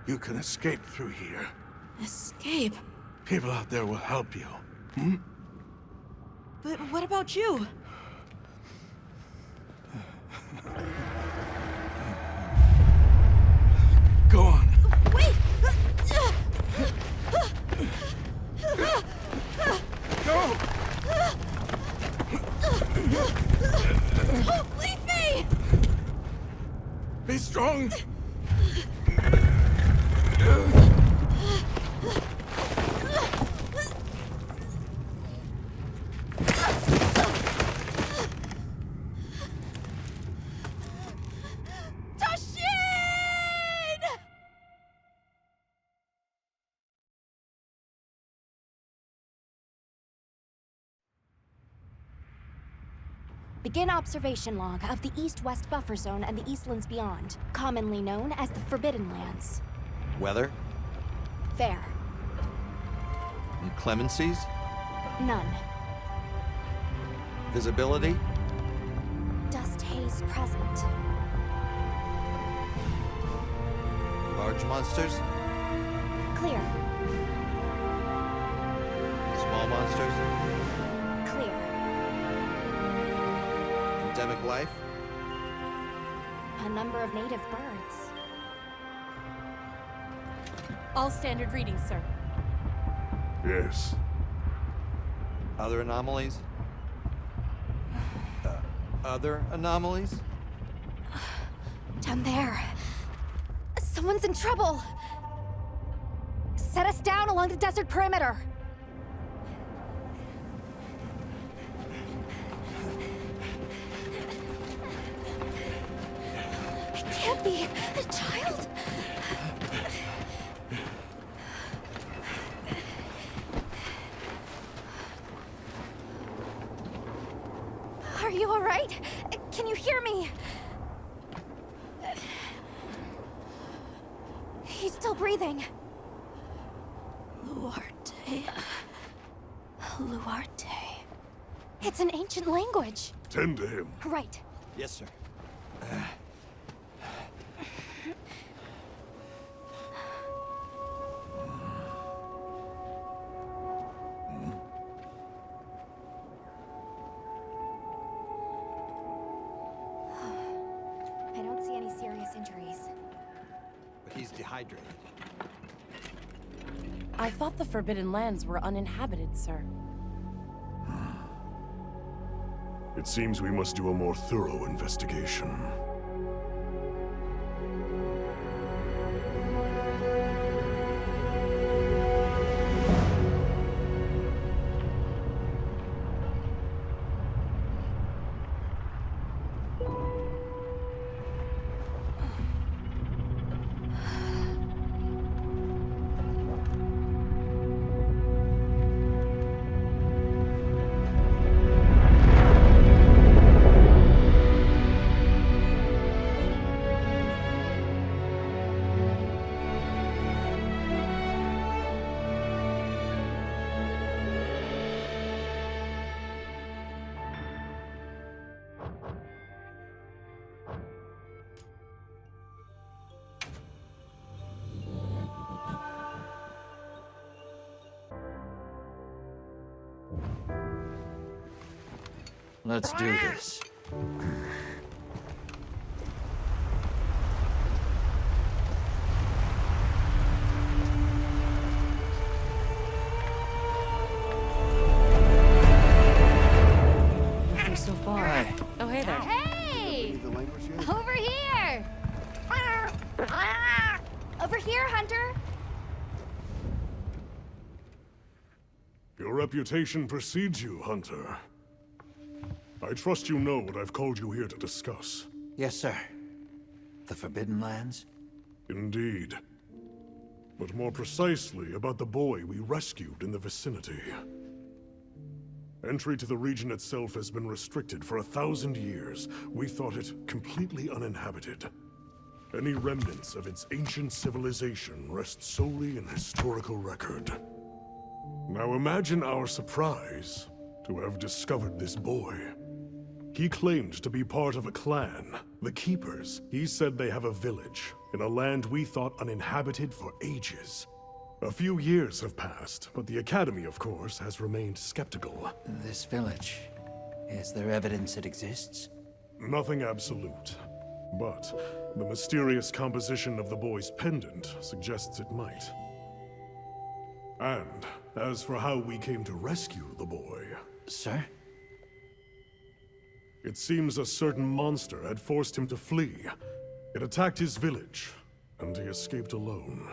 You can escape through here. Escape? People out there will help you. Hmm? But what about you? Go on. Wait! Go! Don't leave me! Be strong! Begin observation log of the East-West buffer zone and the Eastlands beyond, commonly known as the Forbidden Lands. Weather? Fair. Inclemencies? None. Visibility? Dust haze present. Large monsters? Clear. Small monsters? Clear. Endemic life? A number of native birds. All standard readings, sir. Yes. Other anomalies? Other anomalies? Down there. Someone's in trouble. Set us down along the desert perimeter. It can't be a child. Are you all right? Can you hear me? He's still breathing. Luarte. Luarte. It's an ancient language. Tend to him. Right. Yes, sir. I don't see any serious injuries. But he's dehydrated. I thought the Forbidden Lands were uninhabited, sir. It seems we must do a more thorough investigation. Let's do this. So far. Hi. Oh, hey there. Hey! Over here! Over here, Hunter! Your reputation precedes you, Hunter. I trust you know what I've called you here to discuss. Yes, sir. The Forbidden Lands? Indeed. But more precisely about the boy we rescued in the vicinity. Entry to the region itself has been restricted for 1,000 years. We thought it completely uninhabited. Any remnants of its ancient civilization rest solely in historical record. Now imagine our surprise to have discovered this boy. He claimed to be part of a clan, the Keepers. He said they have a village, in a land we thought uninhabited for ages. A few years have passed, but the Academy, of course, has remained skeptical. This village. Is there evidence it exists? Nothing absolute. But the mysterious composition of the boy's pendant suggests it might. And as for how we came to rescue the boy, Sir? it seems a certain monster had forced him to flee. It attacked his village, and he escaped alone.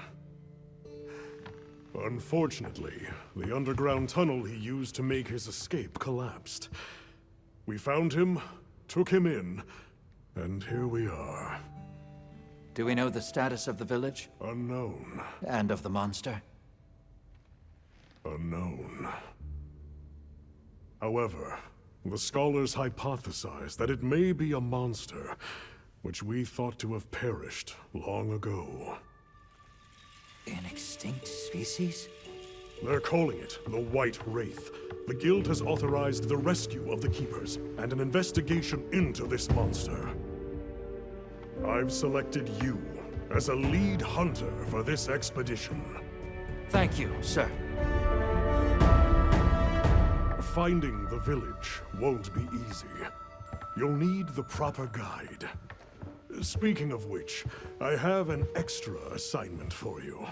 Unfortunately, the underground tunnel he used to make his escape collapsed. We found him, took him in, and here we are. Do we know the status of the village? Unknown. And of the monster? Unknown. However, the scholars hypothesize that it may be a monster, which we thought to have perished long ago. An extinct species? They're calling it the White Wraith. The Guild has authorized the rescue of the Keepers and an investigation into this monster. I've selected you as a lead hunter for this expedition. Thank you, sir. Finding the village won't be easy. You'll need the proper guide. Speaking of which, I have an extra assignment for you.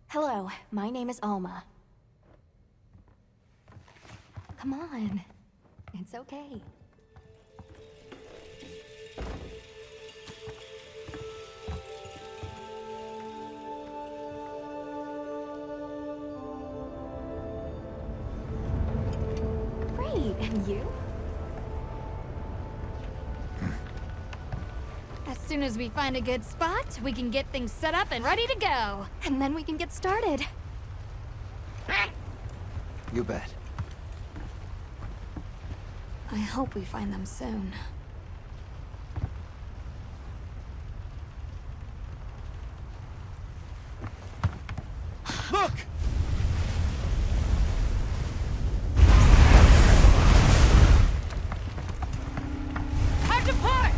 Hello, my name is Alma. Come on. It's okay. Great, and you? As soon as we find a good spot, we can get things set up and ready to go. And then we can get started. You bet. I hope we find them soon. Look! Hard to part!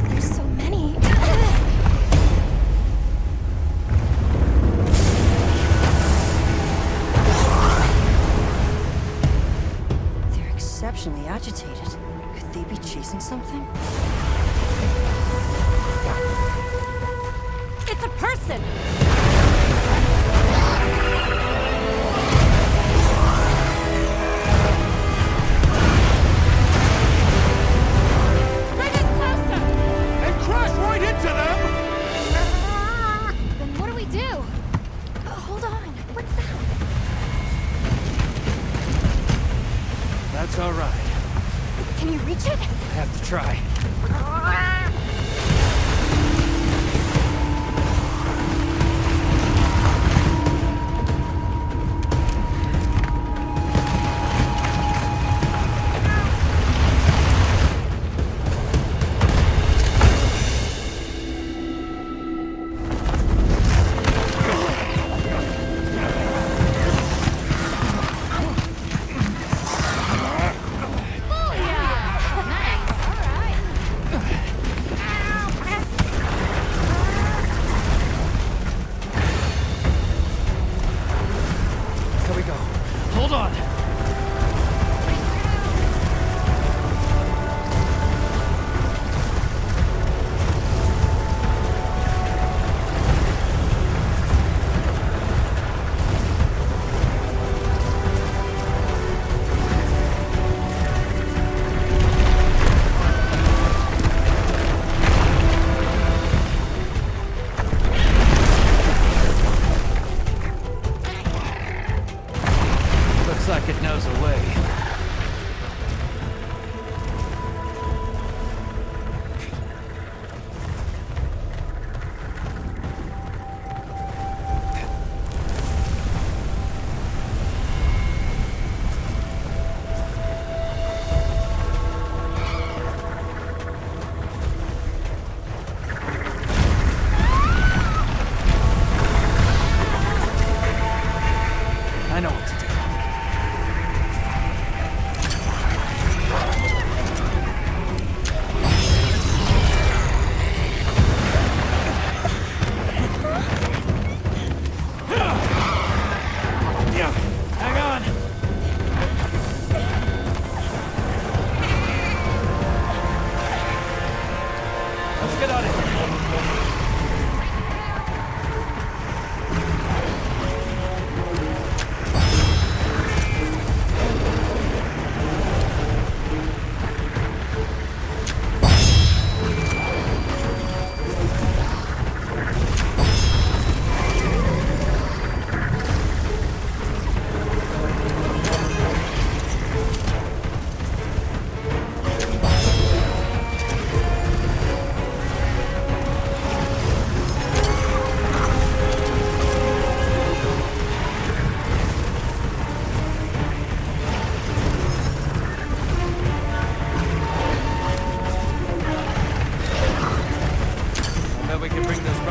There's so many. They're exceptionally agitated. Could they be chasing something? It's a person! Bring us closer! And crash right into them! Then what do we do? Hold on. What's that? That's all right. Can you reach it? I have to try.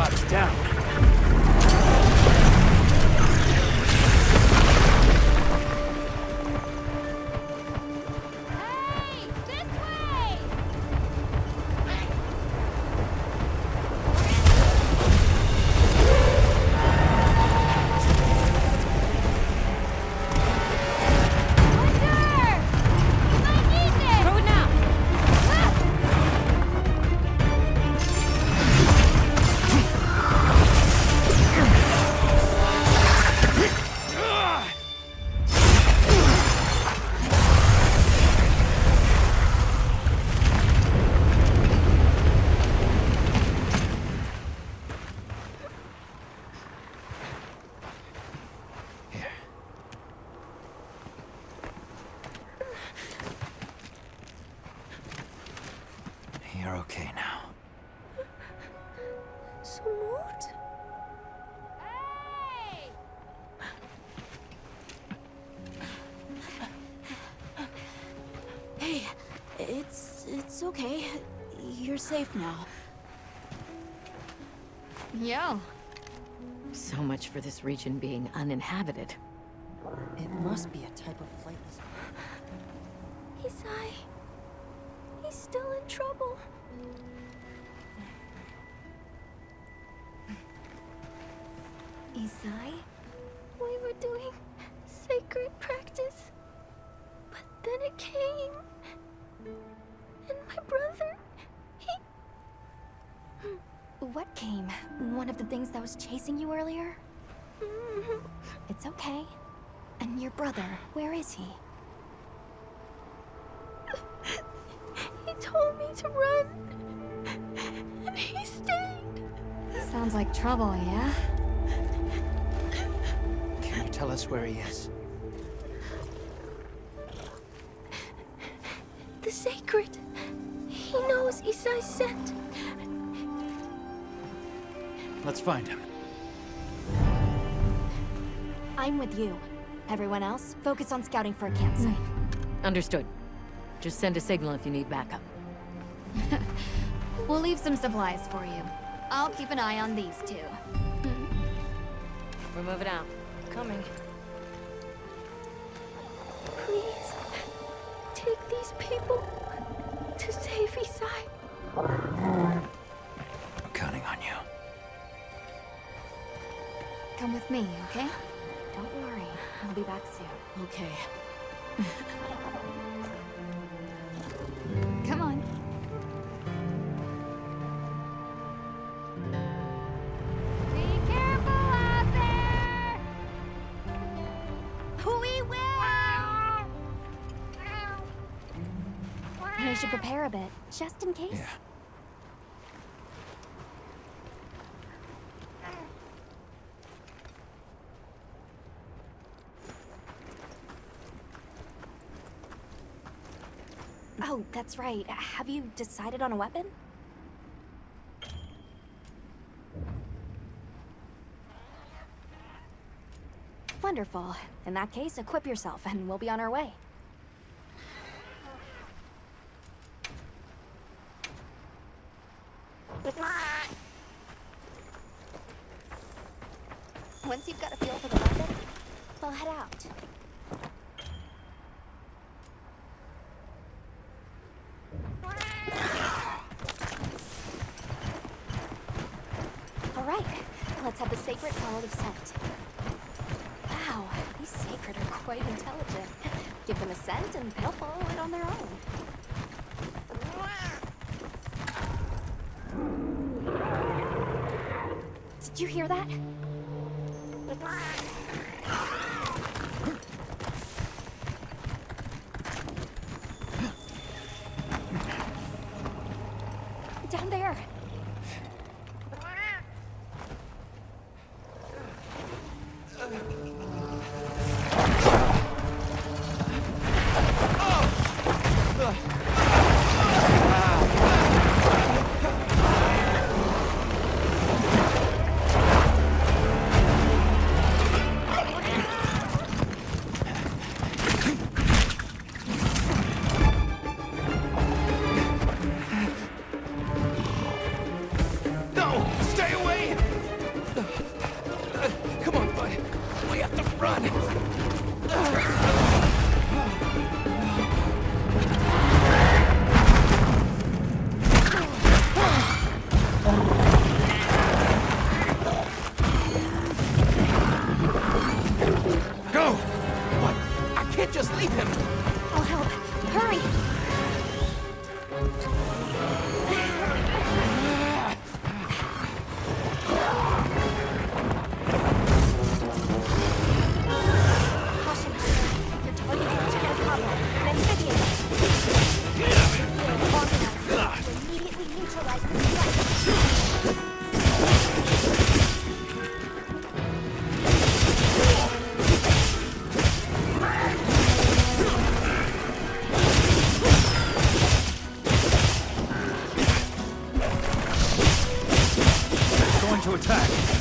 brought us down. Hey! This way! Under! I need this! Throw it now! Here. You're okay now. Sumut? Hey! Hey, it's okay. You're safe now. Yo. So much for this region being uninhabited. It must be a type of flightless. Isai. He's still in trouble. Isai? We were doing sacred practice. But then it came. And my brother, he... What came? One of the things that was chasing you earlier? It's okay. And your brother, where is he? He told me to run. And he stayed. Sounds like trouble, yeah? Can you tell us where he is? The sacred. He knows Isai's scent. Let's find him. I'm with you. Everyone else, focus on scouting for a campsite. Understood. Just send a signal if you need backup. We'll leave some supplies for you. I'll keep an eye on these two. We're moving out. Coming. Please, take these people to save Isai. I'm counting on you. Come with me, okay? Don't worry, I'll be back soon. Okay. Come on. Be careful out there! We will! We should prepare a bit, just in case. Yeah. Oh, that's right. Have you decided on a weapon? Wonderful. In that case, equip yourself and we'll be on our way. Once you've got a feel for the weapon, we'll head out. All right, let's have the sacred follow the scent. Wow, these sacred are quite intelligent. Give them a scent and they'll follow it on their own. Did you hear that? Down there. attack!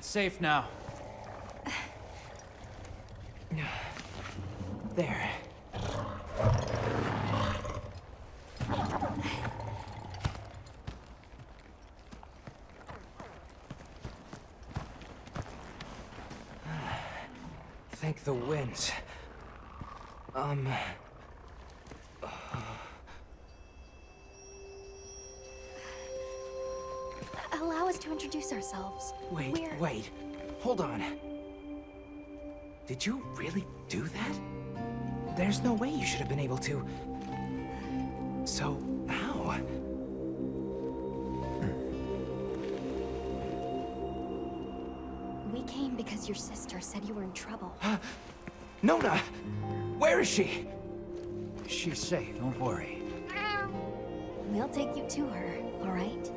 it's safe now. There. Thank the winds. Allow us to introduce ourselves. Wait. Hold on. Did you really do that? There's no way you should have been able to. So, how? We came because your sister said you were in trouble. Nona! Where is she? She's safe, don't worry. We'll take you to her, all right?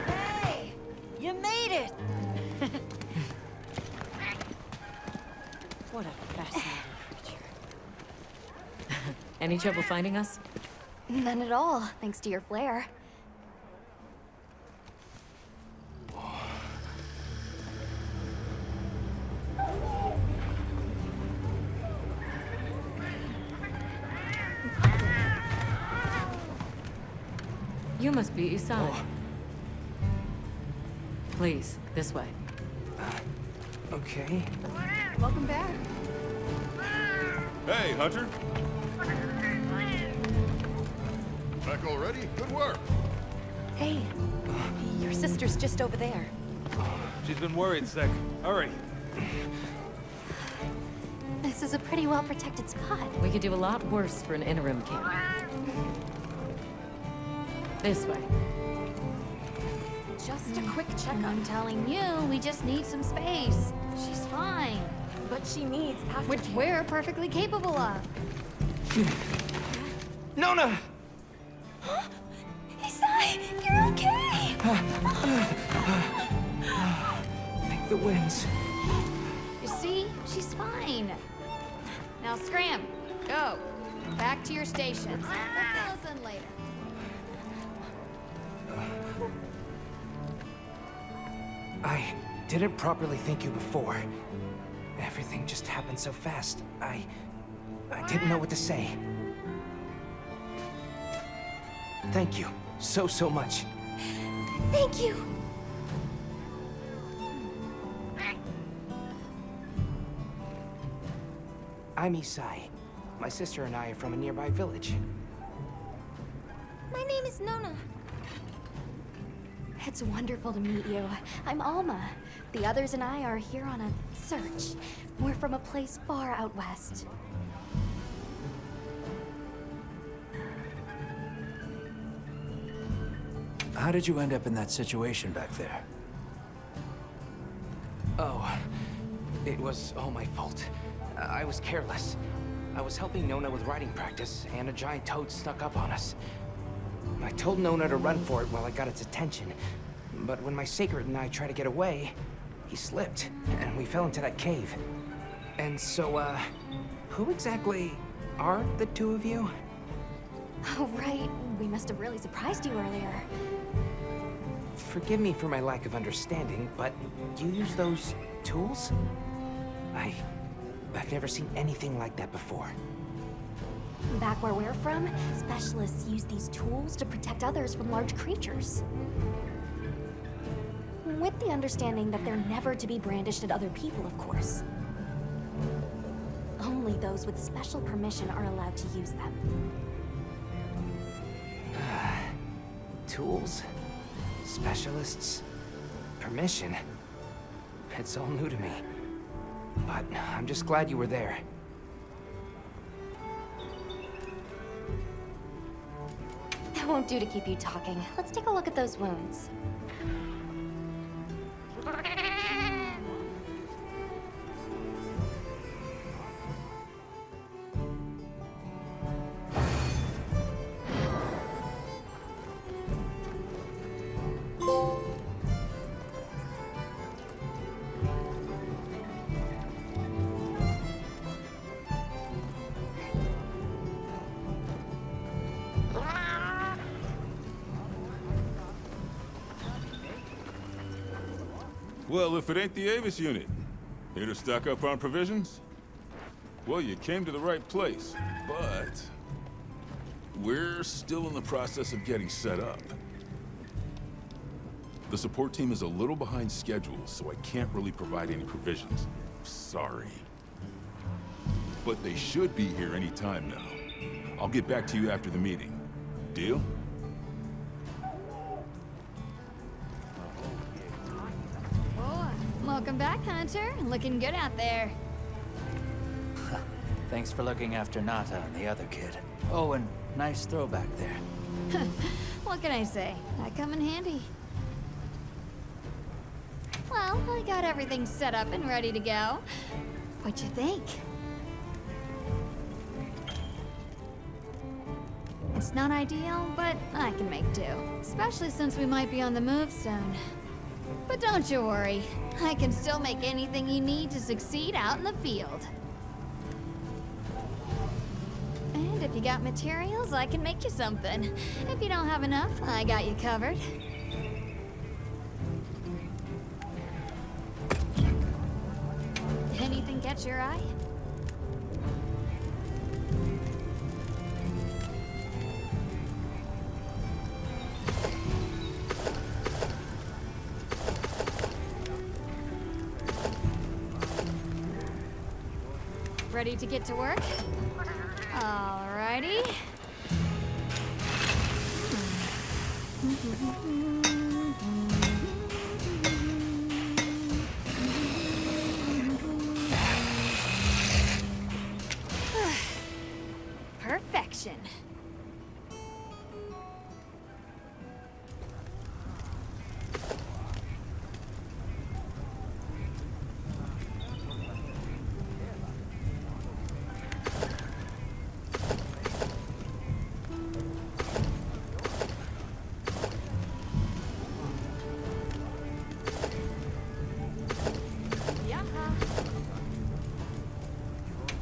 Hey! You made it! What a fascinating creature. Any trouble finding us? None at all, thanks to your flair. You must be Isai. Please, this way. Okay. Welcome back. Hey, Hunter. Back already? Good work. Hey, your sister's just over there. She's been worried, Sec. Hurry. This is a pretty well-protected spot. We could do a lot worse for an interim camp. This way. Just a quick check, I'm telling you. We just need some space. She's fine. But she needs aftercare. Which we're perfectly capable of. Nona! Isai, you're okay! Thank the winds. You see? She's fine. Now scram. Go. Back to your stations. We'll fill us in later. I didn't properly thank you before. Everything just happened so fast. I didn't know what to say. Thank you so much. Thank you! I'm Isai. My sister and I are from a nearby village. My name is Nona. It's wonderful to meet you. I'm Alma. The others and I are here on a search. We're from a place far out west. How did you end up in that situation back there? Oh, it was all my fault. I was careless. I was helping Nona with riding practice, and a giant toad snuck up on us. I told Nona to run for it while I got its attention, but when my sacred and I tried to get away, he slipped, and we fell into that cave. And so, who exactly are the two of you? Oh, right. We must have really surprised you earlier. Forgive me for my lack of understanding, but you use those tools? I've never seen anything like that before. Back where we're from, specialists use these tools to protect others from large creatures. With the understanding that they're never to be brandished at other people, of course. Only those with special permission are allowed to use them. Tools? Specialists? Permission? It's all new to me. But I'm just glad you were there. That won't do to keep you talking. Let's take a look at those wounds. Well, if it ain't the Avis unit, here to stock up on provisions? Well, you came to the right place, but we're still in the process of getting set up. The support team is a little behind schedule, so I can't really provide any provisions. Sorry. But they should be here any time now. I'll get back to you after the meeting. Deal? Oh, welcome back, Hunter. Looking good out there. Thanks for looking after Nata and the other kid. Oh, and nice throwback there. What can I say? I come in handy. Well, I got everything set up and ready to go. What'd you think? It's not ideal, but I can make do. Especially since we might be on the move soon. But don't you worry. I can still make anything you need to succeed out in the field. And if you got materials, I can make you something. If you don't have enough, I got you covered. Anything catch your eye? Ready to get to work? Alrighty. Perfection.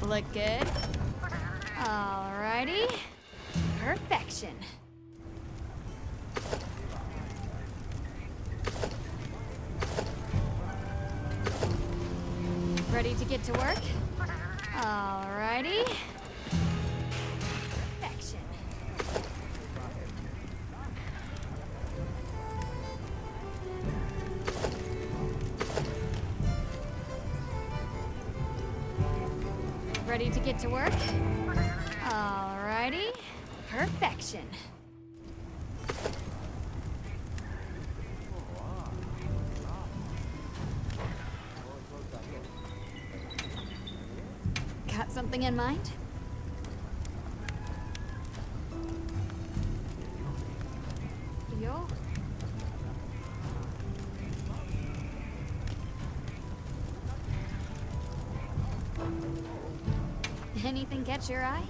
Look good. Alrighty. Perfection. Ready to get to work? Alrighty. Perfection. Ready to get to work? Alrighty. Perfection. Got something in mind? Yo. Anything catch your eye?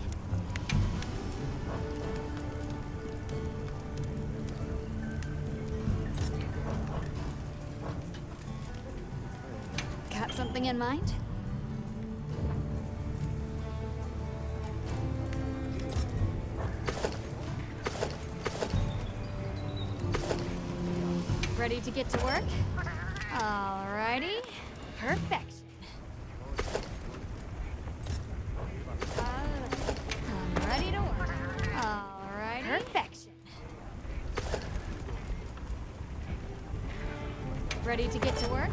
Got something in mind? Ready to get to work? Alrighty. Perfection. I'm ready to work. Alrighty. Perfection. Ready to get to work?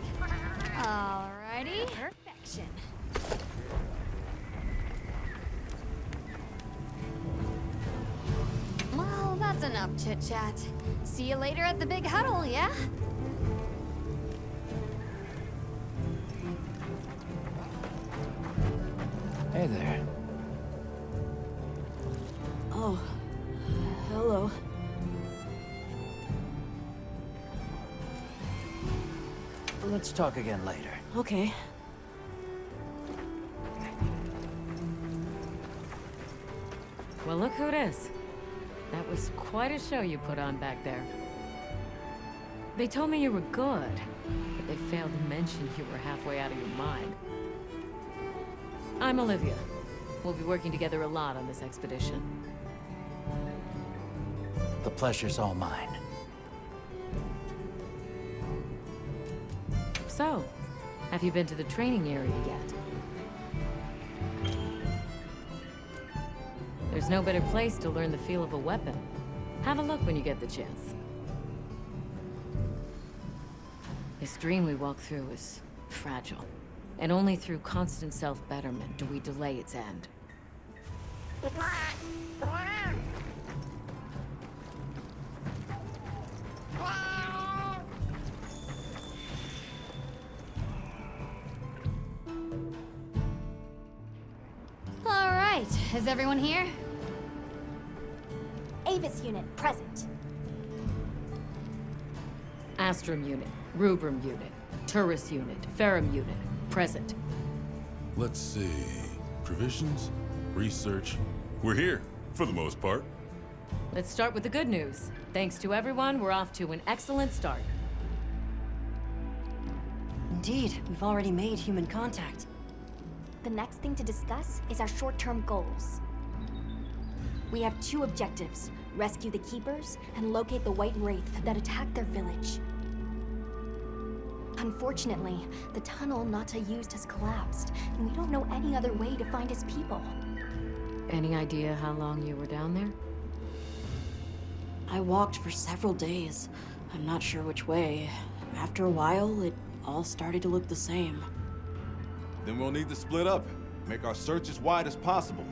Alrighty. Perfection. Well, that's enough chit-chat. See you later at the big huddle, yeah? Hey there. Oh, hello. Let's talk again later. Okay. Well, look who it is. That was quite a show you put on back there. They told me you were good, but they failed to mention you were halfway out of your mind. I'm Olivia. We'll be working together a lot on this expedition. The pleasure's all mine. So So, have you been to the training area yet? There's no better place to learn the feel of a weapon. Have a look when you get the chance. This dream we walk through is fragile, and only through constant self-betterment do we delay its end. All right, is everyone here? Avis unit, present. Astrum unit, Rubrum unit, Turris unit, Ferrum unit, present. Let's see. Provisions? Research? We're here, for the most part. Let's start with the good news. Thanks to everyone, we're off to an excellent start. Indeed, we've already made human contact. The next thing to discuss is our short-term goals. We have two objectives: rescue the Keepers and locate the White Wraith that attacked their village. Unfortunately, the tunnel Nata used has collapsed, and we don't know any other way to find his people. Any idea how long you were down there? I walked for several days. I'm not sure which way. After a while, it all started to look the same. Then we'll need to split up. Make our search as wide as possible.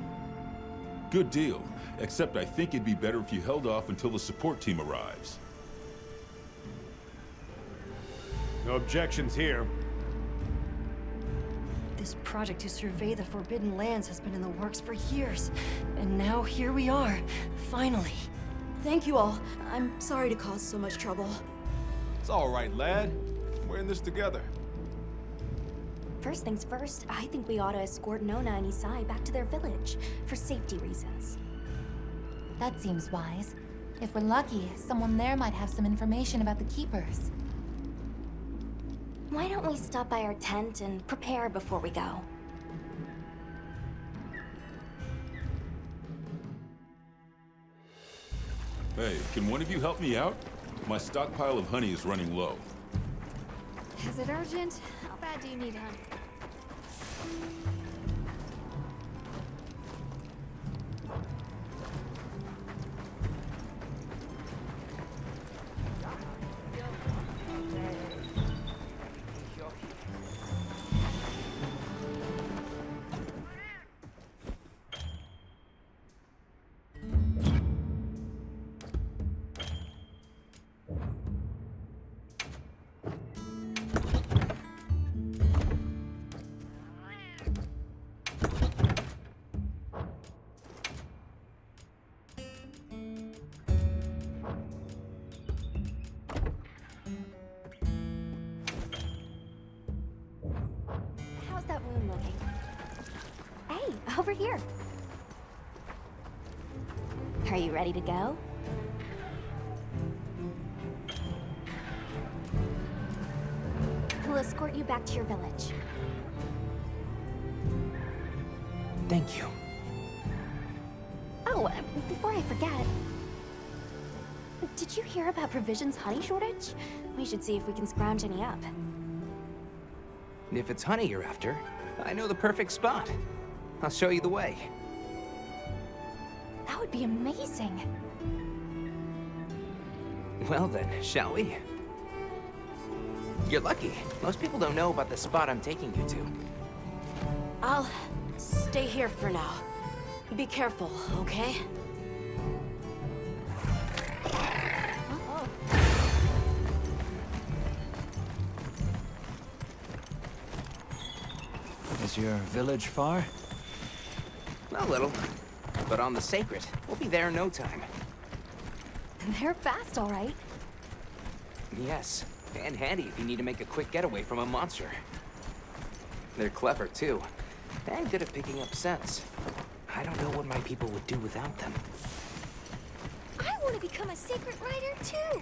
Good deal. Except I think it'd be better if you held off until the support team arrives. No objections here. This project to survey the Forbidden Lands has been in the works for years. And now here we are, finally. Thank you all. I'm sorry to cause so much trouble. It's all right, lad. We're in this together. First things first, I think we ought to escort Nona and Isai back to their village, for safety reasons. That seems wise. If we're lucky, someone there might have some information about the Keepers. Why don't we stop by our tent and prepare before we go? Hey, can one of you help me out? My stockpile of honey is running low. Is it urgent? How bad do you need honey? How's that wound looking? Hey, over here. Are you ready to go? We'll escort you back to your village. Thank you. Oh, before I forget, did you hear about Provision's honey shortage? We should see if we can scrounge any up. If it's honey you're after, I know the perfect spot. I'll show you the way. That would be amazing. Well then, shall we? You're lucky. Most people don't know about the spot I'm taking you to. I'll stay here for now. Be careful, okay? Is your village far? A little. But on the Sacred, we'll be there in no time. They're fast, all right. Yes, and handy if you need to make a quick getaway from a monster. They're clever, too, and good at picking up scents. I don't know what my people would do without them. I want to become a Sacred Rider, too.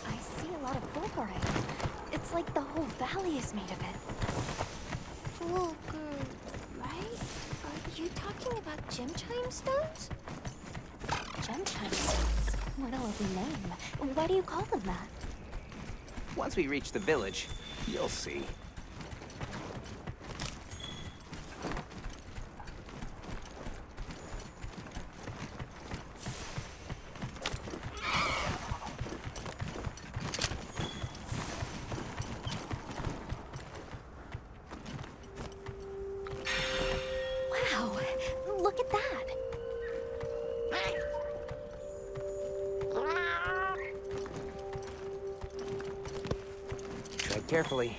I see a lot of Fulgurite. It's like the whole valley is made of it. Fulgur, right? Are you talking about gem chime stones? Gentiles. What a lovely name. Why do you call them that? Once we reach the village, you'll see. Wow, look at that. Tread carefully.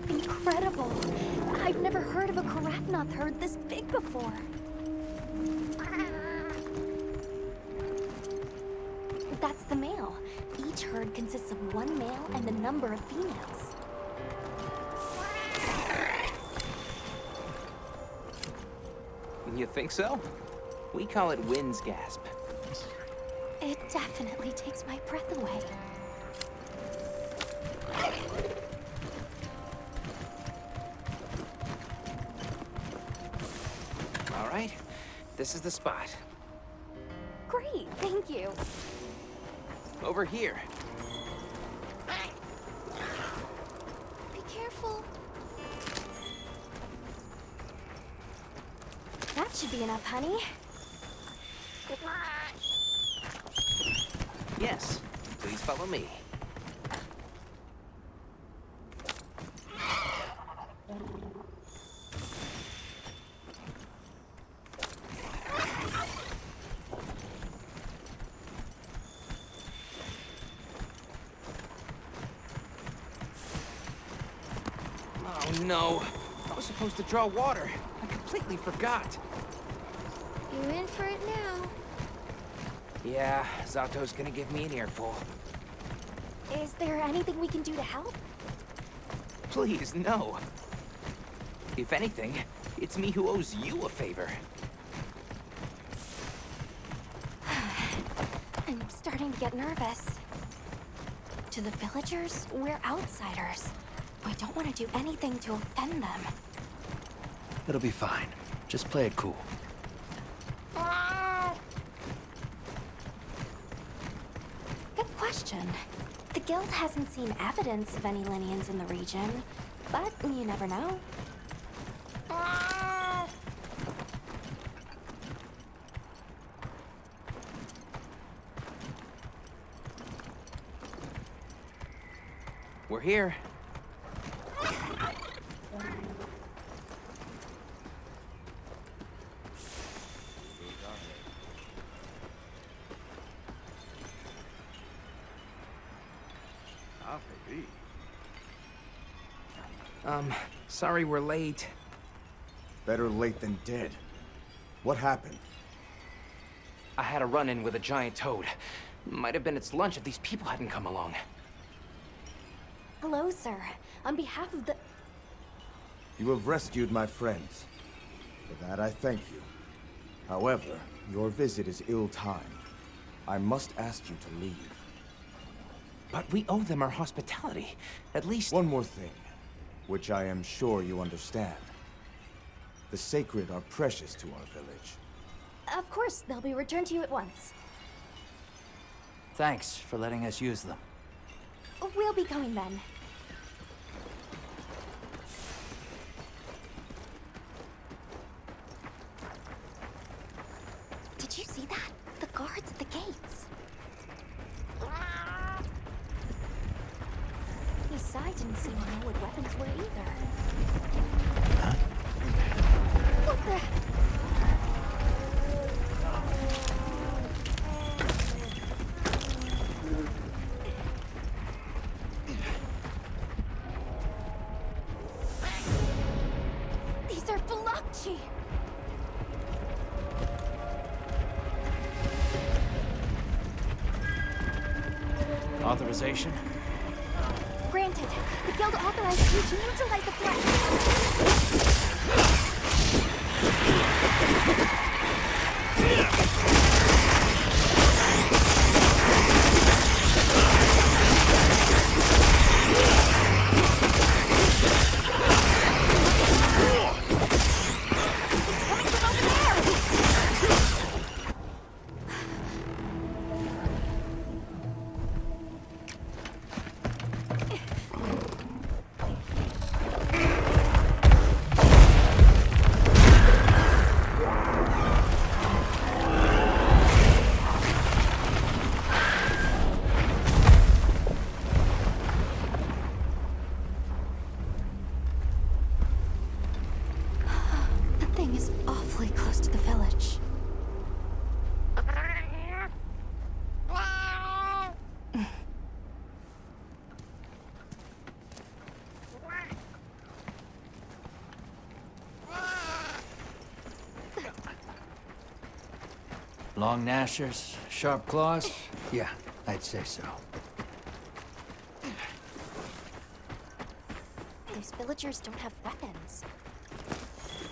Incredible. I've never heard of a Karapnoth herd this big before. That's the male. Each herd consists of one male and a number of females. You think so? We call it wind's gasp. It definitely takes my breath away. All right, this is the spot. Great, thank you. Over here. Be careful. That should be enough, honey. Yes, please follow me. Oh no, I was supposed to draw water. I completely forgot. You in for it now? Yeah, Zato's gonna give me an earful. Is there anything we can do to help? Please, no. If anything, it's me who owes you a favor. I'm starting to get nervous. To the villagers, we're outsiders. I don't want to do anything to offend them. It'll be fine. Just play it cool. Good question. The guild hasn't seen evidence of any Linians in the region, but you never know. We're here. Sorry we're late. Better late than dead. What happened? I had a run-in with a giant toad. Might have been its lunch if these people hadn't come along. Hello, sir. On behalf of the... You have rescued my friends. For that I thank you. However, your visit is ill-timed. I must ask you to leave. But we owe them our hospitality. At least... One more thing, which I am sure you understand. The sacred are precious to our village. Of course, they'll be returned to you at once. Thanks for letting us use them. We'll be going then. Did you see that? The guards at the gates. Besides, didn't seem to know what weapons were either. Huh? What the? These are Balakchi! Authorization? Granted, the guild authorized you to neutralize the threat. Long gnashers, sharp claws? Yeah, I'd say so. Those villagers don't have weapons.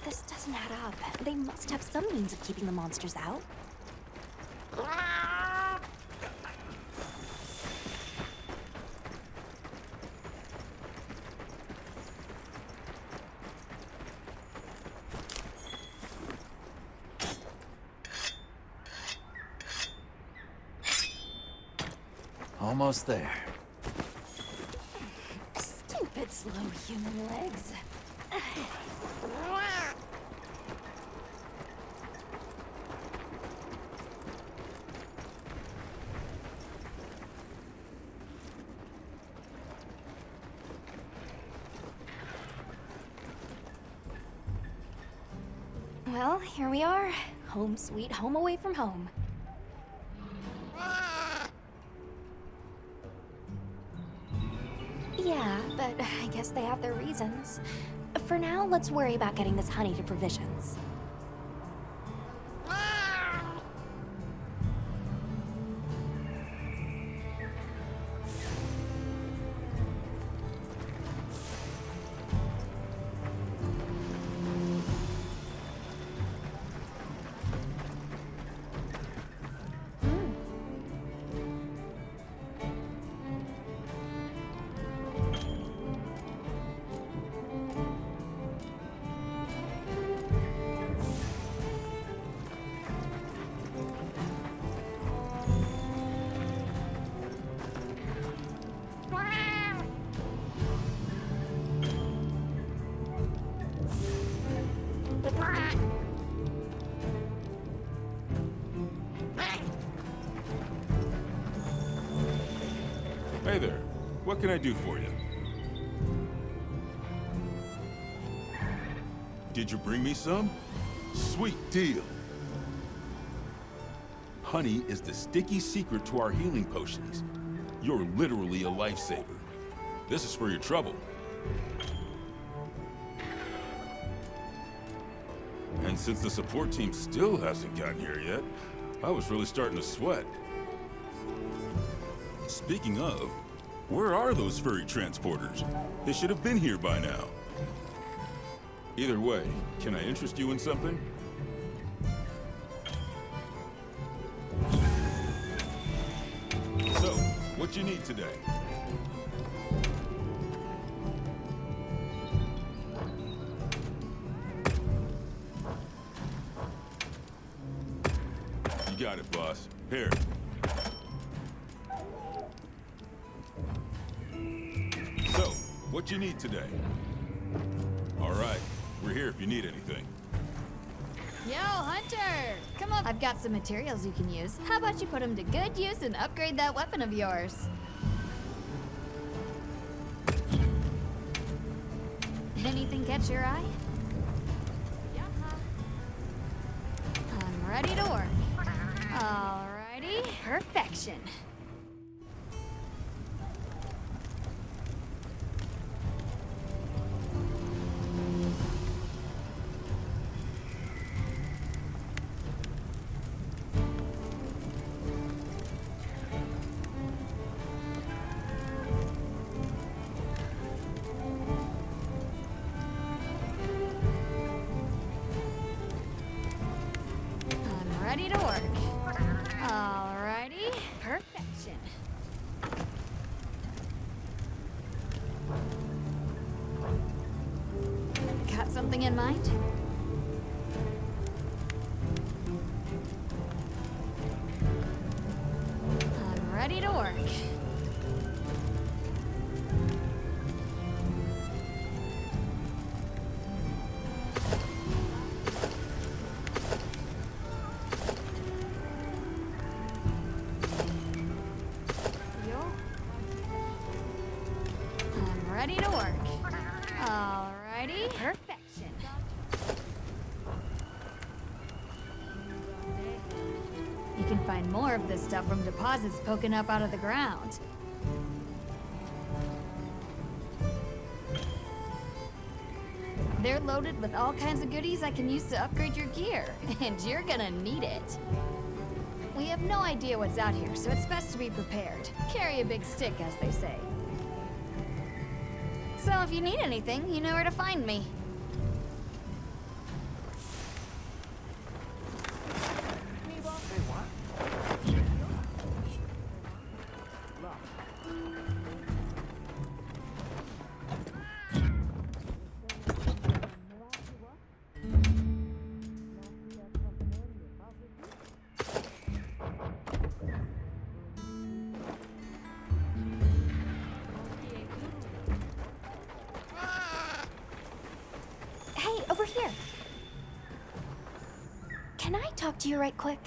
This doesn't add up. They must have some means of keeping the monsters out. Almost there. Stupid slow human legs. Well, here we are. Home sweet home away from home. Yeah, but I guess they have their reasons. For now, let's worry about getting this honey to provisions. Hey there. What can I do for you? Did you bring me some? Sweet deal. Honey is the sticky secret to our healing potions. You're literally a lifesaver. This is for your trouble. And since the support team still hasn't gotten here yet, I was really starting to sweat. Speaking of, where are those furry transporters? They should have been here by now. Either way, can I interest you in something? So, what you need today? You got it, boss. Here. So, what you need today? All right, we're here if you need anything. Yo, Hunter! Come on, I've got some materials you can use. How about you put them to good use and upgrade that weapon of yours? Anything catch your eye? Yeah. I'm ready to work. Alrighty, perfection. Ready to work. Alrighty, perfection. Got something in mind? I'm ready to work. Ready to work. Alrighty, perfection. You can find more of this stuff from deposits poking up out of the ground. They're loaded with all kinds of goodies I can use to upgrade your gear, and you're gonna need it. We have no idea what's out here, so it's best to be prepared. Carry a big stick, as they say. So if you need anything, you know where to find me. Over here. Can I talk to you right quick?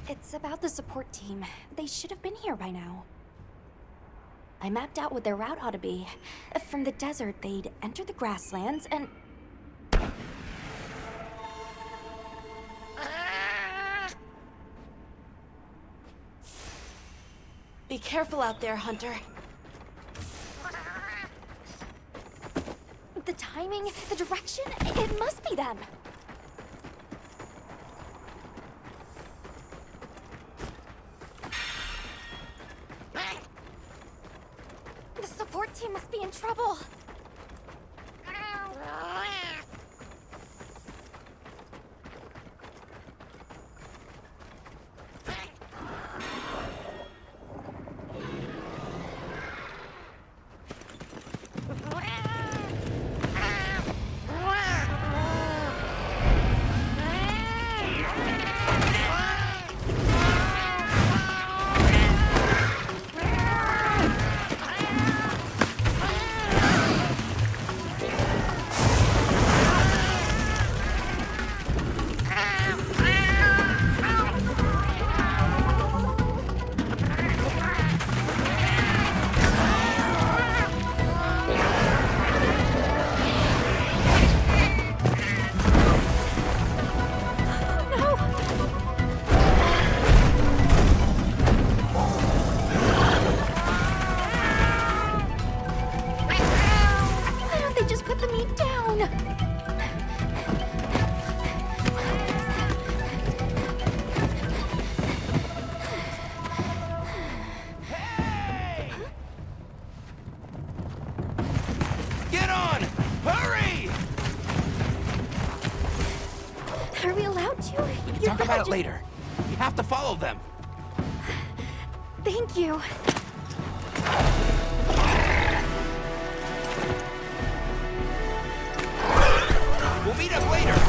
It's about the support team. They should have been here by now. I mapped out what their route ought to be. From the desert, they'd enter the grasslands and... Be careful out there, Hunter. The timing, the direction, it must be them. The support team must be in trouble. Talk about it later. We have to follow them. Thank you. We'll meet up later.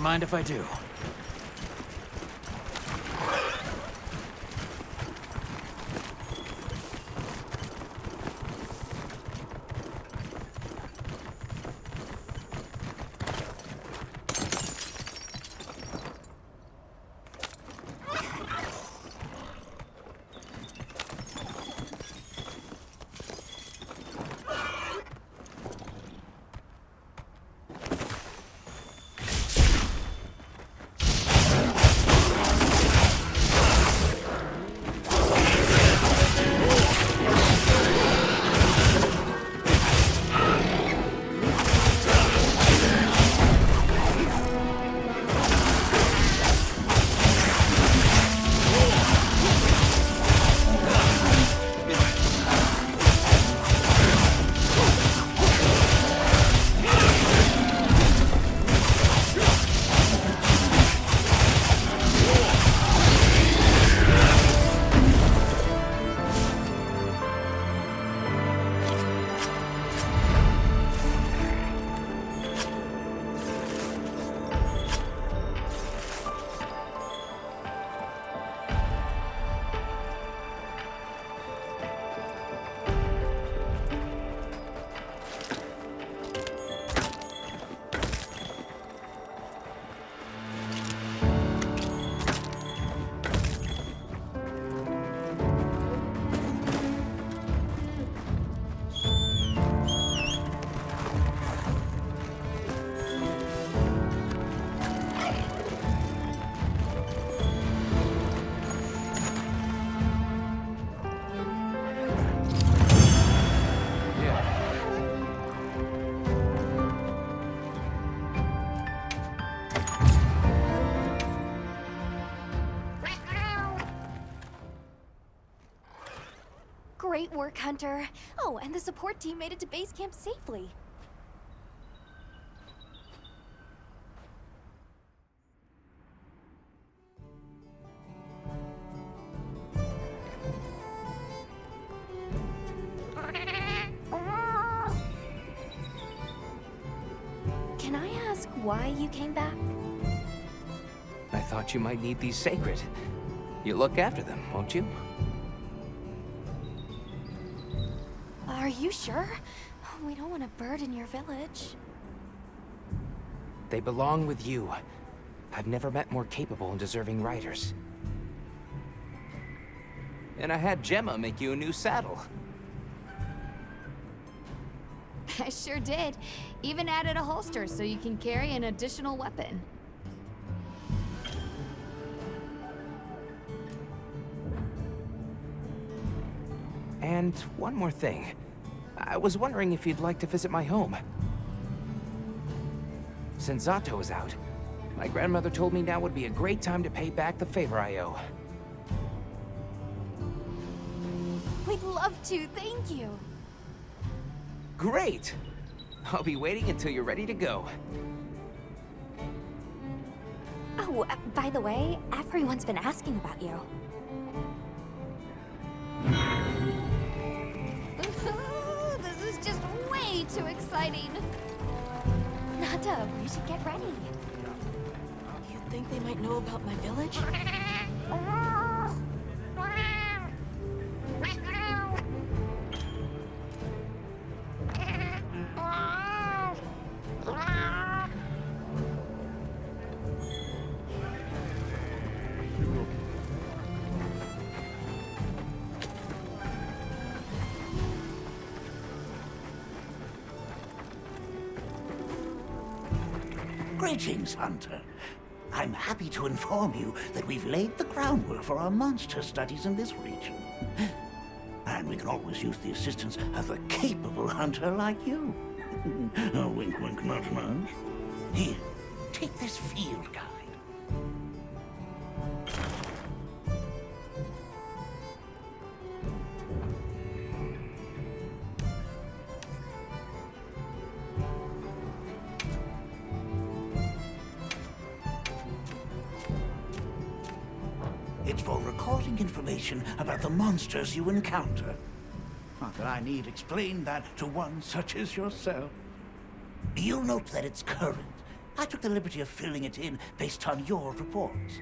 mind if I do. Great work, Hunter. Oh, and the support team made it to base camp safely. Can I ask why you came back? I thought you might need these sacred. You look after them, won't you? Are you sure? We don't want to burden your village. They belong with you. I've never met more capable and deserving riders. And I had Gemma make you a new saddle. I sure did. Even added a holster so you can carry an additional weapon. And one more thing. I was wondering if you'd like to visit my home. Since Zato is out, my grandmother told me now would be a great time to pay back the favor I owe. We'd love to, thank you. Great! I'll be waiting until you're ready to go. Oh, by the way, everyone's been asking about you. This is just way too exciting. Nata, we should get ready. You think they might know about my village? Greetings, Hunter. I'm happy to inform you that we've laid the groundwork for our monster studies in this region. And we can always use the assistance of a capable hunter like you. Oh, wink, wink, nudge, nudge. Here, take this field guide. It's for recording information about the monsters you encounter. Not that I need explain that to one such as yourself. You'll note that it's current, I took the liberty of filling it in based on your reports.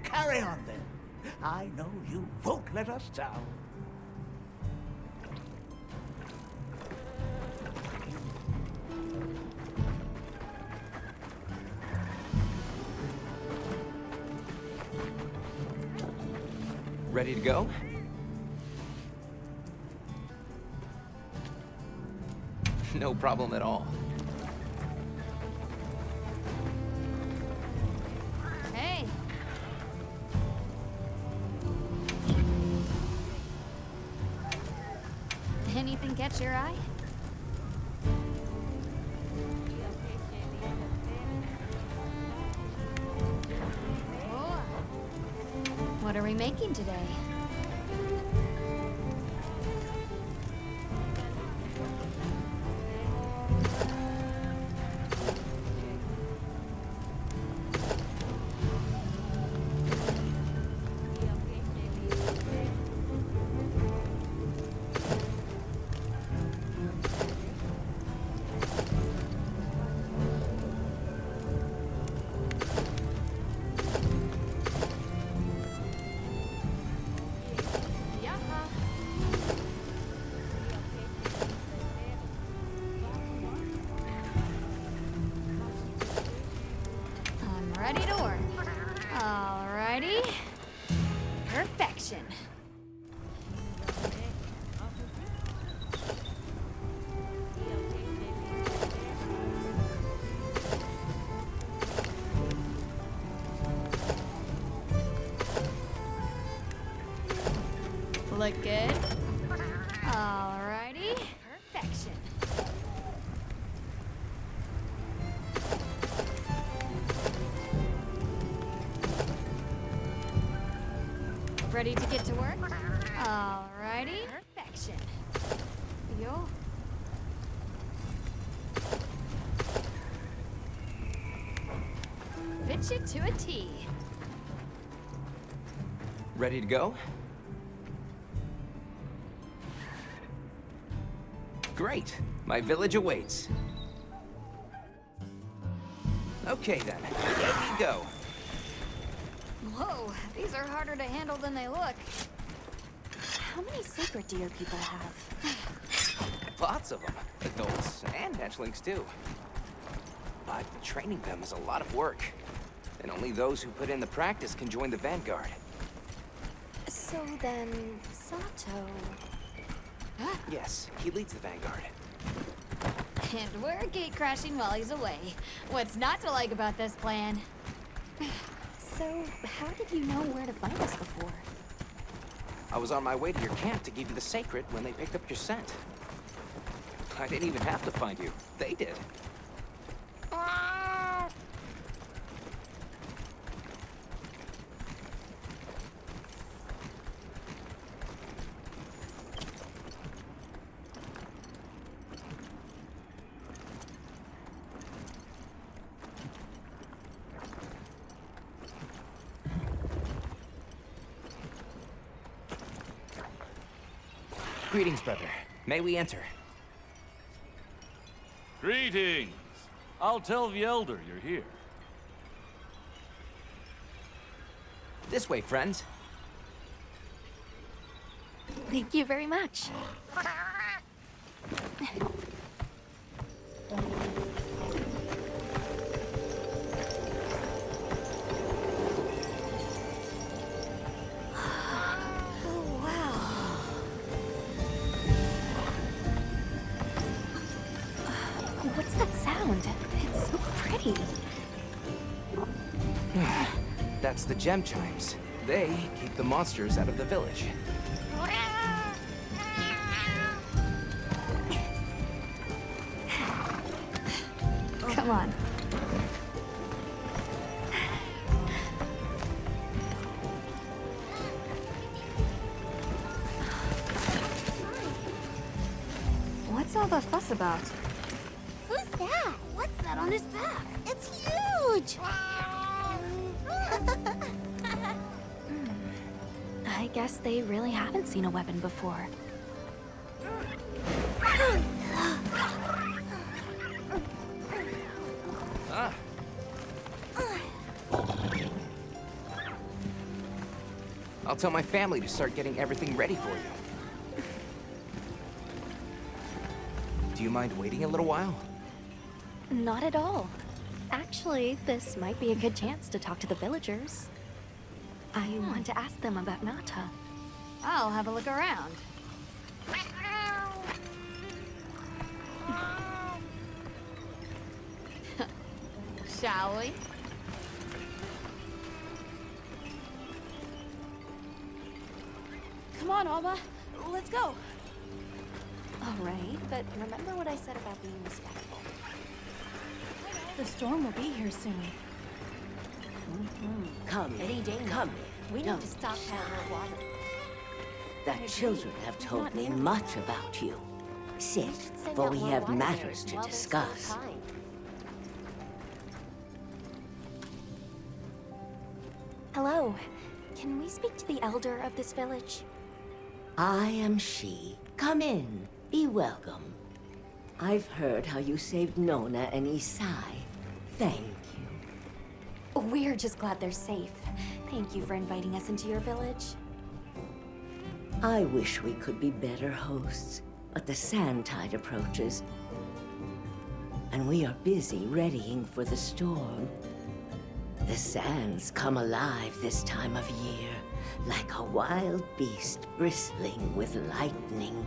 Carry on, then. I know you won't let us down. Ready to go? No problem at all. Hey. Anything catch your eye? Oh. What are we making today? Ready to work. Alrighty. Perfection. Look good. Alrighty. Perfection. Ready to get to work? Alrighty. Perfection. Yo. Fit you to a T. Ready to go? Great. My village awaits. Okay then, here we go. Whoa, these are harder to handle than they look. How many sacred deer people have? Lots of them. Adults and hatchlings too. But training them is a lot of work. And only those who put in the practice can join the Vanguard. So then, Sato... Yes, he leads the Vanguard. And we're gate crashing while he's away. What's not to like about this plan? So, how did you know where to find us before? I was on my way to your camp to give you the sacred when they picked up your scent. I didn't even have to find you. They did. Greetings, brother. May we enter? Greetings! I'll tell the Elder you're here. This way, friends. Thank you very much. What's that sound? It's so pretty. That's the gem chimes. They keep the monsters out of the village. Come on. What's all the fuss about? Who's that? What's that on his back? It's huge! I guess they really haven't seen a weapon before. Ah, I'll tell my family to start getting everything ready for you. Do you mind waiting a little while? Not at all. Actually, this might be a good chance to talk to the villagers. I want to ask them about Nata. I'll have a look around. Shall we? Come on, Alma. Let's go. All right, but remember what I said about being respectful. The storm will be here soon. Come, Any day now. come. We No. need to stockpile more water. The children have told me much about you. Sit, Send for out we more have water matters bears to while there's still discuss. time. Hello. Can we speak to the elder of this village? I am she. Come in. Be welcome. I've heard how you saved Nona and Isai. Thank you. We're just glad they're safe. Thank you for inviting us into your village. I wish we could be better hosts, but the sand tide approaches. And we are busy readying for the storm. The sands come alive this time of year, like a wild beast bristling with lightning.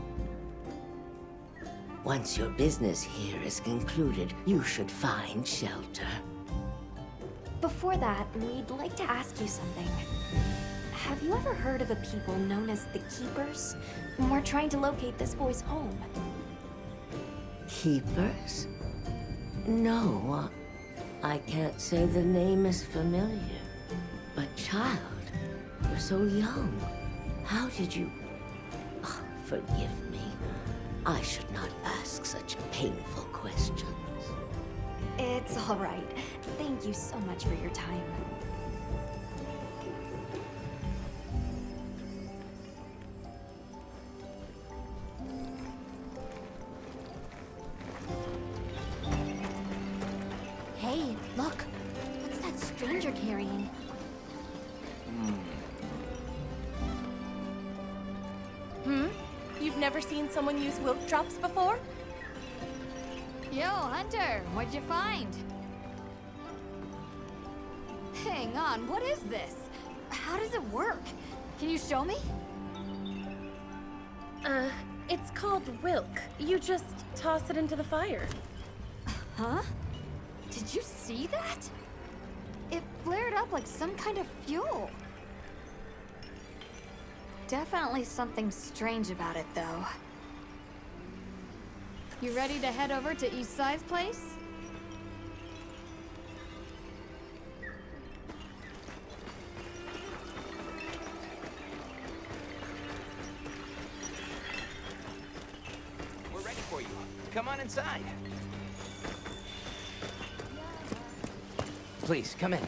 Once your business here is concluded, you should find shelter. Before that, we'd like to ask you something. Have you ever heard of a people known as the Keepers? We're trying to locate this boy's home. Keepers? No, I can't say the name is familiar. But child, you're so young. How did you... Oh, forgive me. I should not ask such painful questions. It's all right. Thank you so much for your time. Hey, look. What's that stranger carrying? You've never seen someone use wilk drops before? Yo, Hunter, what'd you find? Hang on, what is this? How does it work? Can you show me? It's called wilk. You just toss it into the fire. Huh? Did you see that? It flared up like some kind of fuel. Definitely something strange about it, though. You ready to head over to Isai's place? We're ready for you. Come on inside. Please, come in.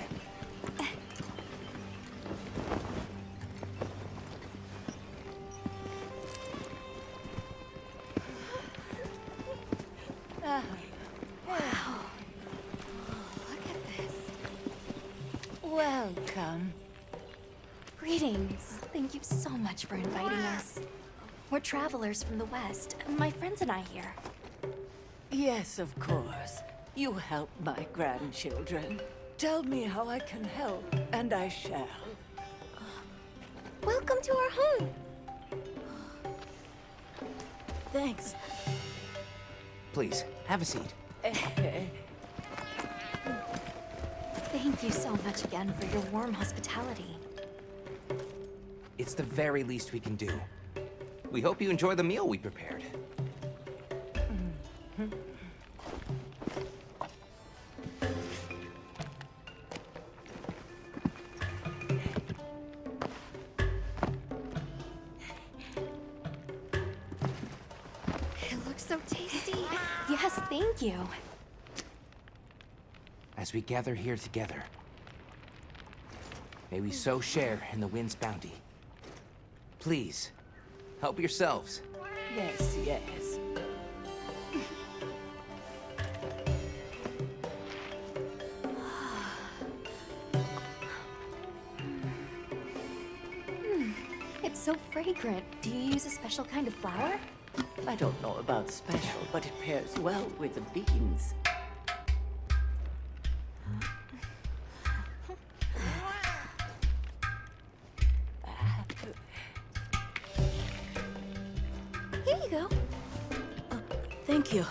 Welcome. Greetings. Thank you so much for inviting us. We're travelers from the West, my friends and I here. Yes, of course. You help my grandchildren. Tell me how I can help, and I shall. Welcome to our home. Thanks. Please, have a seat. Thank you so much again for your warm hospitality. It's the very least we can do. We hope you enjoy the meal we prepared. It looks so tasty. Yes, thank you. As we gather here together, may we so share in the wind's bounty. Please, help yourselves. Yes, yes. It's so fragrant. Do you use a special kind of flower? I don't know about special, but it pairs well with the beans. Here you go. Thank you.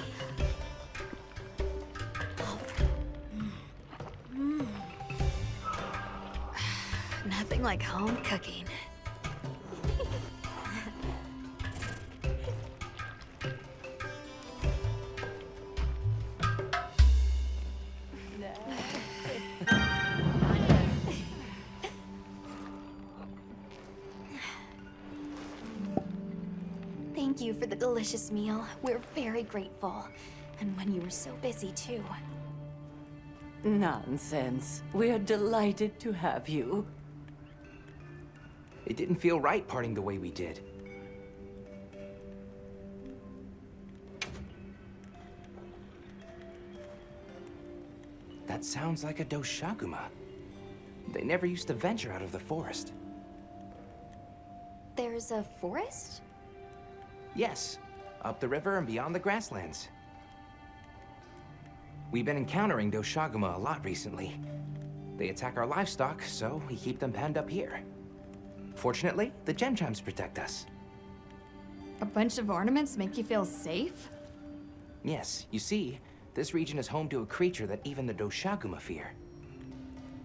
Nothing like home cooking. Thank you for the delicious meal. We're very grateful. And when you were so busy, too. Nonsense. We're delighted to have you. It didn't feel right parting the way we did. That sounds like a Doshaguma. They never used to venture out of the forest. There's a forest? Yes, up the river and beyond the grasslands. We've been encountering Doshaguma a lot recently. They attack our livestock, so we keep them penned up here. Fortunately, the gem chimes protect us. A bunch of ornaments make you feel safe? Yes, you see, this region is home to a creature that even the Doshaguma fear.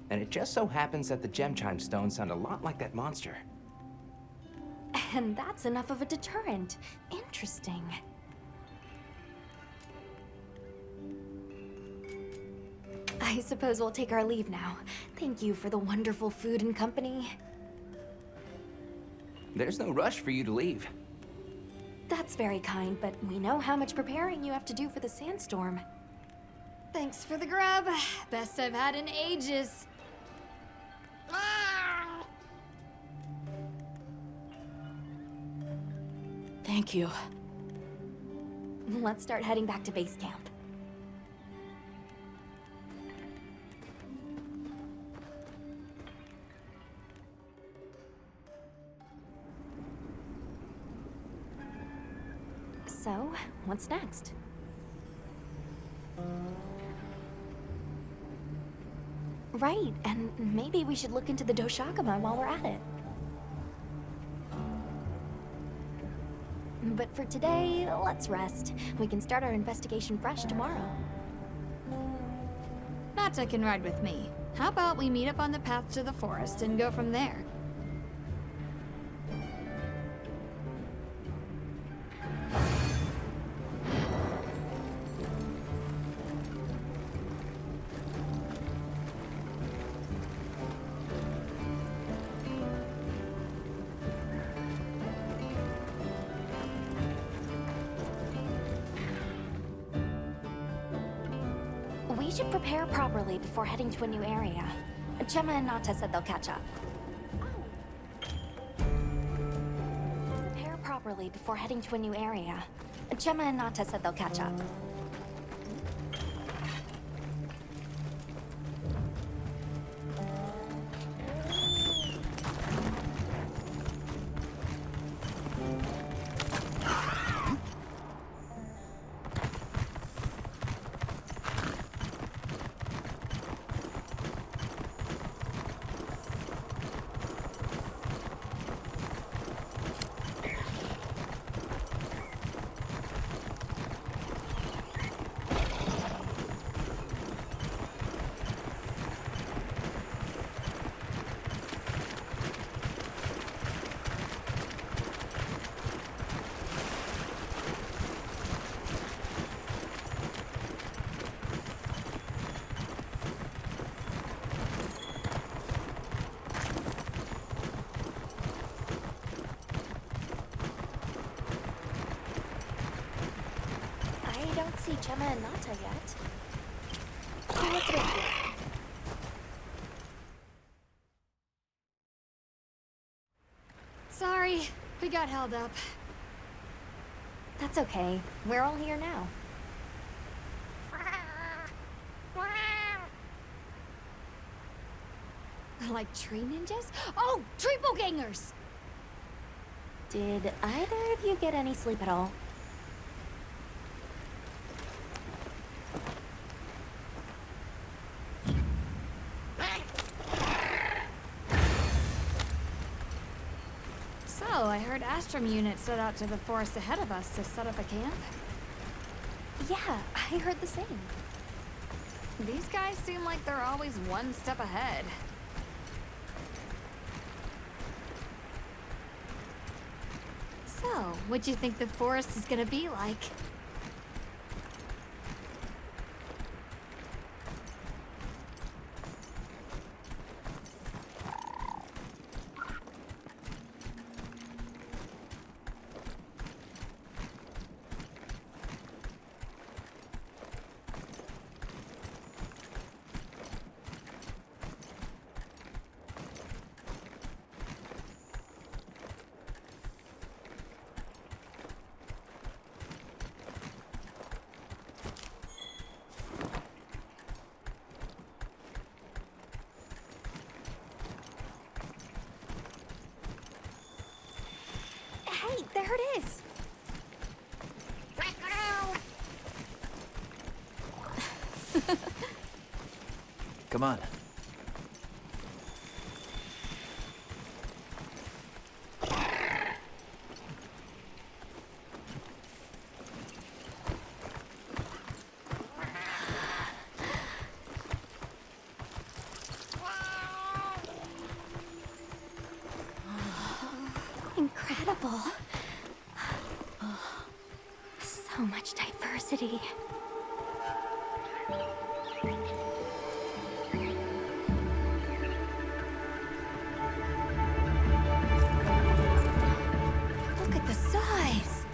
And it just so happens that the gem chime stones sound a lot like that monster. And that's enough of a deterrent. Interesting. I suppose we'll take our leave now. Thank you for the wonderful food and company. There's no rush for you to leave. That's very kind, but we know how much preparing you have to do for the sandstorm. Thanks for the grub. Best I've had in ages. Thank you. Let's start heading back to base camp. So, what's next? Right, and maybe we should look into the Doshaguma while we're at it. But for today, let's rest. We can start our investigation fresh tomorrow. Nata can ride with me. How about we meet up on the path to the forest and go from there? We should prepare properly before heading to a new area. Gemma and Nata said they'll catch up. Prepare properly before heading to a new area. Gemma and Nata said they'll catch up. I don't see Gemma and Nata yet. So let's wait here. Sorry, we got held up. That's okay. We're all here now. Like tree ninjas? Oh, triple gangers! Did either of you get any sleep at all? So, I heard Astrum units set out to the forest ahead of us to set up a camp. Yeah, I heard the same. These guys seem like they're always one step ahead. So, what you think the forest is gonna be like? Hey, there it is! Come on. Incredible. So much diversity. Look at the size!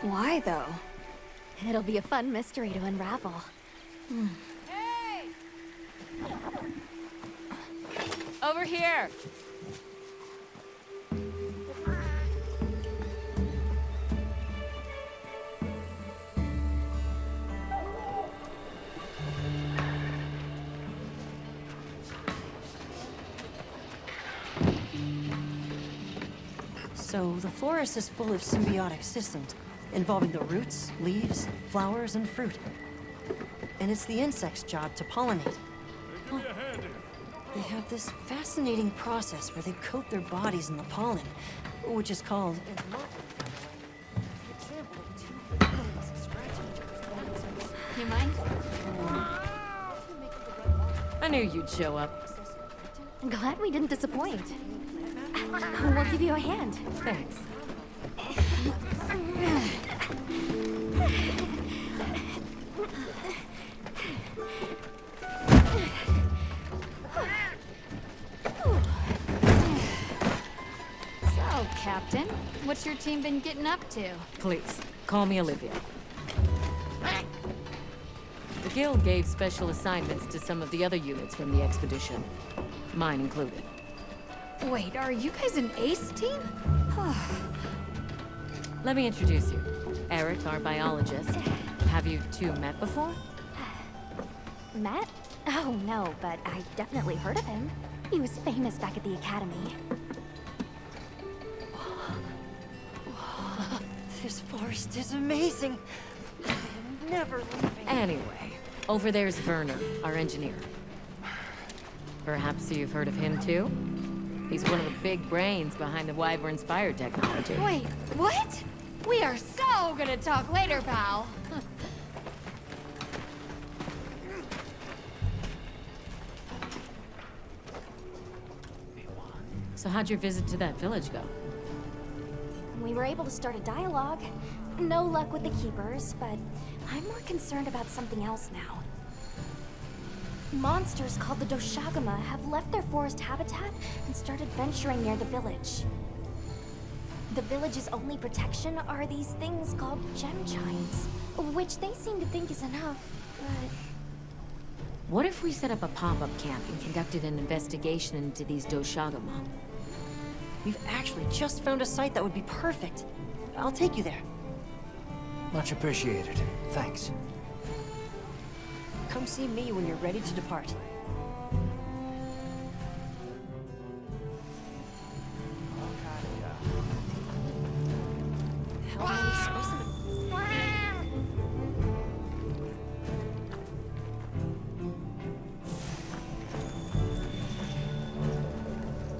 Why, though? It'll be a fun mystery to unravel. Hey! Over here! So, the forest is full of symbiotic systems, involving the roots, leaves, flowers, and fruit. And it's the insects' job to pollinate. Give me a hand here. They have this fascinating process where they coat their bodies in the pollen, which is called... You mind? I knew you'd show up. Glad we didn't disappoint. We'll give you a hand. Thanks. So, Captain, what's your team been getting up to? Please, call me Olivia. The Guild gave special assignments to some of the other units from the expedition. Mine included. Wait, are you guys an ace team? Let me introduce you. Eric, our biologist. Have you two met before? Matt? Oh, no, but I've definitely heard of him. He was famous back at the academy. This forest is amazing. I'm never leaving. Anyway, over there's Werner, our engineer. Perhaps you've heard of him too? He's one of the big brains behind the Wyvern's fire technology. Wait, what? We are so gonna talk later, pal. So how'd your visit to that village go? We were able to start a dialogue. No luck with the Keepers, but I'm more concerned about something else now. Monsters called the Doshagama have left their forest habitat and started venturing near the village. The village's only protection are these things called gem chimes, which they seem to think is enough, but... What if we set up a pop-up camp and conducted an investigation into these Doshagama? We've actually just found a site that would be perfect. I'll take you there. Much appreciated. Thanks. Come see me when you're ready to depart. How many specimens?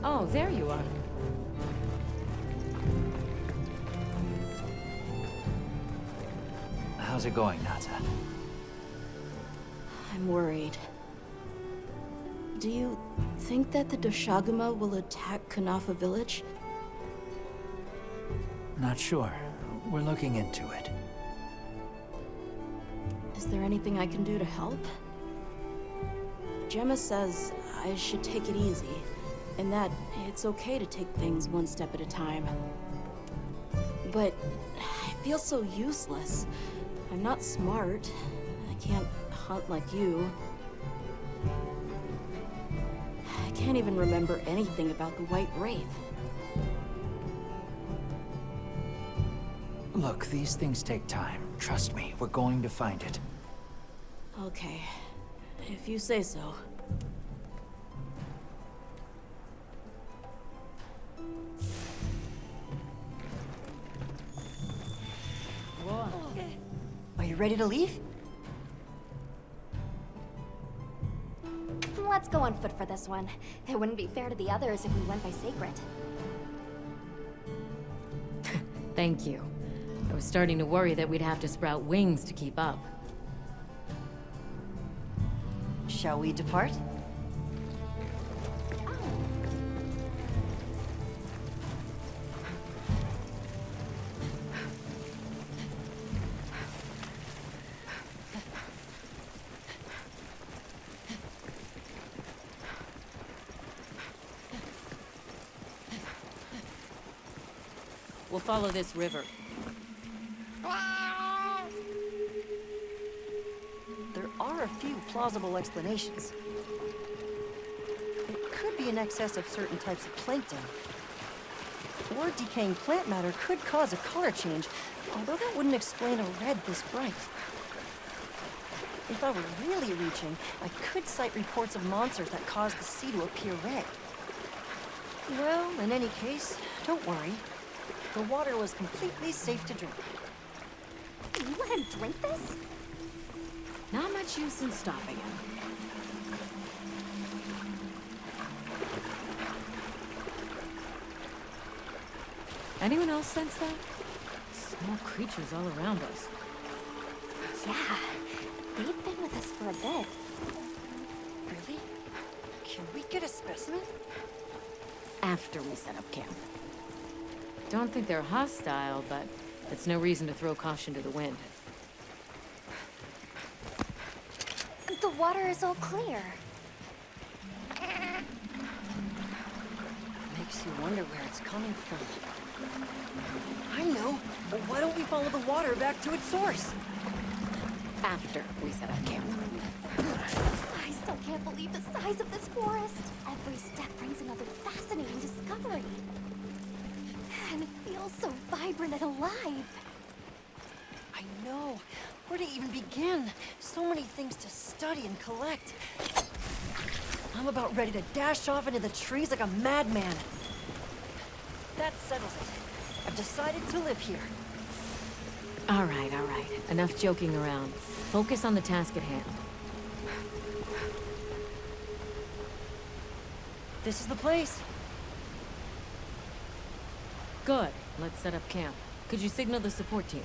Oh, there you are. How's it going, Nata? I'm worried. Do you think that the Doshaguma will attack Kanafa village? Not sure. We're looking into it. Is there anything I can do to help? Gemma says I should take it easy, and that it's okay to take things one step at a time. But I feel so useless. I'm not smart. I can't hunt like you. I can't even remember anything about the White Wraith. Look, these things take time. Trust me, we're going to find it. Okay, if you say so. Are you ready to leave? Let's go on foot for this one. It wouldn't be fair to the others if we went by Sacred. Thank you. I was starting to worry that we'd have to sprout wings to keep up. Shall we depart? We'll follow this river. There are a few plausible explanations. It could be in excess of certain types of plankton. Or decaying plant matter could cause a color change, although that wouldn't explain a red this bright. If I were really reaching, I could cite reports of monsters that cause the sea to appear red. Well, in any case, don't worry. The water was completely safe to drink. You let him drink this? Not much use in stopping him. Anyone else sense that? Small creatures all around us. Yeah, they've been with us for a bit. Really? Can we get a specimen? After we set up camp. Don't think they're hostile, but it's no reason to throw caution to the wind. The water is all clear. Makes you wonder where it's coming from. I know, but why don't we follow the water back to its source? After we set up camp. I still can't believe the size of this forest. Every step brings another fascinating discovery. And it feels so vibrant and alive. I know. Where to even begin? So many things to study and collect. I'm about ready to dash off into the trees like a madman. That settles it. I've decided to live here. All right. Enough joking around. Focus on the task at hand. This is the place. Good. Let's set up camp. Could you signal the support team?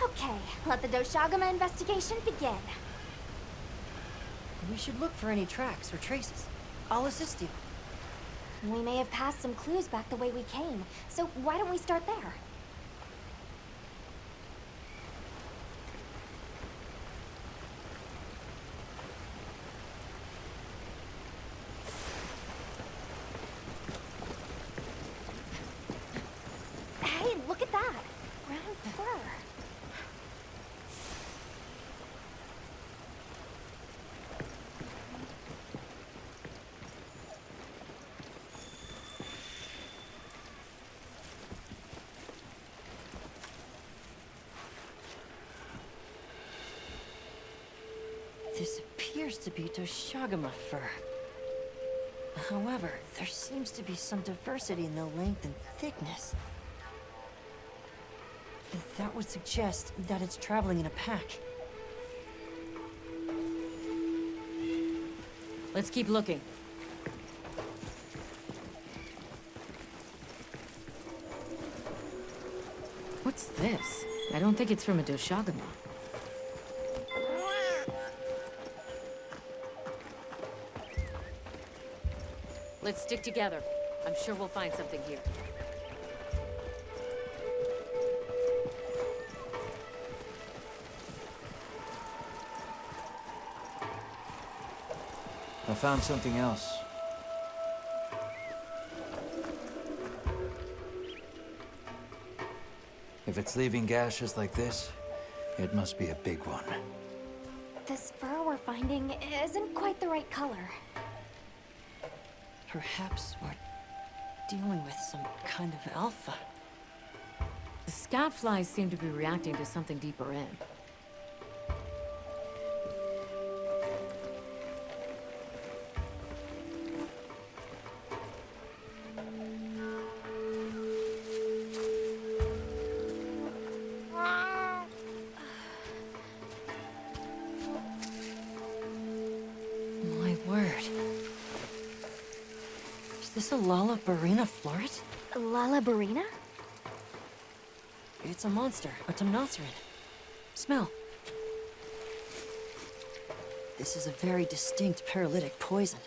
Okay, let the Doshaguma investigation begin. We should look for any tracks or traces. I'll assist you. We may have passed some clues back the way we came, so why don't we start there? Hey, look at that! Brown fur. This appears to be Doshagama fur. However, there seems to be some diversity in the length and thickness. That would suggest that it's traveling in a pack. Let's keep looking. What's this? I don't think it's from a Doshagama. Let's stick together. I'm sure we'll find something here. I found something else. If it's leaving gashes like this, it must be a big one. This fur we're finding isn't quite the right color. Perhaps we're dealing with some kind of alpha. The scout flies seem to be reacting to something deeper in. My word. Is this a Lala Barina floret? Lala Barina? It's a monster, a Temnoceran. Smell. This is a very distinct paralytic poison.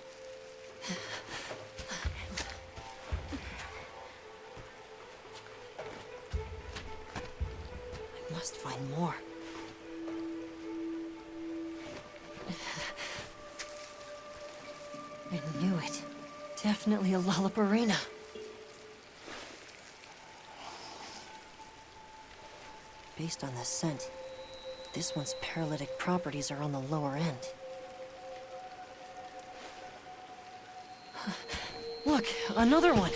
I must find more. I knew it. Definitely a Lala Barina. Based on the scent, this one's paralytic properties are on the lower end. Look, another one!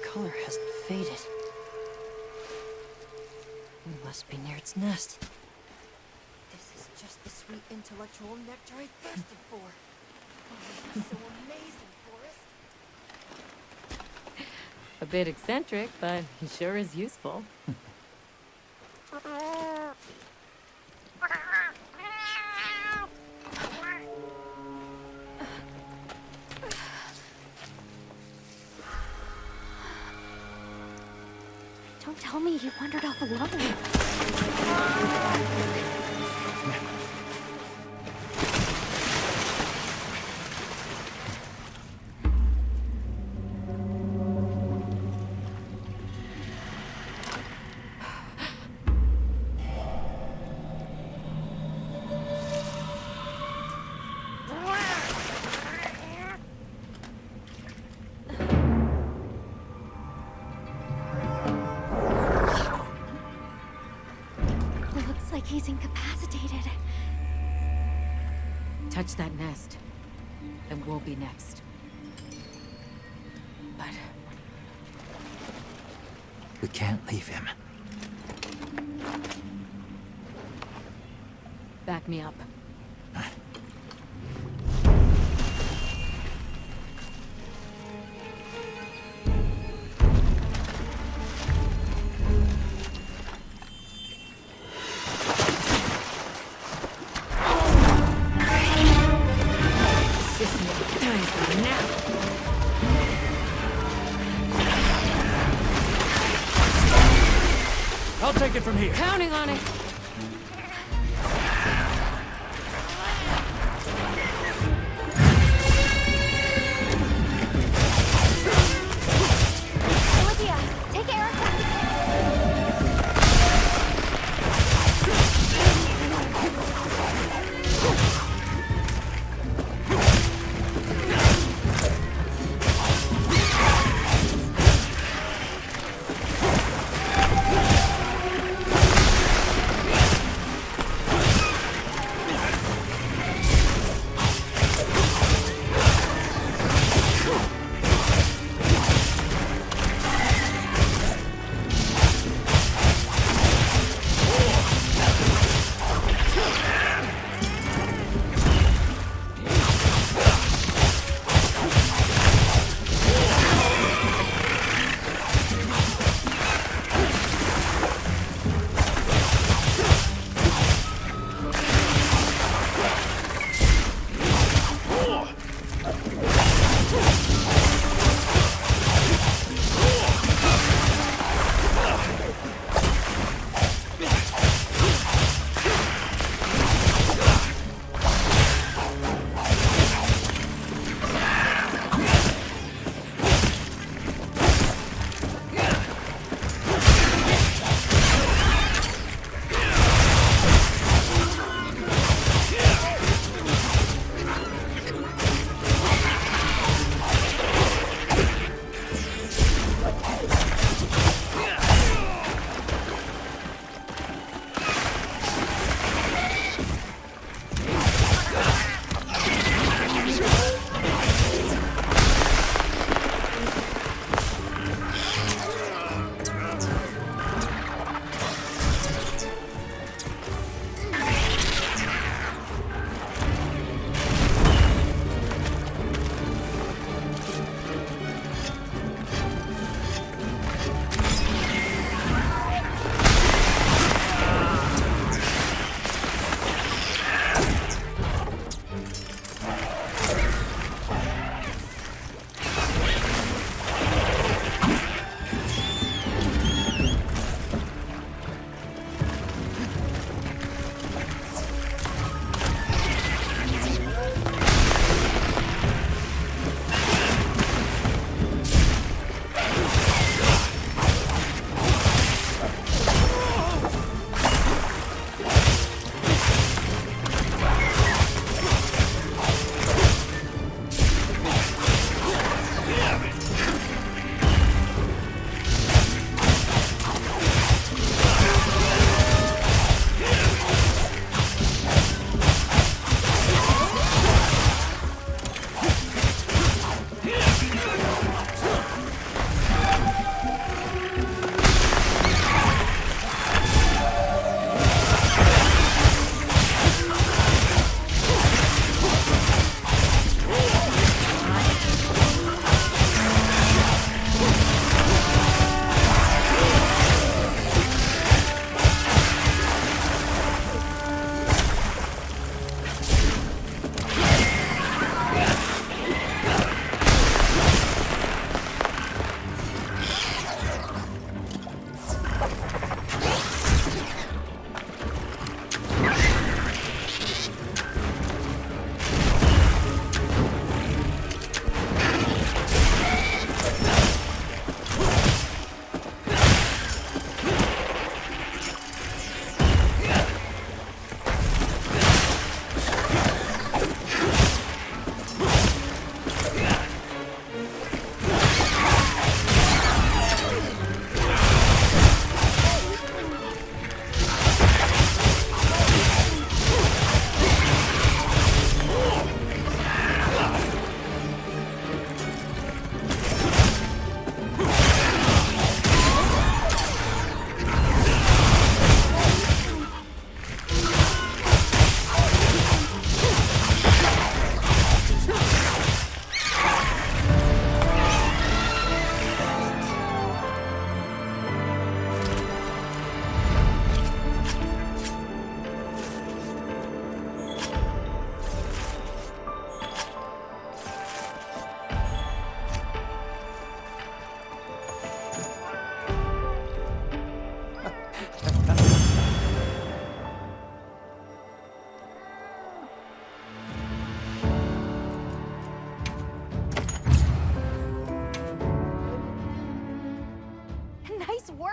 Color hasn't faded. We must be near its nest. This is just the sweet intellectual nectar I thirsted for. Oh, this is so amazing, Forrest. A bit eccentric, but he sure is useful. Don't tell me he wandered off alone. He's incapacitated. Touch that nest, and we'll be next. But we can't leave him. Back me up. I'll take it from here. Counting on it.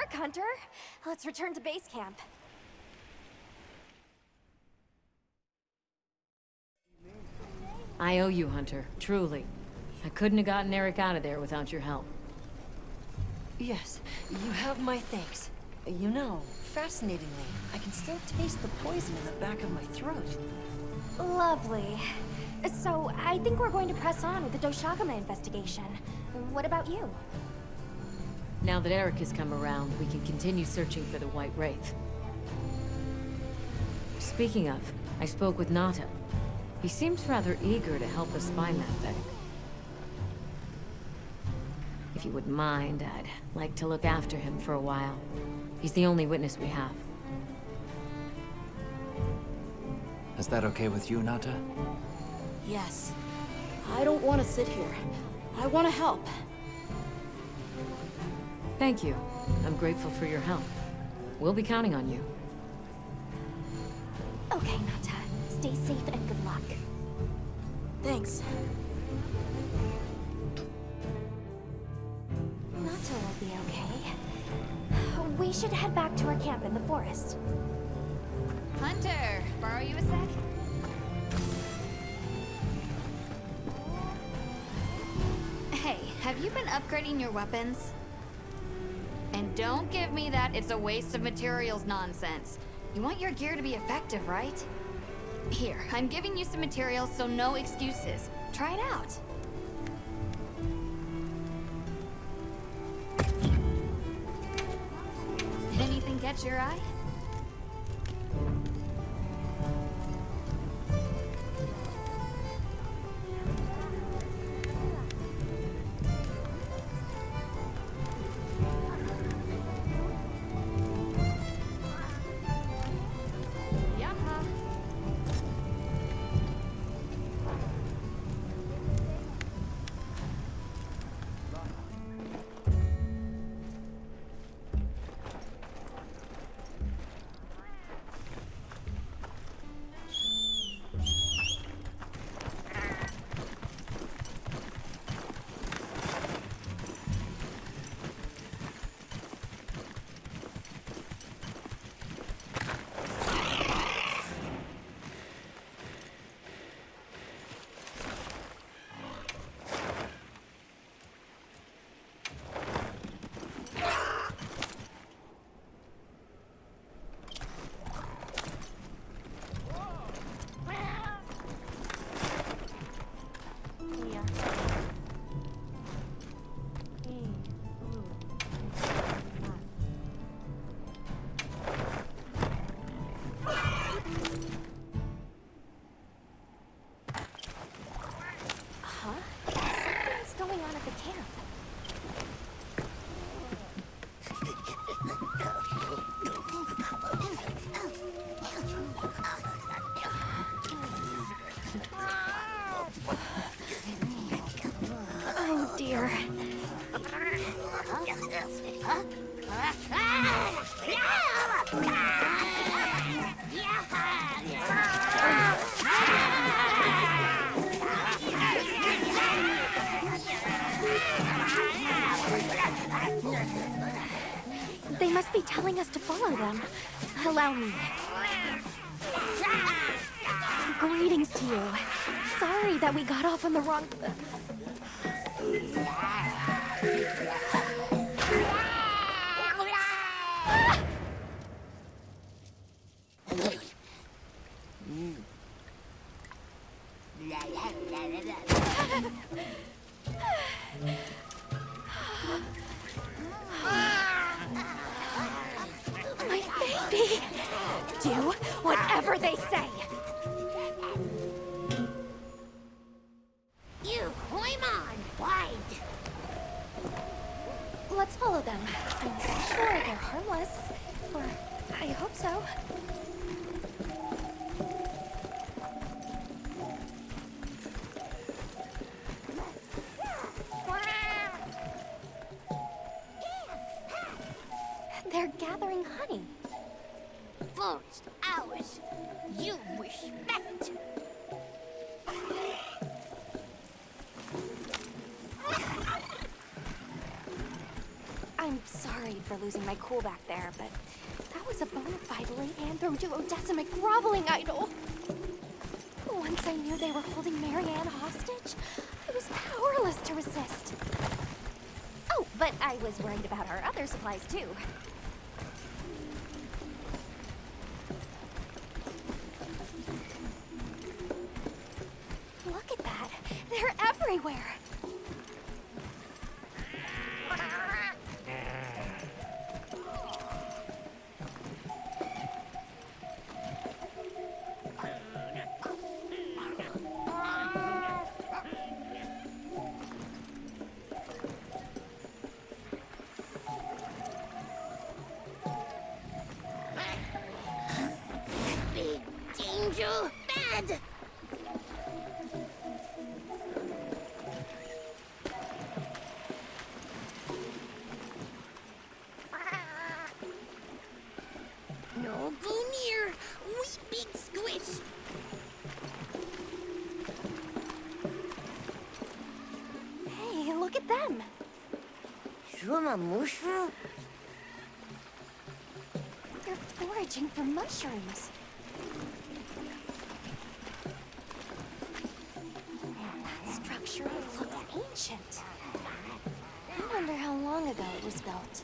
work, Hunter. Let's return to base camp. I owe you, Hunter. Truly. I couldn't have gotten Eric out of there without your help. Yes, you have my thanks. You know, fascinatingly, I can still taste the poison in the back of my throat. Lovely. So, I think we're going to press on with the Doshagama investigation. What about you? Now that Eric has come around, we can continue searching for the White Wraith. Speaking of, I spoke with Nata. He seems rather eager to help us find that thing. If you wouldn't mind, I'd like to look after him for a while. He's the only witness we have. Is that okay with you, Nata? Yes. I don't want to sit here. I want to help. Thank you. I'm grateful for your help. We'll be counting on you. Okay, Nata. Stay safe and good luck. Thanks. Nata will be okay. We should head back to our camp in the forest. Hunter, borrow you a sec? Hey, have you been upgrading your weapons? And don't give me that it's a waste of materials nonsense. You want your gear to be effective, right? Here, I'm giving you some materials, so no excuses. Try it out. Anything catch your eye? Dear. They must be telling us to follow them. Allow me. Greetings to you. Sorry that we got off on the wrong... My baby! Do whatever they say! You climb on, wide. Let's follow them. I'm sure they're harmless. Or I hope so. They're gathering honey. Forest, ours. You respect. I'm so sorry for losing my cool back there, but that was a bona fide late duodecimic groveling idol. Once I knew they were holding Marianne hostage, I was powerless to resist. Oh, but I was worried about our other supplies too. Look at that! They're everywhere! Big danger! Bad! No go near! We big squish! Hey, look at them! Shumamushu? They're foraging for mushrooms. That structure looks ancient. I wonder how long ago it was built.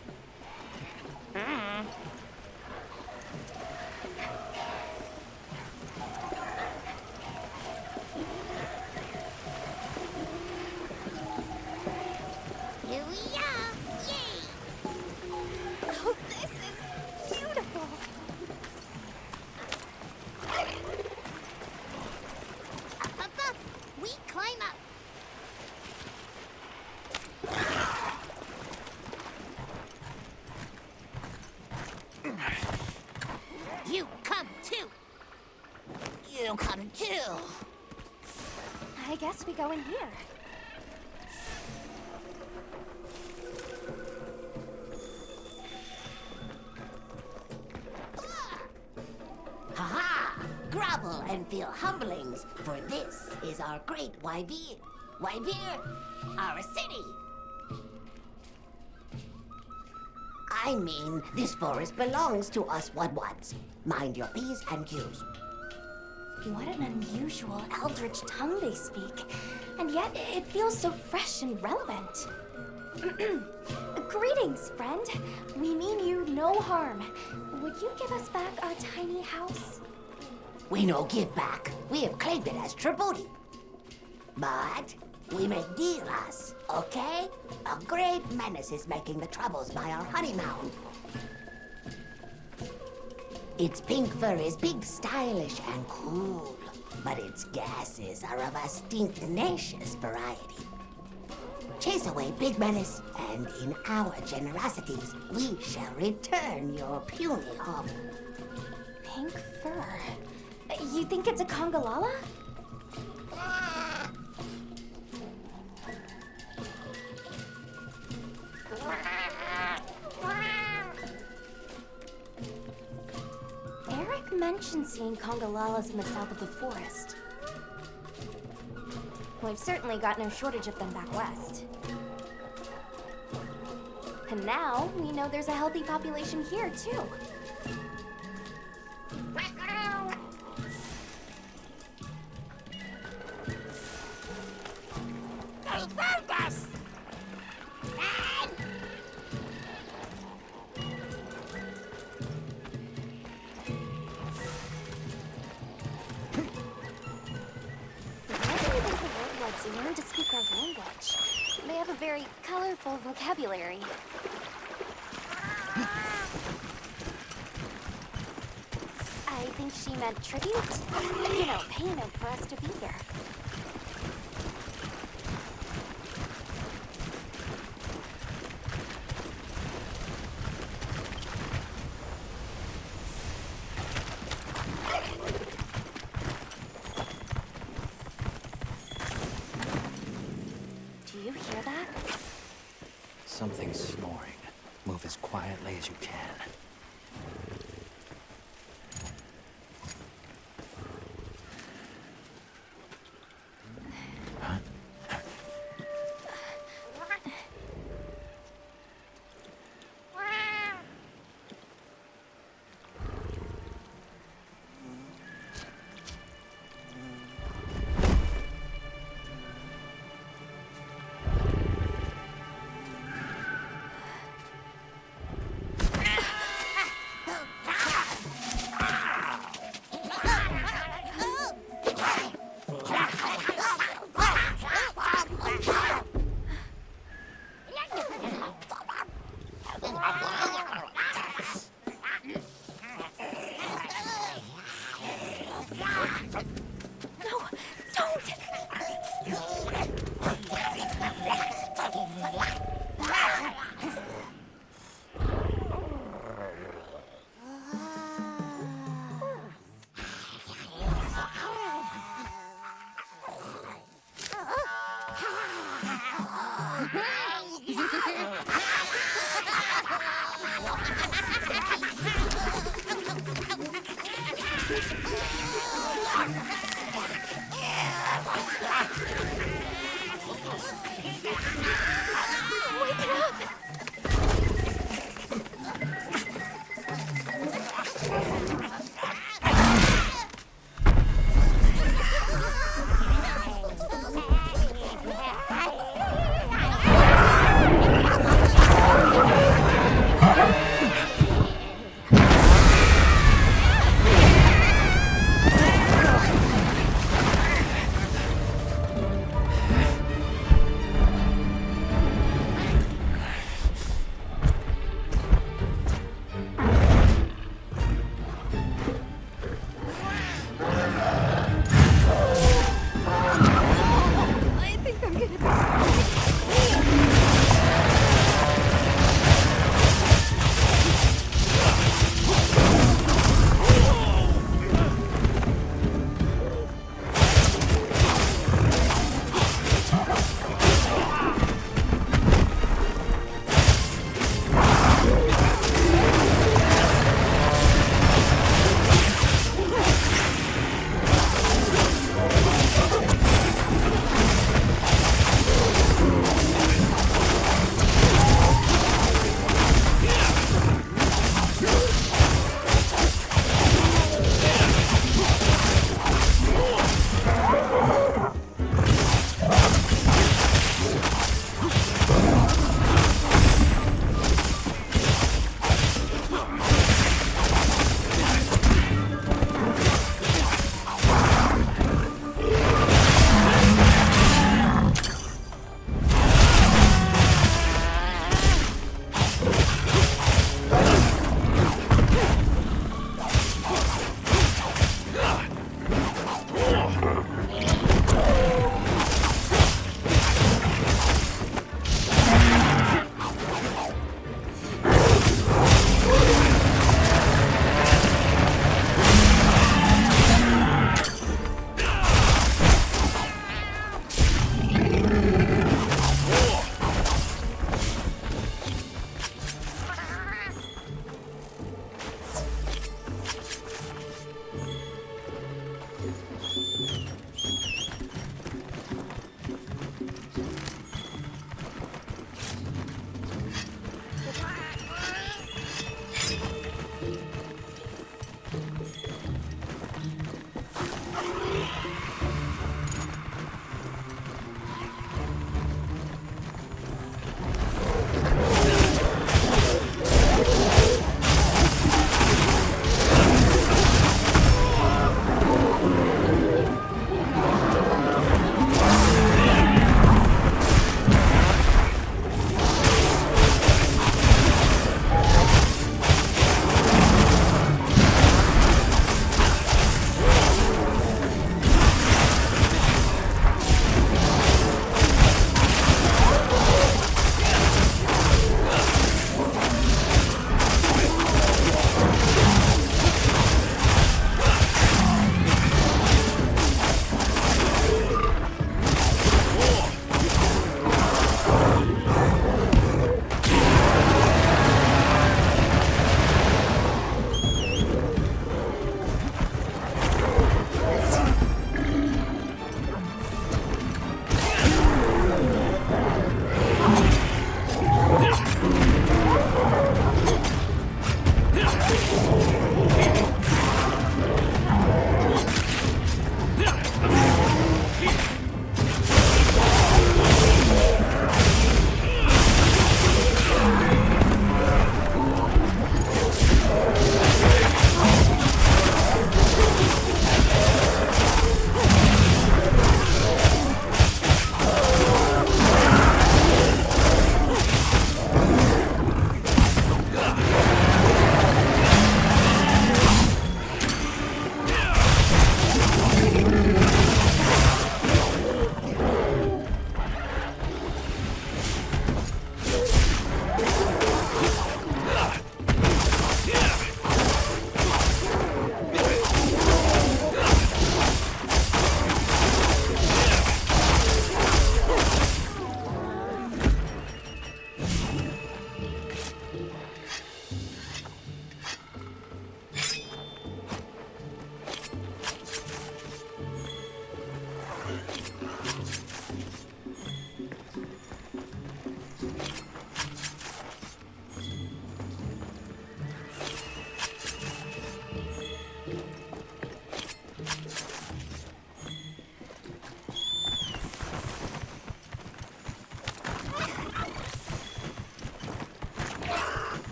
Here we are! Yay! Oh, this is beautiful! Up! We climb up! You come too! You come too! I guess we go in here. Ha-ha! Grovel and feel humblings, for this is our great Wyvir. Wyvir, our city. I mean, this forest belongs to us Wudwuds. Mind your P's and Q's. What an unusual eldritch tongue they speak. And yet, it feels so fresh and relevant. Greetings, friend. We mean you no harm. Would you give us back our tiny house? We no give back. We have claimed it as tribute. But we make deals, okay? A great menace is making the troubles by our honey mound. Its pink fur is big, stylish, and cool, but its gases are of a stinktenacious variety. Chase away Big Menace, and in our generosities, we shall return your puny hovel. Pink fur. You think it's a Congalala? Eric mentioned seeing Congalalas in the south of the forest. We've certainly got no shortage of them back west. And now, we know there's a healthy population here, too. They found us! Learn to speak our language. They have a very colorful vocabulary. I think she meant tribute. You know, payment for us to be here. Do you hear that? Something's snoring. Move as quietly as you can.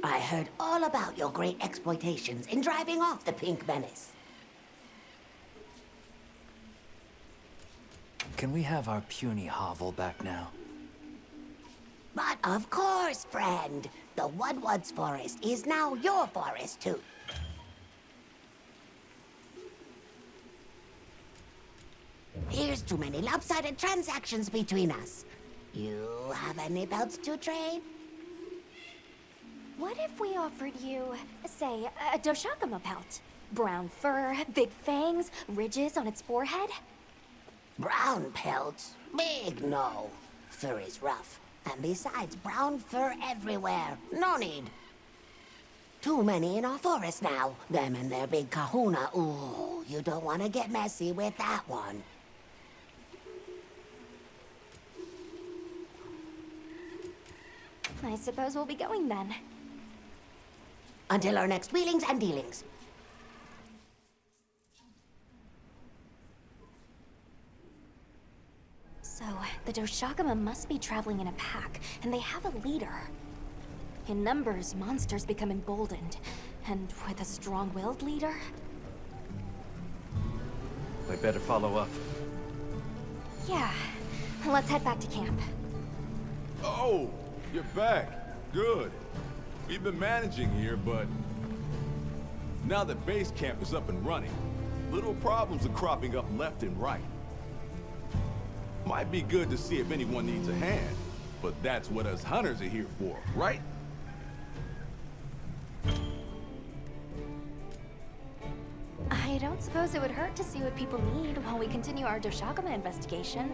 I heard all about your great exploitations in driving off the Pink Menace. Can we have our puny hovel back now? But of course, friend. The Woodwoods forest is now your forest, too. Here's too many lopsided transactions between us. You have any belts to trade? What if we offered you, say, a Doshakama pelt? Brown fur, big fangs, ridges on its forehead? Brown pelts? Big no. Fur is rough. And besides, brown fur everywhere. No need. Too many in our forest now. Them and their big kahuna. Ooh, you don't want to get messy with that one. I suppose we'll be going then. Until our next wheelings and dealings. So, the Doshakama must be traveling in a pack, and they have a leader. In numbers, monsters become emboldened, and with a strong-willed leader... We better follow up. Yeah, let's head back to camp. Oh, you're back. Good. We've been managing here, but now that base camp is up and running, little problems are cropping up left and right. Might be good to see if anyone needs a hand, but that's what us hunters are here for, right? I don't suppose it would hurt to see what people need while we continue our Doshakama investigation.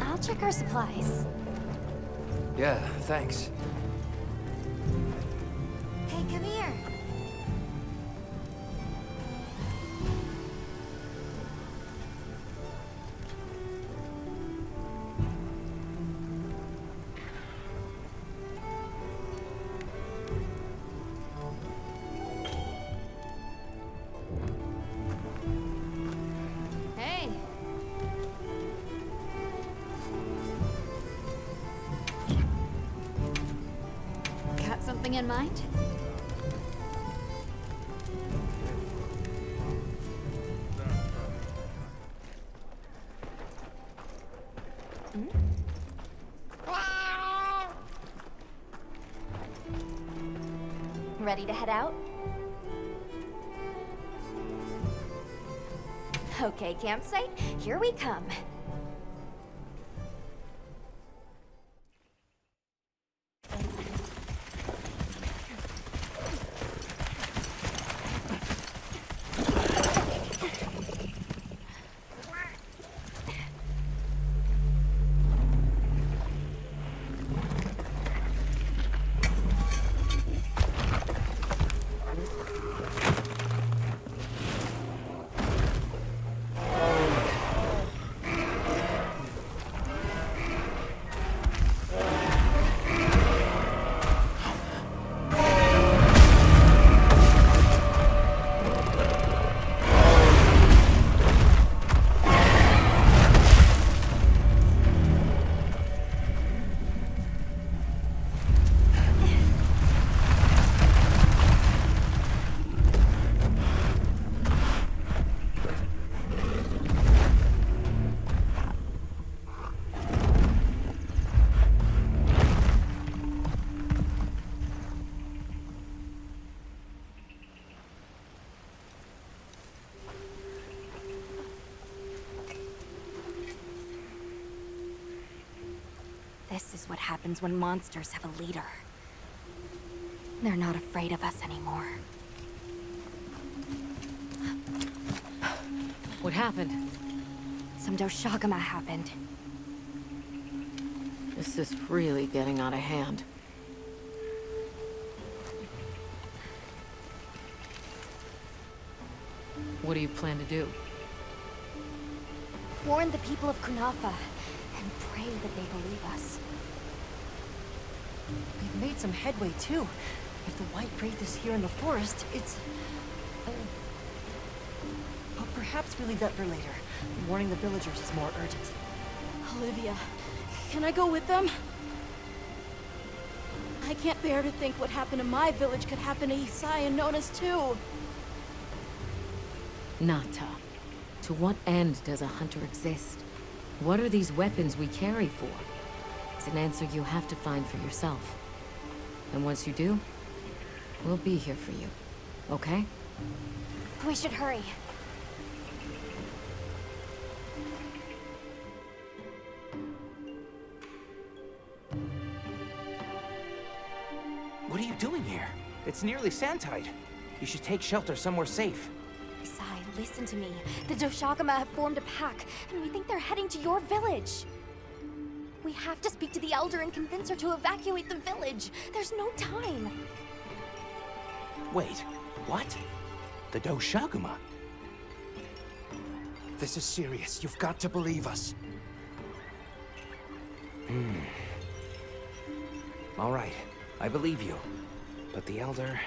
I'll check our supplies. Yeah, thanks. Hey, come here. Hey, something in mind? Ready to head out? Okay, campsite, here we come. This is what happens when monsters have a leader. They're not afraid of us anymore. What happened? Some Doshagama happened. This is really getting out of hand. What do you plan to do? Warn the people of Kunafa and pray that they believe us. We've made some headway, too. If the White Wraith is here in the forest, it's... But perhaps we leave that for later. Warning the villagers is more urgent. Olivia, can I go with them? I can't bear to think what happened to my village could happen to Isai and Nona's too. Nata, to what end does a hunter exist? What are these weapons we carry for? It's an answer you have to find for yourself. And once you do, we'll be here for you, okay? We should hurry. What are you doing here? It's nearly sandtide. You should take shelter somewhere safe. Isai, listen to me. The Doshagama have formed a pack, and we think they're heading to your village. We have to speak to the Elder and convince her to evacuate the village. There's no time. Wait, what? The Doshagama? This is serious. You've got to believe us. All right, I believe you. But the Elder...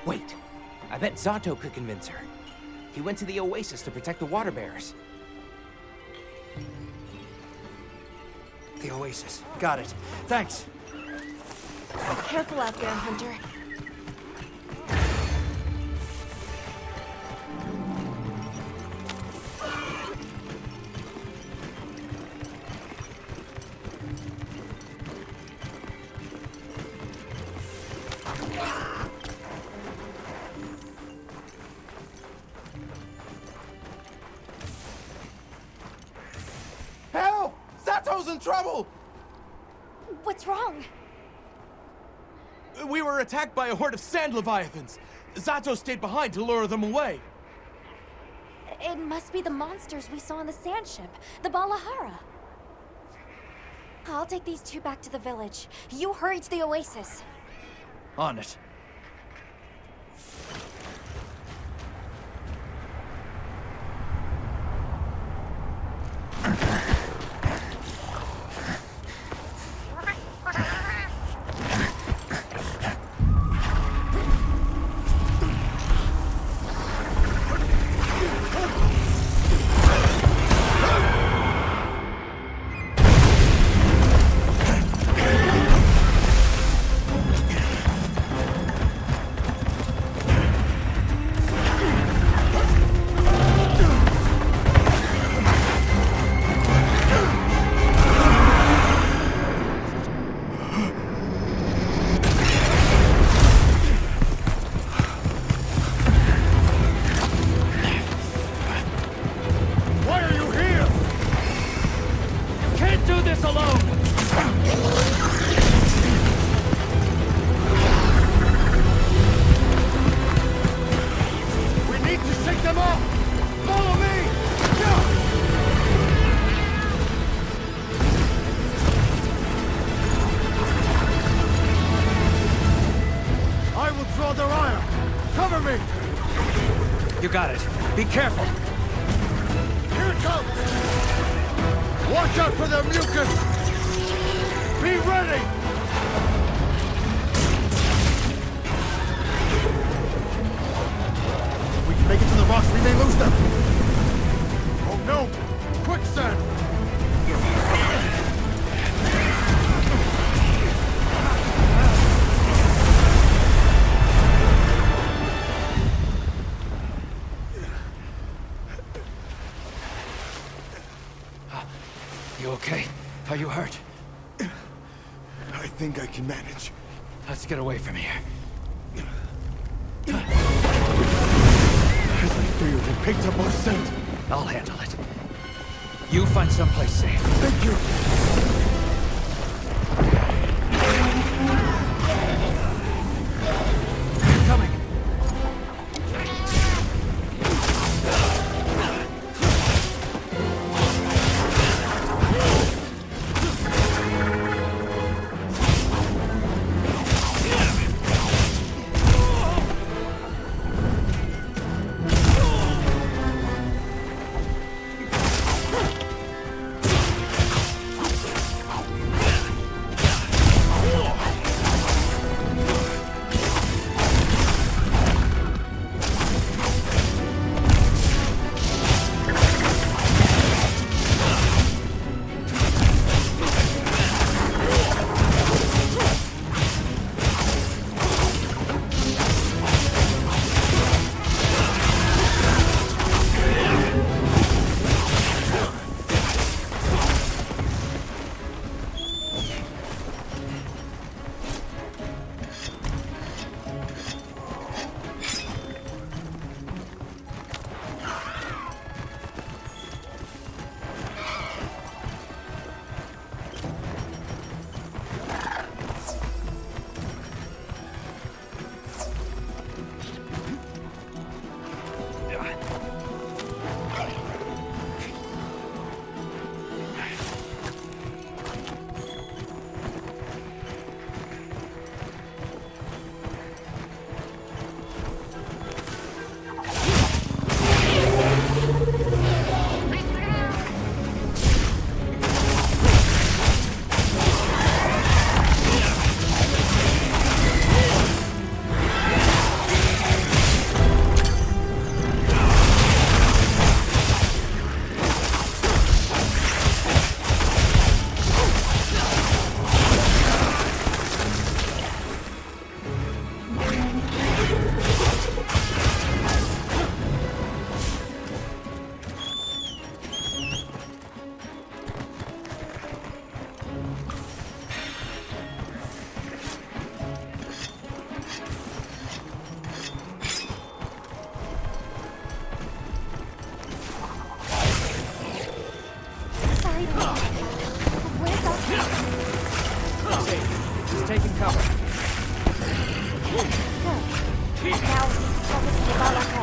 Wait, I bet Zato could convince her. He went to the oasis to protect the water bearers. The oasis. Got it. Thanks. Careful out there, Hunter. Help! Zato's in trouble! What's wrong? We were attacked by a horde of sand leviathans. Zato stayed behind to lure them away. It must be the monsters we saw on the sand ship, the Balahara. I'll take these two back to the village. You hurry to the oasis. On it. Be careful! Here it comes! Watch out for the mucus! Be ready! If we can make it to the rocks, we may lose them! Oh no! Quicksand! You okay? Are you hurt? I think I can manage. Let's get away from here. As I feared, it picked up our scent. I'll handle it. You find someplace safe. Thank you. Coming. taking cover. Good. Now we focus on the Lala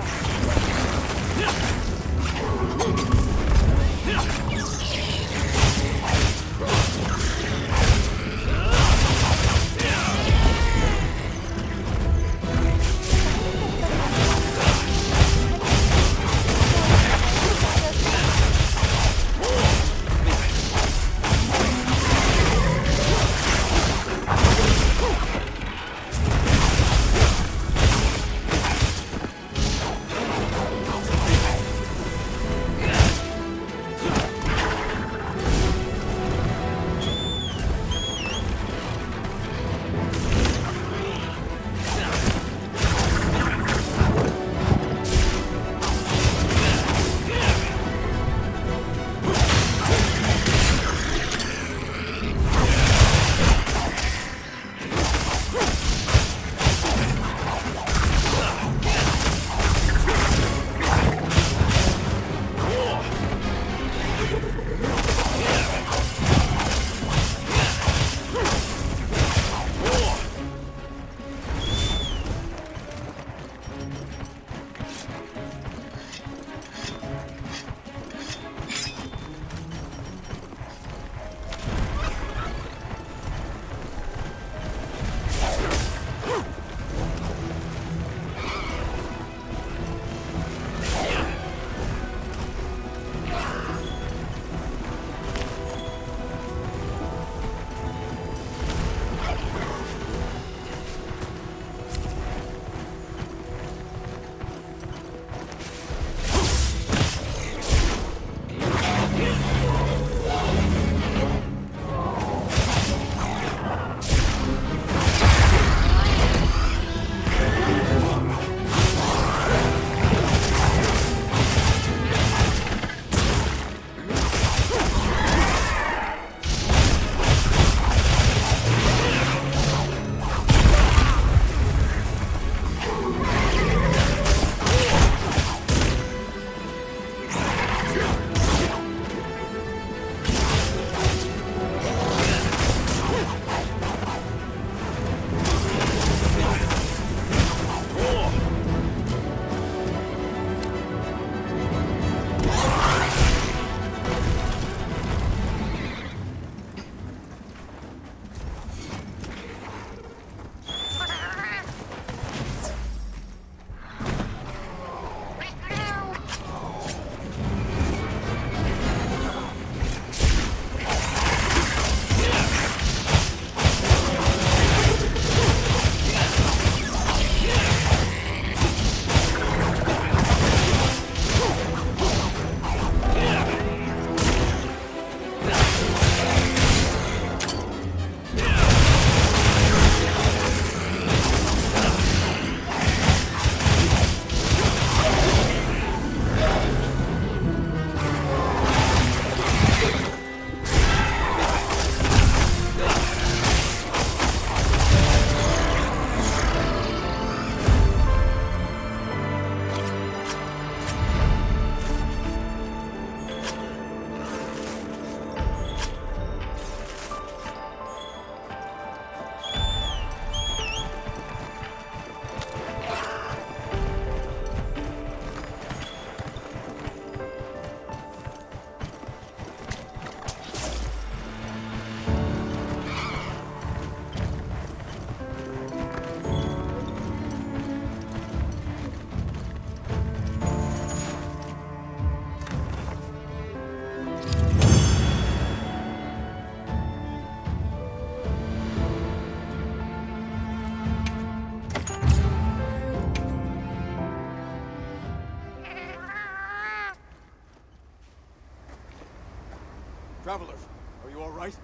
Travelers, are you all right?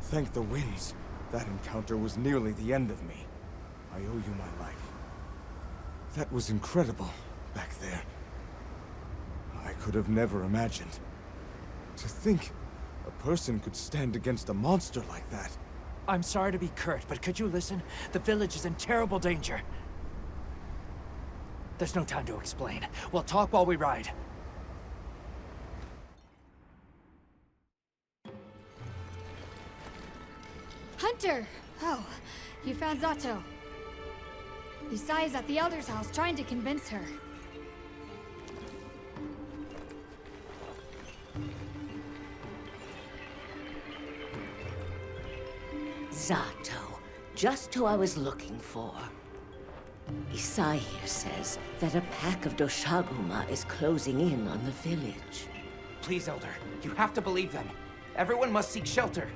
Thank the winds. That encounter was nearly the end of me. I owe you my life. That was incredible, back there. I could have never imagined. To think a person could stand against a monster like that. I'm sorry to be curt, but could you listen? The village is in terrible danger. There's no time to explain. We'll talk while we ride. Hunter! Oh, you found Zato. Yusai is at the Elder's house trying to convince her. Zato, just who I was looking for. Isai here says that a pack of Doshaguma is closing in on the village. Please, Elder, you have to believe them. Everyone must seek shelter.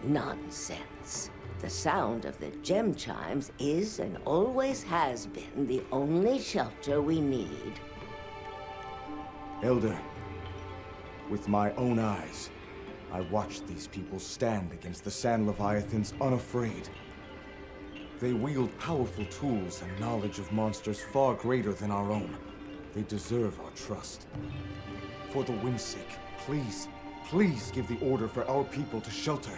Nonsense. The sound of the gem chimes is and always has been the only shelter we need. Elder, with my own eyes, I watched these people stand against the Sand Leviathans unafraid. They wield powerful tools and knowledge of monsters far greater than our own. They deserve our trust. For the wind's sake, please, please give the order for our people to shelter.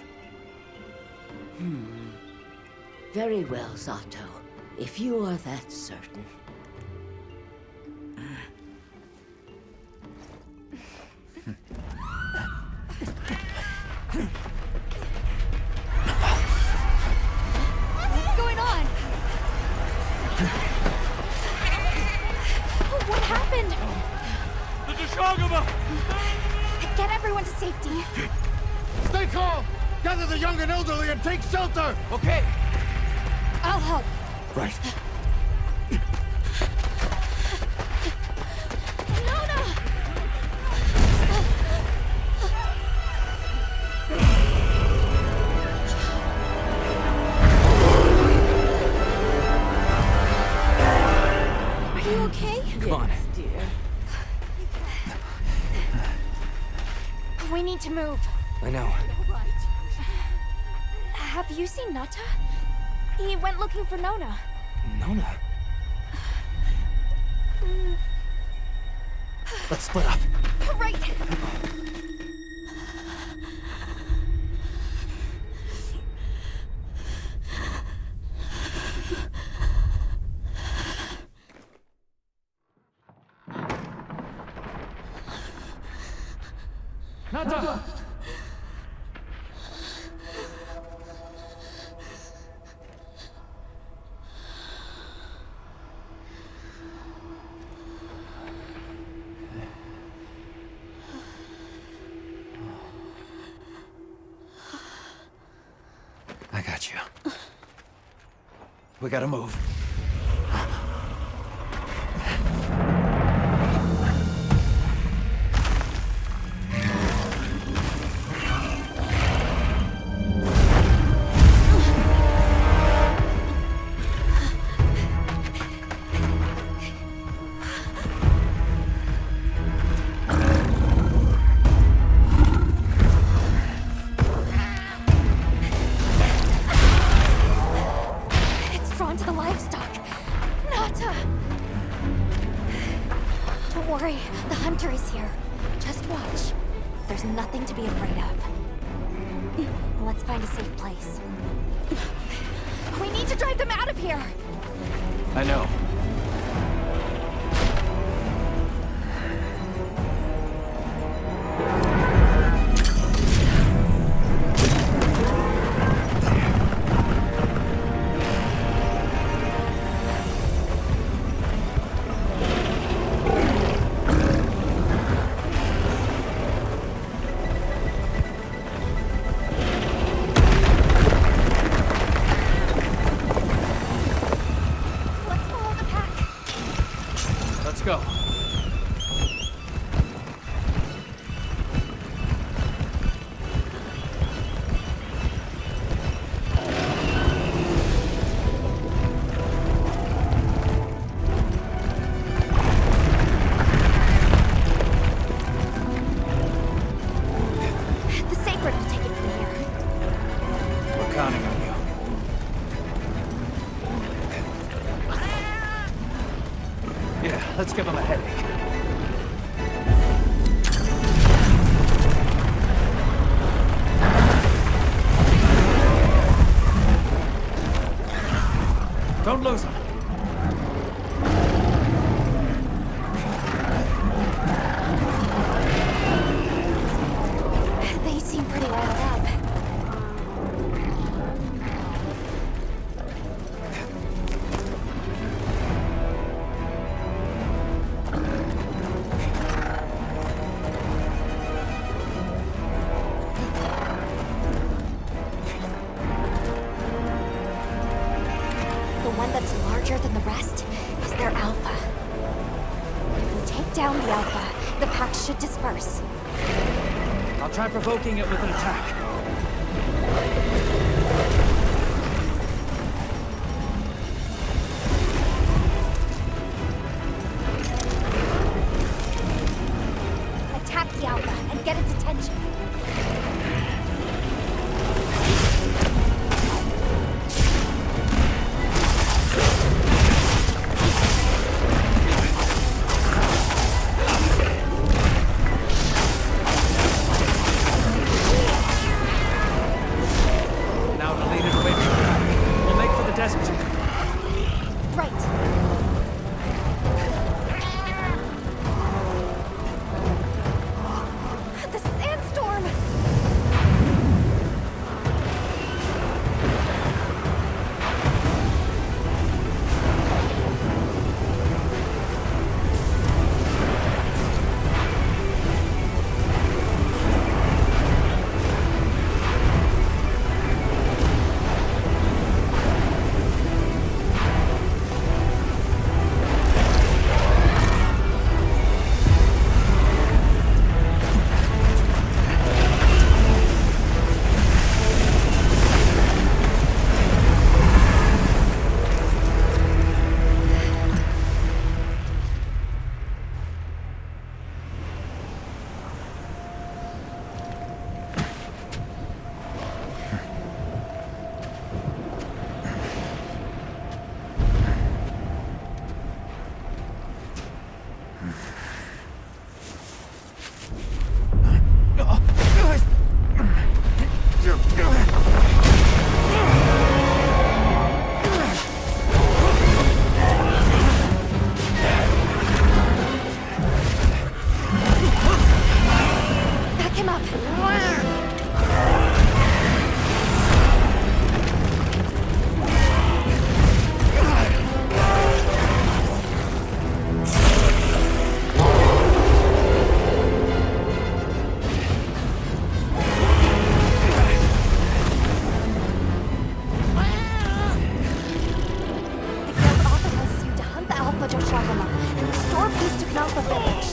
Very well, Zato. If you are that certain. What's going on? What happened? The Doshaguma! Get everyone to safety. Stay calm! Gather the young and elderly and take shelter! Okay. I'll help. Right. Are you okay? Come on. Dear. We need to move. I know. Have you seen Nata? He went looking for Nona. Nona? Let's split up. Right! Nata! I got you. We gotta move. Nothing to be afraid of. Let's find a safe place. We need to drive them out of here! I know. Go. Yeah, let's give him a headache. Don't lose him. They seem pretty riled up. The one that's larger than the rest is their alpha. If we take down the alpha, the pack should disperse. I'll try provoking it with an attack. Attack the alpha and get its attention. Now to lead it away from the pack. We'll make for the desert. Right. The sandstorm! Back him up! The guild authorizes you to hunt the Alpha Doshagama and restore peace to Knalfa village.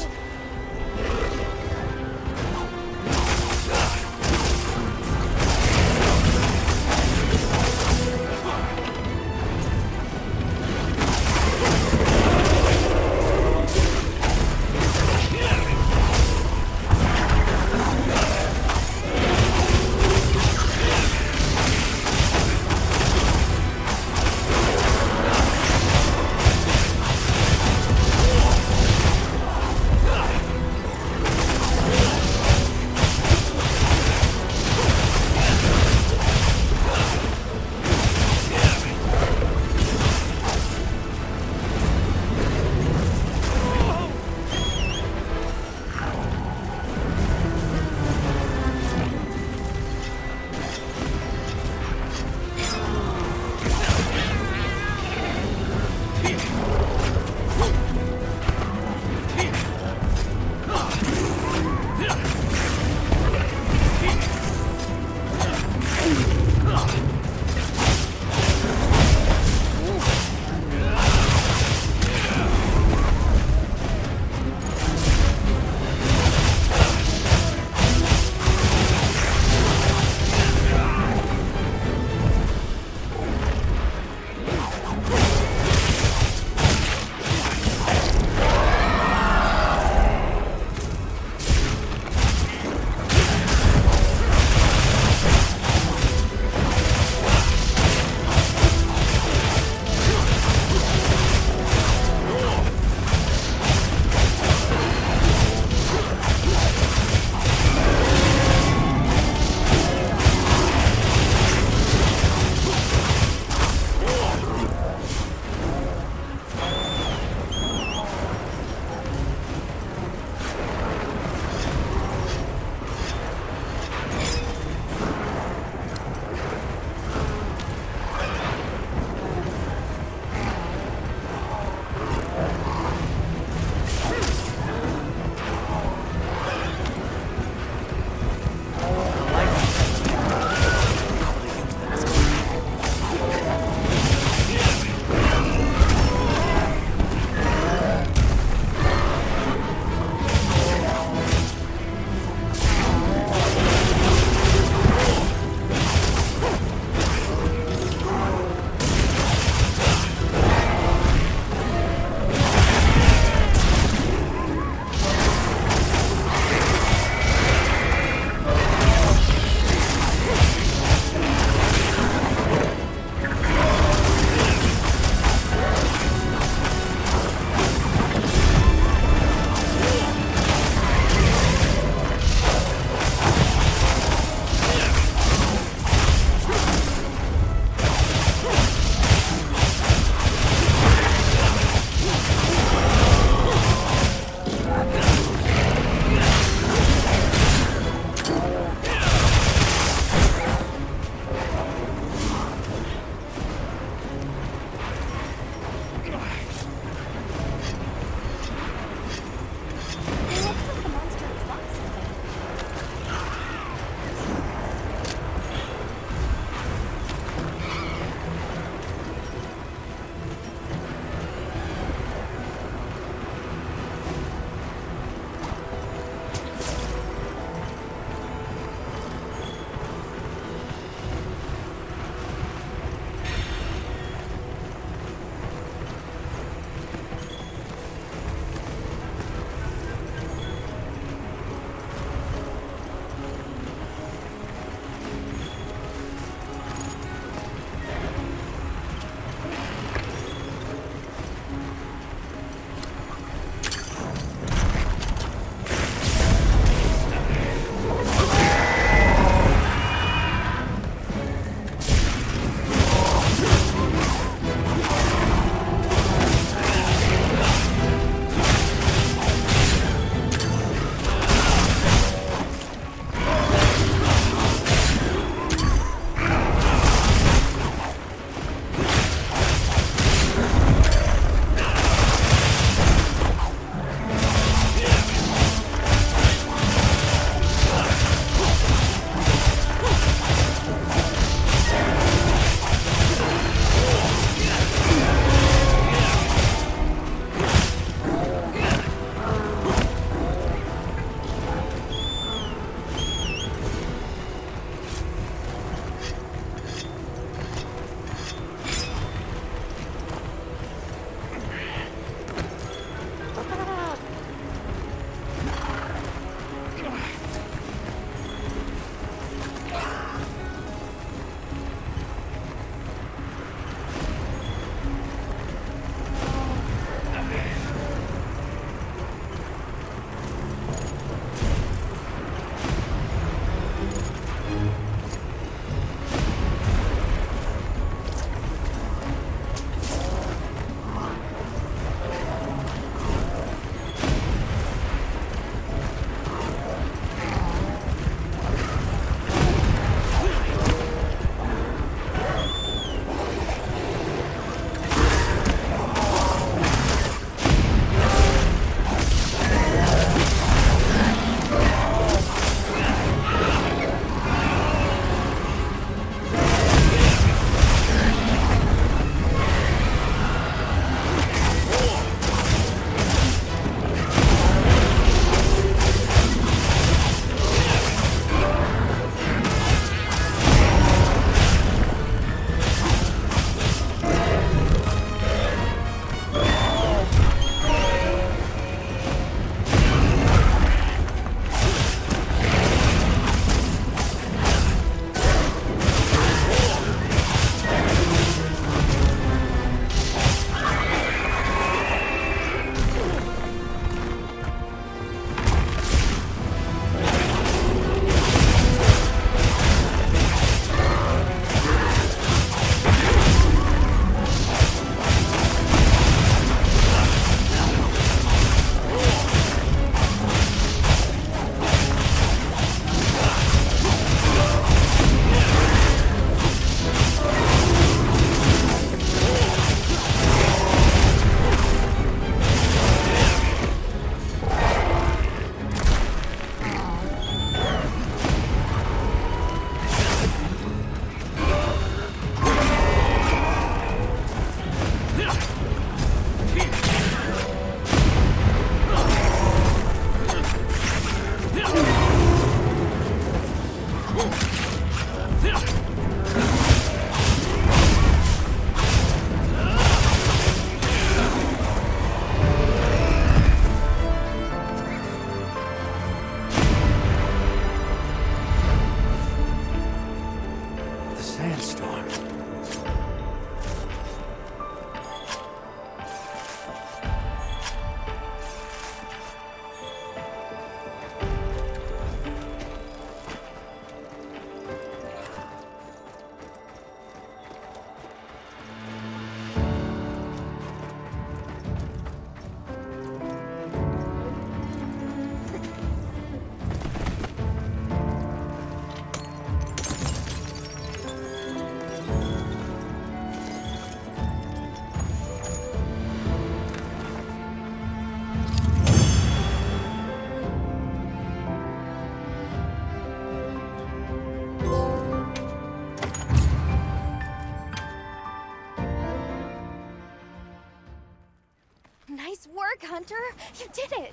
Hunter! You did it!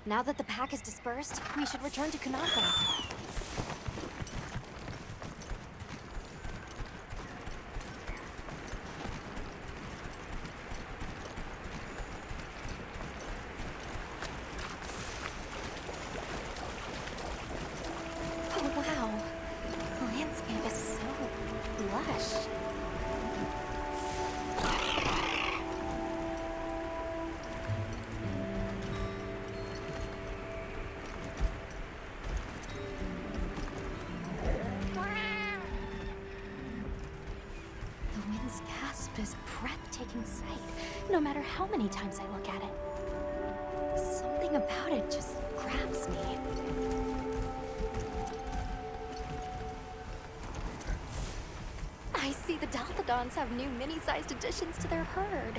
Now that the pack is dispersed, we should return to Confronting. Oh wow, the landscape is so lush. This breathtaking sight, no matter how many times I look at it. Something about it just grabs me. I see the Dalthodons have new mini-sized additions to their herd.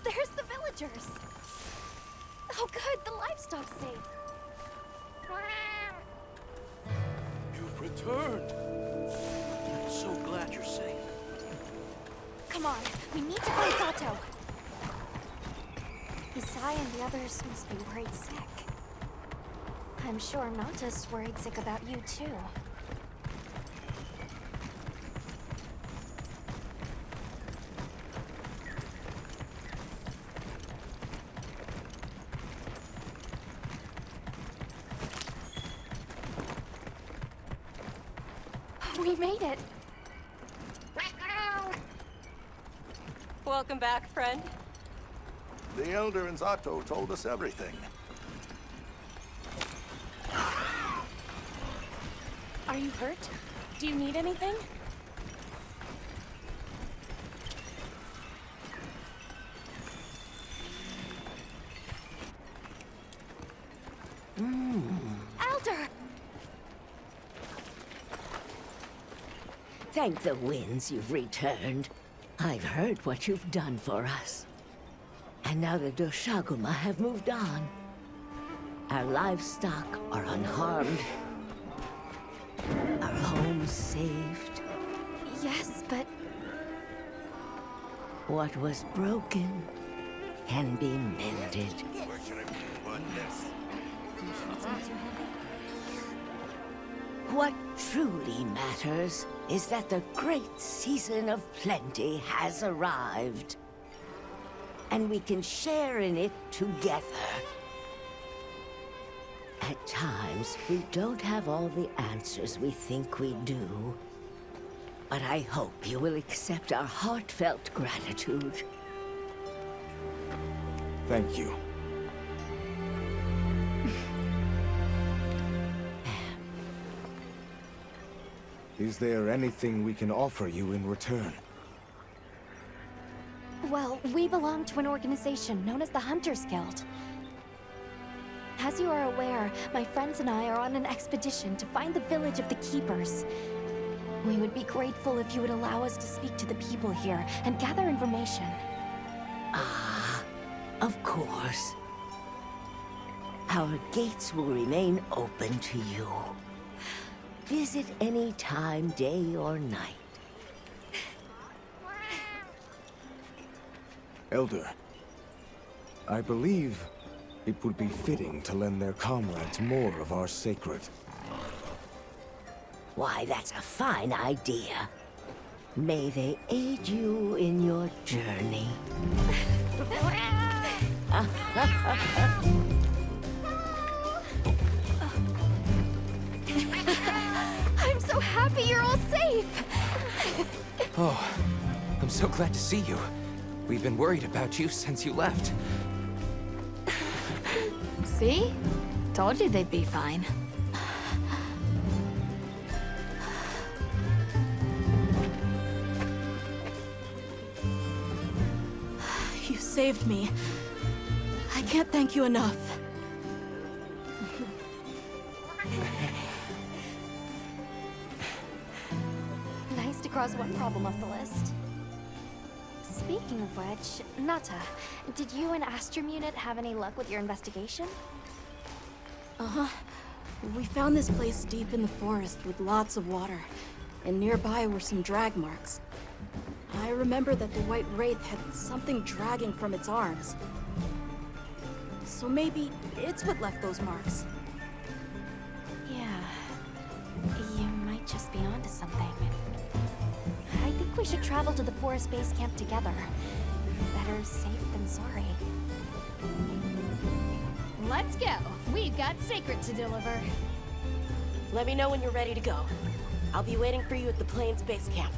There's the villagers! Oh good, the livestock's safe! You've returned! I'm so glad you're safe. Come on, we need to find Sato! Isai and the others must be worried sick. I'm sure Nata's worried sick about you too. We made it! Welcome back, friend. The Elder and Zato told us everything. Are you hurt? Do you need anything? Elder! Thank the winds you've returned. I've heard what you've done for us. And now the Doshaguma have moved on. Our livestock are unharmed. Our homes saved. Yes, but... What was broken can be mended. What truly matters is that the great season of plenty has arrived. And we can share in it together. At times, we don't have all the answers we think we do. But I hope you will accept our heartfelt gratitude. Thank you. Is there anything we can offer you in return? Well, we belong to an organization known as the Hunters Guild. As you are aware, my friends and I are on an expedition to find the village of the Keepers. We would be grateful if you would allow us to speak to the people here and gather information. Ah, of course. Our gates will remain open to you. Visit any time, day or night. Elder, I believe it would be fitting to lend their comrades more of our sacred. Why, that's a fine idea. May they aid you in your journey. I'm so happy you're all safe! Oh, I'm so glad to see you. We've been worried about you since you left. See? Told you they'd be fine. You saved me. I can't thank you enough. Nice to cross one problem off the list. Speaking of which, Nata, did you and Astrum Unit have any luck with your investigation? Uh-huh. We found this place deep in the forest with lots of water, and nearby were some drag marks. I remember that the White Wraith had something dragging from its arms. So maybe it's what left those marks. Yeah. You might just be onto something. I think we should travel to the forest base camp together. Better safe than sorry. Let's go. We've got Sacred to deliver. Let me know when you're ready to go. I'll be waiting for you at the Plains base camp.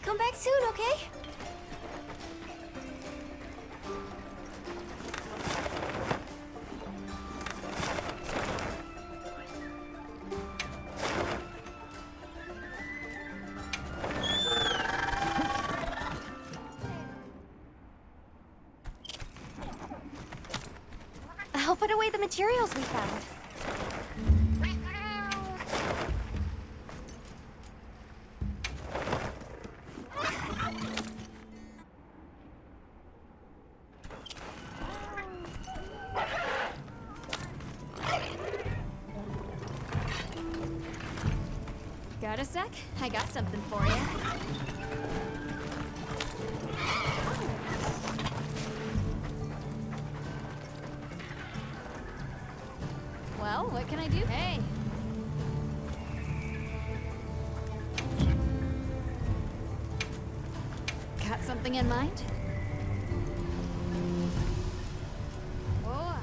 Come back soon, okay? I'll put away the materials we found. Alright, a sec. I got something for you. Well, what can I do? Hey. Got something in mind? Oh.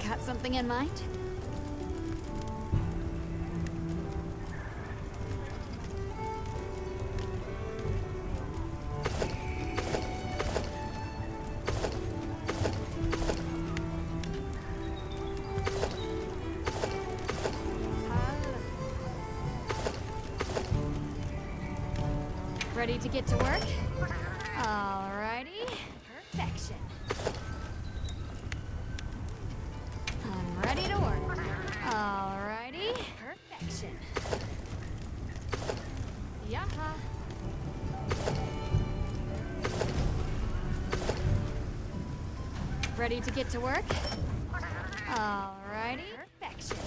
Got something in mind? Ready to get to work? Alrighty. Perfection. I'm ready to work. Alrighty. Perfection. Yaha. Ready to get to work? Alrighty. Perfection.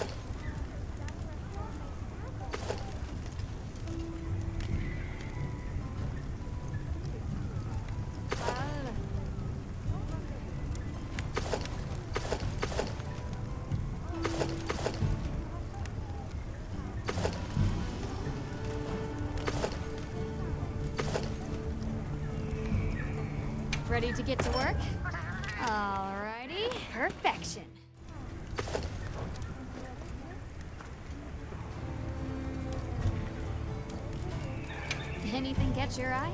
Ready to get to work? Alrighty. Perfection. Anything catch your eye?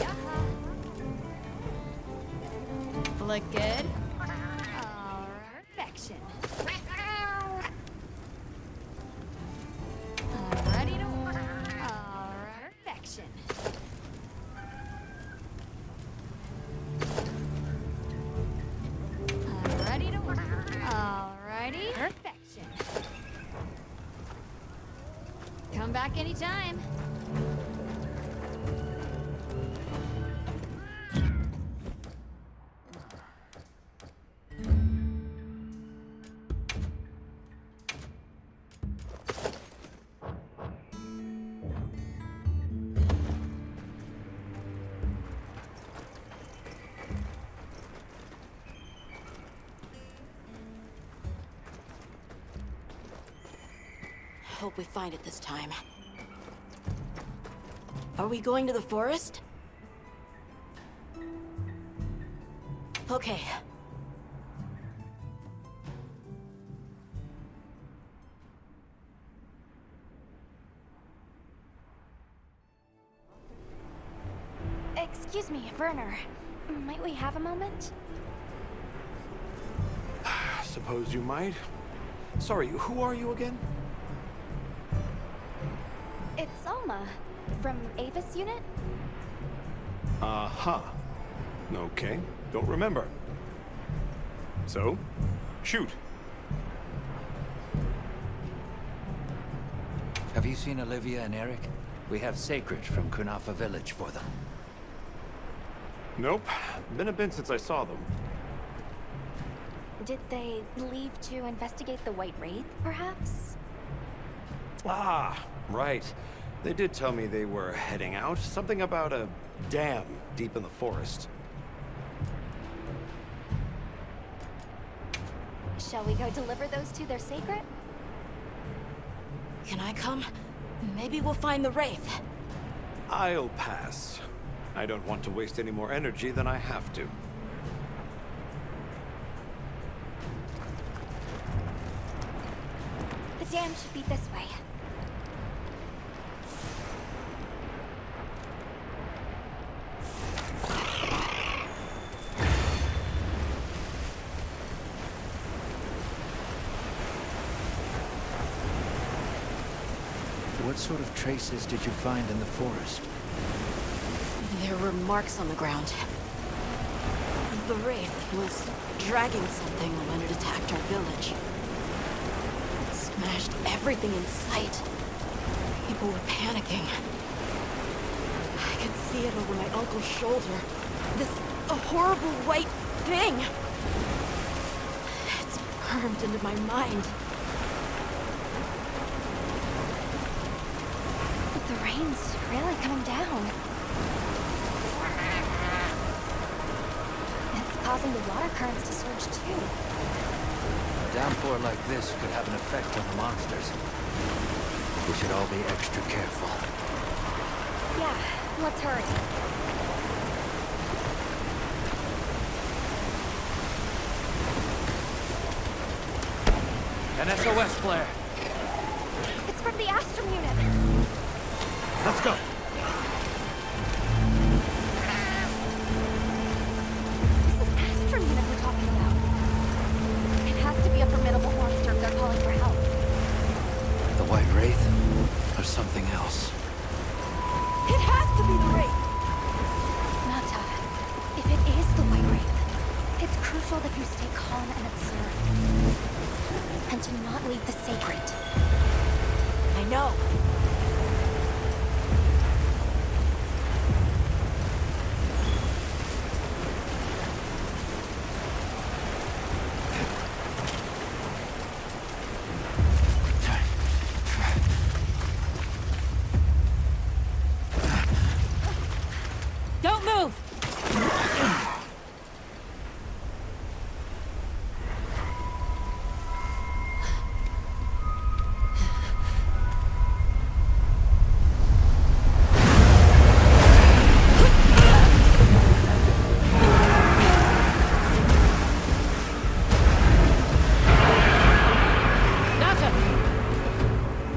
Yaha. Look good? Perfection. I'm ready to work. Alright. Perfection. I'm ready to work. Alrighty. Perfection. Come back anytime. Hope we find it this time. Are we going to the forest? Okay. Excuse me, Werner. Might we have a moment? Suppose you might. Sorry, who are you again? It's Alma, from Avis Unit. Uh-huh. Okay, don't remember. So, shoot. Have you seen Olivia and Eric? We have Sacred from Kunafa Village for them. Nope. Been a bit since I saw them. Did they leave to investigate the White Wraith, perhaps? Ah, right. They did tell me they were heading out. Something about a dam deep in the forest. Shall we go deliver those to their sacred? Can I come? Maybe we'll find the Wraith. I'll pass. I don't want to waste any more energy than I have to. The dam should be this way. What sort of traces did you find in the forest? There were marks on the ground. The Wraith was dragging something when it attacked our village. It smashed everything in sight. People were panicking. I could see it over my uncle's shoulder. This horrible white thing. It's burned into my mind. The rain's really coming down. It's causing the water currents to surge too. A downpour like this could have an effect on the monsters. We should all be extra careful. Yeah, let's hurry. An SOS flare. It's from the Astrum unit. Let's go. This is Astrum unit we're talking about. It has to be a formidable monster if they're calling for help. The White Wraith? Or something else? It has to be the Wraith! Nata, if it is the White Wraith, it's crucial that you stay calm and observe. And to not leave the sacred. I know. Don't move!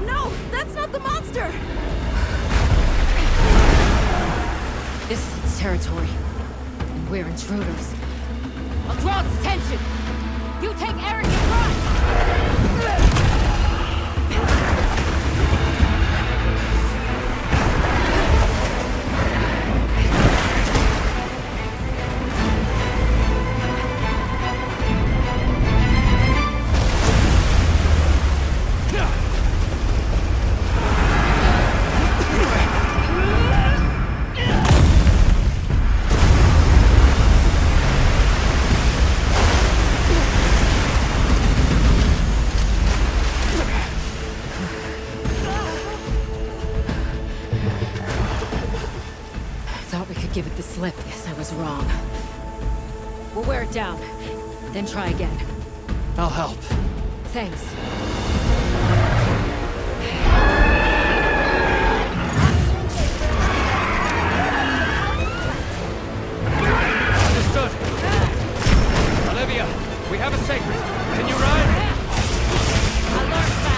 No, that's not the monster! This is its territory, and we're intruders. I'll draw its attention! You take Eric and run! Thought we could give it the slip. Guess I was wrong. We'll wear it down, then try again. I'll help. Thanks. Understood. Olivia, we have a sacred. Can you ride? I learned fast.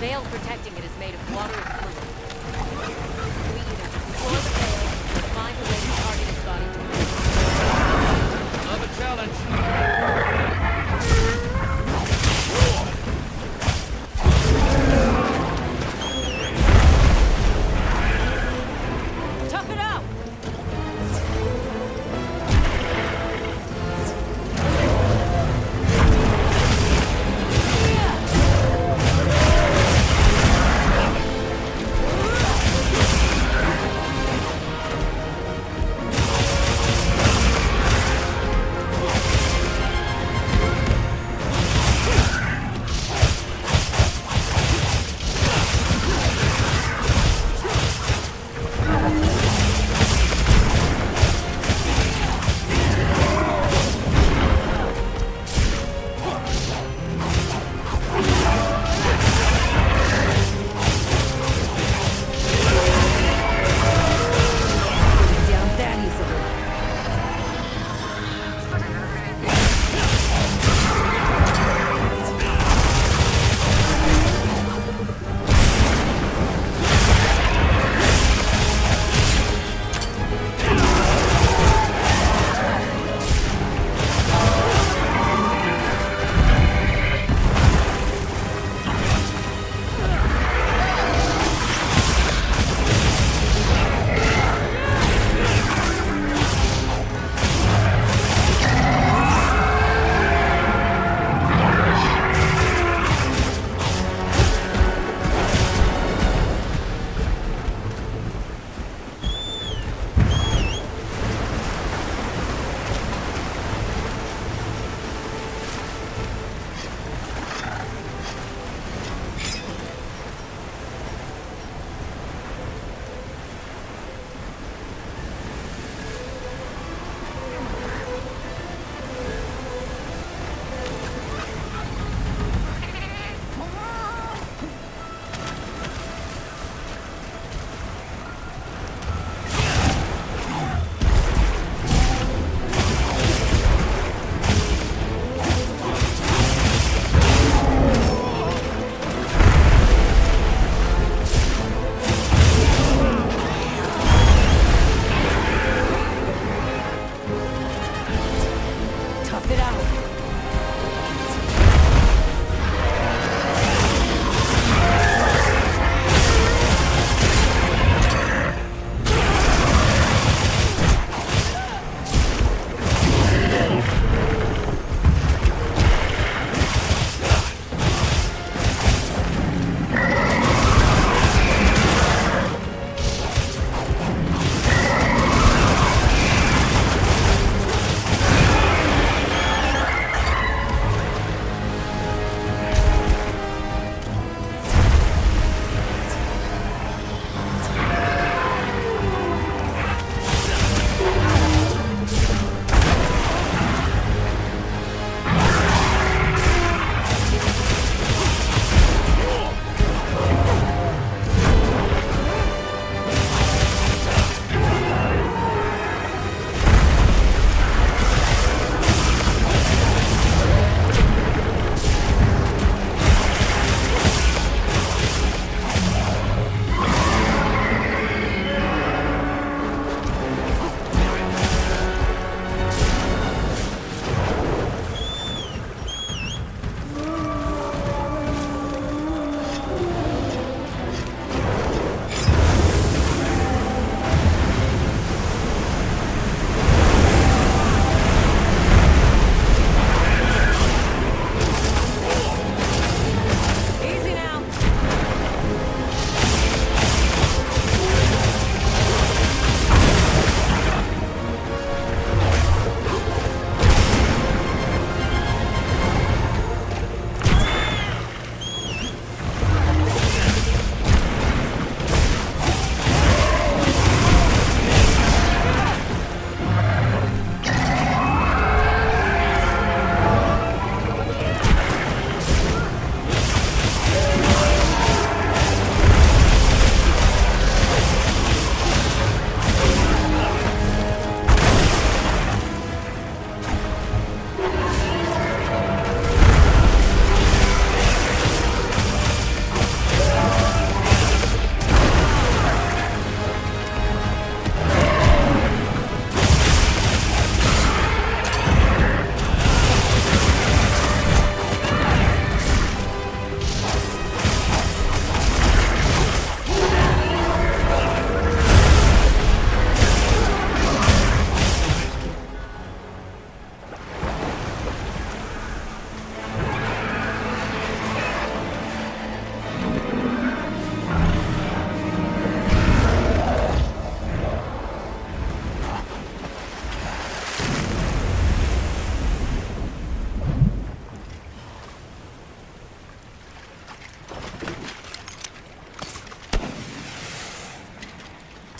veil protecting it is made of water and fluid. We either destroy the veil or find a way to target its body. Love a challenge. Tough it out!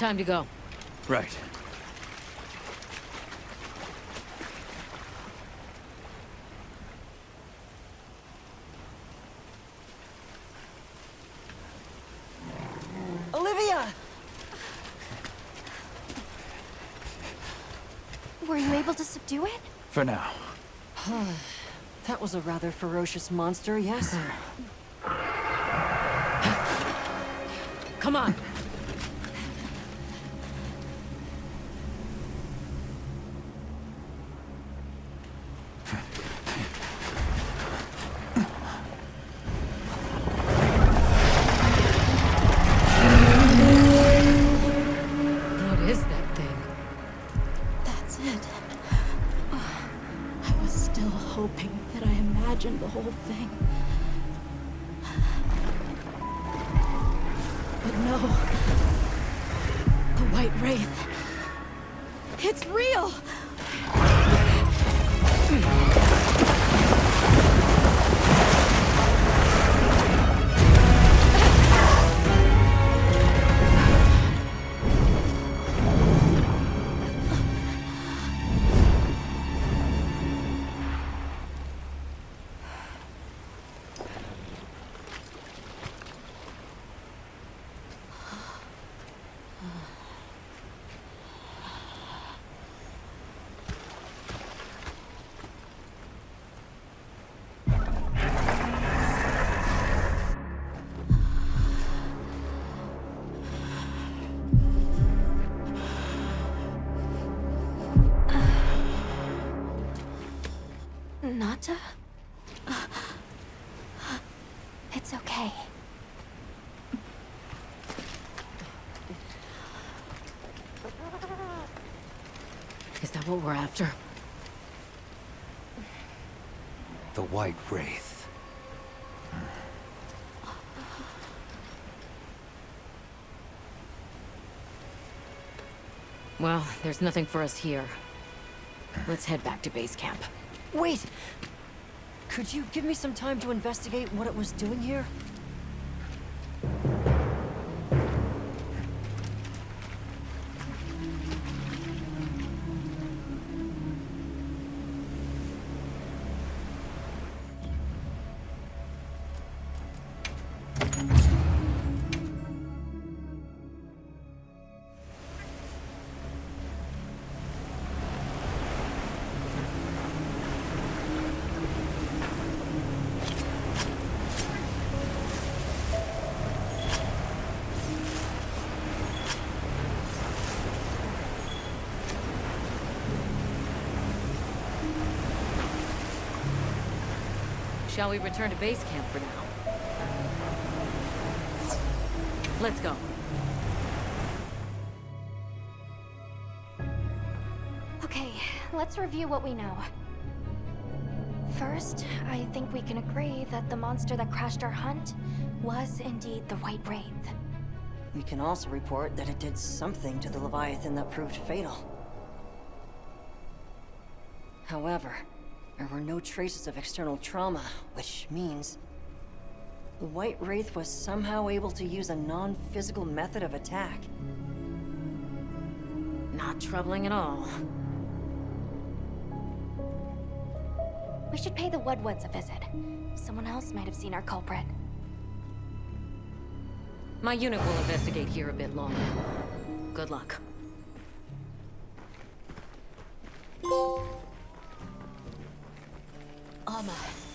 Time to go. Right. Olivia! Were you able to subdue it? For now. That was a rather ferocious monster, yes? Come on. What is that thing? That's it. I was still hoping that I imagined the whole thing. But no. The White Wraith. It's real! Nata? It's okay. Is that what we're after? The White Wraith. Well, there's nothing for us here. Let's head back to base camp. Wait! Could you give me some time to investigate what it was doing here? Shall we return to base camp for now? Let's go. Okay, let's review what we know. First, I think we can agree that the monster that crashed our hunt was indeed the White Wraith. We can also report that it did something to the Leviathan that proved fatal. However, there were no traces of external trauma, which means the White Wraith was somehow able to use a non-physical method of attack. Not troubling at all. We should pay the Woodwoods a visit. Someone else might have seen our culprit. My unit will investigate here a bit longer. Good luck.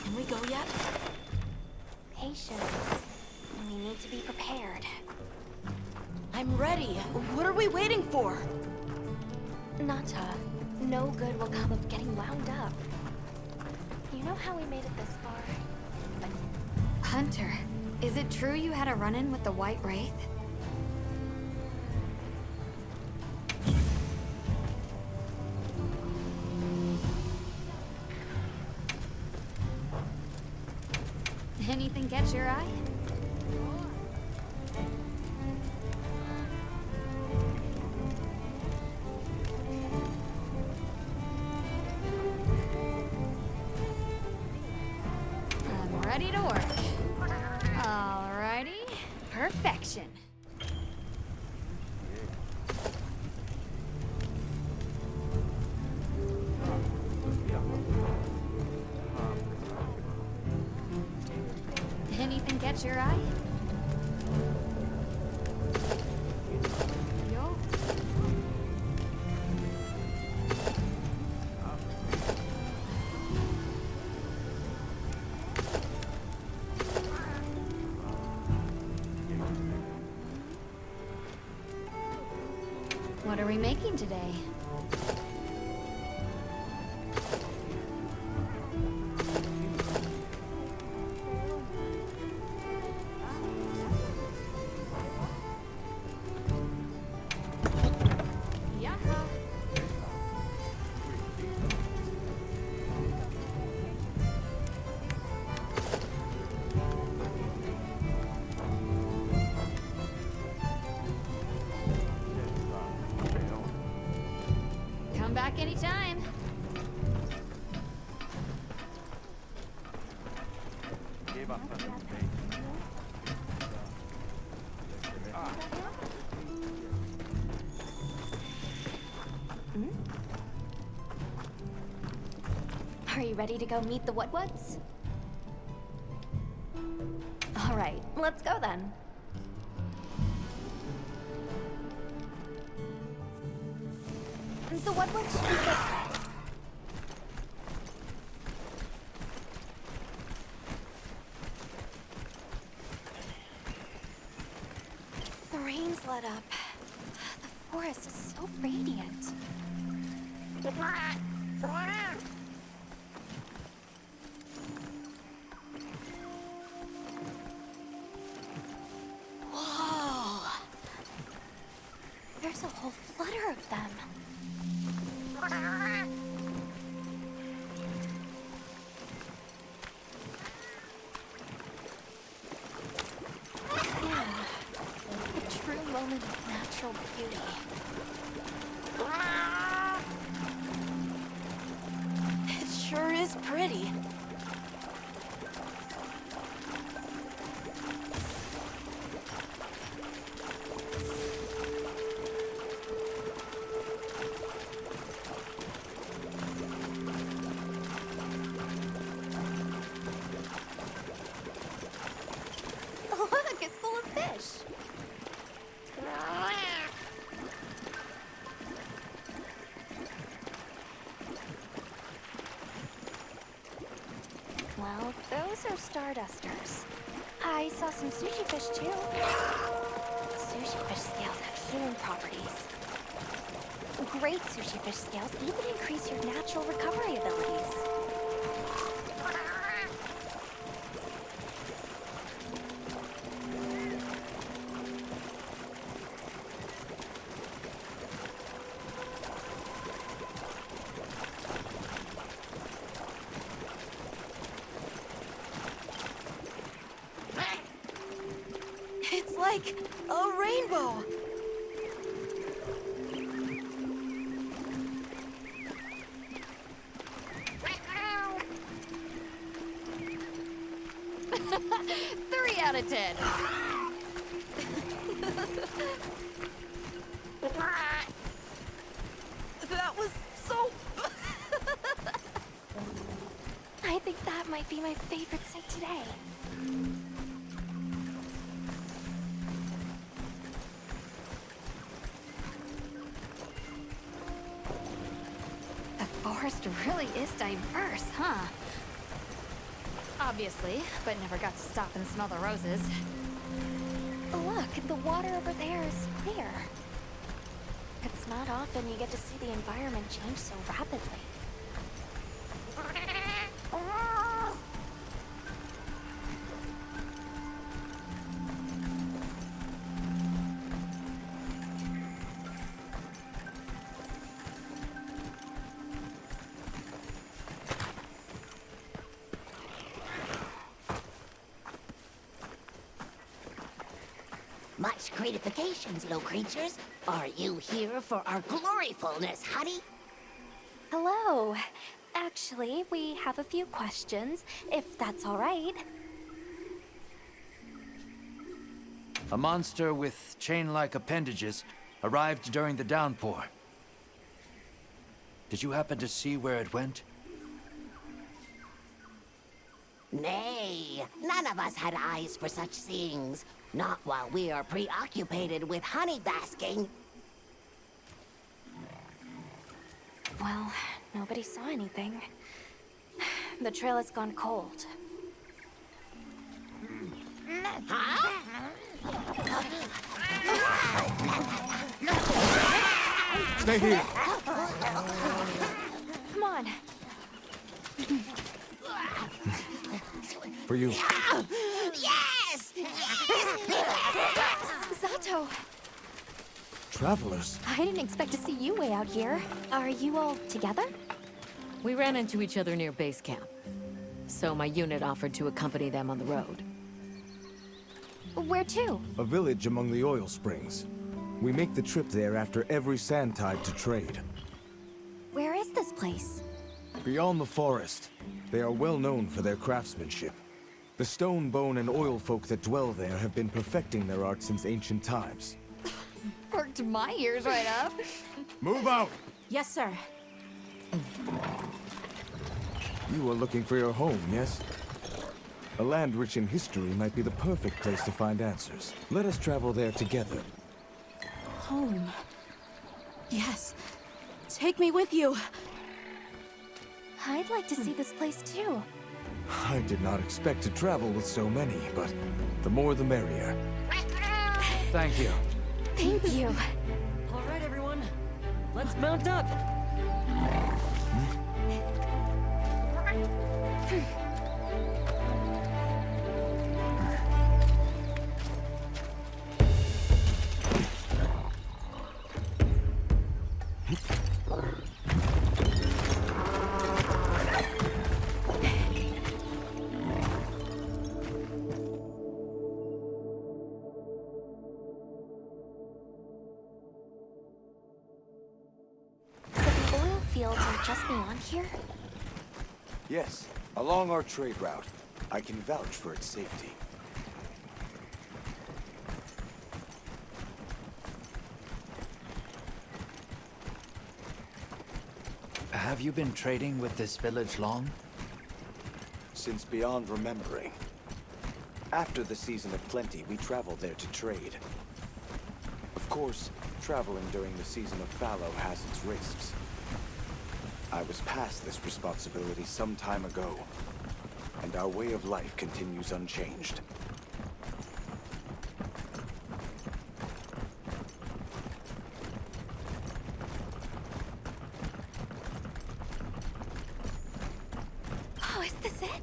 Can we go yet? Patience. We need to be prepared. I'm ready. What are we waiting for? Nata, no good will come of getting wound up. You know how we made it this far? But Hunter, is it true you had a run-in with the White Wraith? Anything catch your eye? I'm ready to work. Alrighty. Perfection. What are we making today? Come back anytime. Are you ready to go meet the What-Whats? All right, let's go then. The What-What should be this way. The rain's let up. The forest is so radiant. Whoa! There's a whole flutter of them. Yeah, a true moment of natural beauty. It sure is pretty. Look, it's full of fish. Well, those are stardusters. I saw some sushi fish too. Sushi fish scales have healing properties. Great sushi fish scales even increase your natural recovery abilities. It's like a rainbow. Three out of 10. That was so... I think that might be my favorite sight today. The forest really is diverse, huh? Obviously, but never got to stop and smell the roses. Look, the water over there is clear. It's not often you get to see the environment change so rapidly. Much gratifications, low creatures. Are you here for our gloryfulness, honey? Hello. Actually, we have a few questions, if that's all right. A monster with chain-like appendages arrived during the downpour. Did you happen to see where it went? Nay, none of us had eyes for such things. Not while we are preoccupied with honey basking. Well, nobody saw anything. The trail has gone cold. Stay here. Come on. For you. Yes! Zato! Travelers. I didn't expect to see you way out here. Are you all together? We ran into each other near base camp. So my unit offered to accompany them on the road. Where to? A village among the oil springs. We make the trip there after every sand tide to trade. Where is this place? Beyond the forest, they are well known for their craftsmanship. The stone, bone, and oil folk that dwell there have been perfecting their art since ancient times. Perked my ears right up. Move out! Yes, sir. You are looking for your home, yes? A land rich in history might be the perfect place to find answers. Let us travel there together. Home. Yes. Take me with you. I'd like to see this place too. I did not expect to travel with so many, but the more the merrier. Thank you. Thank you. All right, everyone. Let's mount up. So the oil fields are just beyond here? Yes, along our trade route. I can vouch for its safety. Have you been trading with this village long? Since beyond remembering. After the season of plenty, we traveled there to trade. Of course, traveling during the season of fallow has its risks. I was past this responsibility some time ago, and our way of life continues unchanged. Oh, is this it?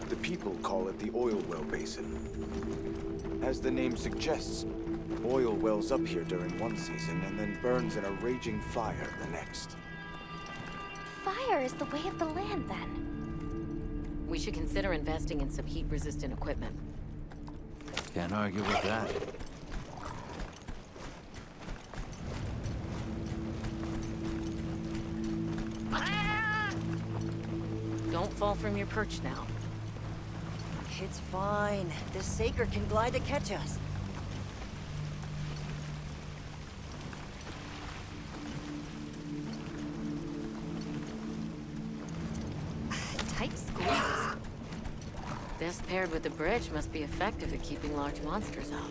The people call it the Oil Well Basin. As the name suggests, oil wells up here during one season and then burns in a raging fire the next. Fire is the way of the land, then. We should consider investing in some heat-resistant equipment. Can't argue with that. Don't fall from your perch now. It's fine. This Saker can glide to catch us. Tight squeeze. This paired with the bridge must be effective at keeping large monsters out.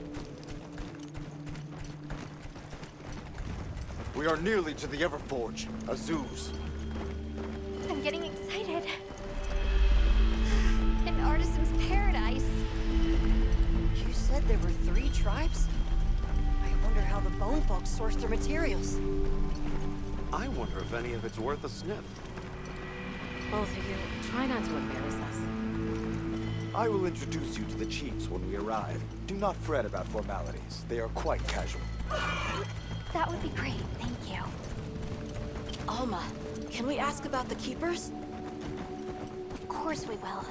We are nearly to the Everforge, Azuz. I'm getting excited. An artisan's paradise. You said there were 3 tribes? I wonder how the bone folks source their materials. I wonder if any of it's worth a sniff. Both of you, try not to embarrass us. I will introduce you to the chiefs when we arrive. Do not fret about formalities. They are quite casual. That would be great, thank you. Alma, can we ask about the keepers? Of course we will.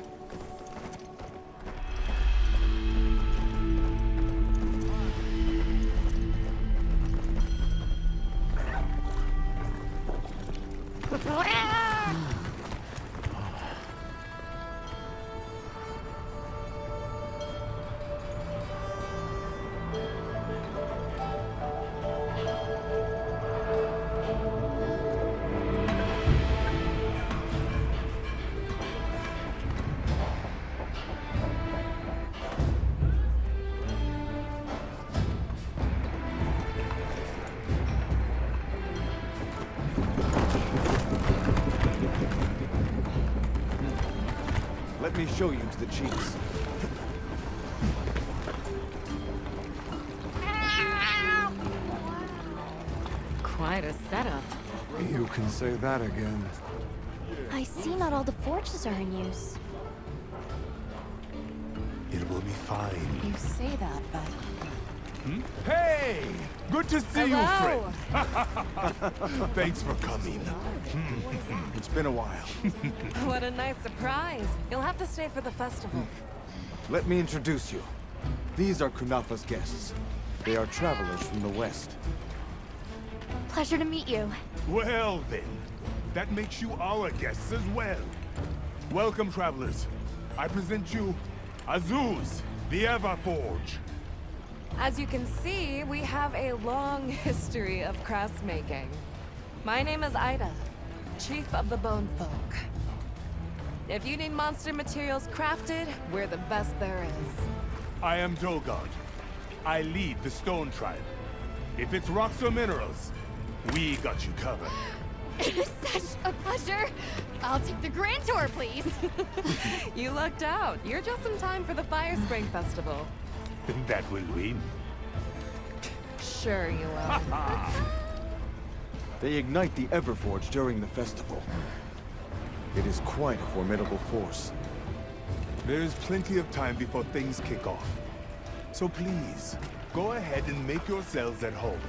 Let me show you to the chiefs. Quite a setup. You can say that again. I see not all the forges are in use. It will be fine. You say that, but... Hey! Good to see Hello. you, friend. Thanks for coming. It's been a while. What a nice surprise. You'll have to stay for the festival. Let me introduce you. These are Kunafa's guests. They are travelers from the west. Pleasure to meet you. Well then, that makes you our guests as well. Welcome, travelers. I present you Azuz, the Everforge. As you can see, we have a long history of crafts making. My name is Ida, Chief of the Bone Folk. If you need monster materials crafted, we're the best there is. I am Dolgard. I lead the Stone Tribe. If it's rocks or minerals, we got you covered. It is such a pleasure. I'll take the grand tour, please. You lucked out. You're just in time for the Fire Spring Festival. That will win. Sure you will. They ignite the Everforge during the festival. It is quite a formidable force. There is plenty of time before things kick off. So please, go ahead and make yourselves at home.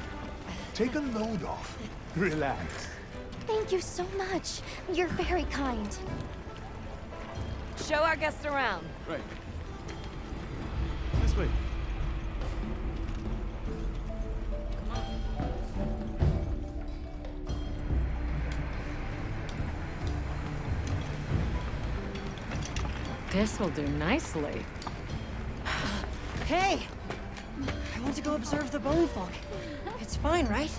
Take a load off. Relax. Thank you so much. You're very kind. Show our guests around. Right. This way. This will do nicely. Hey! I want to go observe the Bone Folk. It's fine, right?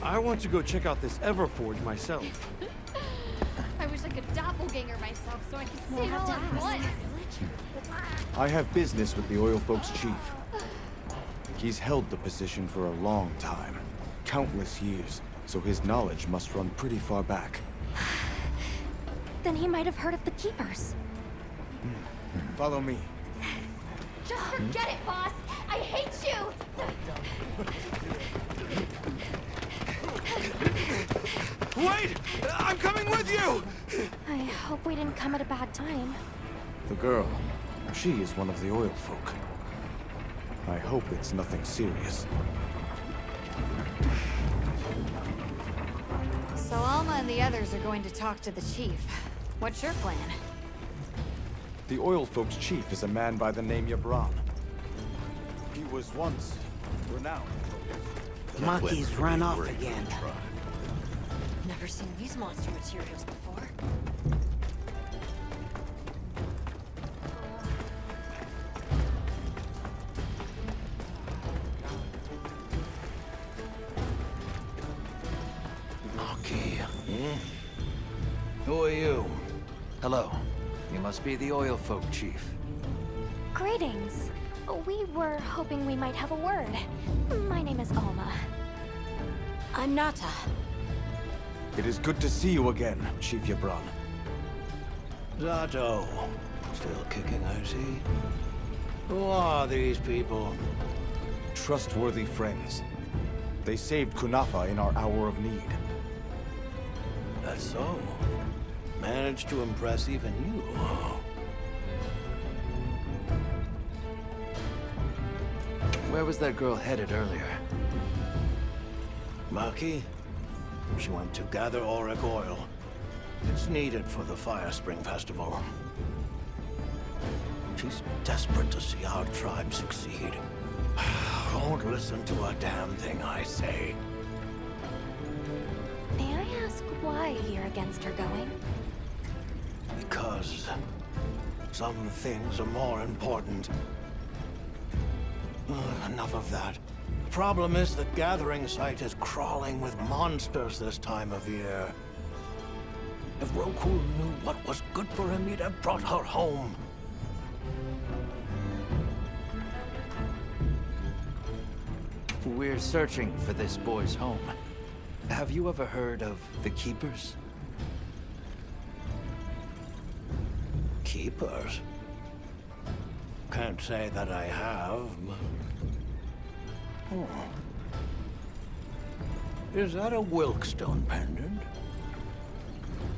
I want to go check out this Everforge myself. I wish I could doppelganger myself so I could see it all at once. I have business with the Oil Folks' chief. He's held the position for a long time. Countless years, so his knowledge must run pretty far back. Then he might have heard of the Keepers. Follow me. Just forget it, boss. I hate you. Wait! I'm coming with you! I hope we didn't come at a bad time. The girl, she is one of the Oil Folk. I hope it's nothing serious. So Alma and the others are going to talk to the chief. What's your plan? The Oil Folks' chief is a man by the name Yabran. He was once renowned. Maki's run off again. Never seen these monster materials before. Maki. Who are you? Hello. You must be the Oil Folk chief. Greetings. We were hoping we might have a word. My name is Alma. I'm Nata. It is good to see you again, Chief Yabran. Zato. Still kicking, I see. Who are these people? Trustworthy friends. They saved Kunafa in our hour of need. That's so. Managed to impress even you. Where was that girl headed earlier? Maki? She went to gather auric oil. It's needed for the Fire Spring Festival. She's desperate to see our tribe succeed. Won't listen to a damn thing I say. May I ask why you're against her going? Because some things are more important. Enough of that. The problem is the gathering site is crawling with monsters this time of year. If Roku knew what was good for him, he'd have brought her home. We're searching for this boy's home. Have you ever heard of the Keepers? keepers. Can't say that I have. Oh. Is that a Wilkstone pendant?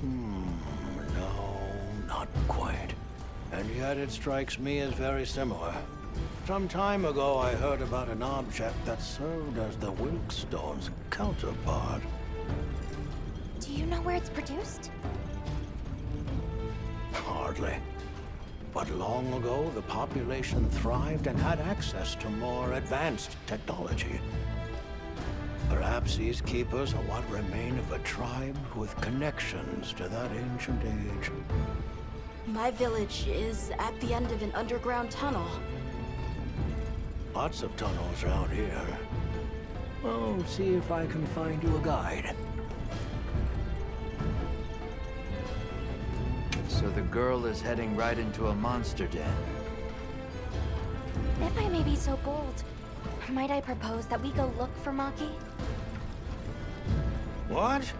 No, not quite. And yet it strikes me as very similar. Some time ago I heard about an object that served as the Wilkstone's counterpart. Do you know where it's produced? Hardly. But long ago, the population thrived and had access to more advanced technology. Perhaps these keepers are what remain of a tribe with connections to that ancient age. My village is at the end of an underground tunnel. Lots of tunnels around here. I'll see if I can find you a guide. So the girl is heading right into a monster den. If I may be so bold, might I propose that we go look for Maki? What?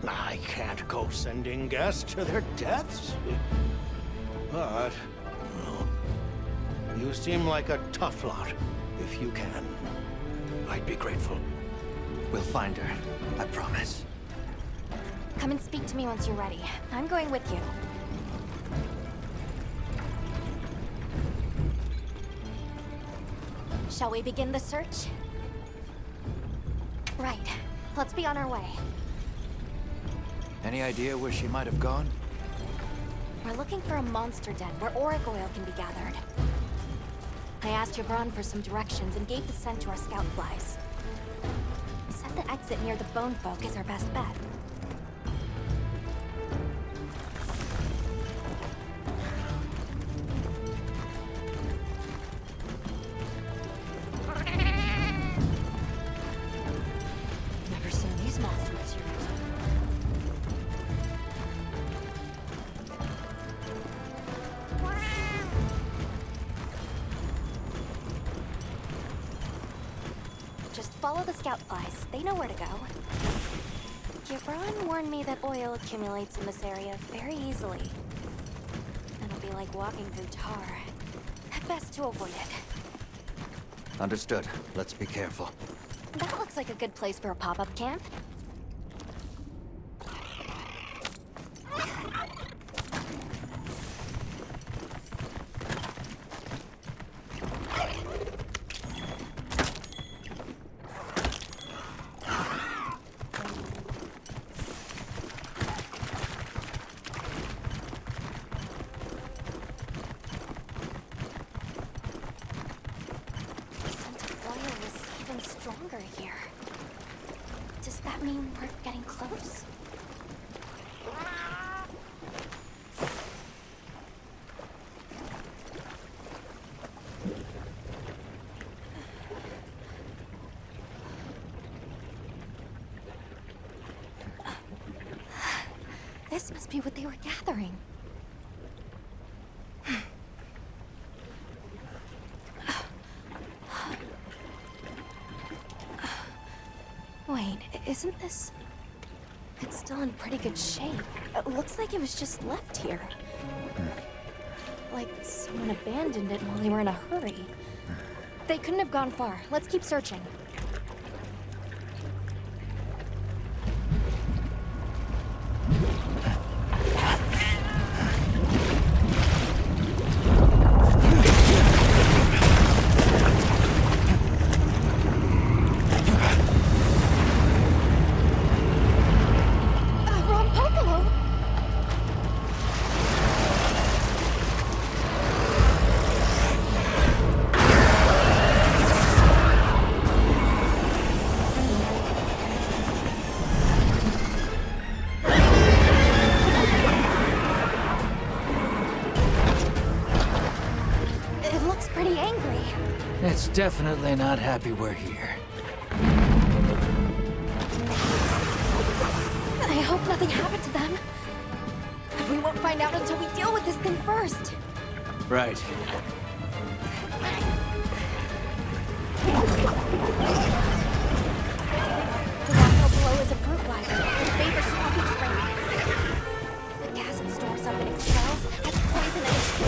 I can't go sending guests to their deaths. But, well, you seem like a tough lot. If you can, I'd be grateful. We'll find her, I promise. Come and speak to me once you're ready. I'm going with you. Shall we begin the search? Right. Let's be on our way. Any idea where she might have gone? We're looking for a monster den where auric oil can be gathered. I asked Jabron for some directions and gave the scent to our scout flies. Said the exit near the bone folk is our best bet. Never seen these monsters here. Just follow the scout flies. They know where to go. Jabron warned me that oil accumulates in this area very easily. It'll be like walking through tar. Best to avoid it. Understood. Let's be careful. That looks like a good place for a pop-up camp. Stronger here. Does that mean we're getting close? This must be what they were gathering. Wait, isn't this... It's still in pretty good shape. It looks like it was just left here. Like someone abandoned it while they were in a hurry. They couldn't have gone far. Let's keep searching. It's definitely not happy we're here. I hope nothing happened to them. But we won't find out until we deal with this thing first. Right. The rock below is a brute library that favors swampy terrain. The gas it stores up and expels has poison and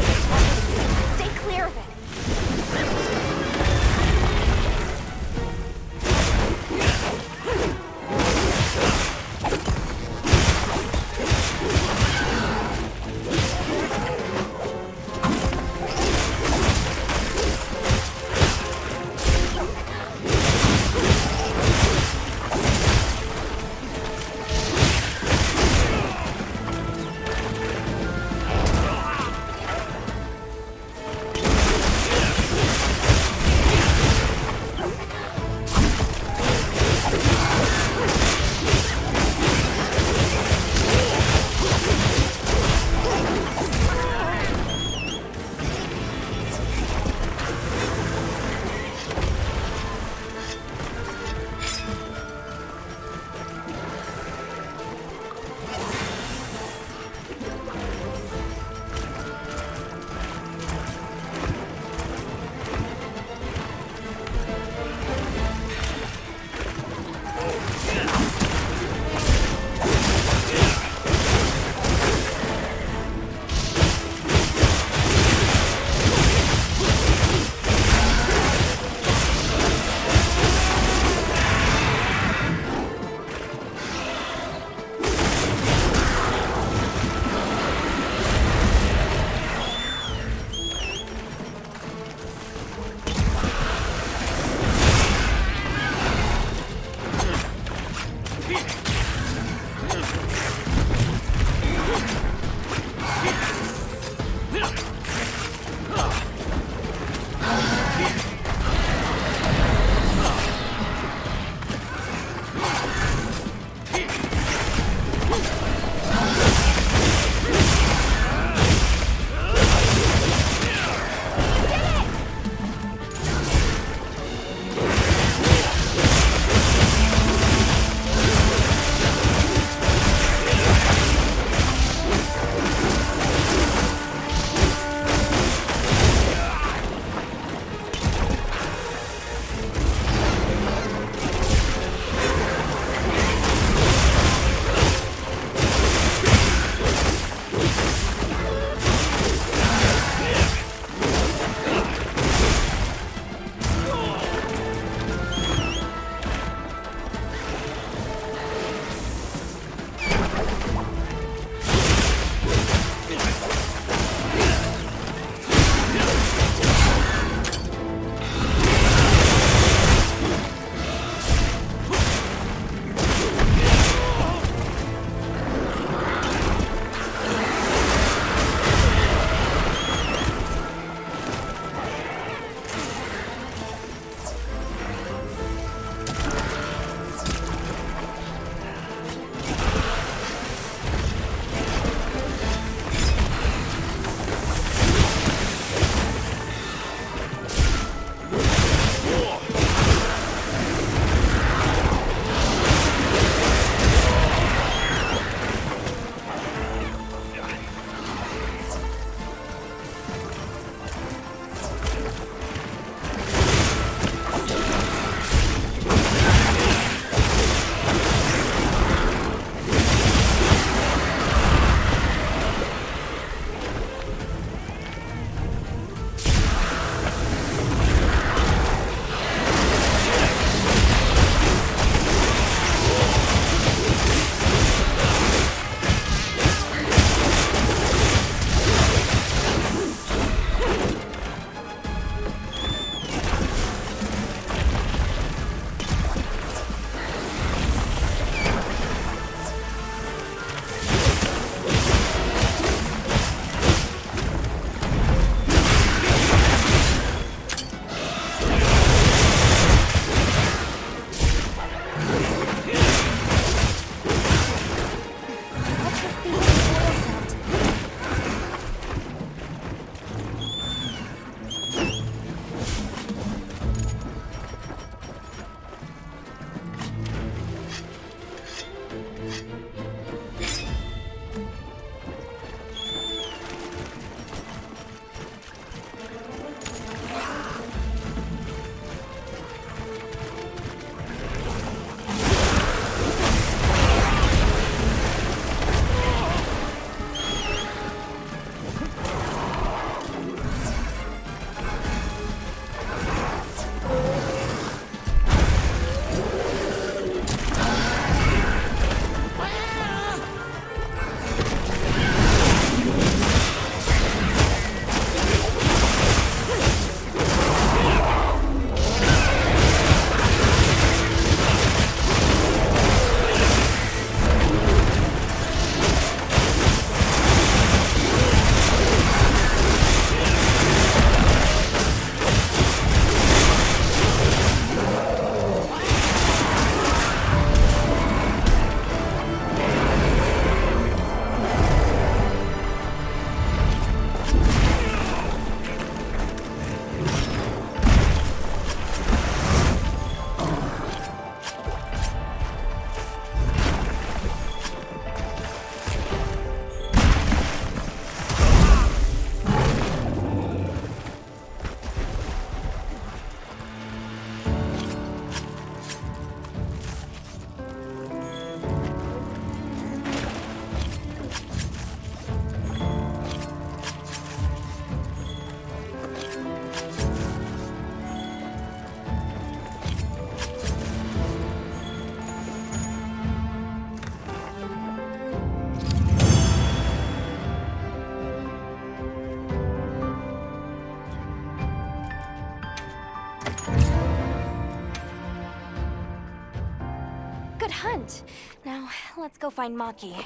Good hunt. Now, let's go find Maki.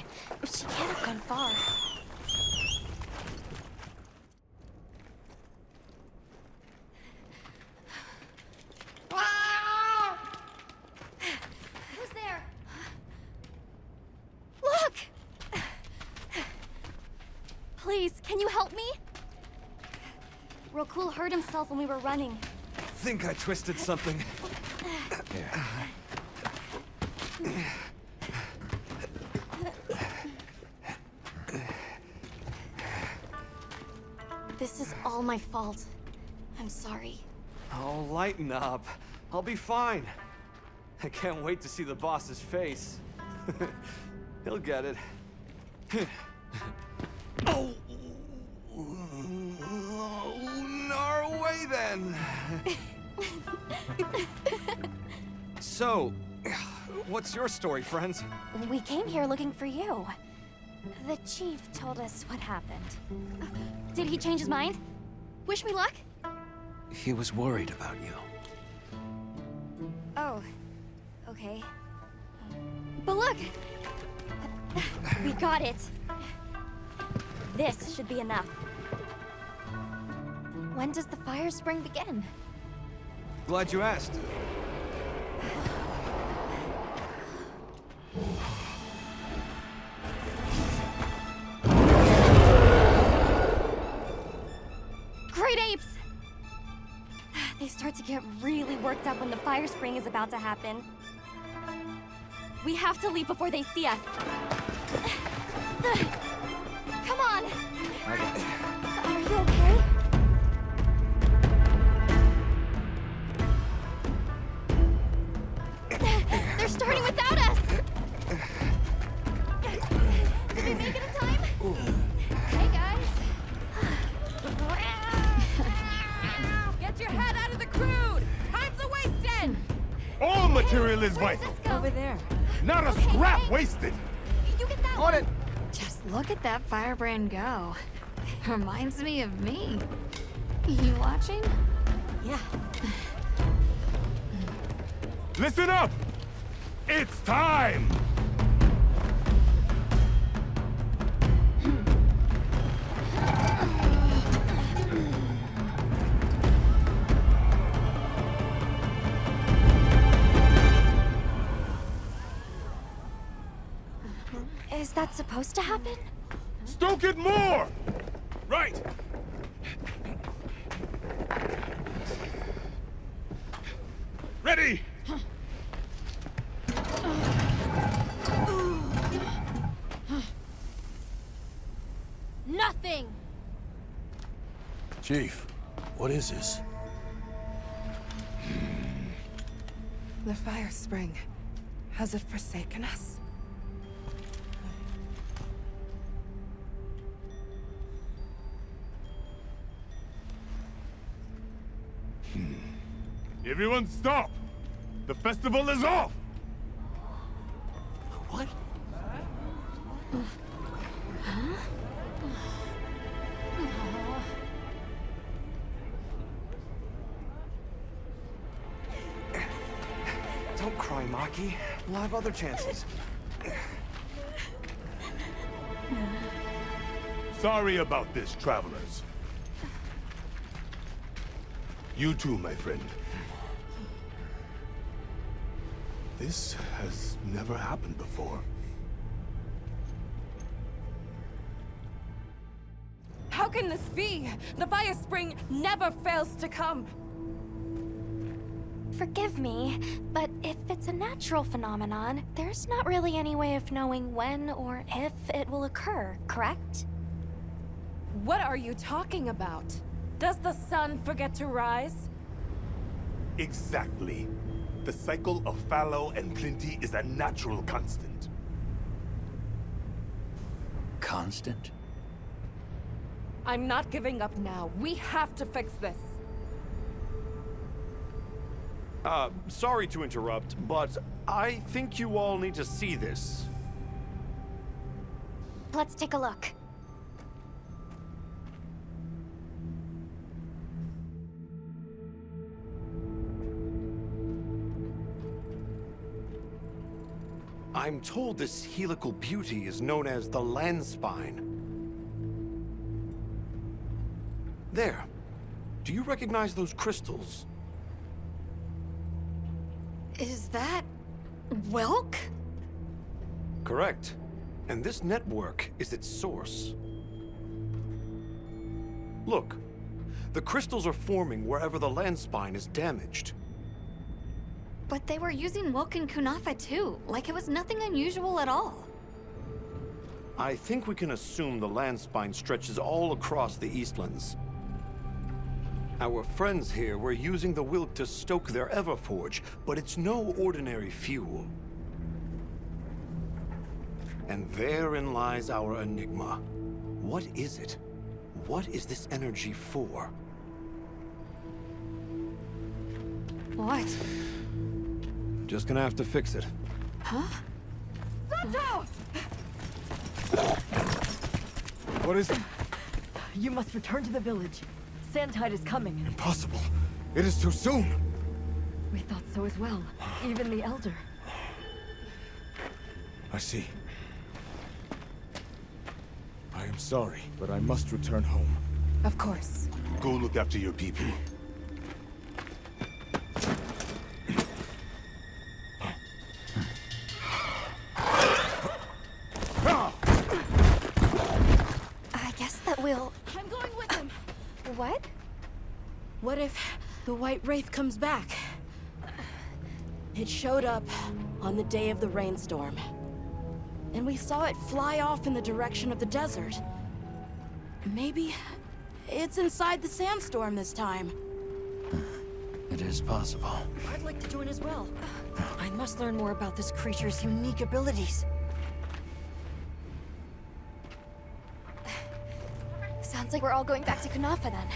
She can't have gone far. Who's there? Look! Please, can you help me? Rokul hurt himself when we were running. Think I twisted something. Here. This is all my fault. I'm sorry. Oh, lighten up. I'll be fine. I can't wait to see the boss's face. He'll get it. Oh! Our way then! So, what's your story, friends? We came here looking for you. The chief told us what happened. Did he change his mind? Wish me luck? He was worried about you. Oh, okay. But look! We got it. This should be enough. When does the fire spring begin? Glad you asked. Great apes! They start to get really worked up when the fire spring is about to happen. We have to leave before they see us. Come on! Are you okay? They're starting without us! Did we make it in time? Hey, guys! Get your head out of the crude! Time's a wasting! All material is vital. Over there. Not a scrap wasted. You get that On it! Just look at that firebrand go. Reminds me of me. You watching? Yeah. Listen up! It's time! Is that supposed to happen? Stoke it more! Right! Ready! Nothing! Chief, what is this? The fire spring. Has it forsaken us? Everyone stop! The festival is off! What? Don't cry, Maki. We'll have other chances. Sorry about this, travelers. You too, my friend. This has never happened before. How can this be? The fire spring never fails to come. Forgive me, but if it's a natural phenomenon, there's not really any way of knowing when or if it will occur, correct? What are you talking about? Does the sun forget to rise? Exactly. The cycle of fallow and plenty is a natural constant. Constant? I'm not giving up now. We have to fix this. Sorry to interrupt, but I think you all need to see this. Let's take a look. I'm told this helical beauty is known as the land spine. There. Do you recognize those crystals? Is that... Welk? Correct. And this network is its source. Look. The crystals are forming wherever the land spine is damaged. But they were using Welk and Kunafa too, like it was nothing unusual at all. I think we can assume the land spine stretches all across the Eastlands. Our friends here were using the Wilk to stoke their Everforge, but it's no ordinary fuel. And therein lies our enigma. What is it? What is this energy for? What? Just gonna have to fix it. Huh? Zato! What is it? You must return to the village. Sandtide is coming. Impossible. It is too soon. We thought so as well. Even the Elder. I see. I am sorry, but I must return home. Of course. Go look after your people. I guess that we'll... I'm going with him. What? What if the White Wraith comes back? It showed up on the day of the rainstorm. And we saw it fly off in the direction of the desert. Maybe it's inside the sandstorm this time. It is possible. I'd like to join as well. I must learn more about this creature's unique abilities. Sounds like we're all going back to Kunafa then.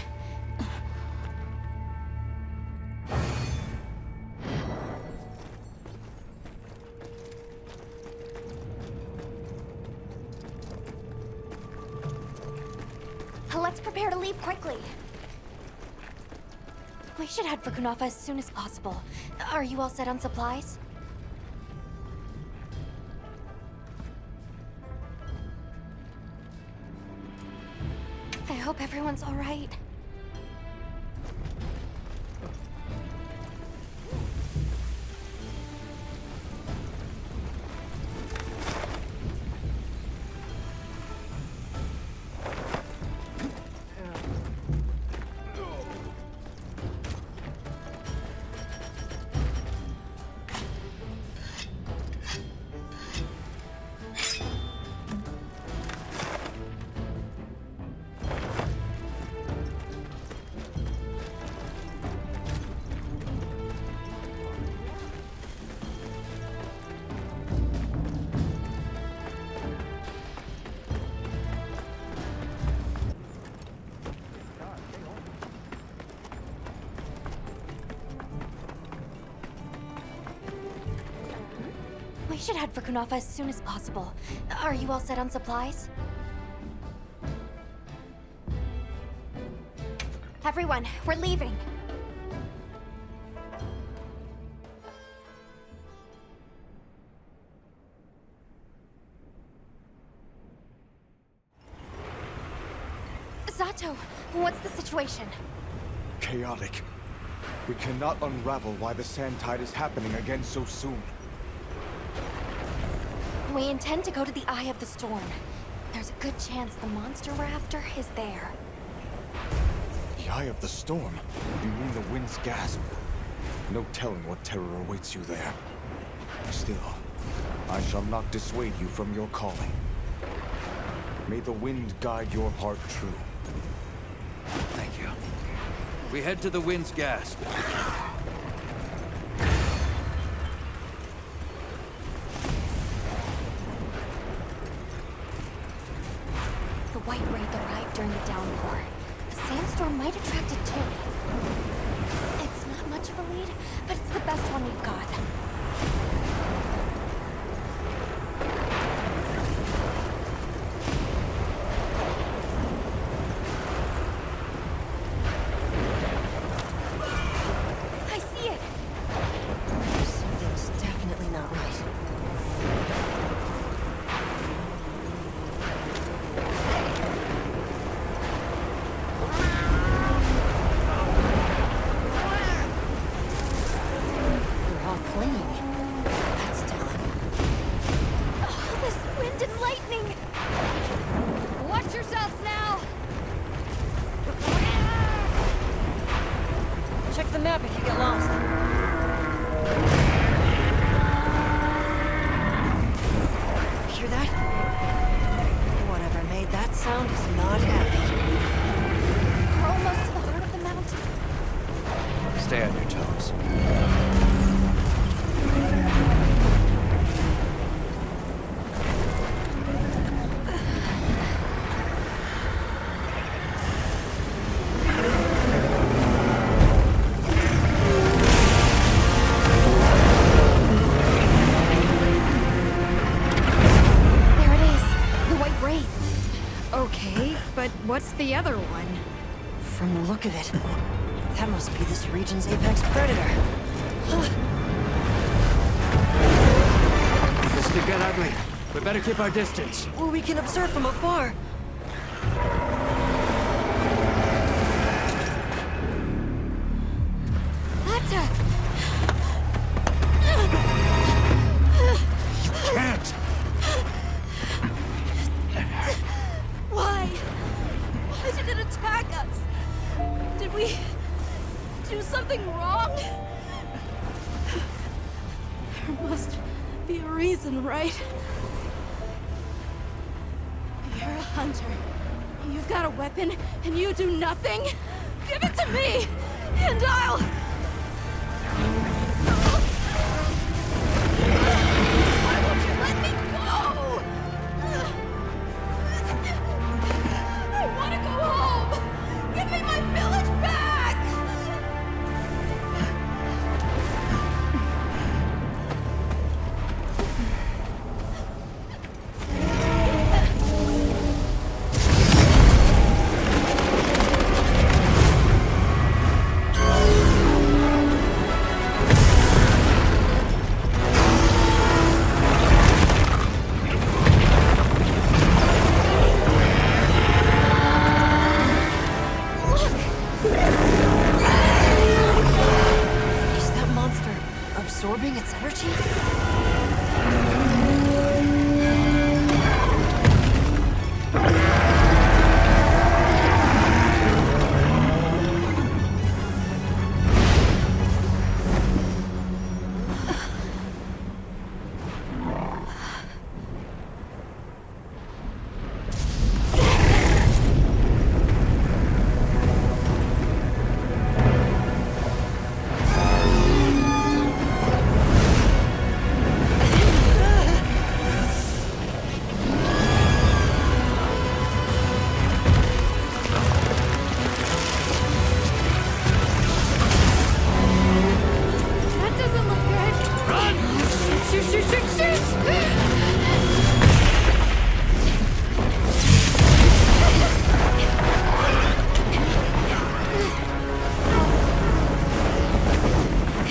Let's prepare to leave quickly. We should head for Kunafa as soon as possible. Are you all set on supplies? I hope everyone's all right. We should head for Kunafa as soon as possible. Are you all set on supplies? Everyone, we're leaving. Zato, what's the situation? Chaotic. We cannot unravel why the sand tide is happening again so soon. We intend to go to the Eye of the Storm. There's a good chance the monster we're after is there. The Eye of the Storm? You mean the wind's gasp? No telling what terror awaits you there. Still, I shall not dissuade you from your calling. May the wind guide your heart true. Thank you. We head to the wind's gasp. The White Wraith arrived during the downpour. The sandstorm might attract it too. It's not much of a lead, but it's the best one we've got. I see it! Something's definitely not right. the other one? From the look of it, that must be this region's apex predator. This could get ugly. We better keep our distance. Or we can observe from afar. Can't! Why? Why did it attack us? Did we do something wrong? There must be a reason, right? You're a hunter. You've got a weapon, and you do nothing? Give it to me, and I'll... Why won't you let me go? I want to go home! Give me my village back! Is that monster absorbing its energy? That doesn't look good. Run! Shoot!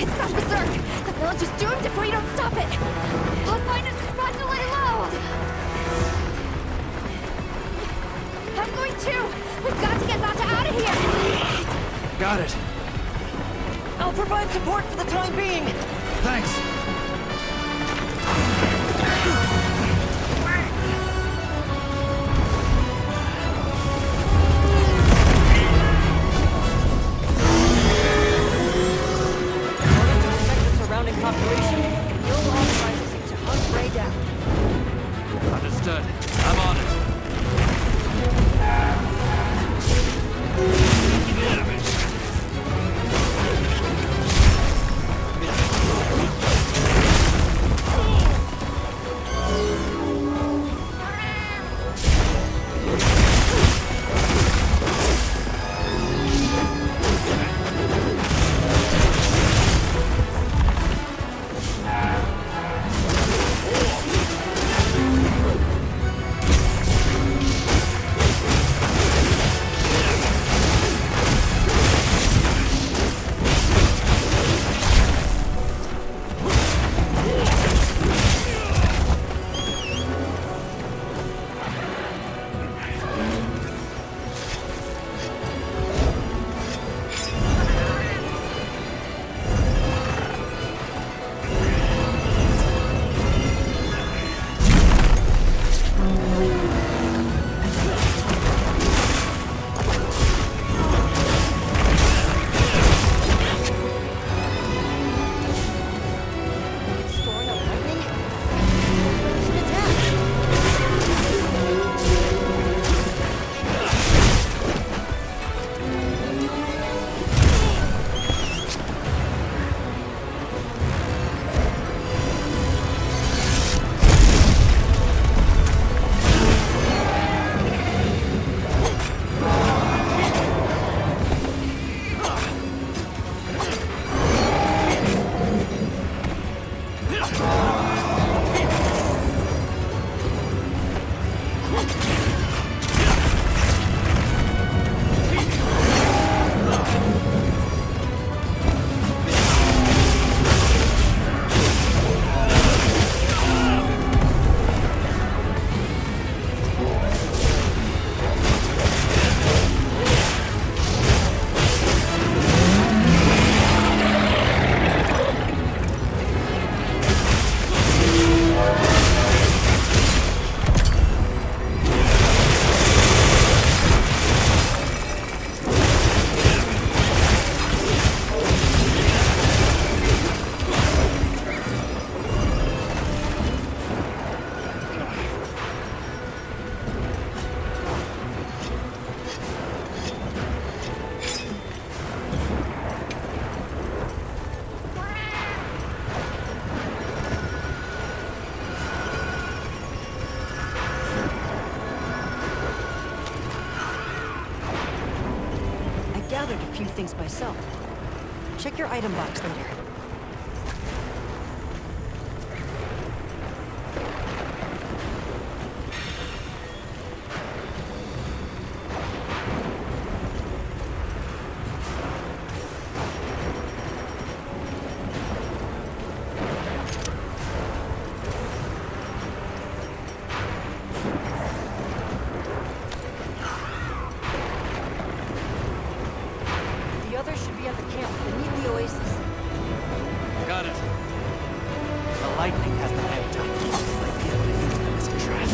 It's gone berserk! The village is doomed if we don't stop it! I'll find us a spot to lay low! I'm going too! We've got to get Lata out of here! Got it. I'll provide support for the time being. Thanks. Surrounding population, you'll authorize us to hunt Ray down. Understood. I'm on it. things myself. Check your item box later. Should be at the camp beneath the oasis. Got it. The lightning has them head up. Might be able to use them as a trap.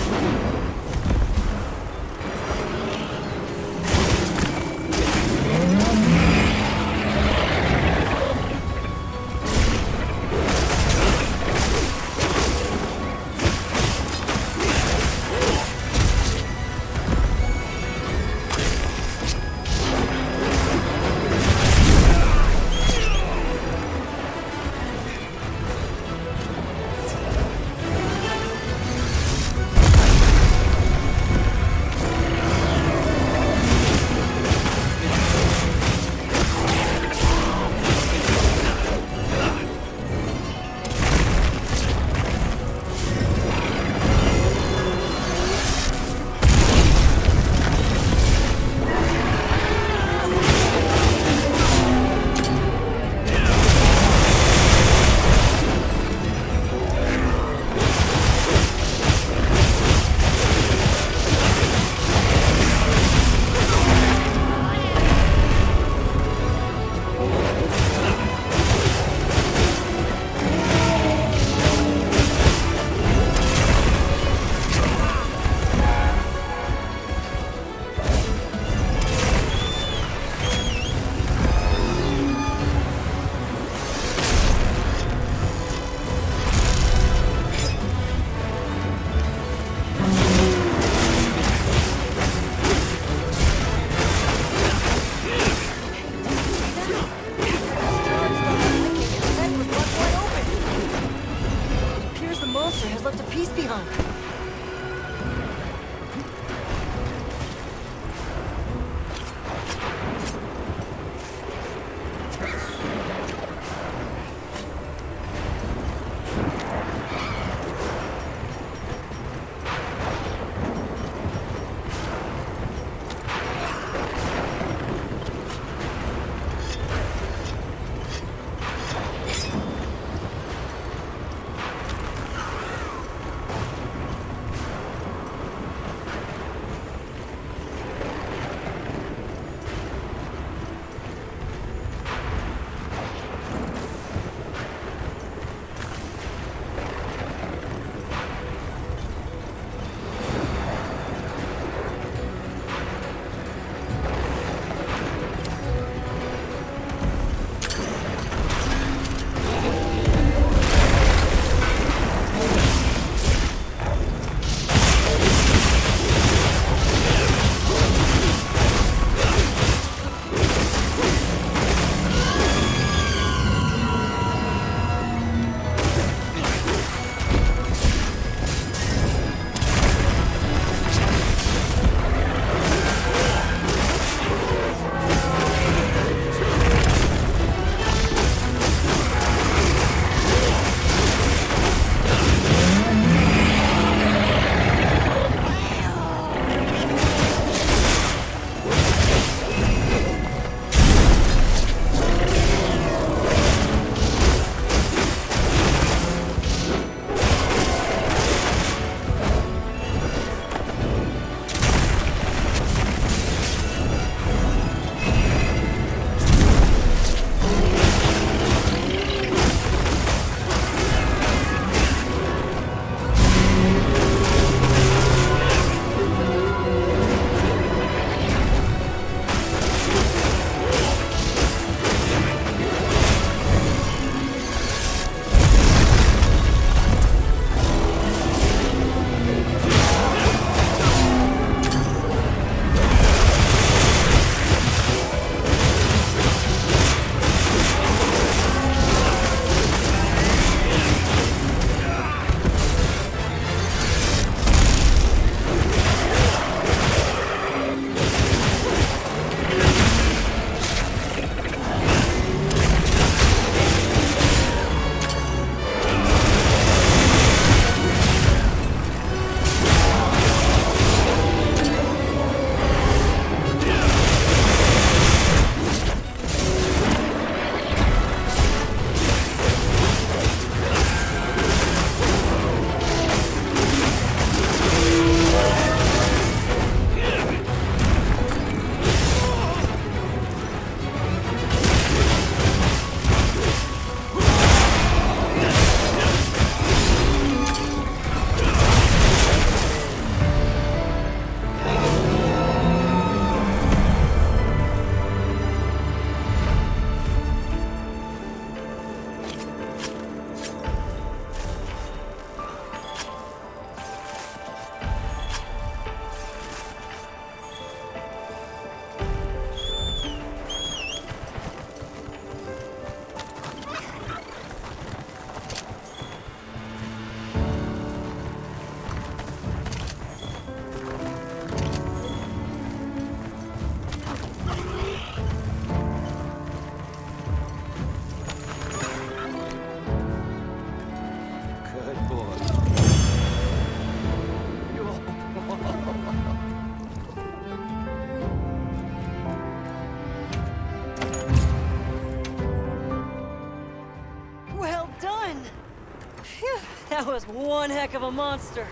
Phew, that was one heck of a monster.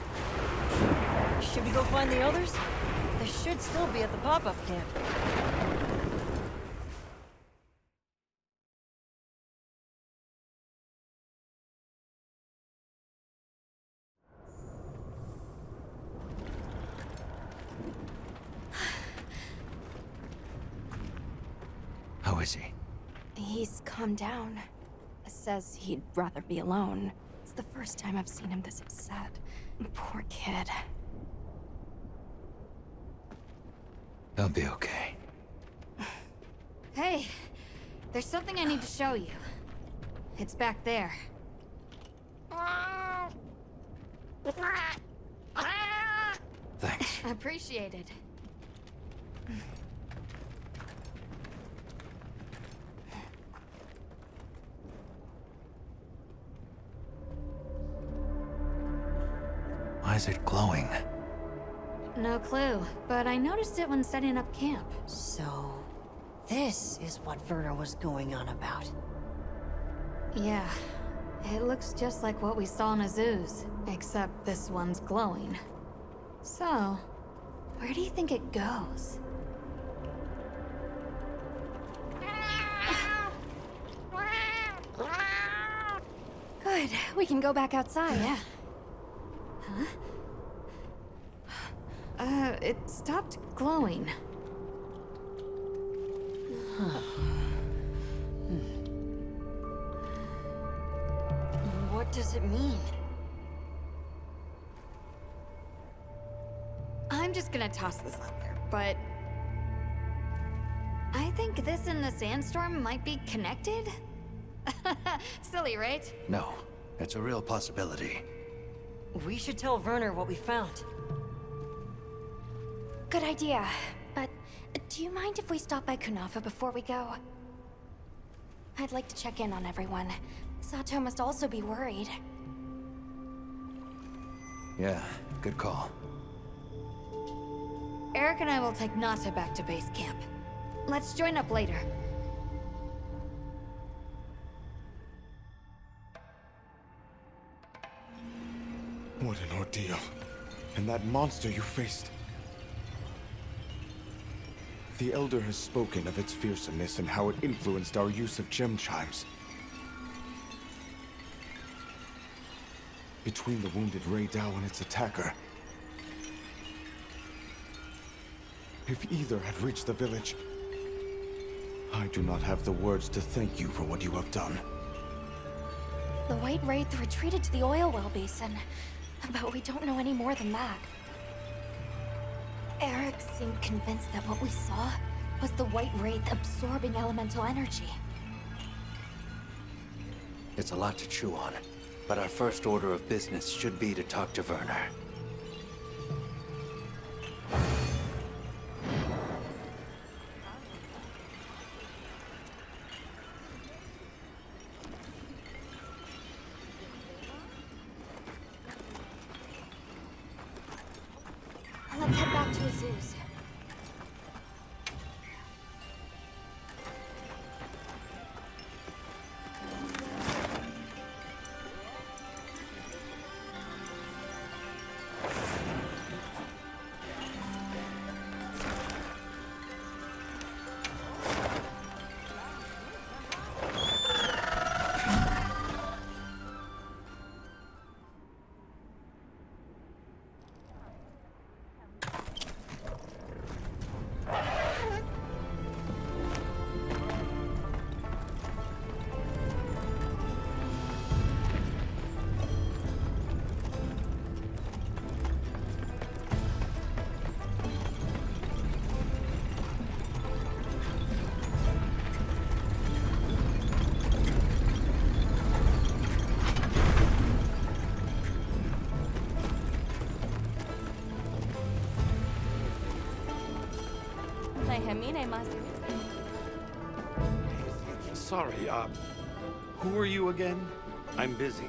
Should we go find the others? They should still be at the pop-up camp. How is he? He's calmed down. Says he'd rather be alone. It's the first time I've seen him this upset. Poor kid. He'll be okay. Hey, there's something I need to show you. It's back there. Thanks. Appreciate it. Why is it glowing? No clue, but I noticed it when setting up camp. So, this is what Werner was going on about. Yeah, it looks just like what we saw in Azu's, except this one's glowing. So, where do you think it goes? Good, we can go back outside. Yeah. Huh? It stopped glowing. What does it mean? I'm just gonna toss this out there, but... I think this and the sandstorm might be connected? Silly, right? No, it's a real possibility. We should tell Werner what we found. Good idea. But do you mind if we stop by Kunafa before we go? I'd like to check in on everyone. Sato must also be worried. Yeah, good call. Eric and I will take Nata back to base camp. Let's join up later. What an ordeal. And that monster you faced. The Elder has spoken of its fearsomeness and how it influenced our use of gem chimes. Between the wounded Rei Dao and its attacker, if either had reached the village, I do not have the words to thank you for what you have done. The White Wraith retreated to the Oil Well Basin, but we don't know any more than that. Eric seemed convinced that what we saw was the White Wraith absorbing elemental energy. It's a lot to chew on, but our first order of business should be to talk to Werner. Let's head back to Azu's. Sorry, who are you again? I'm busy.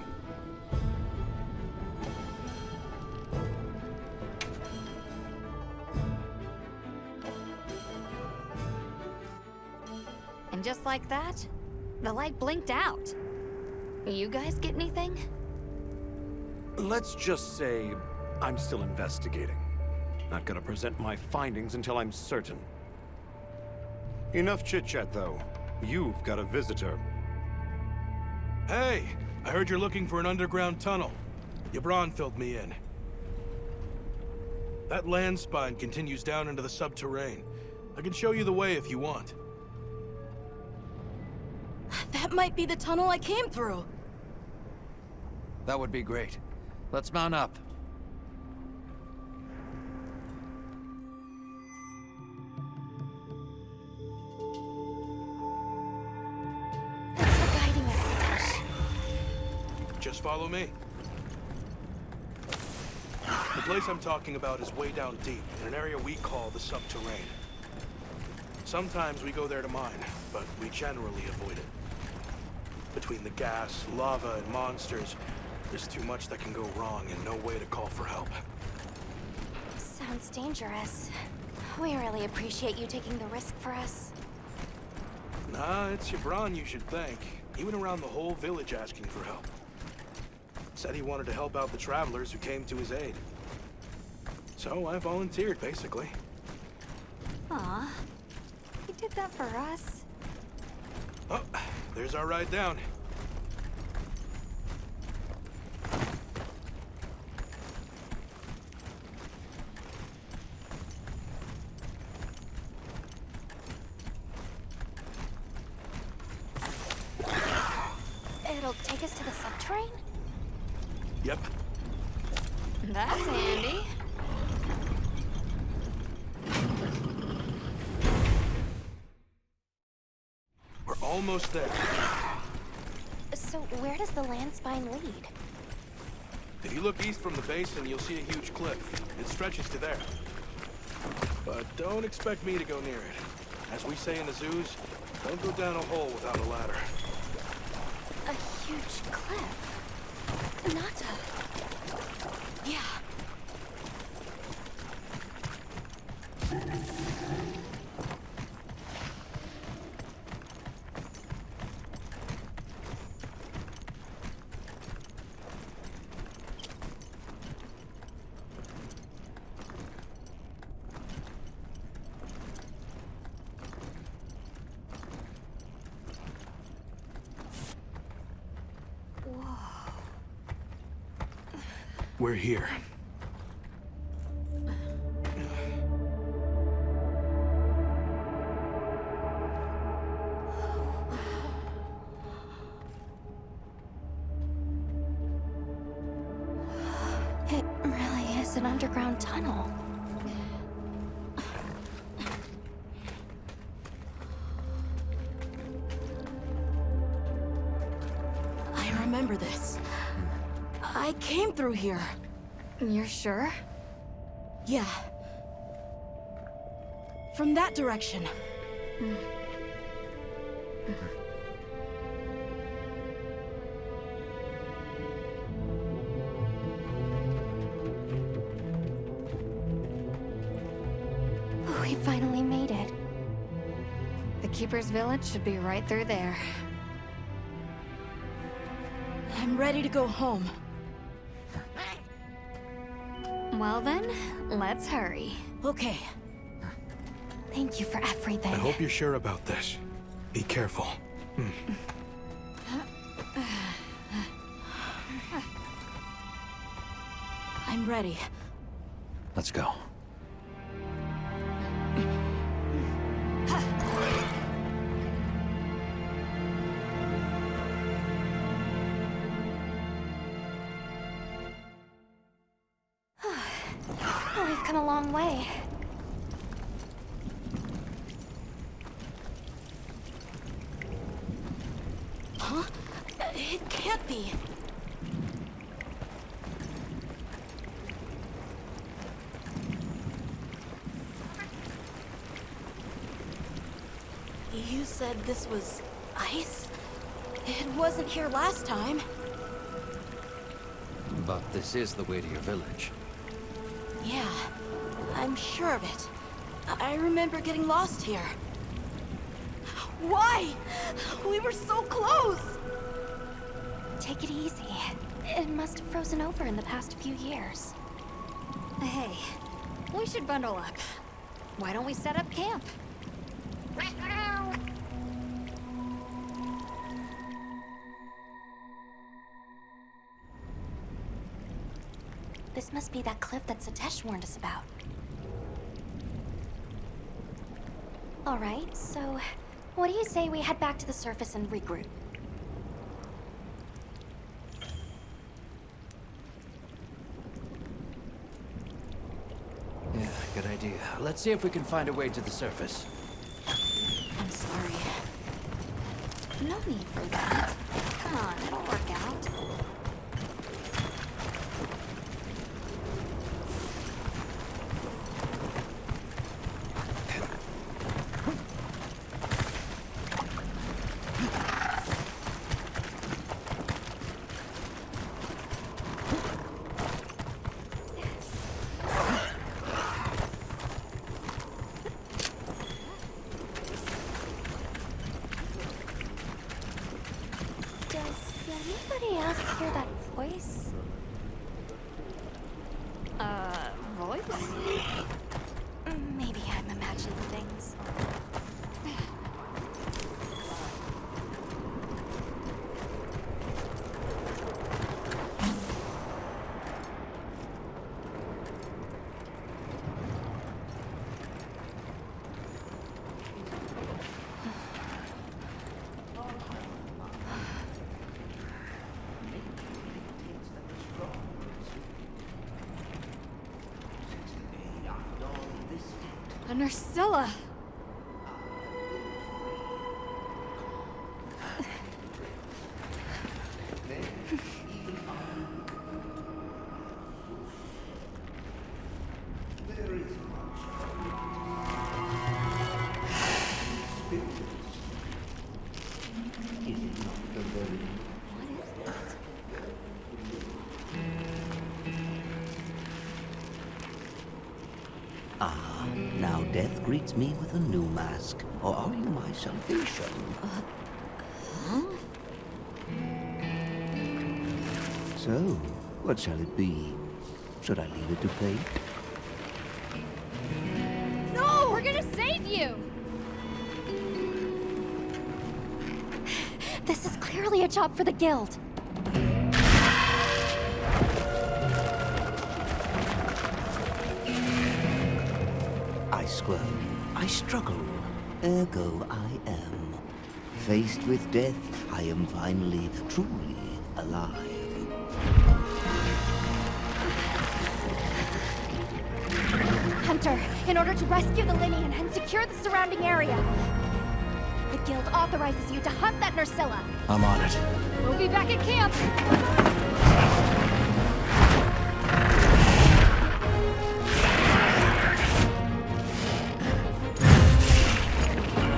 And just like that, the light blinked out. You guys get anything? Let's just say I'm still investigating. Not gonna present my findings until I'm certain. Enough chit-chat, though. You've got a visitor. Hey! I heard you're looking for an underground tunnel. Yabron filled me in. That land spine continues down into the subterrain. I can show you the way if you want. That might be the tunnel I came through. That would be great. Let's mount up. Thanks for guiding us, Dash. Just follow me. The place I'm talking about is way down deep, in an area we call the subterrain. Sometimes we go there to mine, but we generally avoid it. Between the gas, lava, and monsters, there's too much that can go wrong and no way to call for help. Sounds dangerous. We really appreciate you taking the risk for us. Nah, it's Yabron you should thank. He went around the whole village asking for help. Said he wanted to help out the travelers who came to his aid. So I volunteered, basically. Aw, he did that for us. Oh, there's our ride down. It'll take us to the subterrain? Yep. That's handy. We're almost there. So where does the land spine lead? If you look east from the basin, you'll see a huge cliff. It stretches to there. But don't expect me to go near it. As we say in the zoos, don't go down a hole without a ladder. A huge cliff. Not a... Yeah. We're here. It really is an underground tunnel. I remember this. I came through here. You're sure? Yeah. From that direction. We finally made it. The Keeper's village should be right through there. I'm ready to go home. Well then, let's hurry. Okay. Thank you for everything. I hope you're sure about this. Be careful. I'm ready. Let's go. We've come a long way. Huh? It can't be. You said this was ice? It wasn't here last time. But this is the way to your village. Yeah, I'm sure of it. I remember getting lost here. Why? We were so close! Take it easy. It must have frozen over in the past few years. Hey, we should bundle up. Why don't we set up camp? This must be that cliff that Satesh warned us about. Alright, so what do you say we head back to the surface and regroup? Yeah, good idea. Let's see if we can find a way to the surface. I'm sorry. No need for that. Come on, it'll work out. Anybody else hear that voice? Voice? Maybe I'm imagining things. A Nursilla! Ah, now death greets me with a new mask. Or are you my salvation? So, what shall it be? Should I leave it to fate? No! We're gonna save you! This is clearly a job for the guild. I squirm, I struggle, ergo I am. Faced with death, I am finally, truly alive. Hunter, in order to rescue the Linian and secure the surrounding area, the guild authorizes you to hunt that Nursilla. I'm on it. We'll be back at camp!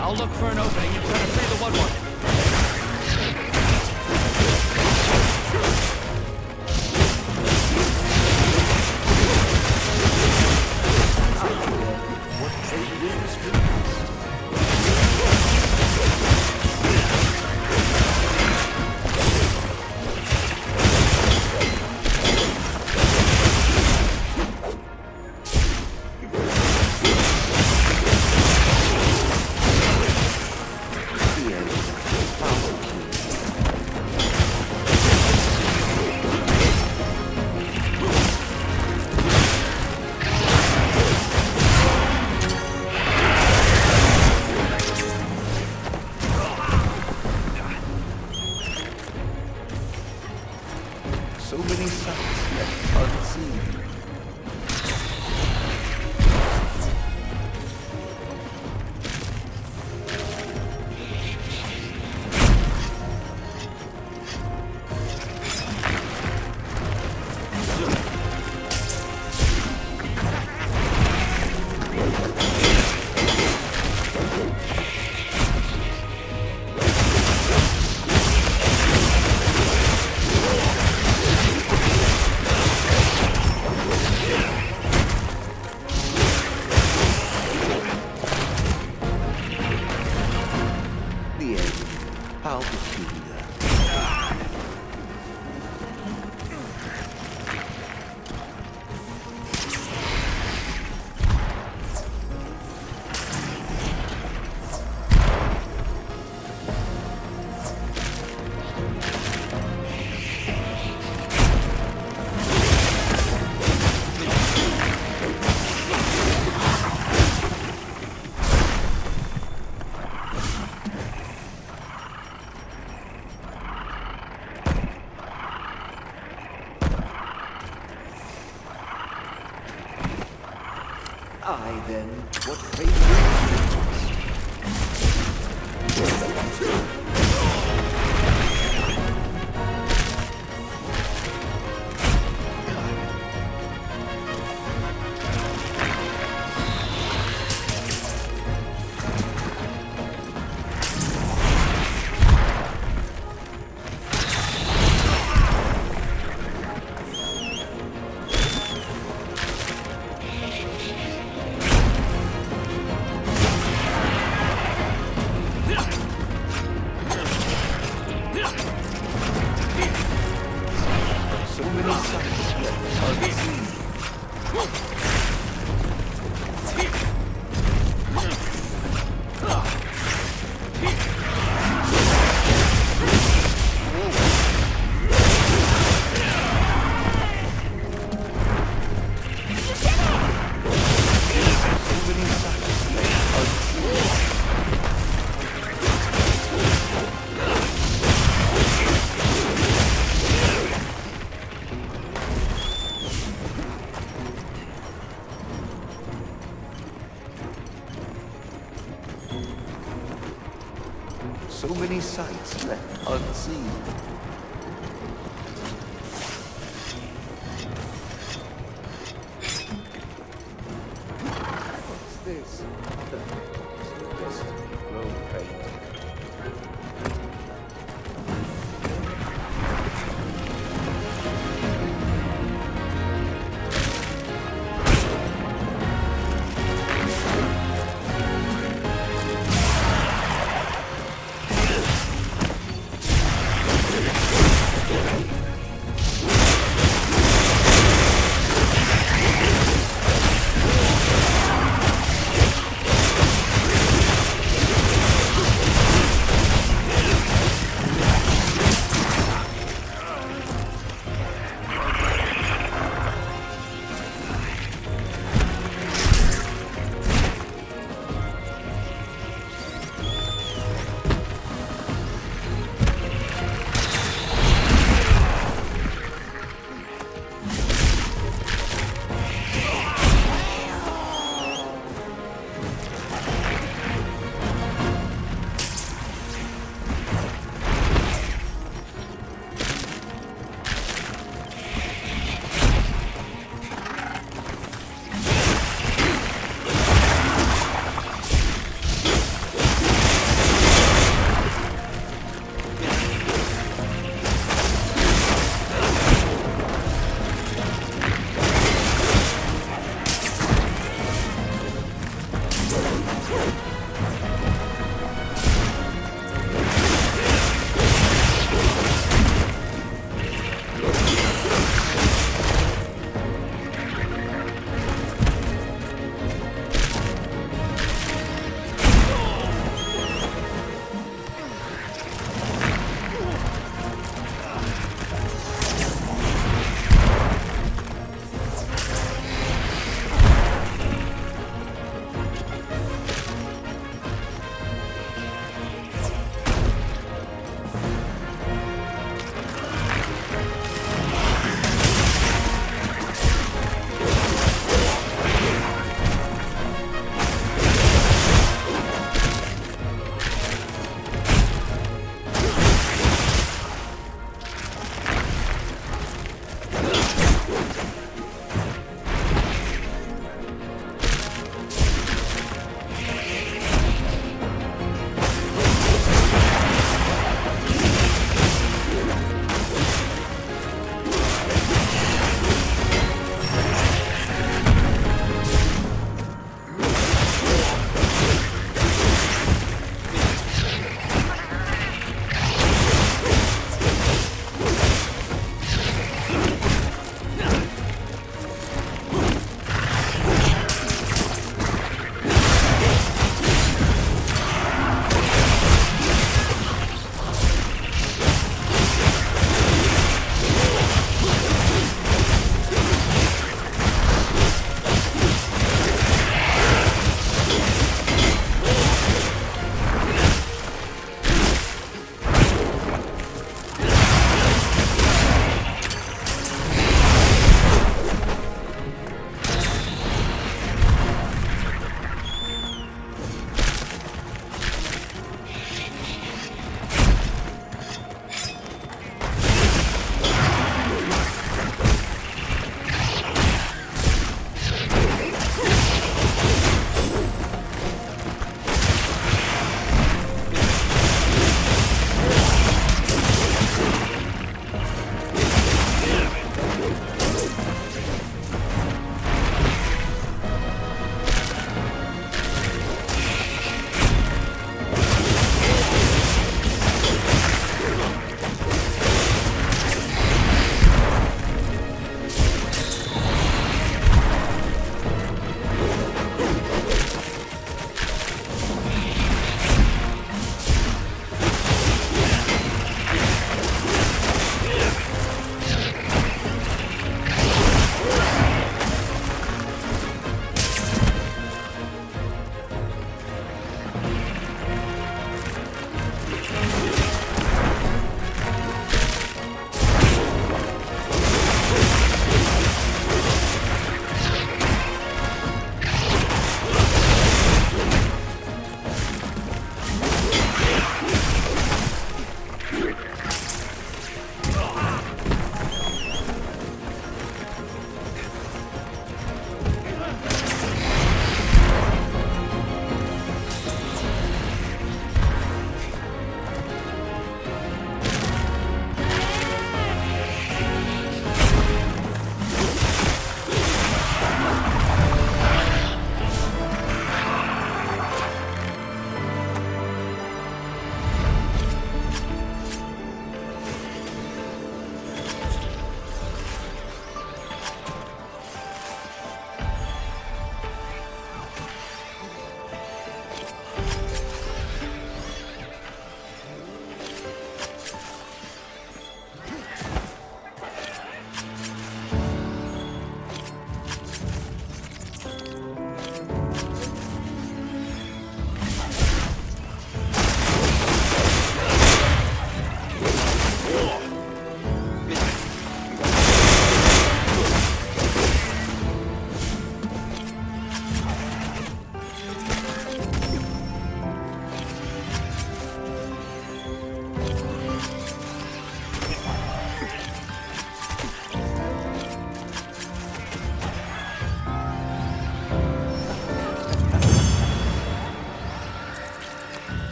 I'll look for an opening and try to free the one-one. So many sights left unseen. I, then, what fate brings me? So many sights left unseen. What's this? The destiny grown faint.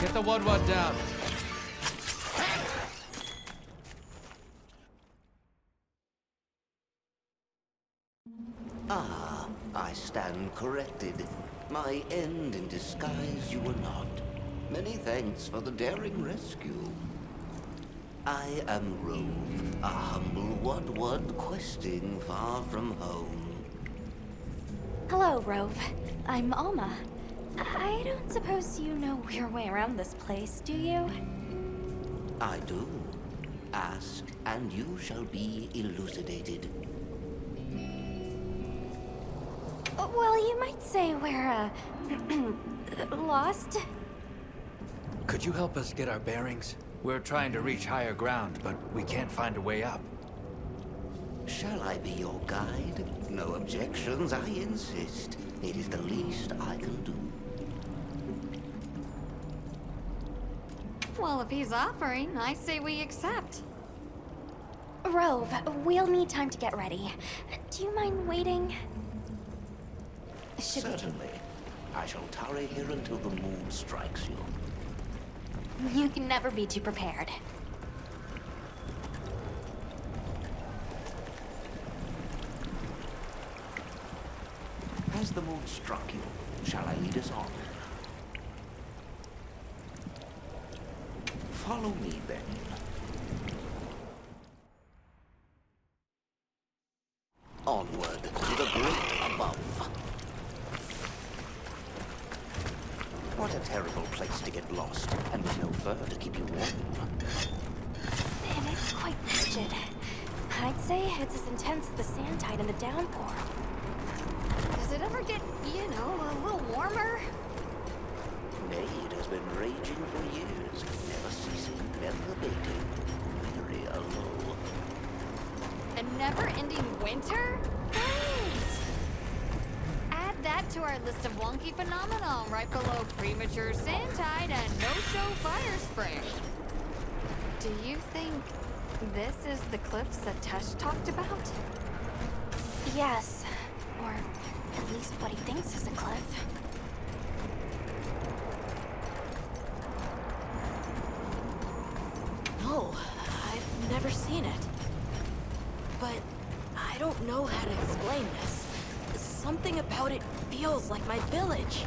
Get the one down. Ah, I stand corrected. My end in disguise you were not. Many thanks for the daring rescue. I am Rove, a humble one questing far from home. Hello, Rove. I'm Alma. I don't suppose you know your way around this place, do you? I do. Ask, and you shall be elucidated. Well, you might say we're, lost. Could you help us get our bearings? We're trying to reach higher ground, but we can't find a way up. Shall I be your guide? No objections, I insist. It is the least I can do. Well, if he's offering, I say we accept. Rove, we'll need time to get ready. Do you mind waiting? Certainly. I shall tarry here until the moon strikes you. You can never be too prepared. Has the moon struck you? Shall I lead us on? Follow me, then. Onward, to the great above. What a terrible place to get lost, and with no fur to keep you warm. It is quite frigid. I'd say it's as intense as the sand tide in the downpour. Does it ever get, a little warmer? Nay, it has been raging for years, never ceasing, never abating, very alone. A never-ending winter? Right! Add that to our list of wonky phenomenon right below premature sand tide and no-show fire spring. Do you think this is the cliffs that Tesh talked about? Yes, or at least what he thinks is a cliff. No, I've never seen it. But I don't know how to explain this. Something about it feels like my village.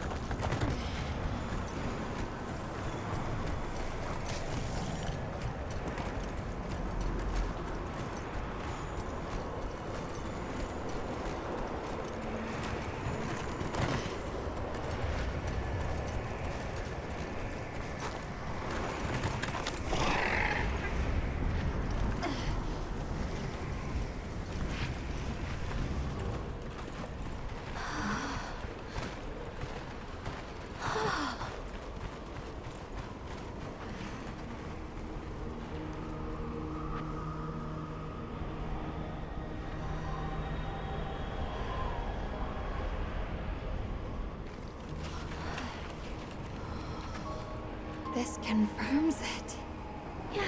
This confirms it. Yeah,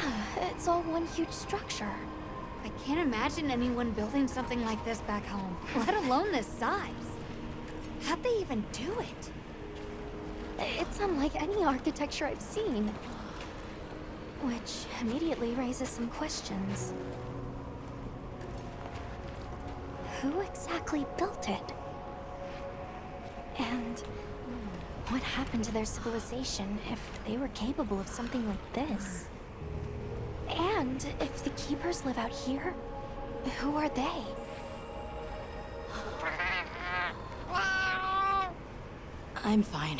it's all one huge structure. I can't imagine anyone building something like this back home, let alone this size. How'd they even do it? It's unlike any architecture I've seen. Which immediately raises some questions. Who exactly built it? And what happened to their civilization if they were capable of something like this? And if the Keepers live out here, who are they? I'm fine.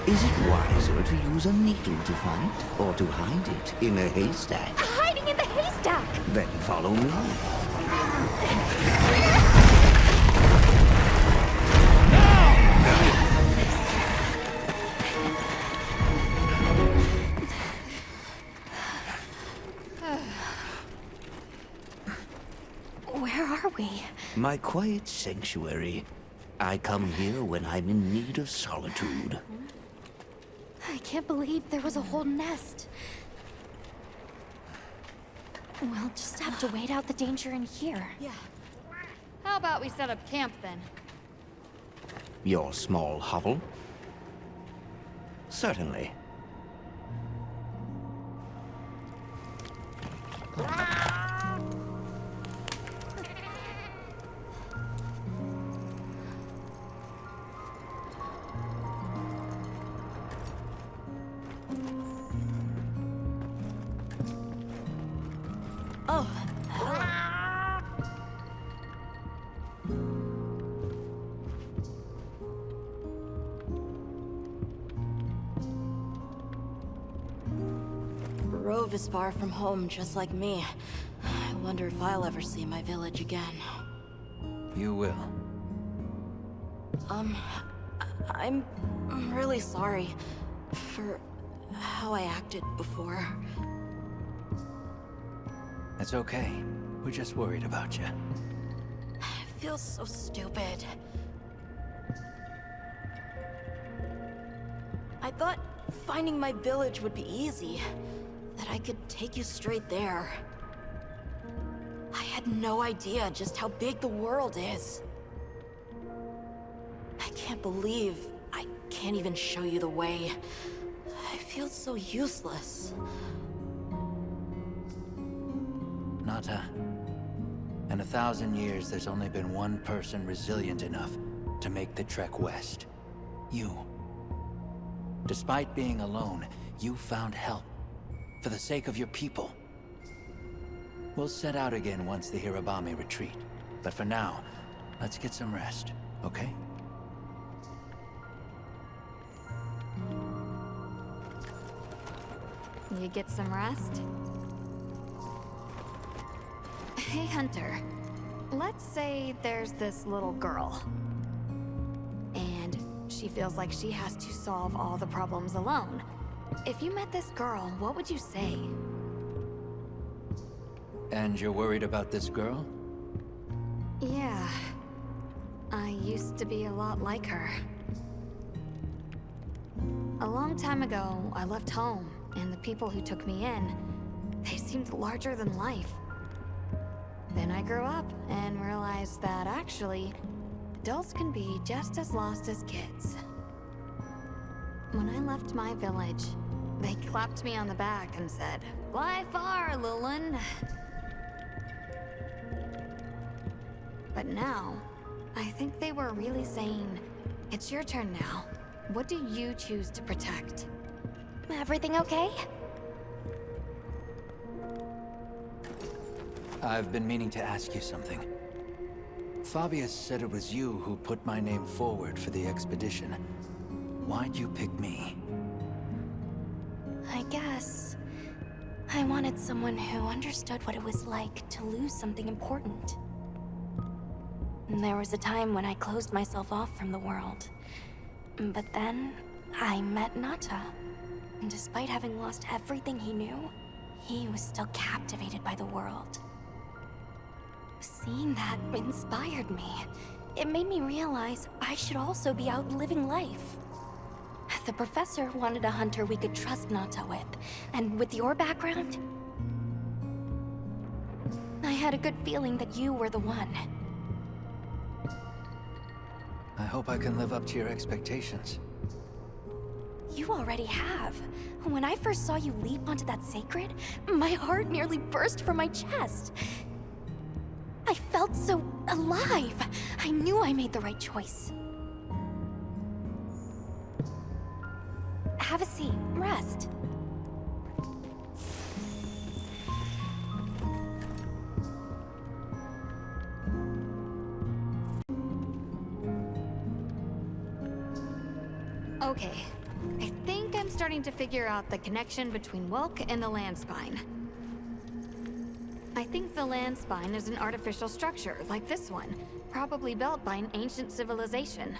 Is it wiser to use a needle to fight, or to hide it in a haystack? Hiding in the haystack! Then follow me. are we? My quiet sanctuary. I come here when I'm in need of solitude. I can't believe there was a whole nest. We'll just have to wait out the danger in here. Yeah. How about we set up camp then? Your small hovel? Certainly. Oh, hello. Rove is far from home, just like me. I wonder if I'll ever see my village again. You will. I'm really sorry for how I acted before. It's okay. We're just worried about you. It feels so stupid. I thought finding my village would be easy. That I could take you straight there. I had no idea just how big the world is. I can't believe I can't even show you the way. I feel so useless. Nata. In 1,000 years, there's only been one person resilient enough to make the trek west. You. Despite being alone, you found help. For the sake of your people. We'll set out again once the Hirabami retreat. But for now, let's get some rest, okay? You get some rest? Hey, Hunter. Let's say there's this little girl. And she feels like she has to solve all the problems alone. If you met this girl, what would you say? And you're worried about this girl? Yeah. I used to be a lot like her. A long time ago, I left home, and the people who took me in, they seemed larger than life. Then I grew up and realized that actually, adults can be just as lost as kids. When I left my village, they clapped me on the back and said, "Fly far, Lilin." But now, I think they were really saying, "It's your turn now. What do you choose to protect?" Everything okay? I've been meaning to ask you something. Fabius said it was you who put my name forward for the expedition. Why'd you pick me? I guess I wanted someone who understood what it was like to lose something important. And there was a time when I closed myself off from the world. But then I met Nata. And despite having lost everything he knew, he was still captivated by the world. Seeing that inspired me. It made me realize I should also be out living life. The professor wanted a hunter we could trust Nata with, and with your background, I had a good feeling that you were the one. I hope I can live up to your expectations. You already have. When I first saw you leap onto that sacred, my heart nearly burst from my chest. I felt so alive. I knew I made the right choice. Have a seat. Rest. Okay. I think I'm starting to figure out the connection between Wilk and the land spine. I think the land spine is an artificial structure, like this one, probably built by an ancient civilization.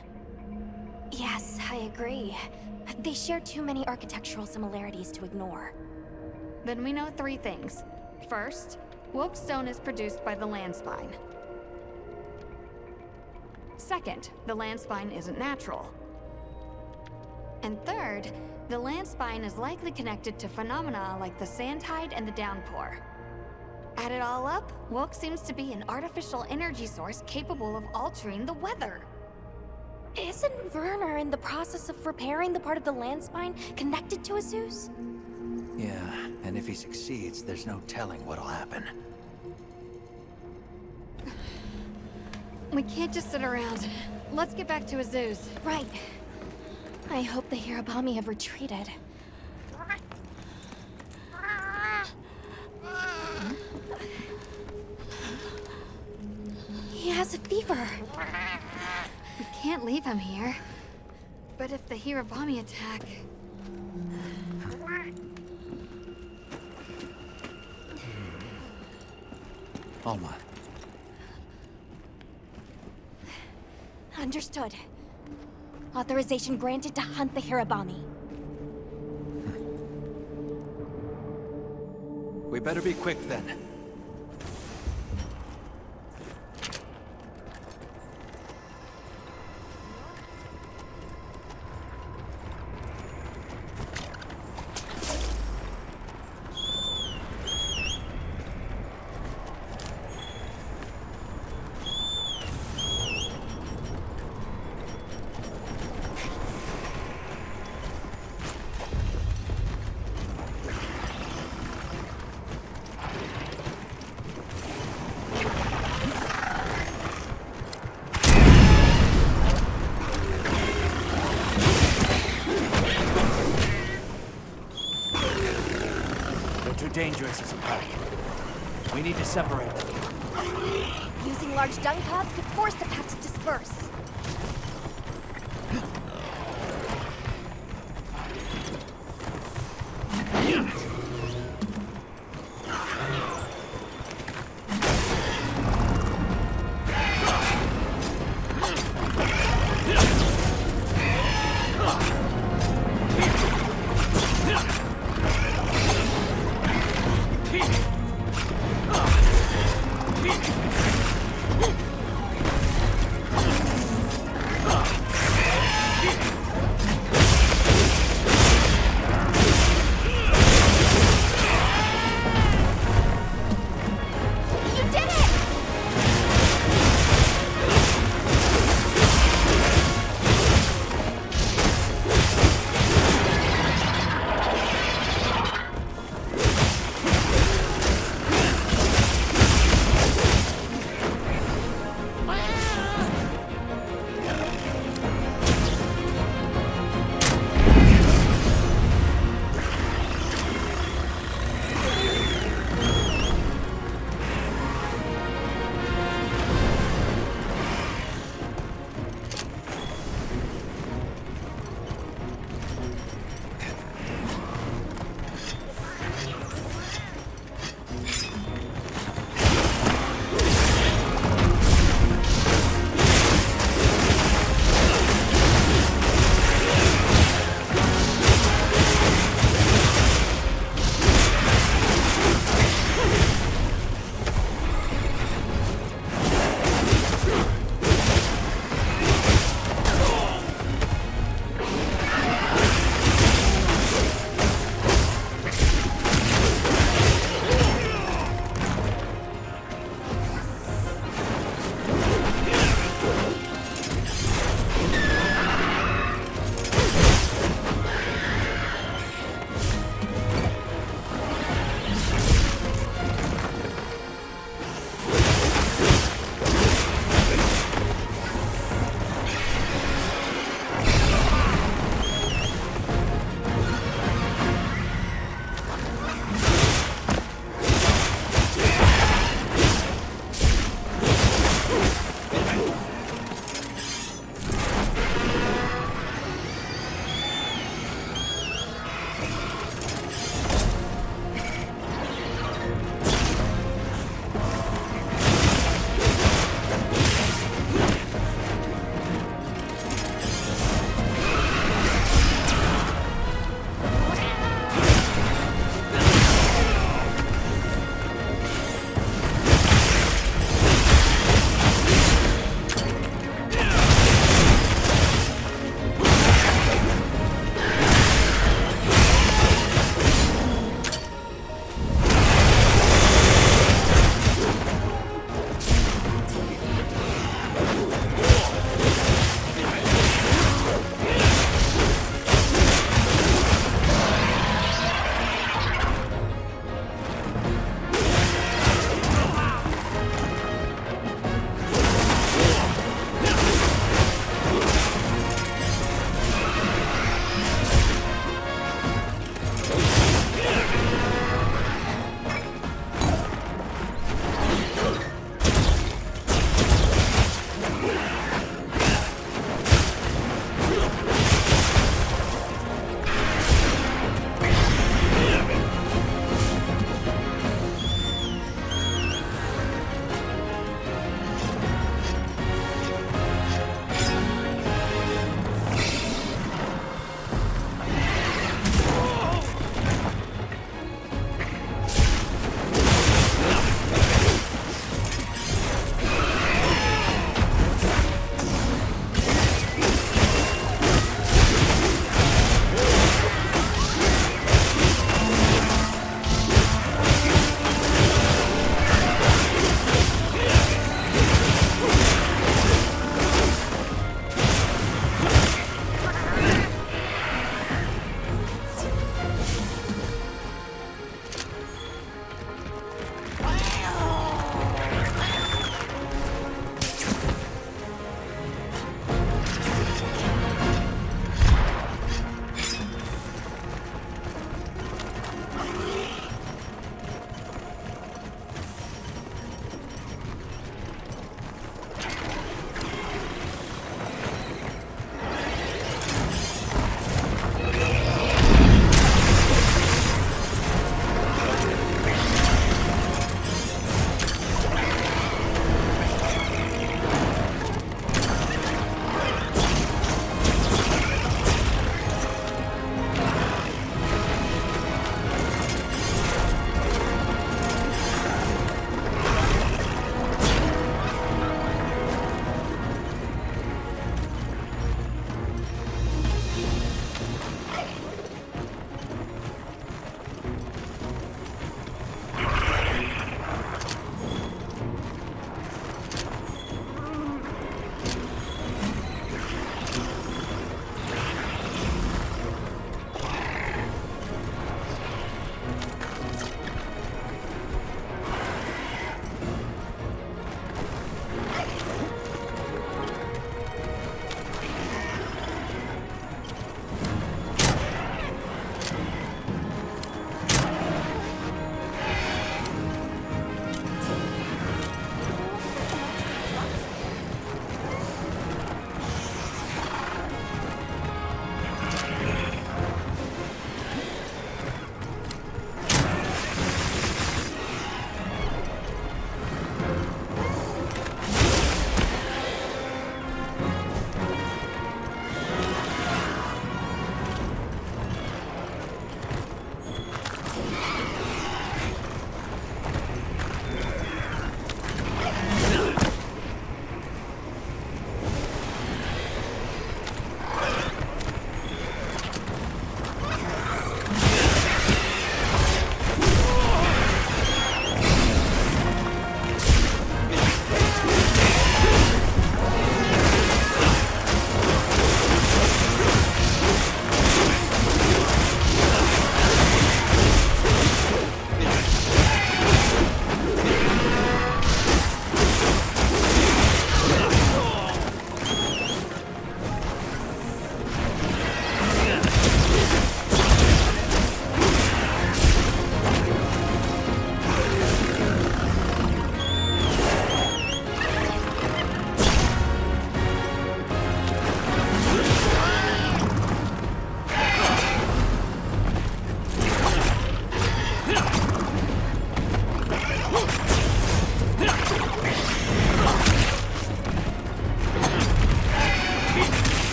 Yes, I agree. They share too many architectural similarities to ignore. Then we know 3 things. First, Wilk stone is produced by the land spine. Second, the land spine isn't natural. And third, the land spine is likely connected to phenomena like the sand tide and the downpour. Add it all up, Wilk seems to be an artificial energy source capable of altering the weather. Isn't Werner in the process of repairing the part of the land spine connected to Azus? Yeah, and if he succeeds, there's no telling what'll happen. We can't just sit around. Let's get back to Azus. Right. I hope the Hirabami have retreated. He has a fever. We can't leave him here. But if the Hirabami attack... Alma. Understood. Authorization granted to hunt the Hirabami. We better be quick then. Dangerous as a pack. We need to separate them. Using large dung pods could force the pack to disperse.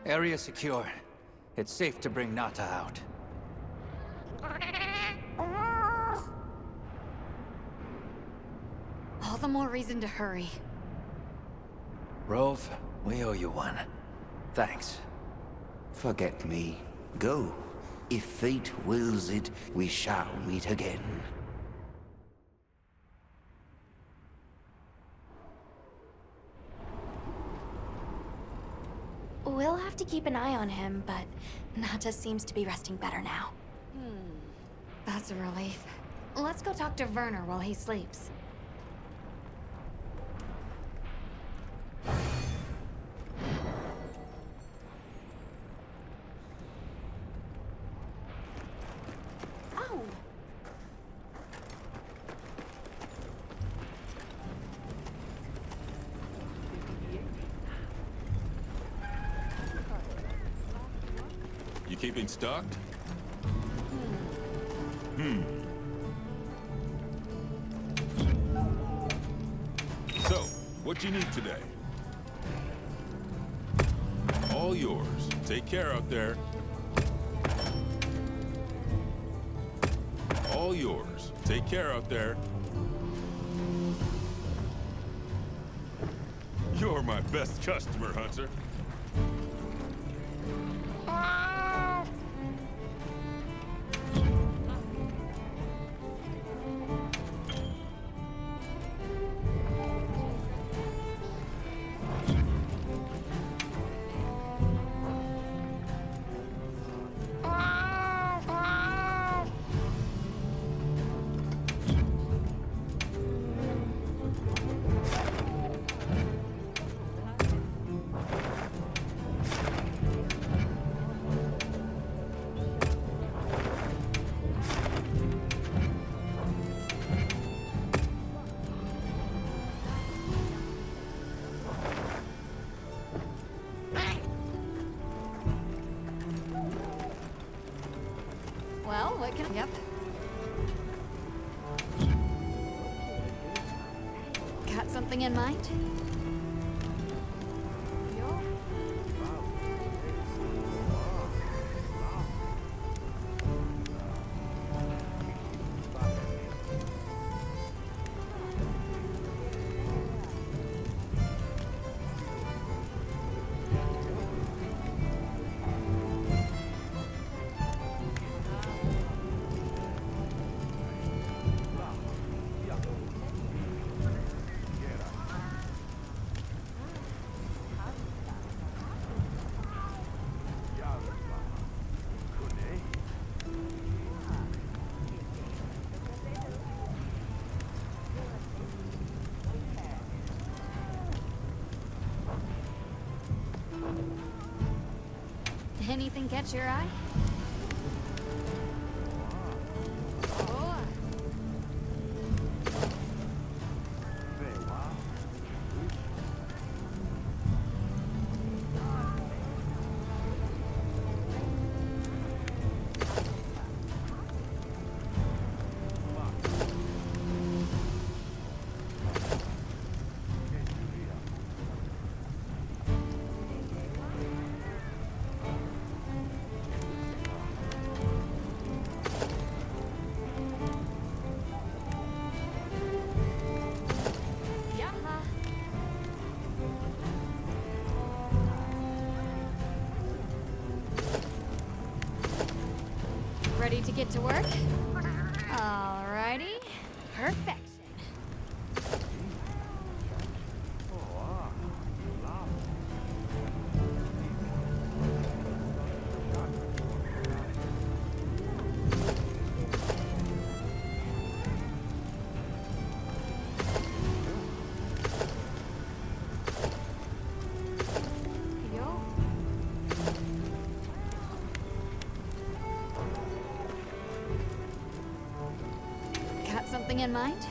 Area secure. It's safe to bring Nata out. All the more reason to hurry. Rove, we owe you one. Thanks. Forget me. Go. If fate wills it, we shall meet again. We'll have to keep an eye on him, but Nata seems to be resting better now. That's a relief. Let's go talk to Werner while he sleeps. Ow! You keeping stocked? So, what you need today? All yours. Take care out there. All yours. Take care out there. You're my best customer, Hunter. Well, what can... Yep. Got something in mind? Anything catch your eye? Ready to get to work? Alrighty. Perfection. Something in mind?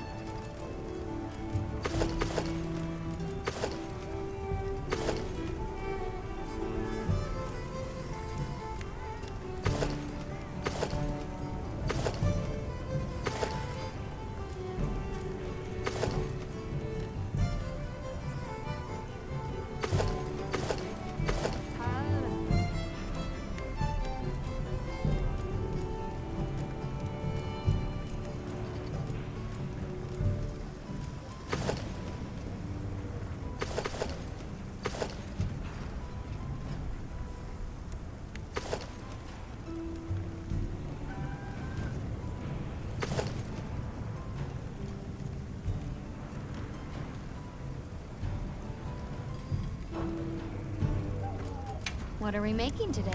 What are we making today?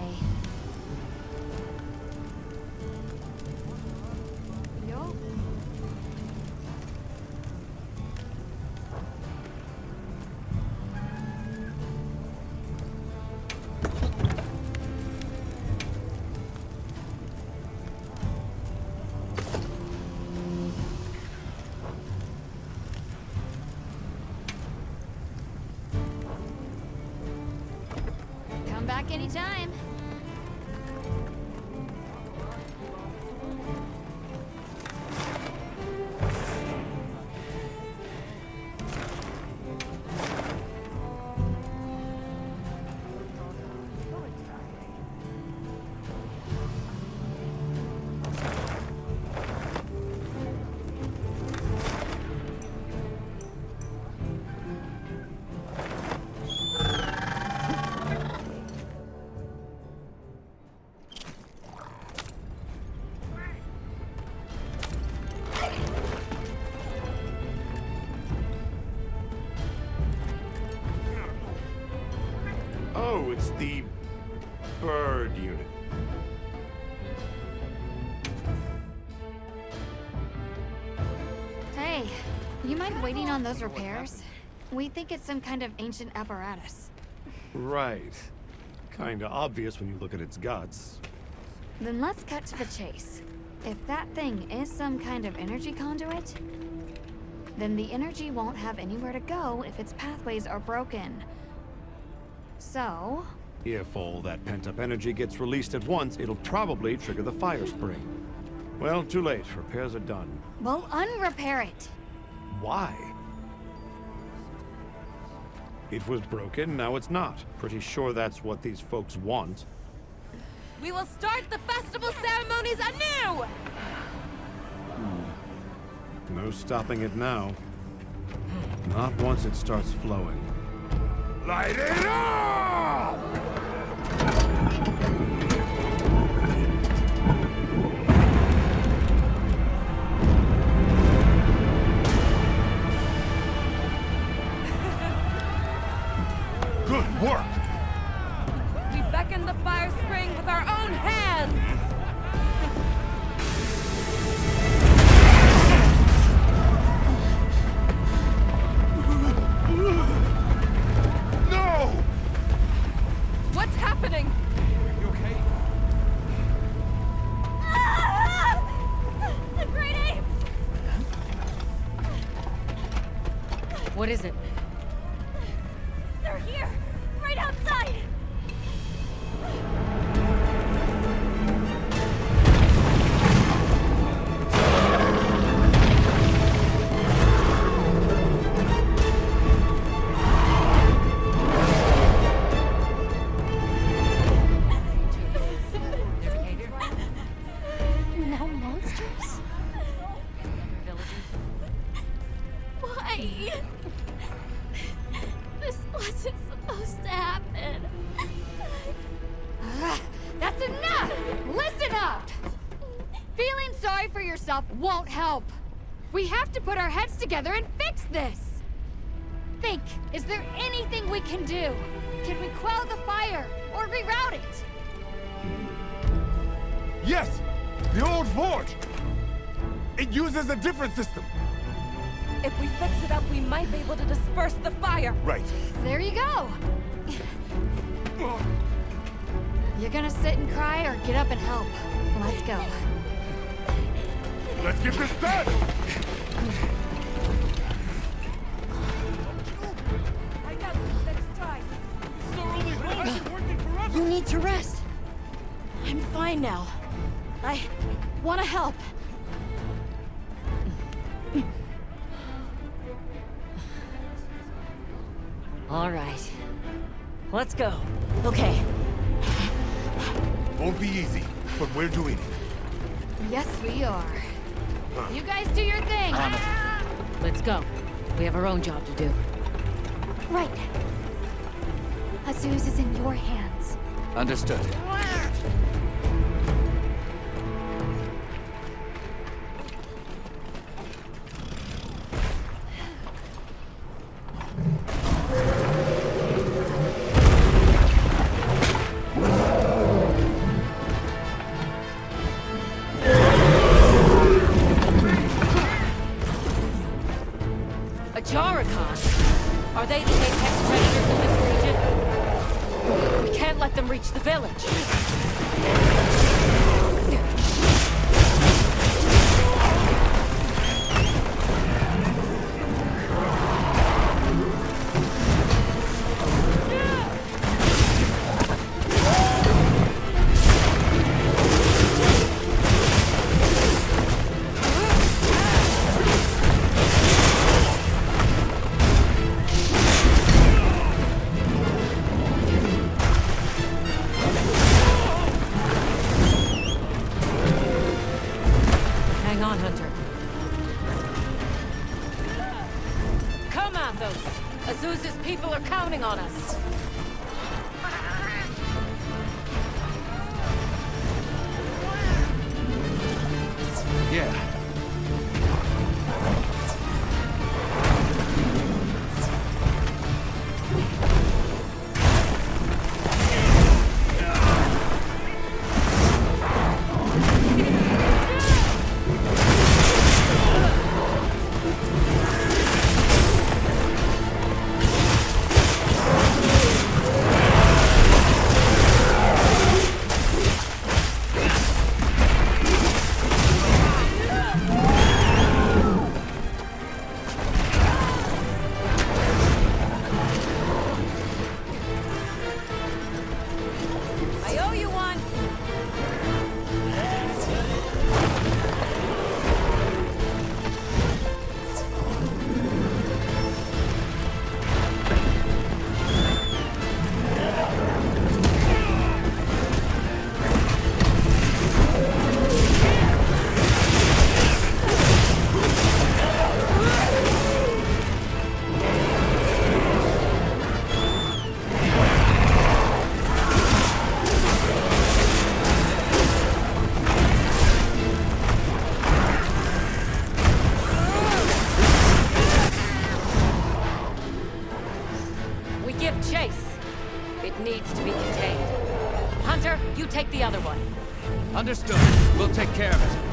Yo. Come back anytime. Oh, it's the bird unit. Hey, you mind waiting on those repairs? We think it's some kind of ancient apparatus. Right. Kinda obvious when you look at its guts. Then let's cut to the chase. If that thing is some kind of energy conduit, then the energy won't have anywhere to go if its pathways are broken. So... If all that pent-up energy gets released at once, it'll probably trigger the fire spring. Well, too late. Repairs are done. we'll unrepair it. Why? It was broken, now it's not. Pretty sure that's what these folks want. We will start the festival ceremonies anew! No stopping it now. Not once it starts flowing. Light it up! Good work! We beckon the fire spring with our own hands! No! What's happening? You okay? The great apes! What is it? They're here! Right outside! Now monsters? Why? This wasn't supposed to happen. That's enough! Listen up! Feeling sorry for yourself won't help. We have to put our heads together and fix this. Think, is there anything we can do? Can we quell the fire or reroute it? Yes! The old forge! It uses a different system. If we fix it up, we might be able to disperse the fire. Right. There you go. You're gonna sit and cry or get up and help. Let's go. Let's get this done! I got this. Let's try. You need to rest. I'm fine now. I want to help. All right. Let's go. Okay. Won't be easy, but we're doing it. Yes, we are. You guys do your thing. Let's go. We have our own job to do. Right. Azuz is in your hands. Understood. reach the village. Azuz's people are counting on us. Yeah. Understood. We'll take care of it.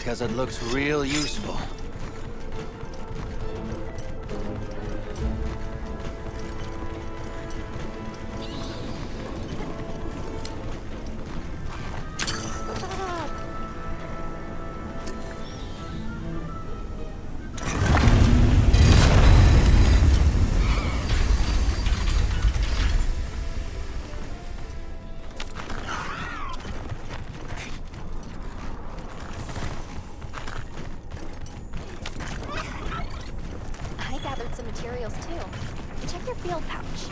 because it looks real useful. Some materials too. Check your field pouch.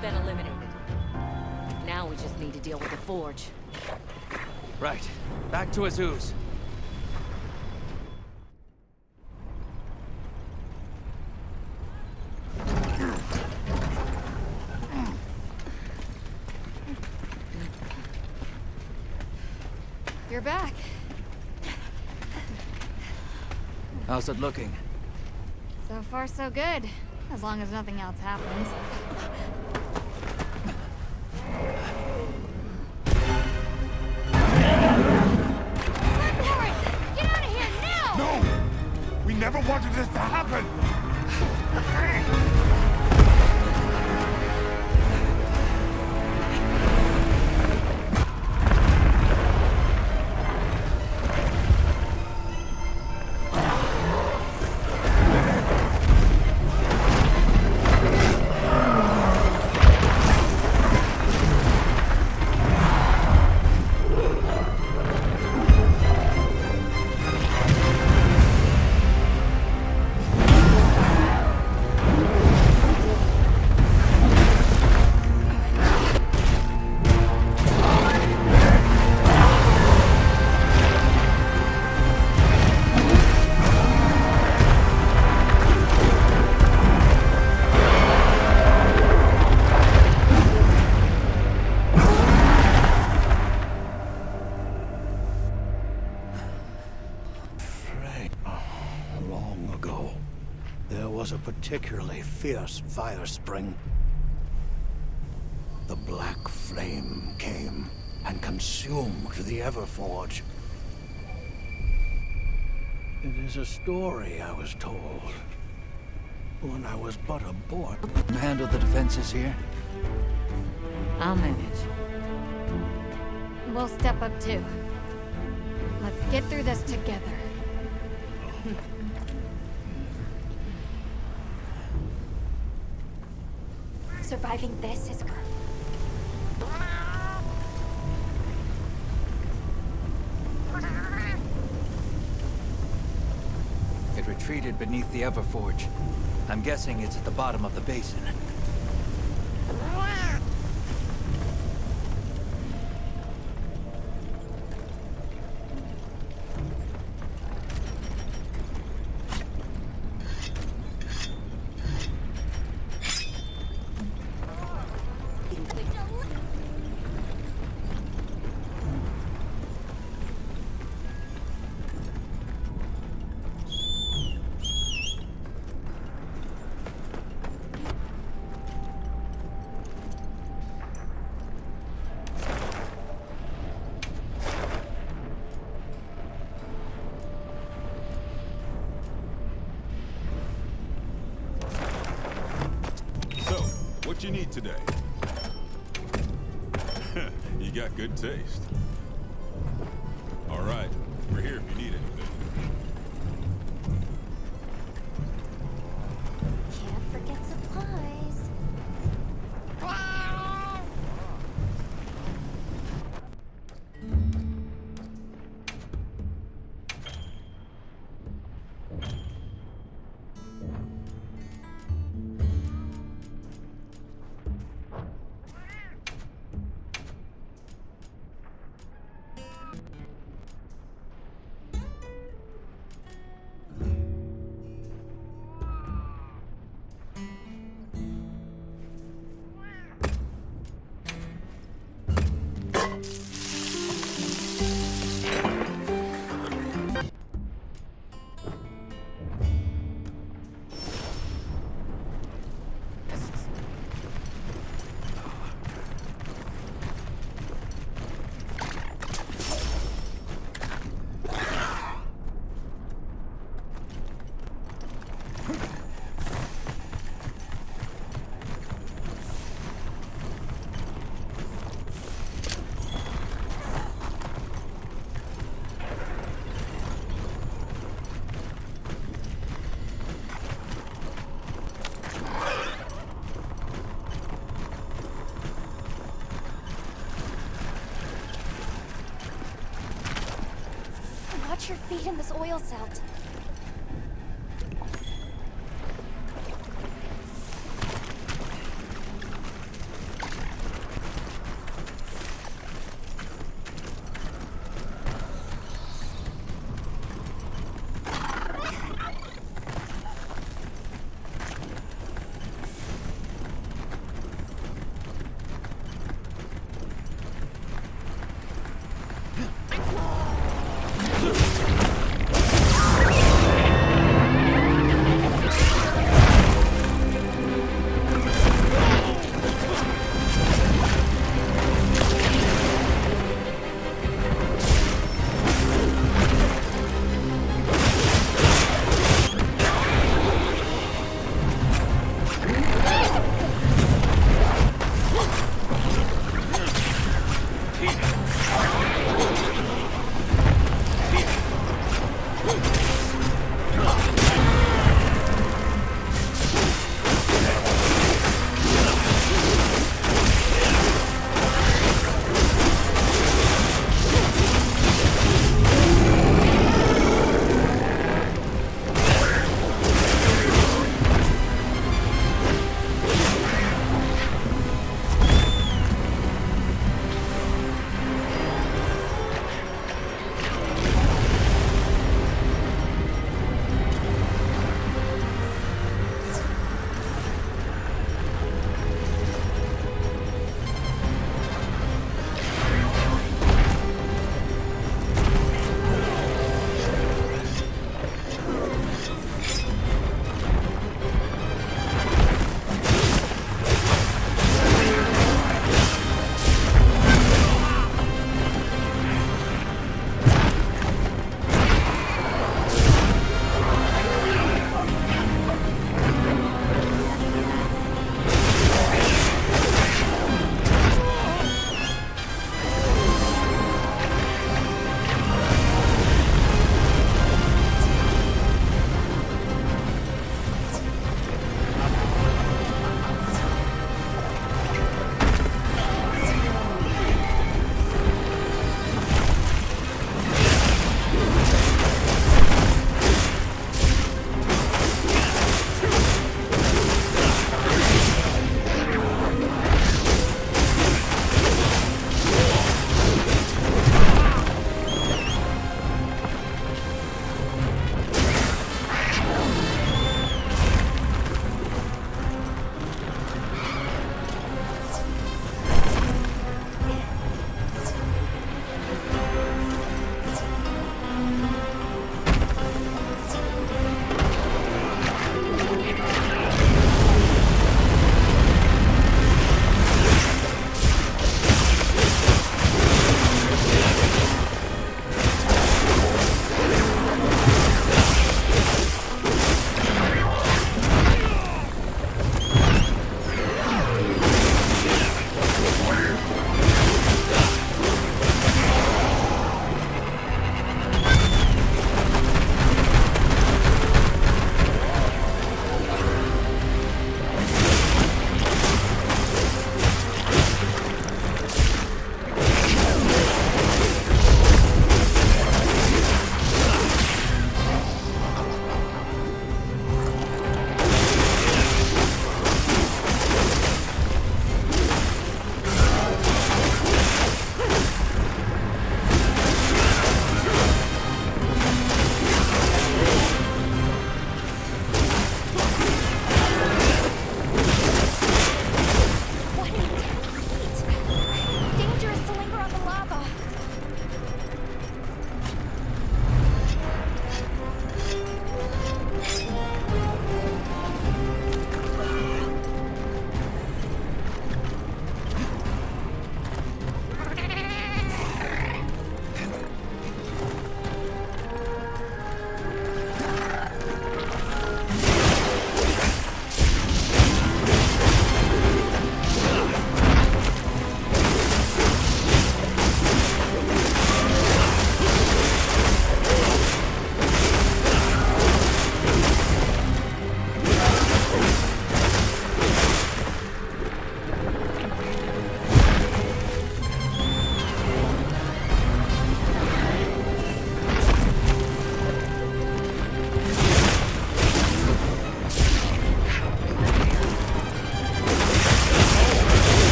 been eliminated. Now we just need to deal with the forge. Right. Back to Azuz. You're back. How's it looking? So far, so good. As long as nothing else happens. Get out of here now! No! We never wanted this to happen! Was a particularly fierce fire spring. The black flame came and consumed the Everforge. It is a story I was told when I was but a boy. Handle the defenses here? I'll manage. We'll step up too. Let's get through this together. Surviving this is It retreated beneath the Everforge. I'm guessing it's at the bottom of the basin. What you need today? You got good taste. All right, we're here if you need anything. Can't forget supplies. Watch your feet in this oil silt.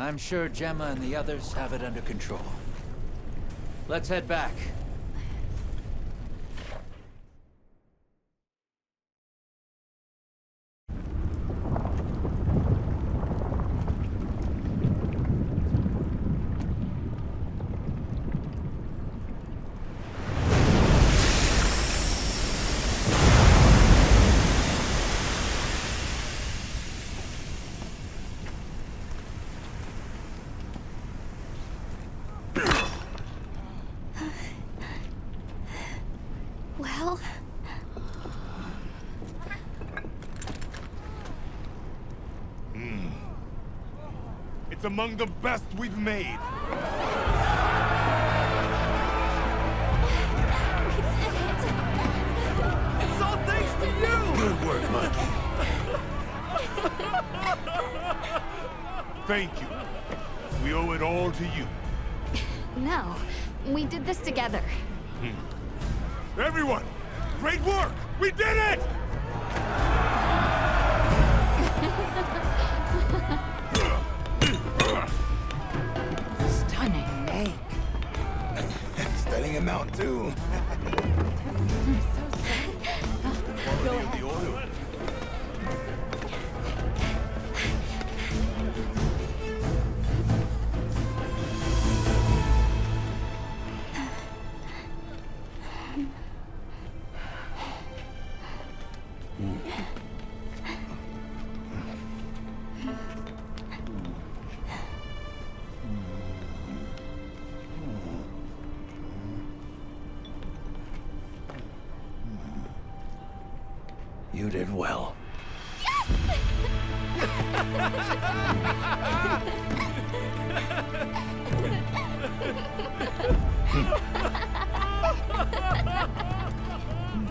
I'm sure Gemma and the others have it under control. Let's head back. Well... It's among the best we've made. It's all thanks to you! Good work, Monkey. Thank you. We owe it all to you. No, we did this together. Everyone, great work! We did it! Stunning make. Stunning amount, too. Go ahead. The oil. You did well.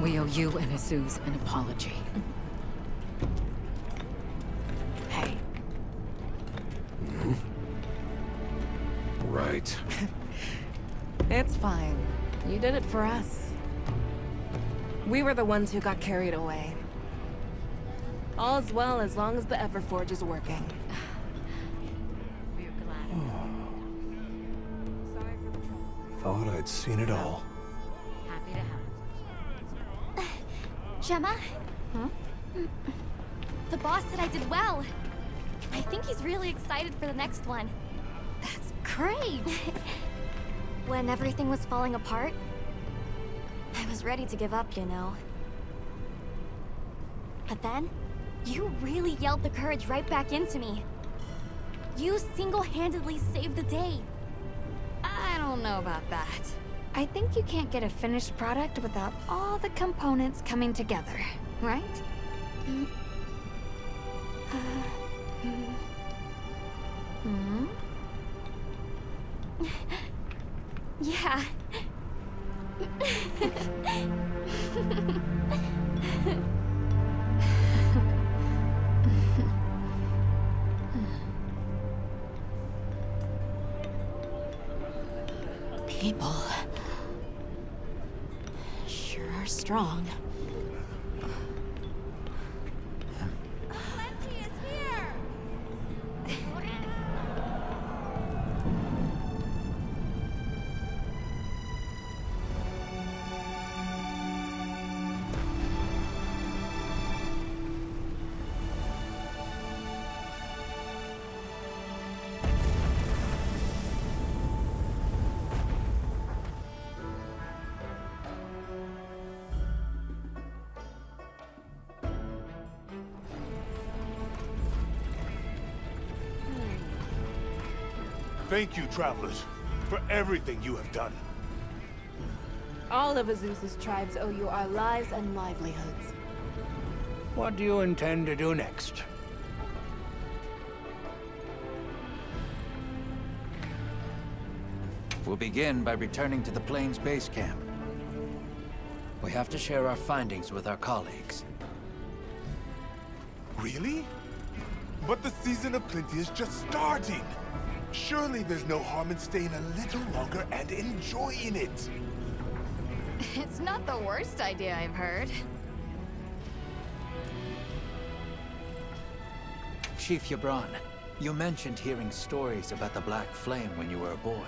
We owe you and Jesus an apology. Hey. Right. It's fine. You did it for us. We were the ones who got carried away. All's well as long as the Everforge is working. We're glad. Sorry for the trouble. Thought I'd seen it all. Happy to have it. Gemma? Huh? The boss said I did well. I think he's really excited for the next one. That's great! When everything was falling apart, I was ready to give up, you know. But then, you really yelled the courage right back into me. You single-handedly saved the day. I don't know about that. I think you can't get a finished product without all the components coming together, right? Yeah. People sure are strong. Thank you, travelers, for everything you have done. All of Azusa's tribes owe you our lives and livelihoods. What do you intend to do next? We'll begin by returning to the Plains base camp. We have to share our findings with our colleagues. Really? But the season of plenty is just starting. Surely there's no harm in staying a little longer and enjoying it. It's not the worst idea I've heard. Chief Yabron, You mentioned hearing stories about the Black Flame when you were a boy.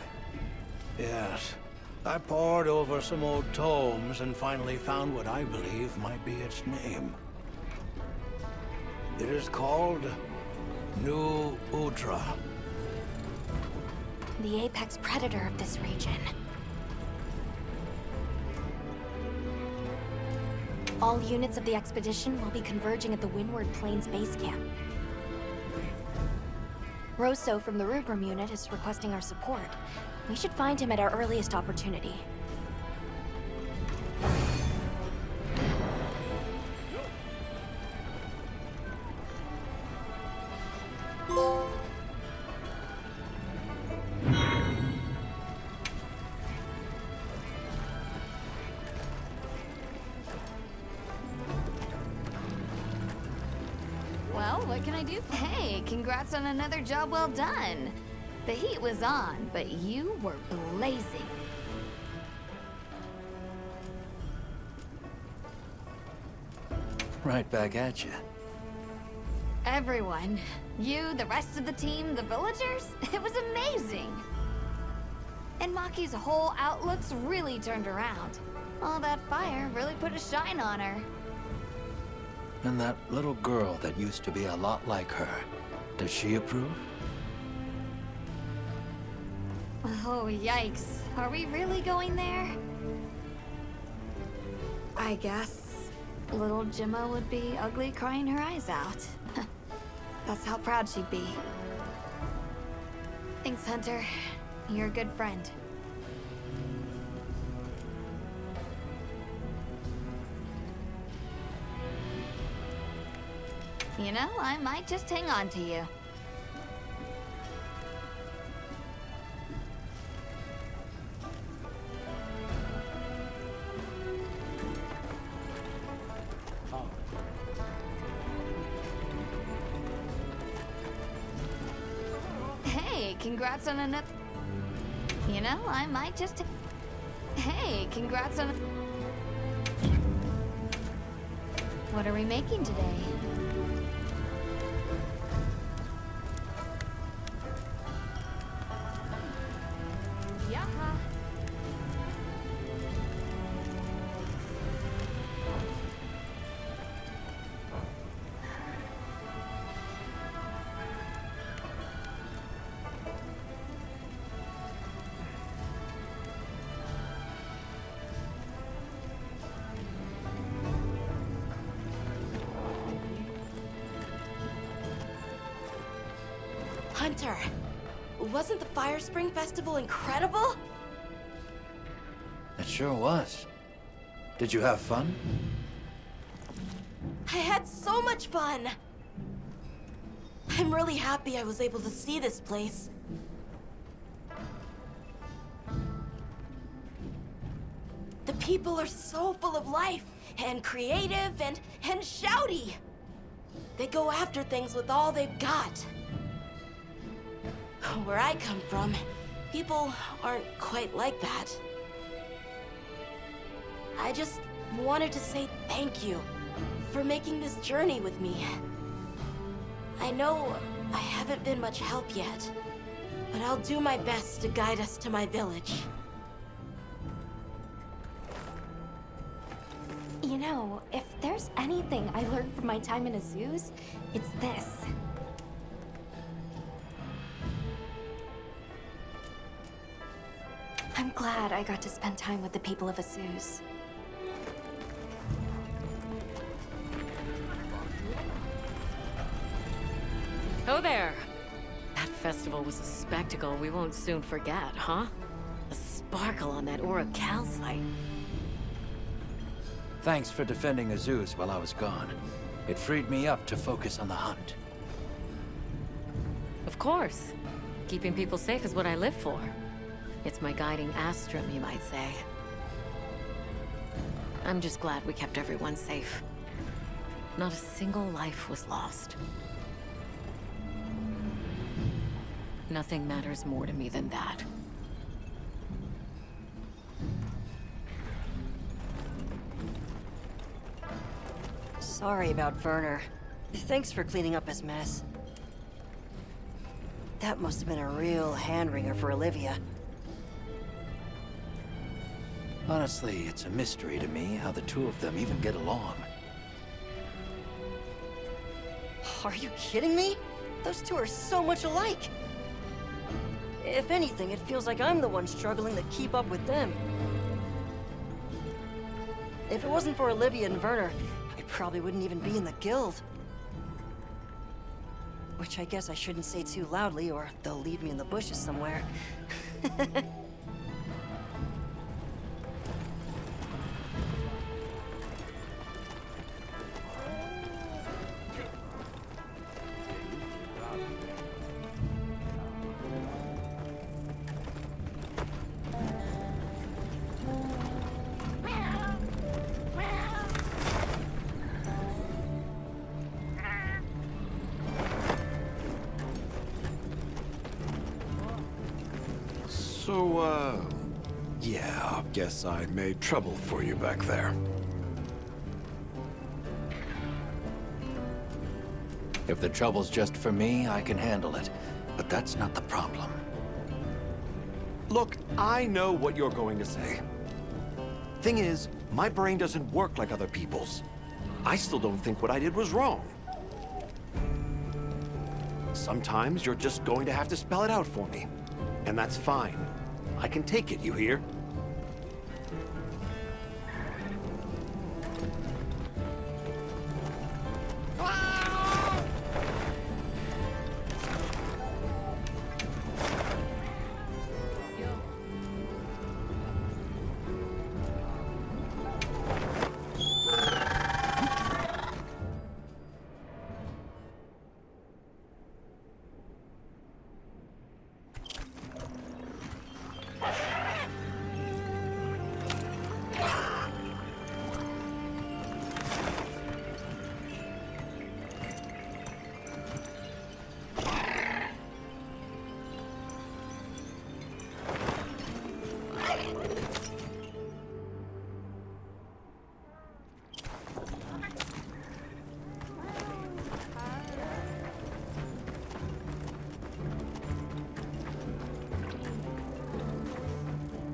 Yes. I pored over some old tomes and finally found what I believe might be its name. It is called New Udra. The apex predator of this region. All units of the expedition will be converging at the Windward Plains base camp. Rosso from the Rubrum unit is requesting our support. We should find him at our earliest opportunity. Well, what can I do? Hey, congrats on another job well done. The heat was on, but you were blazing. Right back at you. Everyone. You, the rest of the team, the villagers. It was amazing. And Maki's whole outlook's really turned around. All that fire really put a shine on her. And that little girl that used to be a lot like her, does she approve? Oh, yikes. Are we really going there? I guess little Gemma would be ugly crying her eyes out. That's how proud she'd be. Thanks, Hunter. You're a good friend. You know, I might just hang on to you. Hey, congrats on another... You know, I might just... Hey, congrats on... What are we making today? Hunter, wasn't the Fire Spring Festival incredible? It sure was. Did you have fun? I had so much fun! I'm really happy I was able to see this place. The people are so full of life, and creative, and shouty. They go after things with all they've got. Where I come from, people aren't quite like that. I just wanted to say thank you for making this journey with me. I know I haven't been much help yet, but I'll do my best to guide us to my village. You know, if there's anything I learned from my time in Azuz, it's this. I'm glad I got to spend time with the people of Azuz. Oh there! That festival was a spectacle we won't soon forget, huh? A sparkle on that Aura calcite. Thanks for defending Azuz while I was gone. It freed me up to focus on the hunt. Of course. Keeping people safe is what I live for. It's my guiding astrum, you might say. I'm just glad we kept everyone safe. Not a single life was lost. Nothing matters more to me than that. Sorry about Werner. Thanks for cleaning up his mess. That must have been a real hand-wringer for Olivia. Honestly, it's a mystery to me how the two of them even get along. Are you kidding me? Those two are so much alike. If anything, it feels like I'm the one struggling to keep up with them. If it wasn't for Olivia and Werner, I probably wouldn't even be in the guild. Which I guess I shouldn't say too loudly, or they'll leave me in the bushes somewhere. So, yeah, guess I made trouble for you back there. If the trouble's just for me, I can handle it. But that's not the problem. Look, I know what you're going to say. Thing is, my brain doesn't work like other people's. I still don't think what I did was wrong. Sometimes you're just going to have to spell it out for me. And that's fine. I can take it, you hear?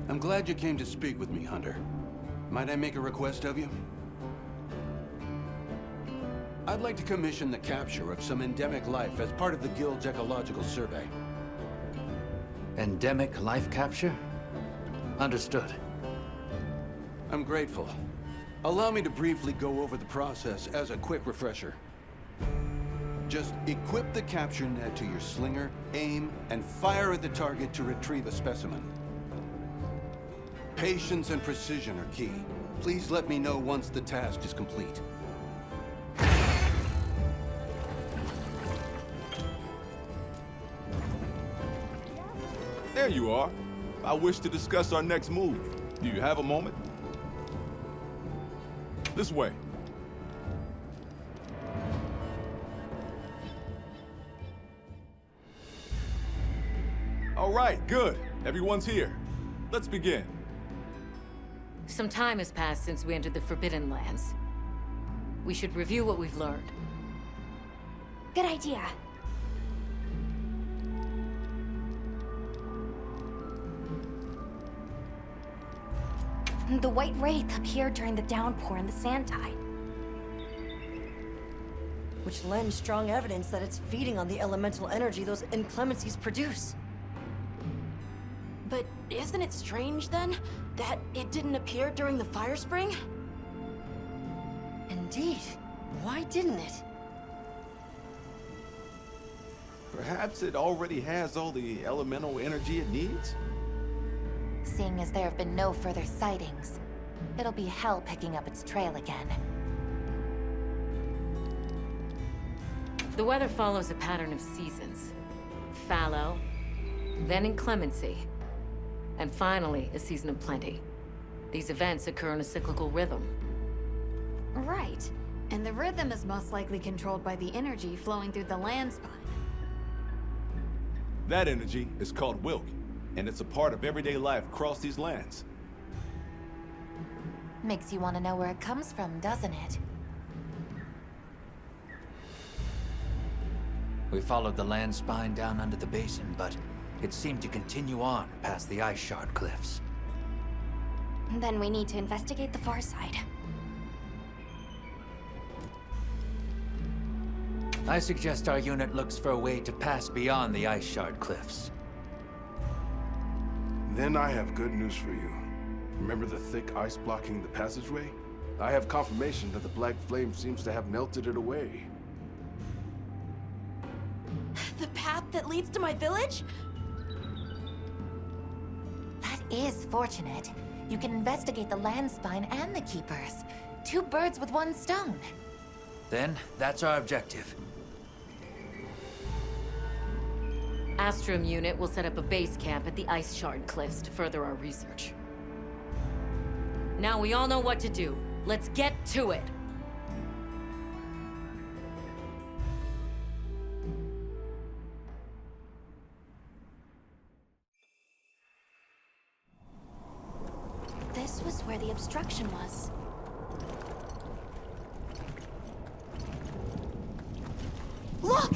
I'm glad you came to speak with me, Hunter. Might I make a request of you? I'd like to commission the capture of some endemic life as part of the Guild's ecological survey. Endemic life capture? Understood. I'm grateful. Allow me to briefly go over the process as a quick refresher. Just equip the capture net to your slinger, aim, and fire at the target to retrieve a specimen. Patience and precision are key. Please let me know once the task is complete. There you are. I wish to discuss our next move. Do you have a moment? This way. All right, good. Everyone's here. Let's begin. Some time has passed since we entered the Forbidden Lands. We should review what we've learned. Good idea. The White Wraith appeared during the downpour and the sand tide. Which lends strong evidence that it's feeding on the elemental energy those inclemencies produce. But isn't it strange, then, that it didn't appear during the fire spring? Indeed. Why didn't it? Perhaps it already has all the elemental energy it needs? Seeing as there have been no further sightings, it'll be hell picking up its trail again. The weather follows a pattern of seasons. Fallow, then inclemency, and finally a season of plenty. These events occur in a cyclical rhythm. Right. And the rhythm is most likely controlled by the energy flowing through the land spine. That energy is called Wilk, and it's a part of everyday life across these lands. Makes you want to know where it comes from, doesn't it? We followed the land spine down under the basin, but it seemed to continue on past the ice shard cliffs. Then we need to investigate the far side. I suggest our unit looks for a way to pass beyond the ice shard cliffs. Then I have good news for you. Remember the thick ice blocking the passageway? I have confirmation that the black flame seems to have melted it away. The path that leads to my village? That is fortunate. You can investigate the land spine and the keepers. 2 birds with 1 stone. Then, that's our objective. Astrum unit will set up a base camp at the ice shard cliffs to further our research. Now we all know what to do. Let's get to it! This was where the obstruction was. Look!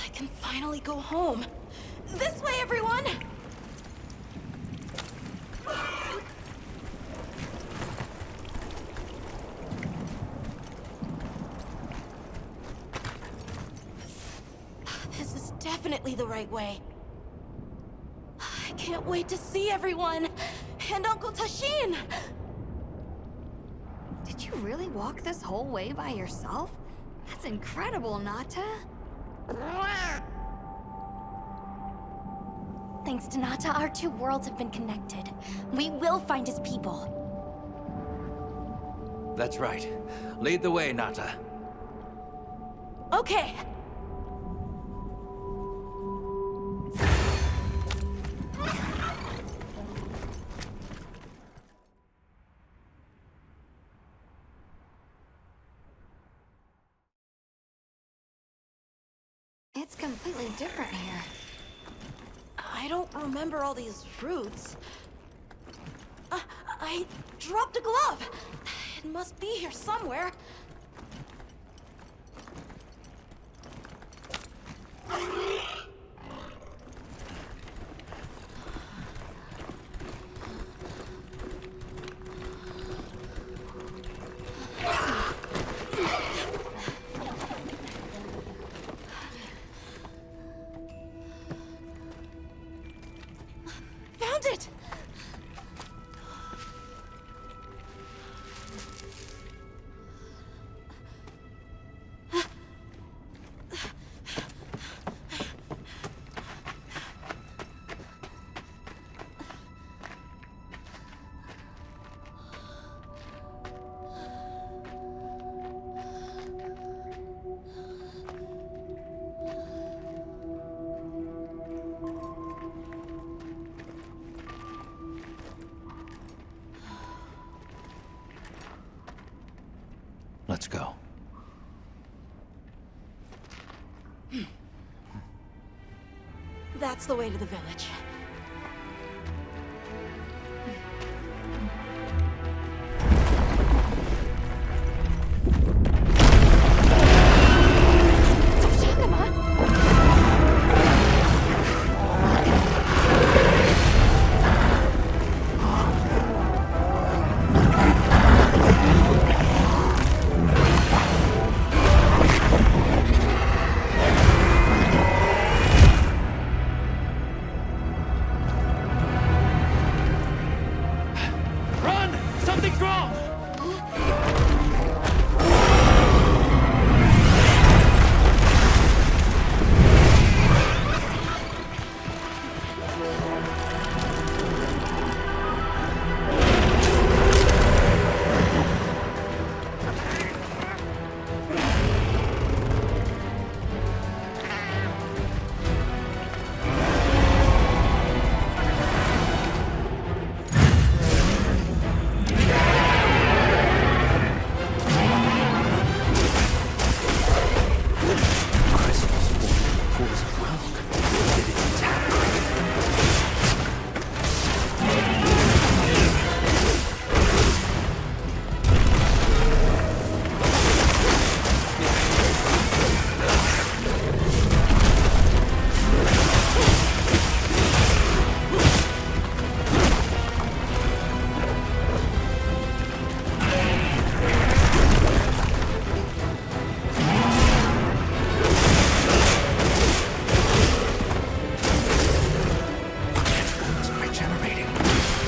I can finally go home. This way, everyone! This is definitely the right way. I can't wait to see everyone! And Uncle Tashin! Did you really walk this whole way by yourself? That's incredible, Nata. Thanks to Nata, our 2 worlds have been connected. We will find his people. That's right. Lead the way, Nata. Okay. It's completely different here. I don't remember all these roots. I dropped a glove. It must be here somewhere. Found it! Let's go. That's the way to the village.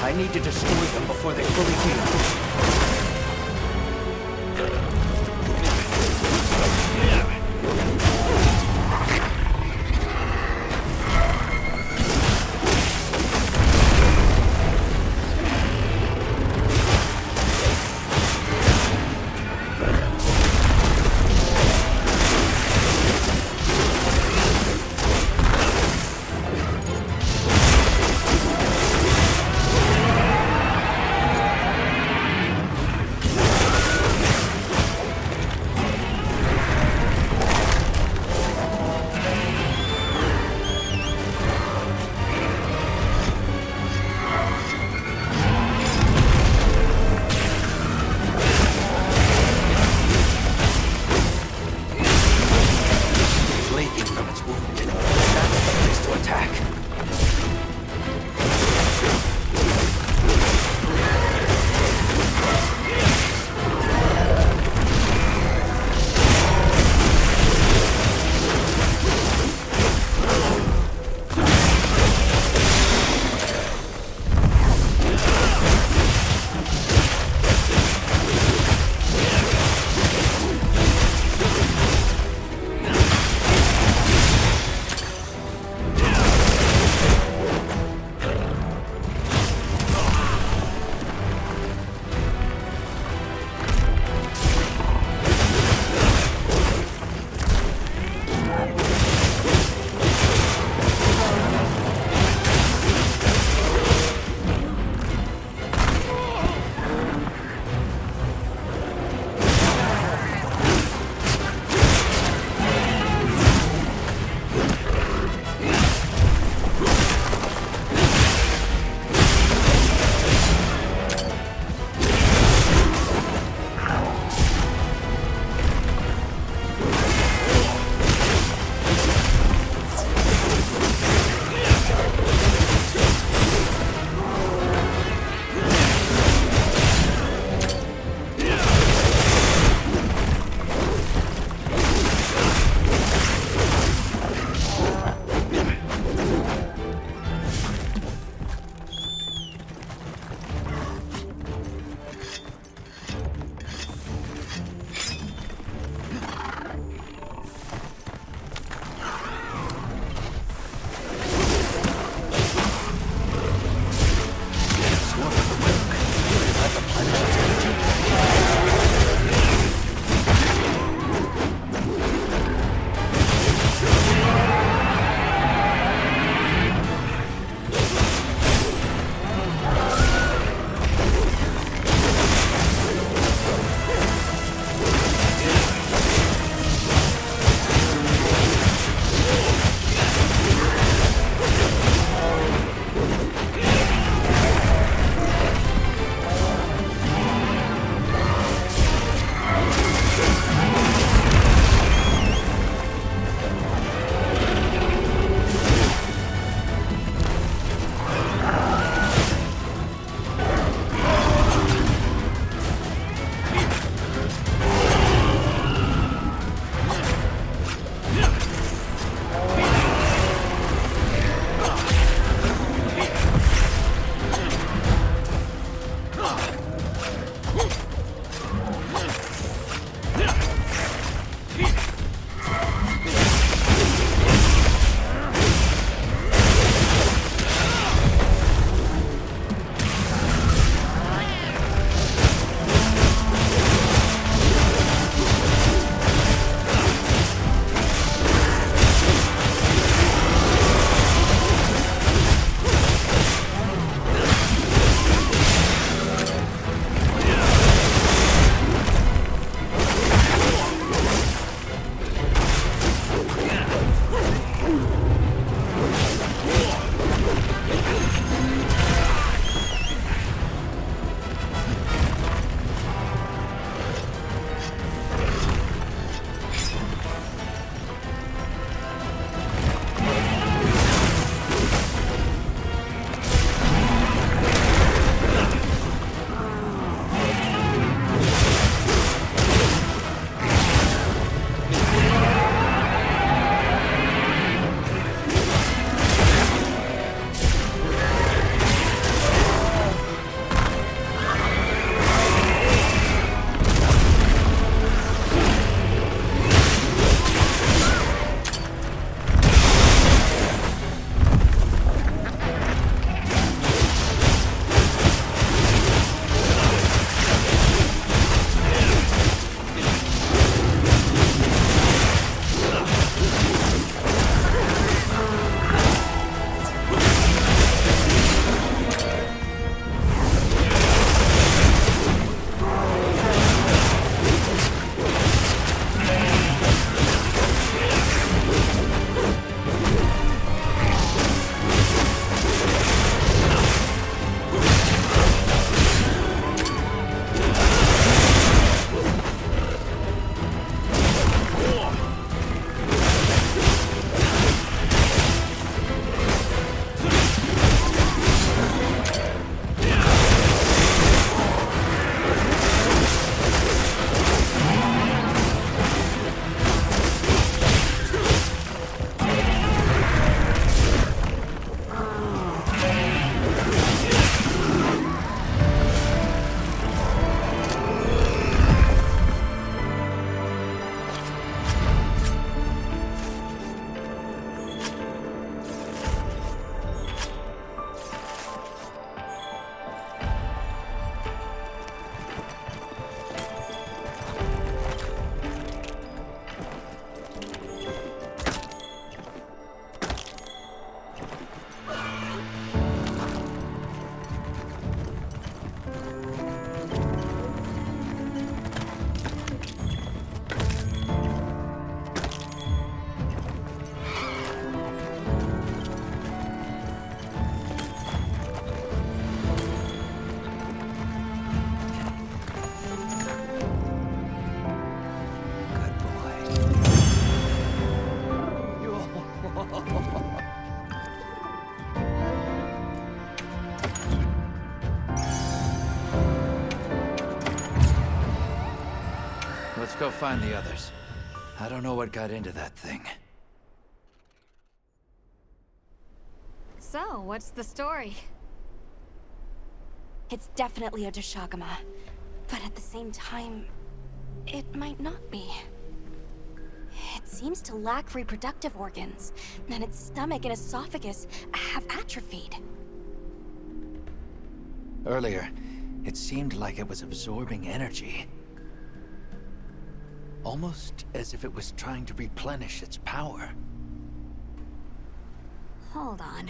I need to destroy them before they fully heal. go find the others. I don't know what got into that thing. So, what's the story? It's definitely a Dashagama, but at the same time, it might not be. It seems to lack reproductive organs, and its stomach and esophagus have atrophied. Earlier, it seemed like it was absorbing energy. Almost as if it was trying to replenish its power. Hold on.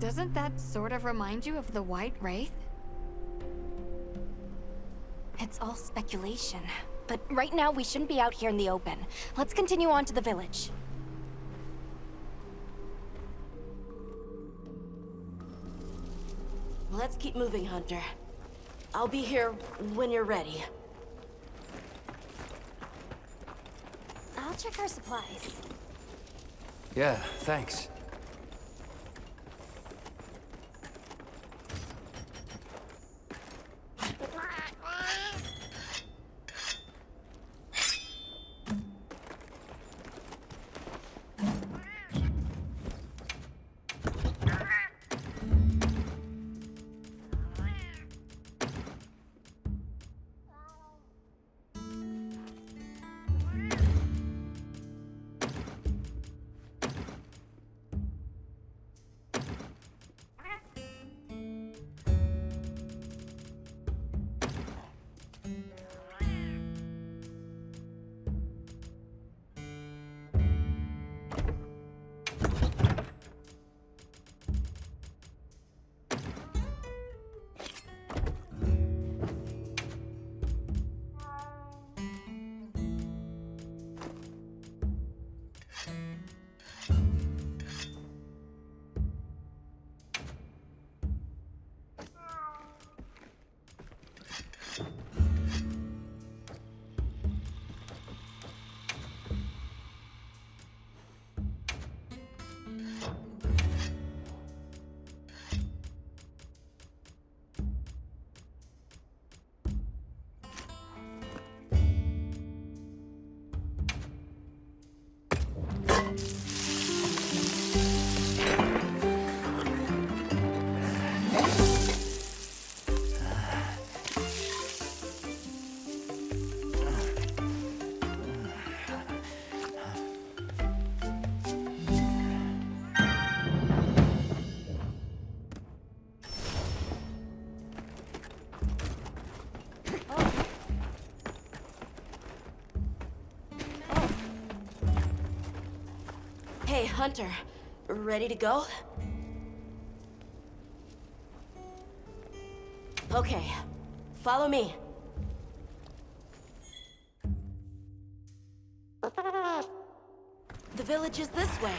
Doesn't that sort of remind you of the White Wraith? It's all speculation, but right now we shouldn't be out here in the open. Let's continue on to the village. Let's keep moving, Hunter. I'll be here when you're ready. I'll check our supplies. Yeah, thanks. Hey, Hunter. Ready to go? Okay. Follow me. The village is this way.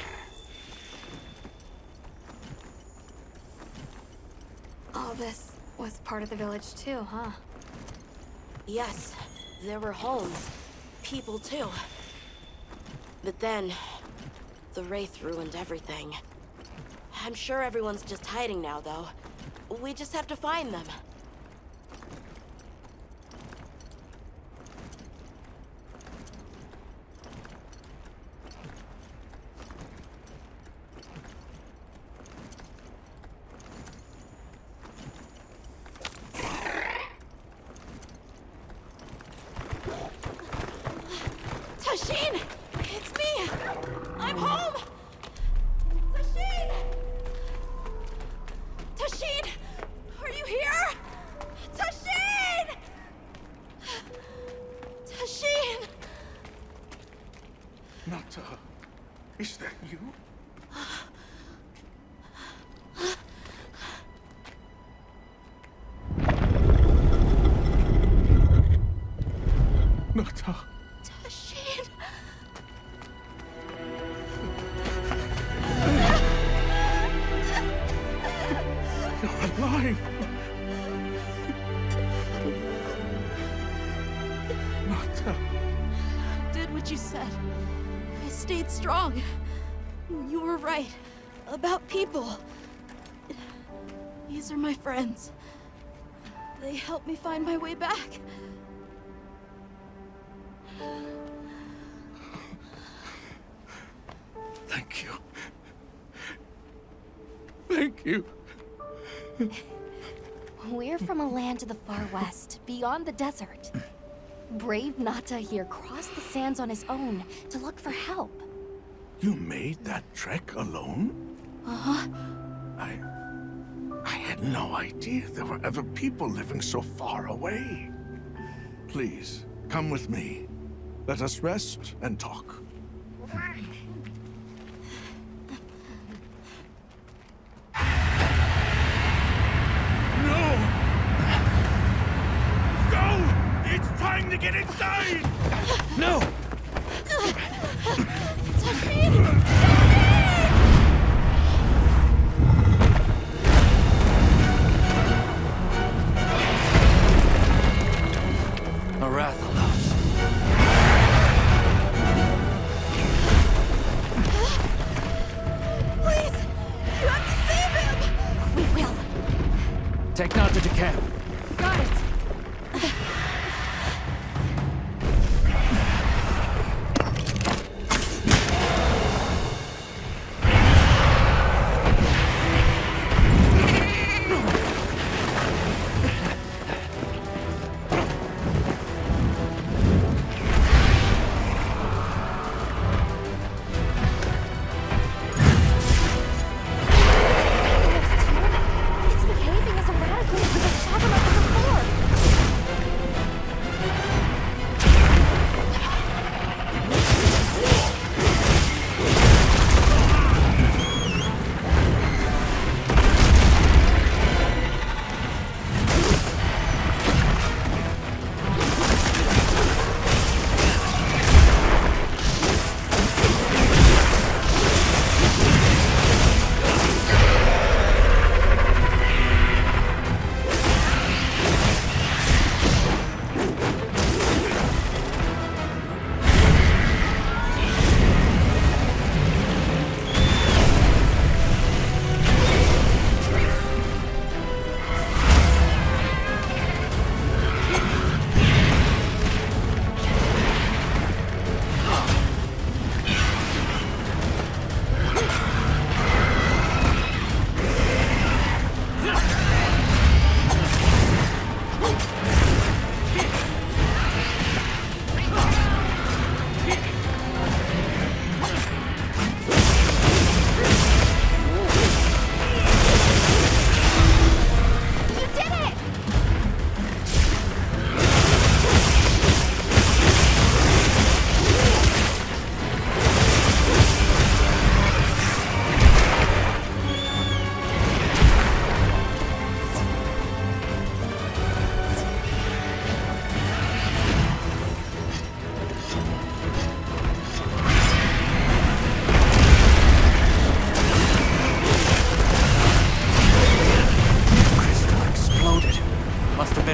All this was part of the village too, huh? Yes, there were homes. People too. But then, the Wraith ruined everything. I'm sure everyone's just hiding now, though. We just have to find them. Tashin! It's me! I'm home! Tashin! Tashin! Are you here? Tashin! Tashin! Nata, is that you? Nata. Tashin! You're alive! Nata. Did what you said. I stayed strong. You were right. About people. These are my friends. They helped me find my way back. Thank you. Thank you. We're from a land to the far west, beyond the desert. Brave Nata here crossed the sands on his own to look for help. You made that trek alone? Uh-huh. I had no idea there were ever people living so far away. Please, come with me. Let us rest and talk. No! Go! It's time to get inside! No! Please! You have to save him! We will. Take Nata to camp. Got it. It's behaving as erratically as the Shagama before.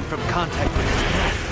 from contact with his breath.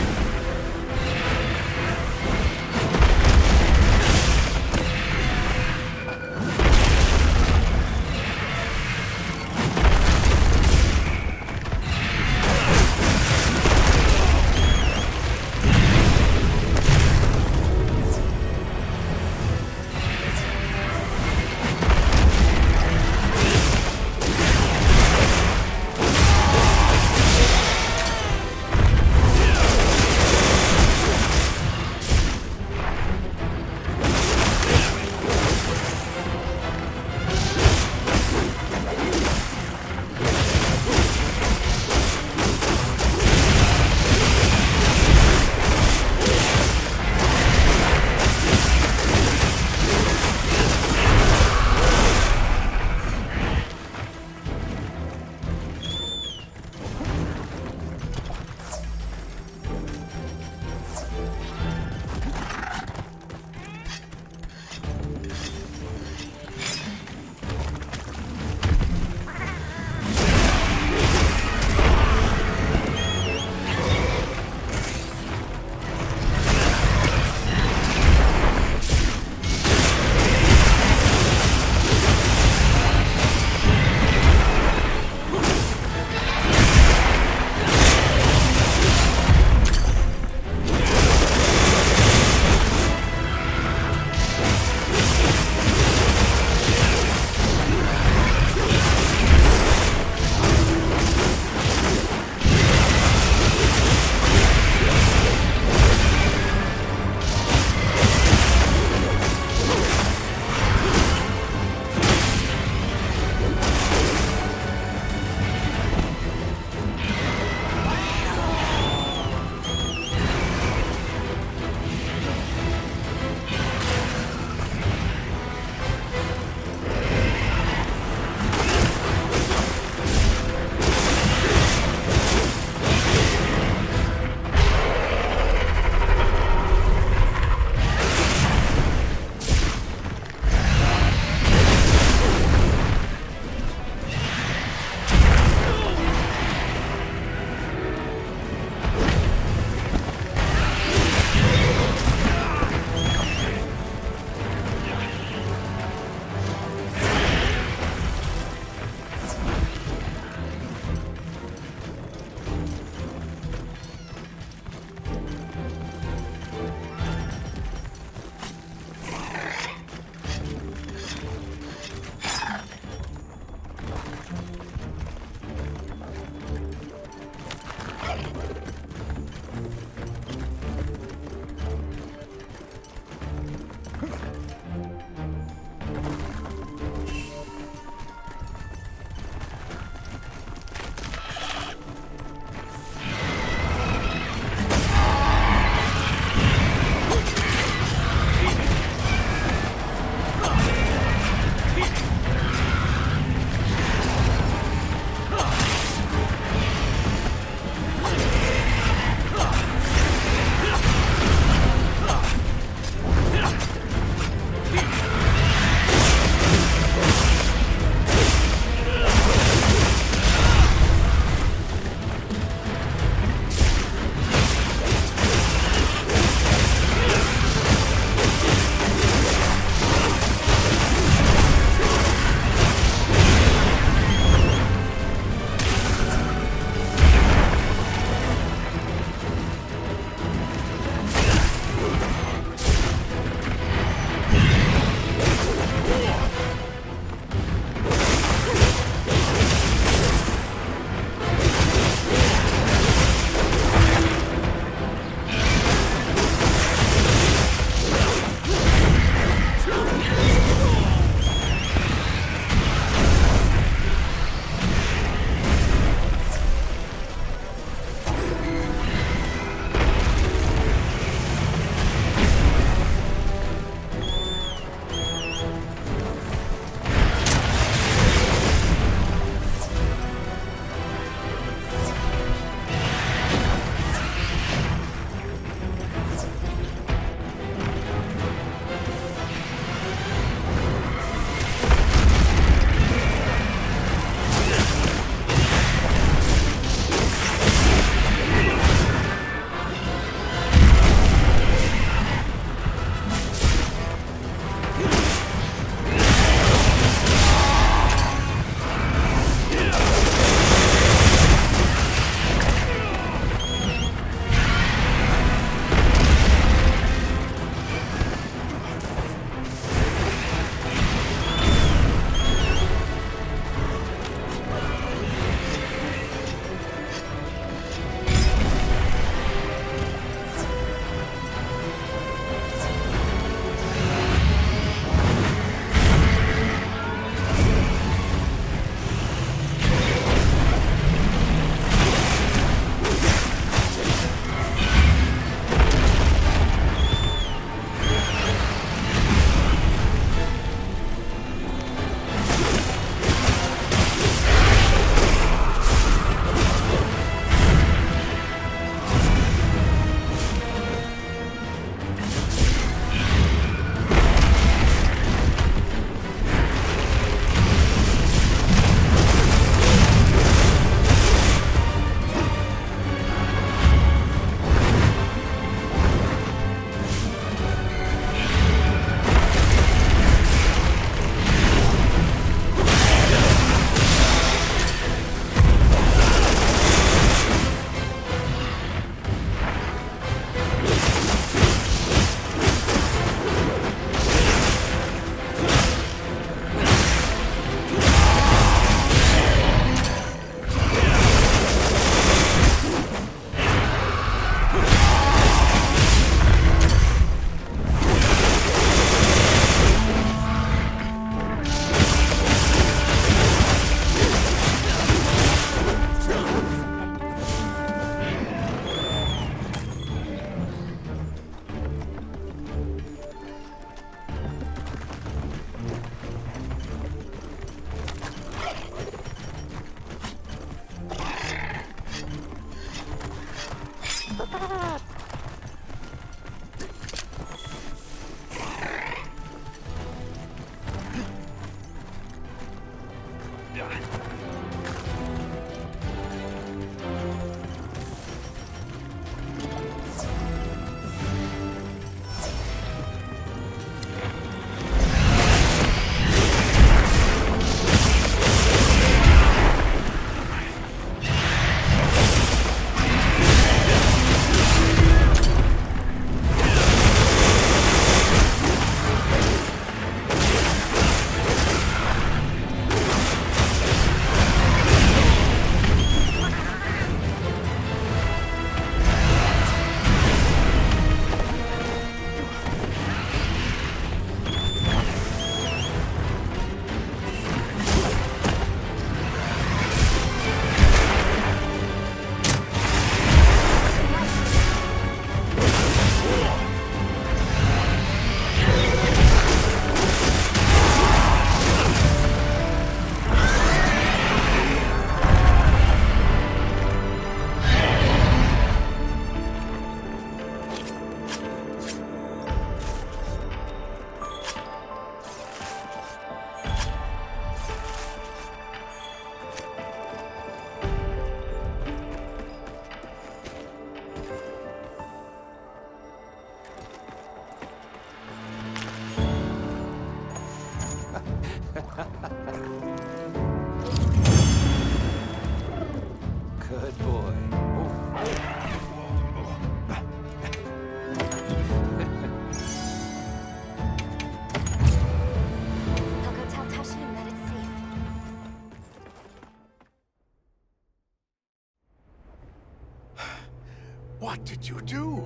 What did you do?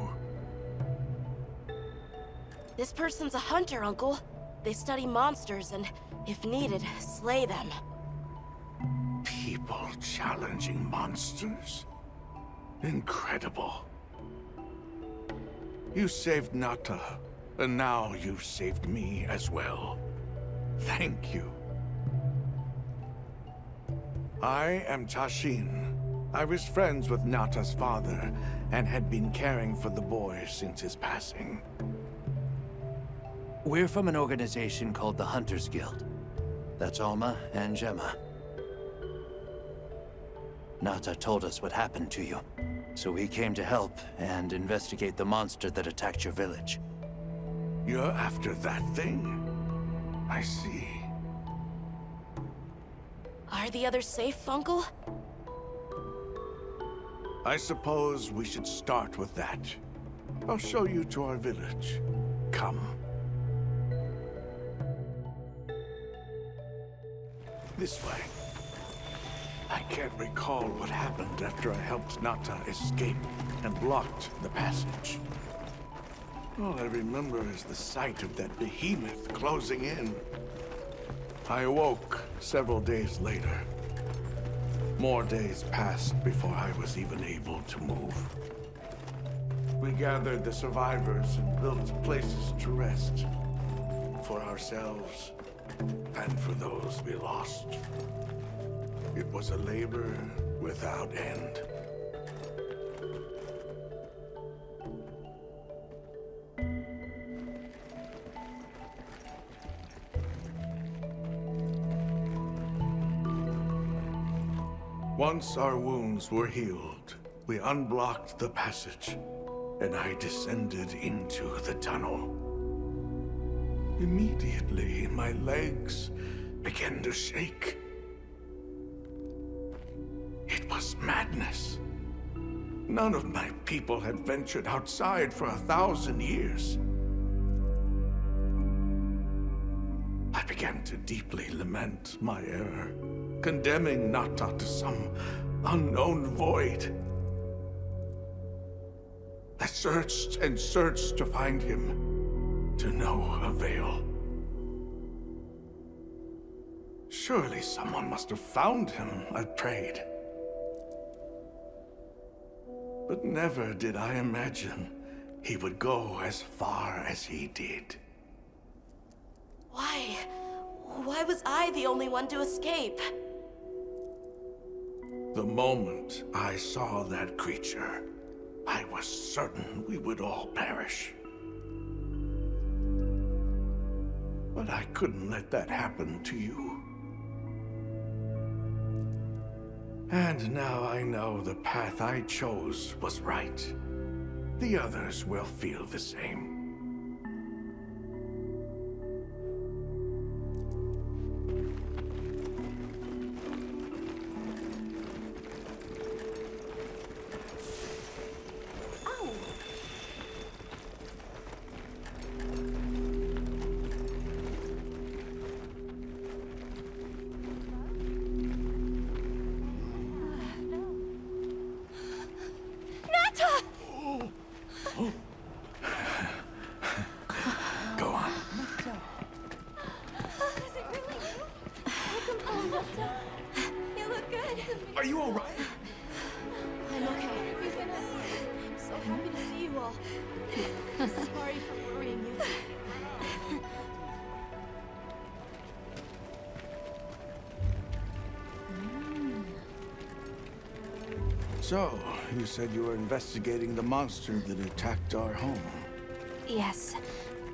This person's a hunter, Uncle. They study monsters and, if needed, slay them. People challenging monsters? Incredible. You saved Nata, and now you've saved me as well. Thank you. I am Tashin. I was friends with Nata's father, and had been caring for the boy since his passing. We're from an organization called the Hunters Guild. That's Alma and Gemma. Nata told us what happened to you, so we came to help and investigate the monster that attacked your village. You're after that thing? I see. Are the others safe, Uncle? I suppose we should start with that. I'll show you to our village. Come. This way. I can't recall what happened after I helped Nata escape and blocked the passage. All I remember is the sight of that behemoth closing in. I awoke several days later. More days passed before I was even able to move. We gathered the survivors and built places to rest. For ourselves, and for those we lost. It was a labor without end. Once our wounds were healed, we unblocked the passage, and I descended into the tunnel. Immediately, my legs began to shake. It was madness. None of my people had ventured outside for 1,000 years. I began to deeply lament my error, condemning Nata to some unknown void. I searched and searched to find him, to no avail. Surely someone must have found him, I prayed. But never did I imagine he would go as far as he did. Why? Why was I the only one to escape? The moment I saw that creature, I was certain we would all perish. But I couldn't let that happen to you. And now I know the path I chose was right. The others will feel the same. Are you all right? I'm okay. I'm so happy to see you all. Sorry for worrying you. So, you said you were investigating the monster that attacked our home. Yes.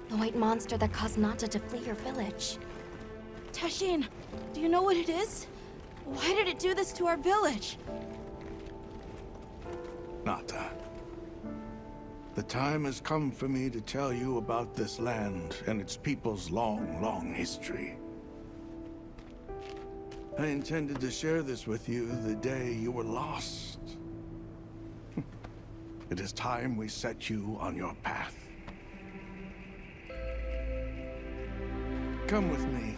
The white monster that caused Nata to flee your village. Tashin, do you know what it is? Why did it do this to our village? Nata. The time has come for me to tell you about this land and its people's long, long history. I intended to share this with you the day you were lost. It is time we set you on your path. Come with me.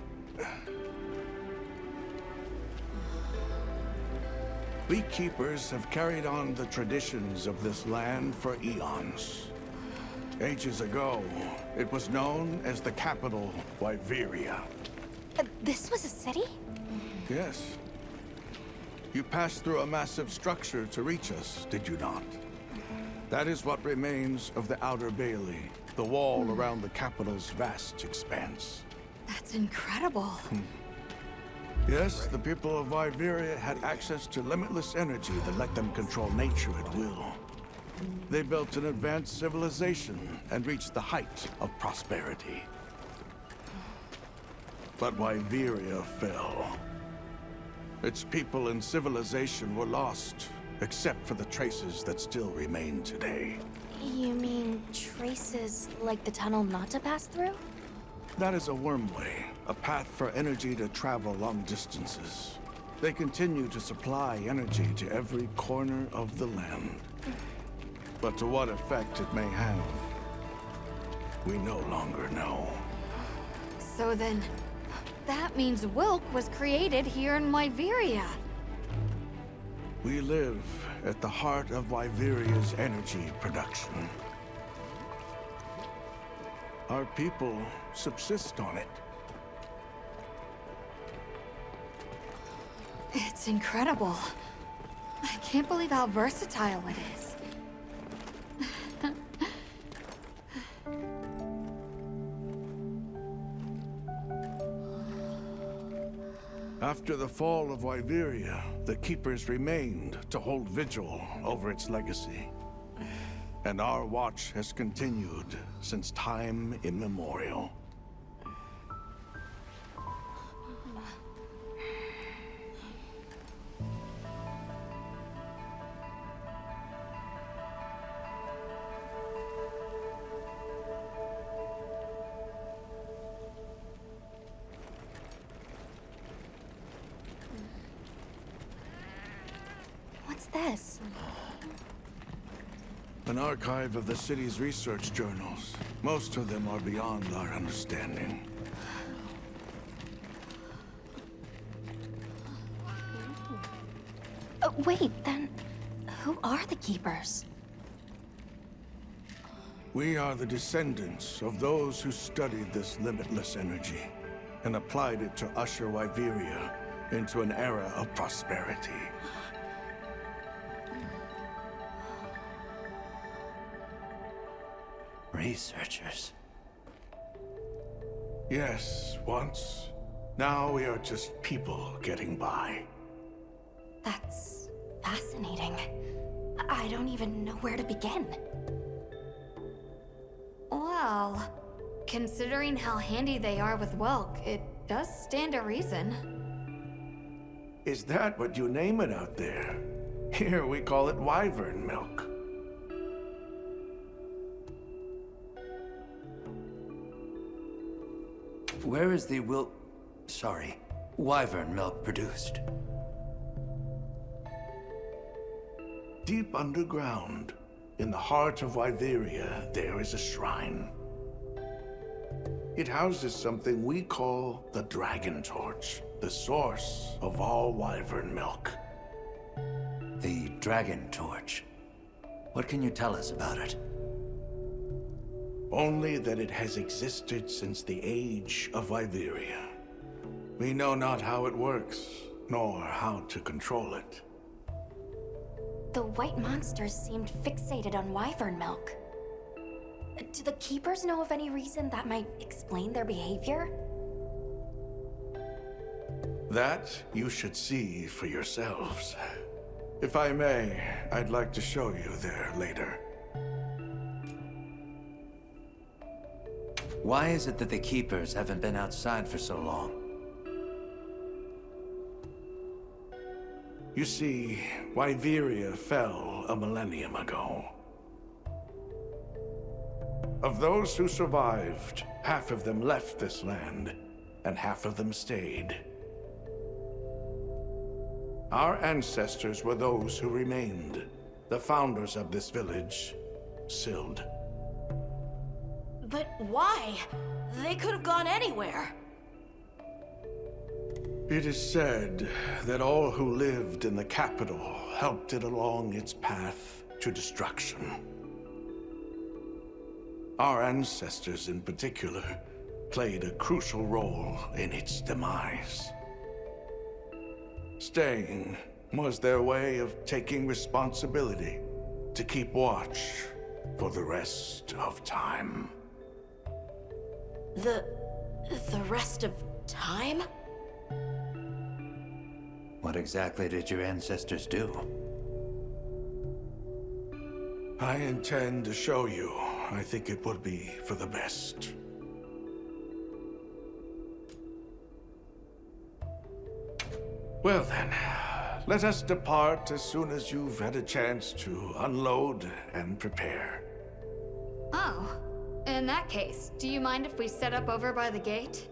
We keepers have carried on the traditions of this land for eons. Ages ago, it was known as the capital, Wyveria. This was a city? Yes. You passed through a massive structure to reach us, did you not? That is what remains of the Outer Bailey, the wall around the capital's vast expanse. That's incredible. Yes, the people of Wyveria had access to limitless energy that let them control nature at will. They built an advanced civilization and reached the height of prosperity. But Wyveria fell. Its people and civilization were lost, except for the traces that still remain today. You mean traces like the tunnel Nata passed through? That is a wormway, a path for energy to travel long distances. They continue to supply energy to every corner of the land. But to what effect it may have, we no longer know. So then, that means Wilk was created here in Wyveria. We live at the heart of Wyveria's energy production. Our people subsist on it. It's incredible. I can't believe how versatile it is. After the fall of Wyveria, the Keepers remained to hold vigil over its legacy. And our watch has continued since time immemorial. What's this? An archive of the city's research journals. Most of them are beyond our understanding. Wait, then who are the Keepers? We are the descendants of those who studied this limitless energy and applied it to usher Wyveria into an era of prosperity. Researchers. Yes, once. Now we are just people getting by. That's fascinating. I don't even know where to begin. Well, considering how handy they are with Wilk, it does stand to reason. Is that what you name it out there? Here we call it wyvern milk. Where is the wyvern milk produced? Deep underground, in the heart of Wyveria, there is a shrine. It houses something we call the Dragon Torch, the source of all wyvern milk. The Dragon Torch. What can you tell us about it? Only that it has existed since the age of Wyveria. We know not how it works, nor how to control it. The white monsters seemed fixated on wyvern milk. Do the Keepers know of any reason that might explain their behavior? That you should see for yourselves. If I may, I'd like to show you there later. Why is it that the Keepers haven't been outside for so long? You see, Wyveria fell a millennium ago. Of those who survived, half of them left this land, and half of them stayed. Our ancestors were those who remained, the founders of this village, Sild. But why? They could have gone anywhere. It is said that all who lived in the capital helped it along its path to destruction. Our ancestors in particular played a crucial role in its demise. Staying was their way of taking responsibility to keep watch for the rest of time. The rest of time? What exactly did your ancestors do? I intend to show you. I think it would be for the best. Well then, let us depart as soon as you've had a chance to unload and prepare. Oh, in that case, do you mind if we set up over by the gate?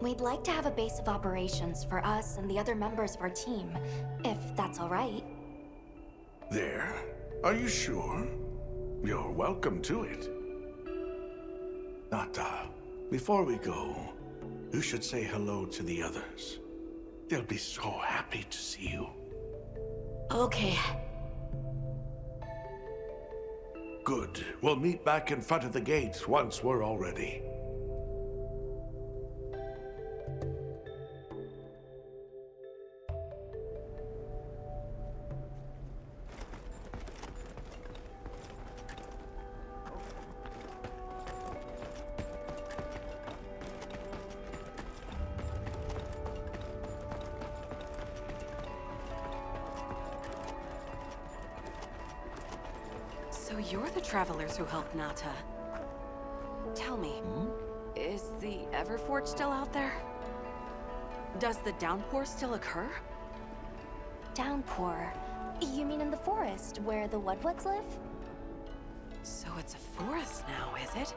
We'd like to have a base of operations for us and the other members of our team, if that's all right. There? Are you sure? You're welcome to it. Nata, before we go, you should say hello to the others. They'll be so happy to see you. Okay. Good. We'll meet back in front of the gate once we're all ready. So you're the travelers who helped Nata. Tell me, is the Everforge still out there? Does the downpour still occur? Downpour? You mean in the forest, where the Woodwoods live? So it's a forest now, is it?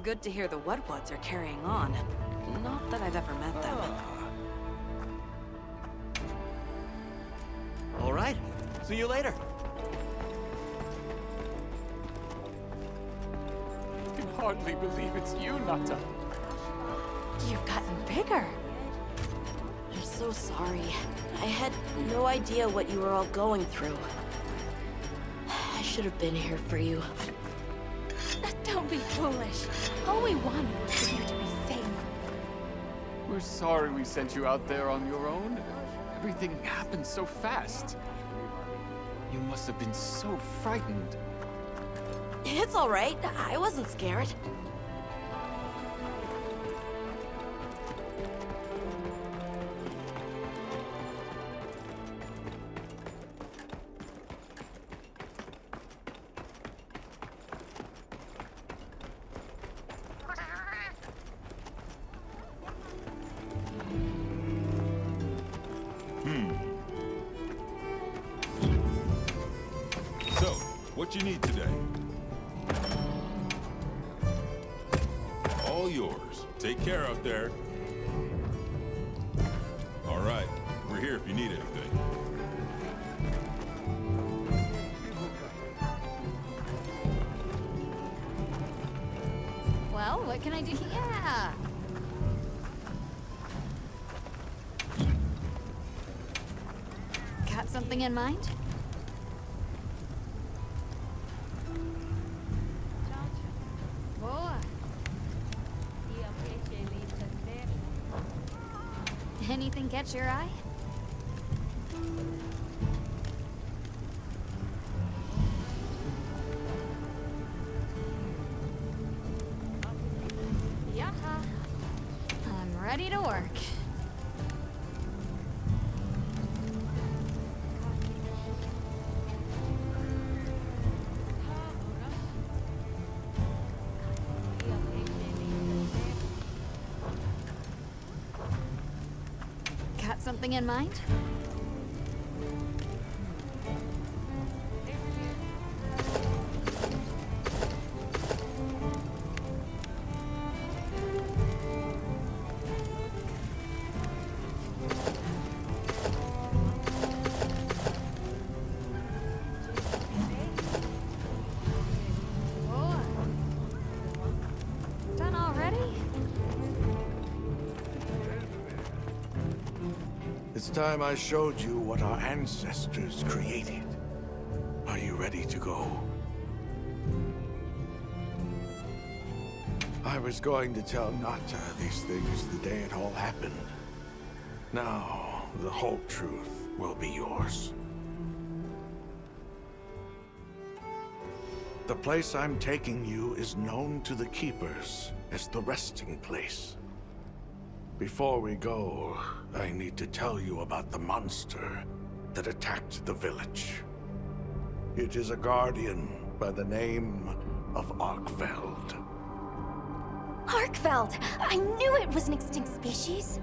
Good to hear the Woodwoods are carrying on. Not that I've ever met them. All right. See you later. I can hardly believe it's you, Nata. You've gotten bigger. I'm so sorry. I had no idea what you were all going through. I should have been here for you. Don't be foolish. All we wanted was for you to be safe. We're sorry we sent you out there on your own. Everything happened so fast. You must have been so frightened. It's all right. I wasn't scared. So, what you need today? All yours. Take care out there. All right. We're here if you need anything. Well, what can I do? Yeah. Got something in mind? Boa. Anything catch your eye? Yeah. I'm ready to work. Got something in mind? Done already? time I showed you what our ancestors created. Are you ready to go? I was going to tell Nata these things the day it all happened. Now, the whole truth will be yours. The place I'm taking you is known to the Keepers as the resting place. Before we go, I need to tell you about the monster that attacked the village. It is a guardian by the name of Arkfeld. Arkfeld! I knew it was an extinct species!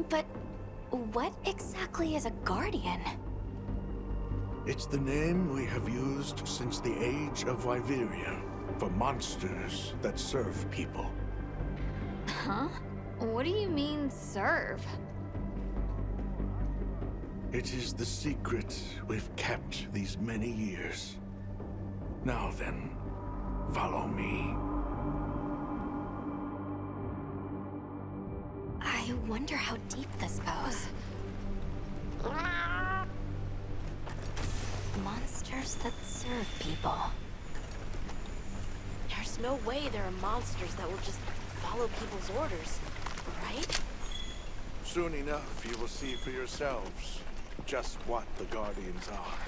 But what exactly is a guardian? It's the name we have used since the age of Wyveria for monsters that serve people. Huh? What do you mean, serve? It is the secret we've kept these many years. Now then, follow me. I wonder how deep this goes. Monsters that serve people. There's no way there are monsters that will just follow people's orders, right? Soon enough, you will see for yourselves just what the Guardians are.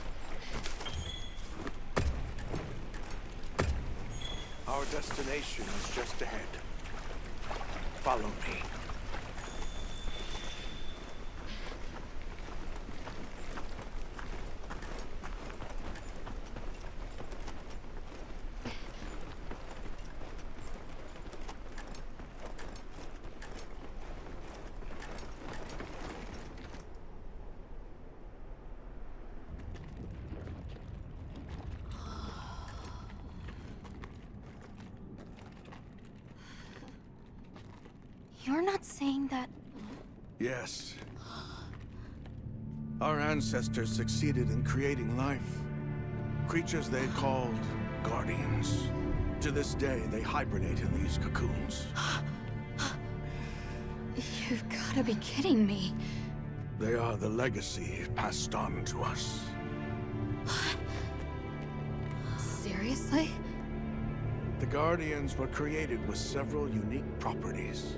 Our destination is just ahead. Follow me. You're not saying that... Yes. Our ancestors succeeded in creating life. Creatures they called Guardians. To this day, they hibernate in these cocoons. You've gotta be kidding me. They are the legacy passed on to us. Seriously? The Guardians were created with several unique properties.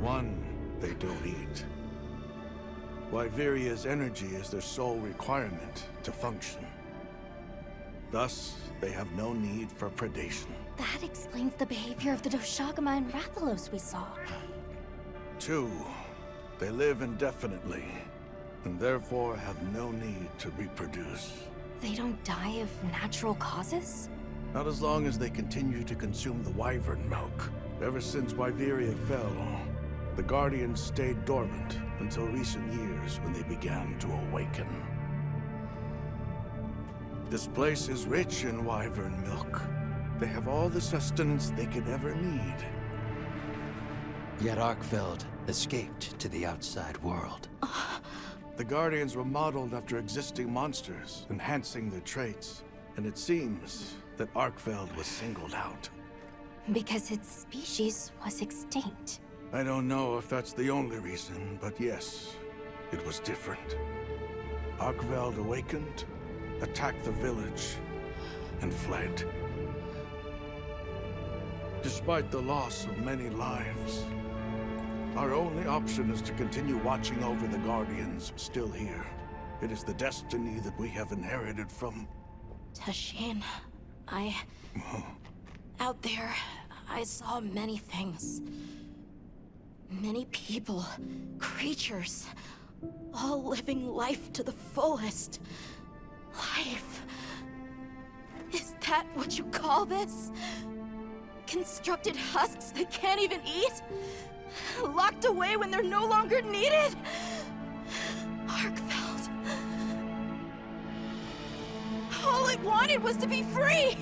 One, they don't eat. Wyveria's energy is their sole requirement to function. Thus, they have no need for predation. That explains the behavior of the Doshagama and Rathalos we saw. Two, they live indefinitely, and therefore have no need to reproduce. They don't die of natural causes? Not as long as they continue to consume the wyvern milk. Ever since Wyveria fell, the Guardians stayed dormant until recent years when they began to awaken. This place is rich in wyvern milk. They have all the sustenance they could ever need. Yet Arkfeld escaped to the outside world. The Guardians were modeled after existing monsters, enhancing their traits. And it seems that Arkfeld was singled out. Because its species was extinct. I don't know if that's the only reason, but yes, it was different. Arkfeld awakened, attacked the village, and fled. Despite the loss of many lives, our only option is to continue watching over the Guardians still here. It is the destiny that we have inherited from... Tashin, out there, I saw many things. Many people, creatures, all living life to the fullest. Life. Is that what you call this? Constructed husks they can't even eat? Locked away when they're no longer needed? Arkfeld. All I wanted was to be free!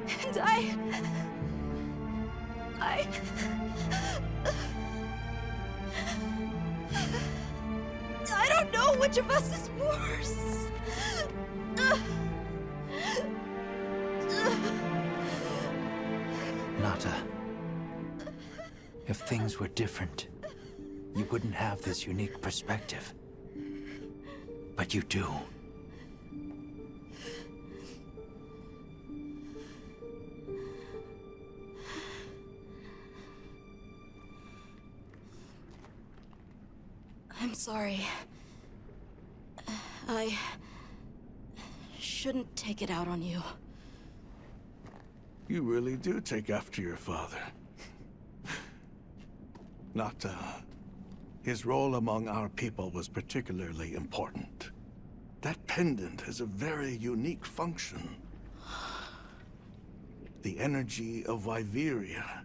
And I don't know which of us is worse. Nata, if things were different, you wouldn't have this unique perspective. But you do. I'm sorry. I shouldn't take it out on you. You really do take after your father. Nata, his role among our people was particularly important. That pendant has a very unique function. The energy of Wyveria.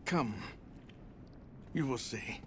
Come. You will see.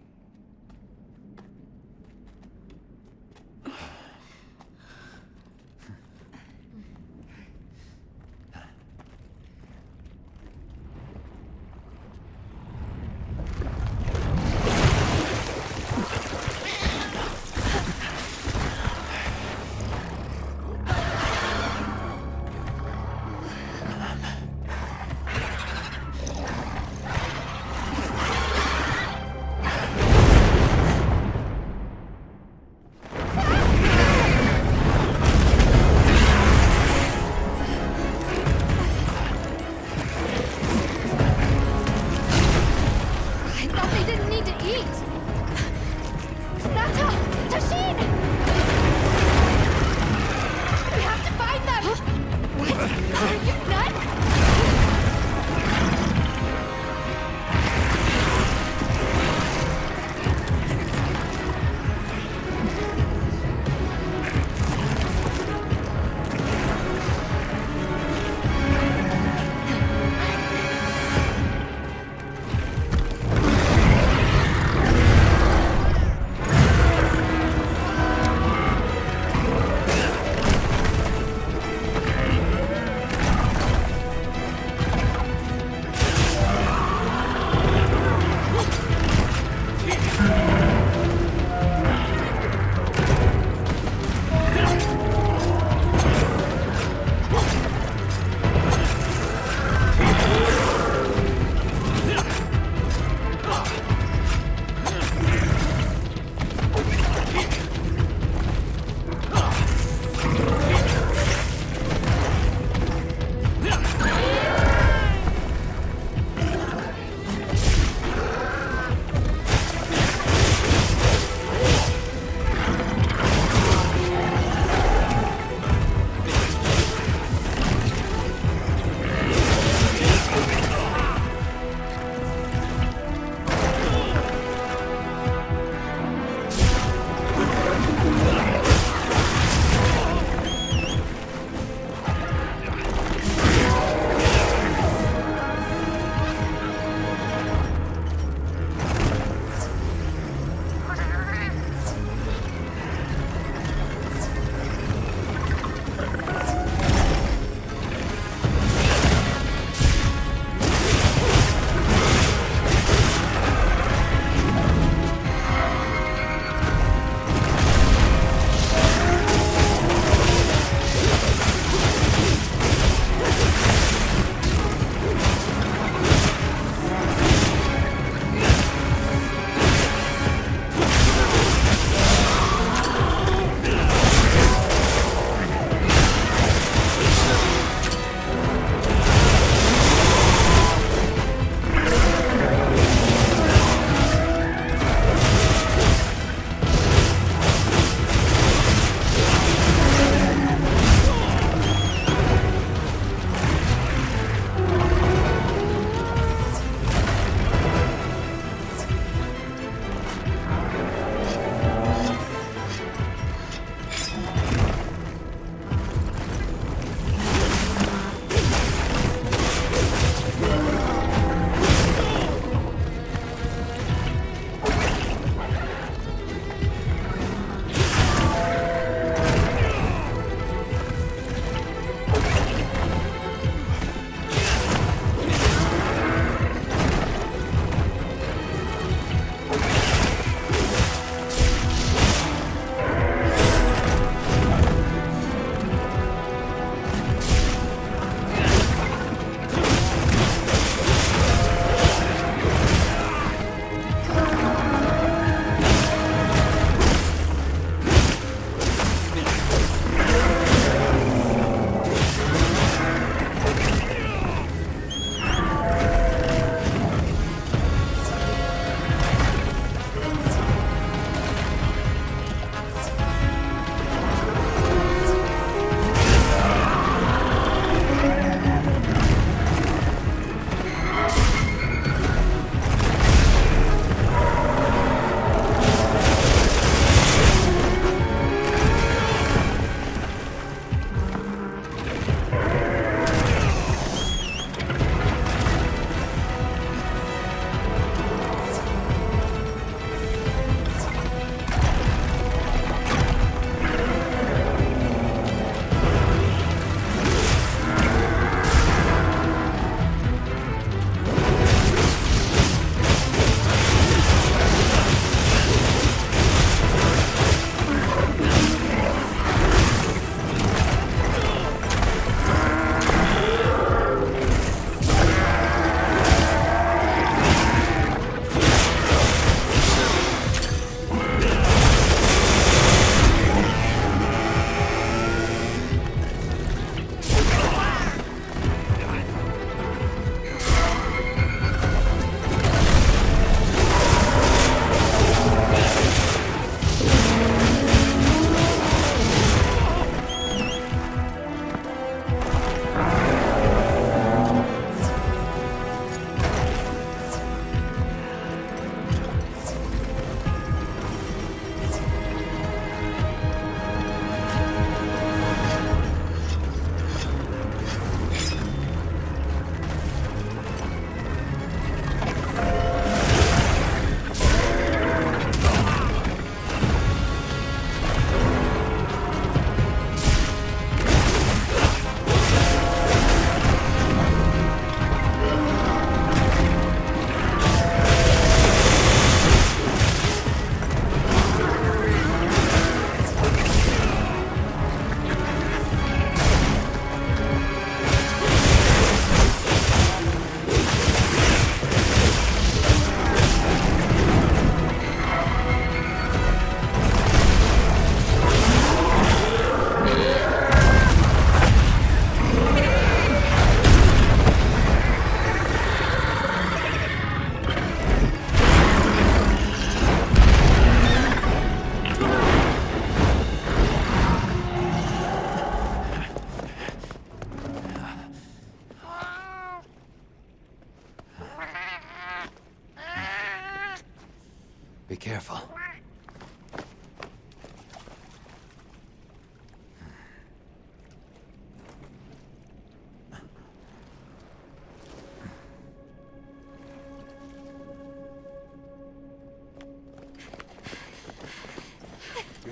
Be careful.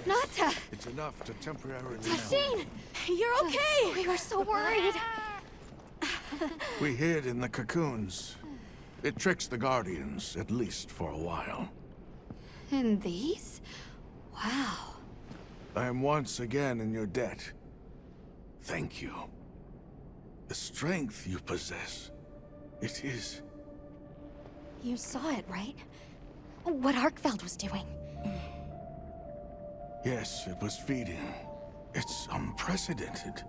Nata! It's enough to temporarily... Tashin! You're okay! We were so worried. We hid in the cocoons. It tricks the Guardians, at least for a while. And these? Wow. I am once again in your debt. Thank you. The strength you possess, it is... You saw it, right? What Arkfeld was doing. Yes, it was feeding. It's unprecedented.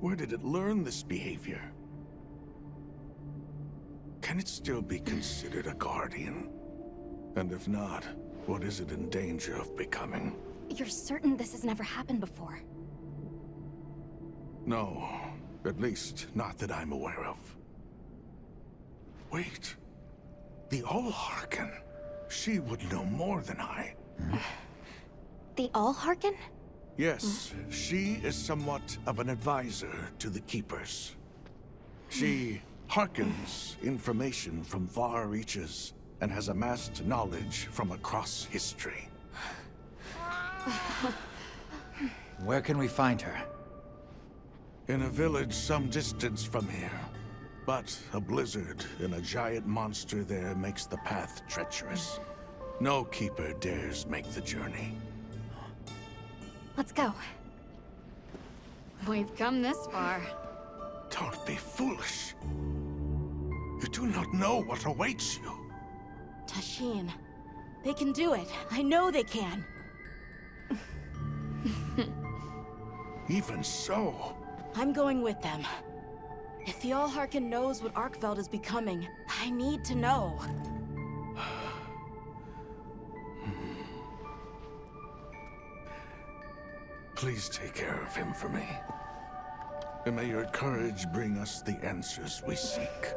Where did it learn this behavior? Can it still be considered a Guardian? And if not, what is it in danger of becoming? You're certain this has never happened before? No, at least not that I'm aware of. Wait, the All-Harken. She would know more than I. The All-Harken? Yes, she is somewhat of an advisor to the Keepers. She hearkens information from far reaches and has amassed knowledge from across history. Where can we find her? In a village some distance from here. But a blizzard and a giant monster there makes the path treacherous. No Keeper dares make the journey. Let's go. We've come this far. Don't be foolish. You do not know what awaits you. Tashin, they can do it. I know they can. Even so... I'm going with them. If the All-Harken knows what Arkfeld is becoming, I need to know. Please take care of him for me. And may your courage bring us the answers we seek.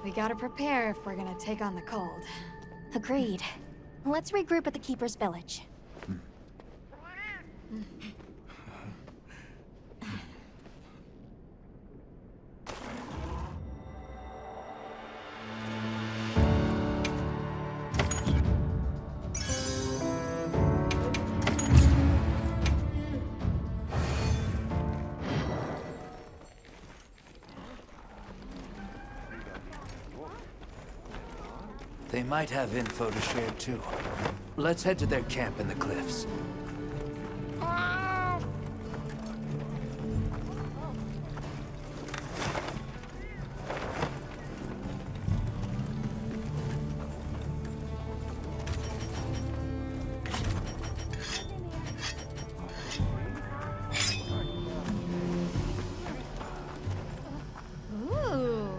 We gotta prepare if we're gonna take on the cold. Agreed. Let's regroup at the Keeper's village. They might have info to share too. Let's head to their camp in the cliffs. Ooh.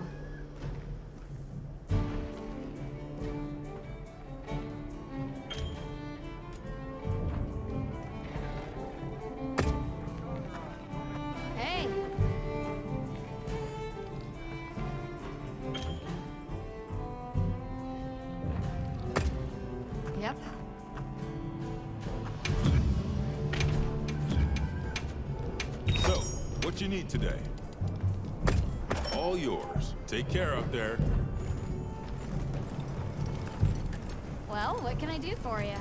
Hey. Yep. So, what you need today? All yours. Take care up there. Well, what can I do for you?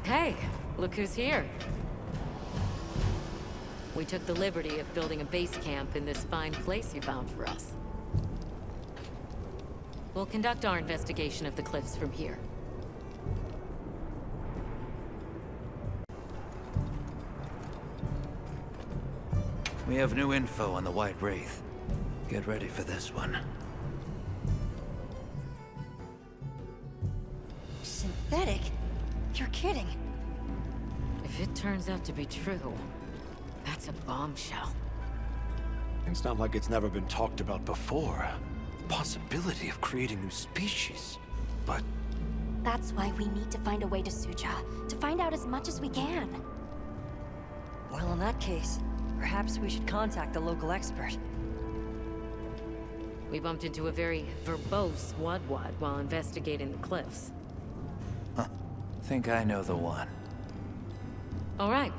Hey, look who's here. We took the liberty of building a base camp in this fine place you found for us. We'll conduct our investigation of the cliffs from here. We have new info on the White Wraith. Get ready for this one. Synthetic? You're kidding. If it turns out to be true, that's a bombshell. It's not like it's never been talked about before. The possibility of creating new species. But That's why we need to find a way to Suja, to find out as much as we can. Well, in that case, perhaps we should contact the local expert. We bumped into a very verbose Wadwad while investigating the cliffs. Think I know the one. All right,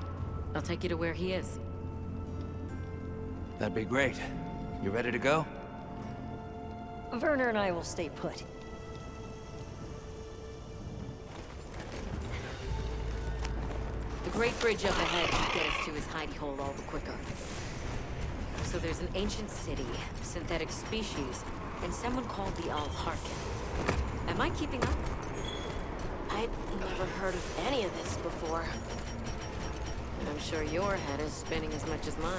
I'll take you to where he is. That'd be great. You ready to go? Werner and I will stay put. The Great Bridge up ahead should get us to his hidey hole all the quicker. So there's an ancient city, synthetic species, and someone called the Al-Harkin. Am I keeping up? I'd never heard of any of this before. And I'm sure your head is spinning as much as mine.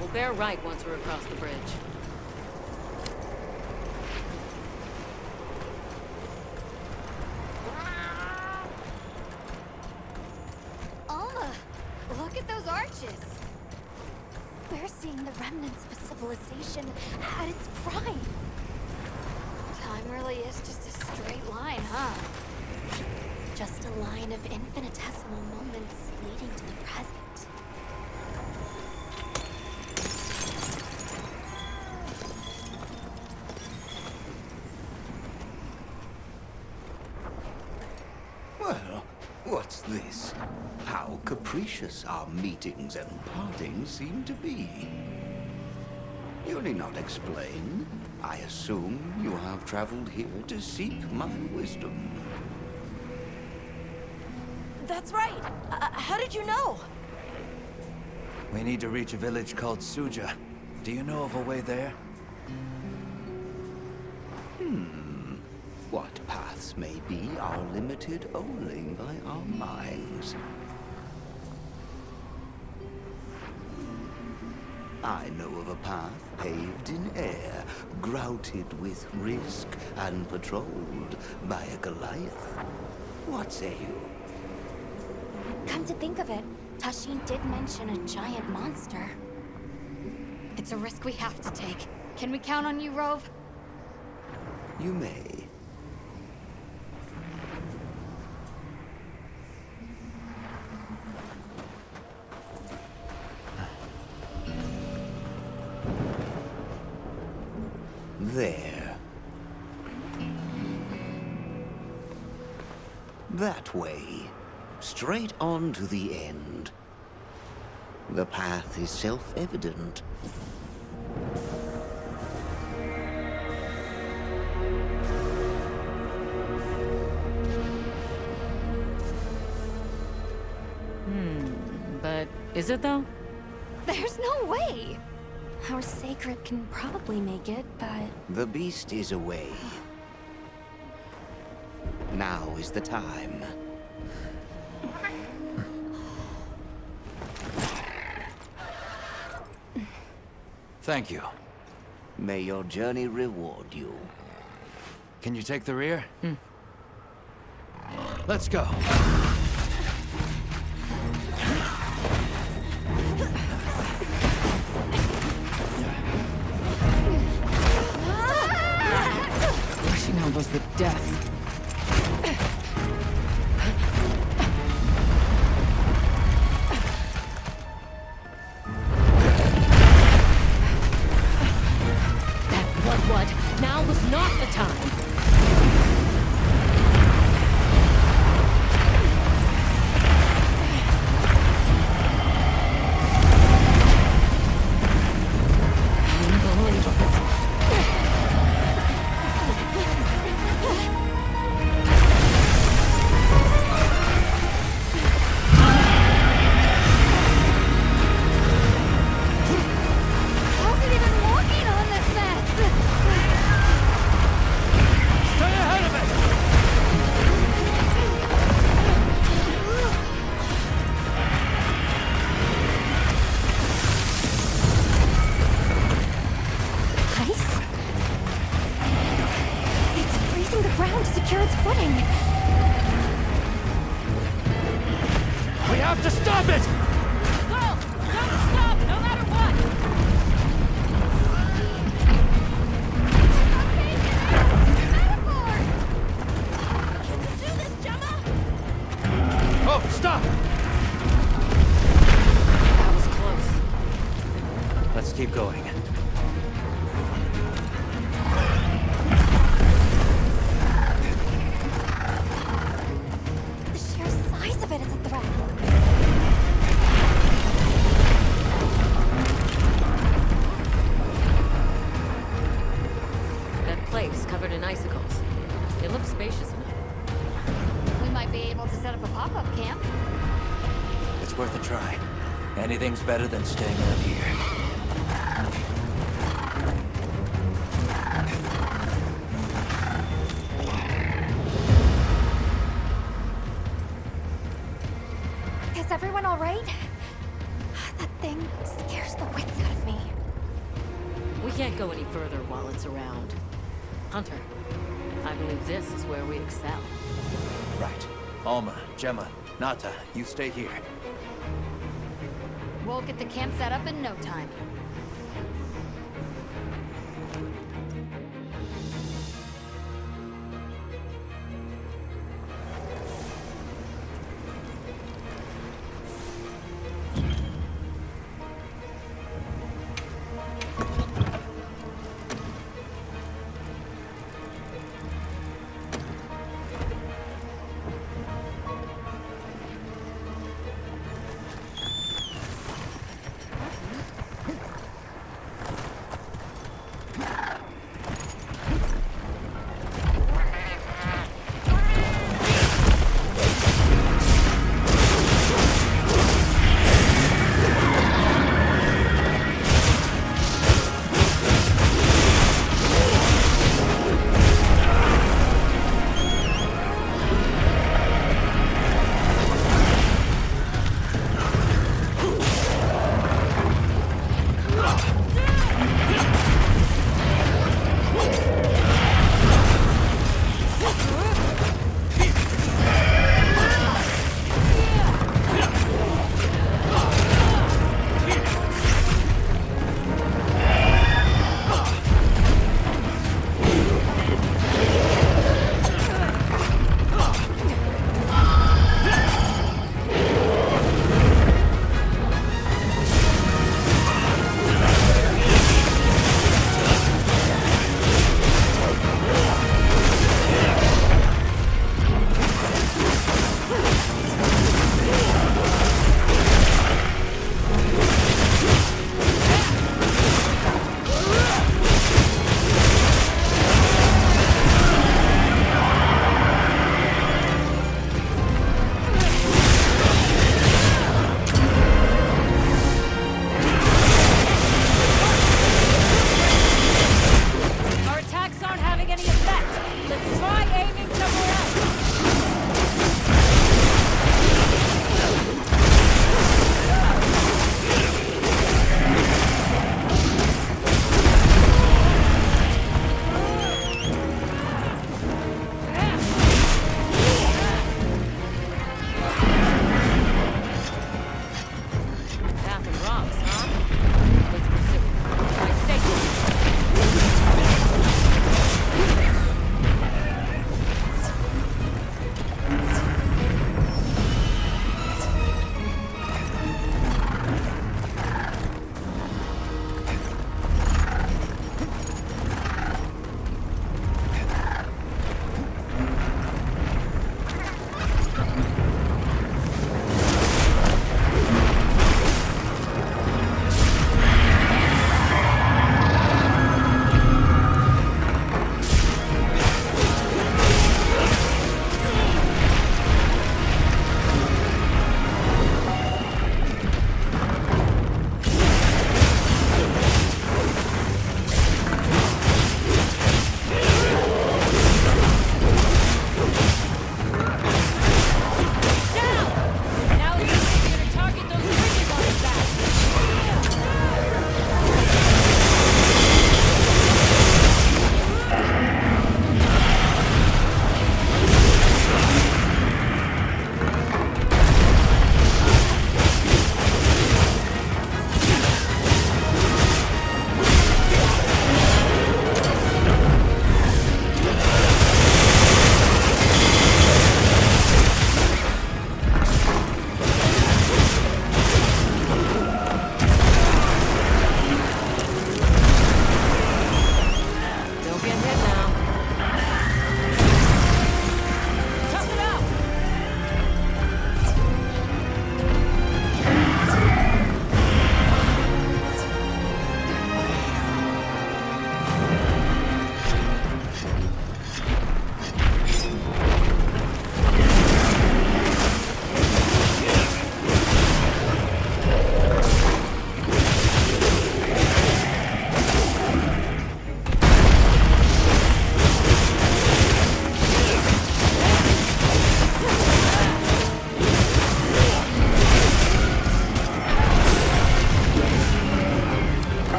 We'll bear right once we're across the bridge. Look at those arches! We're seeing the remnants of a civilization at its prime. Time really is just a straight line, huh? Just a line of infinitesimal moments leading to the present. Well, what's this? How capricious our meetings and partings seem to be. You need not explain. I assume you have traveled here to seek my wisdom. That's right. How did you know? We need to reach a village called Suja. Do you know of a way there? What paths may be are limited only by our minds. I know of a path paved in air, grouted with risk, and patrolled by a Goliath. What say you? Come to think of it, Tashin did mention a giant monster. It's a risk we have to take. Can we count on you, Rove? You may. There. That way. Straight on to the end. The path is self-evident. But is it though? There's no way! Our sacred can probably make it, but... The beast is away. Now is the time. Thank you. May your journey reward you. Can you take the rear? Let's go. She now knows the death. What Now's not the time. We have to stop it! Go! Don't stop, no matter what! Oh, stop! That was close. Let's keep going. The sheer size of it is a threat. That place covered in icicles. It looks spacious enough. We might be able to set up a pop-up camp. It's worth a try. Anything's better than staying out here. Is everyone all right? That thing scares the wits out of me. We can't go any further while it's around. Hunter, I believe this is where we excel. Right. Alma, Gemma, Nata, you stay here. We'll get the camp set up in no time.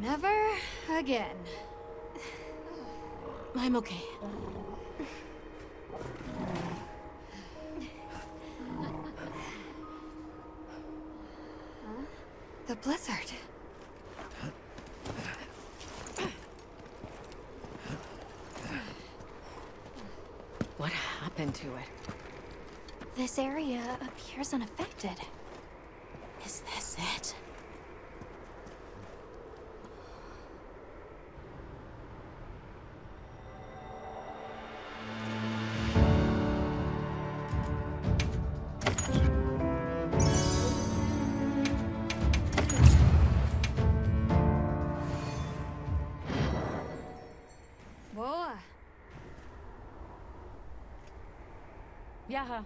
Never again. I'm okay. The blizzard. What happened to it? This area appears unaffected. Is this it? Whoa. Yeah.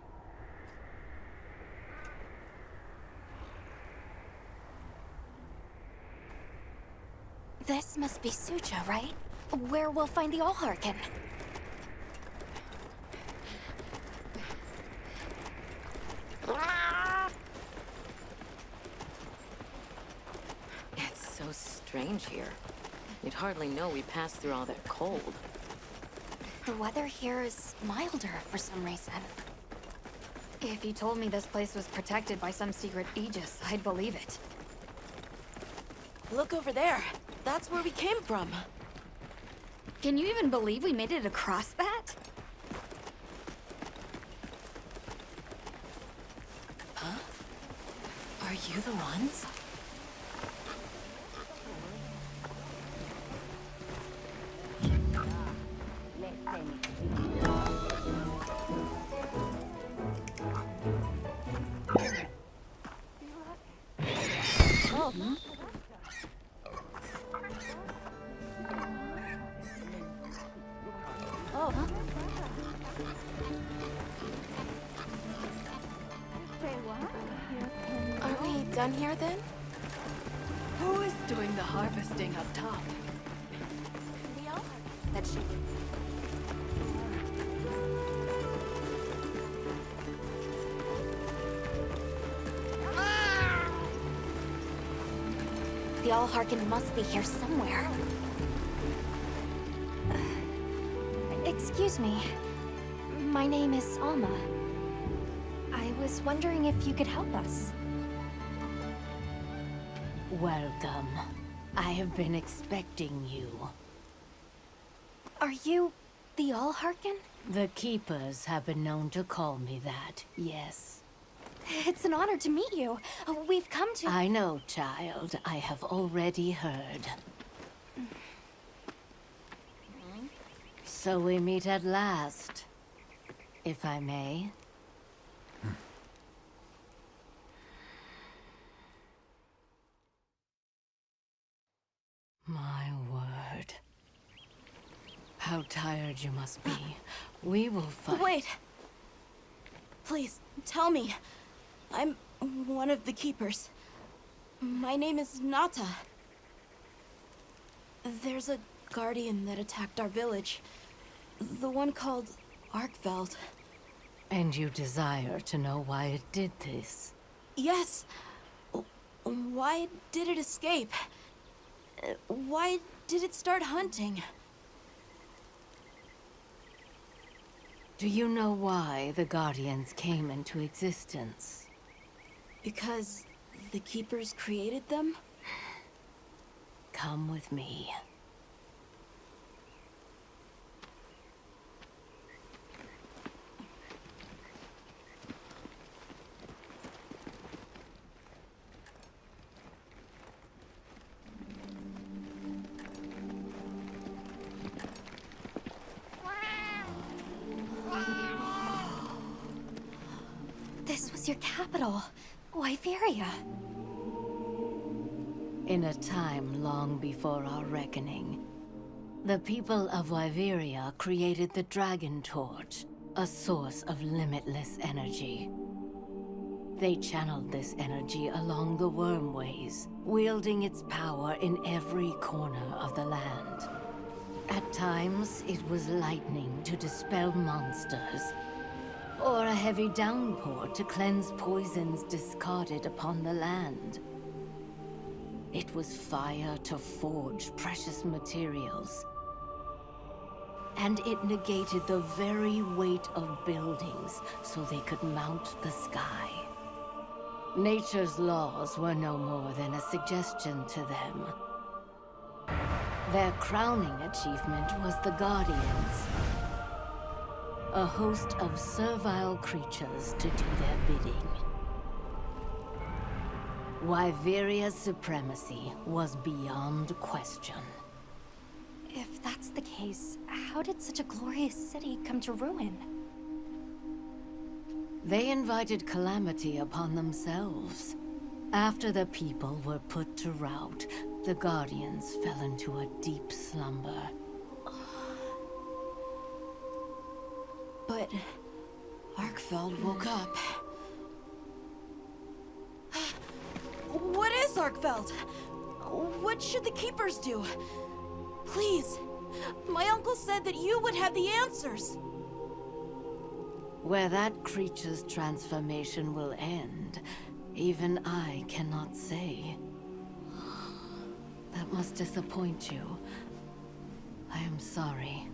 This must be Sucha, right? Where we'll find the Allharkin. It's so strange here. You'd hardly know we passed through all that cold. The weather here is milder for some reason. If you told me this place was protected by some secret aegis, I'd believe it. Look over there. That's where we came from. Can you even believe we made it across that? Huh? Are you the ones? Are we done here then? Who is doing the harvesting up top? The Allharkin. That she. The Allharkin must be here somewhere. Excuse me. My name is Alma. I was wondering if you could help us. Welcome. I have been expecting you. Are you the Allharkin? The Keepers have been known to call me that, yes. It's an honor to meet you. We've come to— I know, child. I have already heard. So we meet at last, if I may. My word. How tired you must be. We will fight. Wait! Please, tell me. I'm one of the Keepers. My name is Nata. There's a guardian that attacked our village. The one called Arkveld. And you desire to know why it did this? Yes. Why did it escape? Why did it start hunting? Do you know why the Guardians came into existence? Because the Keepers created them? Come with me. This was your capital, Wyveria. In a time long before our reckoning, the people of Wyveria created the Dragon Torch, a source of limitless energy. They channeled this energy along the Wormways, wielding its power in every corner of the land. At times, it was lightning to dispel monsters, or a heavy downpour to cleanse poisons discarded upon the land. It was fire to forge precious materials. And it negated the very weight of buildings so they could mount the sky. Nature's laws were no more than a suggestion to them. Their crowning achievement was the Guardians. A host of servile creatures to do their bidding. Wyveria's supremacy was beyond question. If that's the case, how did such a glorious city come to ruin? They invited calamity upon themselves. After the people were put to rout, the Guardians fell into a deep slumber. But Arkfeld woke up. What is Arkfeld? What should the Keepers do? Please, my uncle said that you would have the answers. Where that creature's transformation will end, even I cannot say. That must disappoint you. I am sorry.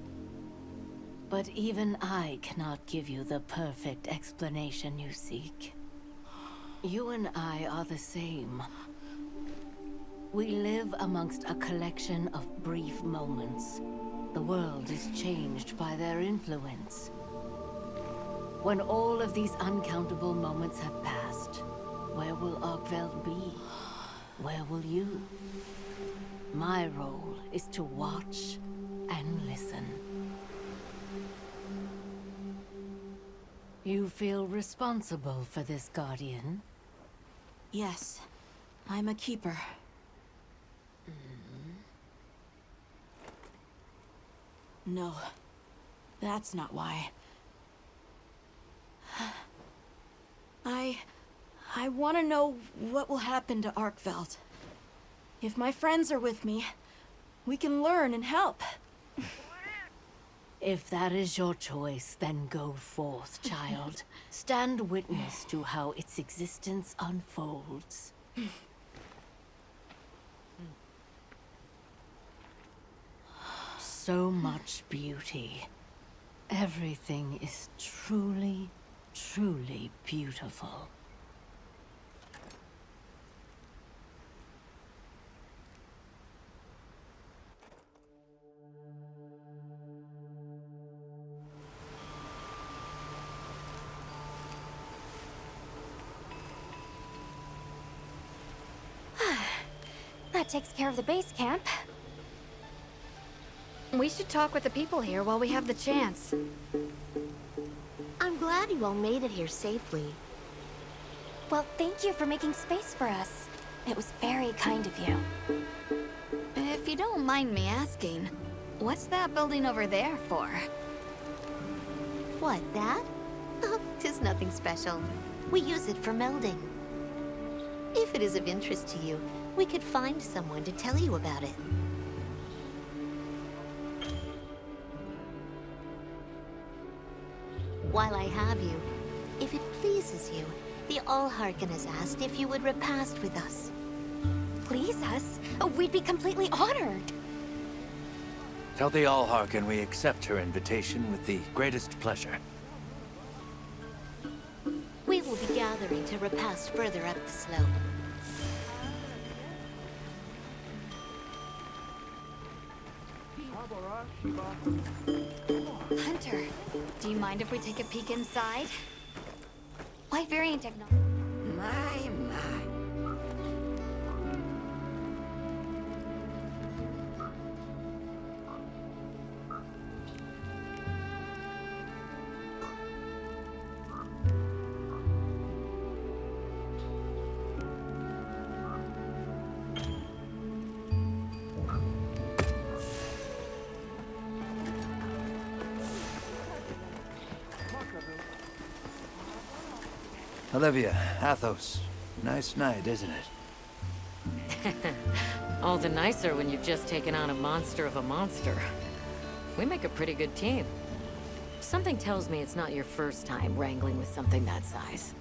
But even I cannot give you the perfect explanation you seek. You and I are the same. We live amongst a collection of brief moments. The world is changed by their influence. When all of these uncountable moments have passed, where will Arkveld be? Where will you? My role is to watch and listen. You feel responsible for this Guardian? Yes, I'm a Keeper. No, that's not why. I want to know what will happen to Arkveld. If my friends are with me, we can learn and help. If that is your choice, then go forth, child. Stand witness to how its existence unfolds. So much beauty. Everything is truly, truly beautiful. That takes care of the base camp. We should talk with the people here while we have the chance. I'm glad you all made it here safely. Well, thank you for making space for us. It was very kind of you. If you don't mind me asking, what's that building over there for? What, that? Oh, 'tis nothing special. We use it for melding. If it is of interest to you, we could find someone to tell you about it. While I have you, if it pleases you, the Allharken has asked if you would repast with us. Please us? We'd be completely honored. Tell the Allharken we accept her invitation with the greatest pleasure. We will be gathering to repast further up the slope. Hunter, do you mind if we take a peek inside? Wyverian technology. My. Olivia, Athos. Nice night, isn't it? All the nicer when you've just taken on a monster of a monster. We make a pretty good team. Something tells me it's not your first time wrangling with something that size.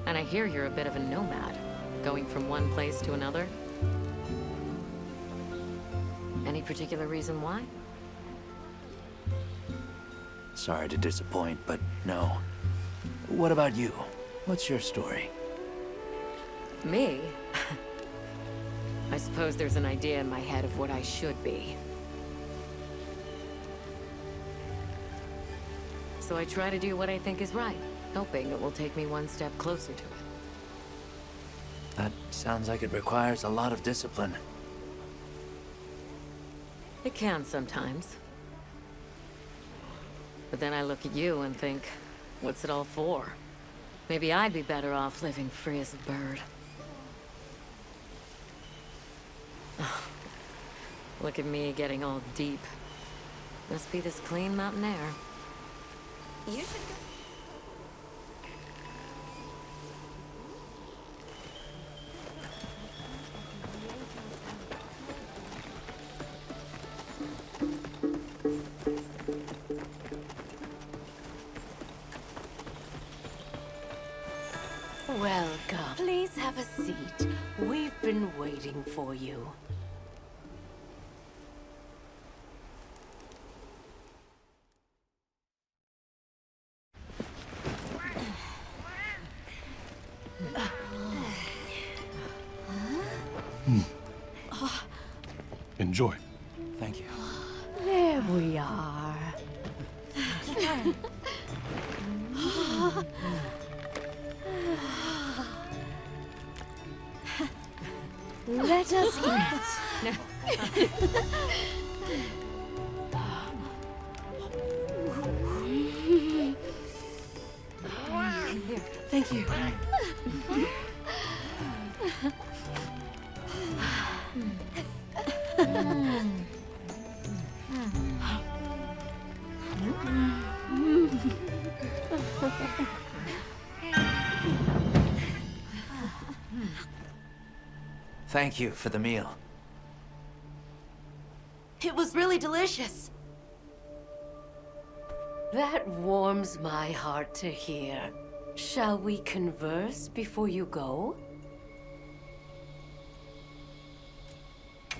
And I hear you're a bit of a nomad. Going from one place to another? Any particular reason why? Sorry to disappoint, but no. What about you? What's your story? Me? I suppose there's an idea in my head of what I should be. So I try to do what I think is right, hoping it will take me one step closer to it. That sounds like it requires a lot of discipline. It can sometimes. But then I look at you and think, what's it all for? Maybe I'd be better off living free as a bird. Look at me getting all deep. Must be this clean mountain air. You should go. Welcome. Please have a seat. We've been waiting for you. Enjoy. Thank you. There we are. Let us eat. Here, thank you. Thank you for the meal. It was really delicious. That warms my heart to hear. Shall we converse before you go?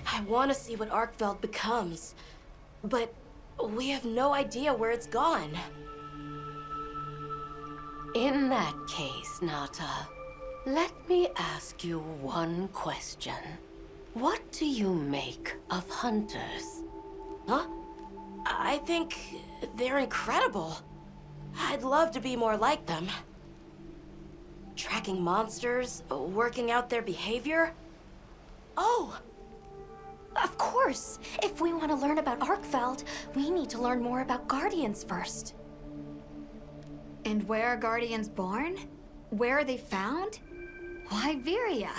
I want to see what Arkveld becomes, but we have no idea where it's gone. In that case, Nata, let me ask you one question. What do you make of hunters? Huh? I think they're incredible. I'd love to be more like them. Tracking monsters, working out their behavior. Oh! Of course! If we want to learn about Arkveld, we need to learn more about Guardians first. And where are Guardians born? Where are they found? Wyveria.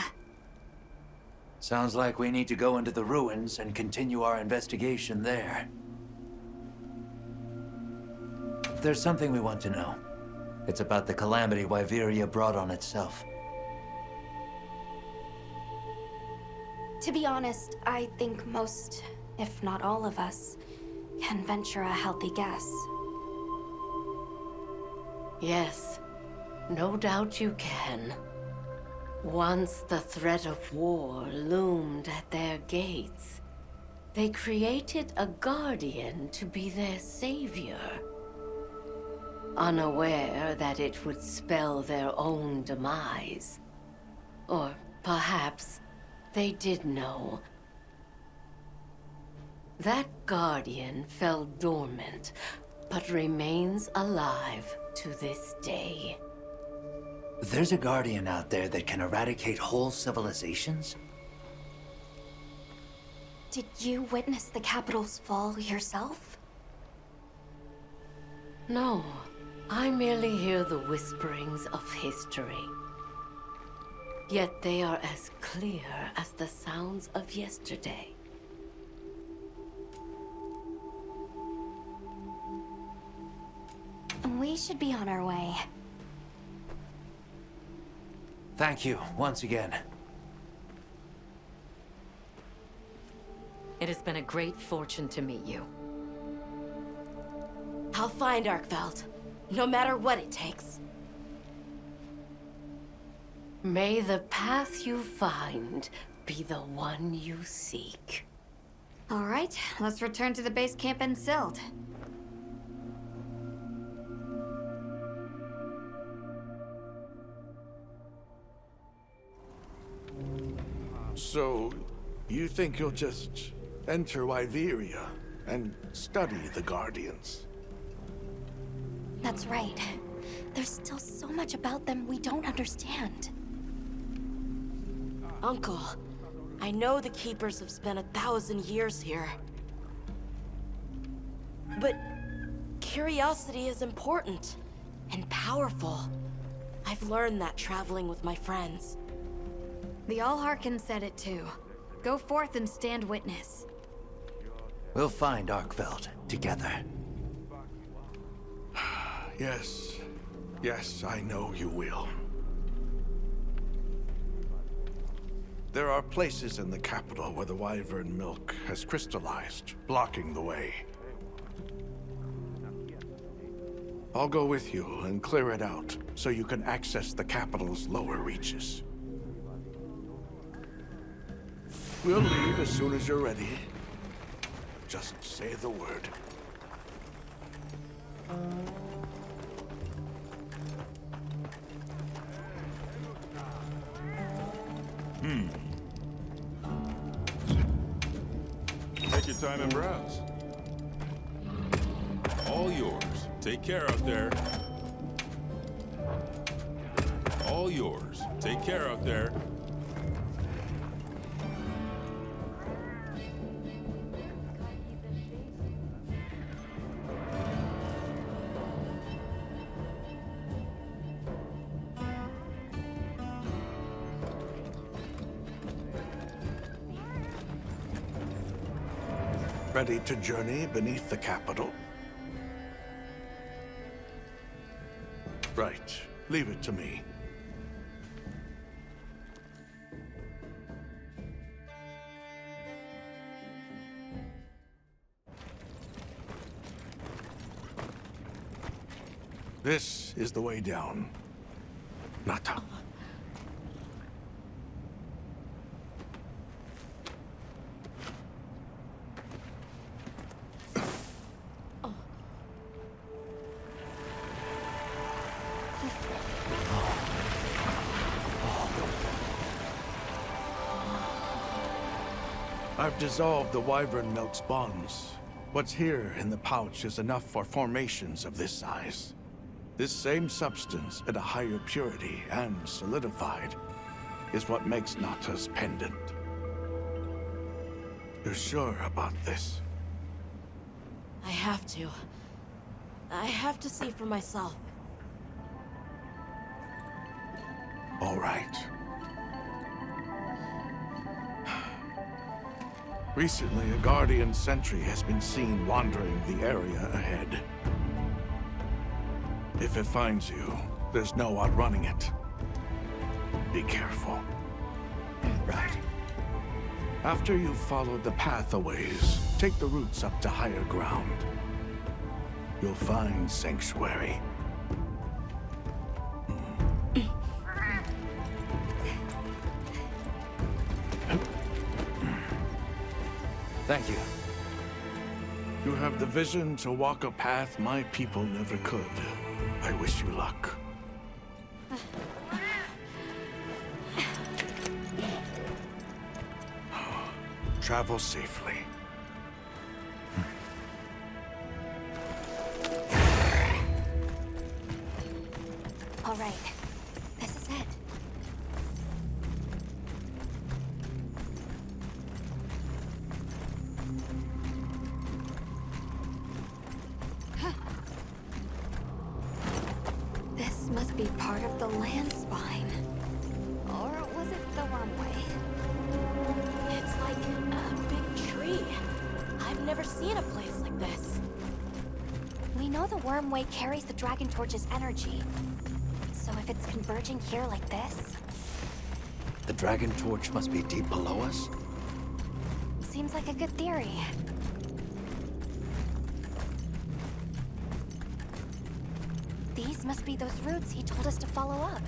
Sounds like we need to go into the ruins and continue our investigation there. There's something we want to know. It's about the calamity Wyveria brought on itself. To be honest, I think most, if not all of us, can venture a healthy guess. Yes, no doubt you can. Once the threat of war loomed at their gates, they created a guardian to be their savior. Unaware that it would spell their own demise. Or perhaps they did know. That guardian fell dormant, but remains alive to this day. There's a guardian out there that can eradicate whole civilizations? Did you witness the capital's fall yourself? No, I merely hear the whisperings of history. Yet they are as clear as the sounds of yesterday. We should be on our way. Thank you, once again. It has been a great fortune to meet you. I'll find Arkveld, no matter what it takes. May the path you find be the one you seek. All right, let's return to the base camp in Silt. So, you think you'll just enter Wyveria and study the Guardians? That's right. There's still so much about them we don't understand. Uncle, I know the Keepers have spent 1,000 years here. But curiosity is important and powerful. I've learned that traveling with my friends. The Allharkin said it too. Go forth and stand witness. We'll find Arkveld together. Yes. Yes, I know you will. There are places in the capital where the Wyvern milk has crystallized, blocking the way. I'll go with you and clear it out, so you can access the capital's lower reaches. We'll leave as soon as you're ready. Just say the word. Take your time and browse. All yours. Take care out there. All yours. Take care out there. Ready to journey beneath the capital? Right. Leave it to me. This is the way down. Nata. I've dissolved the Wyvern milk's bonds. What's here in the pouch is enough for formations of this size. This same substance at a higher purity and solidified is what makes Nata's pendant. You're sure about this? I have to. I have to see for myself. All right. Recently, a Guardian sentry has been seen wandering the area ahead. If it finds you, there's no outrunning it. Be careful. Right. After you've followed the path a ways, take the routes up to higher ground. You'll find sanctuary. Thank you. You have the vision to walk a path my people never could. I wish you luck. Travel safely. All right, this is it. This must be part of the land spine. Or was it the wormway? It's like a big tree. I've never seen a place like this. We know the wormway carries the Dragon Torch's energy. So if it's converging here like this... The Dragon Torch must be deep below us? Seems like a good theory. These must be those routes he told us to follow up.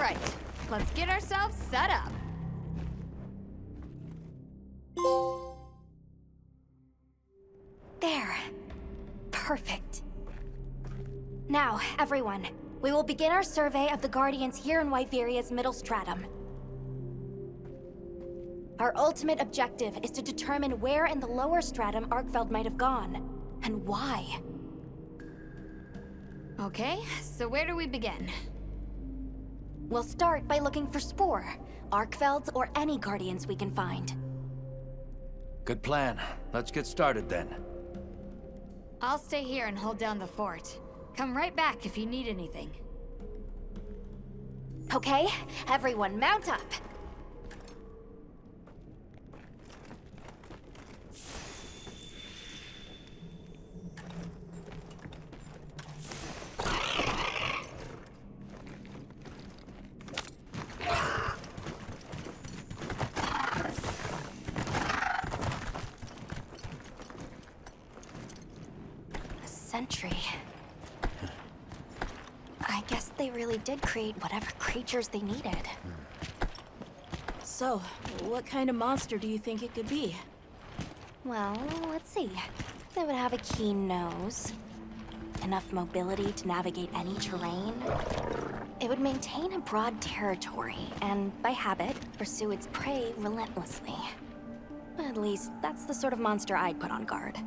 right, let's get ourselves set up. There. Perfect. Now, everyone, we will begin our survey of the Guardians here in Wyveria's middle stratum. Our ultimate objective is to determine where in the lower stratum Arkfeld might have gone, and why. Okay, so where do we begin? We'll start by looking for Spore, Arkfelds, or any Guardians we can find. Good plan. Let's get started then. I'll stay here and hold down the fort. Come right back if you need anything. Okay, everyone mount up. Sentry. I guess they really did create whatever creatures they needed. So, what kind of monster do you think it could be? Well, let's see. They would have a keen nose, enough mobility to navigate any terrain. It would maintain a broad territory, and by habit, pursue its prey relentlessly. At least, that's the sort of monster I'd put on guard.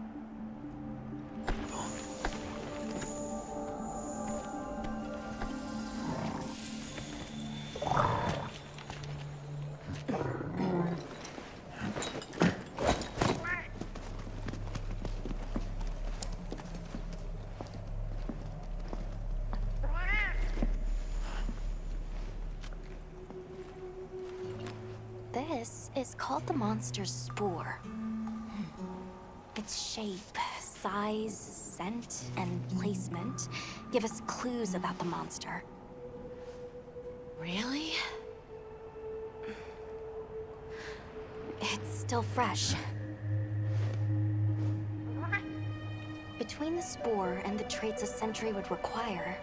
This is called the monster's spore. Its shape, size, scent, and placement give us clues about the monster. Really? It's still fresh. Between the spore and the traits a sentry would require,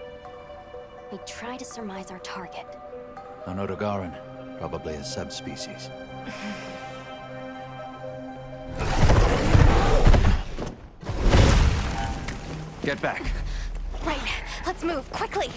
we try to surmise our target. An Odogaran, probably a subspecies. Get back. Right, let's move, quickly!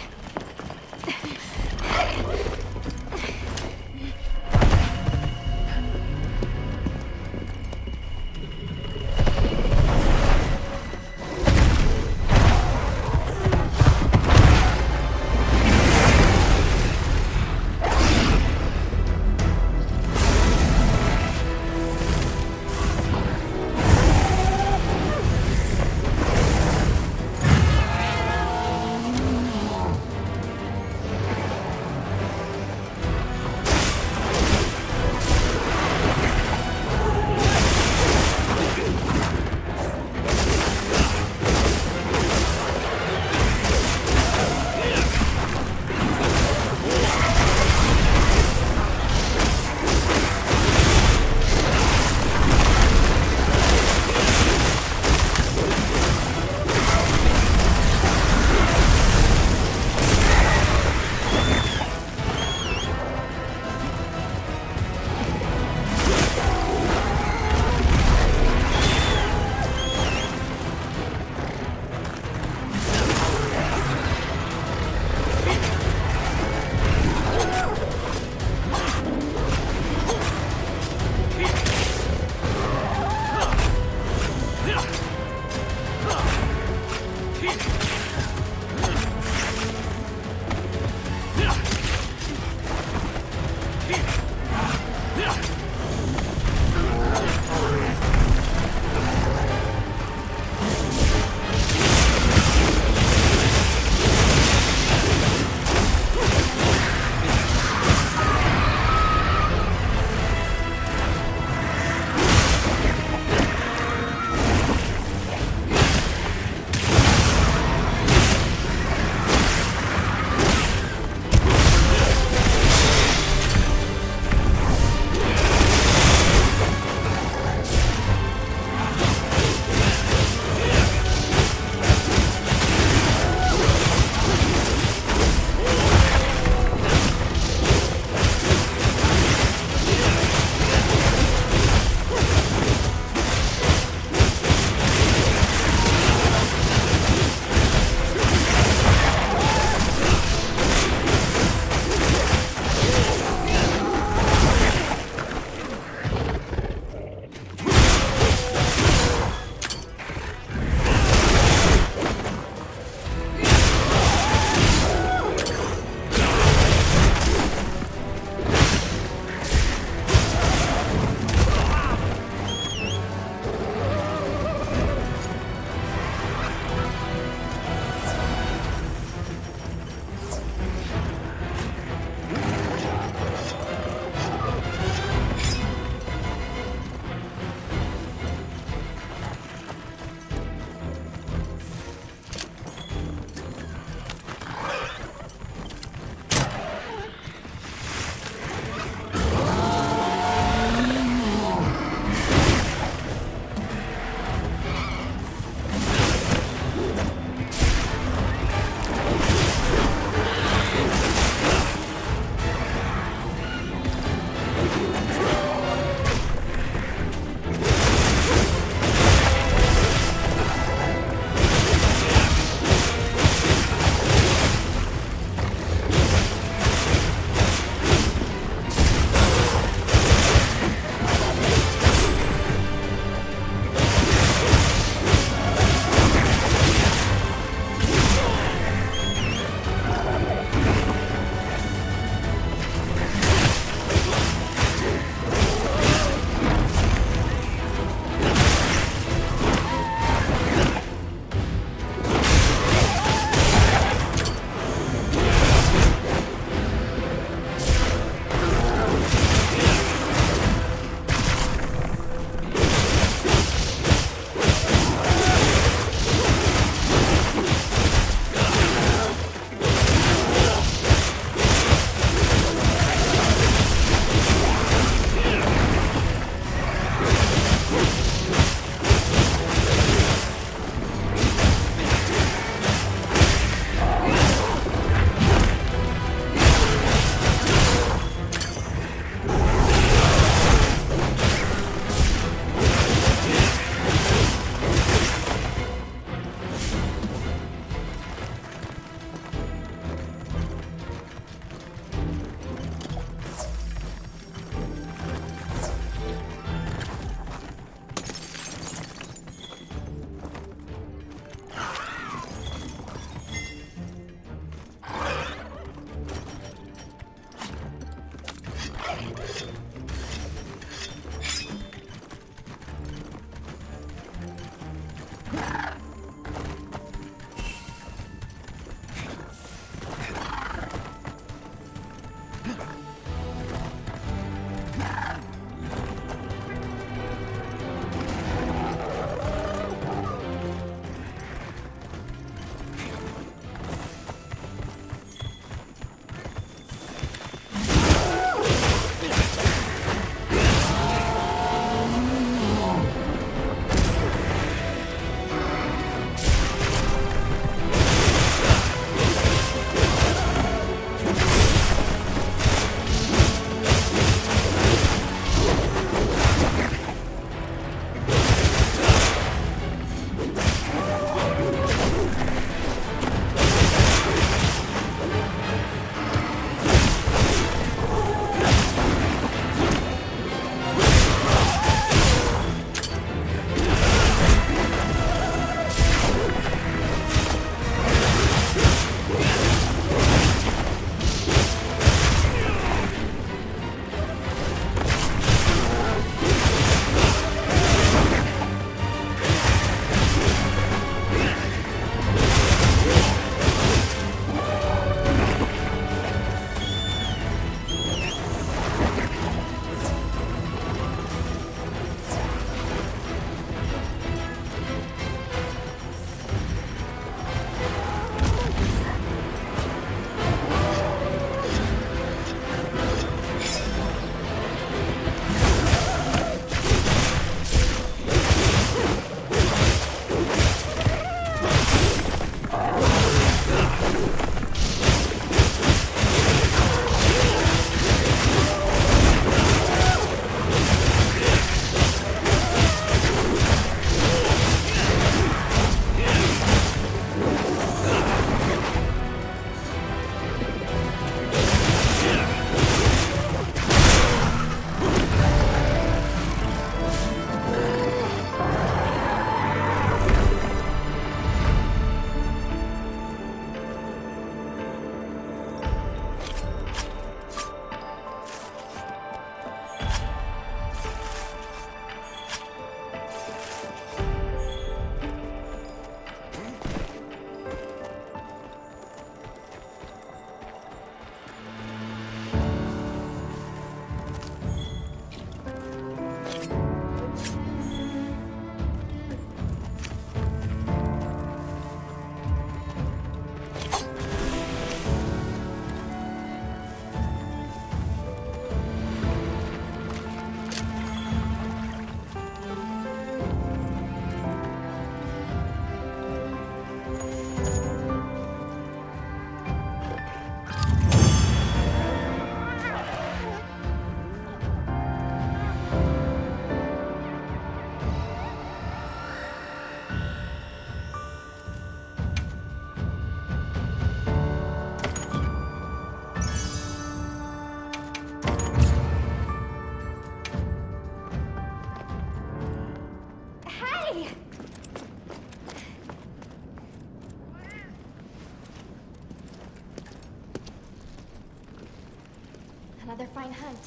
another fine hunt.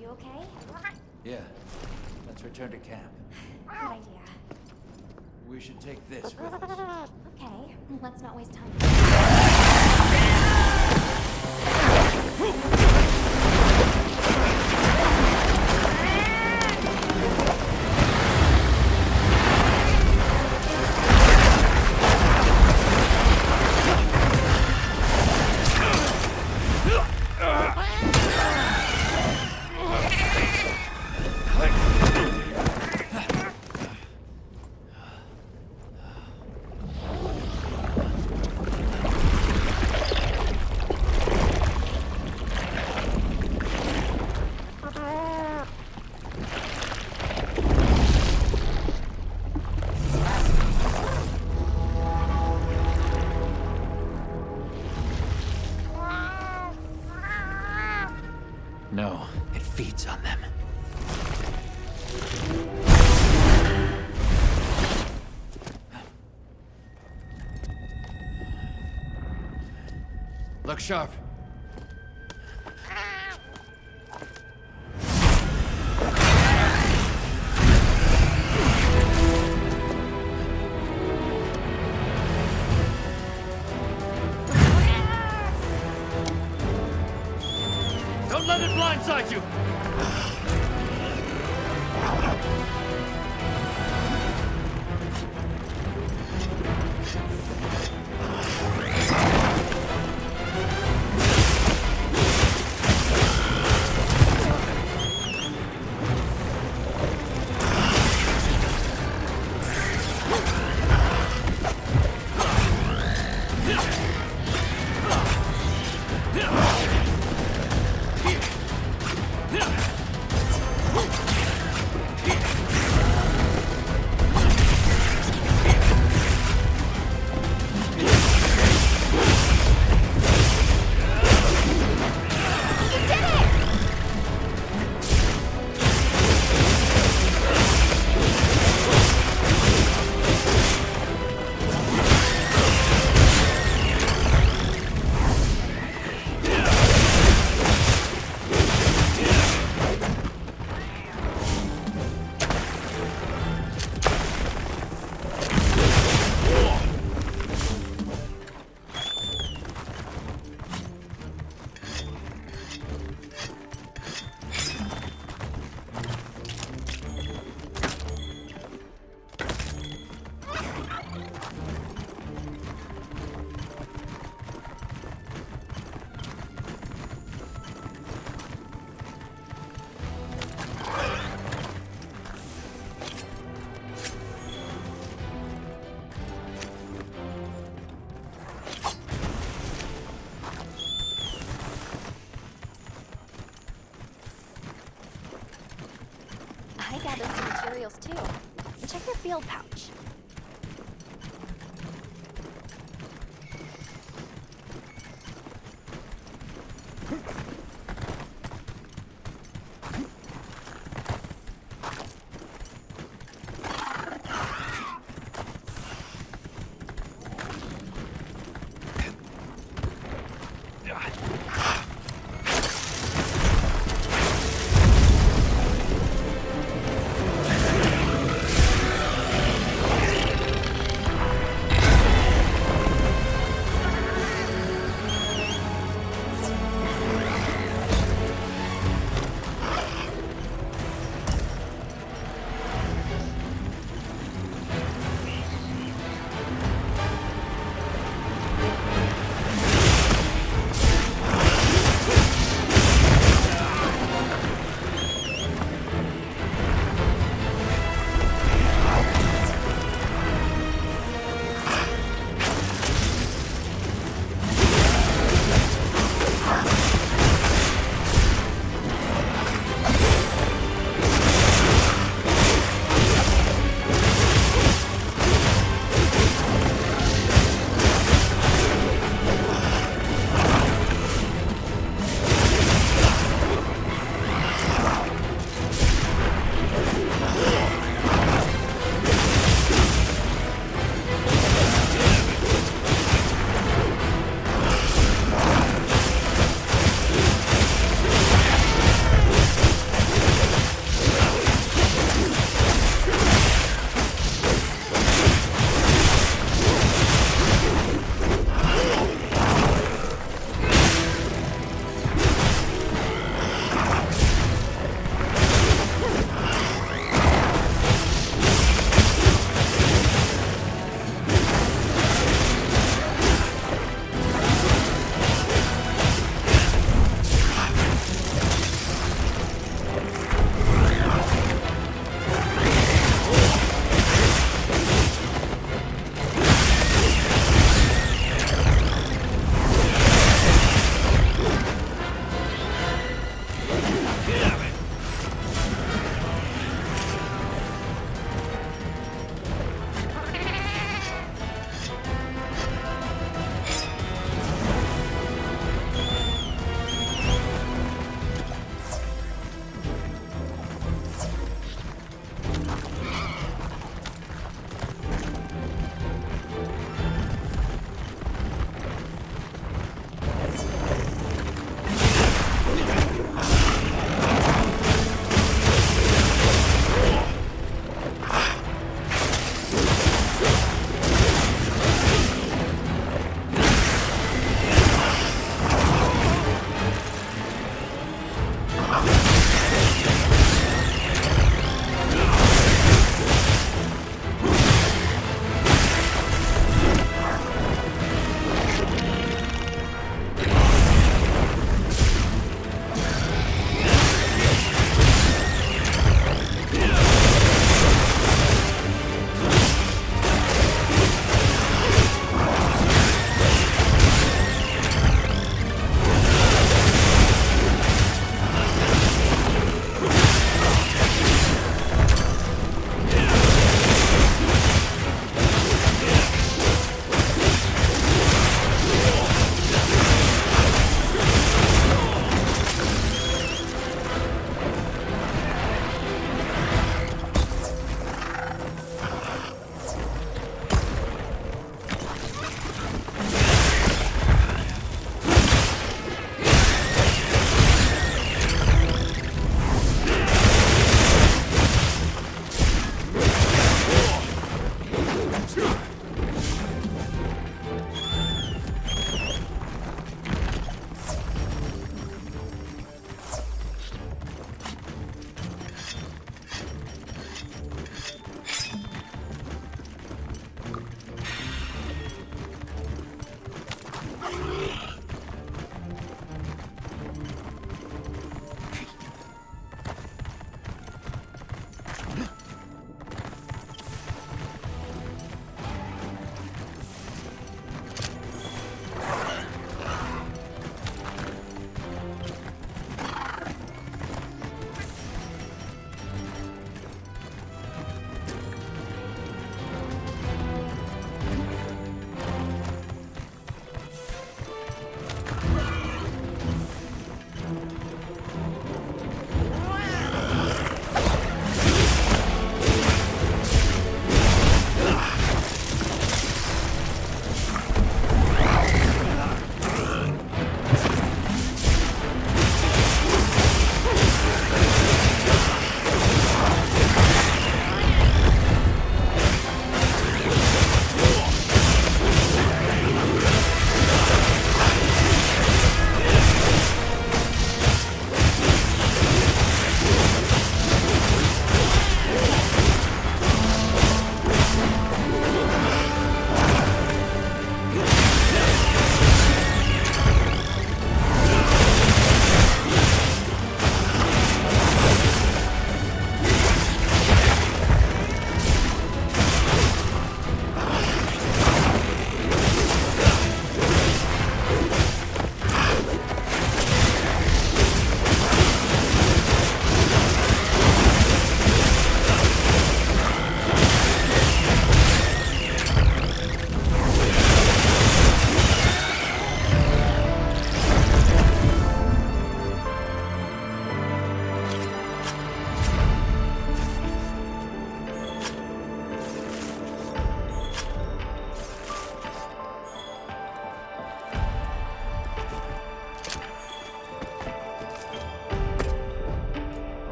You okay? Yeah. Let's return to camp. Good idea. We should take this with us. Okay, let's not waste time. No, it feeds on them. Look sharp. Don't let it blindside you! I gathered some materials too. Check your field pouch.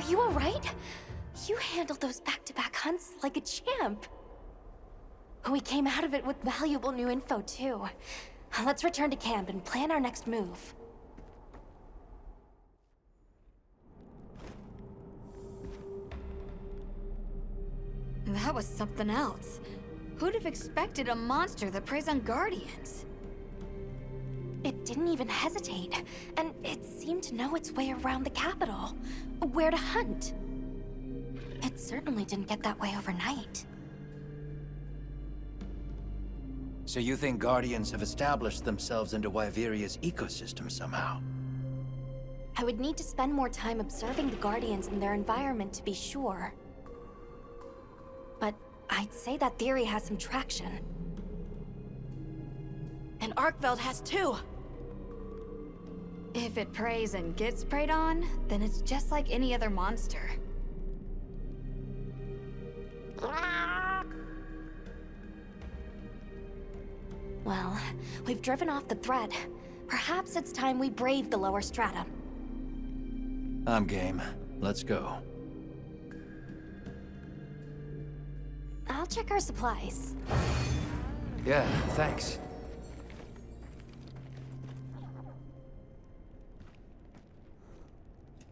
you alright? You handled those back-to-back hunts like a champ. We came out of it with valuable new info, too. Let's return to camp and plan our next move. That was something else. Who'd have expected a monster that preys on guardians? It didn't even hesitate, and it seemed to know its way around the capital, where to hunt. It certainly didn't get that way overnight. So you think Guardians have established themselves into Wyveria's ecosystem somehow? I would need to spend more time observing the Guardians and their environment to be sure. But I'd say that theory has some traction. And Arkveld has too! If it preys and gets preyed on, then it's just like any other monster. Well, we've driven off the threat. Perhaps it's time we brave the lower strata. I'm game. Let's go. I'll check our supplies. Yeah, thanks.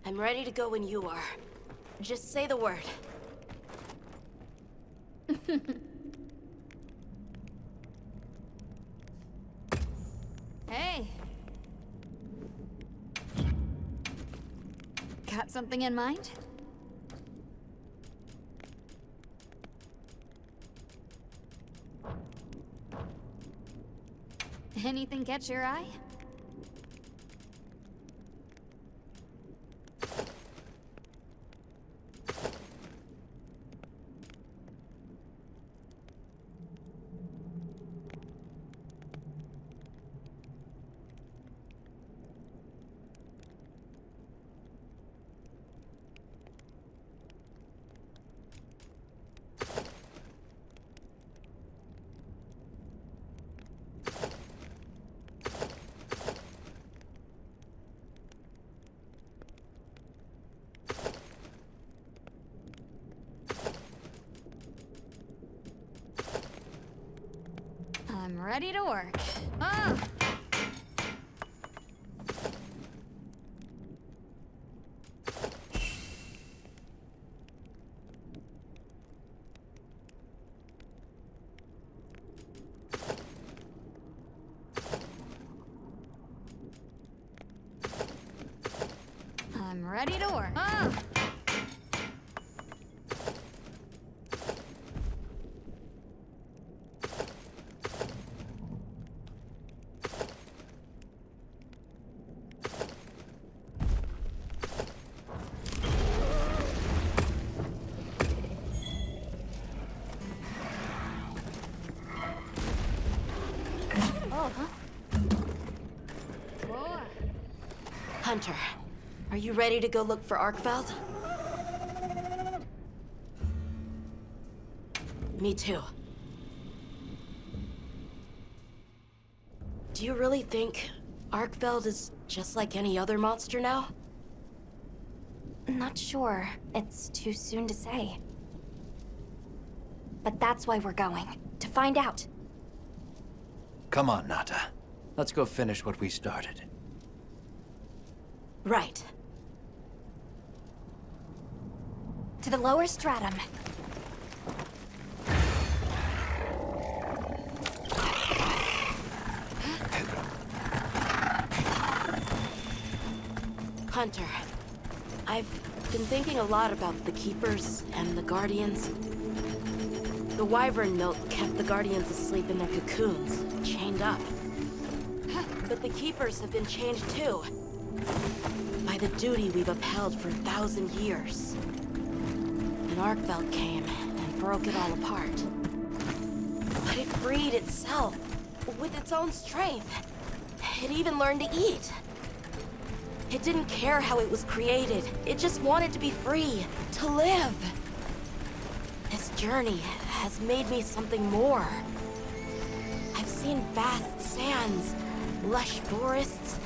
I'm ready to go when you are. Just say the word. Hey! Got something in mind? Anything catch your eye? I'm ready to work. Ah! I'm ready to work. Ah! Hunter, are you ready to go look for Arkveld? Me too. Do you really think Arkveld is just like any other monster now? Not sure. It's too soon to say. But that's why we're going. To find out. Come on, Nata. Let's go finish what we started. Right. To the lower stratum. Hunter, I've been thinking a lot about the Keepers and the Guardians. The wyvern milk kept the Guardians asleep in their cocoons, chained up. But the Keepers have been changed too. By the duty we've upheld for 1,000 years. And Arkveld came and broke it all apart. But it freed itself, with its own strength. It even learned to eat. It didn't care how it was created. It just wanted to be free, to live. This journey has made me something more. I've seen vast sands, lush forests,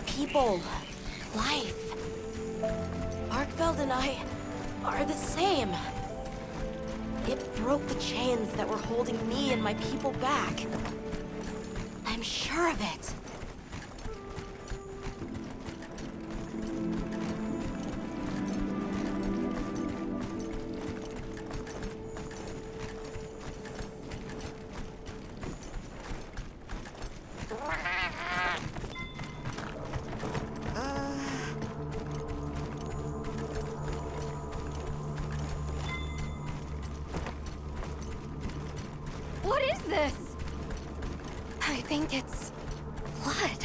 people, life. Arkveld and I are the same. It broke the chains that were holding me and my people back. I'm sure of it. What is this? I think it's blood.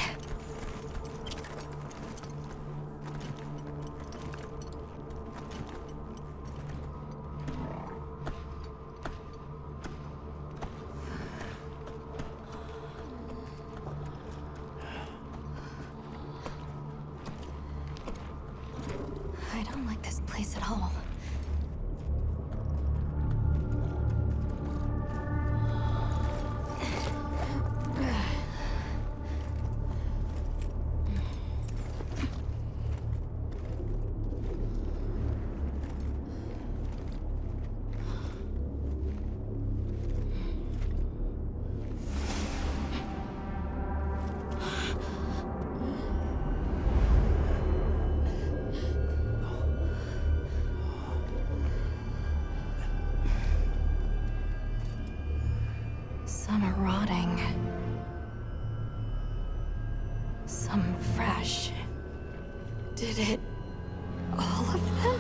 I don't like this place at all. Some are rotting. Some fresh. Did it... all of them?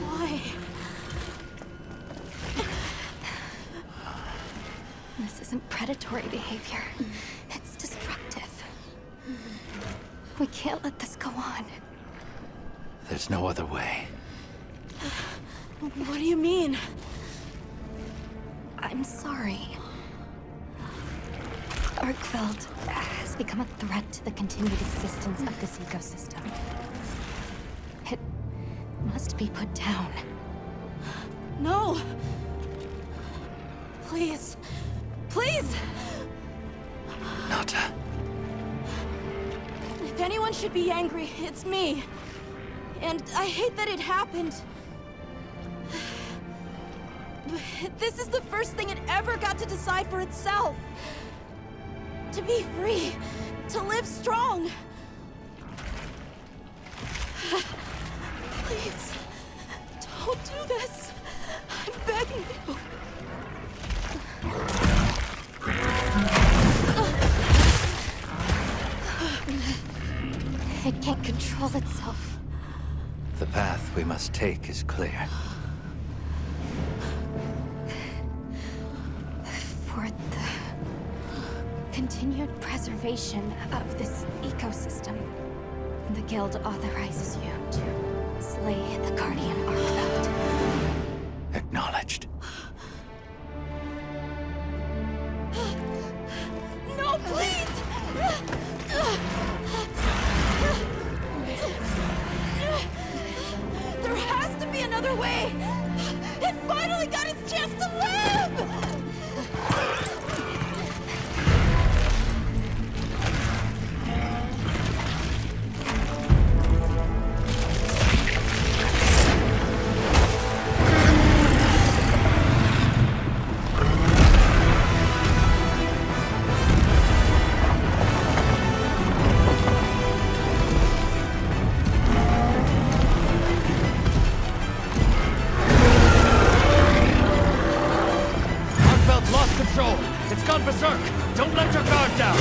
Why? This isn't predatory behavior. It's destructive. We can't let this go on. There's no other way. What do you mean? I'm sorry. Arkveld has become a threat to the continued existence of this ecosystem. It must be put down. No! Please. Please! Nata. If anyone should be angry, it's me. And I hate that it happened. This is the first thing it ever got to decide for itself. To be free. To live strong. Please. Don't do this. I'm begging you. It can't control itself. The path we must take is clear. For the continued preservation of this ecosystem, the Guild authorizes you to slay the Guardian Arkveld. Acknowledged. No, please! There has to be another way! It finally got its chance to live! Berserk! Don't let your guard down!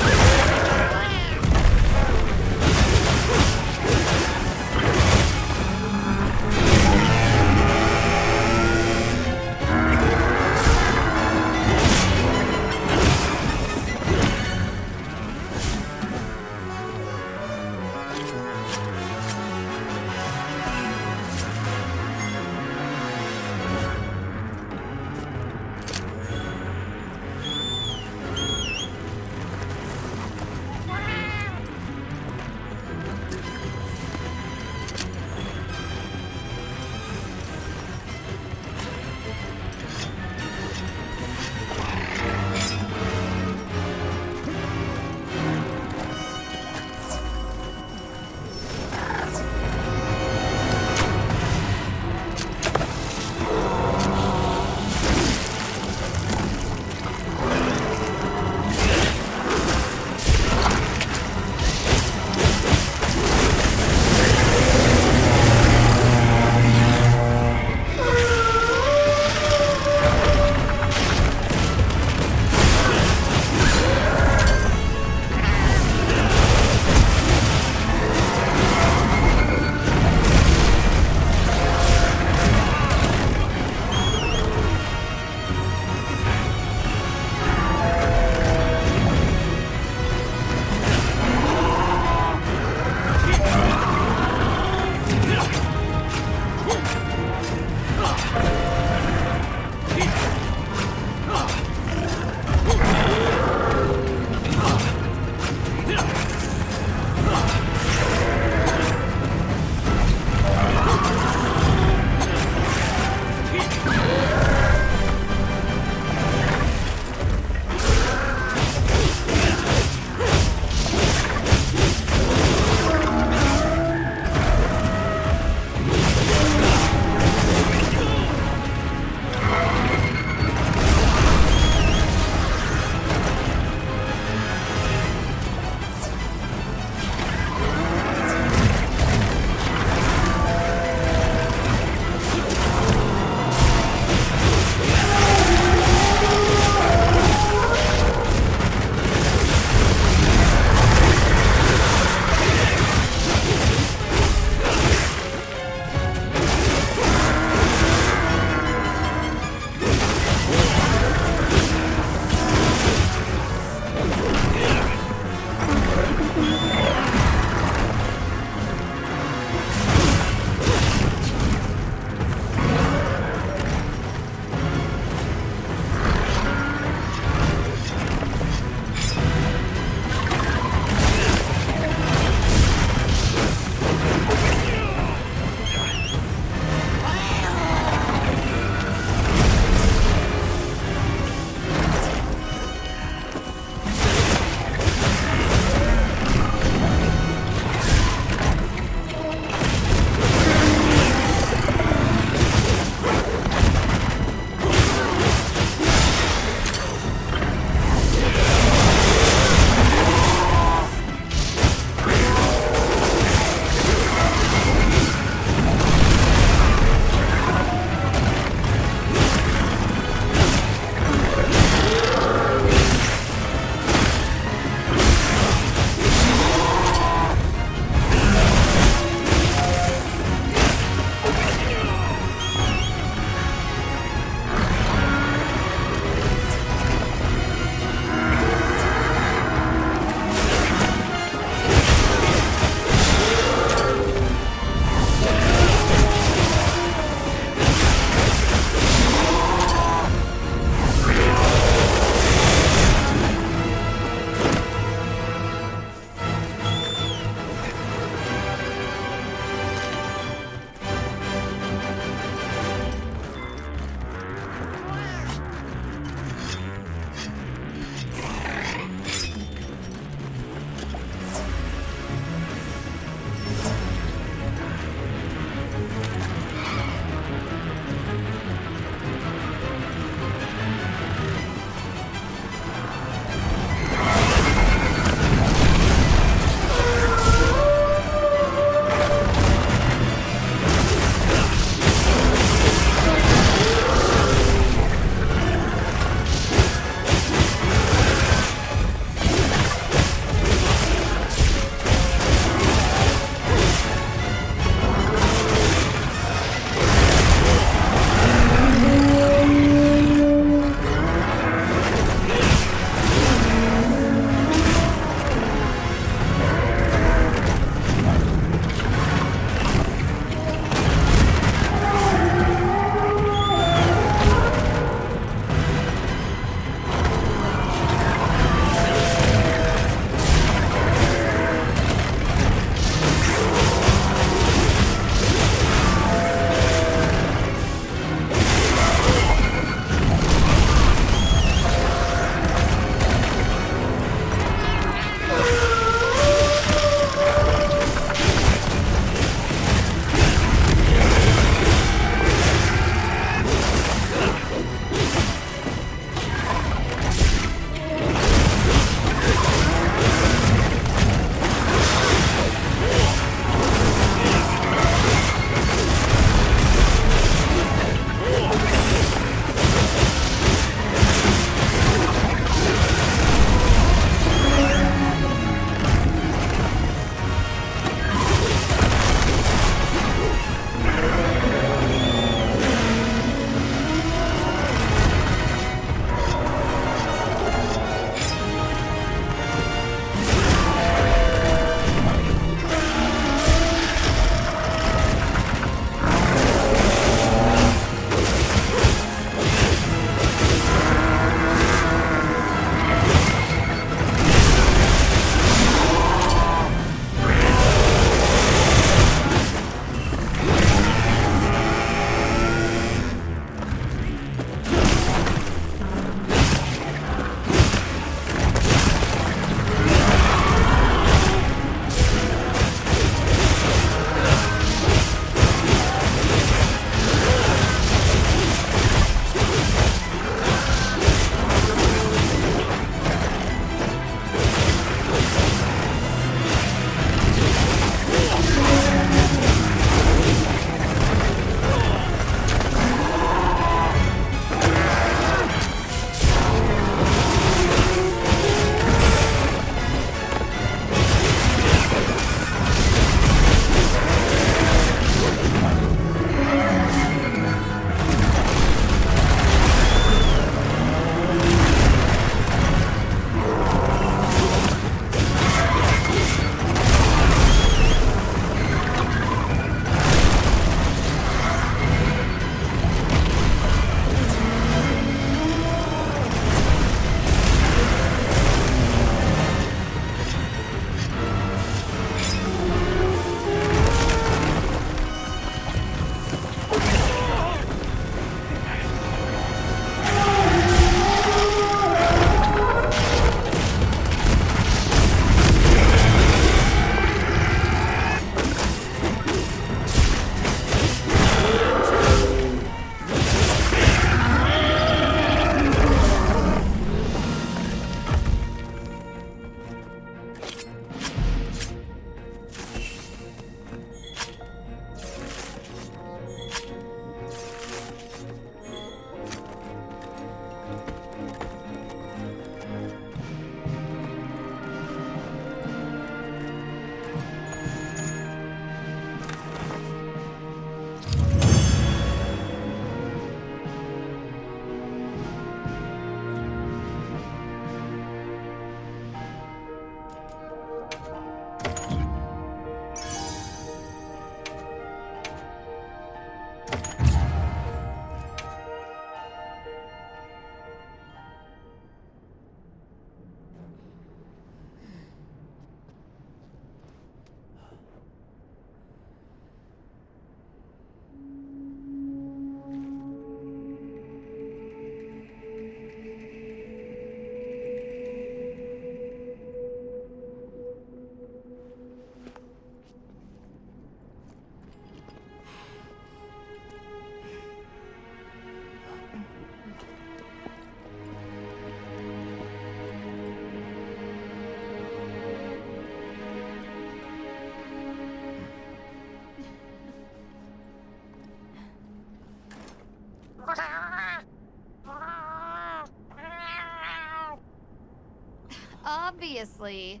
obviously.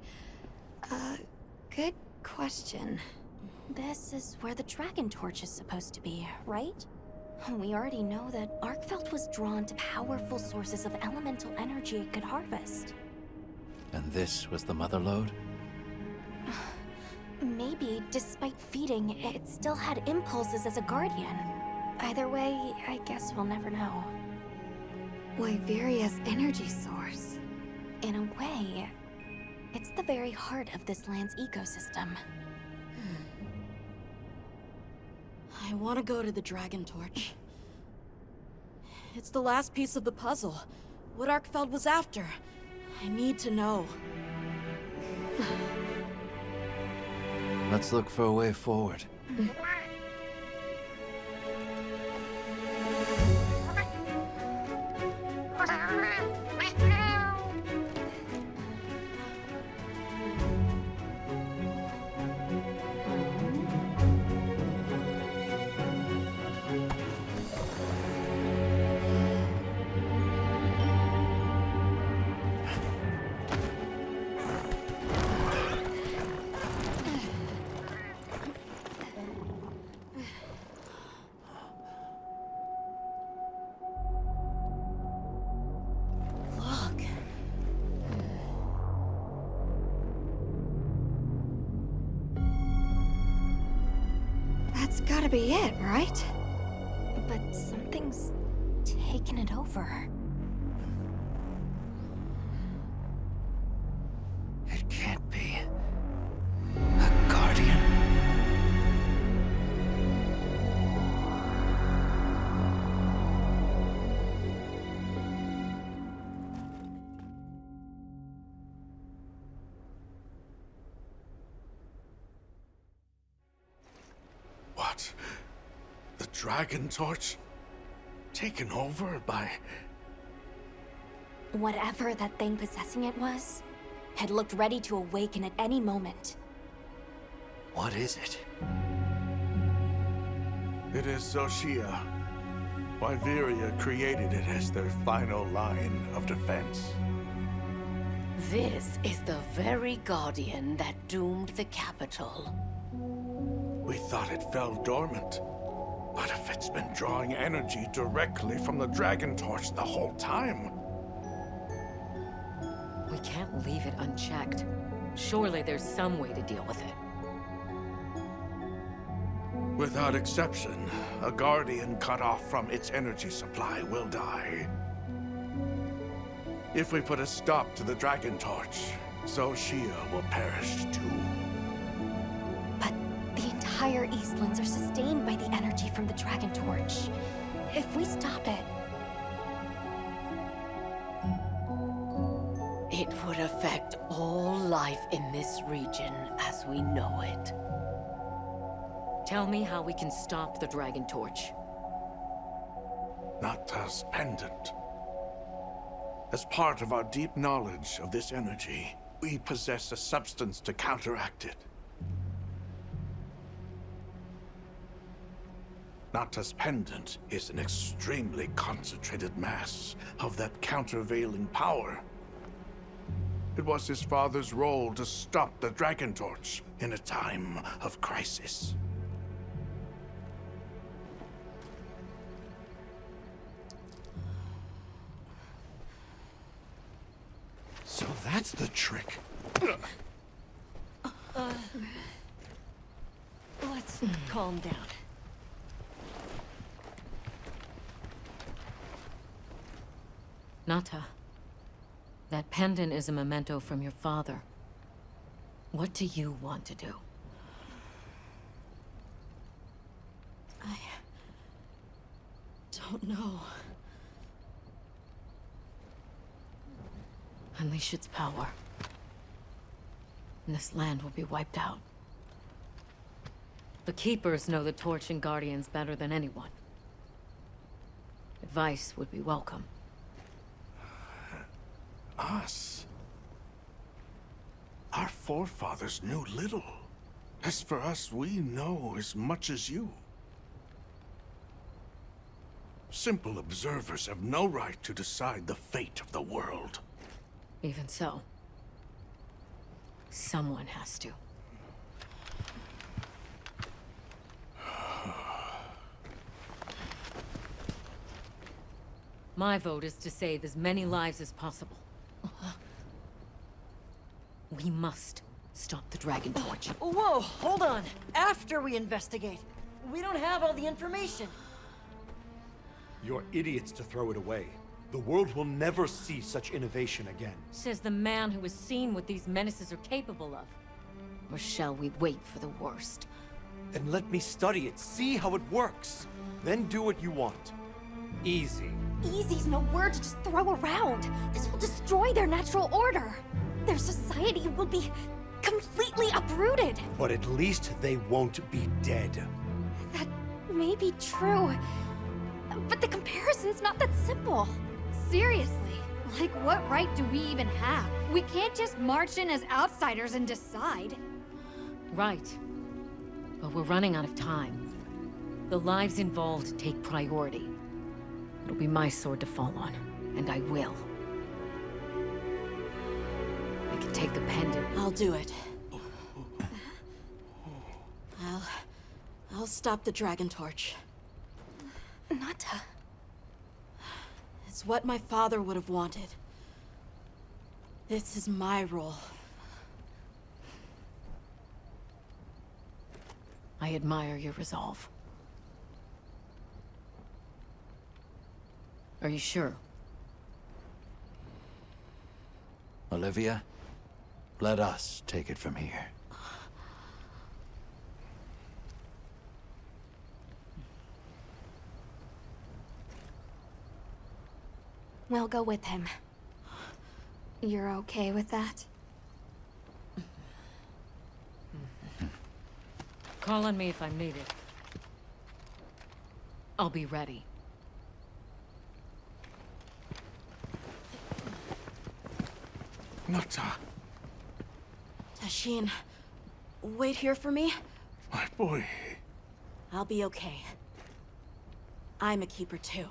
Good question. This is where the dragon torch is supposed to be, right? We already know that Arkfeld was drawn to powerful sources of elemental energy it could harvest. And this was the mother lode? Maybe, despite feeding, it still had impulses as a guardian. Either way, I guess we'll never know. Wyveria's energy source. In a way, it's the very heart of this land's ecosystem. I want to go to the Dragon Torch. It's the last piece of the puzzle. What Arkfeld was after. I need to know. Let's look for a way forward. That's gotta be it, right? But something's taken it over. It can't be. A guardian. What? The Dragon Torch? Taken over by... Whatever that thing possessing it was, had looked ready to awaken at any moment. What is it? It is Xochitl. Wyveria created it as their final line of defense. This is the very guardian that doomed the capital. We thought it fell dormant. But if it's been drawing energy directly from the Dragon Torch the whole time... We can't leave it unchecked. Surely there's some way to deal with it. Without exception, a Guardian cut off from its energy supply will die. If we put a stop to the Dragon Torch, Xochitl will perish too. The entire Eastlands are sustained by the energy from the Dragon Torch. If we stop it... It would affect all life in this region as we know it. Tell me how we can stop the Dragon Torch. Nata's pendant. As part of our deep knowledge of this energy, we possess a substance to counteract it. Nata's pendant is an extremely concentrated mass of that countervailing power. It was his father's role to stop the Dragon Torch in a time of crisis. So that's the trick. Let's calm down. Nata, that pendant is a memento from your father. What do you want to do? I don't know. Unleash its power, and this land will be wiped out. The Keepers know the Torch and Guardians better than anyone. Advice would be welcome. Us? Our forefathers knew little. As for us, we know as much as you. Simple observers have no right to decide the fate of the world. Even so, Someone has to. My vote is to save as many lives as possible. We must stop the Dragon Torch. Whoa, hold on. After we investigate. We don't have all the information. You're idiots to throw it away. The world will never see such innovation again. Says the man who has seen what these menaces are capable of. Or shall we wait for the worst? Then let me study it, see how it works. Then do what you want. Easy. Easy's no word to just throw around. This will destroy their natural order. Their society will be completely uprooted. But at least they won't be dead. That may be true, but the comparison's not that simple. Seriously, like what right do we even have? We can't just march in as outsiders and decide. Right. But we're running out of time. The lives involved take priority. It'll be my sword to fall on, and I will. I can take the pendant. I'll do it. I'll stop the Dragon Torch. Nata. It's what my father would have wanted. This is my role. I admire your resolve. Are you sure? Olivia, let us take it from here. We'll go with him. You're okay with that? Call on me if I'm needed. I'll be ready. Nata. Tashin, wait here for me. My boy. I'll be okay. I'm a keeper too.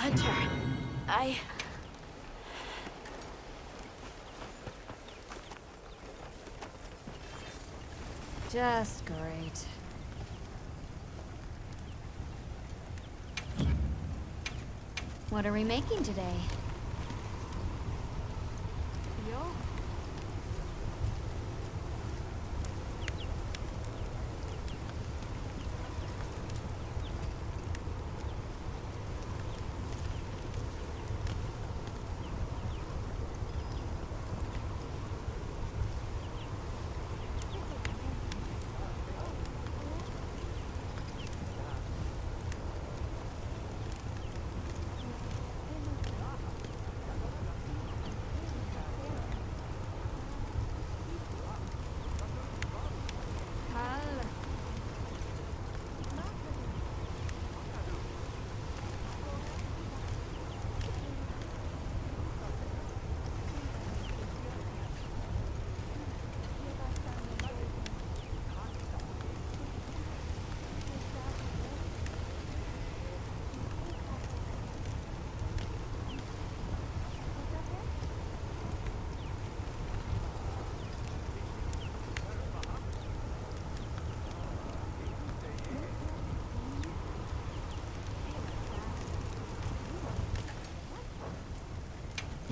Hunter, Just great. What are we making today?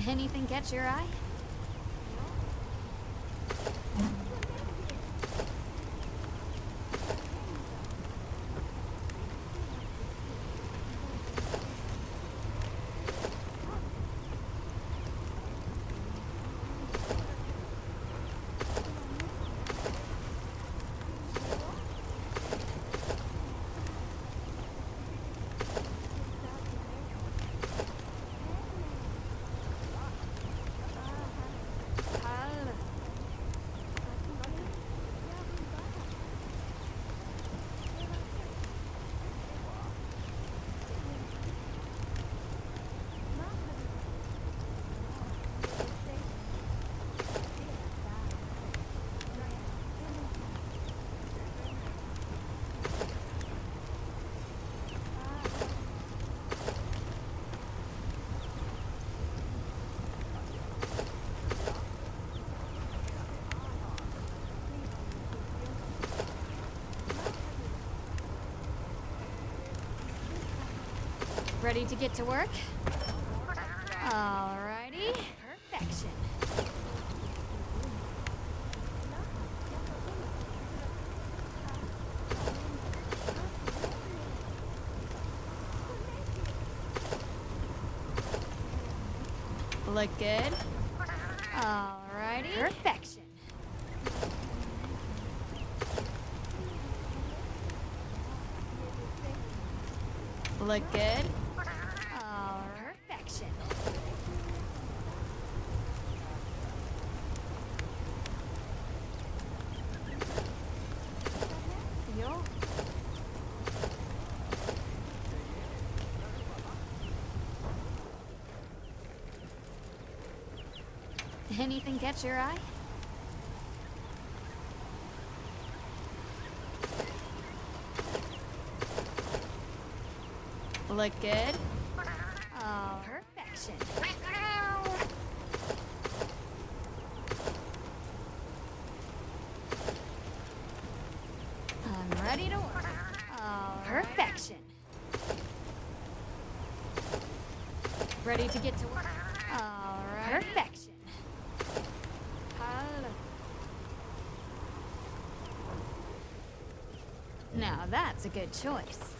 Anything catch your eye? Ready to get to work? Alrighty. Perfection. Look good. Alrighty. Perfection. Look good. Perfection. Yo. Anything catch your eye? Look good. Oh, perfection. I'm ready to work. Oh, perfection. Ready to get to work. All right. Perfection. Now that's a good choice.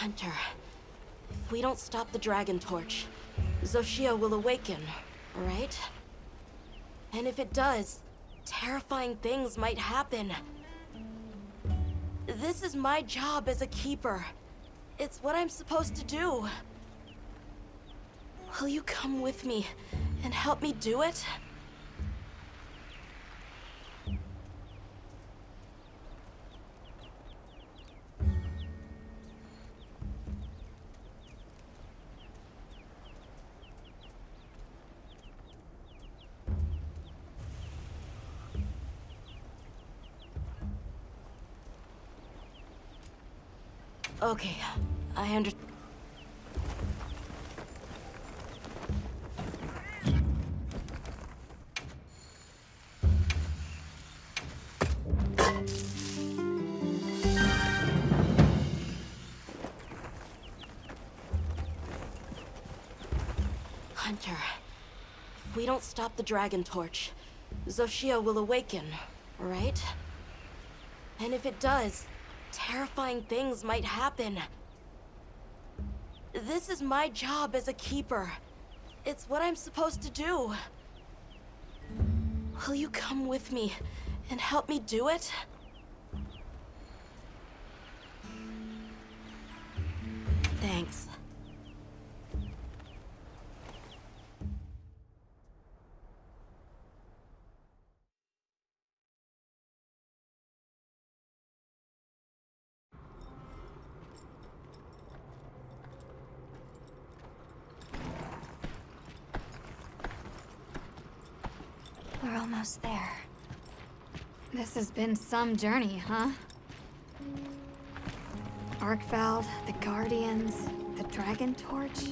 Hunter, if we don't stop the Dragon Torch, Xochitl will awaken, right? And if it does, terrifying things might happen. This is my job as a keeper. It's what I'm supposed to do. Will you come with me and help me do it? Okay, I under... Hunter, if we don't stop the Dragon Torch, Xochitl will awaken, right? And if it does, terrifying things might happen. This is my job as a keeper. It's what I'm supposed to do. Will you come with me and help me do it? Thanks. We're almost there. This has been some journey, huh? Arkveld, the Guardians, the Dragon Torch,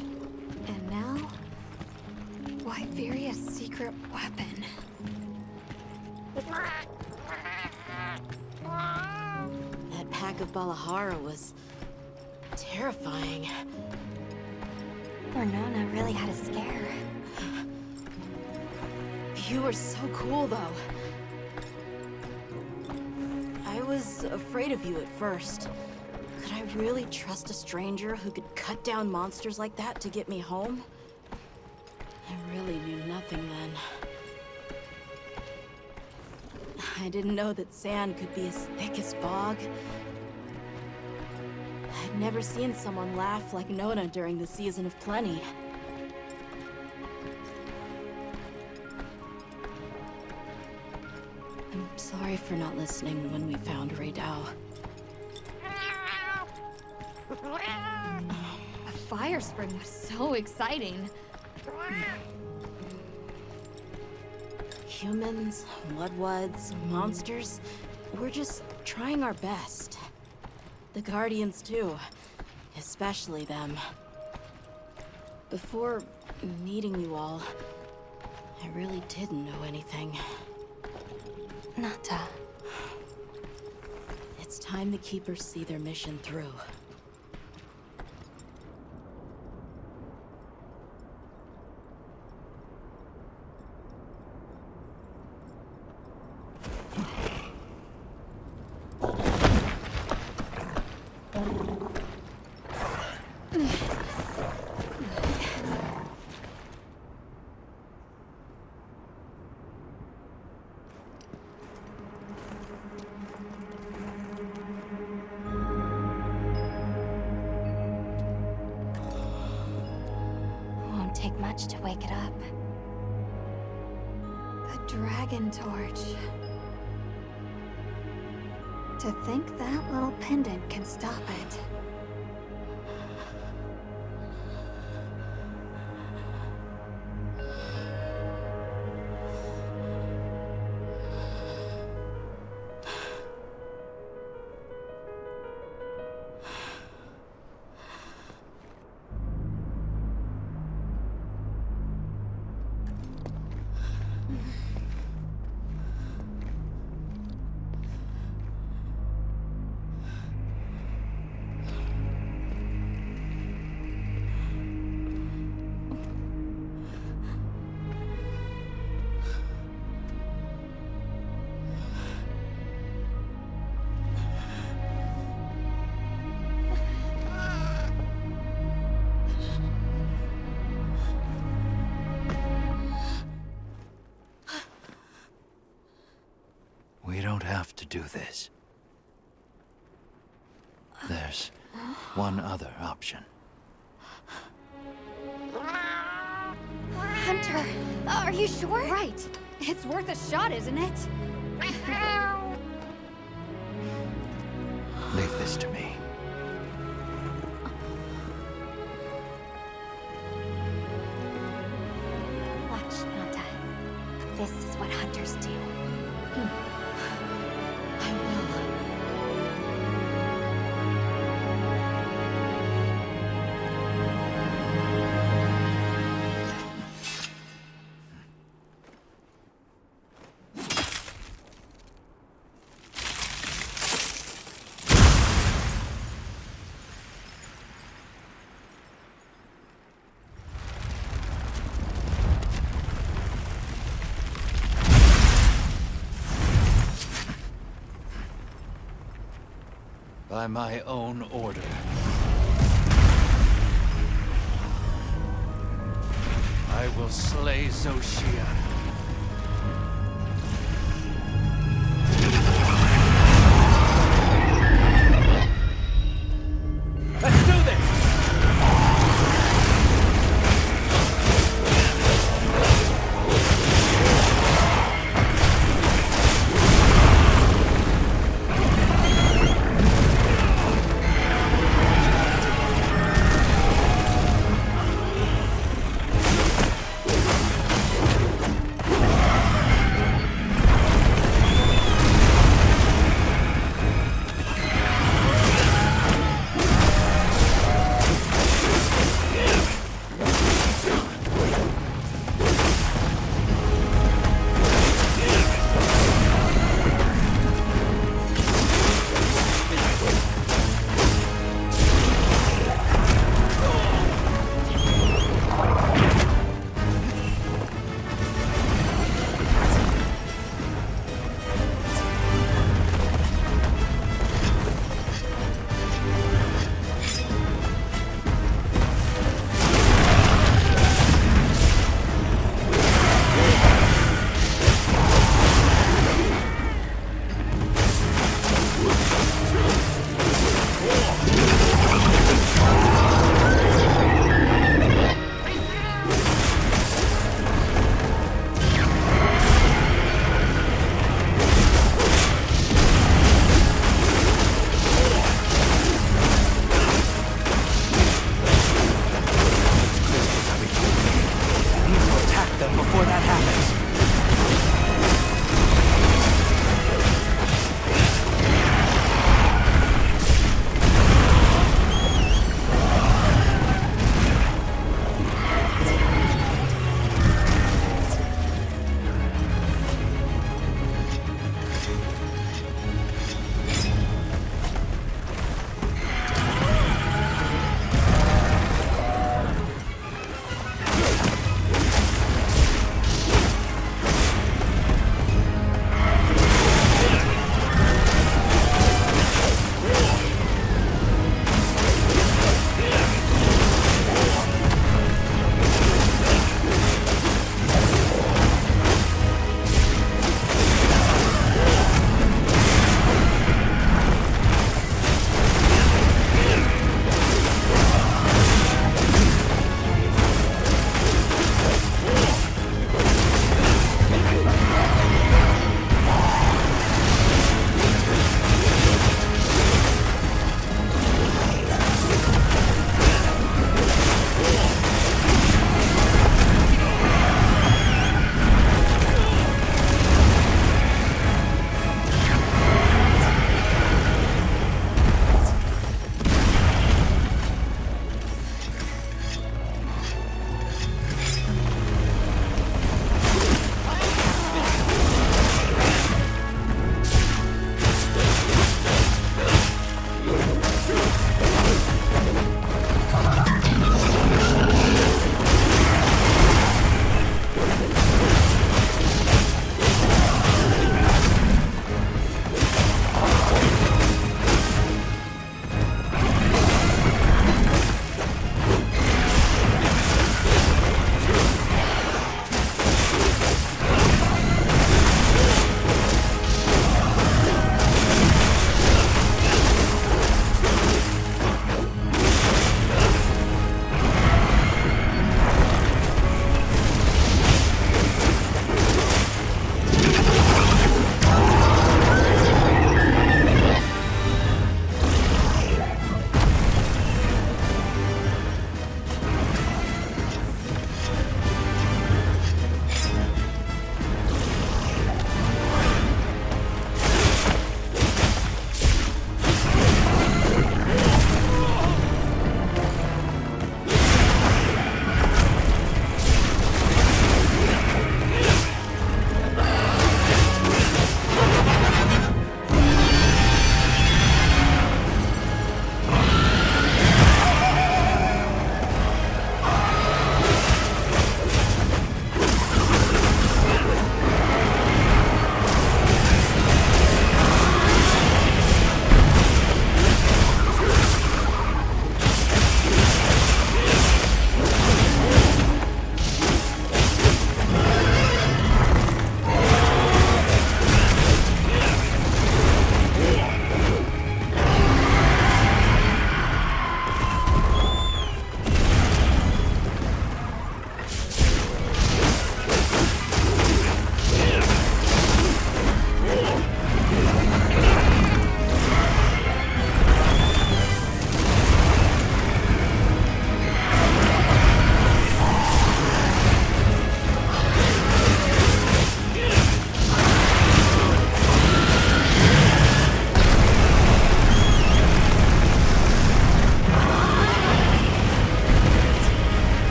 and now... Wyveria's secret weapon. That pack of Balahara was... terrifying. Nona really had a scare. You were so cool, though. I was afraid of you at first. Could I really trust a stranger who could cut down monsters like that to get me home? I really knew nothing then. I didn't know that sand could be as thick as fog. I'd never seen someone laugh like Nona during the season of plenty. I'm sorry for not listening when we found Raydao. The fire spring was so exciting. Humans, Mudwoods, monsters, we're just trying our best. The Guardians too, especially them. Before meeting you all, I really didn't know anything. Nata. It's time the Keepers see their mission through. Take much to wake it up. The Dragon Torch. To think that little pendant can stop it. have to do this. There's one other option. Hunter, are you sure? Right. It's worth a shot, isn't it? Leave this to me. Watch, Nata. This is what hunters do. I will. By my own order. I will slay Xochitl. Let's do this!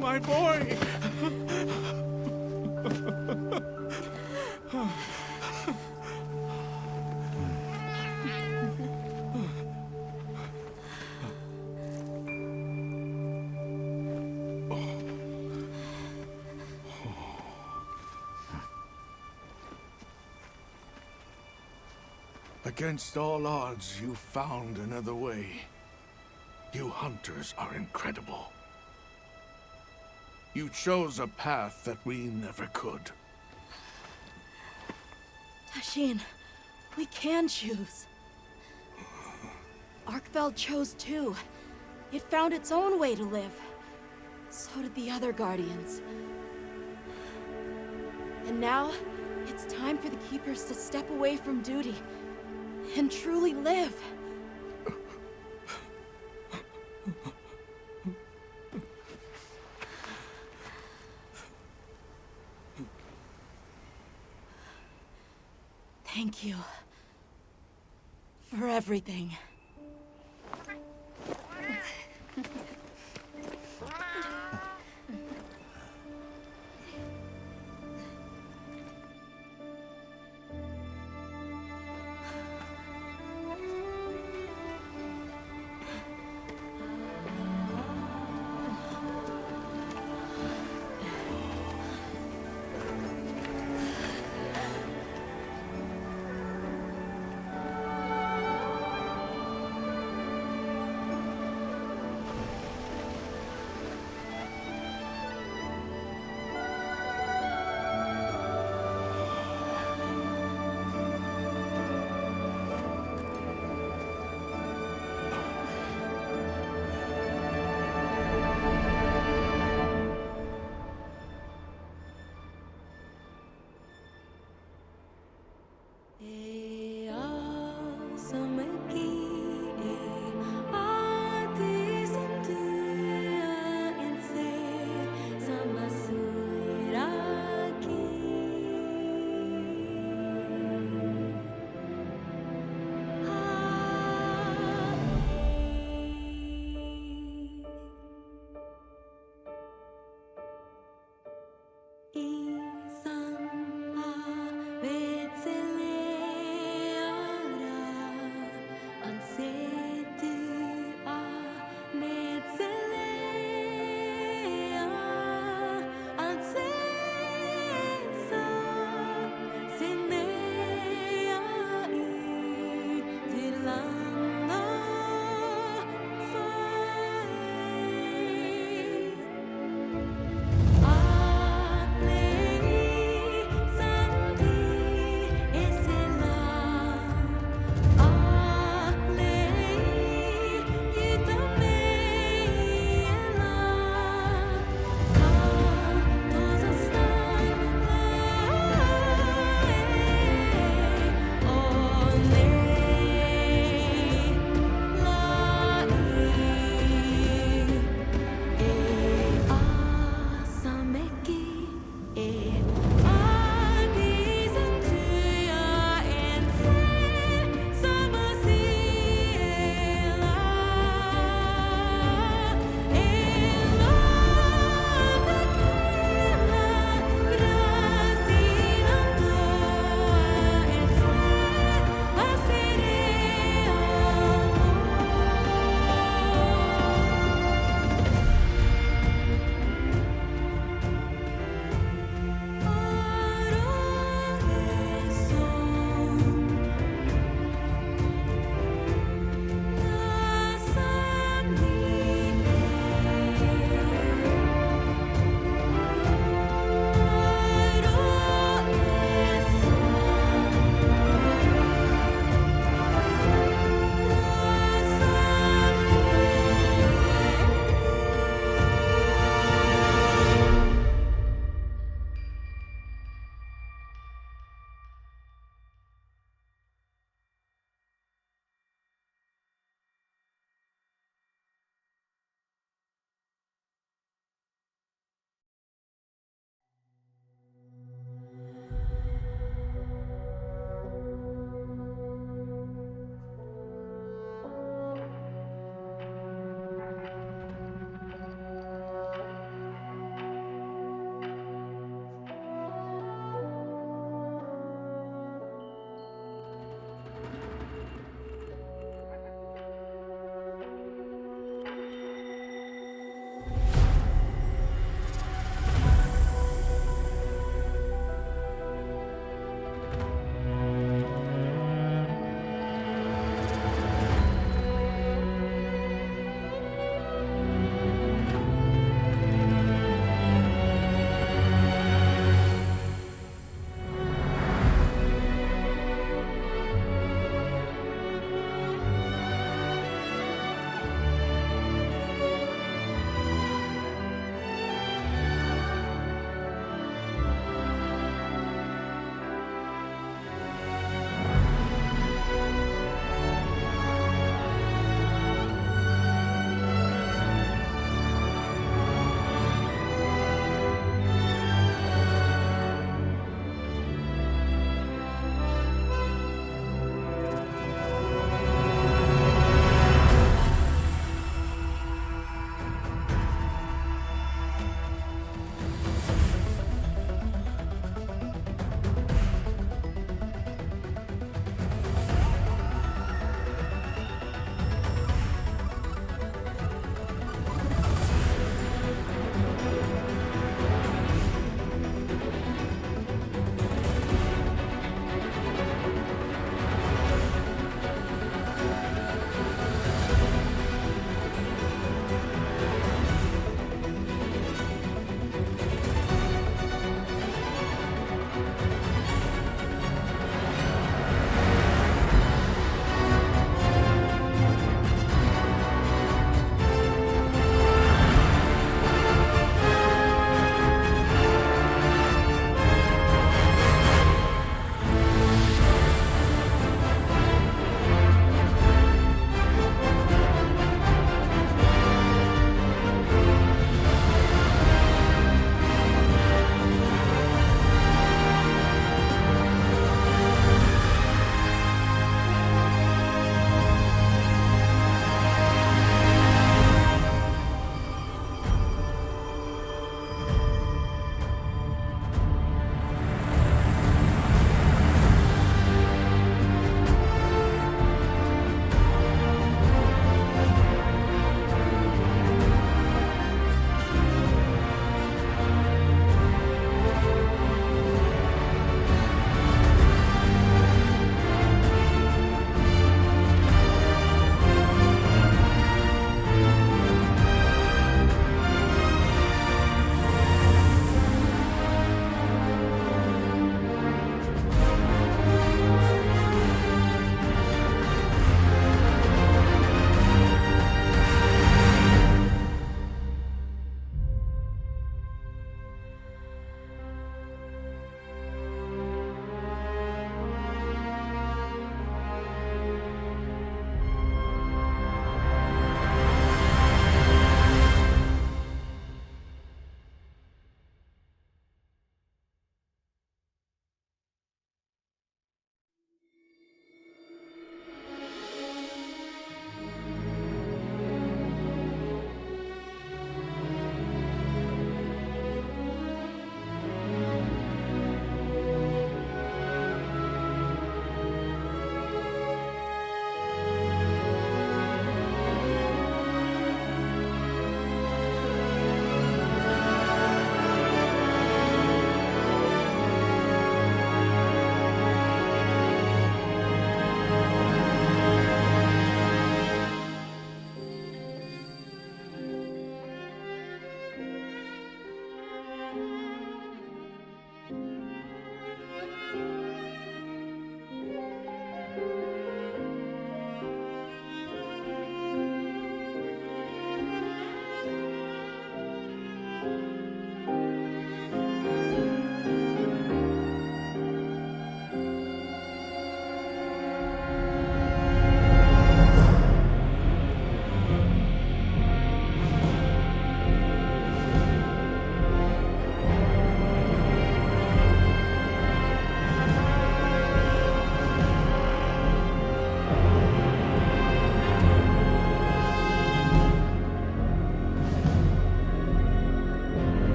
my boy! Against all odds, you found another way. You hunters are incredible. You chose a path that we never could. Tashin, we can choose. Arkfeld chose too. It found its own way to live. So did the other Guardians. And now, it's time for the Keepers to step away from duty and truly live. Thank you for everything.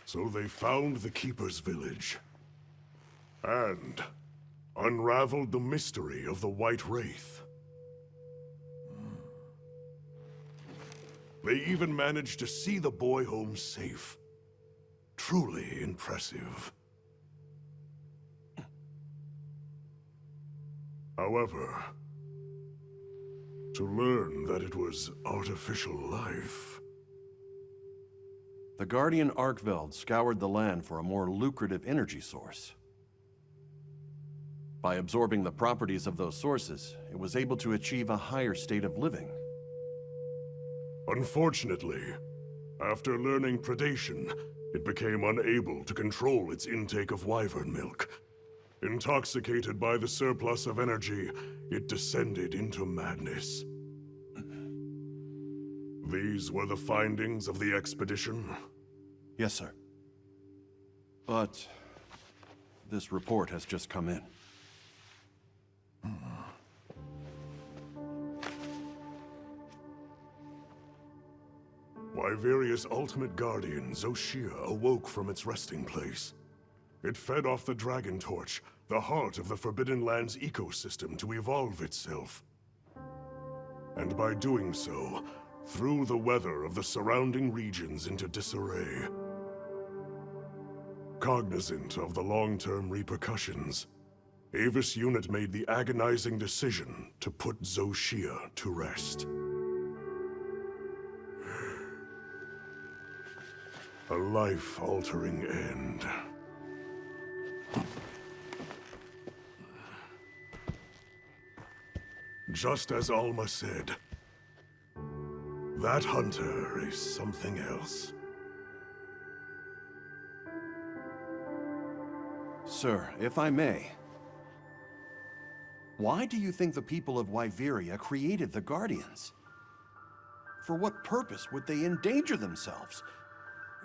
So they found the Keeper's village. And unraveled the mystery of the White Wraith. They even managed to see the boy home safe. Truly impressive. However, to learn that it was artificial life... The Guardian Arkveld scoured the land for a more lucrative energy source. By absorbing the properties of those sources, it was able to achieve a higher state of living. Unfortunately, after learning predation, it became unable to control its intake of wyvern milk. Intoxicated by the surplus of energy, it descended into madness. These were the findings of the expedition? Yes, sir. But this report has just come in. Wyveria's ultimate guardian, Zoshia, awoke from its resting place. It fed off the Dragon Torch, the heart of the Forbidden Lands ecosystem, to evolve itself. And by doing so, threw the weather of the surrounding regions into disarray. Cognizant of the long-term repercussions, Avis Unit made the agonizing decision to put Zoshia to rest. A life-altering end. Just as Alma said, that hunter is something else. Sir, if I may, why do you think the people of Wyveria created the Guardians? For what purpose would they endanger themselves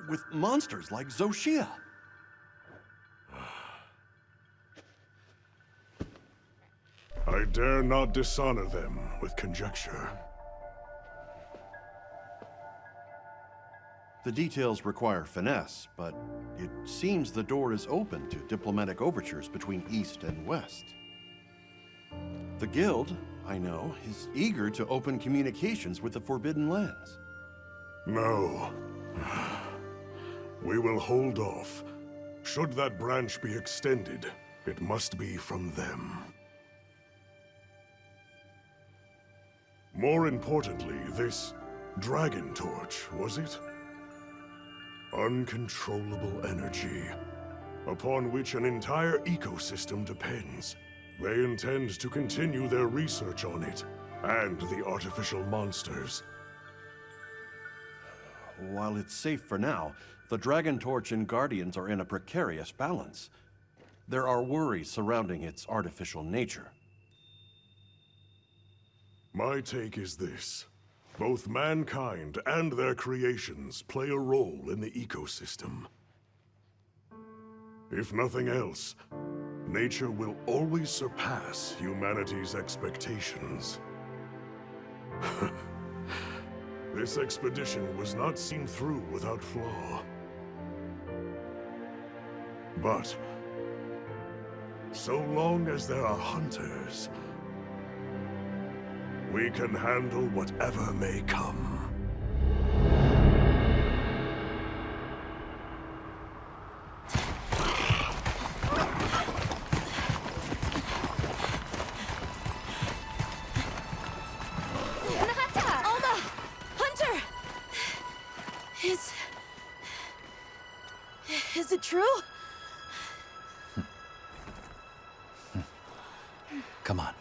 with monsters like Zoshia? I dare not dishonor them with conjecture. The details require finesse, but it seems the door is open to diplomatic overtures between East and West. The Guild, I know, is eager to open communications with the Forbidden Lands. No. We will hold off. Should that branch be extended, it must be from them. More importantly, this Dragon Torch, was it? Uncontrollable energy, upon which an entire ecosystem depends. They intend to continue their research on it, and the artificial monsters. While it's safe for now, the Dragon Torch and Guardians are in a precarious balance. There are worries surrounding its artificial nature. My take is this. Both mankind and their creations play a role in the ecosystem. If nothing else, nature will always surpass humanity's expectations. This expedition was not seen through without flaw. But so long as there are hunters, we can handle whatever may come. Alma! Hunter! Is it true? Come on.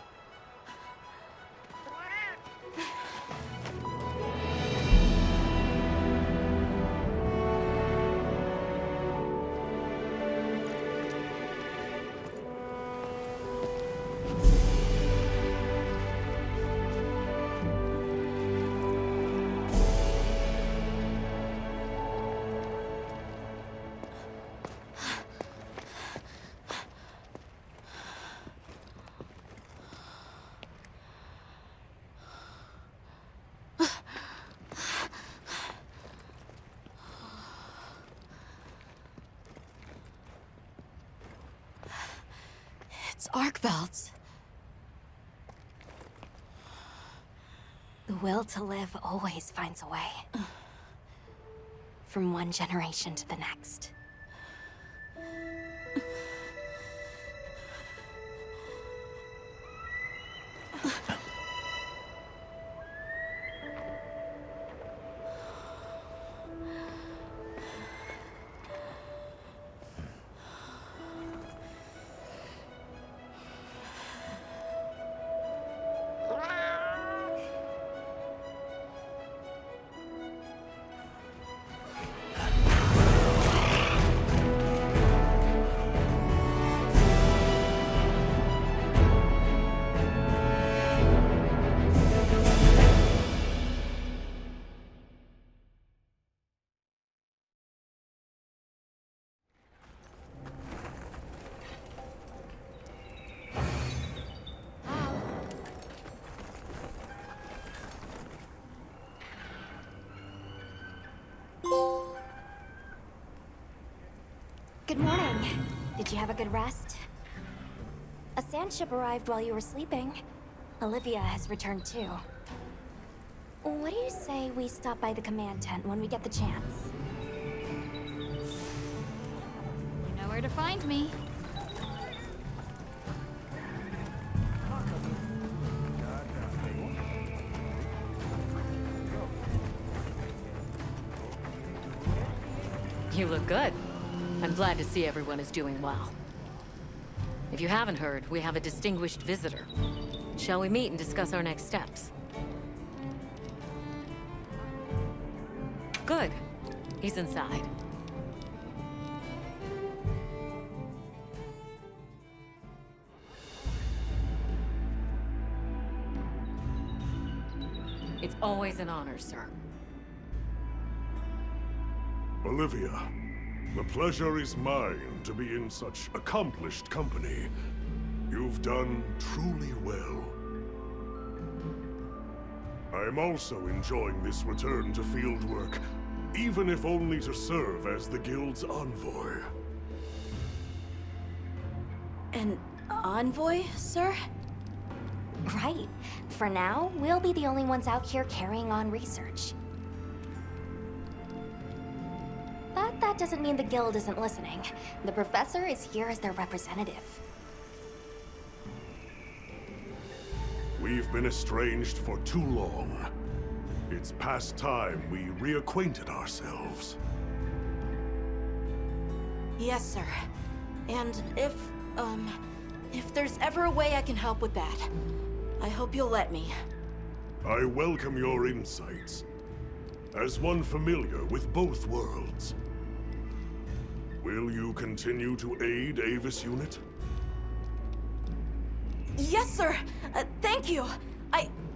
arc welds. The will to live always finds a way. From one generation to the next. Good morning. Did you have a good rest? A sand ship arrived while you were sleeping. Olivia has returned too. What do you say we stop by the command tent when we get the chance? You know where to find me. You look good. I'm glad to see everyone is doing well. If you haven't heard, we have a distinguished visitor. Shall we meet and discuss our next steps? Good. He's inside. It's always an honor, sir. Olivia, the pleasure is mine to be in such accomplished company. You've done truly well. I'm also enjoying this return to field work, even if only to serve as the Guild's envoy. An envoy, sir? Right. For now, we'll be the only ones out here carrying on research. But that doesn't mean the Guild isn't listening. The Professor is here as their representative. We've been estranged for too long. It's past time we reacquainted ourselves. Yes, sir. And if there's ever a way I can help with that, I hope you'll let me. I welcome your insights. As one familiar with both worlds, will you continue to aid Avis Unit? Yes, sir. Thank you.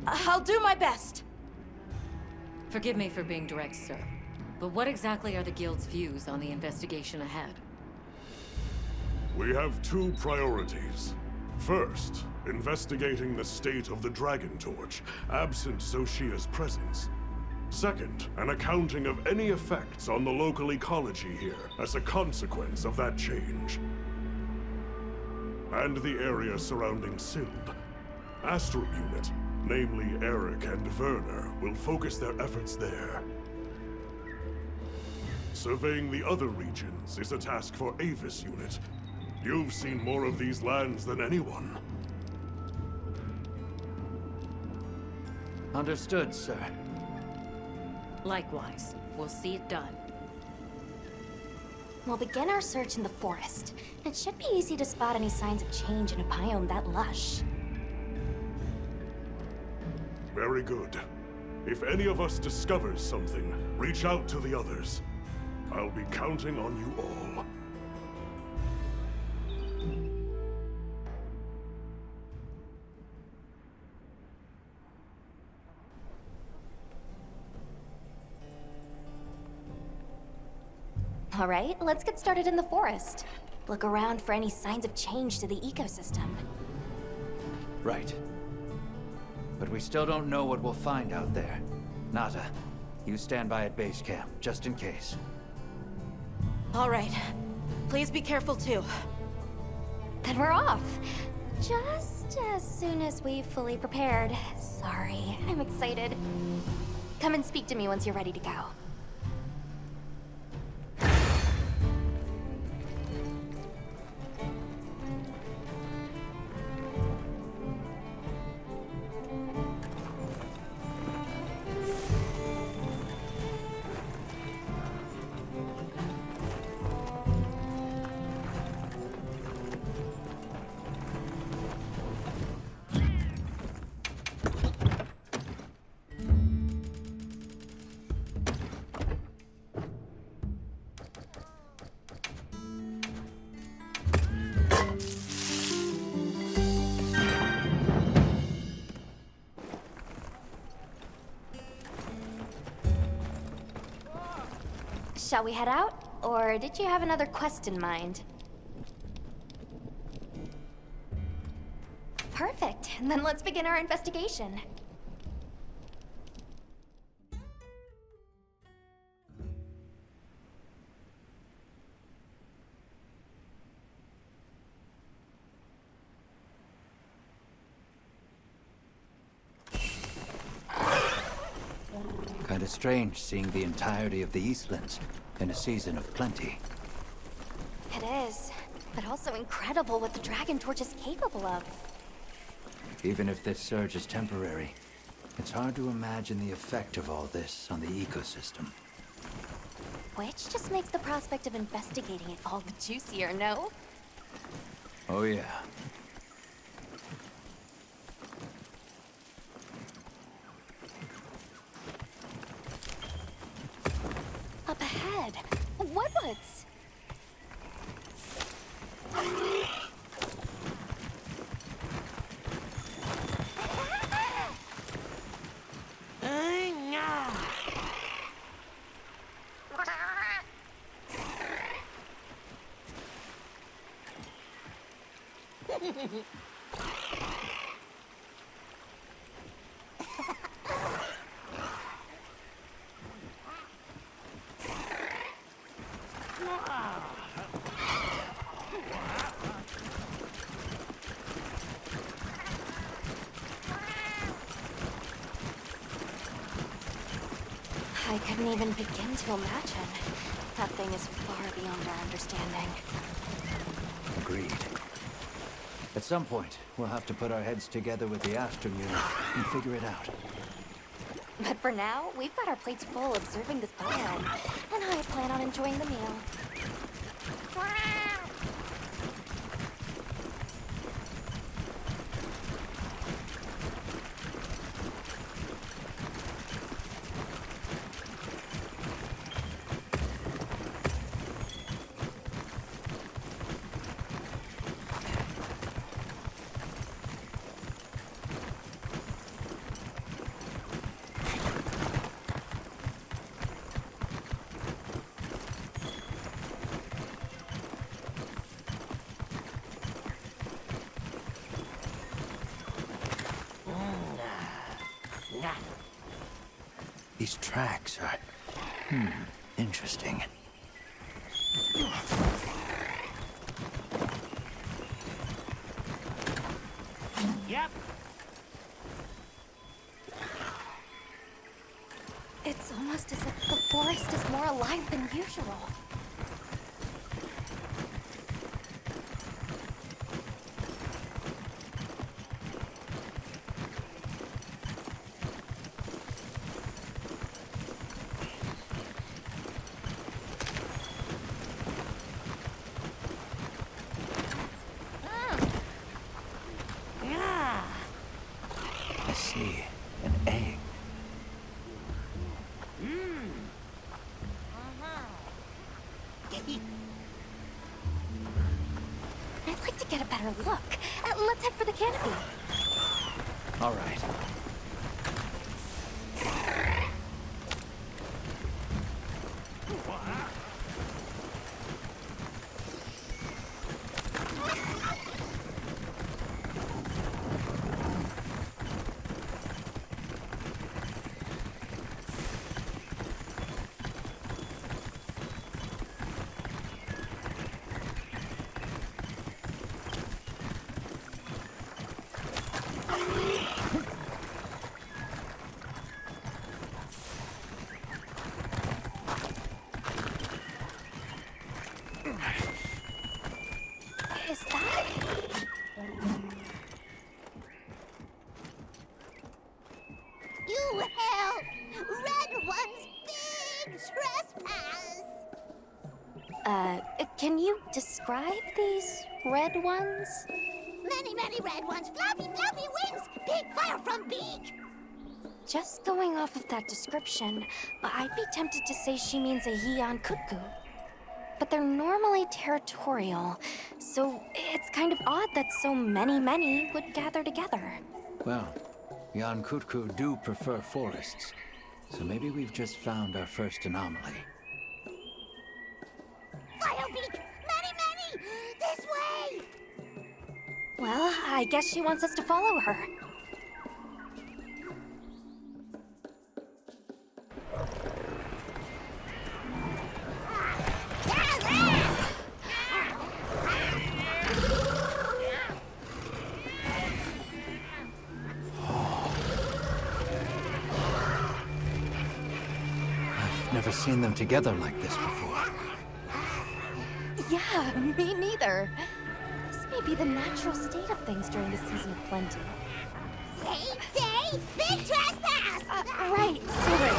I'll do my best. Forgive me for being direct, sir. But what exactly are the Guild's views on the investigation ahead? We have two priorities. First, investigating the state of the Dragon Torch, absent Zoshia's presence. Second, an accounting of any effects on the local ecology here as a consequence of that change. And the area surrounding Sild. Astral Unit, namely Eric and Werner, will focus their efforts there. Surveying the other regions is a task for Avis Unit. You've seen more of these lands than anyone. Understood, sir. Likewise. We'll see it done. We'll begin our search in the forest. It should be easy to spot any signs of change in a biome that lush. Very good. If any of us discovers something, reach out to the others. I'll be counting on you all. All right, let's get started in the forest. Look around for any signs of change to the ecosystem. Right. But we still don't know what we'll find out there. Nata, you stand by at base camp, just in case. All right. Please be careful too. Then we're off. Just as soon as we've fully prepared. Sorry, I'm excited. Come and speak to me once you're ready to go. Shall we head out? Or did you have another quest in mind? Perfect. Then let's begin our investigation. Kinda strange seeing the entirety of the Eastlands in a season of plenty. It is, but also incredible what the Dragon Torch is capable of. Even if this surge is temporary, it's hard to imagine the effect of all this on the ecosystem. Which just makes the prospect of investigating it all the juicier, no? Oh yeah. Up ahead. Woodwoods! I couldn't even begin to imagine. That thing is far beyond our understanding. Agreed. At some point, we'll have to put our heads together with the Astrum unit and figure it out. But for now, we've got our plates full observing this biome, and I plan on enjoying the meal. These tracks are... interesting. Yep. It's almost as if the forest is more alive than usual. I see. An egg. I'd like to get a better look. Let's head for the canopy. All right. to help! Red One's big trespass! Can you describe these red ones? Many, many red ones, floppy, fluffy wings, big fire from beak! Just going off of that description, I'd be tempted to say she means a Hian Kutku. But they're normally territorial, so it's kind of odd that so many would gather together. Well, Jan Kutku do prefer forests, so maybe we've just found our first anomaly. Firebeak! Many! This way! Well, I guess she wants us to follow her. I've never seen them together like this before. Yeah, me neither. This may be the natural state of things during the season of plenty. Say, big trespass! Right, sorry.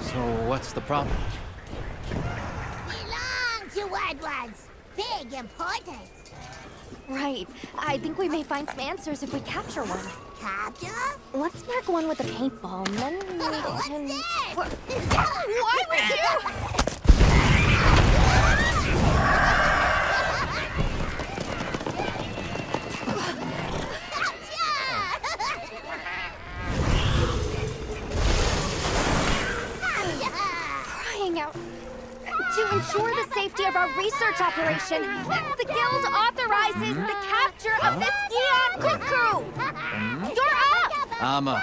So what's the problem? Belong to Red Ones! Big importance! Right. I think we may find some answers if we capture one. Capture? Let's mark one with a paintball, and then we What's can... this? Why would you? Crying out. To ensure the safety of our research operation, the Guild authorizes the capture of this Hian Kutku! You're up! I'm up.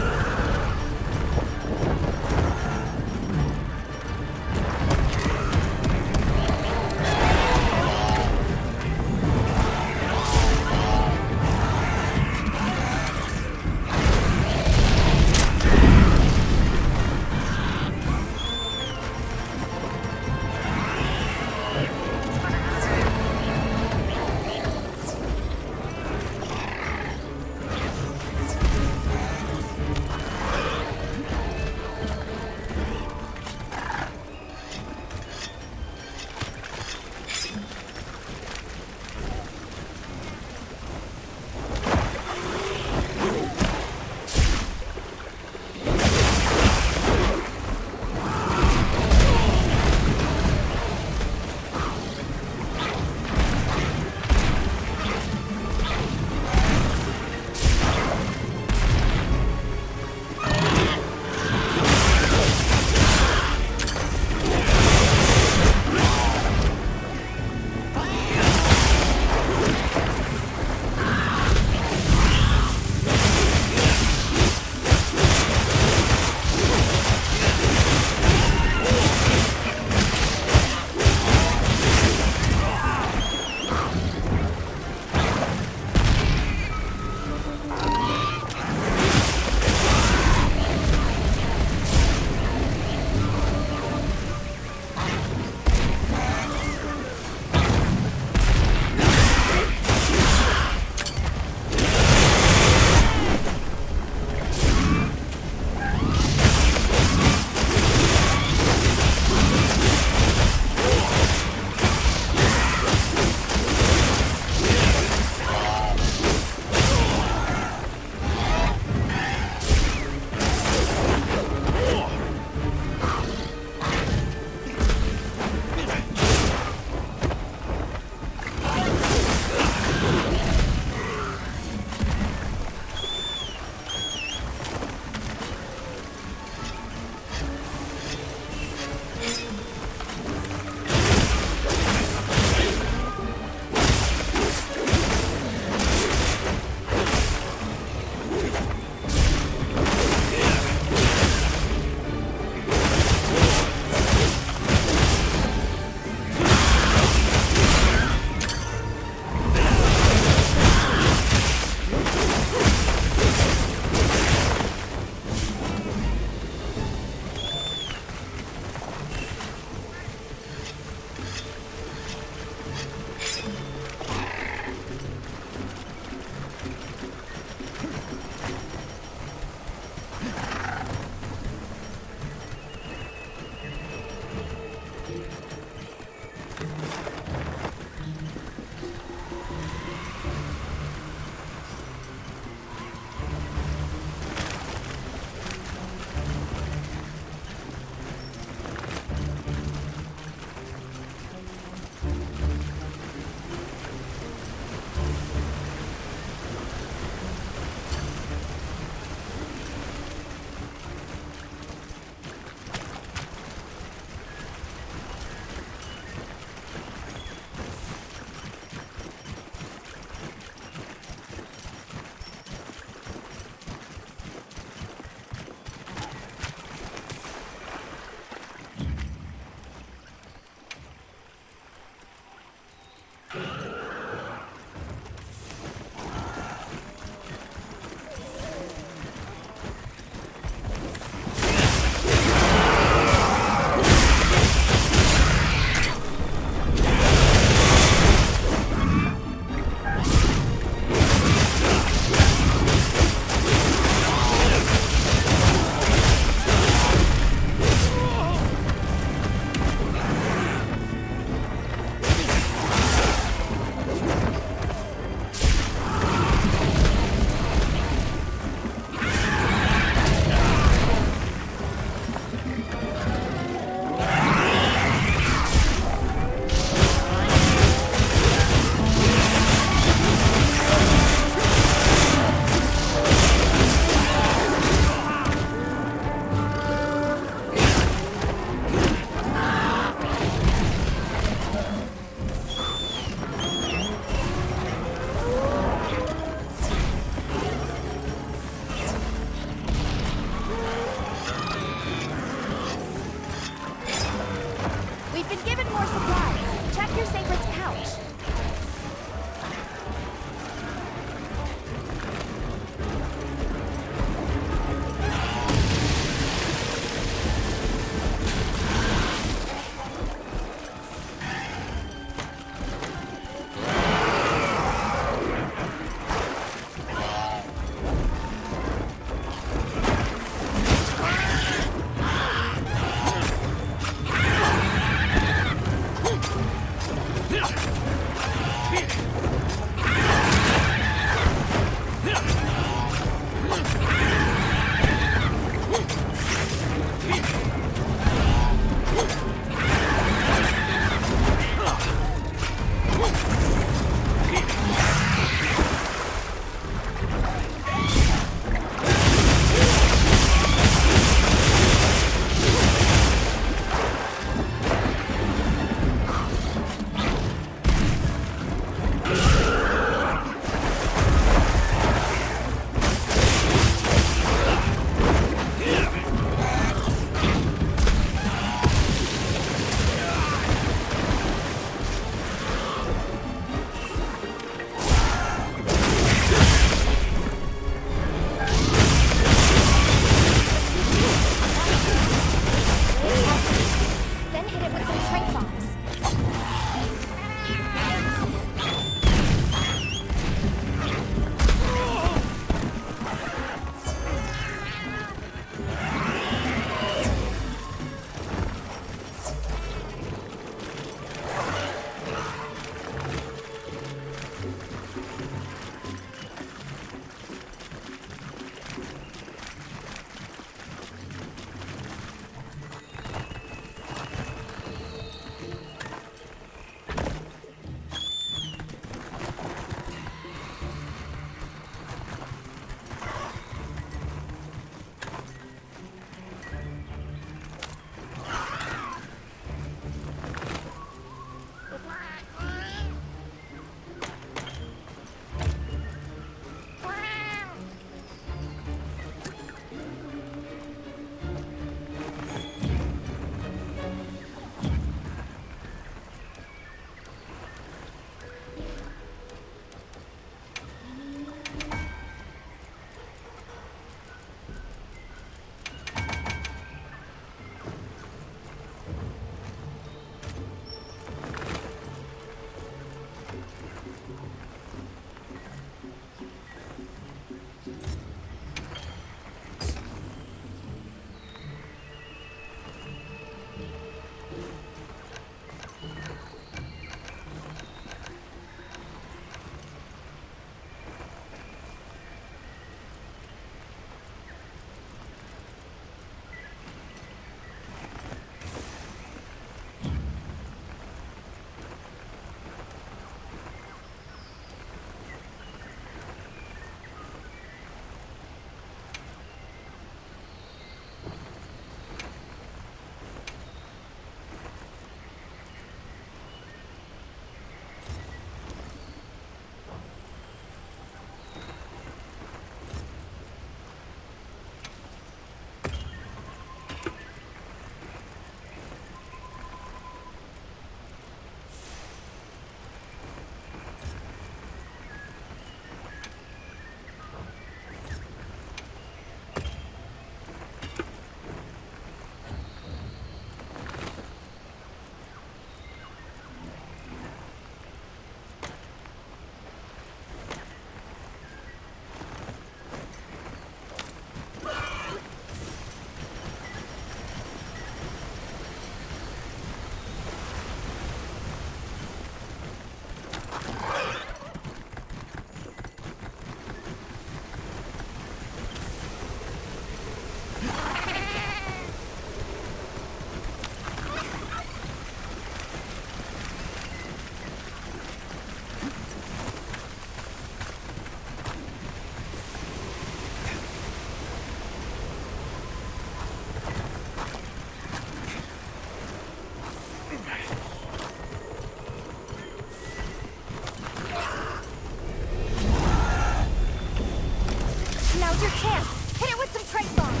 your chance. Hit it with some trade bombs.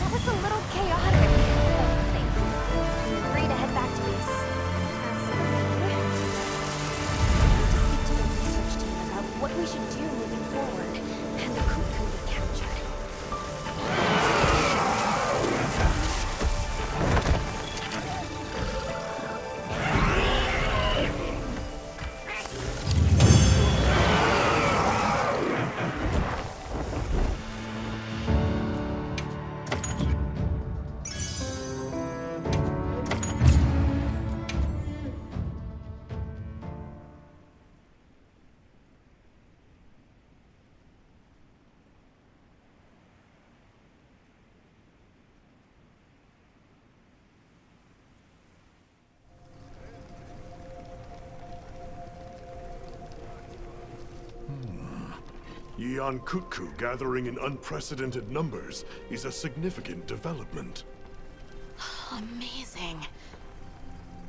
That was a little chaotic. I'm free to head back to base. To speak to the research team about what we should do moving forward, and the cuckoo we captured. Eon Kutku gathering in unprecedented numbers is a significant development. Amazing.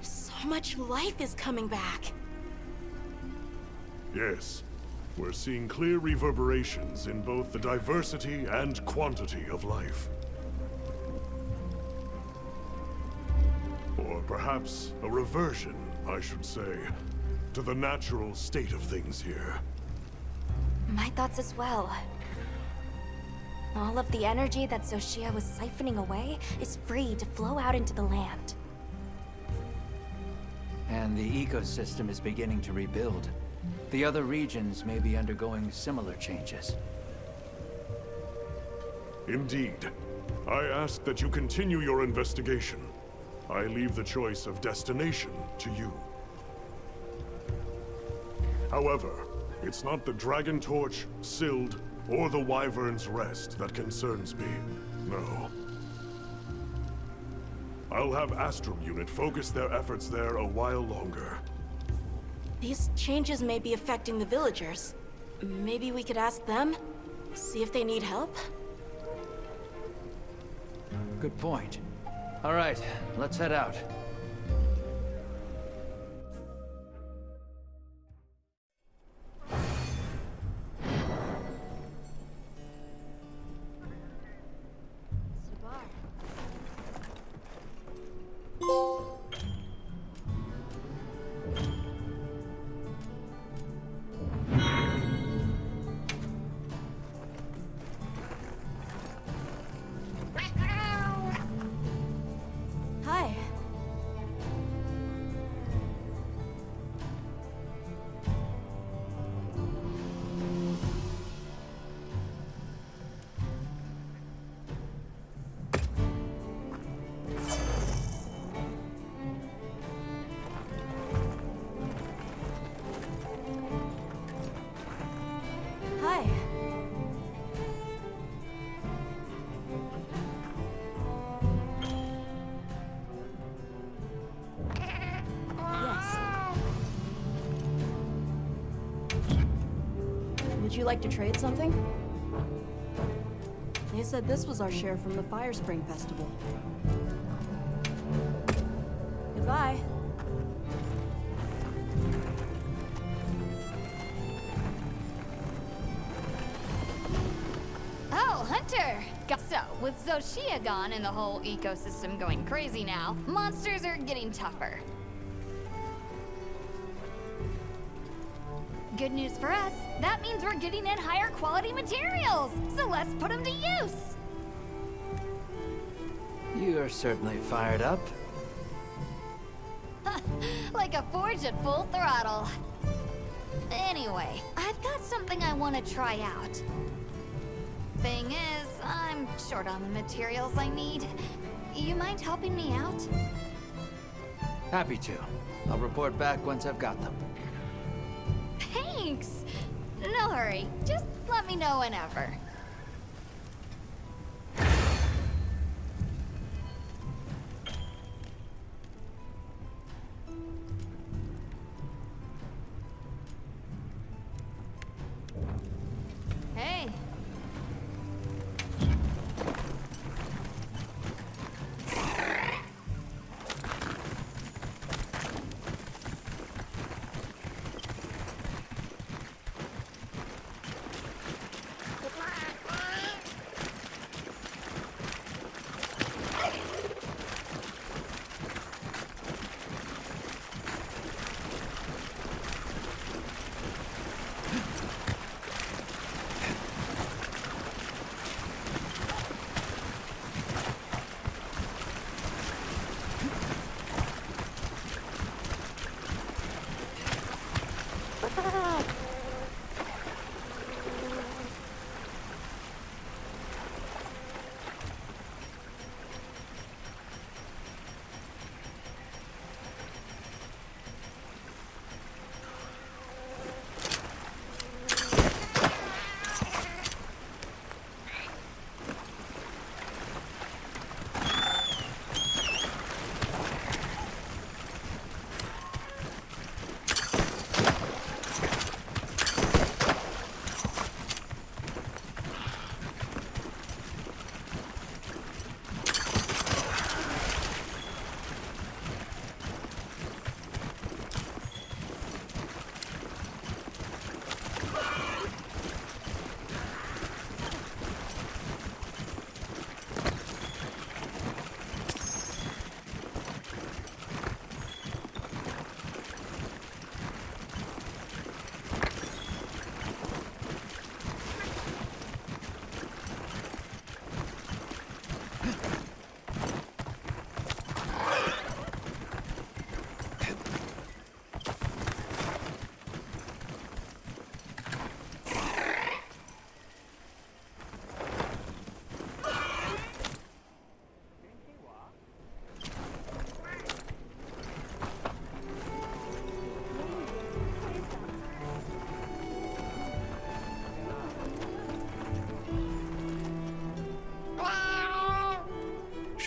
So much life is coming back. Yes, we're seeing clear reverberations in both the diversity and quantity of life. Or perhaps a reversion, I should say, to the natural state of things here. My thoughts as well. All of the energy that Xochitl was siphoning away is free to flow out into the land. And the ecosystem is beginning to rebuild. The other regions may be undergoing similar changes. Indeed. I ask that you continue your investigation. I leave the choice of destination to you. However, it's not the Dragon Torch, Sild, or the Wyvern's Rest that concerns me. No. I'll have Astrum Unit focus their efforts there a while longer. These changes may be affecting the villagers. Maybe we could ask them? See if they need help? Good point. All right, let's head out. Hi. Hi. Yes. Would you like to trade something? They said this was our share from the Fire Spring Festival. Goodbye. Oh, Hunter! So, with Xochitl gone and the whole ecosystem going crazy now, monsters are getting tougher. Good news for us, that means we're getting in higher quality materials! So let's put them to use! You're certainly fired up. Like a forge at full throttle. Anyway, I've got something I want to try out. Thing is, I'm short on the materials I need. You mind helping me out? Happy to. I'll report back once I've got them. Thanks! No hurry, just let me know whenever. Hey.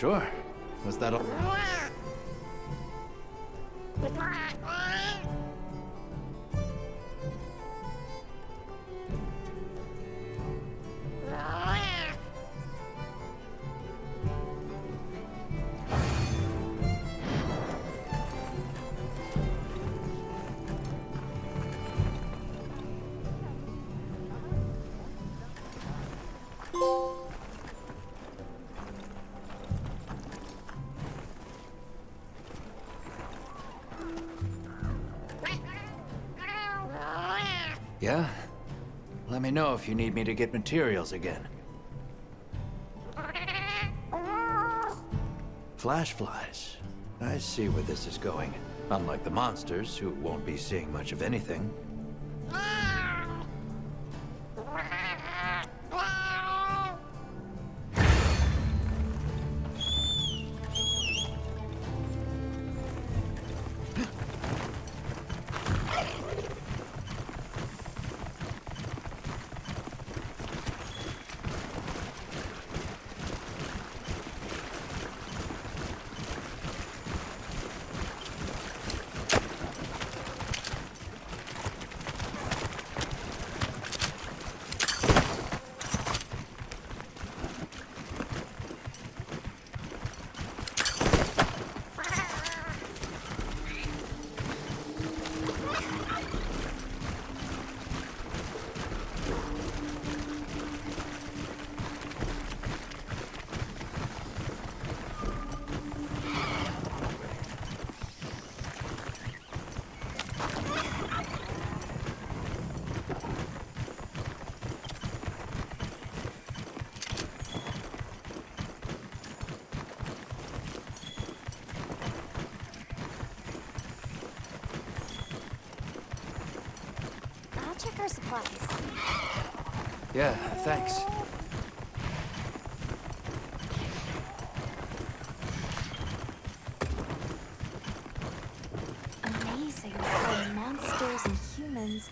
Sure. Was that all? Yeah? Let me know if you need me to get materials again. Flash flies. I see where this is going. Unlike the monsters, who won't be seeing much of anything. Check our supplies. Yeah, thanks. Amazing how monsters and humans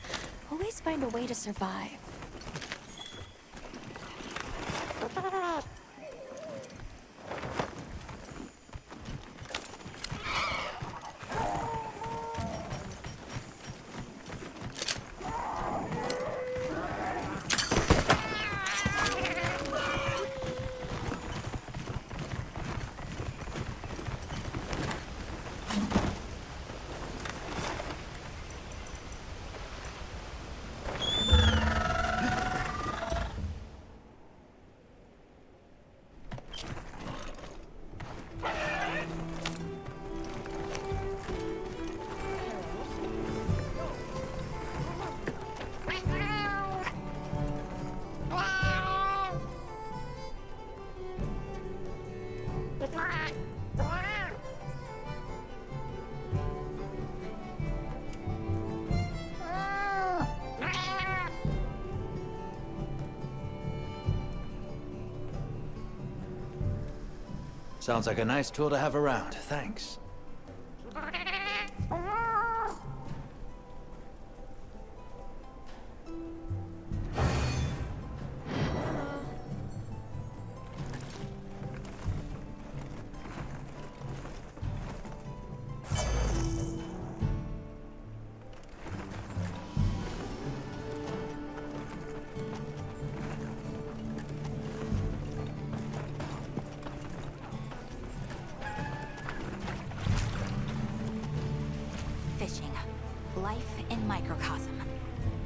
always find a way to survive. Sounds like a nice tool to have around. Thanks. Fishing. Life in microcosm.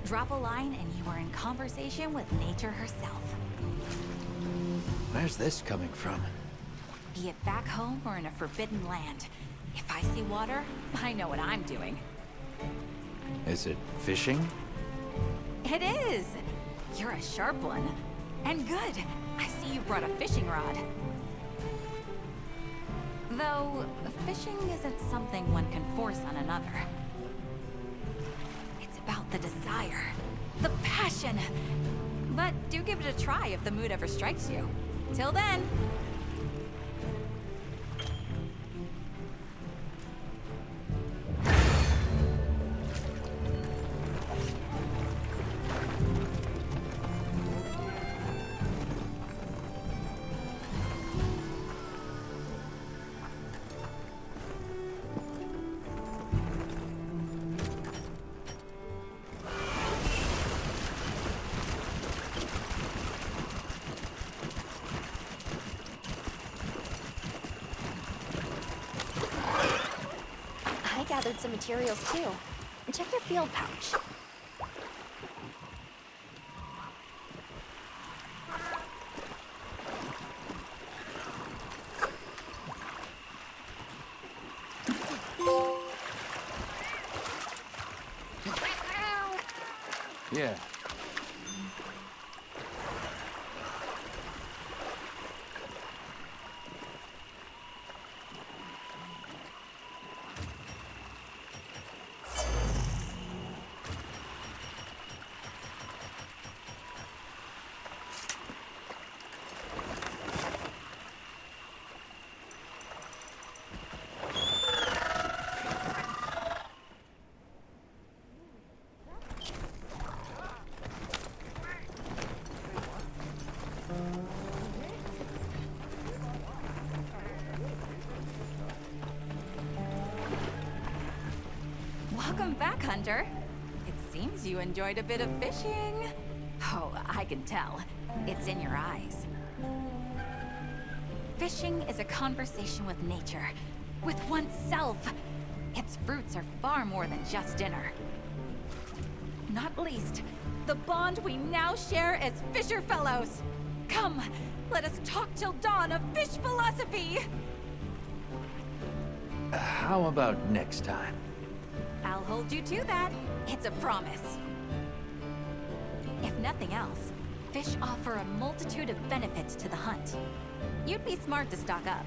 Drop a line and you are in conversation with nature herself. Where's this coming from? Be it back home or in a forbidden land. If I see water, I know what I'm doing. Is it fishing? It is! You're a sharp one. And good. I see you brought a fishing rod. Though, fishing isn't something one can force on another. It's about the desire. The passion! But do give it a try if the mood ever strikes you. Till then... gathered some materials too. And check your field pouch. Yeah. Welcome back, Hunter. It seems you enjoyed a bit of fishing. Oh, I can tell. It's in your eyes. Fishing is a conversation with nature, with oneself. Its fruits are far more than just dinner. Not least, the bond we now share as fisher fellows. Come, let us talk till dawn of fish philosophy. How about next time? I'll hold you to that. It's a promise. If nothing else, fish offer a multitude of benefits to the hunt. You'd be smart to stock up.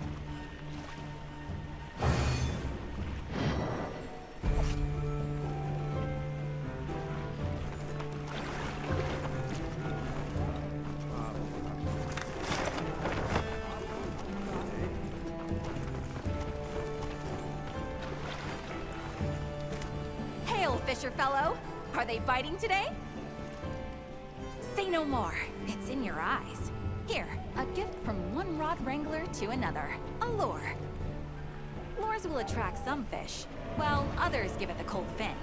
Fisher fellow, are they biting today? Say no more. It's in your eyes. Here, a gift from one rod wrangler to another. A lure. Lures will attract some fish, while others give it the cold fin.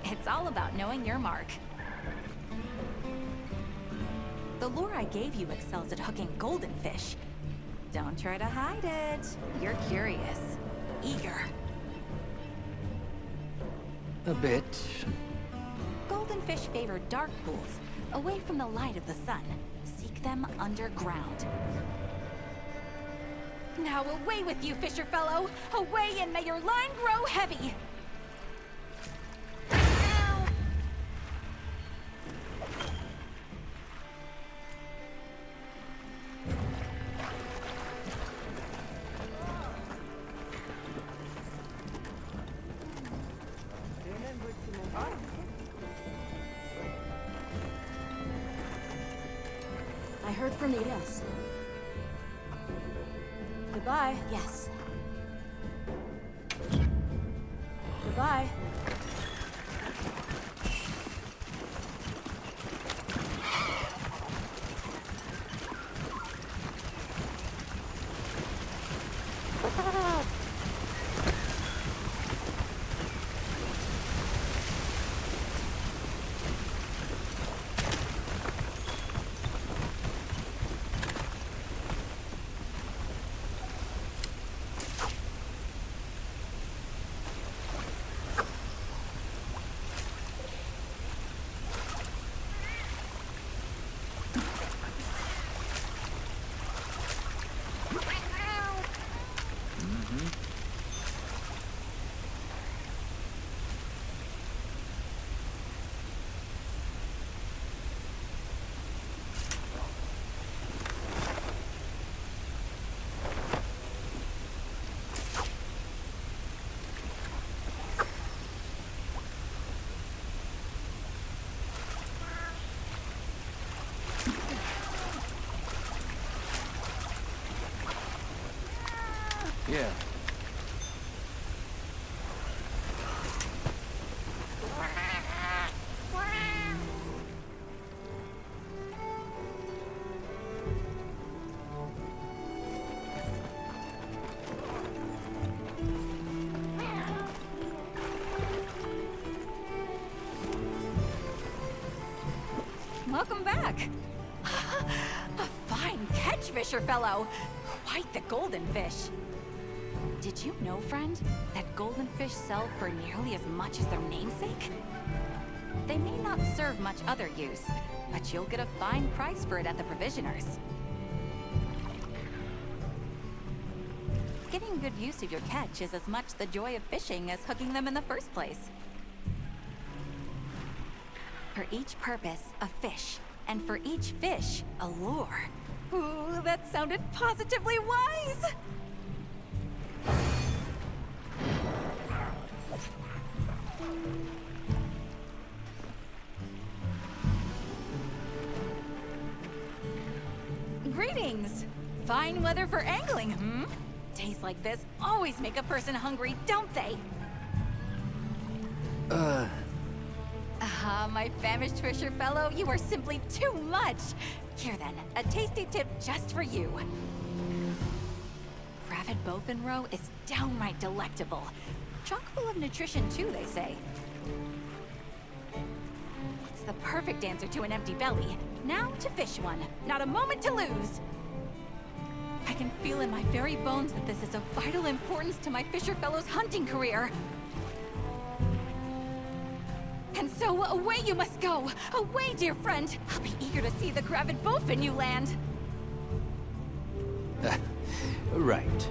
It's all about knowing your mark. The lure I gave you excels at hooking golden fish. Don't try to hide it. You're curious, eager. A bit. Golden fish favor dark pools, away from the light of the sun. Seek them underground. Now away with you, fisher fellow! Away, and may your line grow heavy! I heard from the yes. Goodbye. Yes. Goodbye. Yeah. Welcome back. A fine catch, fisher fellow. Quite the golden fish. Did you know, friend, that golden fish sell for nearly as much as their namesake? They may not serve much other use, but you'll get a fine price for it at the provisioners. Getting good use of your catch is as much the joy of fishing as hooking them in the first place. For each purpose, a fish, and for each fish, a lure. Ooh, that sounded positively wise! Greetings! Fine weather for angling, hmm? Days like this always make a person hungry, don't they? My famished fisher fellow, you are simply too much! Here then, a tasty tip just for you. Gravid bowfin roe is downright delectable. Chock full of nutrition too, they say. It's the perfect answer to an empty belly. Now to fish one. Not a moment to lose! I can feel in my very bones that this is of vital importance to my fisher fellow's hunting career. And so, away you must go! Away, dear friend! I'll be eager to see the gravid bowfin you land! Right.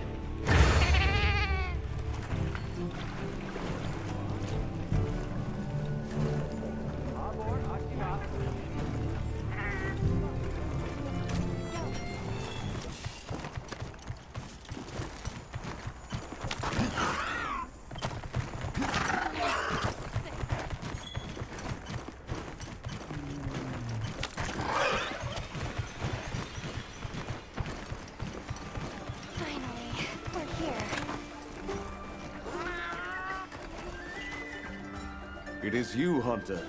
It is you, Hunter.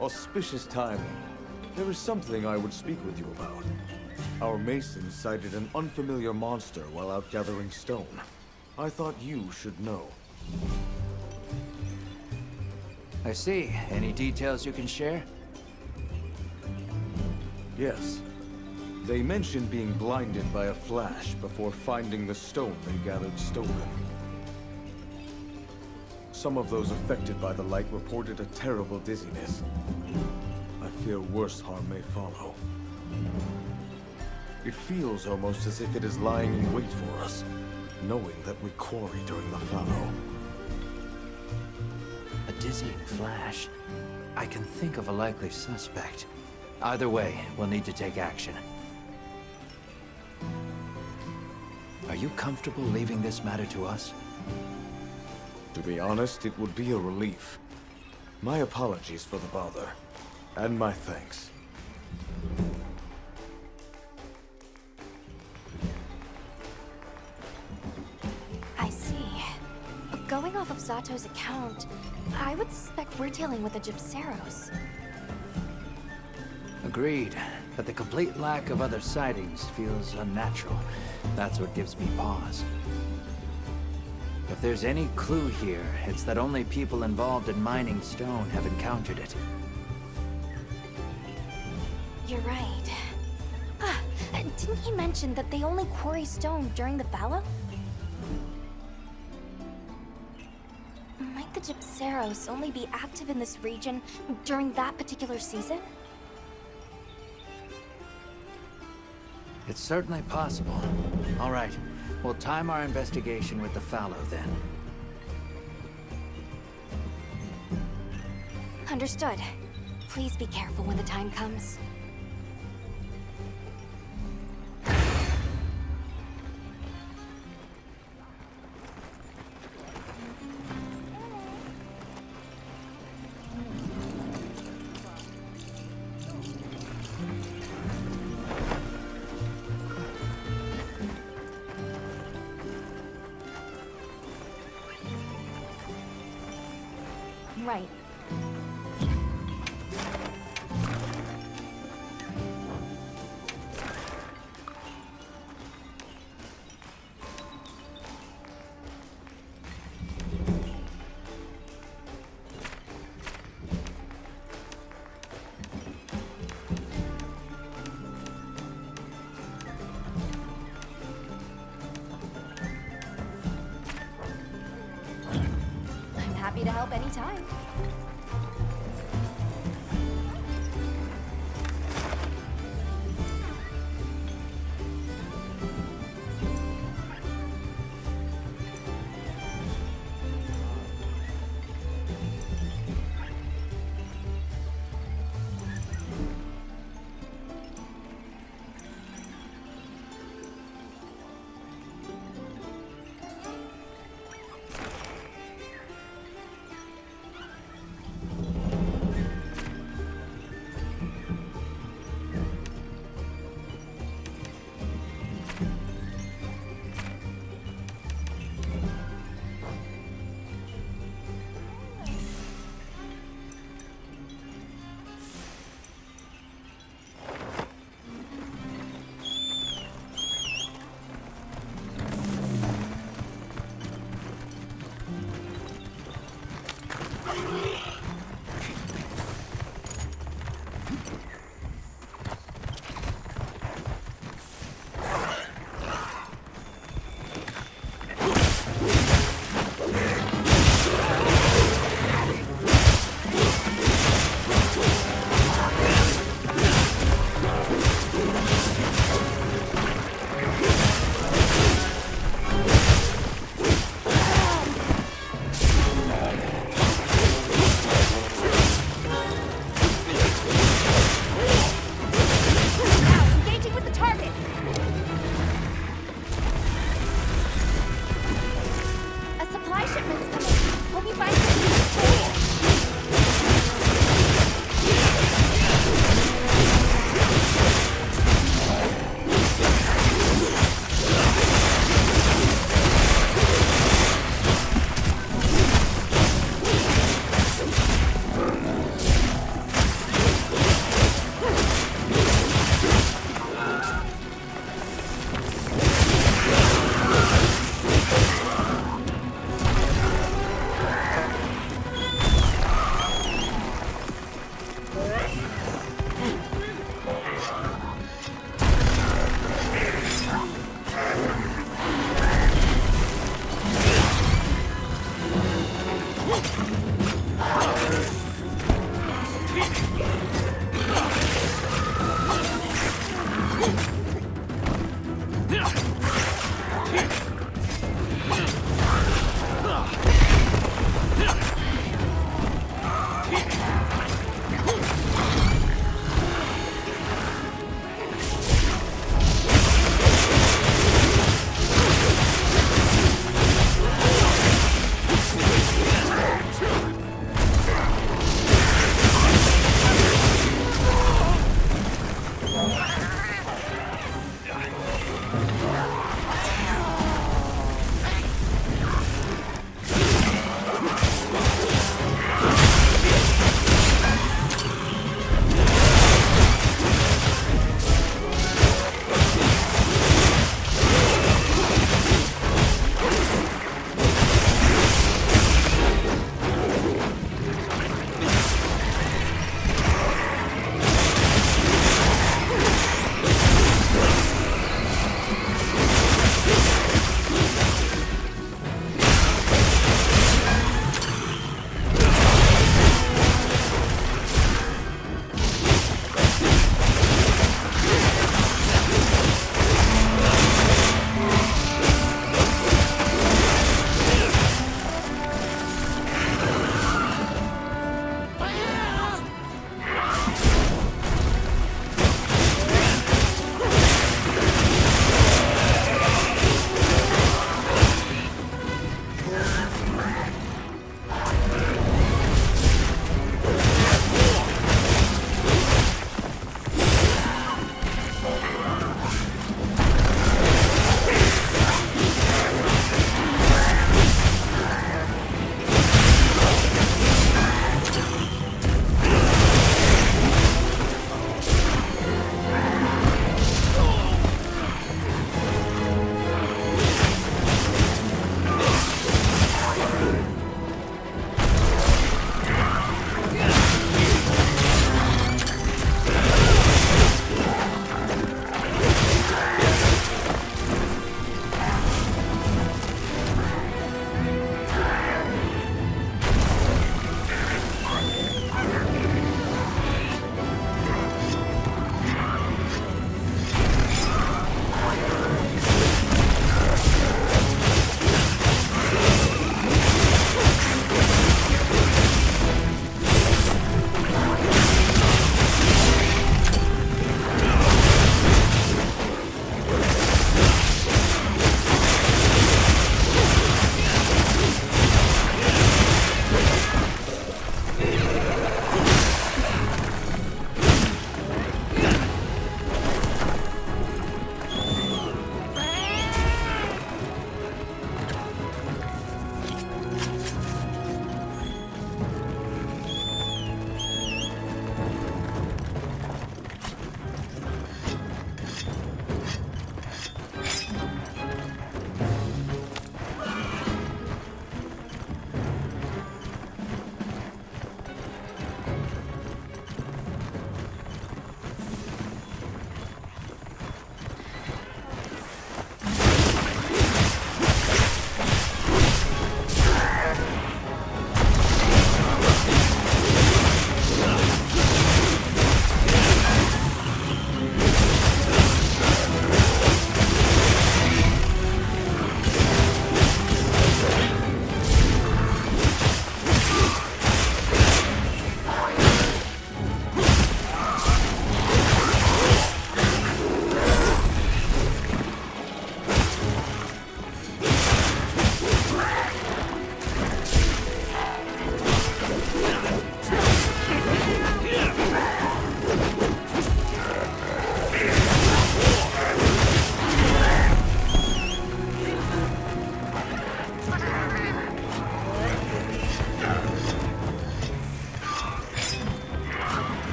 Auspicious timing. There is something I would speak with you about. Our masons sighted an unfamiliar monster while out gathering stone. I thought you should know. I see. Any details you can share? Yes. They mentioned being blinded by a flash before finding the stone they gathered stolen. Some of those affected by the light reported a terrible dizziness. I fear worse harm may follow. It feels almost as if it is lying in wait for us, knowing that we quarry during the fallow. A dizzying flash. I can think of a likely suspect. Either way, we'll need to take action. Are you comfortable leaving this matter to us? To be honest, it would be a relief. My apologies for the bother, and my thanks. I see. Going off of Zato's account, I would suspect we're dealing with the Gypceros. Agreed, but the complete lack of other sightings feels unnatural. That's what gives me pause. If there's any clue here, it's that only people involved in mining stone have encountered it. You're right. Didn't he mention that they only quarry stone during the fallow? Might the Gypceros only be active in this region during that particular season? It's certainly possible. All right, we'll time our investigation with the fallow then. Understood. Please be careful when the time comes. Right.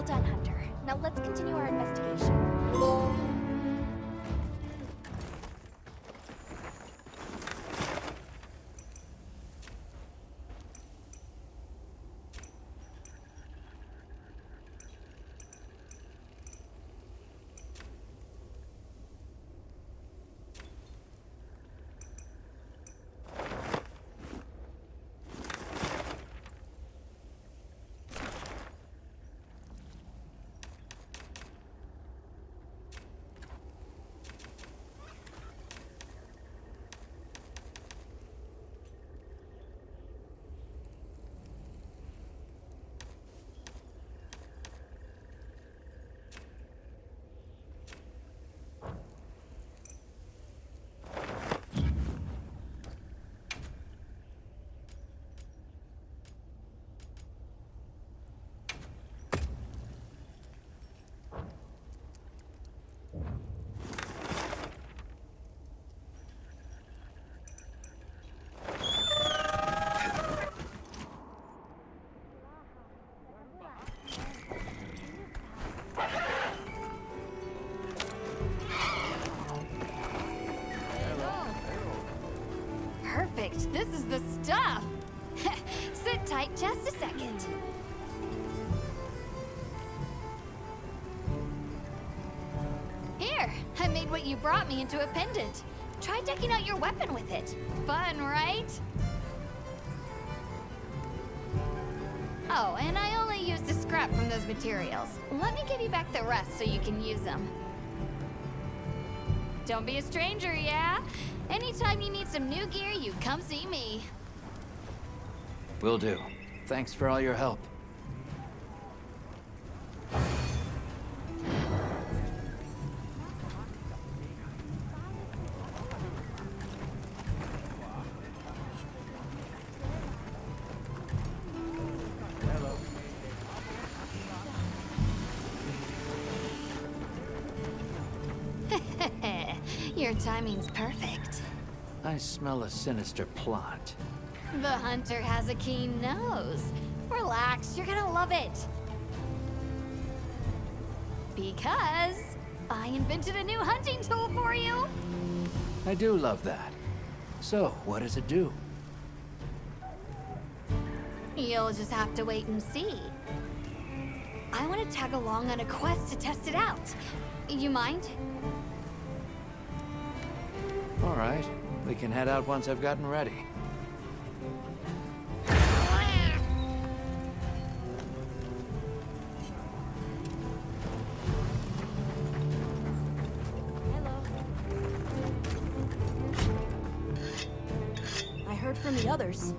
done, Hunter. Now let's continue our investigation. Perfect. This is the stuff. Sit tight just a second. Here, I made what you brought me into a pendant. Try decking out your weapon with it. Fun, right? Oh, and I only used a scrap from those materials. Let me give you back the rest so you can use them. Don't be a stranger, yeah? Anytime you need some new gear, you come see me. Will do. Thanks for all your help. Your timing's perfect. I smell a sinister plot. The hunter has a keen nose. Relax, you're gonna love it. Because I invented a new hunting tool for you. I do love that. So, what does it do? You'll just have to wait and see. I want to tag along on a quest to test it out. You mind? All right. We can head out once I've gotten ready. I heard from the others.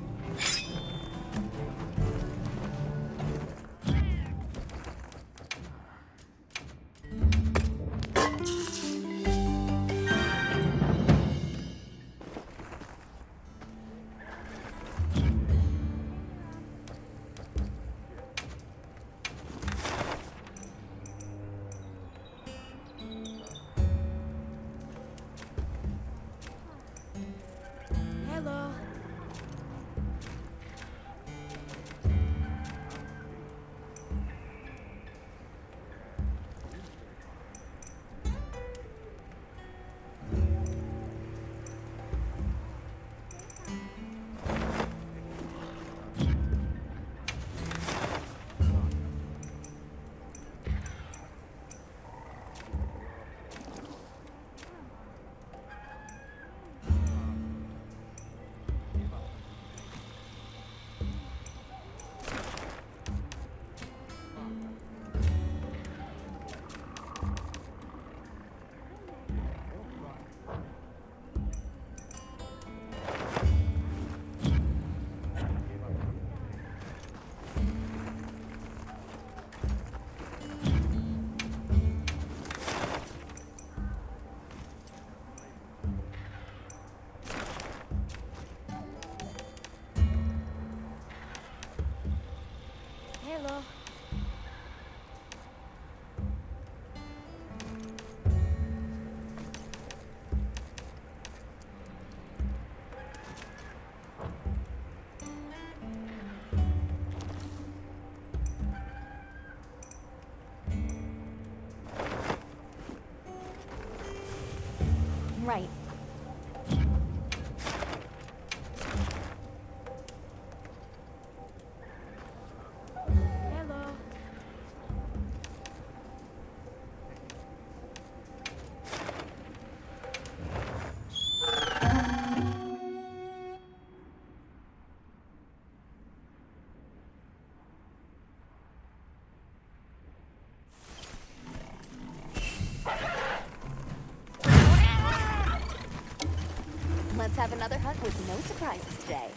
let's have another hunt with no surprises today.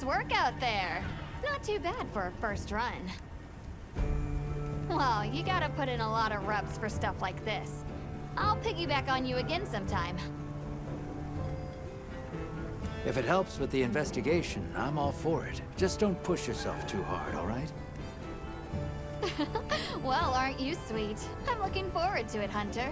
work out there. Not too bad for a first run. Well, you gotta put in a lot of reps for stuff like this. I'll piggyback on you again sometime. If it helps with the investigation, I'm all for it. Just don't push yourself too hard, all right? Well, aren't you sweet? I'm looking forward to it, Hunter.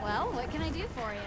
Well, what can I do for you?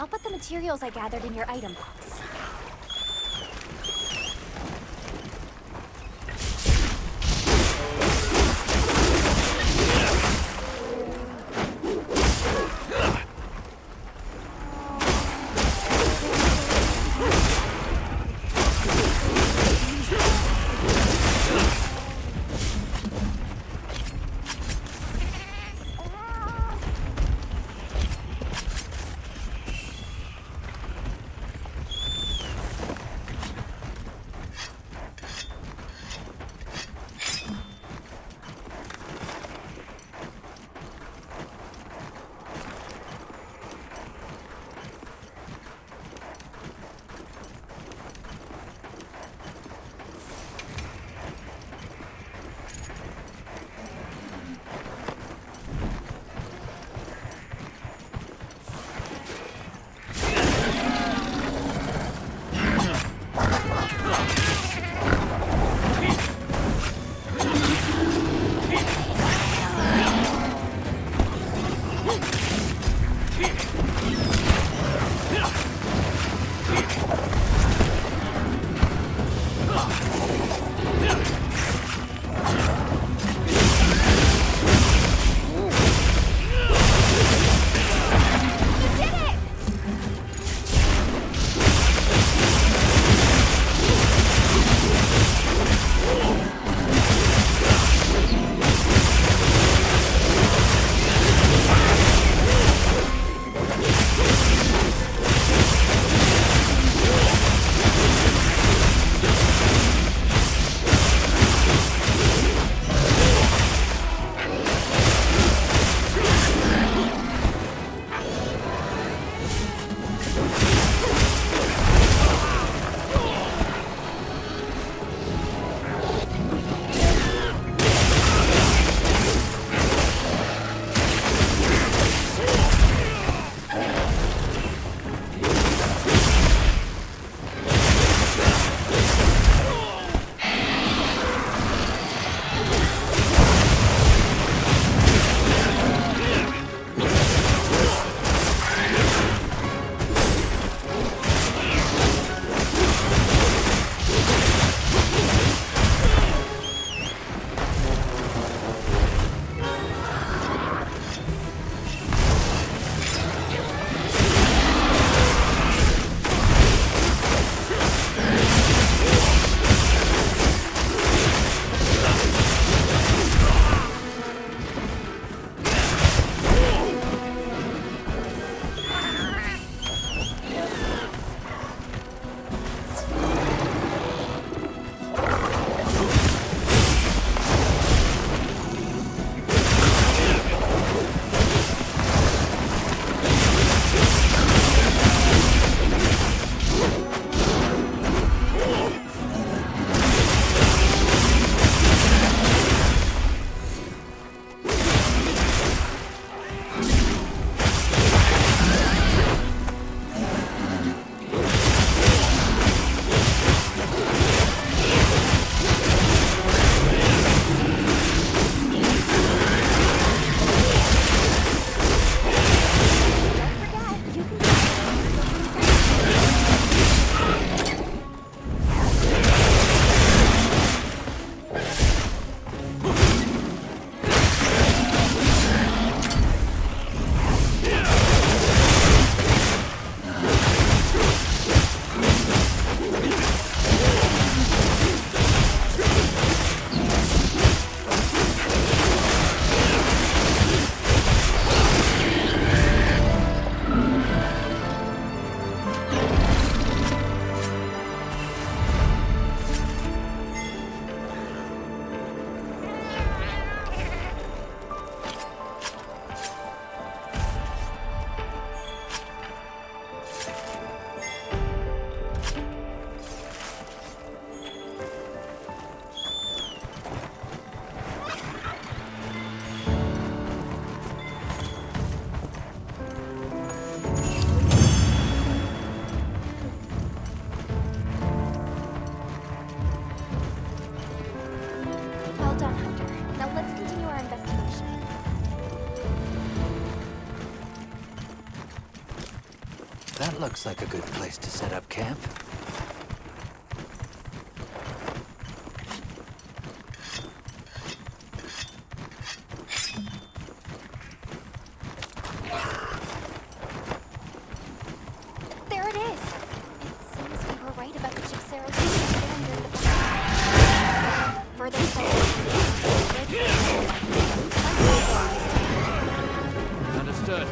I'll put the materials I gathered in your item box. That looks like a good place to set up camp. There it is! It seems we were right about the Gypseros being during the battle. Further south. Understood.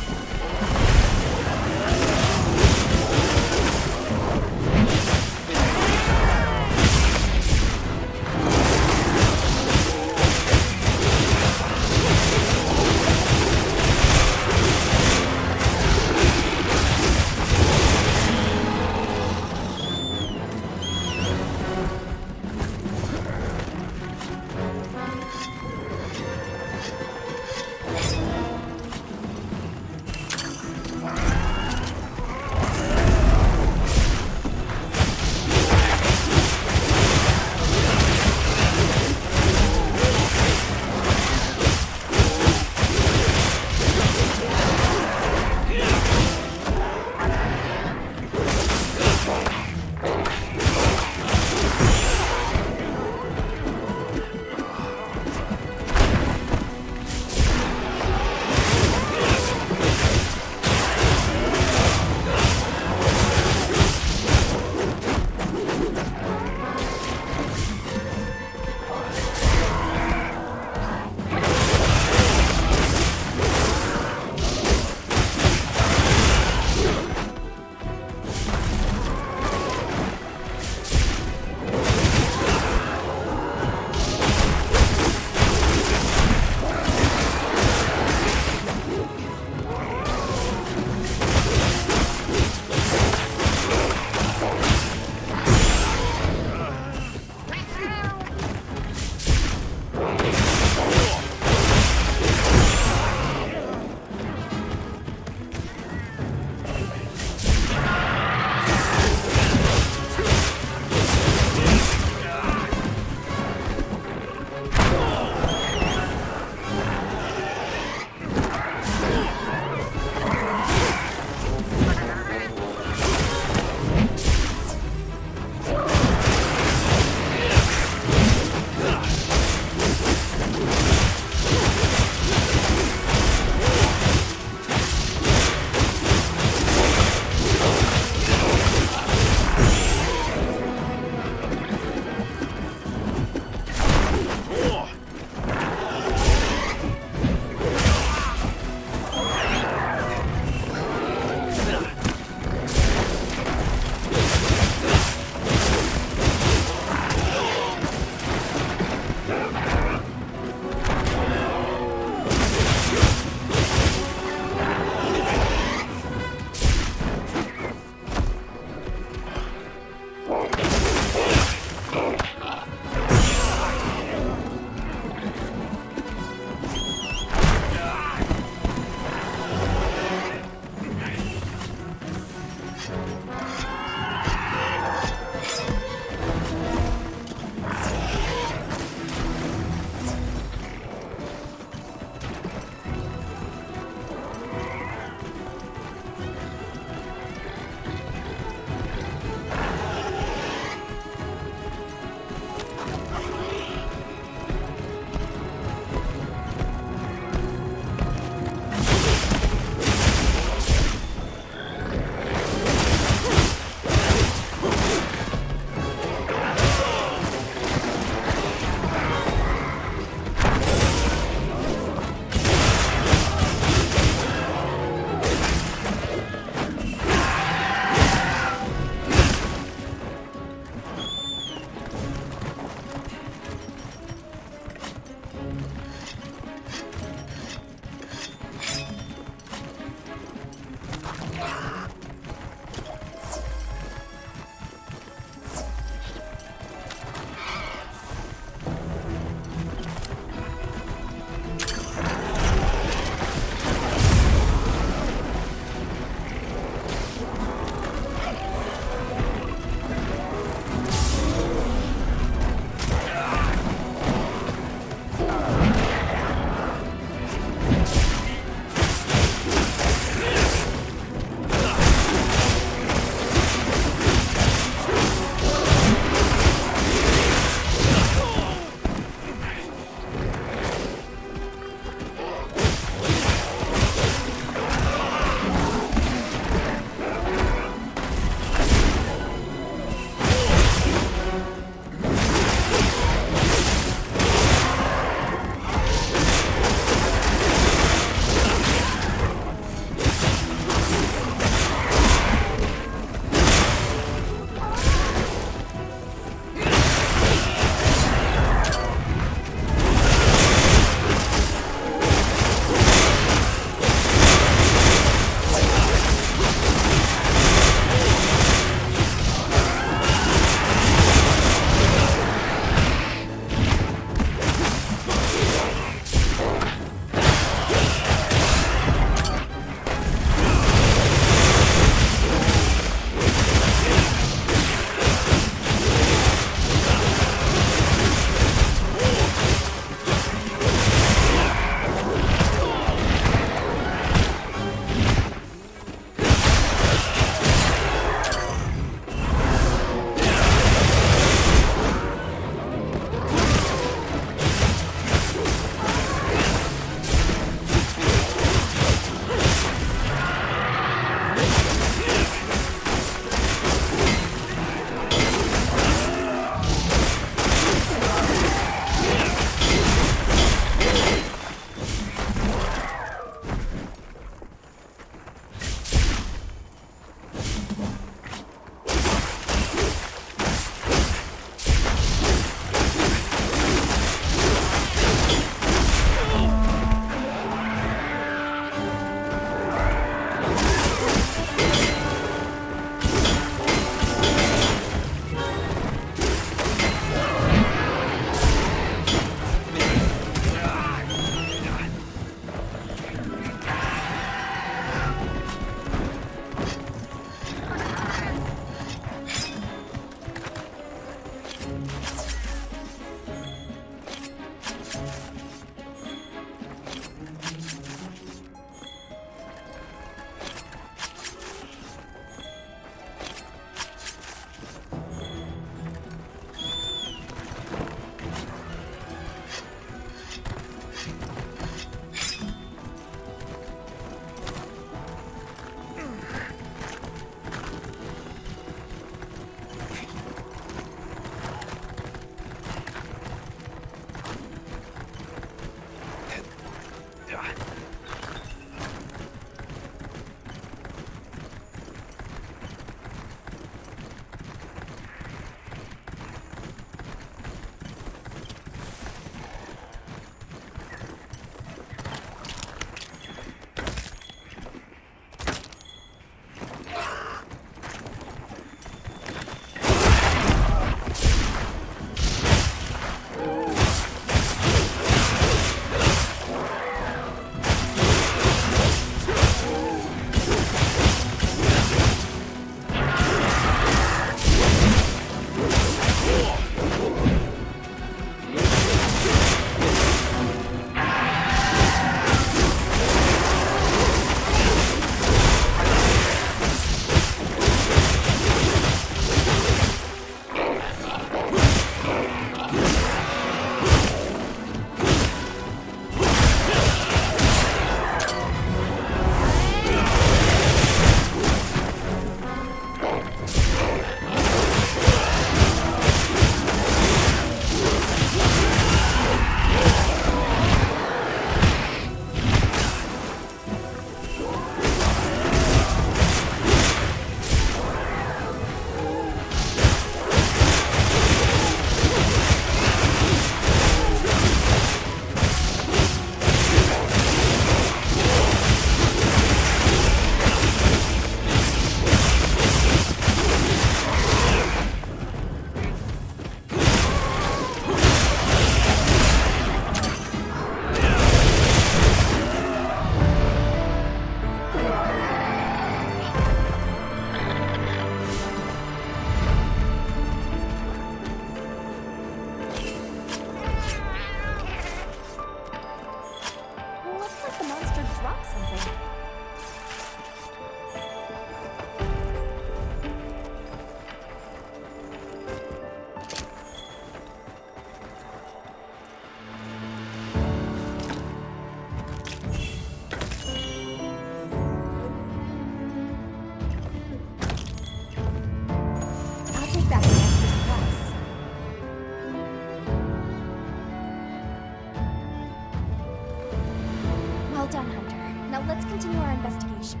let's continue our investigation.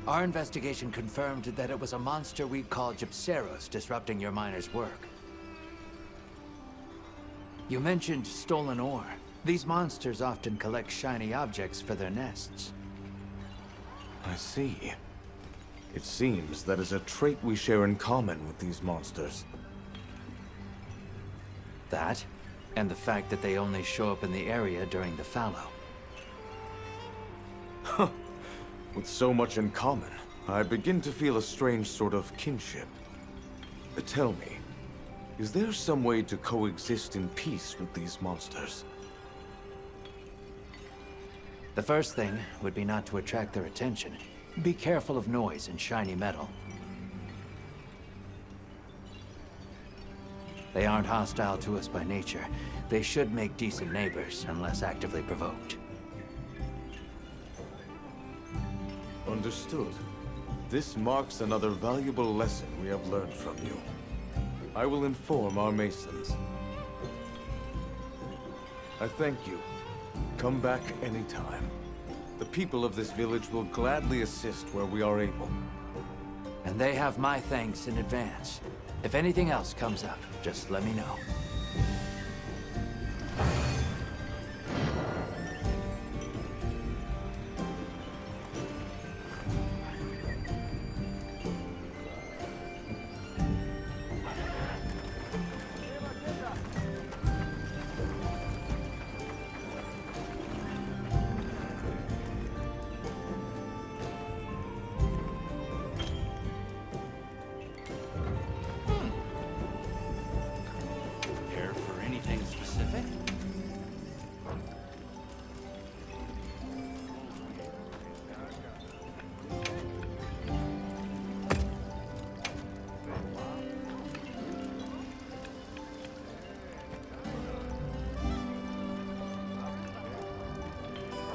Our investigation confirmed that it was a monster we call Gypseros disrupting your miners' work. You mentioned stolen ore. These monsters often collect shiny objects for their nests. I see. It seems that is a trait we share in common with these monsters. That, and the fact that they only show up in the area during the fallow. Huh. With so much in common, I begin to feel a strange sort of kinship. Tell me, is there some way to coexist in peace with these monsters? The first thing would be not to attract their attention. Be careful of noise and shiny metal. They aren't hostile to us by nature. They should make decent neighbors unless actively provoked. Understood. This marks another valuable lesson we have learned from you. I will inform our masons. I thank you. Come back anytime. The people of this village will gladly assist where we are able. And they have my thanks in advance. If anything else comes up, just let me know. Care for anything specific?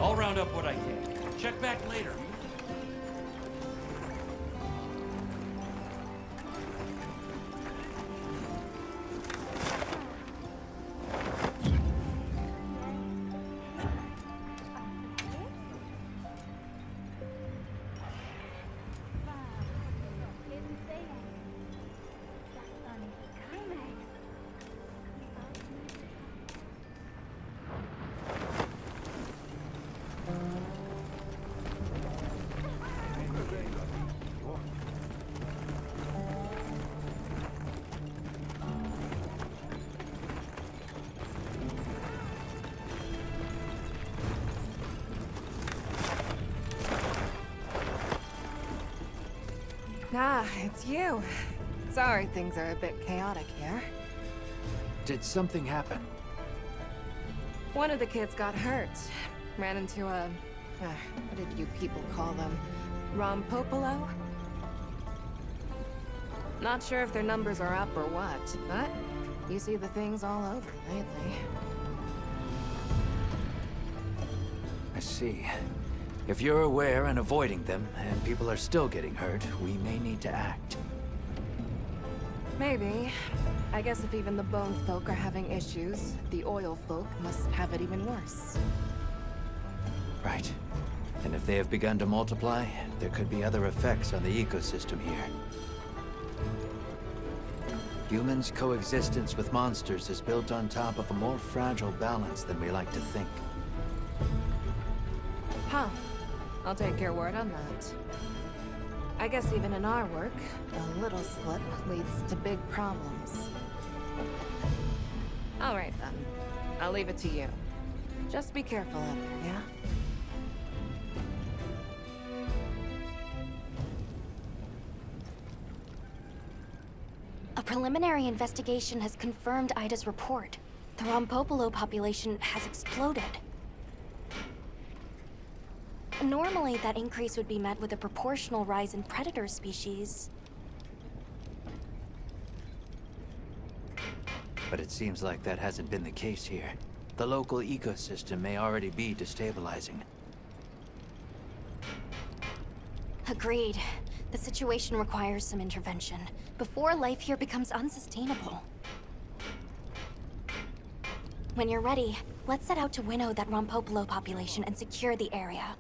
I'll round up what I can. Check back later. Ah, it's you. Sorry things are a bit chaotic here. Did something happen? One of the kids got hurt. Ran into a... what did you people call them? Rompopolo? Not sure if their numbers are up or what, but you see the things all over lately. I see. If you're aware and avoiding them, and people are still getting hurt, we may need to act. Maybe. I guess if even the bone folk are having issues, the oil folk must have it even worse. Right. And if they have begun to multiply, there could be other effects on the ecosystem here. Humans' coexistence with monsters is built on top of a more fragile balance than we like to think. Huh. I'll take your word on that. I guess even in our work, a little slip leads to big problems. All right then. I'll leave it to you. Just be careful out there, yeah? A preliminary investigation has confirmed Ida's report. The Rompopolo population has exploded. Normally, that increase would be met with a proportional rise in predator species. But it seems like that hasn't been the case here. The local ecosystem may already be destabilizing. Agreed. The situation requires some intervention before life here becomes unsustainable. When you're ready, let's set out to winnow that Rompopolo population and secure the area.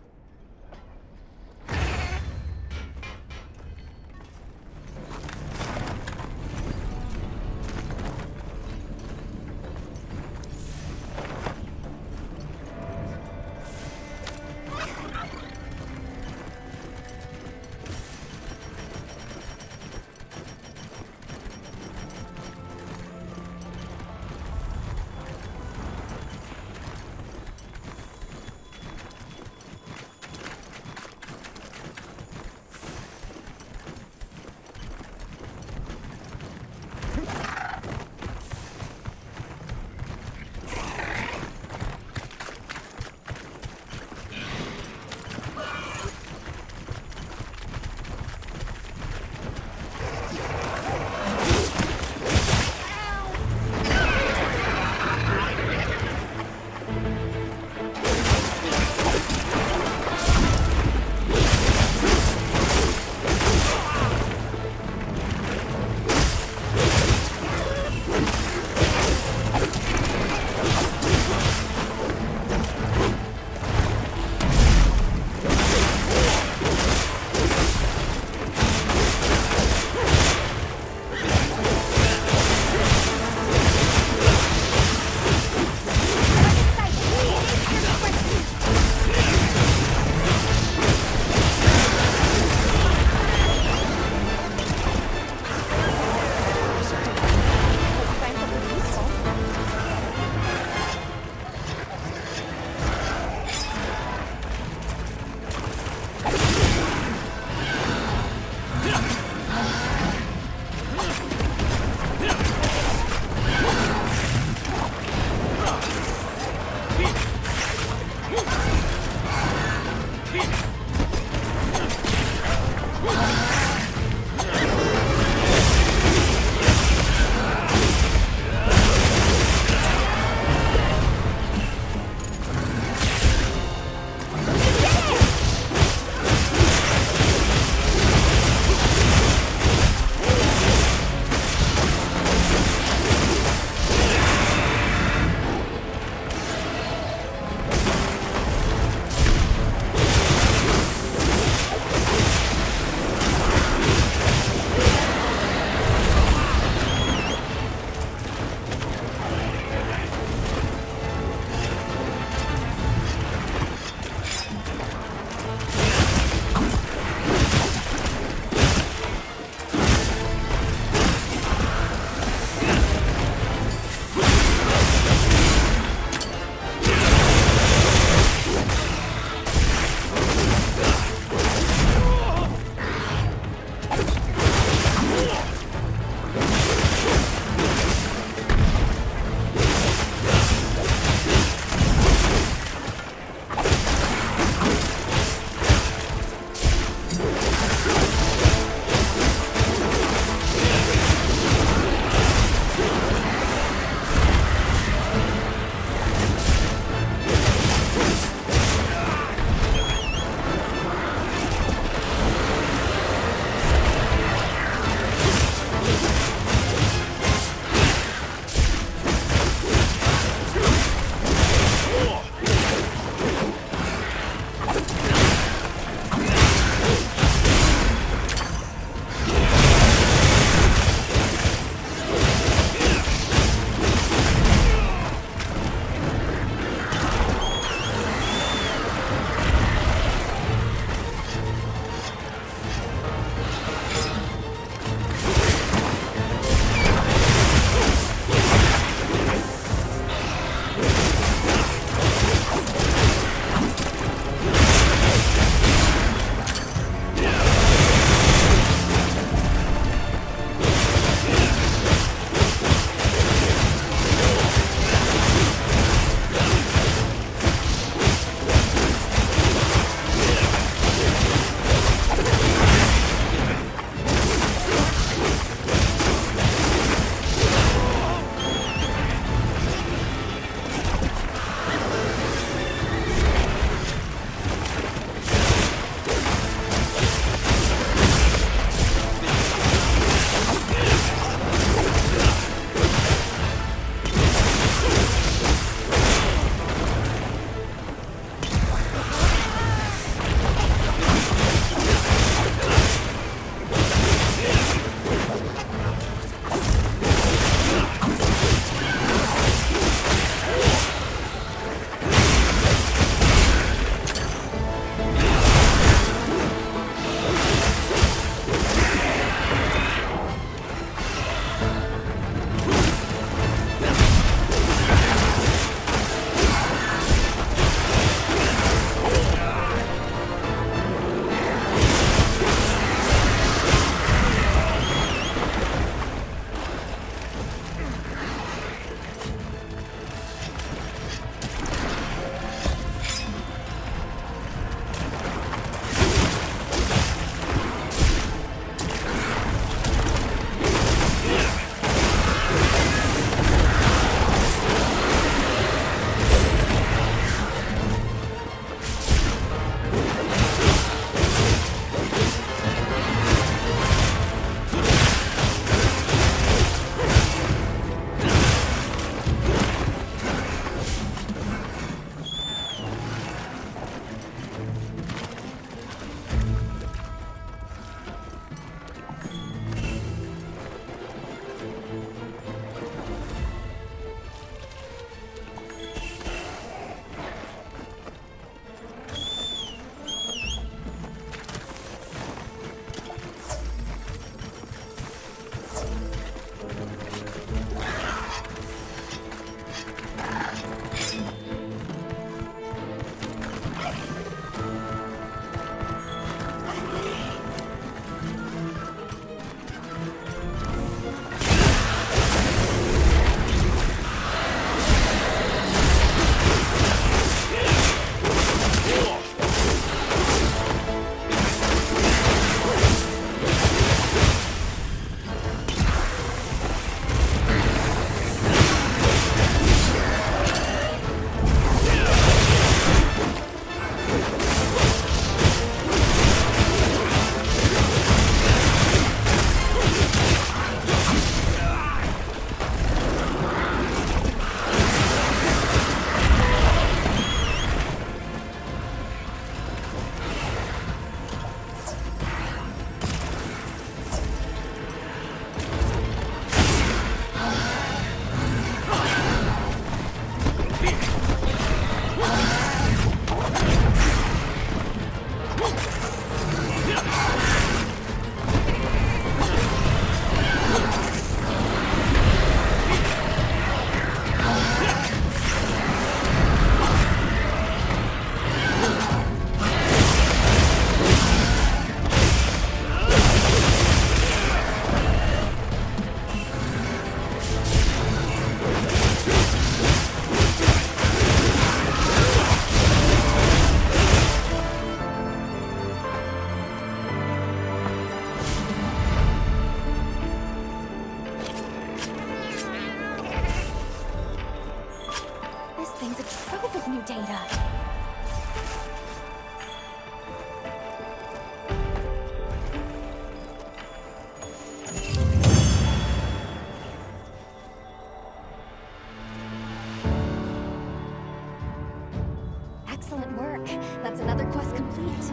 right.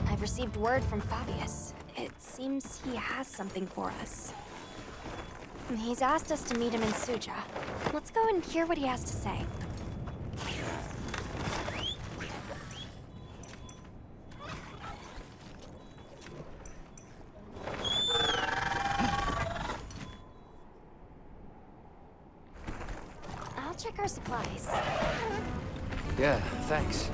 I've received word from Fabius. It seems he has something for us. He's asked us to meet him in Suja. Let's go and hear what he has to say. I'll check our supplies. Yeah, thanks.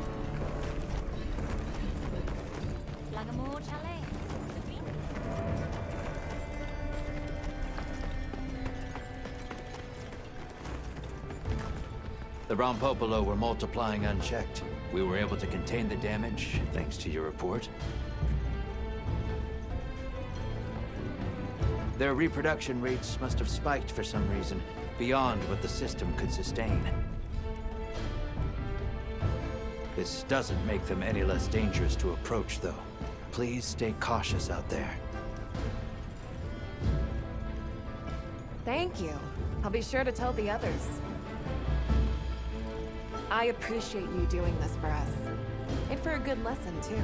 The Rompopolo were multiplying unchecked. We were able to contain the damage, thanks to your report. Their reproduction rates must have spiked for some reason, beyond what the system could sustain. This doesn't make them any less dangerous to approach, though. Please stay cautious out there. Thank you. I'll be sure to tell the others. I appreciate you doing this for us. And for a good lesson, too.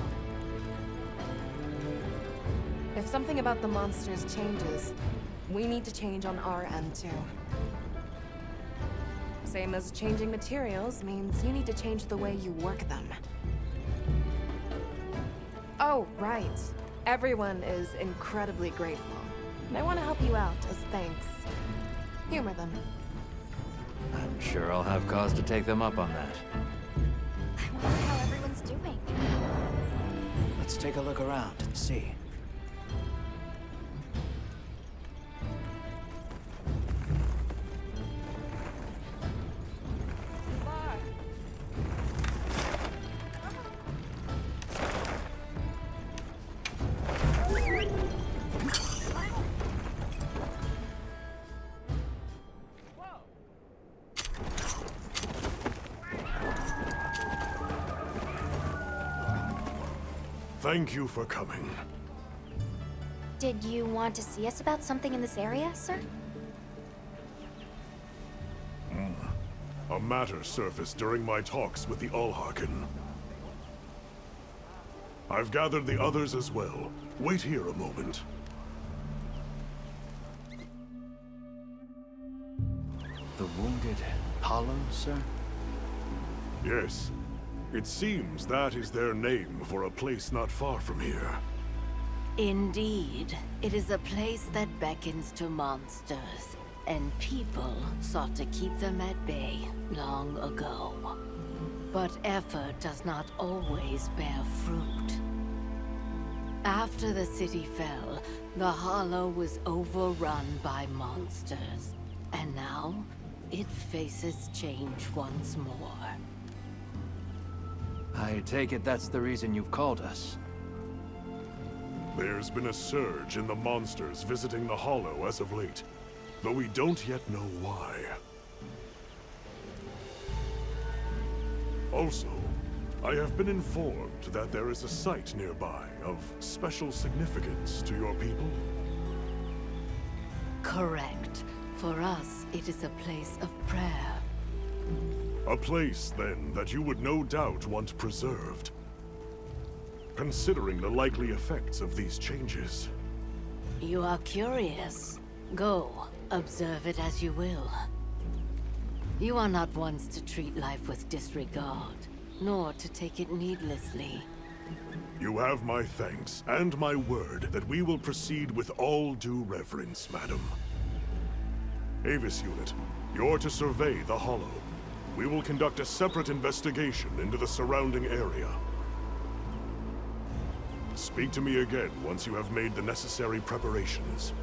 If something about the monsters changes, we need to change on our end, too. Same as changing materials means you need to change the way you work them. Oh, right. Everyone is incredibly grateful. And I want to help you out as thanks. Humor them. I'm sure I'll have cause to take them up on that. I wonder how everyone's doing. Let's take a look around and see. Thank you for coming. Did you want to see us about something in this area, sir? A matter surfaced during my talks with the Ulharken. I've gathered the others as well. Wait here a moment. The Wounded Hollow, sir? Yes. It seems that is their name for a place not far from here. Indeed, it is a place that beckons to monsters, and people sought to keep them at bay long ago. But effort does not always bear fruit. After the city fell, the Hollow was overrun by monsters, and now it faces change once more. I take it that's the reason you've called us. There's been a surge in the monsters visiting the Hollow as of late, though we don't yet know why. Also, I have been informed that there is a site nearby of special significance to your people. Correct. For us, it is a place of prayer. A place, then, that you would no doubt want preserved. Considering the likely effects of these changes. You are curious. Go, observe it as you will. You are not ones to treat life with disregard, nor to take it needlessly. You have my thanks, and my word that we will proceed with all due reverence, madam. Avis Unit, you're to survey the Hollow. We will conduct a separate investigation into the surrounding area. Speak to me again once you have made the necessary preparations.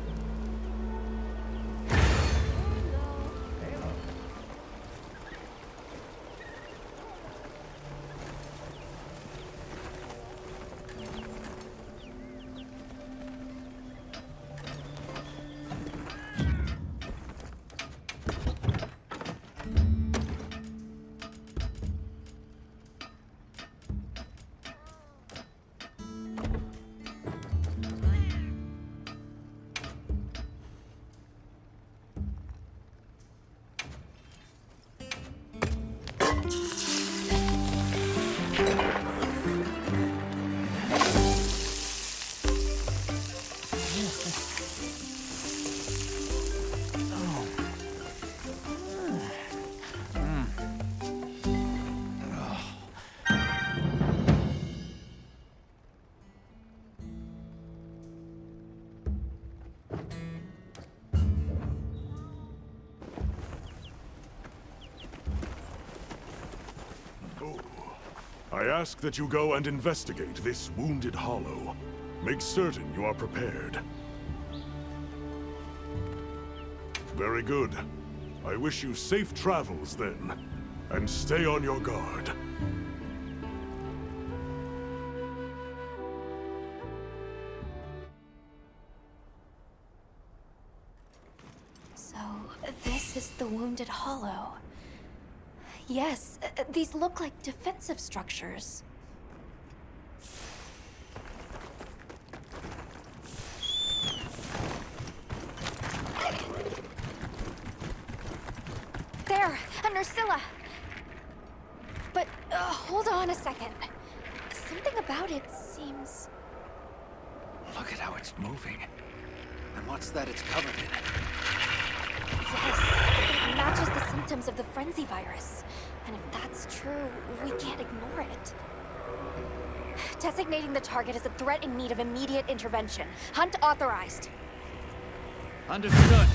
I ask that you go and investigate this wounded hollow. Make certain you are prepared. Very good. I wish you safe travels then, and stay on your guard. So, this is the Wounded Hollow. Yes, these look like defensive structures. There, under Scylla. But hold on a second. Something about it seems... Look at how it's moving. And what's that it's covered in? Yes, it matches the symptoms of the frenzy virus. And if that's true, we can't ignore it. Designating the target as a threat in need of immediate intervention. Hunt authorized. Understood.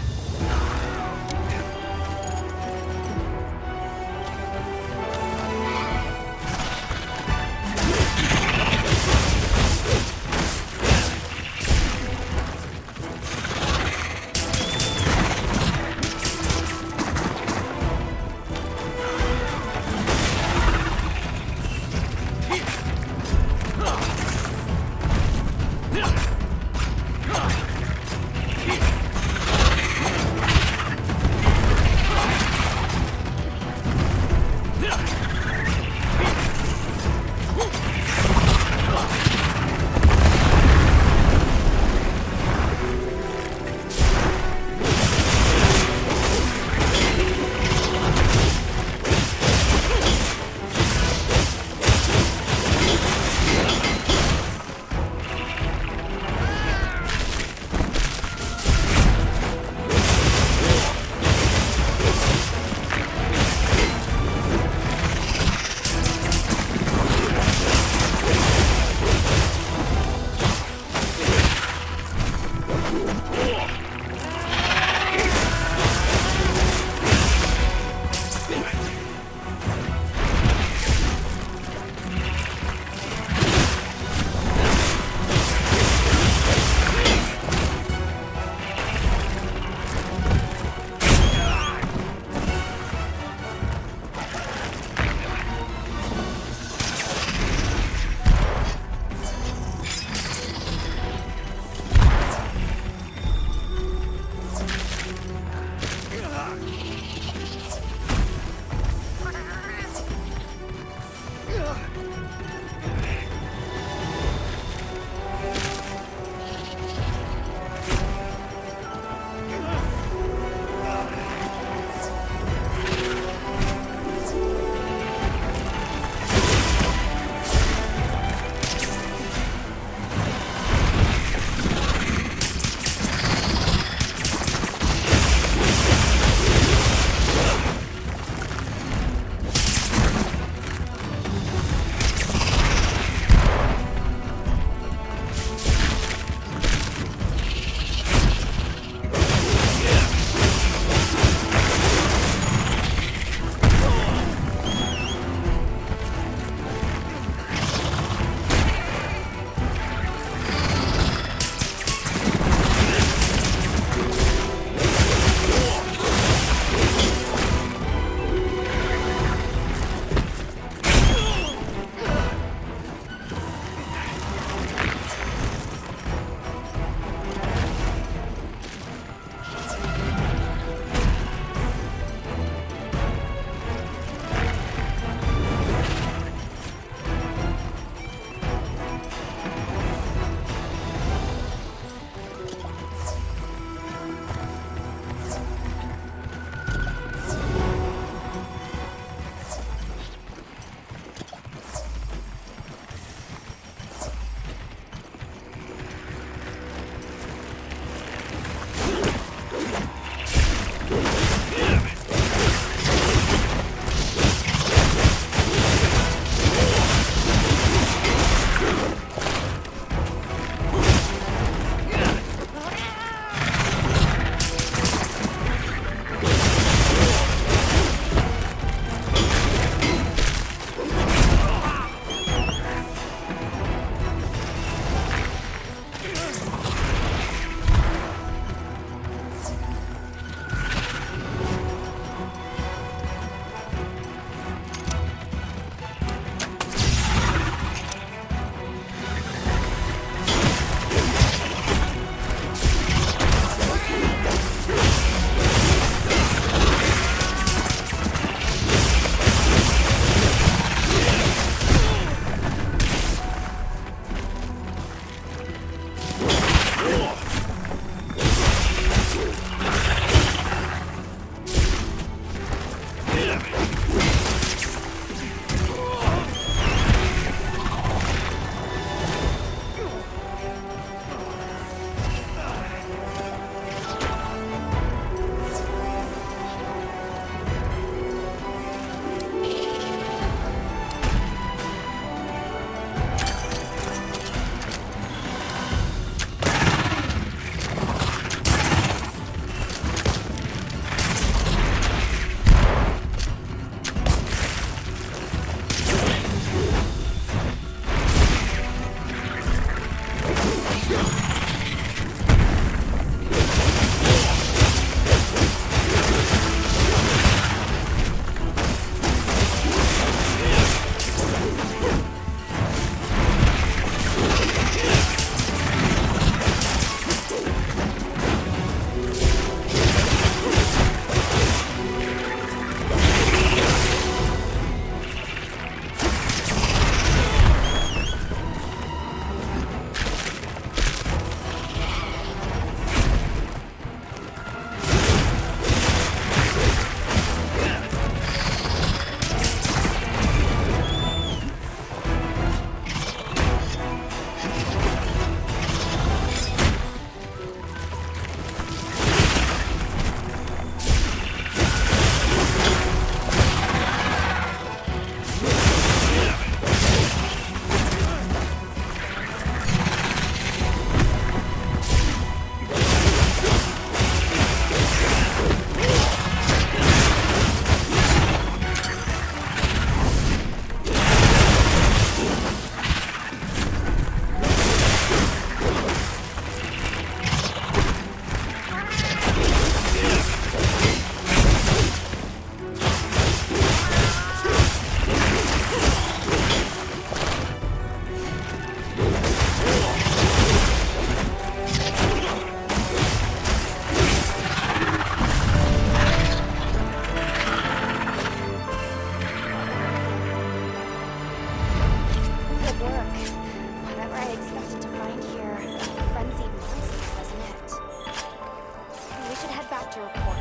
have to report.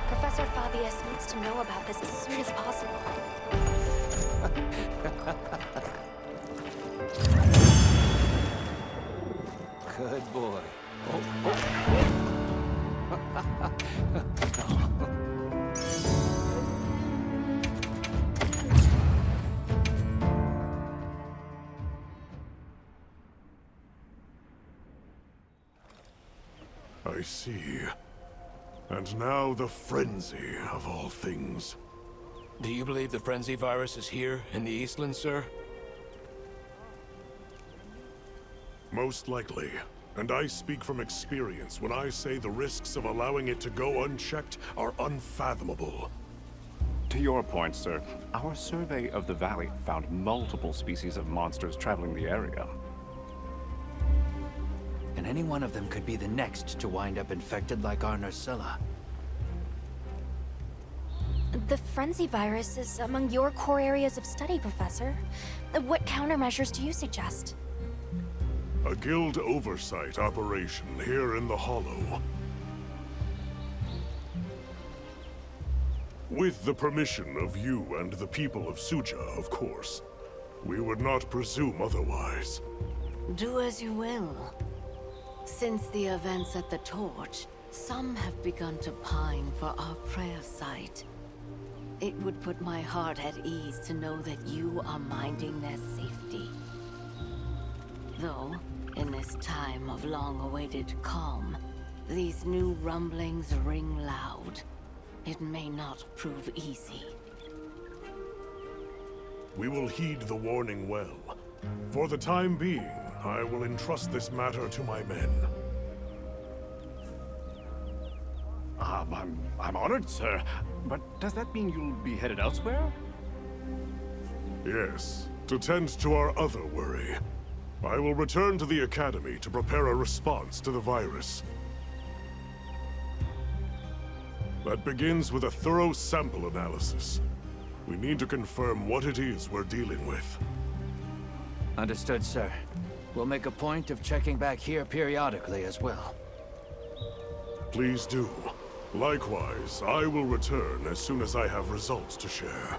Professor Fabius needs to know about this as soon as possible. Good boy. I see. And now the frenzy of all things. Do you believe the frenzy virus is here in the Eastlands, sir? Most likely. And I speak from experience when I say the risks of allowing it to go unchecked are unfathomable. To your point, sir, our survey of the valley found multiple species of monsters traveling the area. And any one of them could be the next to wind up infected like our Nursilla. The frenzy virus is among your core areas of study, Professor. What countermeasures do you suggest? A guild oversight operation here in the Hollow. With the permission of you and the people of Suja, of course. We would not presume otherwise. Do as you will. Since the events at the Torch, some have begun to pine for our prayer site. It would put my heart at ease to know that you are minding their safety. Though, in this time of long-awaited calm, these new rumblings ring loud. It may not prove easy. We will heed the warning well. For the time being, I will entrust this matter to my men. I'm honored, sir. But does that mean you'll be headed elsewhere? Yes, to tend to our other worry. I will return to the Academy to prepare a response to the virus. That begins with a thorough sample analysis. We need to confirm what it is we're dealing with. Understood, sir. We'll make a point of checking back here periodically as well. Please do. Likewise, I will return as soon as I have results to share.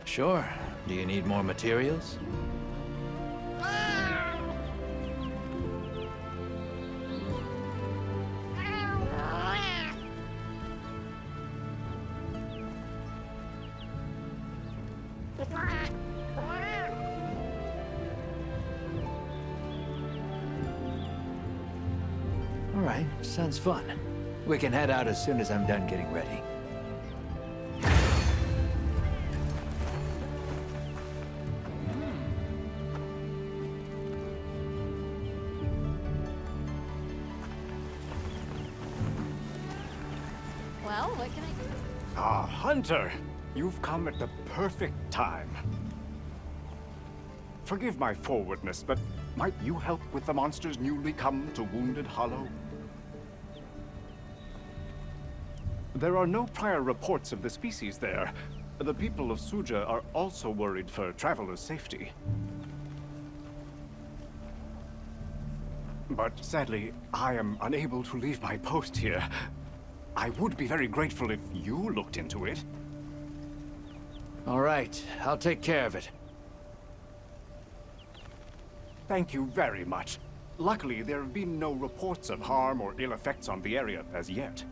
Sure. Do you need more materials? All right, sounds fun. We can head out as soon as I'm done getting ready. Well, what can I do? Ah, Hunter! You've come at the perfect time. Forgive my forwardness, but might you help with the monsters newly come to Wounded Hollow? There are no prior reports of the species there. The people of Suja are also worried for travelers' safety. But sadly, I am unable to leave my post here. I would be very grateful if you looked into it. All right, I'll take care of it. Thank you very much. Luckily, there have been no reports of harm or ill effects on the area as yet.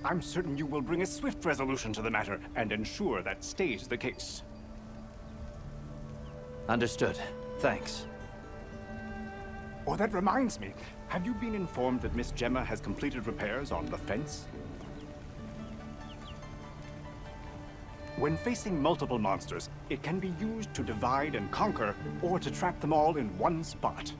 I'm certain you will bring a swift resolution to the matter and ensure that stays the case. Understood. Thanks. Oh, that reminds me. Have you been informed that Miss Gemma has completed repairs on the fence? When facing multiple monsters, it can be used to divide and conquer, or to trap them all in one spot.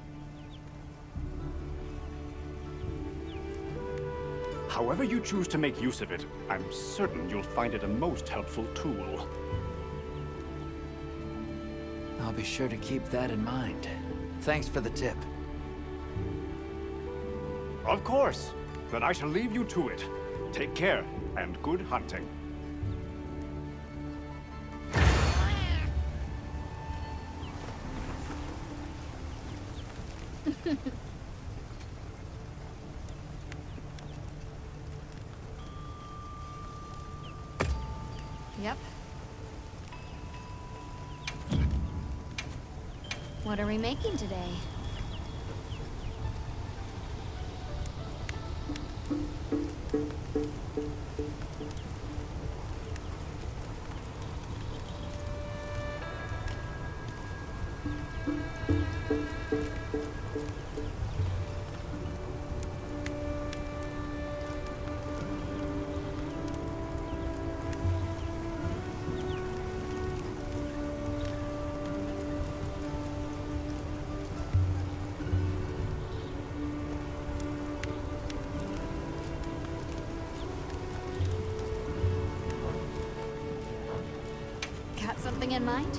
However you choose to make use of it, I'm certain you'll find it a most helpful tool. I'll be sure to keep that in mind. Thanks for the tip. Of course. Then I shall leave you to it. Take care, and good hunting. Yep. What are we making today? Got something in mind?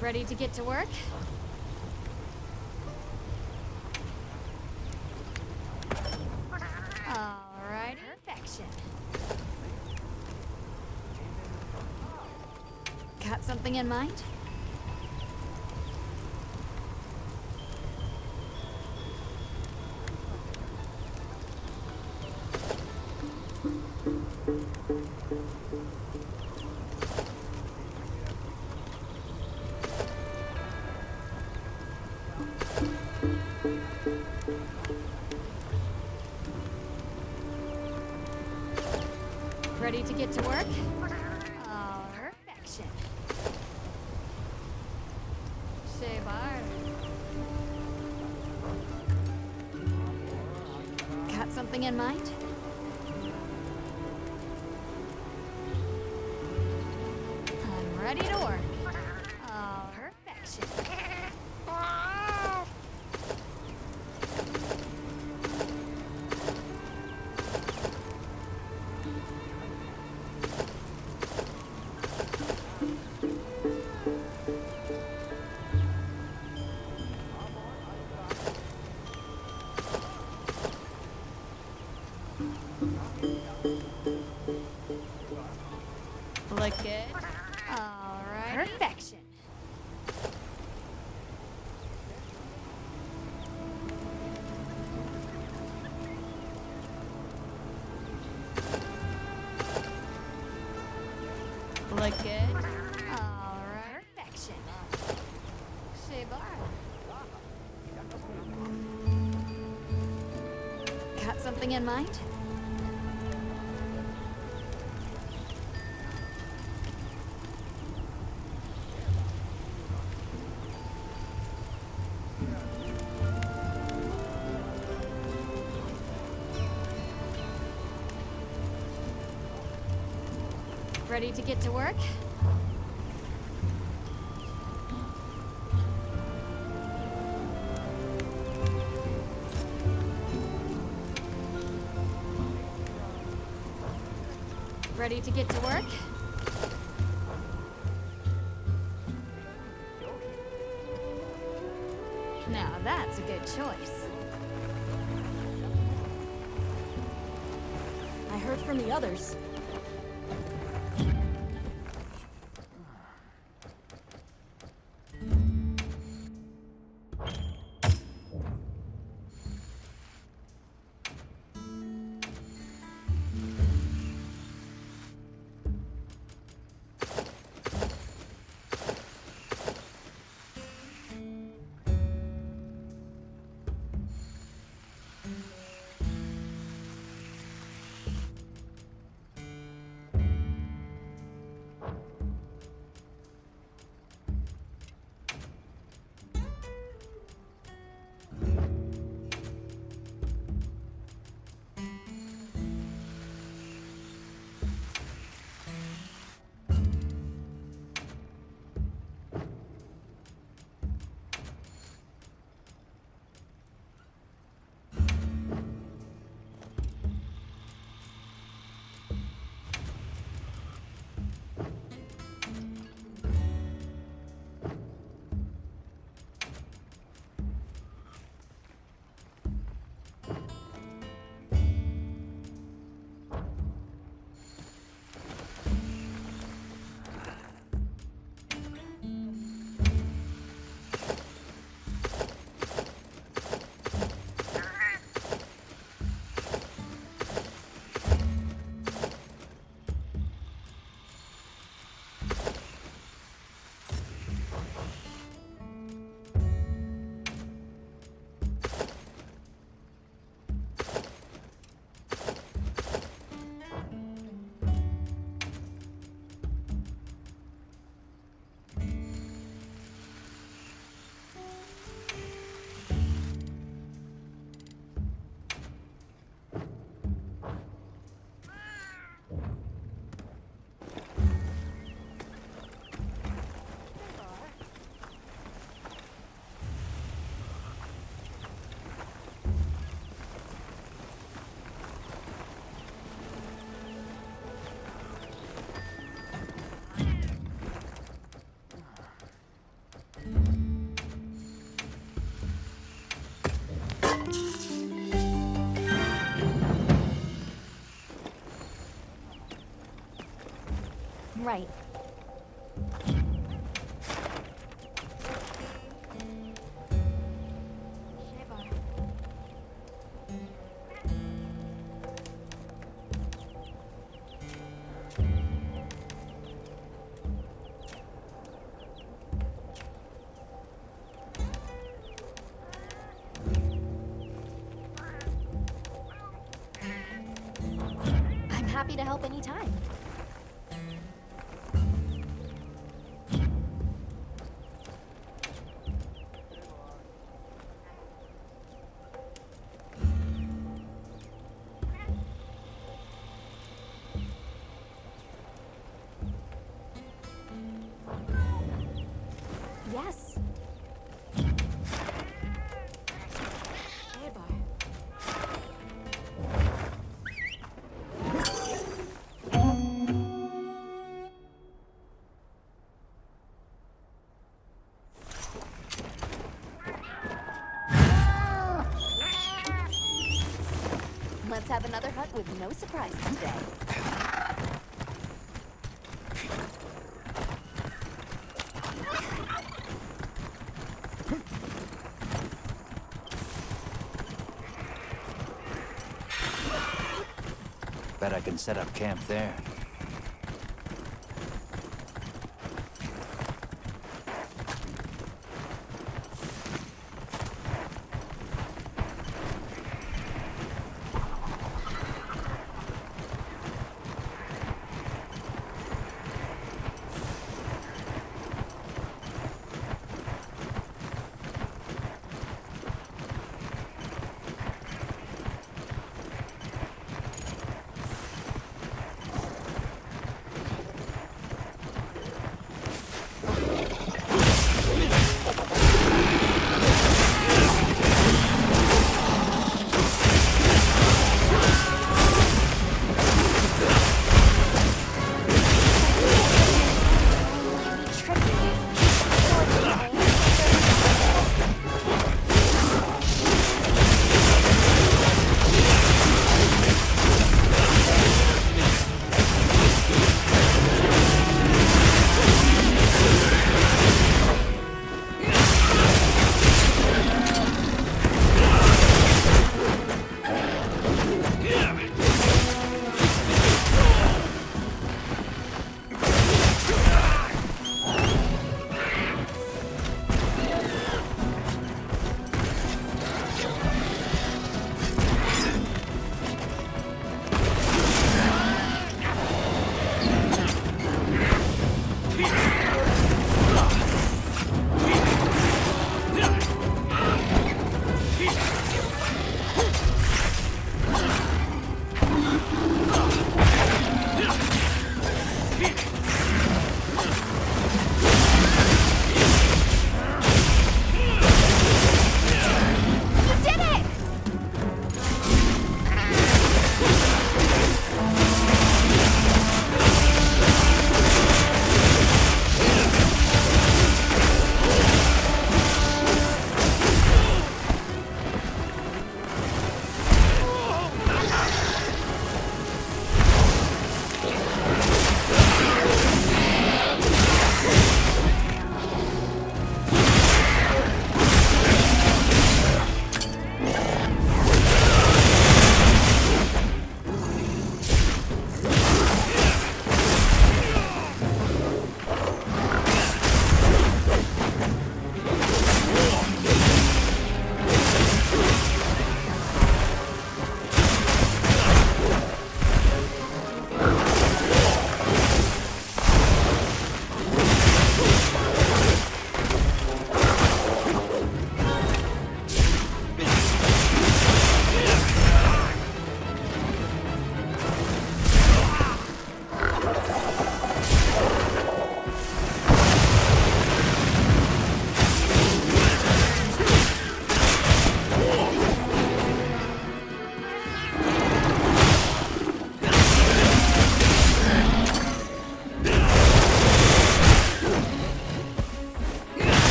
Ready to get to work? Alrighty. Perfection. Got something in mind? Ready to get to work? Oh, perfection. Shebar. Got something in mind? I'm ready to work. Oh, perfection. Look good. All right. Got something in mind? Ready to get to work? Ready to get to work? Now that's a good choice. I heard from the others. Right. I'm happy to help anytime. Yes. Let's have another hunt with no surprises today. Bet I can set up camp there.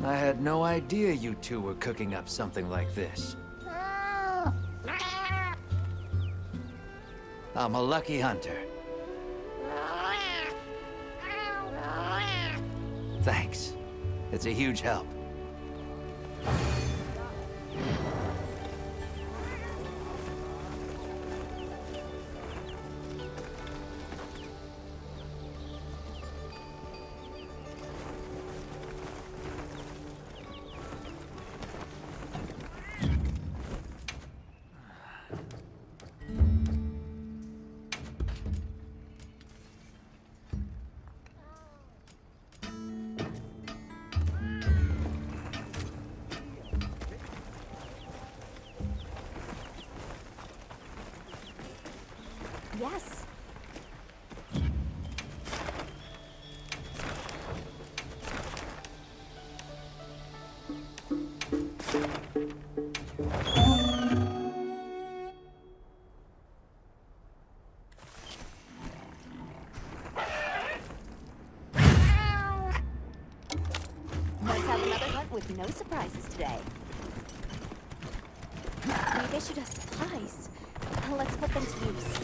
I had no idea you two were cooking up something like this. I'm a lucky hunter. Thanks. It's a huge help. Yes. Let's have another hunt with no surprises today. We've issued us supplies. Let's put them to use.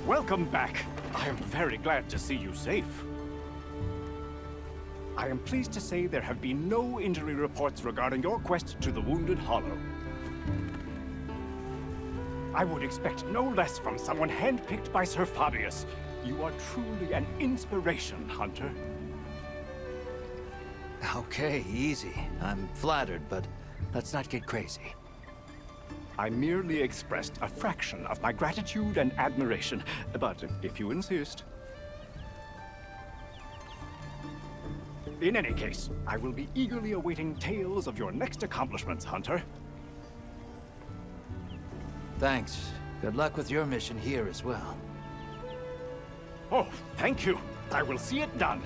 Welcome back. I am very glad to see you safe. I am pleased to say there have been no injury reports regarding your quest to the Wounded Hollow. I would expect no less from someone handpicked by Sir Fabius. You are truly an inspiration, Hunter. Okay, easy. I'm flattered, but let's not get crazy. I merely expressed a fraction of my gratitude and admiration, but if you insist. In any case, I will be eagerly awaiting tales of your next accomplishments, Hunter. Thanks. Good luck with your mission here as well. Oh, thank you. I will see it done.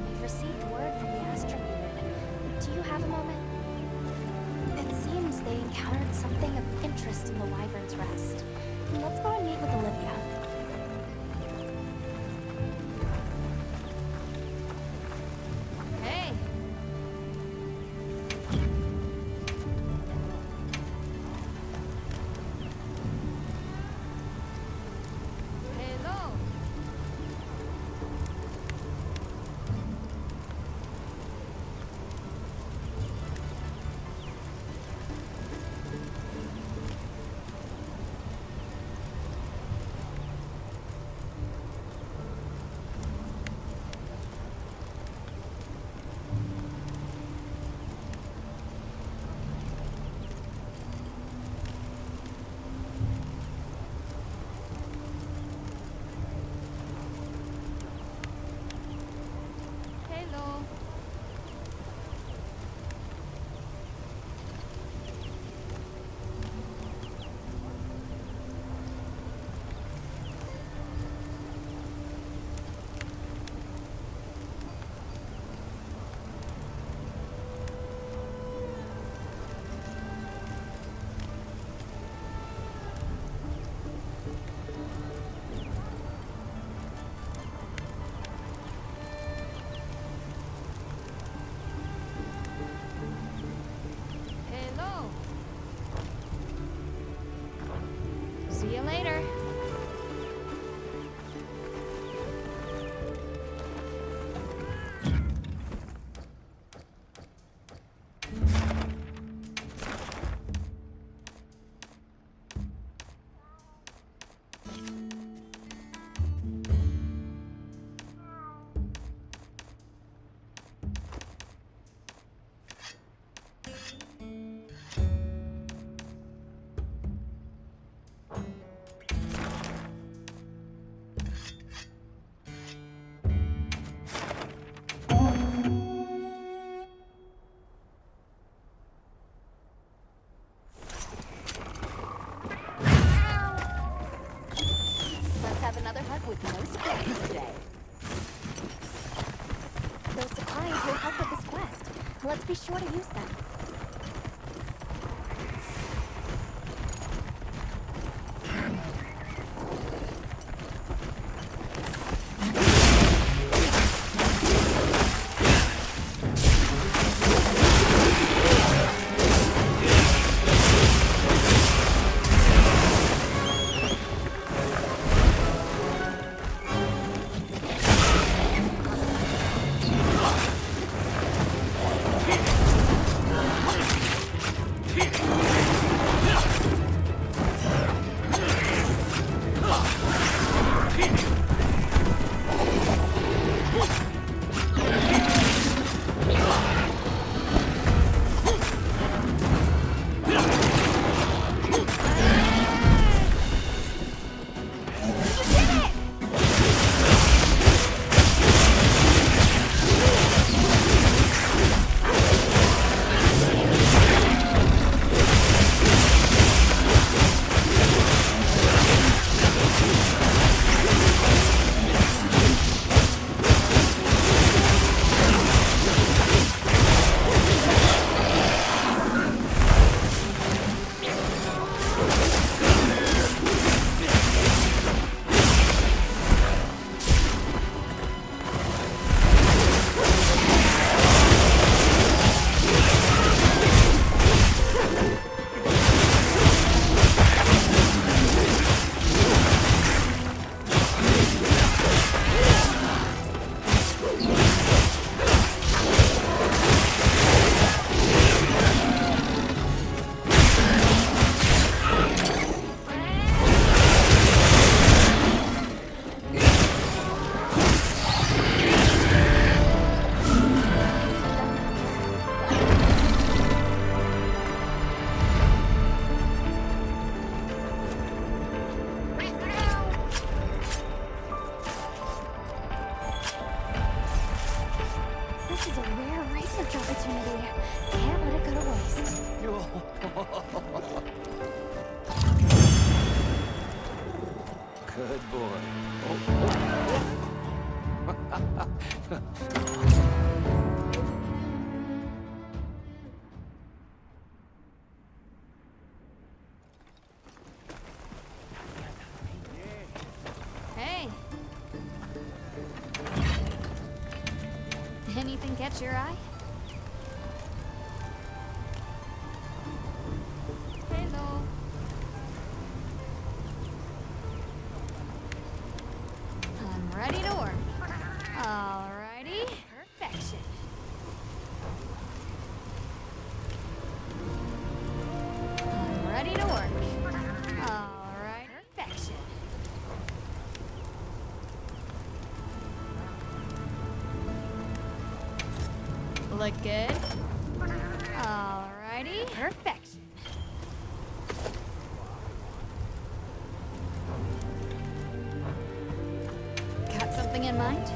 We've received word from the Astra unit. Do you have a moment? It seems they encountered something of interest in the Wyvern's Rest. Let's go and meet with Olivia. Hey. Hello. Hello. Hello. See you later. Let's have another hug with no supplies today. Those supplies will help with this quest. Let's be sure to use them. opportunity. Can't let it go to waste. Good boy. Hey. Anything catch your eye? Hello. I'm ready to work. Alrighty. Perfection. I'm ready to work. Alright. Perfection. Look good. Alrighty. Perfection. Got something in mind?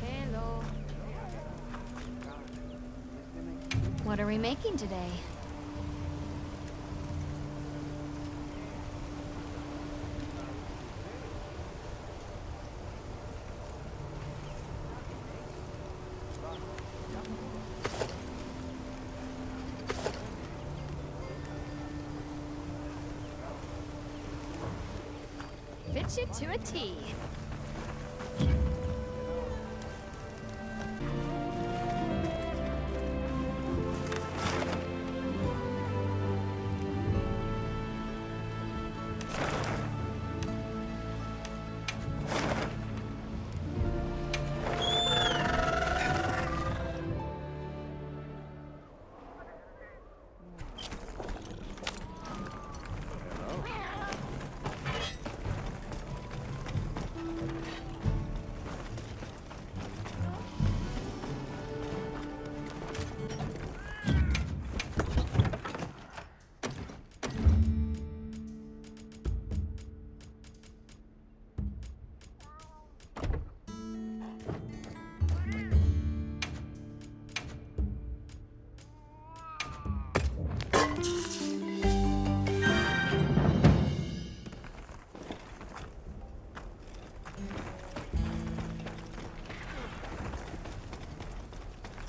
Hello. What are we making today? Fit you to a T.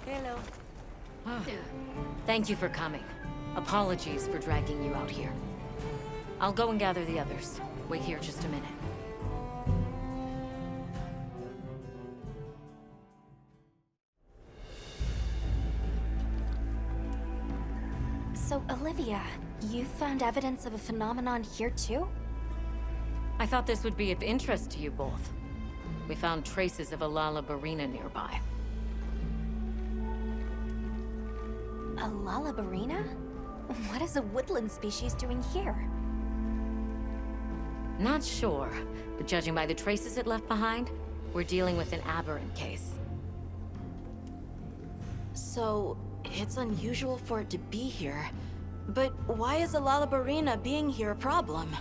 Hello. Thank you for coming. Apologies for dragging you out here. I'll go and gather the others. Wait here just a minute. So, Olivia, you found evidence of a phenomenon here too? I thought this would be of interest to you both. We found traces of a Lala Barina nearby. A Lala Barina? What is a woodland species doing here? Not sure, but judging by the traces it left behind, we're dealing with an aberrant case. So, it's unusual for it to be here. But why is a Lala Barina being here a problem?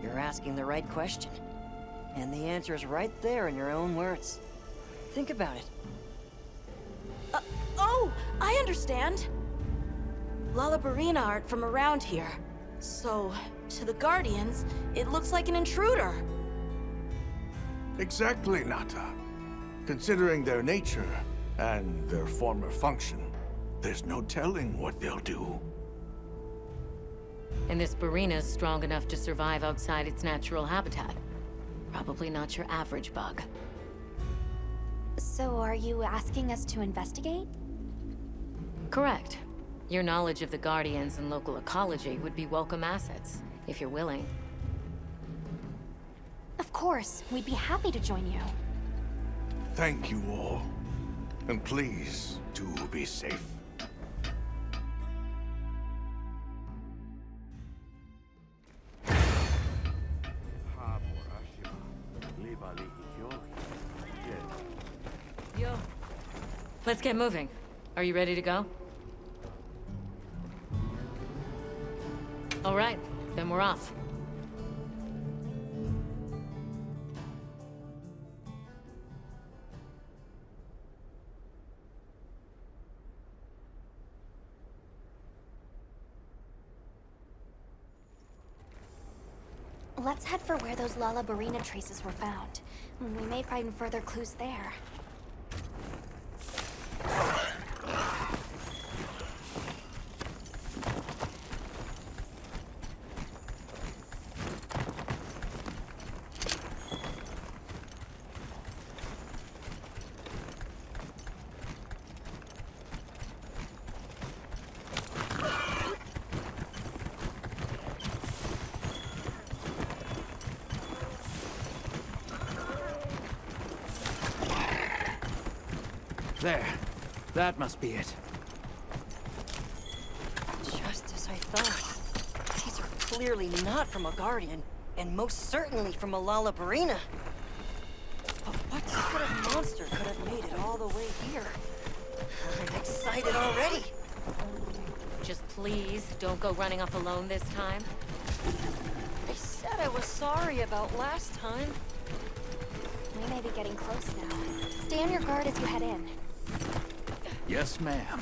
You're asking the right question. And the answer is right there in your own words. Think about it. Oh, I understand! Lala Barina aren't from around here. So, to the Guardians, it looks like an intruder. Exactly, Nata. Considering their nature and their former function, there's no telling what they'll do. And this Barina's strong enough to survive outside its natural habitat. Probably not your average bug. So are you asking us to investigate? Correct. Your knowledge of the Guardians and local ecology would be welcome assets, if you're willing. Of course, we'd be happy to join you. Thank you all. And please, do be safe. Yo. Let's get moving. Are you ready to go? All right, then we're off. Let's head for where those Lala Barina traces were found. We may find further clues there. There. That must be it. Just as I thought. These are clearly not from a Guardian, and most certainly from a Lala Barina. But what sort of monster could have made it all the way here? I'm excited already. Just please, don't go running off alone this time. I said I was sorry about last time. We may be getting close now. Stay on your guard as you head in. Yes, ma'am.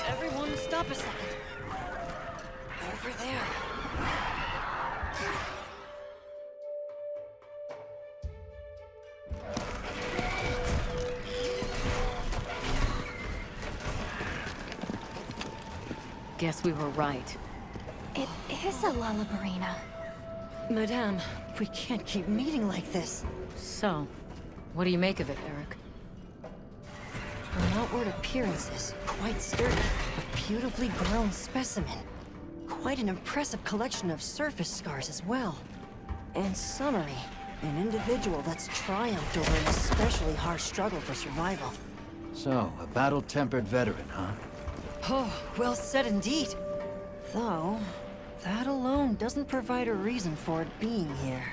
Everyone, stop a second. Over there. Guess we were right. It is a Lala Barina. Madame, we can't keep meeting like this. So, what do you make of it, Eric? From outward appearances, quite sturdy, a beautifully grown specimen. Quite an impressive collection of surface scars as well. And summary, an individual that's triumphed over an especially harsh struggle for survival. So, a battle-tempered veteran, huh? Oh, well said indeed. Though, that alone doesn't provide a reason for it being here.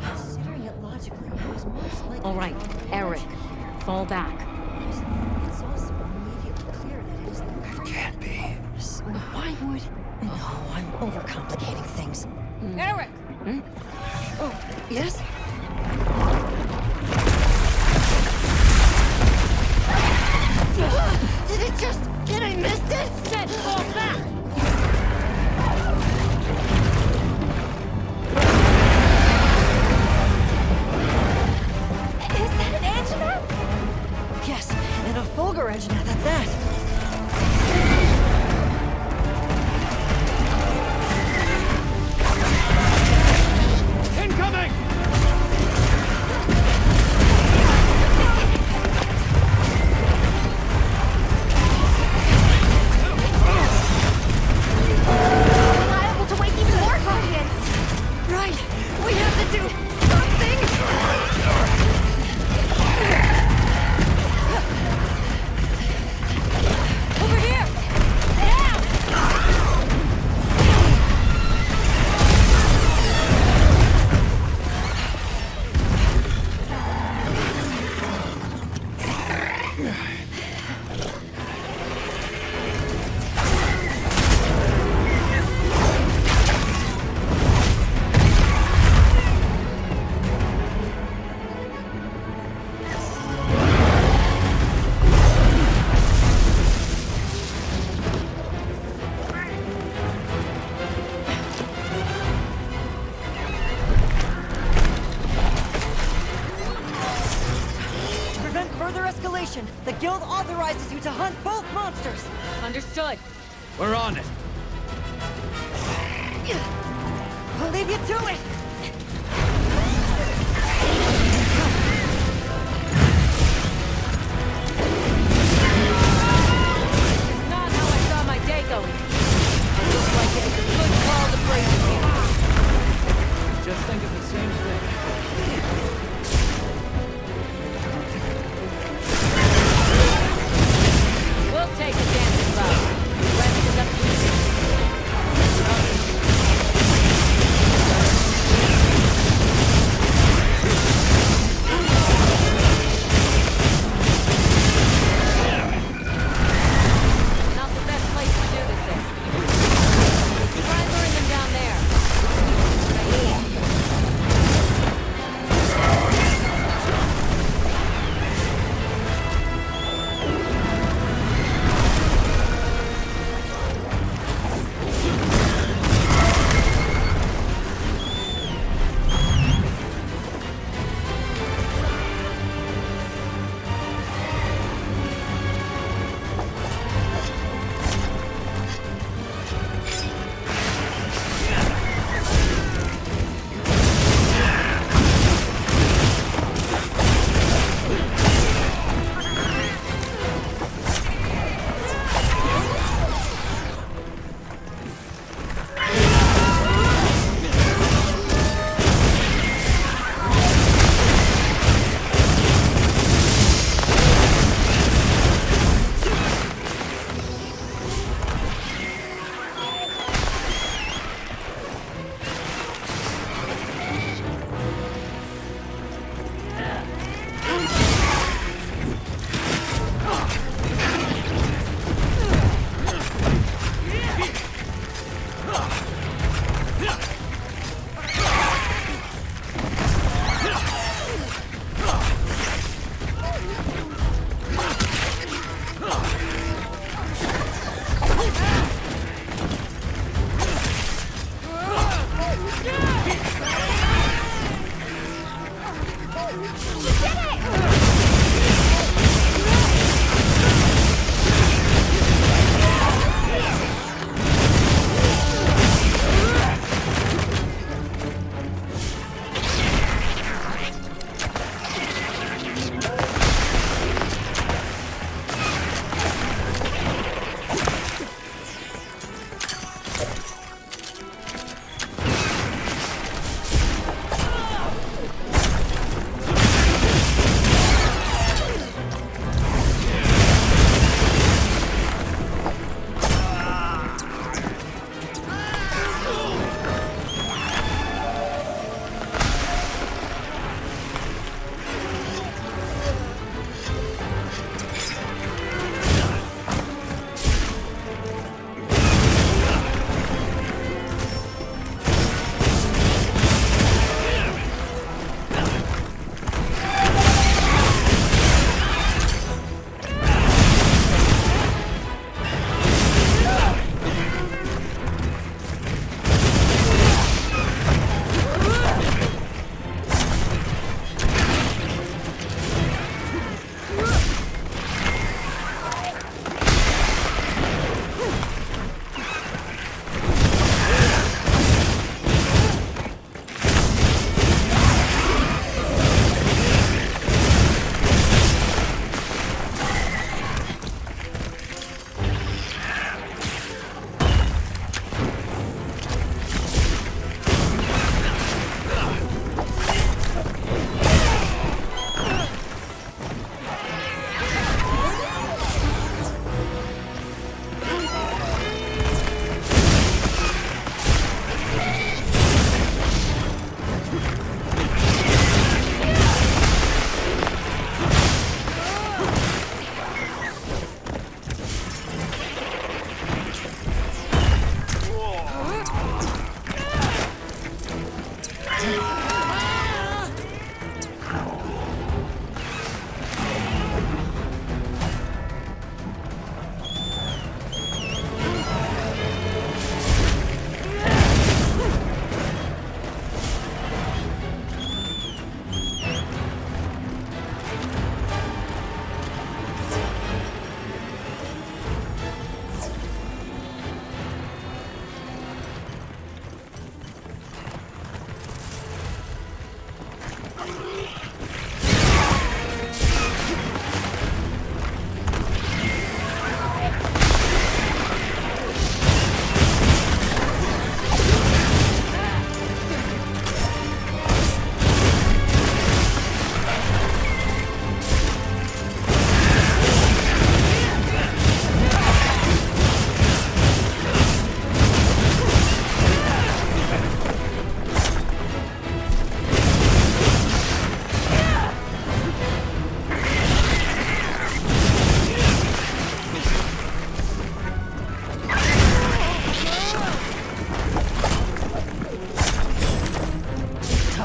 Considering it logically, it was most likely... All right, Eric, fall back. It's also immediately clear that it is the... It can't be. So why would... No, I'm overcomplicating things. Eric! Hmm? Oh, yes? Did it just... Did I miss it? Said fall back! Is that an Angela? Yes, and a Fulgur engine at that. Incoming! Liable to wake even more Guardians! Right! We have to do something! Over here! Now! To prevent further escalation, the Guild authorizes you to hunt both monsters! Understood. We're on it. I'll leave you to it! Not how I saw my day going. It looks like it was a good call to break here. Just think of the same thing. We'll take a dancing bow. The rest is up to you.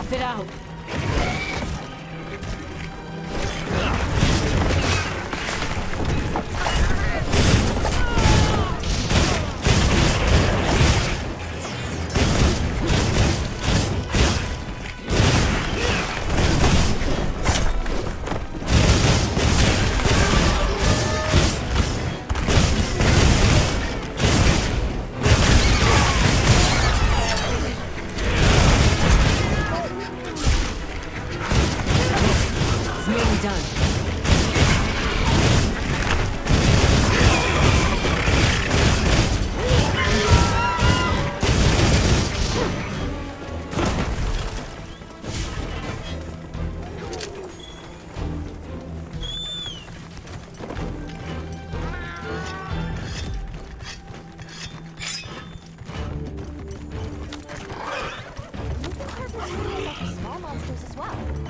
Tough it out. Small monsters as well.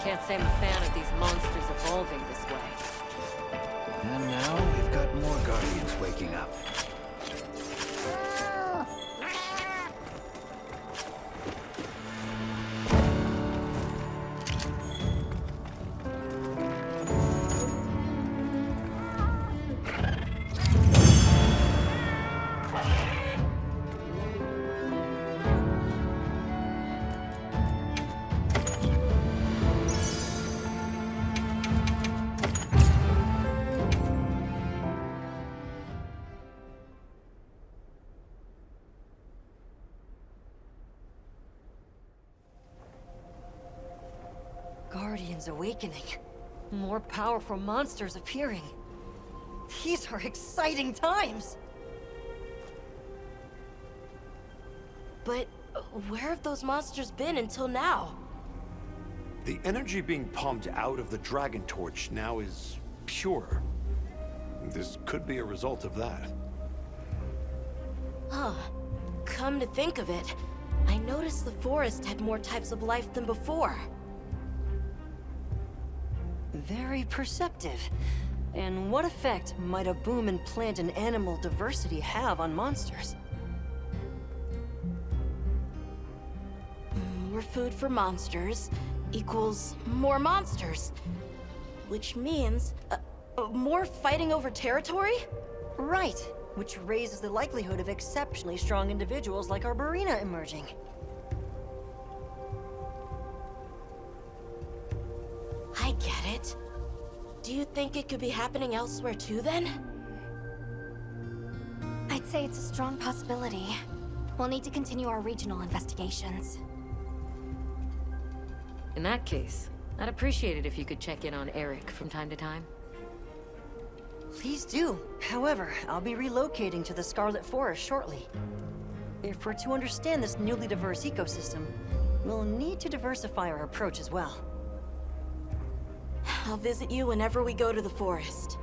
Can't say I'm a fan of these monsters evolving this way. And now we've got more Guardians waking up. Guardians awakening. More powerful monsters appearing. These are exciting times! But where have those monsters been until now? The energy being pumped out of the Dragon Torch now is pure. This could be a result of that. Huh. Come to think of it, I noticed the forest had more types of life than before. Very perceptive. And what effect might a boom in plant and animal diversity have on monsters? More food for monsters equals more monsters. Which means, more fighting over territory? Right, which raises the likelihood of exceptionally strong individuals like our Barina emerging. I get it. Do you think it could be happening elsewhere too, then? I'd say it's a strong possibility. We'll need to continue our regional investigations. In that case, I'd appreciate it if you could check in on Eric from time to time. Please do. However, I'll be relocating to the Scarlet Forest shortly. If we're to understand this newly diverse ecosystem, we'll need to diversify our approach as well. I'll visit you whenever we go to the forest.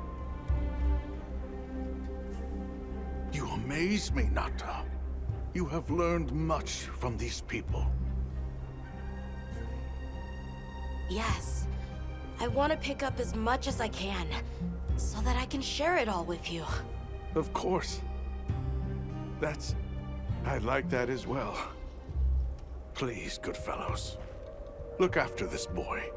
You amaze me, Nata. You have learned much from these people. Yes. I want to pick up as much as I can, so that I can share it all with you. Of course. I'd like that as well. Please, good fellows. Look after this boy.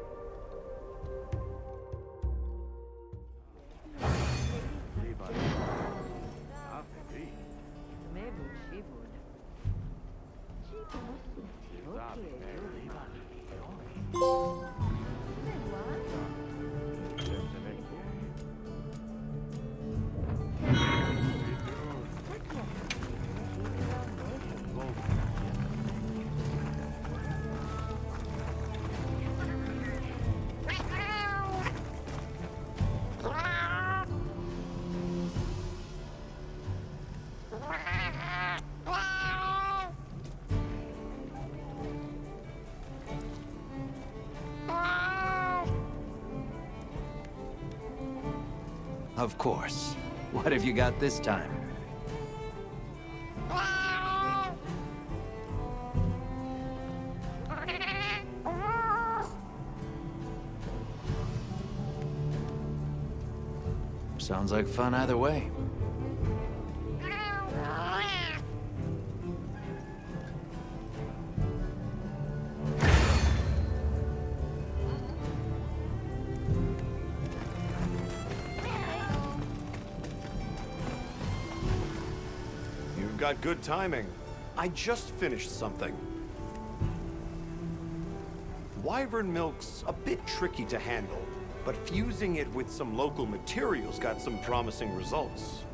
Of course. What have you got this time? Sounds like fun either way. Got good timing. I just finished something. Wyvern milk's a bit tricky to handle, but fusing it with some local materials got some promising results.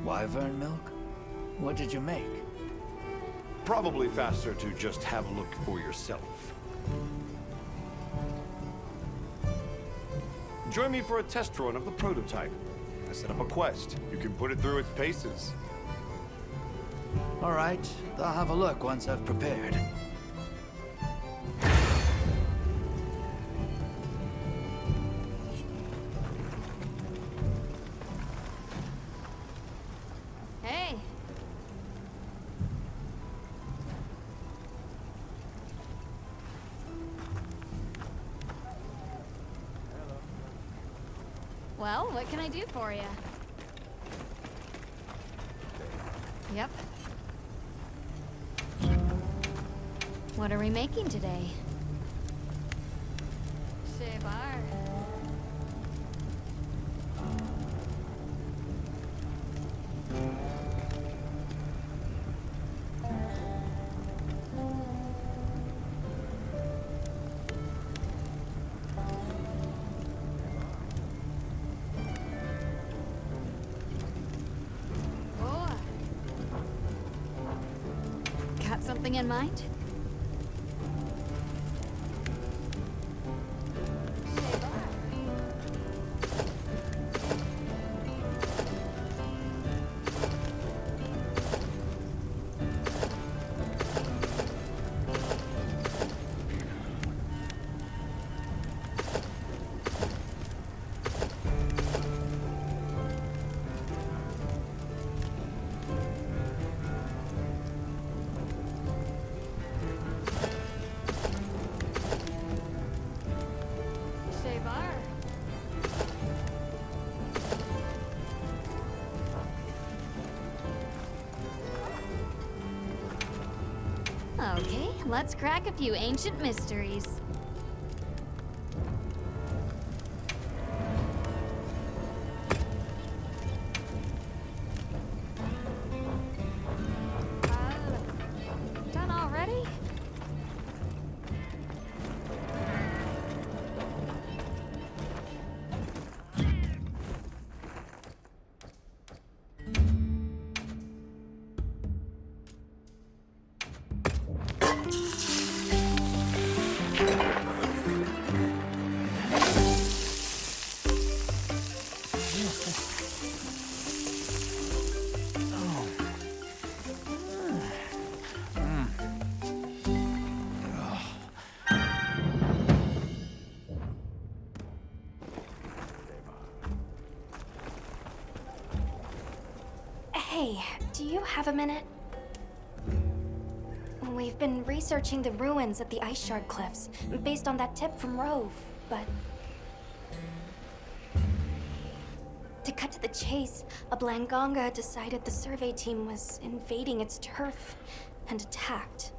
Wyvern milk? What did you make? Probably faster to just have a look for yourself. Join me for a test run of the prototype. I set up a quest. You can put it through its paces. All right, I'll have a look once I've prepared. Hey. Well, what can I do for you? Yep. What are we making today? Shebar. Got something in mind? Okay, let's crack a few ancient mysteries. Done already? Hey, do you have a minute? We've been researching the ruins at the Ice Shard Cliffs, based on that tip from Rove, but... To cut to the chase, a Blanganga decided the survey team was invading its turf, and attacked.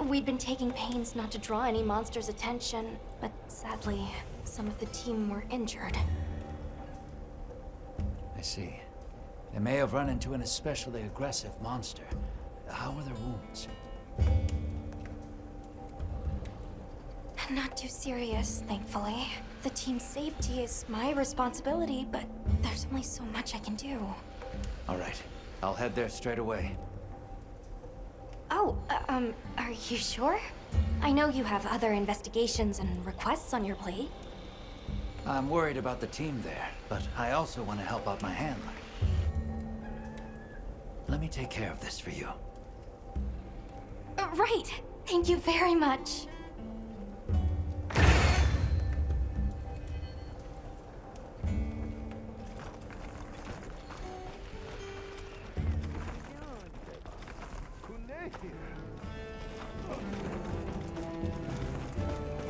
We'd been taking pains not to draw any monsters' attention, but sadly, some of the team were injured. I see. They may have run into an especially aggressive monster. How are their wounds? Not too serious, thankfully. The team's safety is my responsibility, but there's only so much I can do. All right. I'll head there straight away. Oh, are you sure? I know you have other investigations and requests on your plate. I'm worried about the team there, but I also want to help out my handler. Let me take care of this for you. Right! Thank you very much.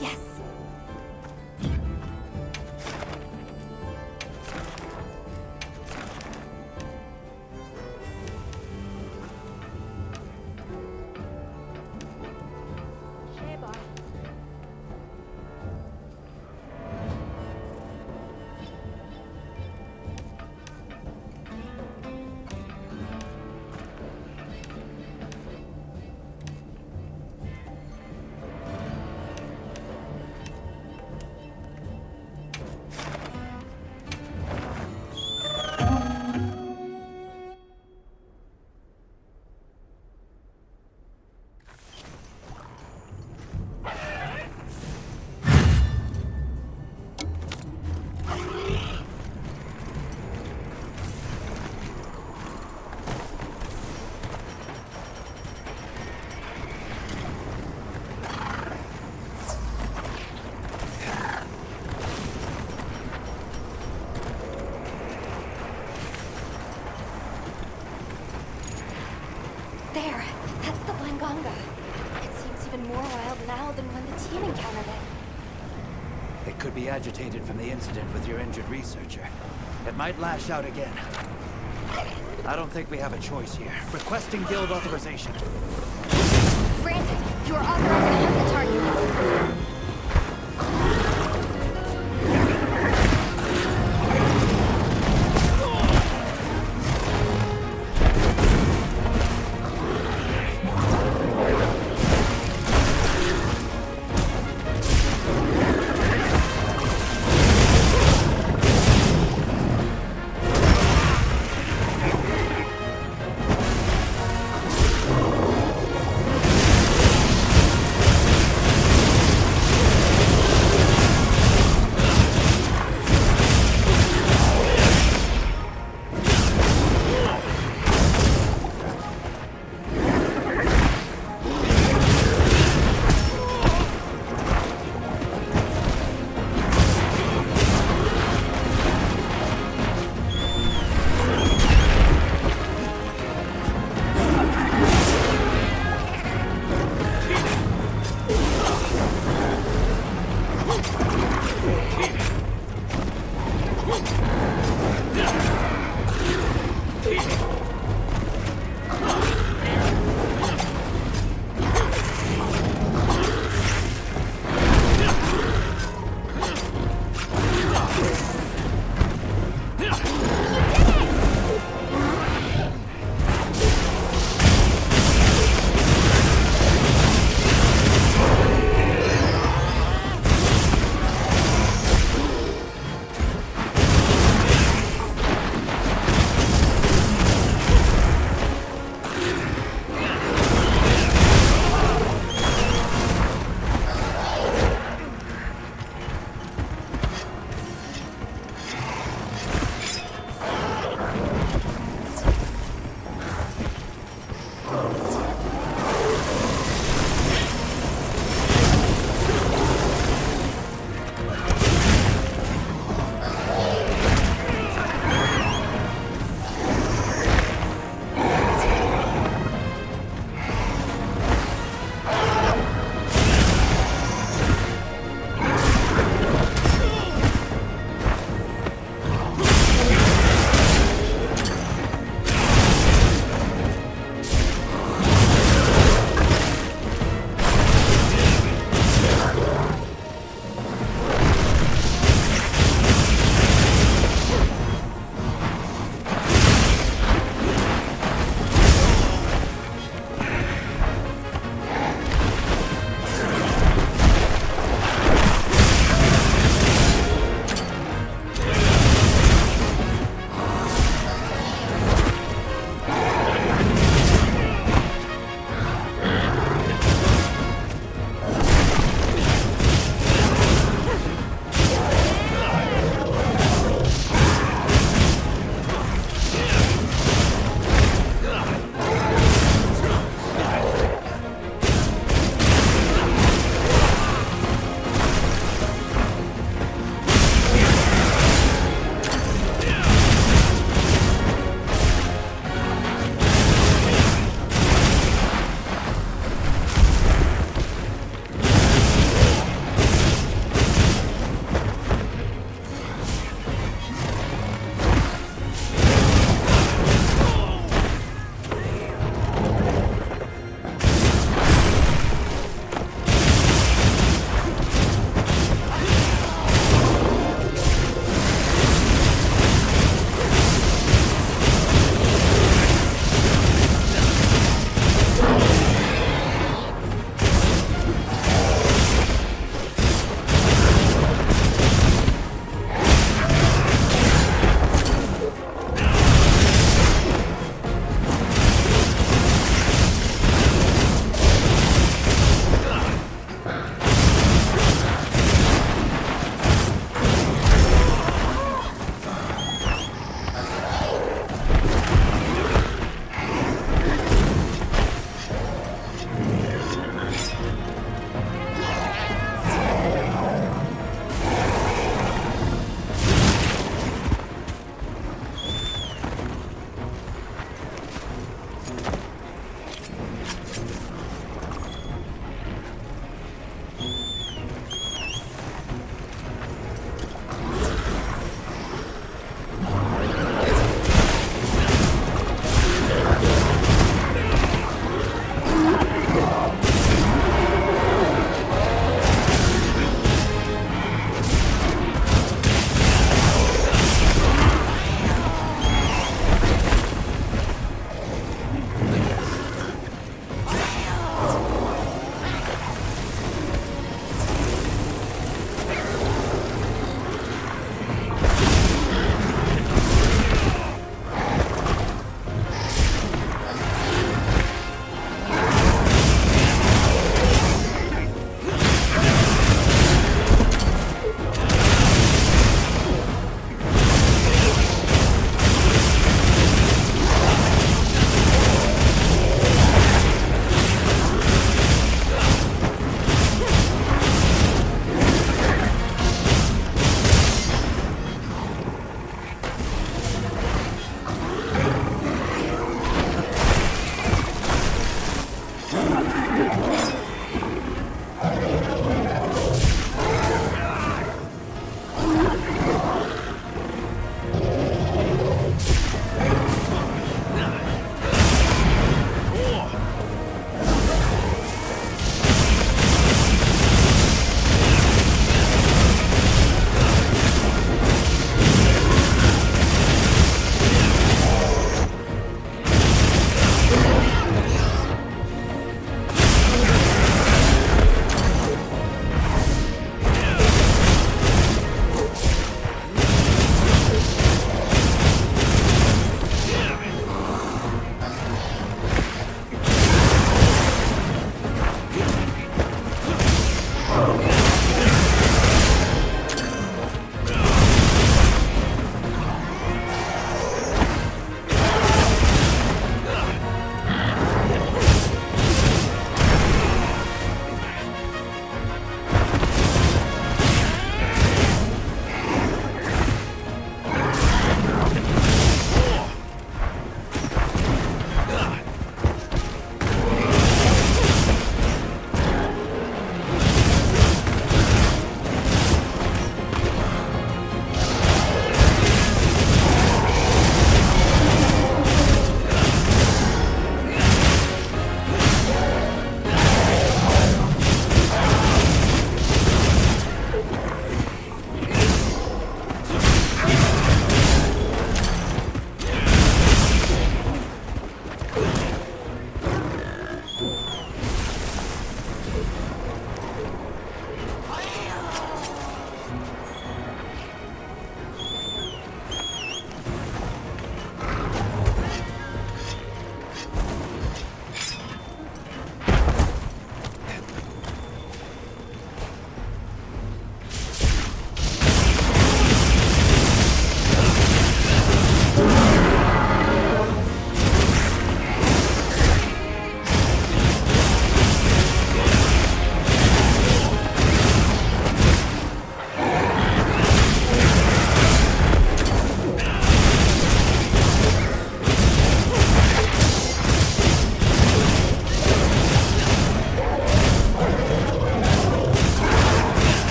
Yes. There, that's the Blanganga. It seems even more wild now than when the team encountered it. It could be agitated from the incident with your injured researcher. It might lash out again. I don't think we have a choice here. Requesting guild authorization. Granted, you are authorized to hunt the target.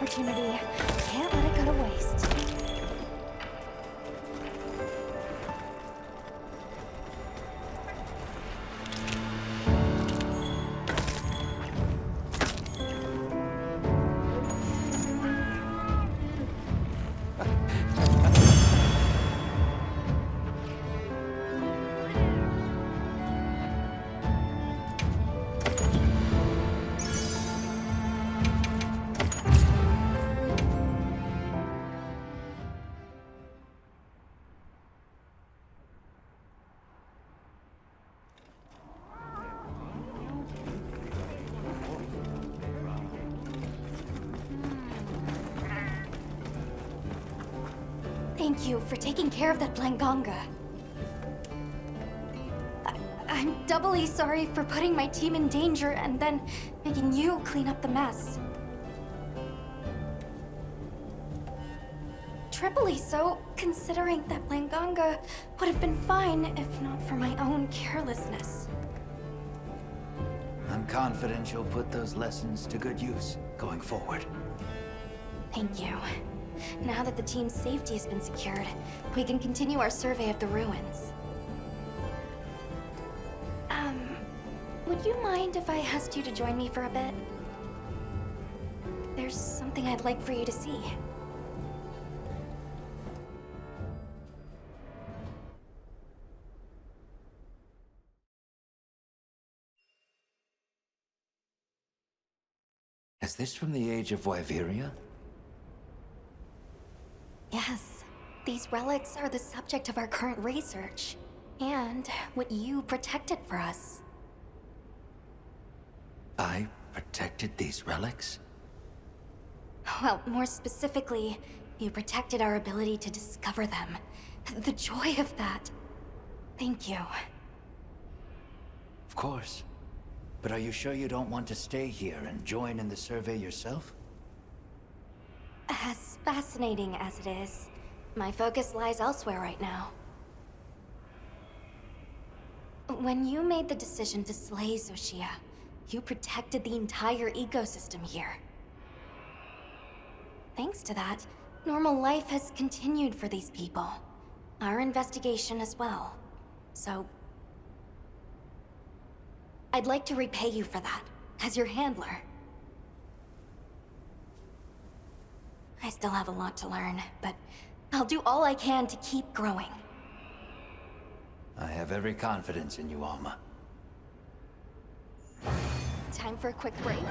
opportunity. Can't let it go to waste. Thank you for taking care of that Blanganga. I'm doubly sorry for putting my team in danger and then making you clean up the mess. Triply so, considering that Blanganga would have been fine if not for my own carelessness. I'm confident you'll put those lessons to good use going forward. Thank you. Now that the team's safety has been secured, we can continue our survey of the ruins. Would you mind if I asked you to join me for a bit? There's something I'd like for you to see. Is this from the age of Wyveria? Yes. These relics are the subject of our current research, and what you protected for us. I protected these relics? Well, more specifically, you protected our ability to discover them. The joy of that. Thank you. Of course. But are you sure you don't want to stay here and join in the survey yourself? As fascinating as it is, my focus lies elsewhere right now. When you made the decision to slay Xochitl, you protected the entire ecosystem here. Thanks to that, normal life has continued for these people. Our investigation as well. So, I'd like to repay you for that, as your handler. I still have a lot to learn, but I'll do all I can to keep growing. I have every confidence in you, Alma. Time for a quick break?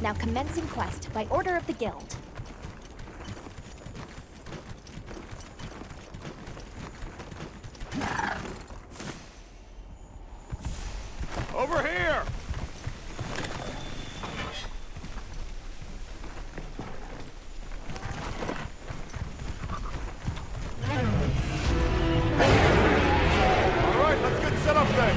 Now commencing quest by order of the guild. Over here! All right, let's get set up then.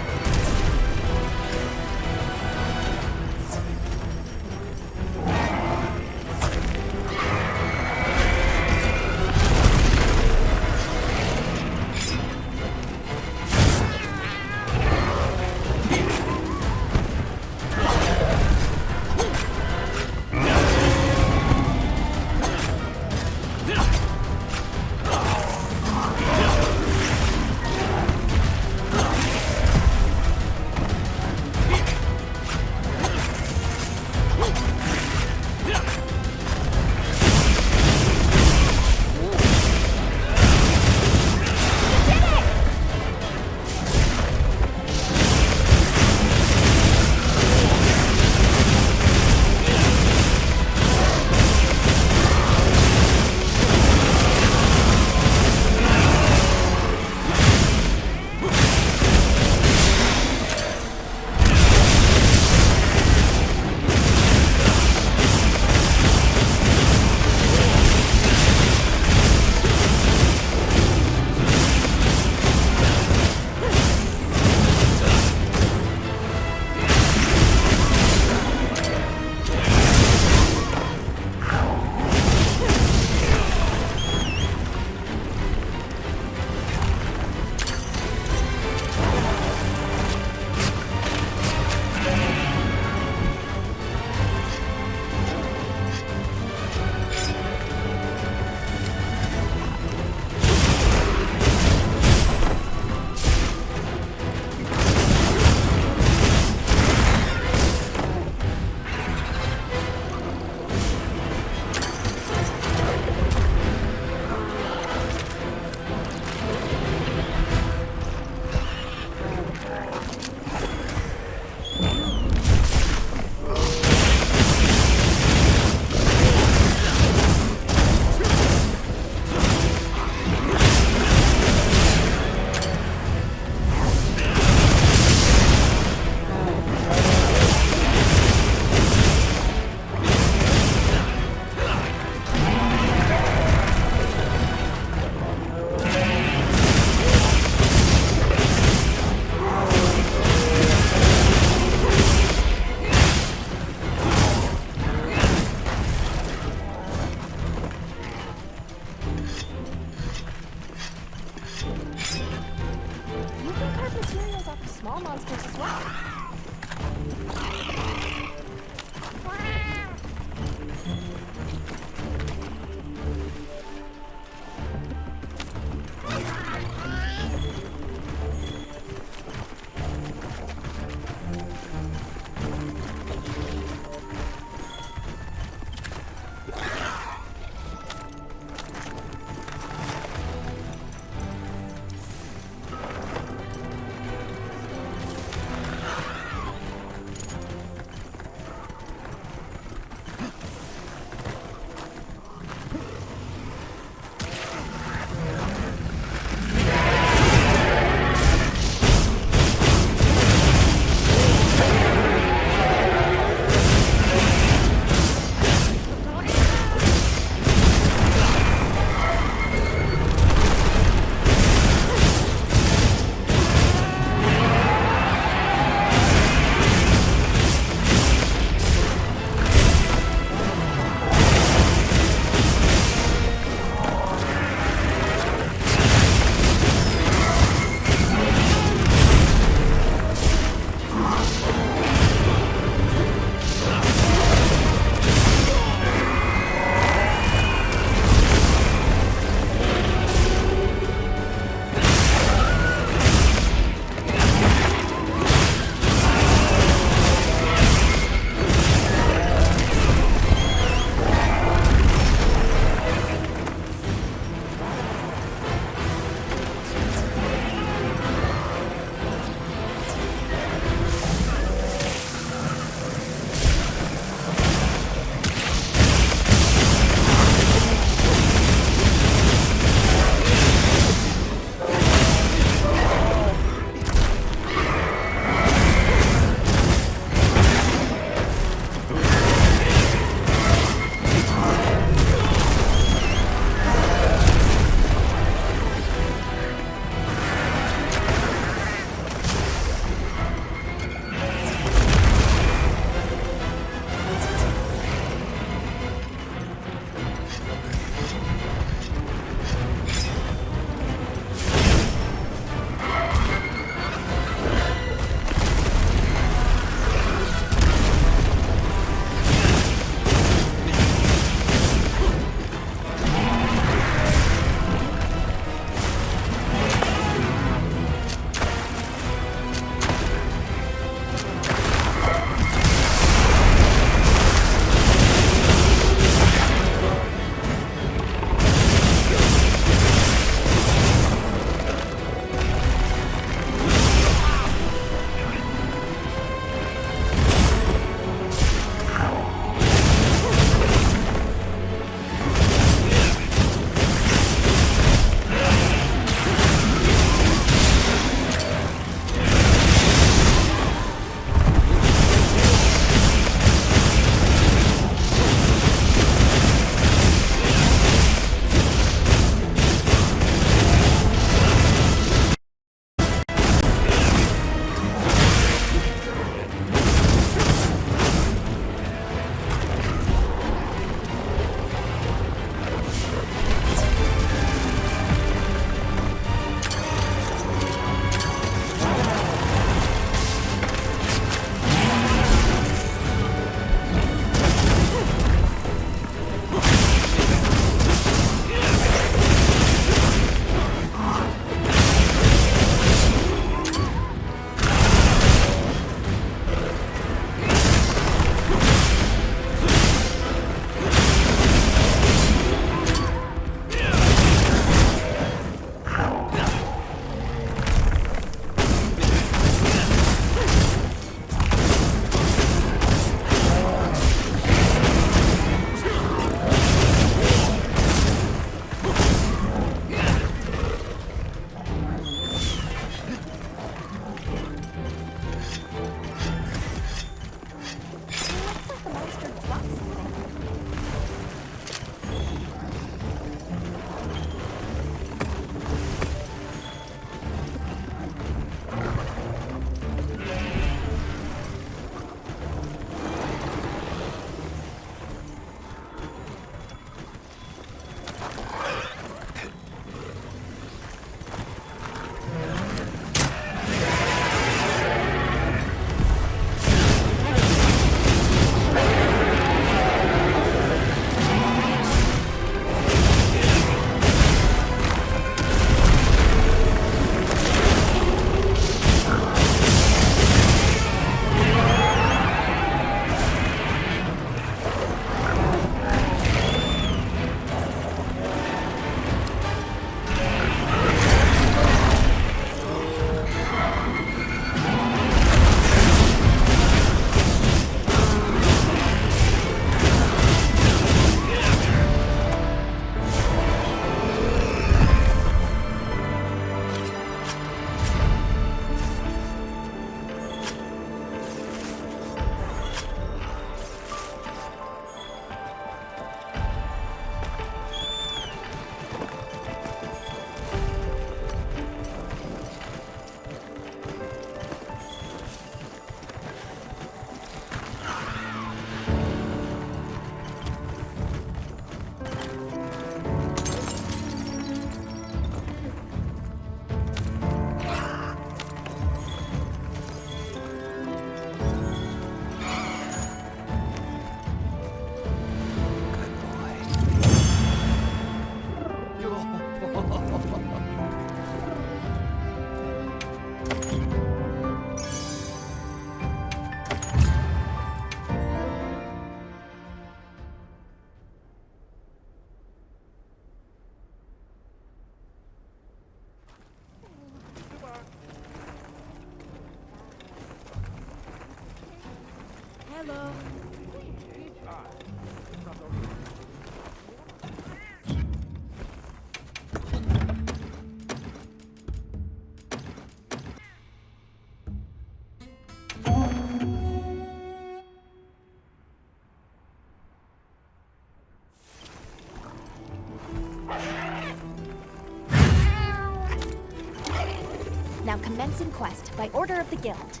commencing quest by order of the guild.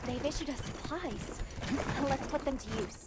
They've issued us supplies. Let's put them to use.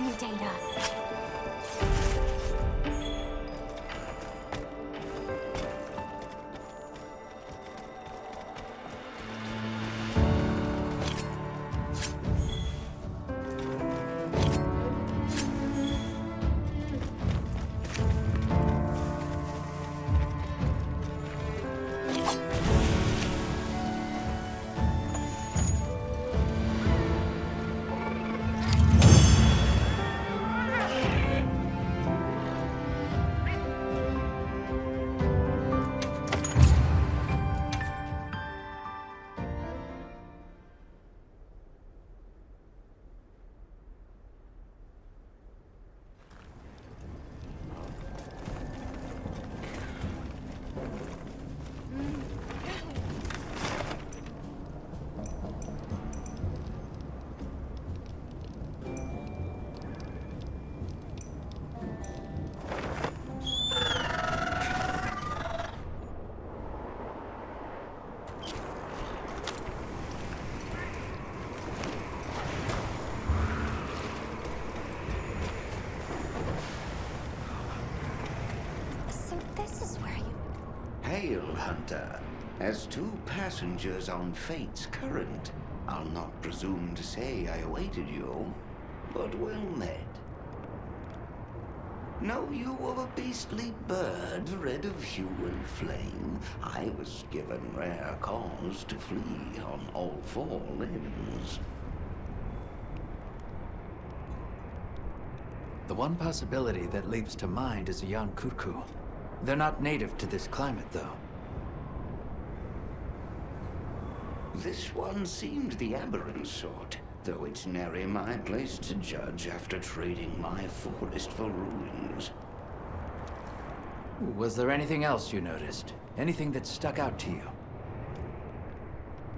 new data. Hail, Hunter. As two passengers on Fate's current, I'll not presume to say I awaited you, but well met. Know you of a beastly bird, red of hue and flame? I was given rare cause to flee on all four limbs. The one possibility that leaps to mind is a Yankutku. They're not native to this climate, though. This one seemed the aberrant sort, though it's nary my place to judge after trading my forest for ruins. Was there anything else you noticed? Anything that stuck out to you?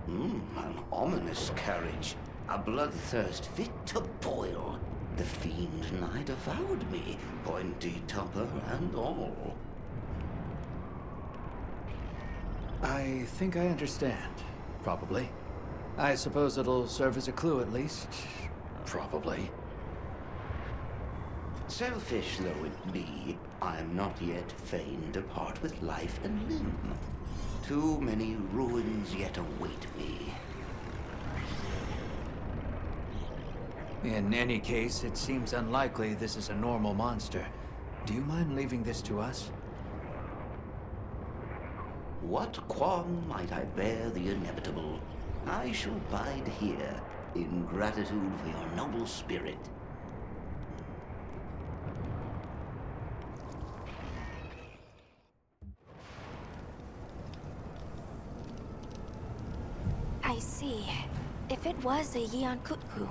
An ominous carriage. A bloodthirst fit to boil. The fiend nigh devoured me, pointy topper and all. I think I understand. Probably. I suppose it'll serve as a clue at least. Probably. Selfish though it be, I'm not yet fain to part with life and limb. Too many ruins yet await me. In any case, it seems unlikely this is a normal monster. Do you mind leaving this to us? What qualm might I bear the inevitable? I shall bide here, in gratitude for your noble spirit. I see. If it was a Yankutku,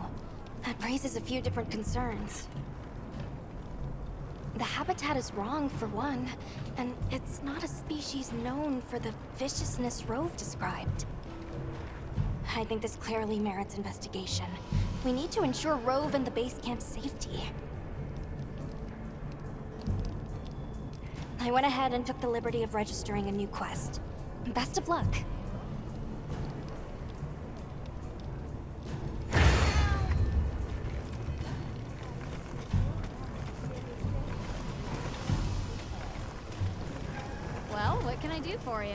that raises a few different concerns. The habitat is wrong, for one, and it's not a species known for the viciousness Rove described. I think this clearly merits investigation. We need to ensure Rove and the base camp's safety. I went ahead and took the liberty of registering a new quest. Best of luck. Well, what can I do for you?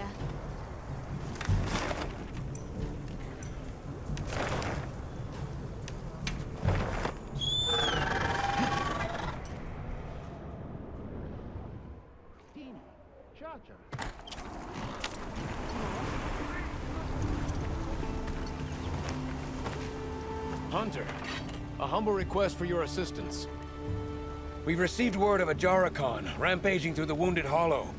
Hunter, a humble request for your assistance. We've received word of a Shirrako rampaging through the Wounded Hollow.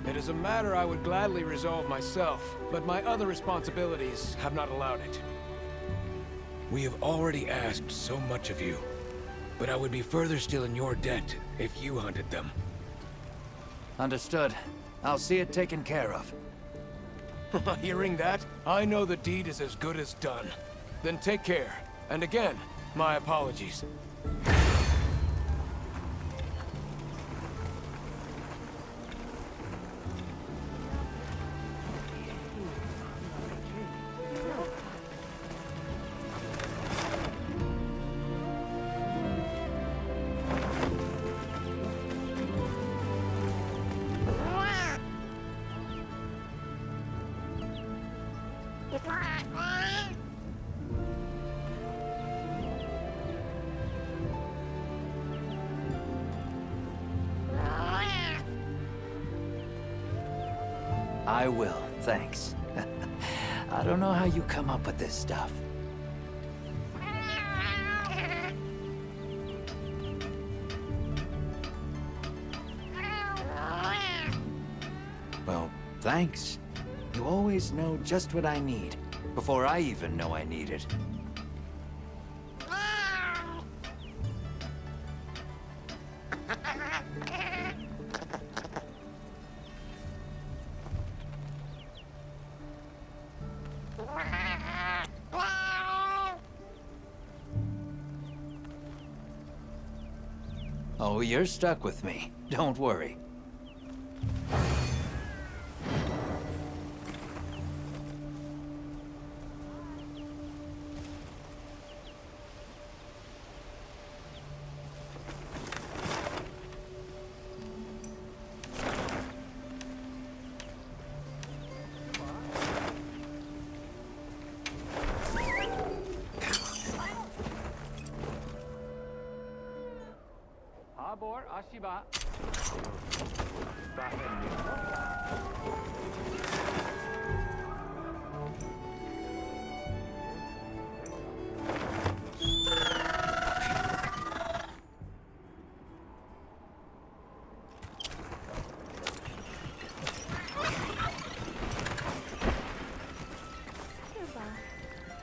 It is a matter I would gladly resolve myself, but my other responsibilities have not allowed it. We have already asked so much of you, but I would be further still in your debt if you hunted them. Understood. I'll see it taken care of. Hearing that, I know the deed is as good as done. Then take care. And again, my apologies. I will, thanks. I don't know how you come up with this stuff. Well, thanks. You always know just what I need, before I even know I need it. Oh, you're stuck with me. Don't worry.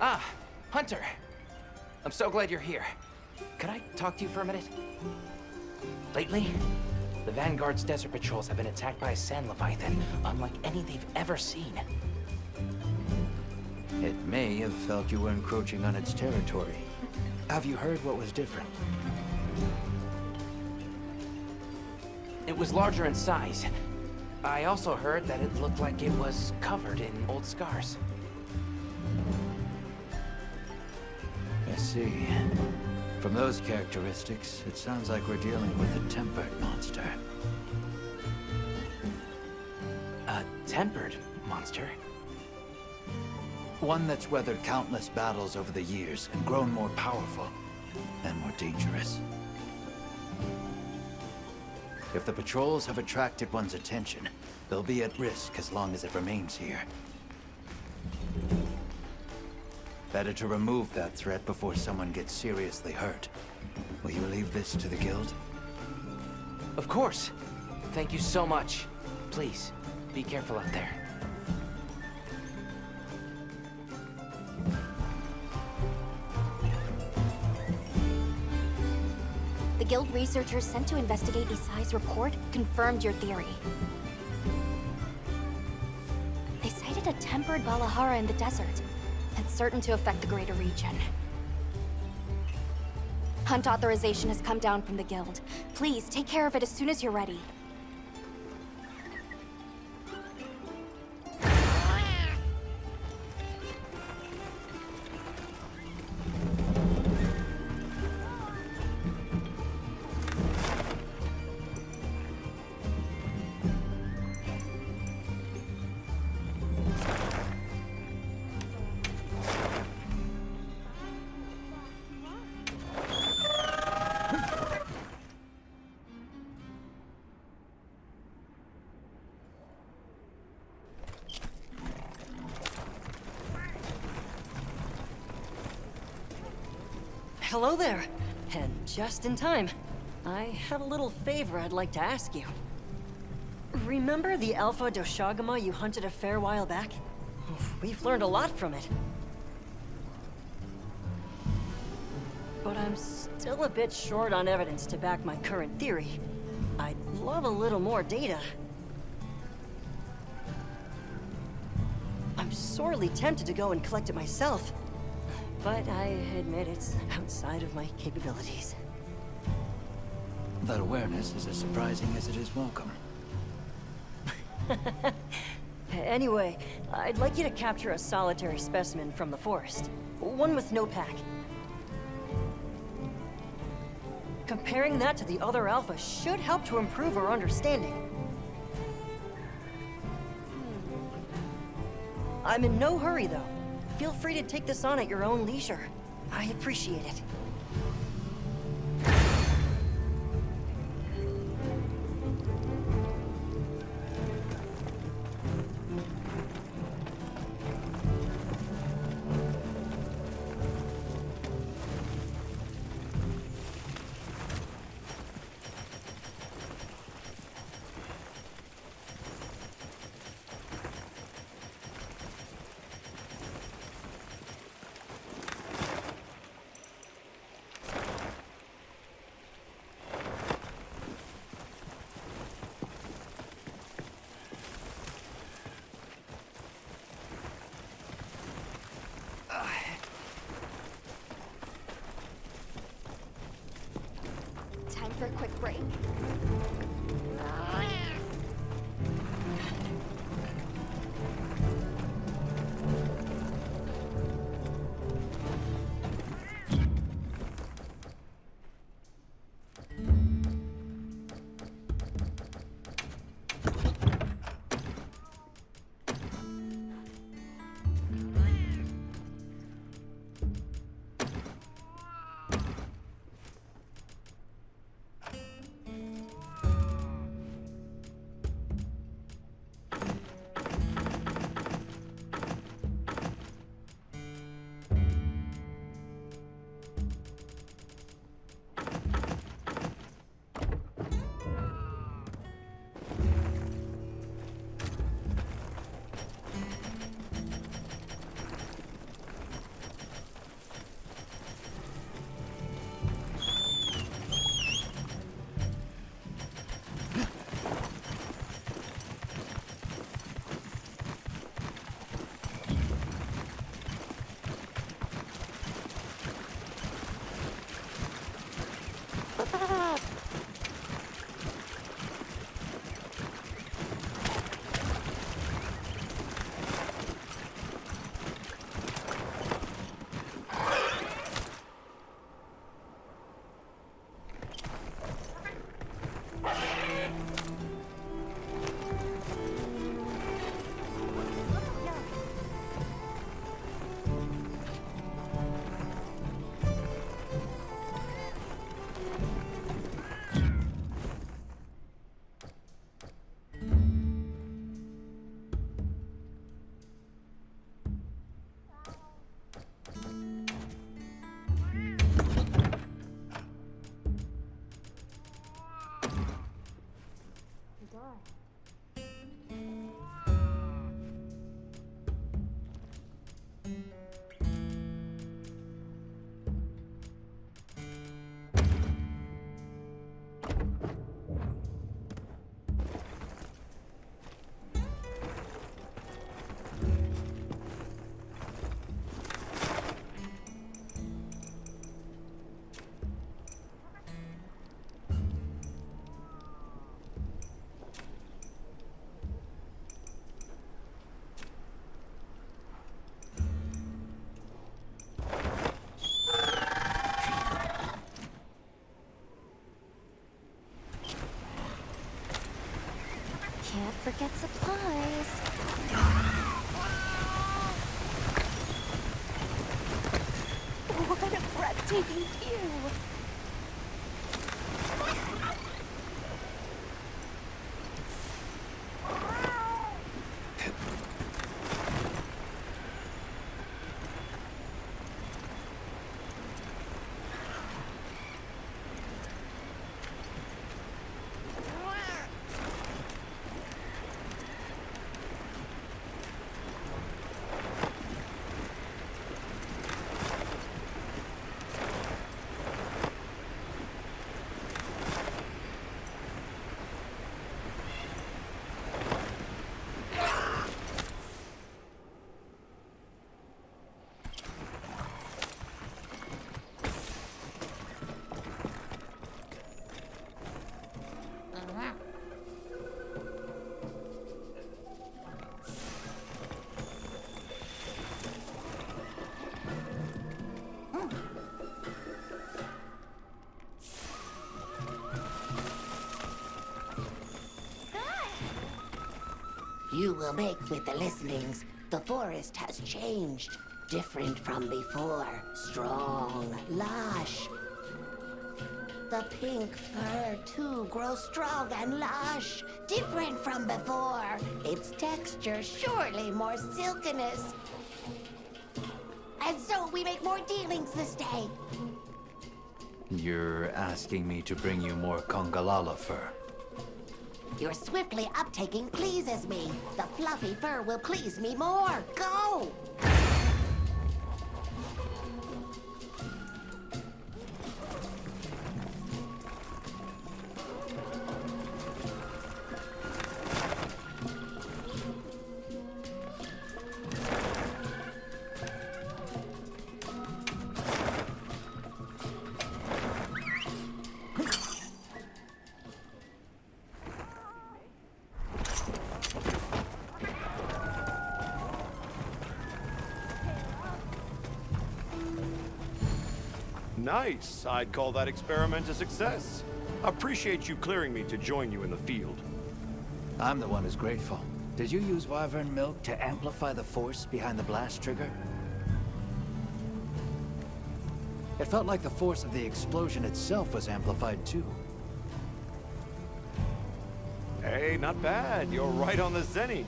Ah, Hunter! I'm so glad you're here. Could I talk to you for a minute? Lately, the Vanguard's desert patrols have been attacked by a sand leviathan, unlike any they've ever seen. It may have felt you were encroaching on its territory. Have you heard what was different? It was larger in size. I also heard that it looked like it was covered in old scars. I see. From those characteristics, it sounds like we're dealing with a tempered monster. A tempered monster? One that's weathered countless battles over the years and grown more powerful and more dangerous. If the patrols have attracted one's attention, they'll be at risk as long as it remains here. Better to remove that threat before someone gets seriously hurt. Will you leave this to the Guild? Of course. Thank you so much. Please, be careful out there. The Guild researchers sent to investigate Isai's report confirmed your theory. They cited a tempered Valahara in the desert. It's certain to affect the greater region. Hunt authorization has come down from the Guild. Please, take care of it as soon as you're ready. Hello there, and just in time. I have a little favor I'd like to ask you. Remember the Alpha Doshagama you hunted a fair while back? We've learned a lot from it. But I'm still a bit short on evidence to back my current theory. I'd love a little more data. I'm sorely tempted to go and collect it myself. But I admit it's outside of my capabilities. That awareness is as surprising as it is welcome. Anyway, I'd like you to capture a solitary specimen from the forest. One with no pack. Comparing that to the other alpha should help to improve our understanding. I'm in no hurry, though. feel free to take this on at your own leisure. I appreciate it. Time for a quick break. Can't forget supplies. What a breathtaking view! You will make with the listenings. The forest has changed. Different from before. Strong, lush. The pink fur, too, grows strong and lush. Different from before. Its texture surely more silkiness. And so we make more dealings this day. You're asking me to bring you more Congalala fur. Your swiftly uptaking pleases me. The fluffy fur will please me more. Go! Nice. I'd call that experiment a success. Appreciate you clearing me to join you in the field. I'm the one who's grateful. Did you use wyvern milk to amplify the force behind the blast trigger? It felt like the force of the explosion itself was amplified too. Hey, not bad. You're right on the zenny.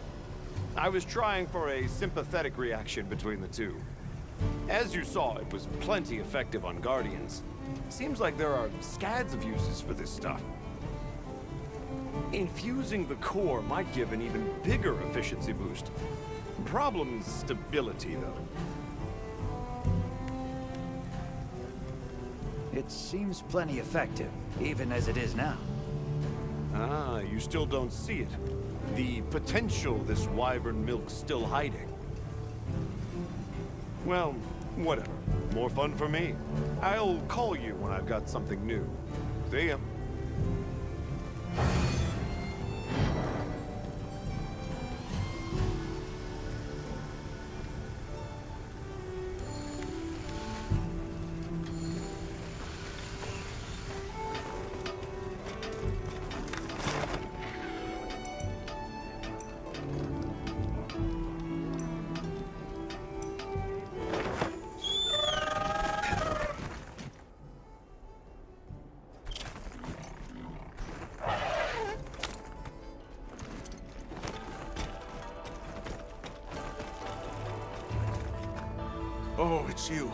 I was trying for a sympathetic reaction between the two. As you saw, it was plenty effective on Guardians. Seems like there are scads of uses for this stuff. Infusing the core might give an even bigger efficiency boost. Problem's stability, though. It seems plenty effective, even as it is now. Ah, you still don't see it. The potential this wyvern milk's still hiding. Well, whatever. More fun for me. I'll call you when I've got something new. See ya. Oh, it's you.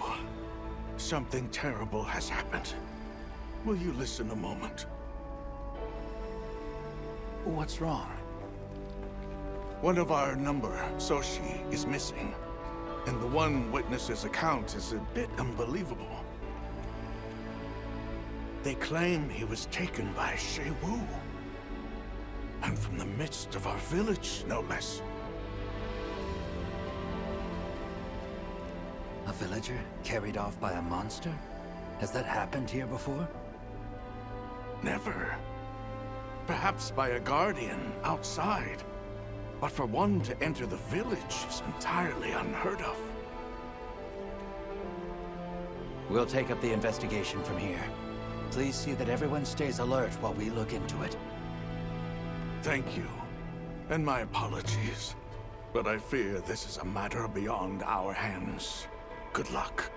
Something terrible has happened. Will you listen a moment? What's wrong? One of our number, Soshi, is missing. And the one witness's account is a bit unbelievable. They claim he was taken by Shirrako. And from the midst of our village, no less. A villager carried off by a monster? Has that happened here before? Never. Perhaps by a guardian outside. But for one to enter the village is entirely unheard of. We'll take up the investigation from here. Please see that everyone stays alert while we look into it. Thank you. And my apologies. But I fear this is a matter beyond our hands. Good luck.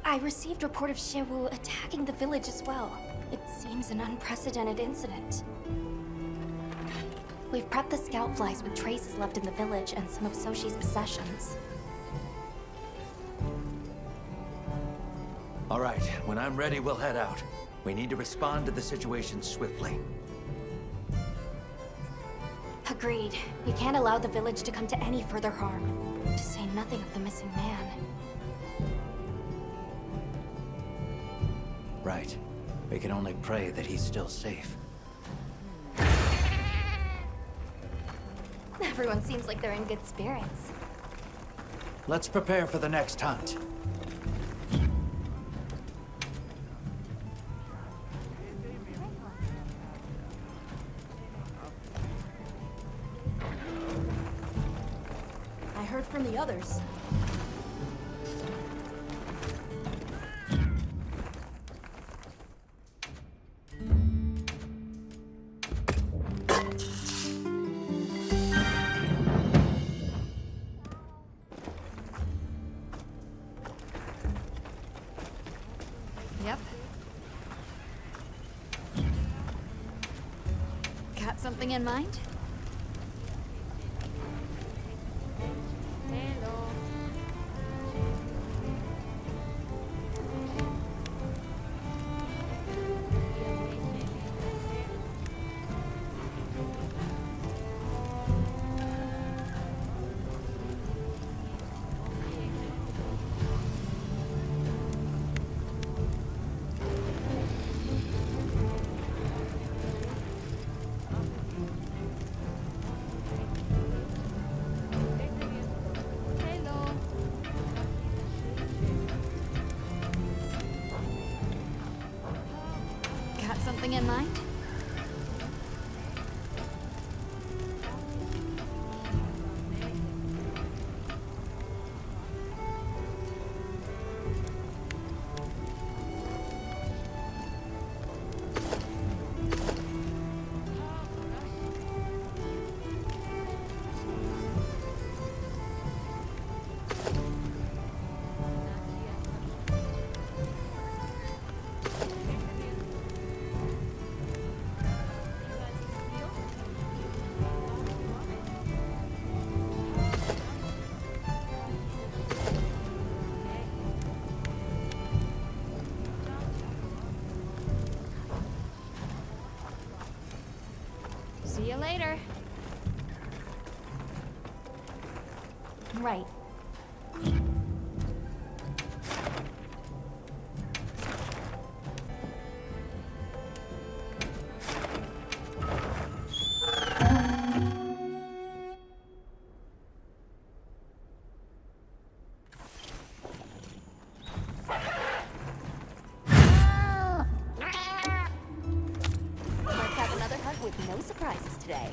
I received report of Shirrako attacking the village as well. It seems an unprecedented incident. We've prepped the scout flies with traces left in the village and some of Soshi's possessions. All right, when I'm ready, we'll head out. We need to respond to the situation swiftly. Agreed. We can't allow the village to come to any further harm. To say nothing of the missing man. Right. We can only pray that he's still safe. Everyone seems like they're in good spirits. Let's prepare for the next hunt. I heard from the others. Got something in mind? Something in mind? See you later. Right. Let's have another hug with no surprises today.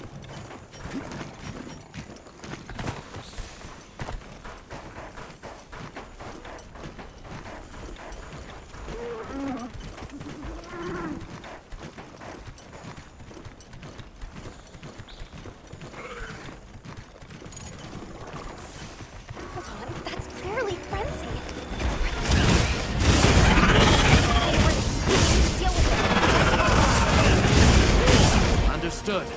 That's clearly frenzy. Understood.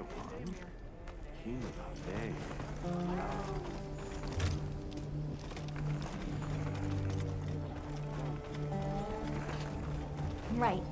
Taiwan, Hinale. Right.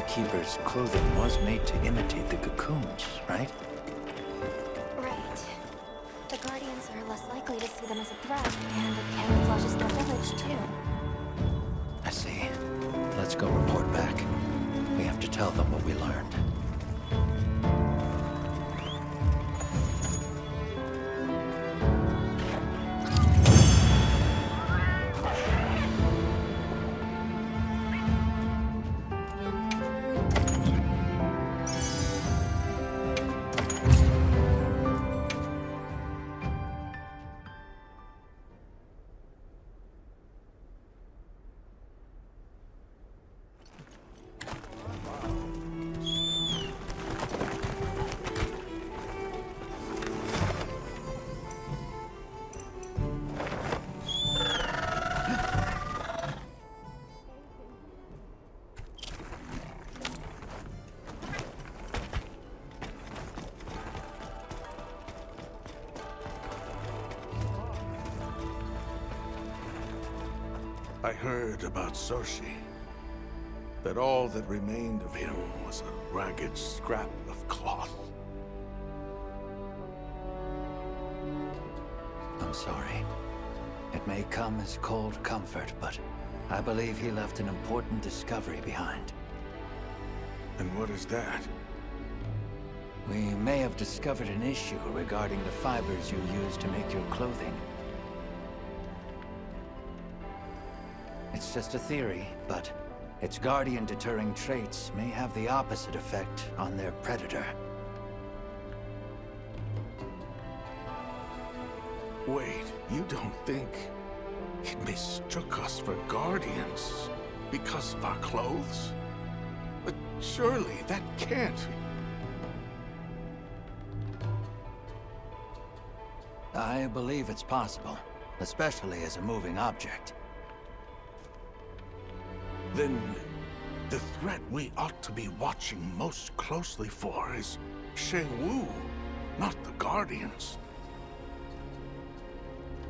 Keeper's clothing was made to imitate the cocoons, right? Right. The Guardians are less likely to see them as a threat, and it camouflages their village, too. I see. Let's go report back. We have to tell them what we learned. I heard about Soshi. That all that remained of him was a ragged scrap of cloth. I'm sorry. It may come as cold comfort, but I believe he left an important discovery behind. And what is that? We may have discovered an issue regarding the fibers you use to make your clothing. It's just a theory, but its guardian-deterring traits may have the opposite effect on their predator. Wait, you don't think it mistook us for guardians because of our clothes? But surely that can't. I believe it's possible, especially as a moving object. Then the threat we ought to be watching most closely for is Shirrako, not the Guardians.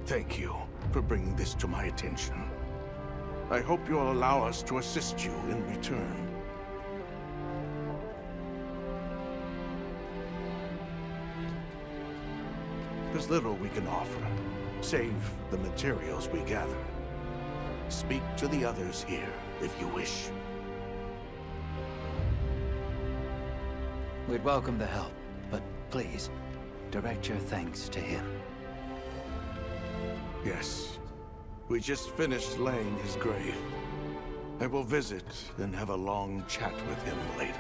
Thank you for bringing this to my attention. I hope you'll allow us to assist you in return. There's little we can offer, save the materials we gather. Speak to the others here, if you wish. We'd welcome the help, but please, direct your thanks to him. Yes. We just finished laying his grave. I will visit and have a long chat with him later.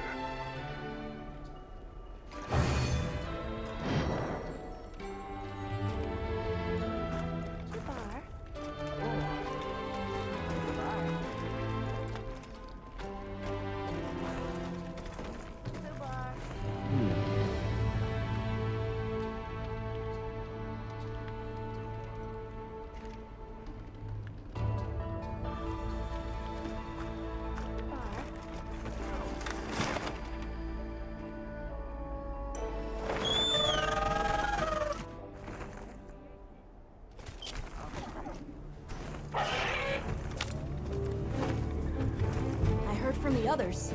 From the others.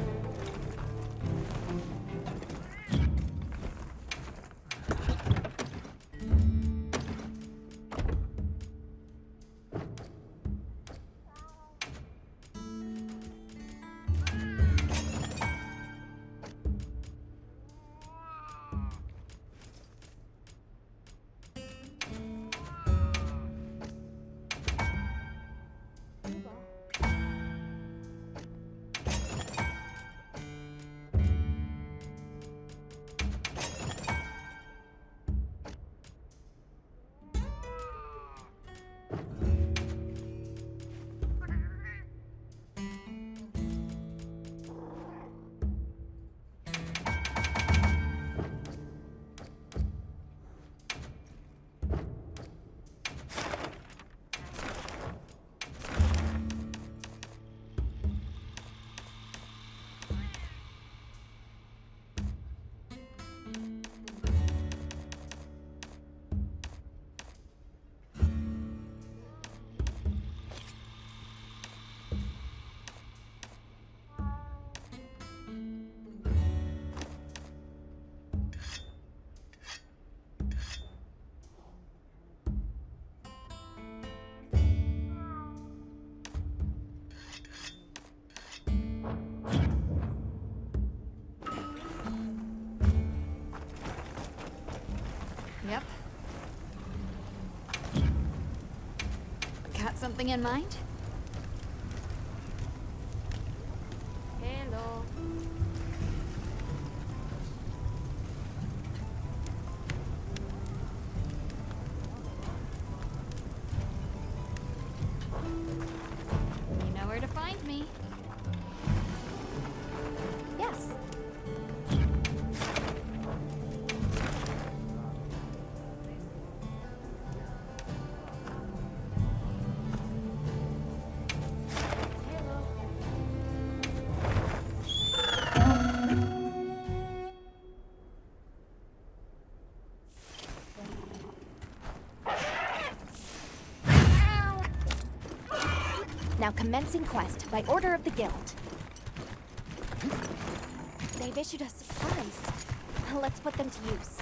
something in mind? Hello. You know where to find me. Yes. Now commencing quest by order of the guild. They've issued us supplies. Let's put them to use.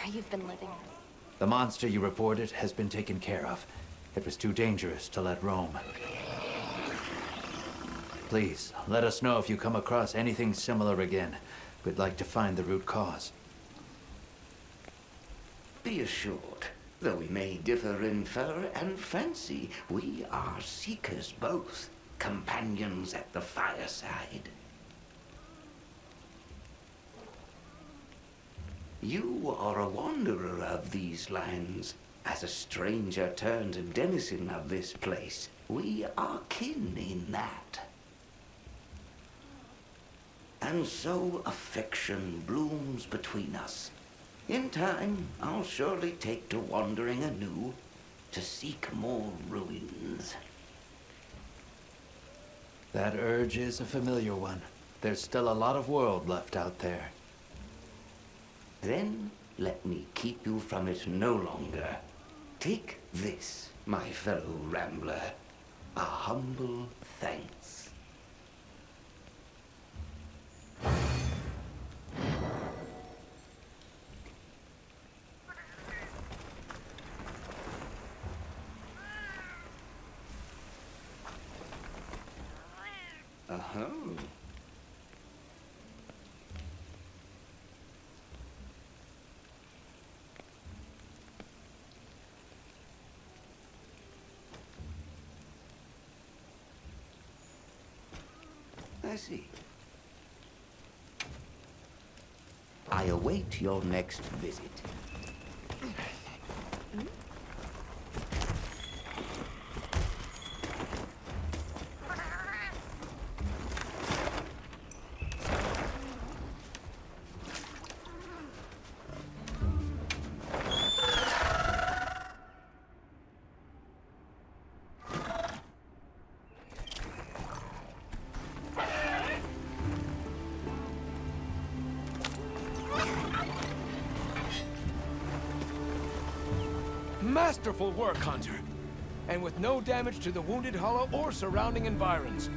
you've been living. The monster you reported has been taken care of. It was too dangerous to let roam. Please, let us know if you come across anything similar again. We'd like to find the root cause. Be assured, though we may differ in fur and fancy, we are seekers both, companions at the fireside. You are a wanderer of these lands. As a stranger turned denizen of this place, we are kin in that. And so affection blooms between us. In time, I'll surely take to wandering anew, to seek more ruins. That urge is a familiar one. There's still a lot of world left out there. Then let me keep you from it no longer. Take this, my fellow rambler, a humble thanks. I see. I await your next visit. Masterful work, Hunter. And with no damage to the wounded hollow or surrounding environs.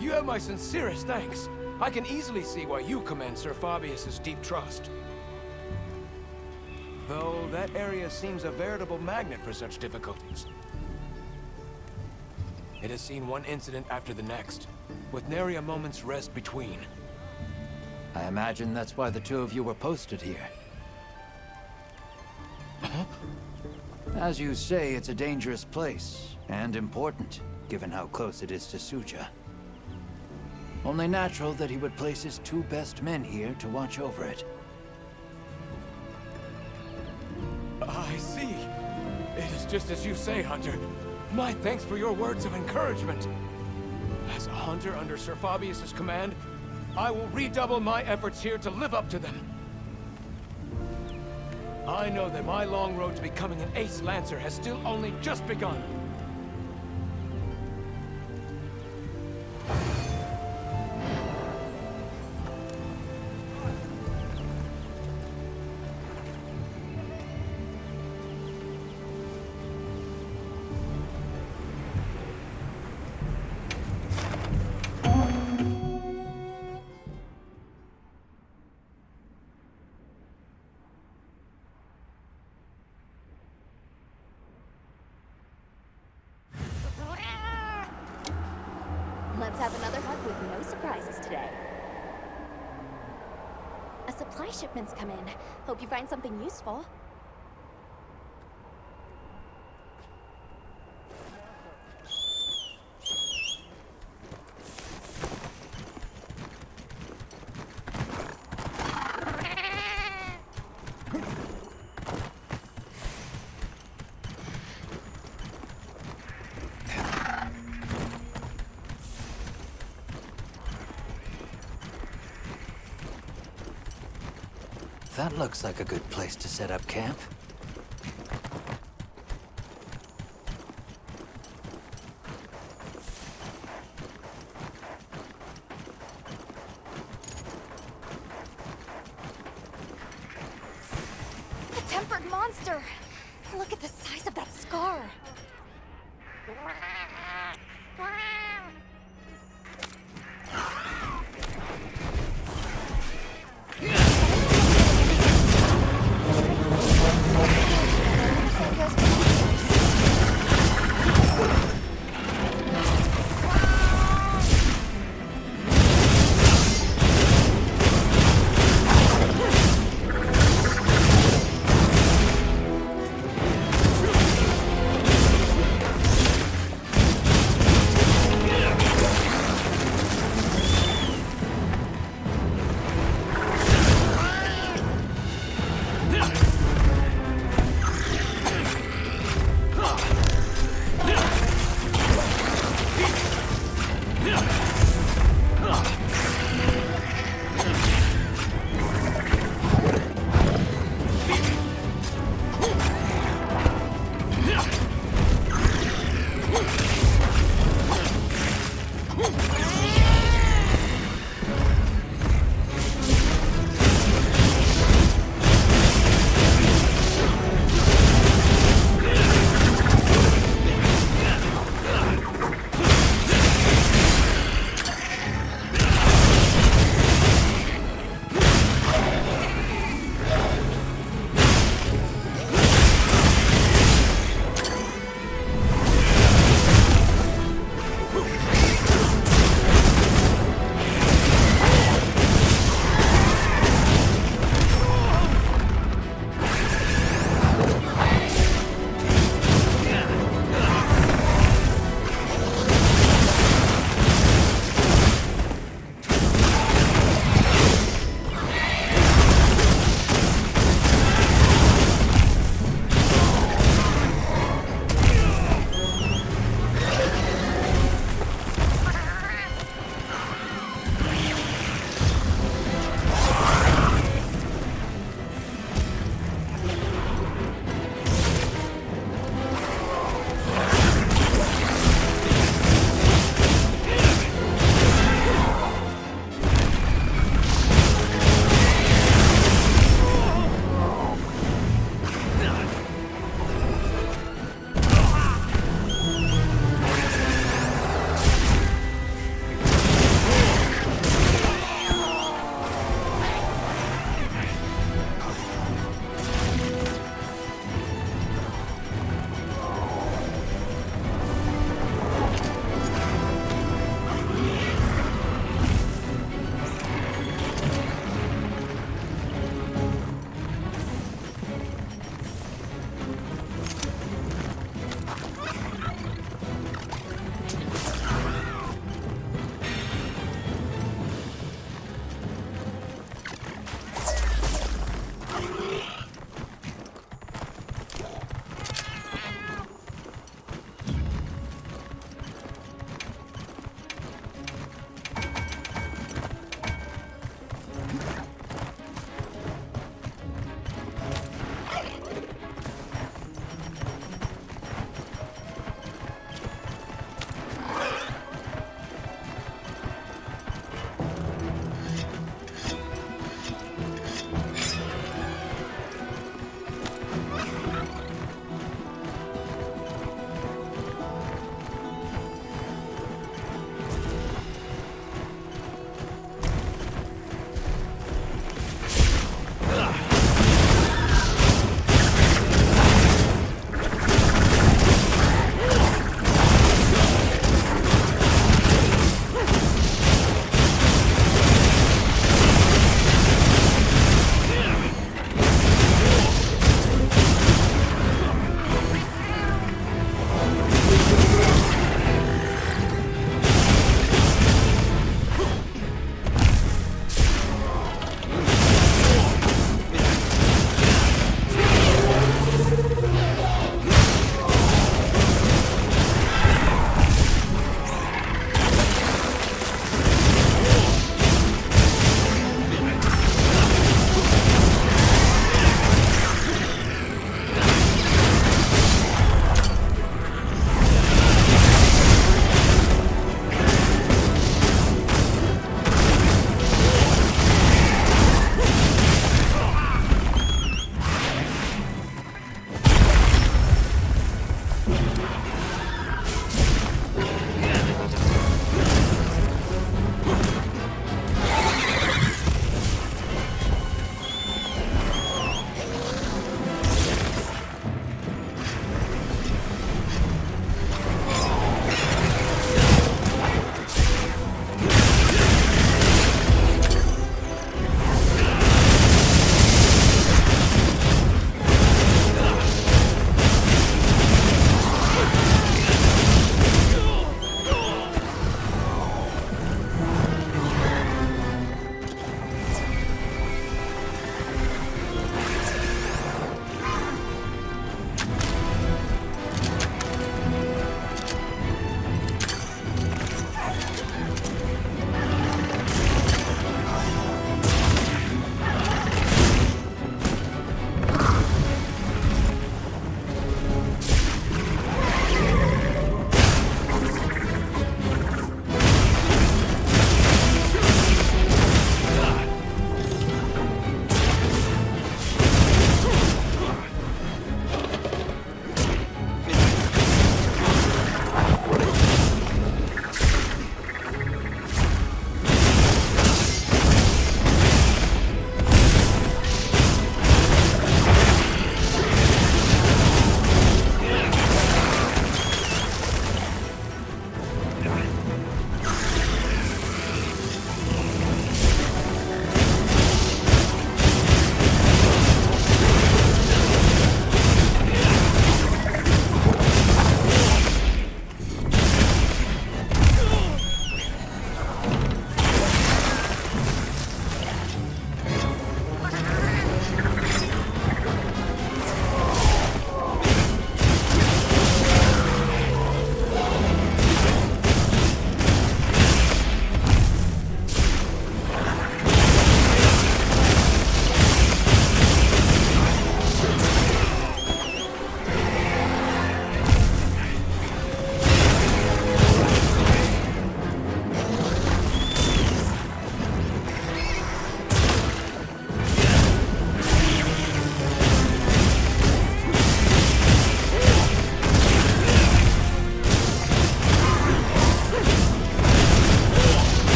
You have my sincerest thanks. I can easily see why you command Sir Fabius's deep trust. Though that area seems a veritable magnet for such difficulties. It has seen one incident after the next, with nary a moment's rest between. I imagine that's why the two of you were posted here. As you say, it's a dangerous place, and important, given how close it is to Suja. Only natural that he would place his two best men here to watch over it. I see. It is just as you say, Hunter. My thanks for your words of encouragement. As a hunter under Sir Fabius's command, I will redouble my efforts here to live up to them. I know that my long road to becoming an ace lancer has still only just begun. Let's have another hunt with no surprises today. A supply shipment's come in. Hope you find something useful. That looks like a good place to set up camp. The tempered monster! Look at the size of that scar!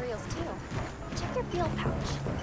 materials too. Check your field pouch.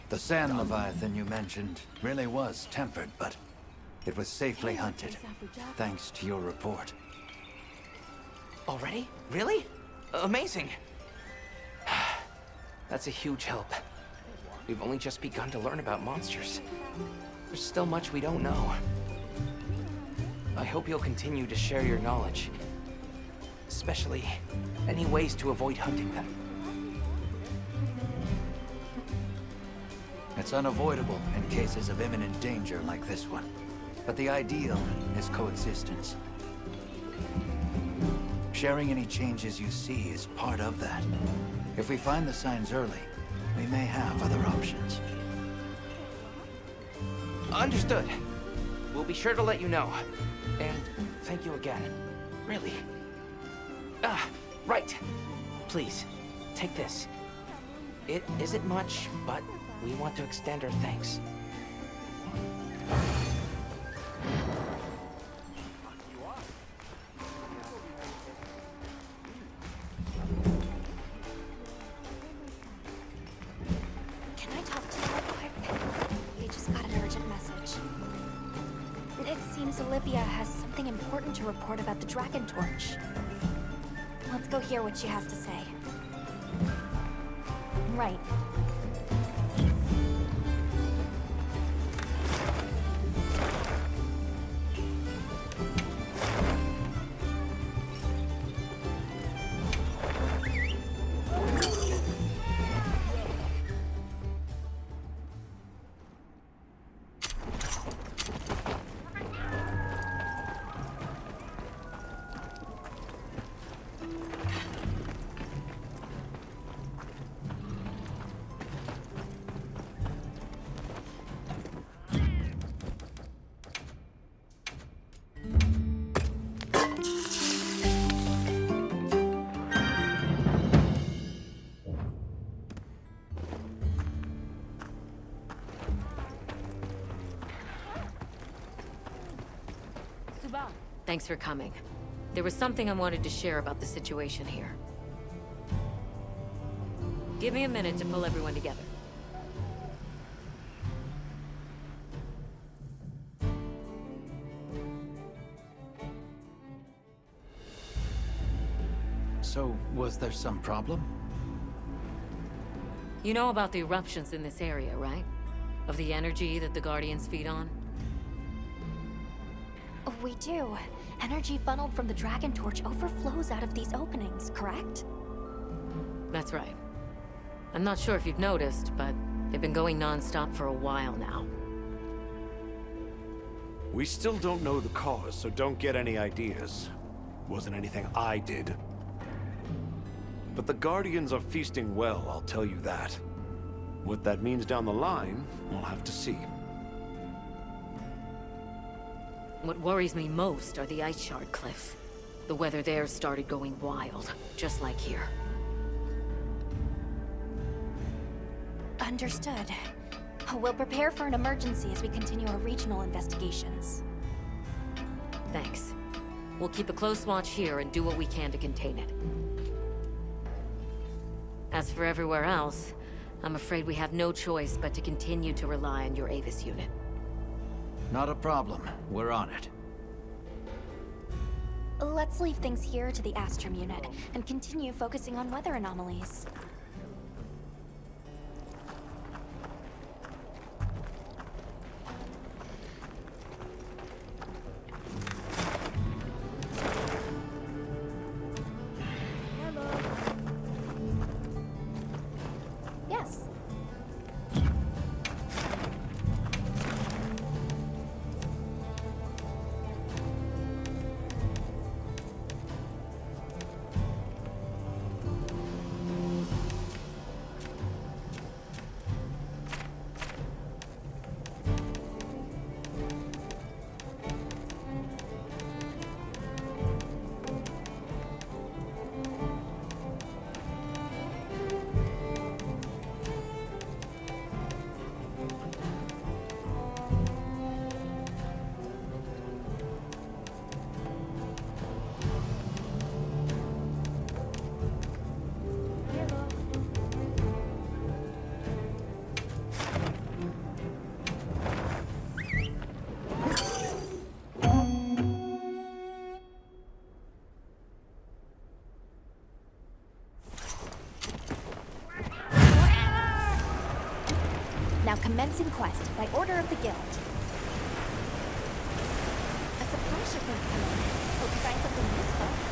The sand leviathan you mentioned really was tempered, but it was safely hunted, thanks to your report. Already? Really? Amazing. That's a huge help. We've only just begun to learn about monsters. There's still much we don't know. I hope you'll continue to share your knowledge. Especially any ways to avoid hunting them. It's unavoidable in cases of imminent danger like this one. But the ideal is coexistence. Sharing any changes you see is part of that. If we find the signs early, we may have other options. Understood. We'll be sure to let you know. And thank you again. Really. Right. Please, take this. It isn't much, but we want to extend our thanks. Can I talk to you real quick? We just got an urgent message. It seems Olivia has something important to report about the Dragon Torch. Let's go hear what she has to say. Right. Thanks for coming. There was something I wanted to share about the situation here. Give me a minute to pull everyone together. So, was there some problem? You know about the eruptions in this area, right? Of the energy that the Guardians feed on? We do. Energy funneled from the Dragon Torch overflows out of these openings, correct? That's right. I'm not sure if you've noticed, but they've been going non-stop for a while now. We still don't know the cause, so don't get any ideas. Wasn't anything I did. But the Guardians are feasting well, I'll tell you that. What that means down the line, we'll have to see. What worries me most are the ice shard cliffs. The weather there started going wild, just like here. Understood. We'll prepare for an emergency as we continue our regional investigations. Thanks. We'll keep a close watch here and do what we can to contain it. As for everywhere else, I'm afraid we have no choice but to continue to rely on your Avis unit. Not a problem. We're on it. Let's leave things here to the Astrum unit and continue focusing on weather anomalies. Yes. Now commence inquest by order of the Guild. shipment's coming. Hope you find something useful.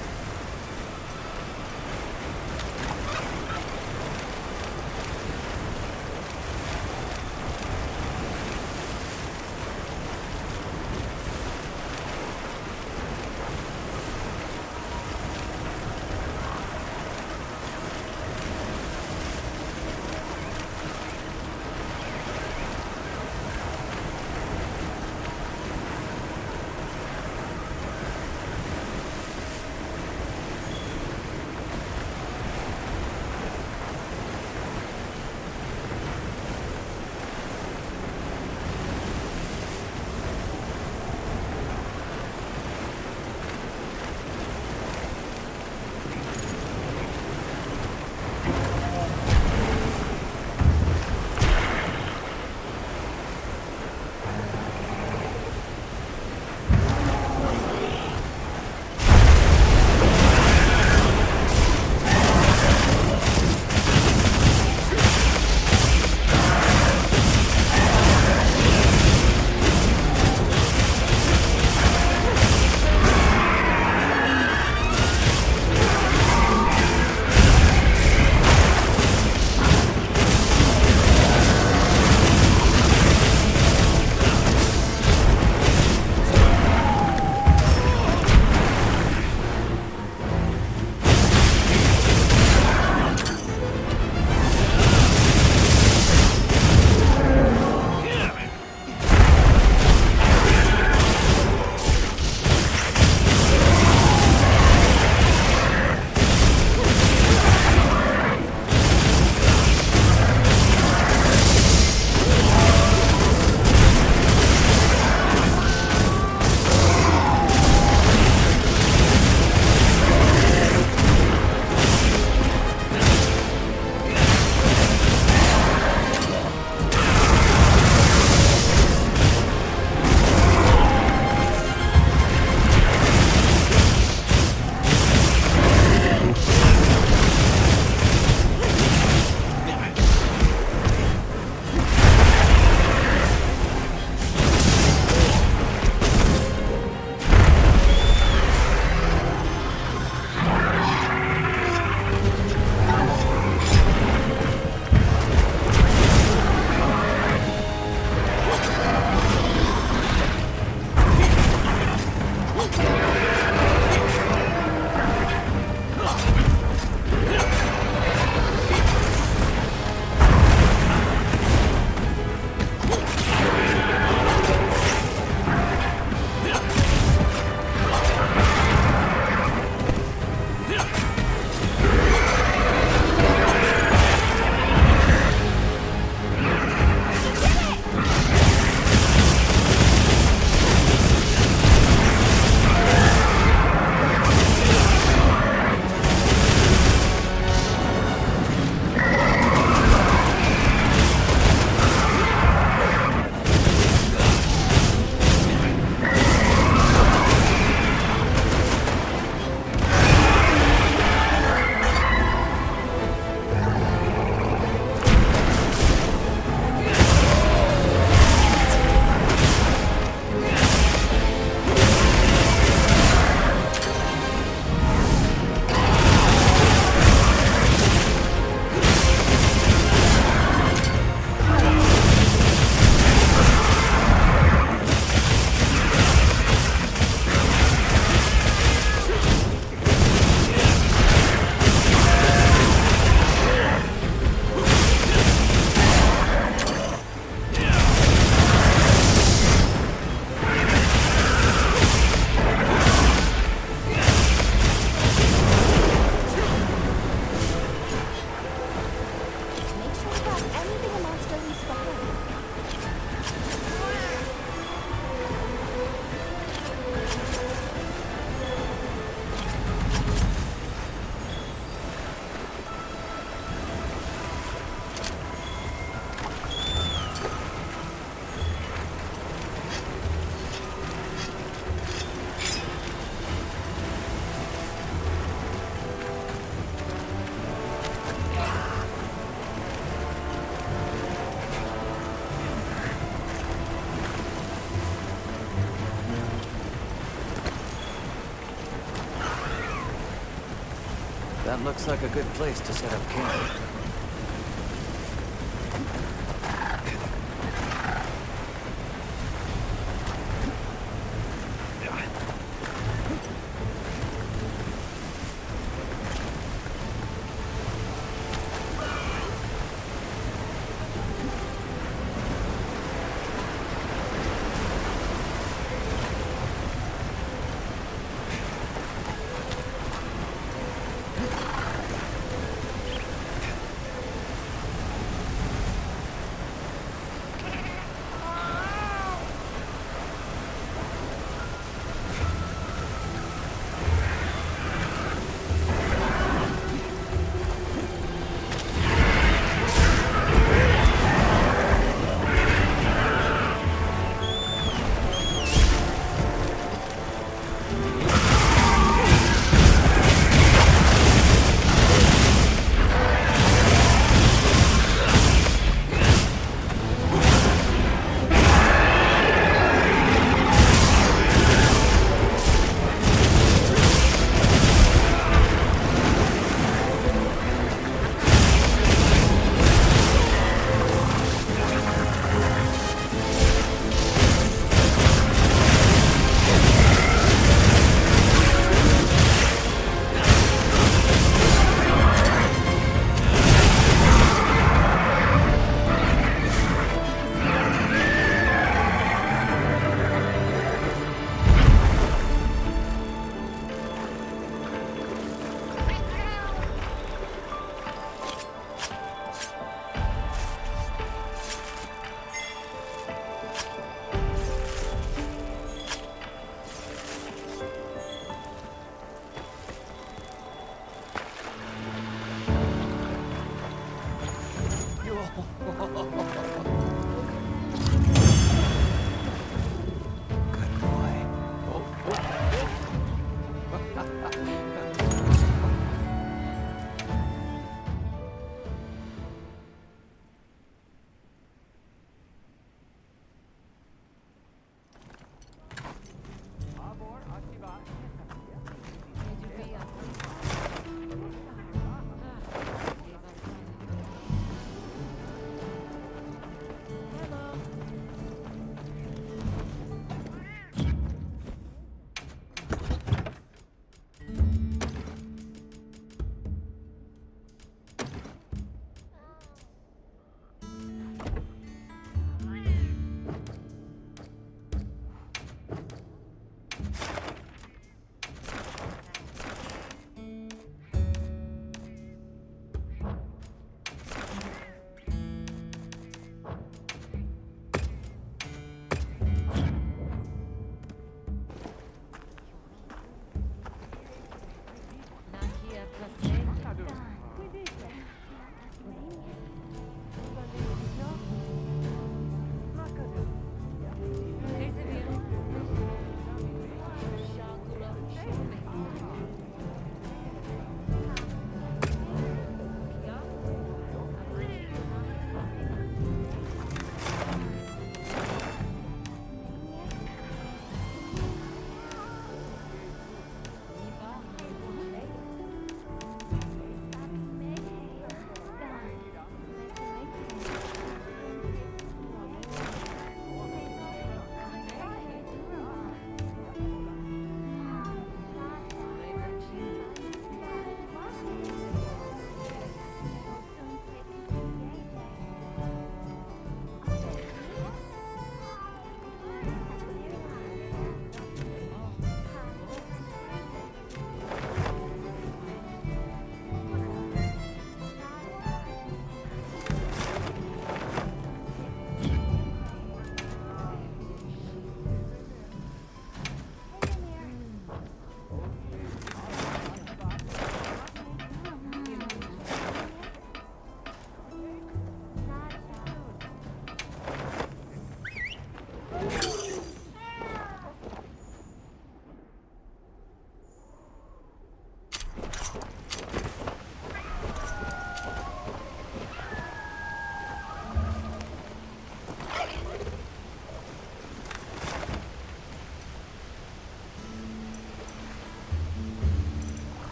That looks like a good place to set up camp.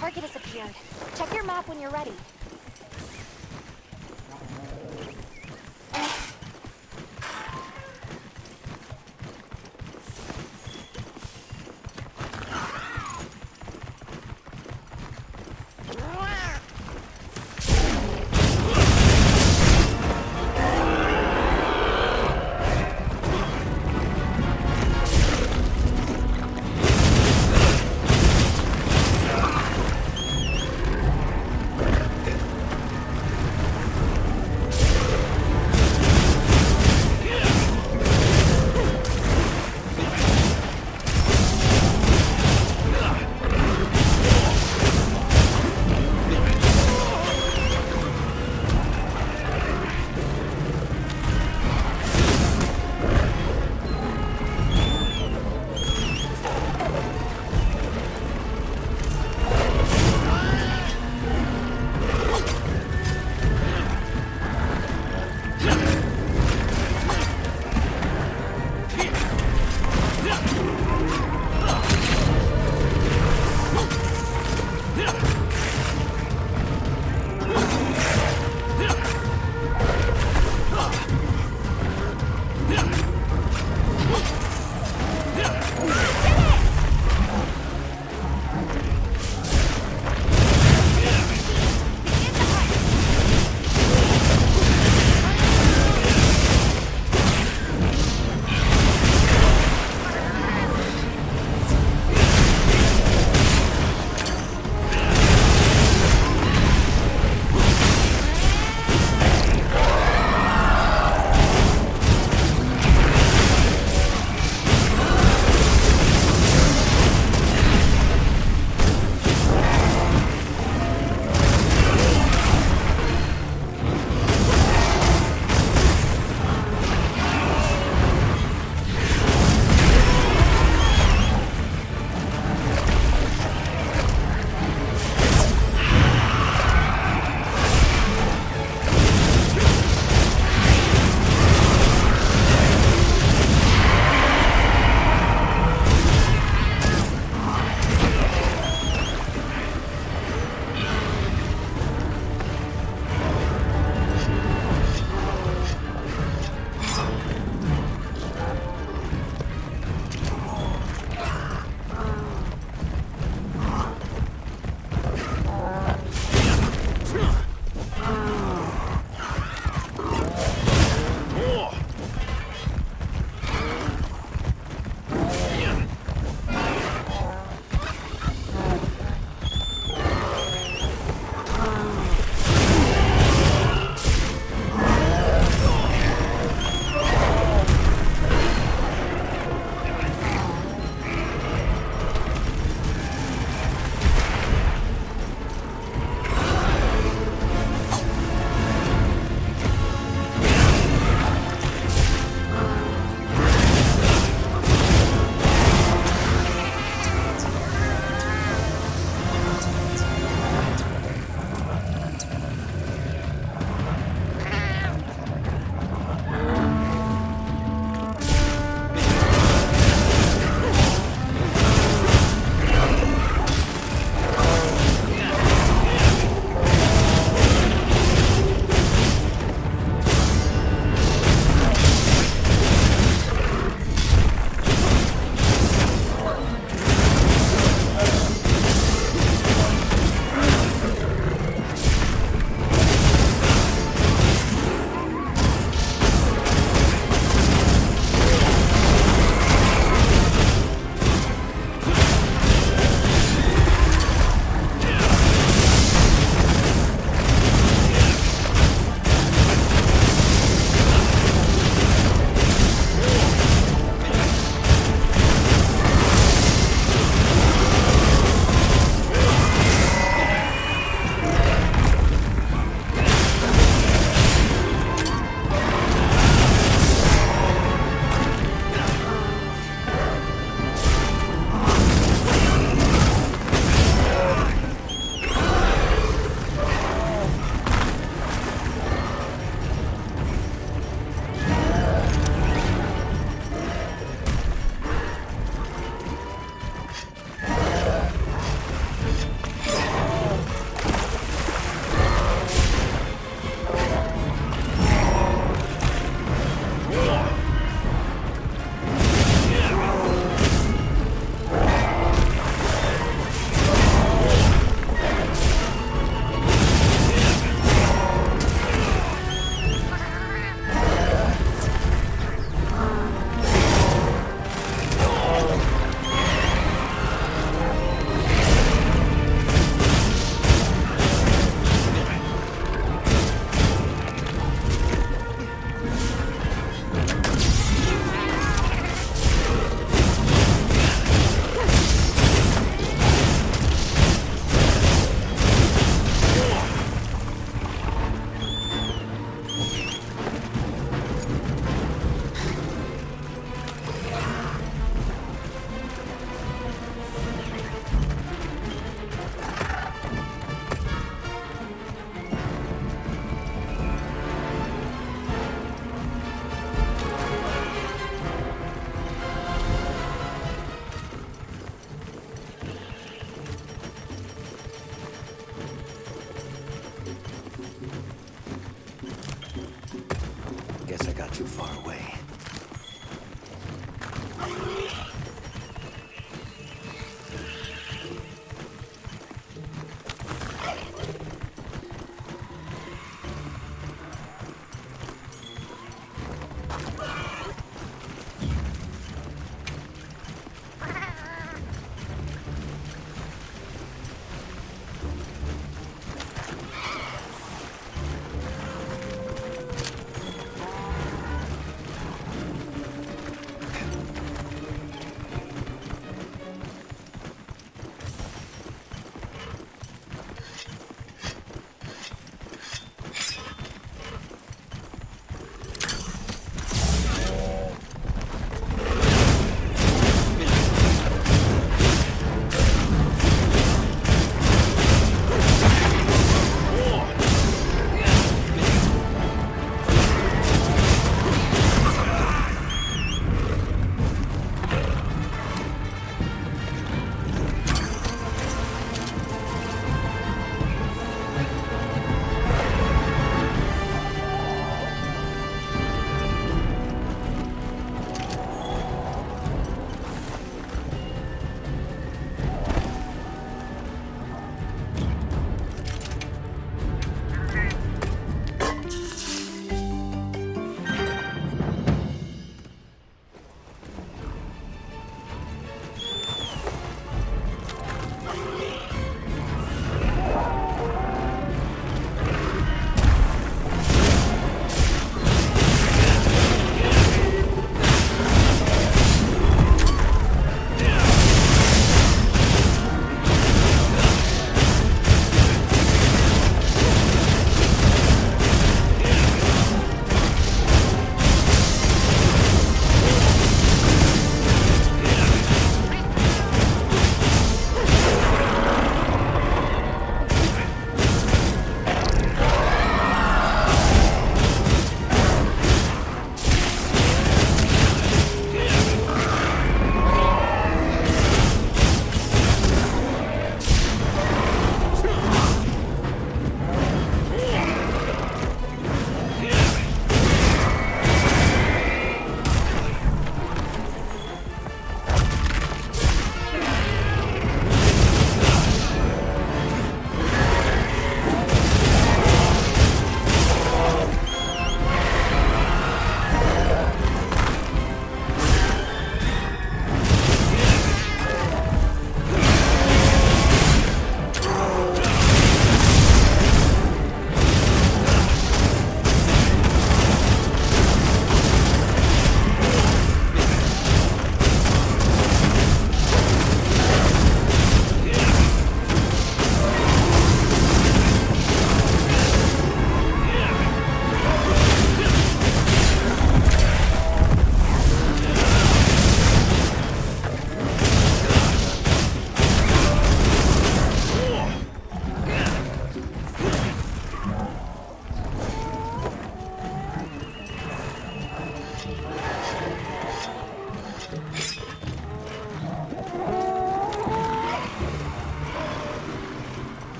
target has appeared. Check your map when you're ready.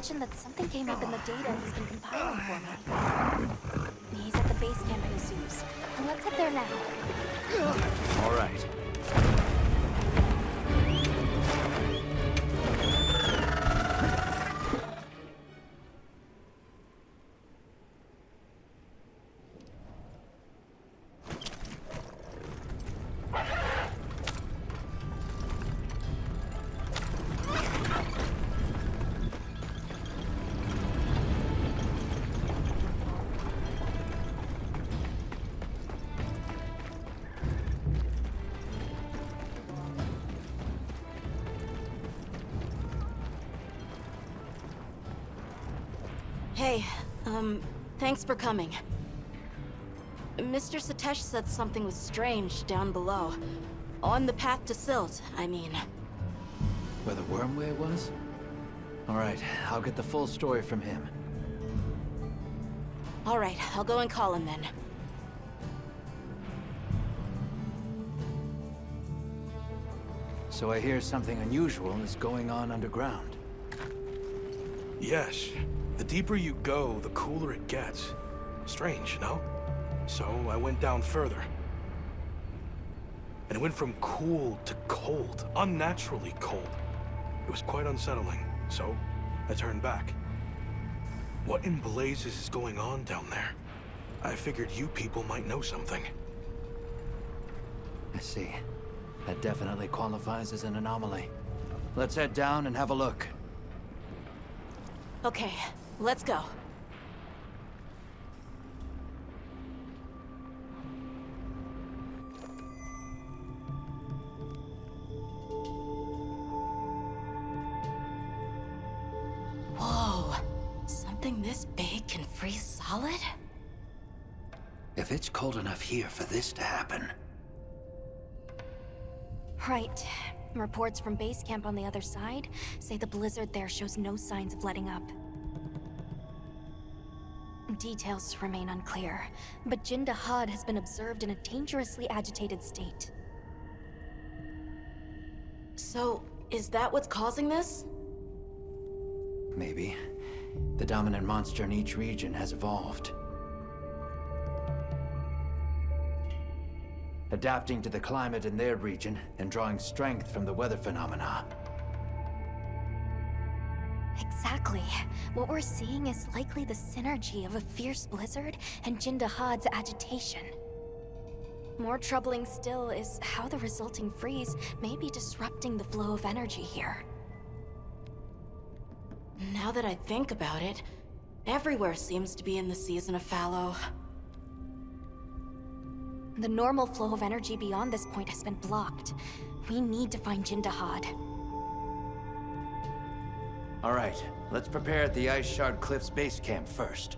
mentioned that something came up in the data he's been compiling for me. He's at the base camp in Azus. Let's head there now. All right. Hey, thanks for coming. Mr. Satesh said something was strange down below. On the path to Silt, I mean. Where the wormway was? All right, I'll get the full story from him. All right, I'll go and call him then. So I hear something unusual is going on underground. Yes. The deeper you go, the cooler it gets. Strange, no? So I went down further. And it went from cool to cold, unnaturally cold. It was quite unsettling, so I turned back. What in blazes is going on down there? I figured you people might know something. I see. That definitely qualifies as an anomaly. Let's head down and have a look. Okay, let's go. Whoa, something this big can freeze solid? If it's cold enough here for this to happen. Right. Reports from base camp on the other side say the blizzard there shows no signs of letting up. Details remain unclear, but Jinda Had has been observed in a dangerously agitated state. So, is that what's causing this? Maybe. The dominant monster in each region has evolved. Adapting to the climate in their region and drawing strength from the weather phenomena. Exactly. What we're seeing is likely the synergy of a fierce blizzard and Jinda Had's agitation. More troubling still is how the resulting freeze may be disrupting the flow of energy here. Now that I think about it, everywhere seems to be in the season of fallow. The normal flow of energy beyond this point has been blocked. We need to find Jinda Had. All right, let's prepare at the Ice Shard Cliffs base camp first.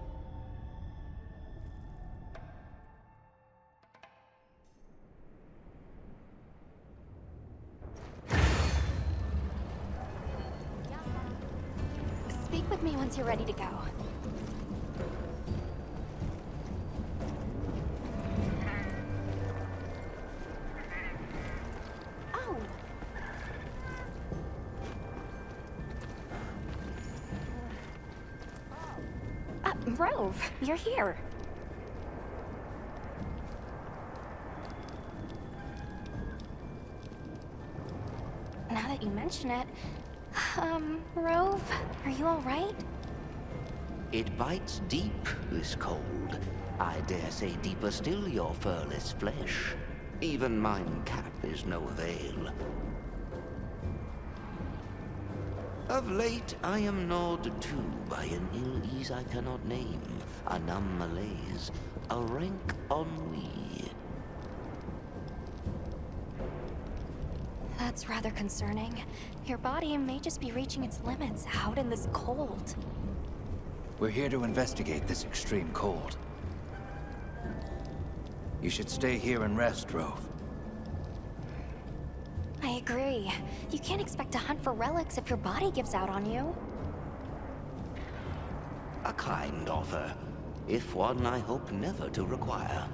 Speak with me once you're ready to go. Rove, you're here. Now that you mention it, Rove, are you all right? It bites deep, this cold. I dare say deeper still your furless flesh. Even mine cap is no avail. Of late, I am gnawed too by an ill ease I cannot name, a numb malaise, a rank ennui. That's rather concerning. Your body may just be reaching its limits out in this cold. We're here to investigate this extreme cold. You should stay here and rest, Rove. I agree. You can't expect to hunt for relics if your body gives out on you. A kind offer, if one I hope never to require.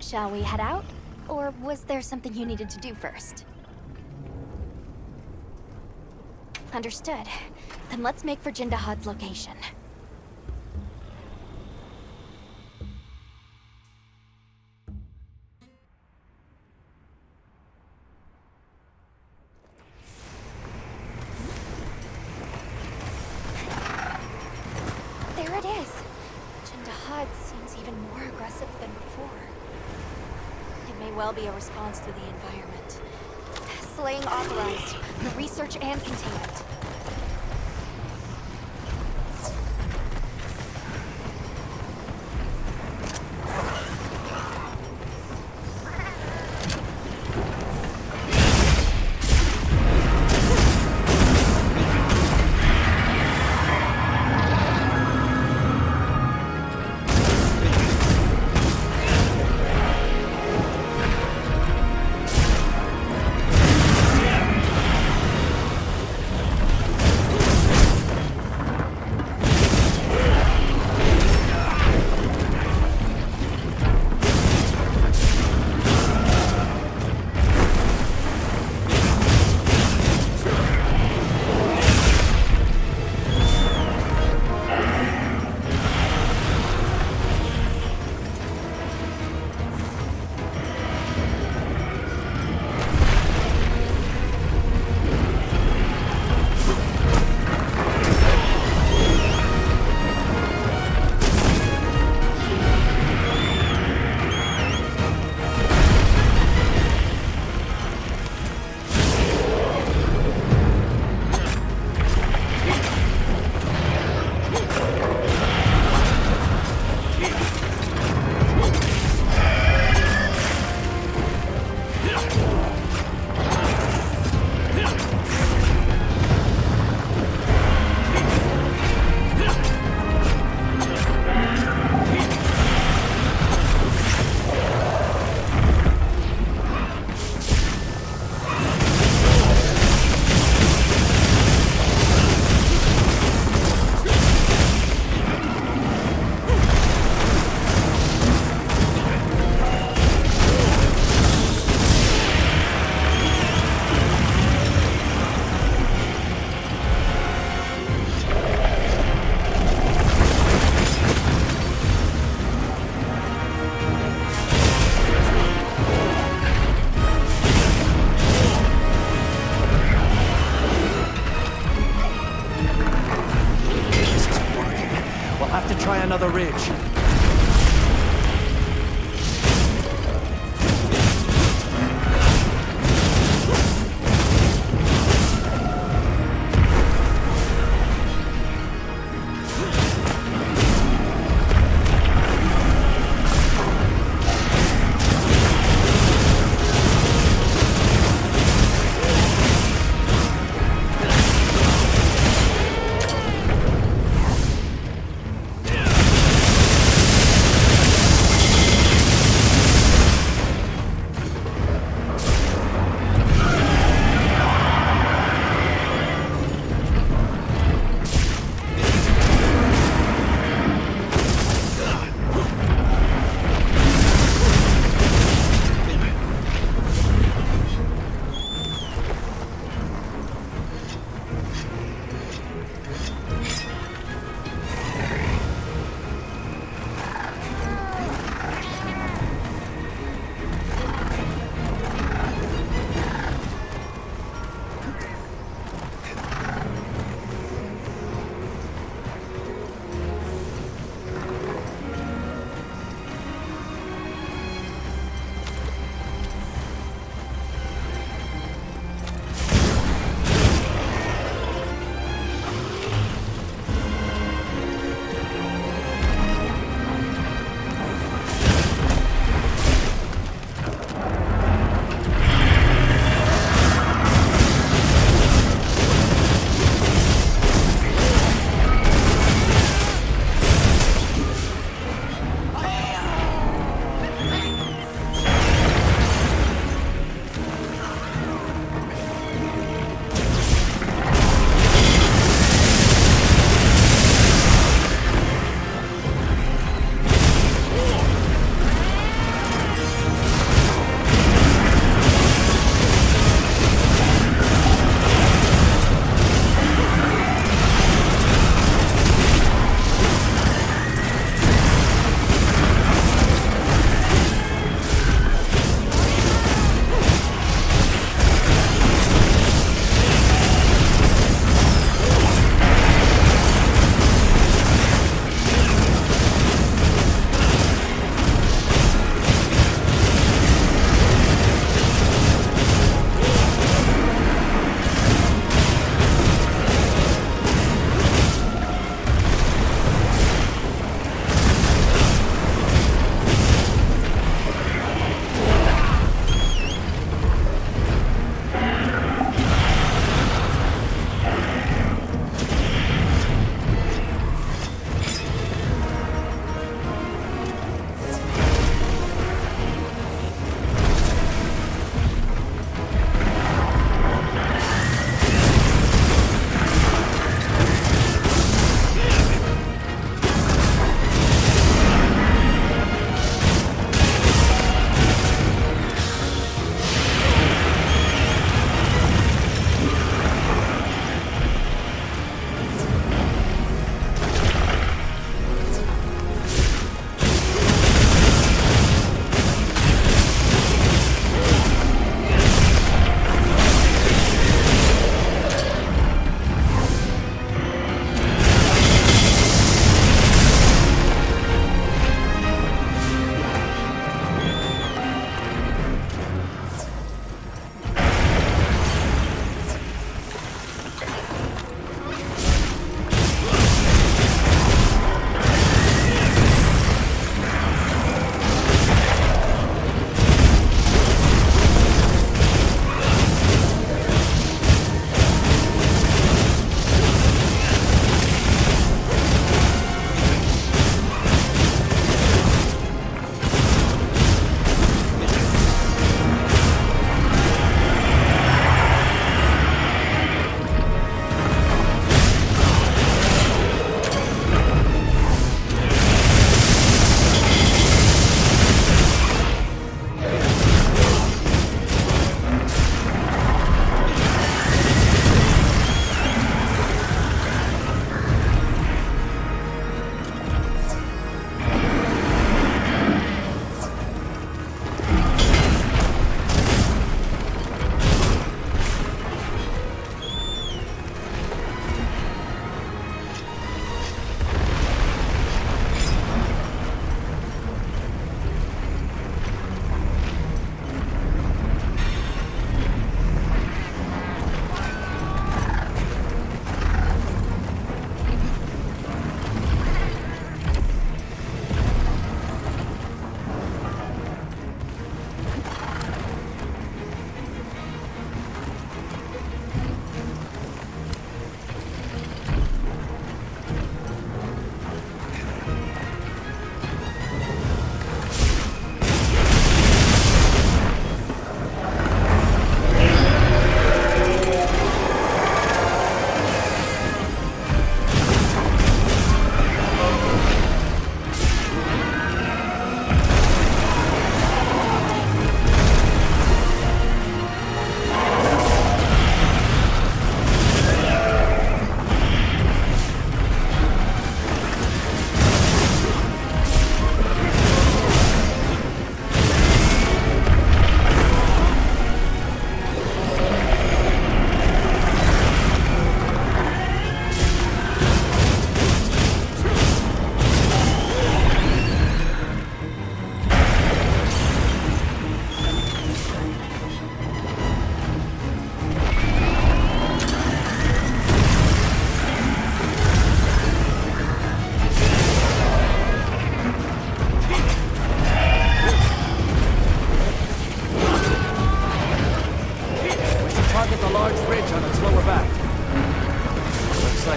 Shall we head out? Or was there something you needed to do first? Understood. Then let's make for Jindahad's location. There it is. Jindahad seems even more aggressive than before. It may well be a response to the environment. Slaying authorized. For research and containment. Another ridge.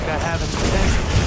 I have its potential.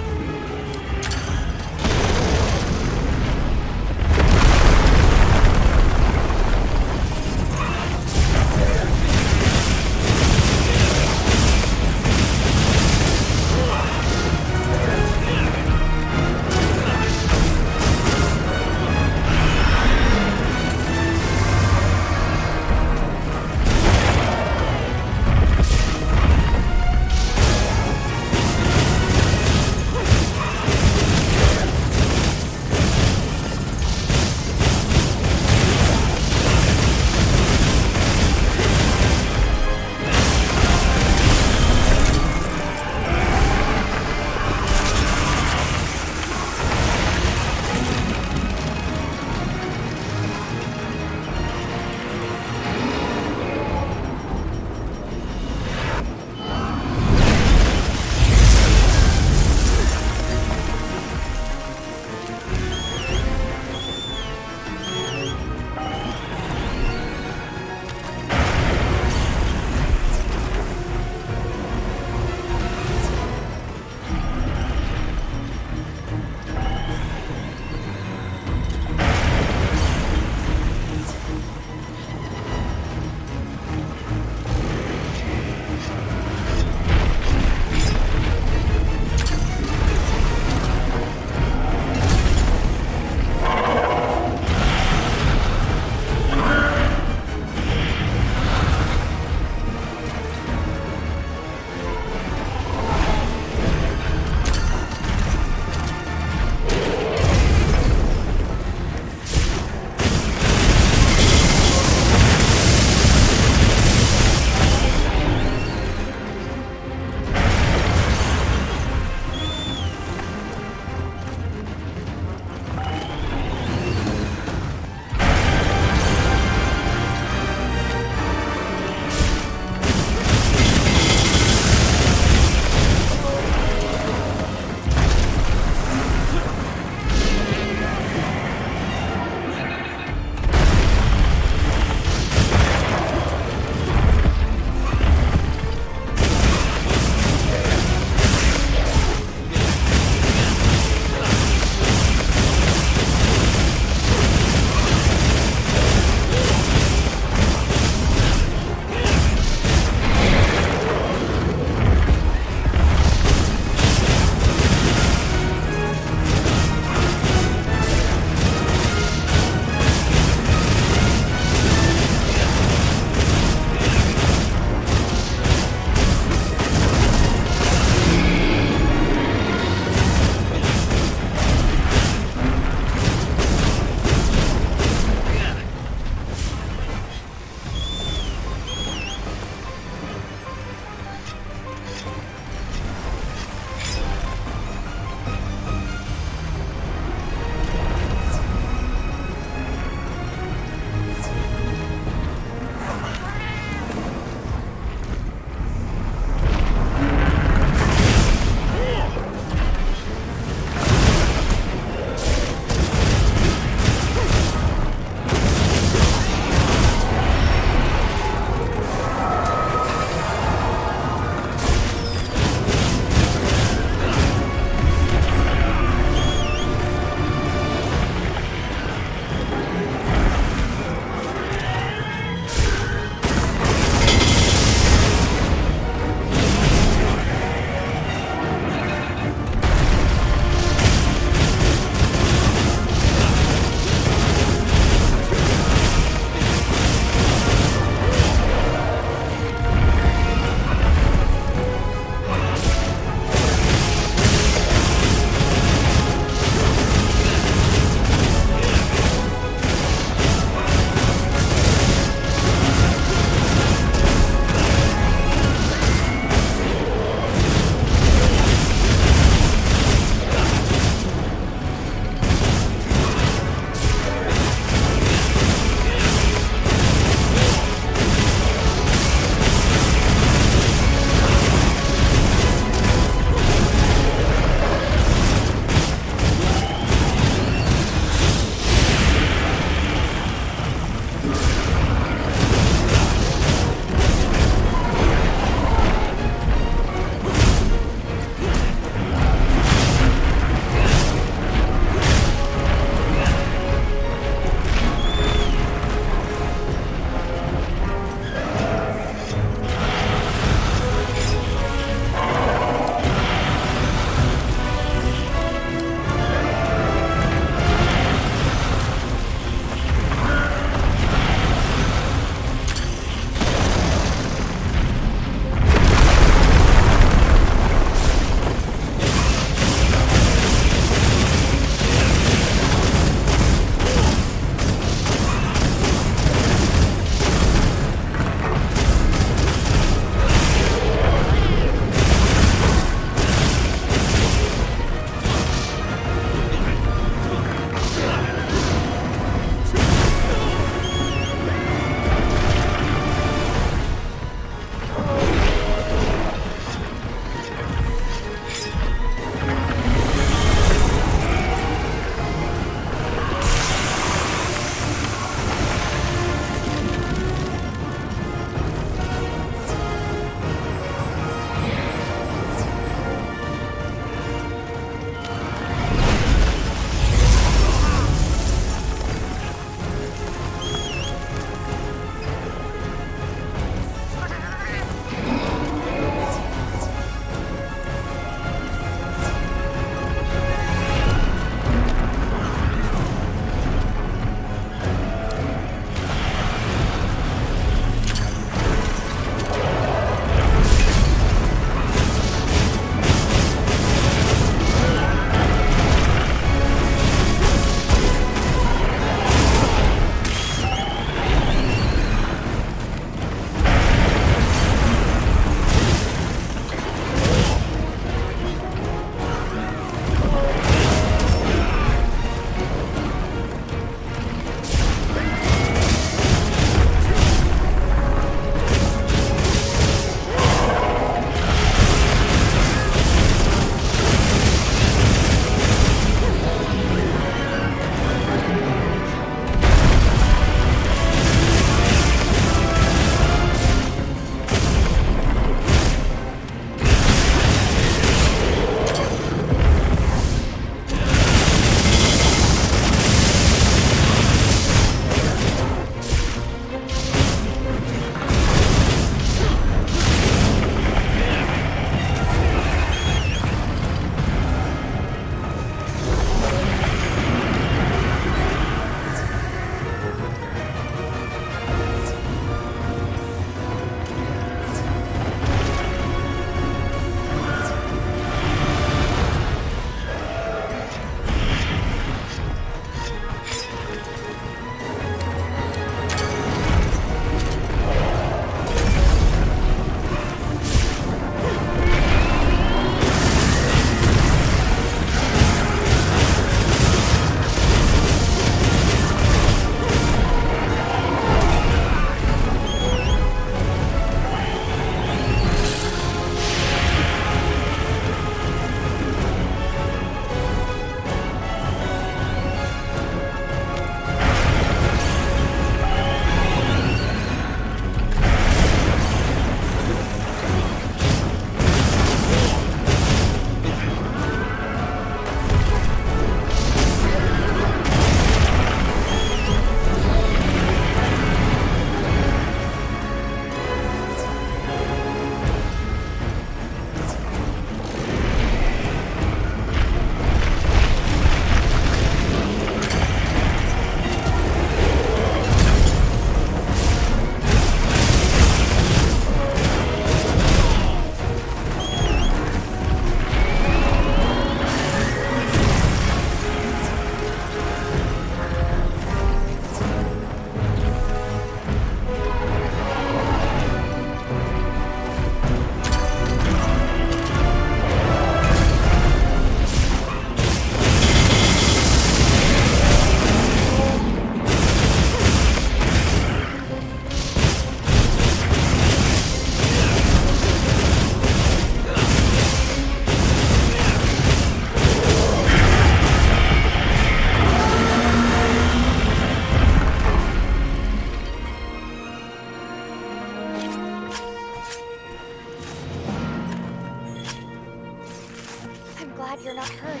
glad you're not hurt.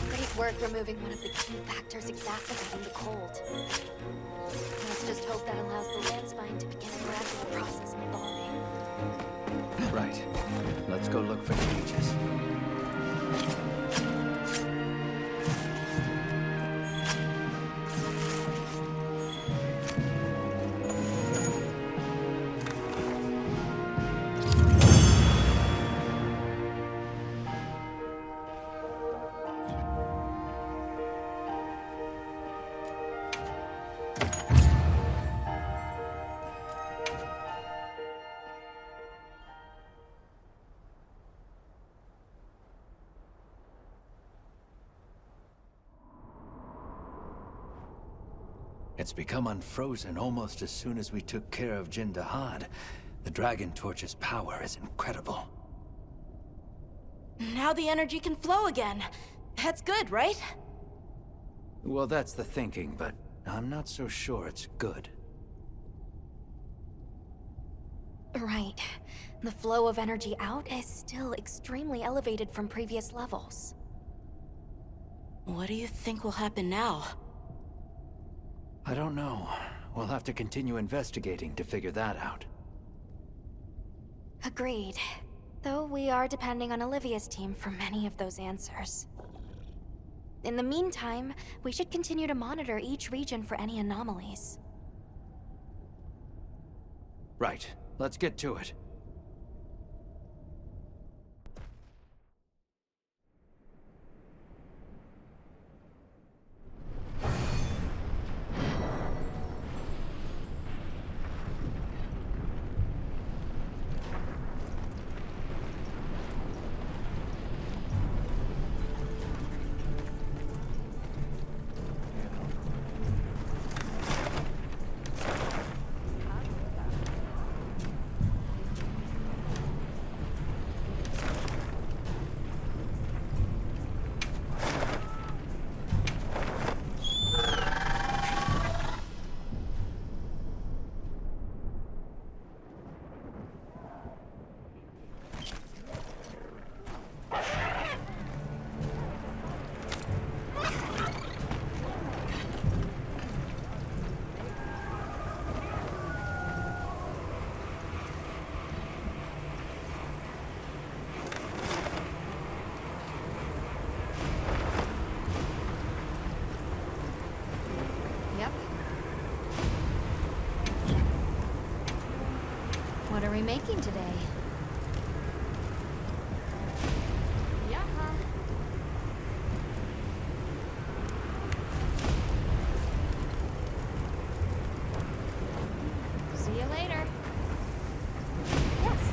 Great work removing one of the key factors exacerbating the cold. Let's just hope that allows the land spine to begin a gradual process of thawing. Right. Let's go look for changes. It's become unfrozen almost as soon as we took care of Jindahad. The Dragon Torch's power is incredible. Now the energy can flow again. That's good, right? Well, that's the thinking, but I'm not so sure it's good. Right. The flow of energy out is still extremely elevated from previous levels. What do you think will happen now? I don't know. We'll have to continue investigating to figure that out. Agreed. Though we are depending on Olivia's team for many of those answers. In the meantime, we should continue to monitor each region for any anomalies. Right. Let's get to it. What are we making today? See you later. Yes.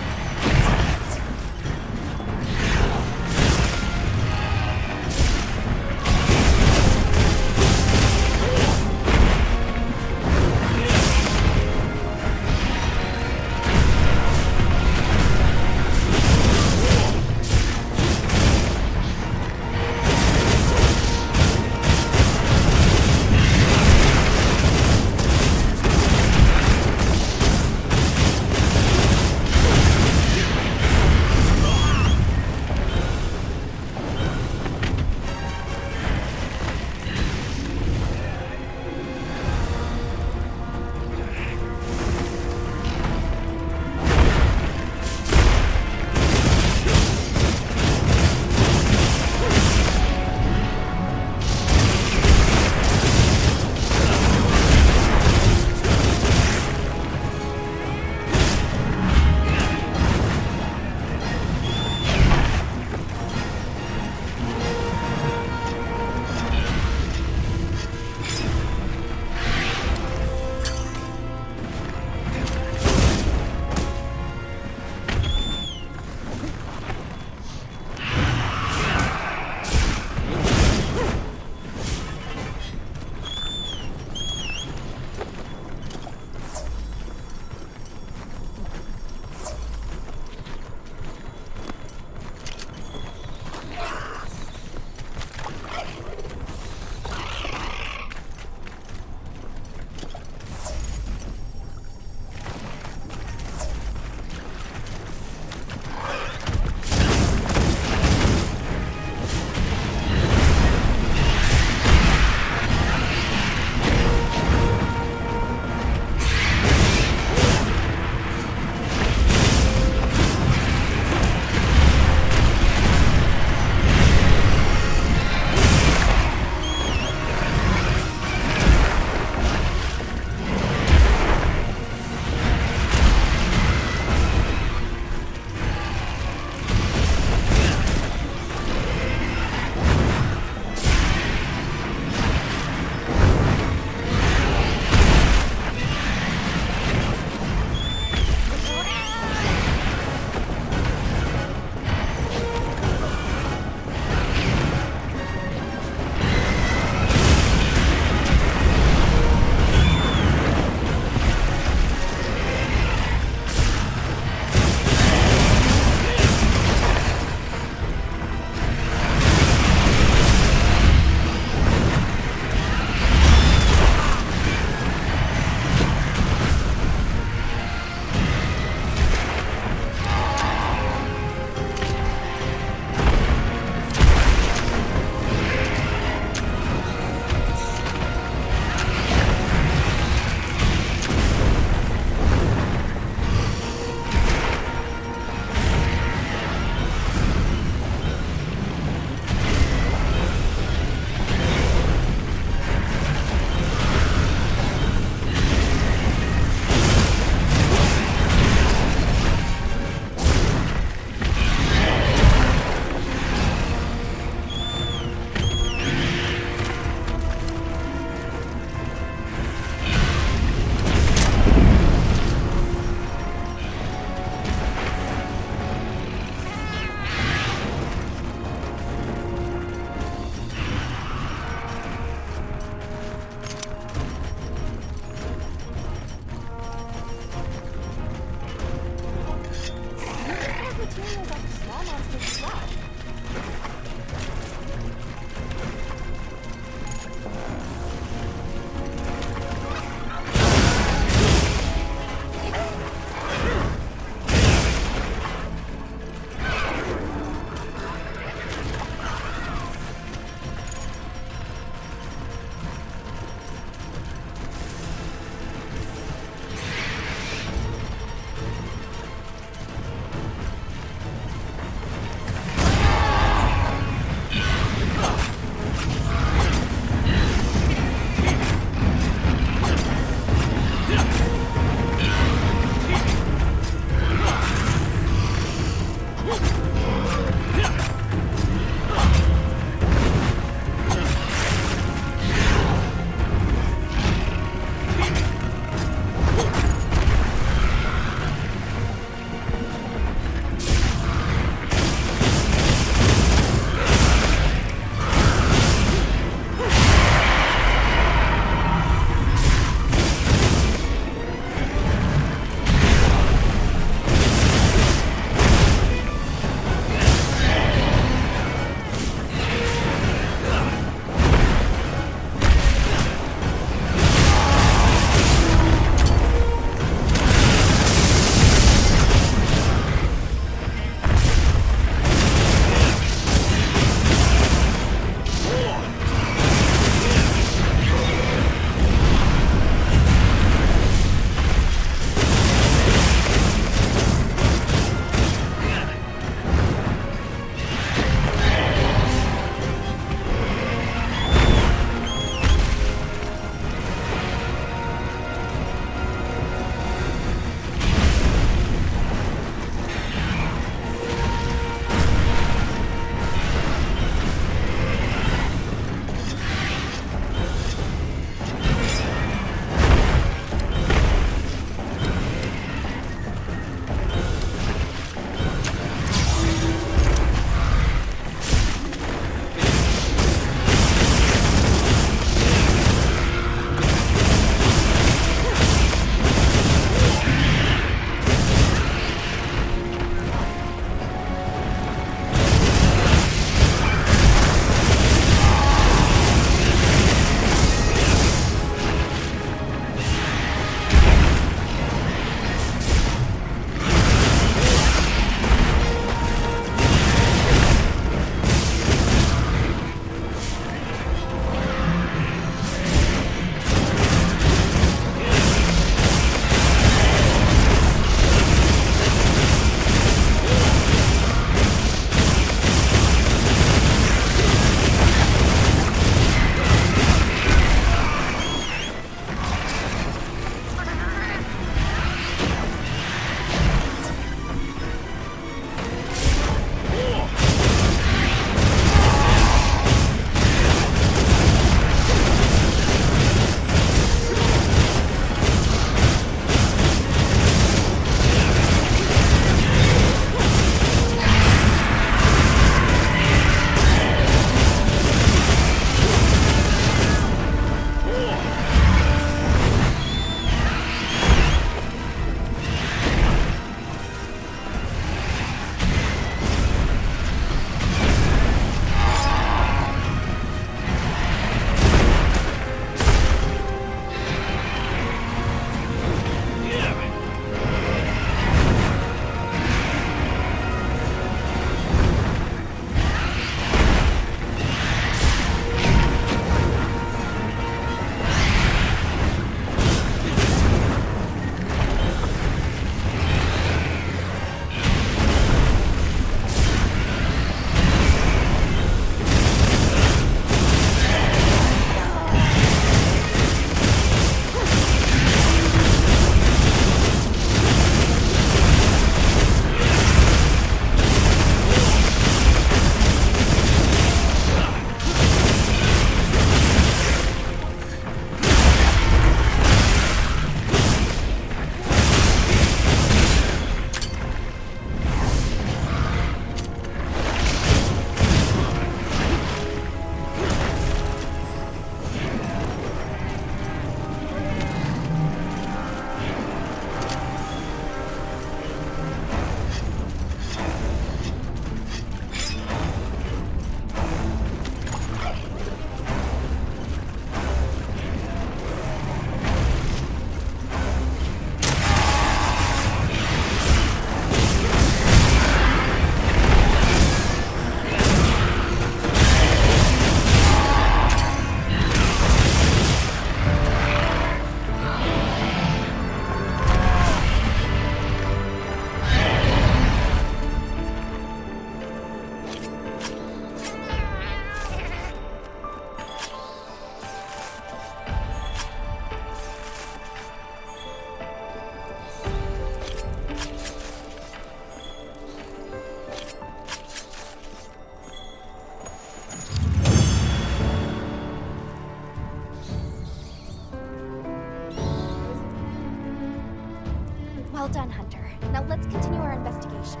Well done, Hunter. Now let's continue our investigation.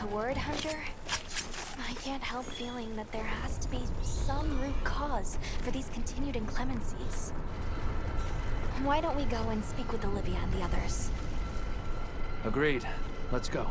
A word, Hunter? I can't help feeling that there has to be some root cause for these continued inclemencies. Why don't we go and speak with Olivia and the others? Agreed. Let's go.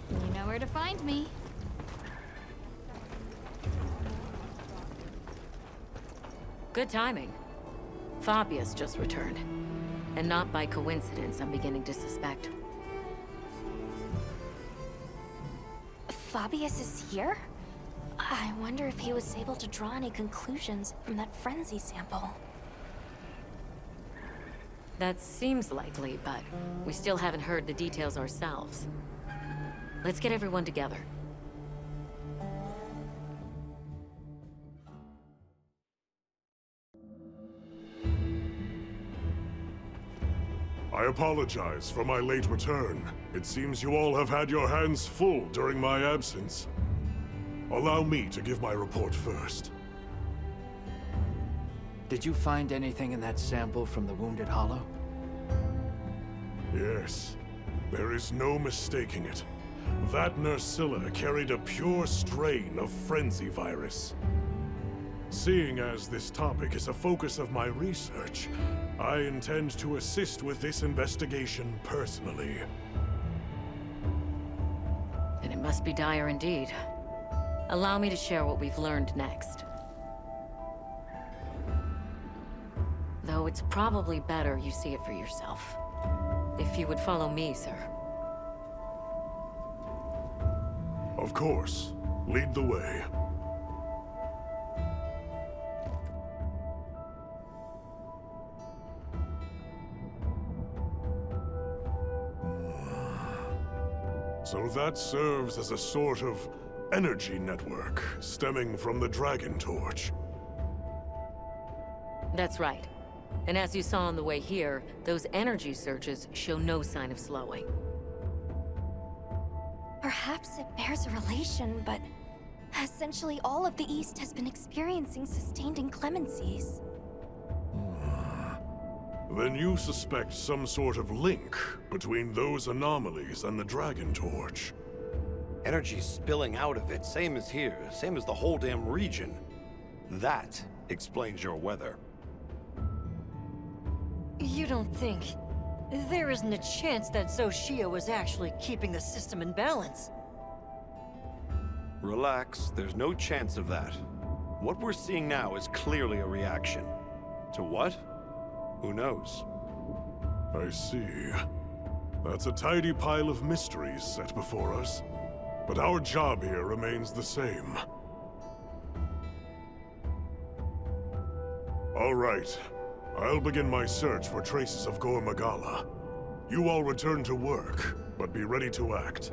You know where to find me. Good timing. Fabius just returned. And not by coincidence, I'm beginning to suspect. Fabius is here? I wonder if he was able to draw any conclusions from that frenzy sample. That seems likely, but we still haven't heard the details ourselves. Let's get everyone together. I apologize for my late return. It seems you all have had your hands full during my absence. Allow me to give my report first. Did you find anything in that sample from the Wounded Hollow? Yes. There is no mistaking it. That Nursilla carried a pure strain of frenzy virus. Seeing as this topic is a focus of my research, I intend to assist with this investigation personally. And it must be dire indeed. Allow me to share what we've learned next. Though it's probably better you see it for yourself. If you would follow me, sir. Of course. Lead the way. So that serves as a sort of energy network stemming from the Dragon Torch. That's right. And as you saw on the way here, those energy surges show no sign of slowing. Perhaps it bears a relation, but essentially all of the East has been experiencing sustained inclemencies. Then you suspect some sort of link between those anomalies and the Dragon Torch. Energy spilling out of it, same as here, same as the whole damn region. That explains your weather. You don't think... There isn't a chance that Xochitl was actually keeping the system in balance. Relax, there's no chance of that. What we're seeing now is clearly a reaction. To what? Who knows? I see. That's a tidy pile of mysteries set before us. But our job here remains the same. All right. I'll begin my search for traces of Gore Magala. You all return to work, but be ready to act.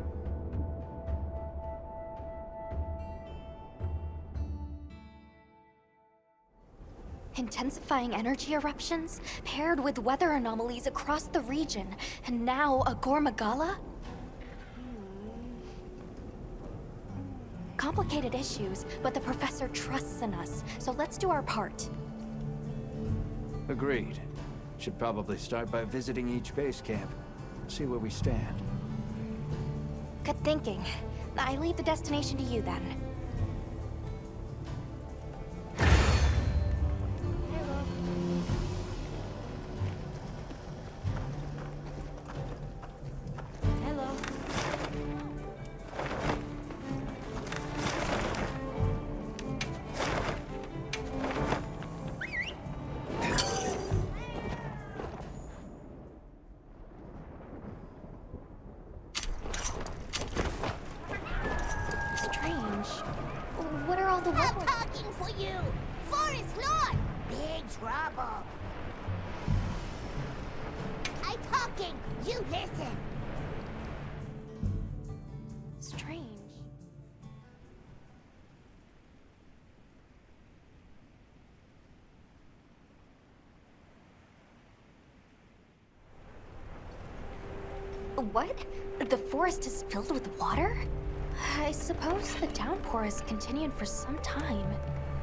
Intensifying energy eruptions, paired with weather anomalies across the region, and now a Gore Magala? Complicated issues, but the professor trusts in us, so let's do our part. Agreed. Should probably start by visiting each base camp. See where we stand. Good thinking. I leave the destination to you then. What are all the I'm talking for you! Forest Lord! Big trouble! I'm talking! You listen! Strange. What? The forest is filled with water? I suppose the downpour has continued for some time.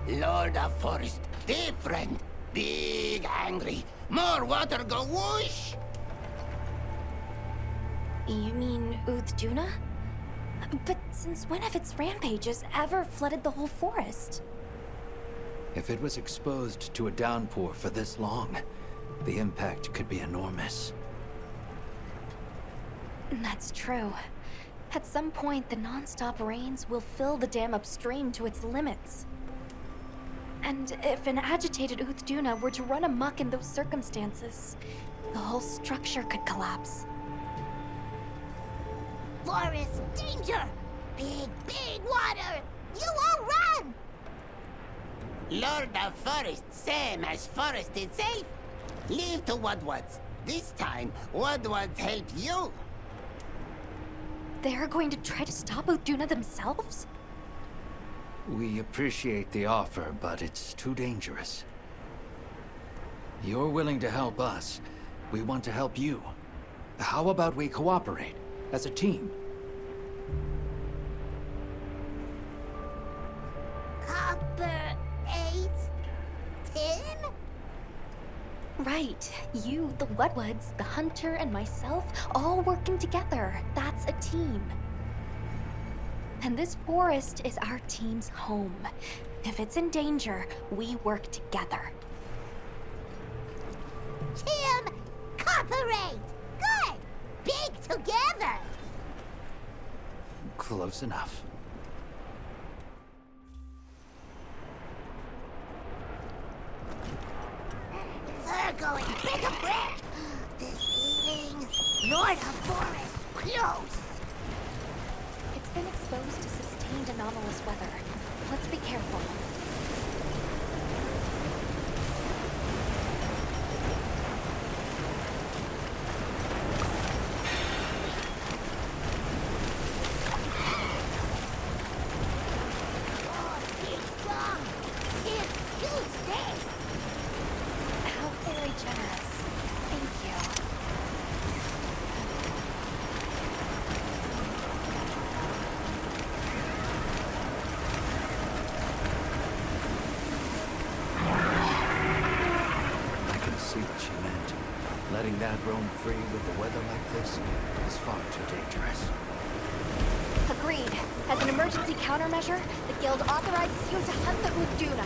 Lord of Forest, different. Big angry. More water go whoosh. You mean Uthduna? But since when have its rampages ever flooded the whole forest? If it was exposed to a downpour for this long, the impact could be enormous. That's true. At some point, the non-stop rains will fill the dam upstream to its limits. And if an agitated Uthduna were to run amok in those circumstances, the whole structure could collapse. Forest danger! Big water! You all run! Lord of Forest, same as Forest itself. Leave to Woodwards. This time, Woodwards help you. They're going to try to stop Uthduna themselves? We appreciate the offer, but it's too dangerous. You're willing to help us. We want to help you. How about we cooperate as a team? Copper 8, 10? Right. You, the Woodwards, the Hunter, and myself, all working together. That's a team. And this forest is our team's home. If it's in danger, we work together. Team Cooperate! Good! Big together! Close enough. They're going big a brick! This feeling, Lord of Forest, close! It's been exposed to sustained anomalous weather. Let's be careful. How very generous. Thank you. I can see what she meant. Letting that roam free with the weather like this is far too dangerous. Agreed. As an emergency countermeasure, the Guild authorizes you to hunt the Uthduna.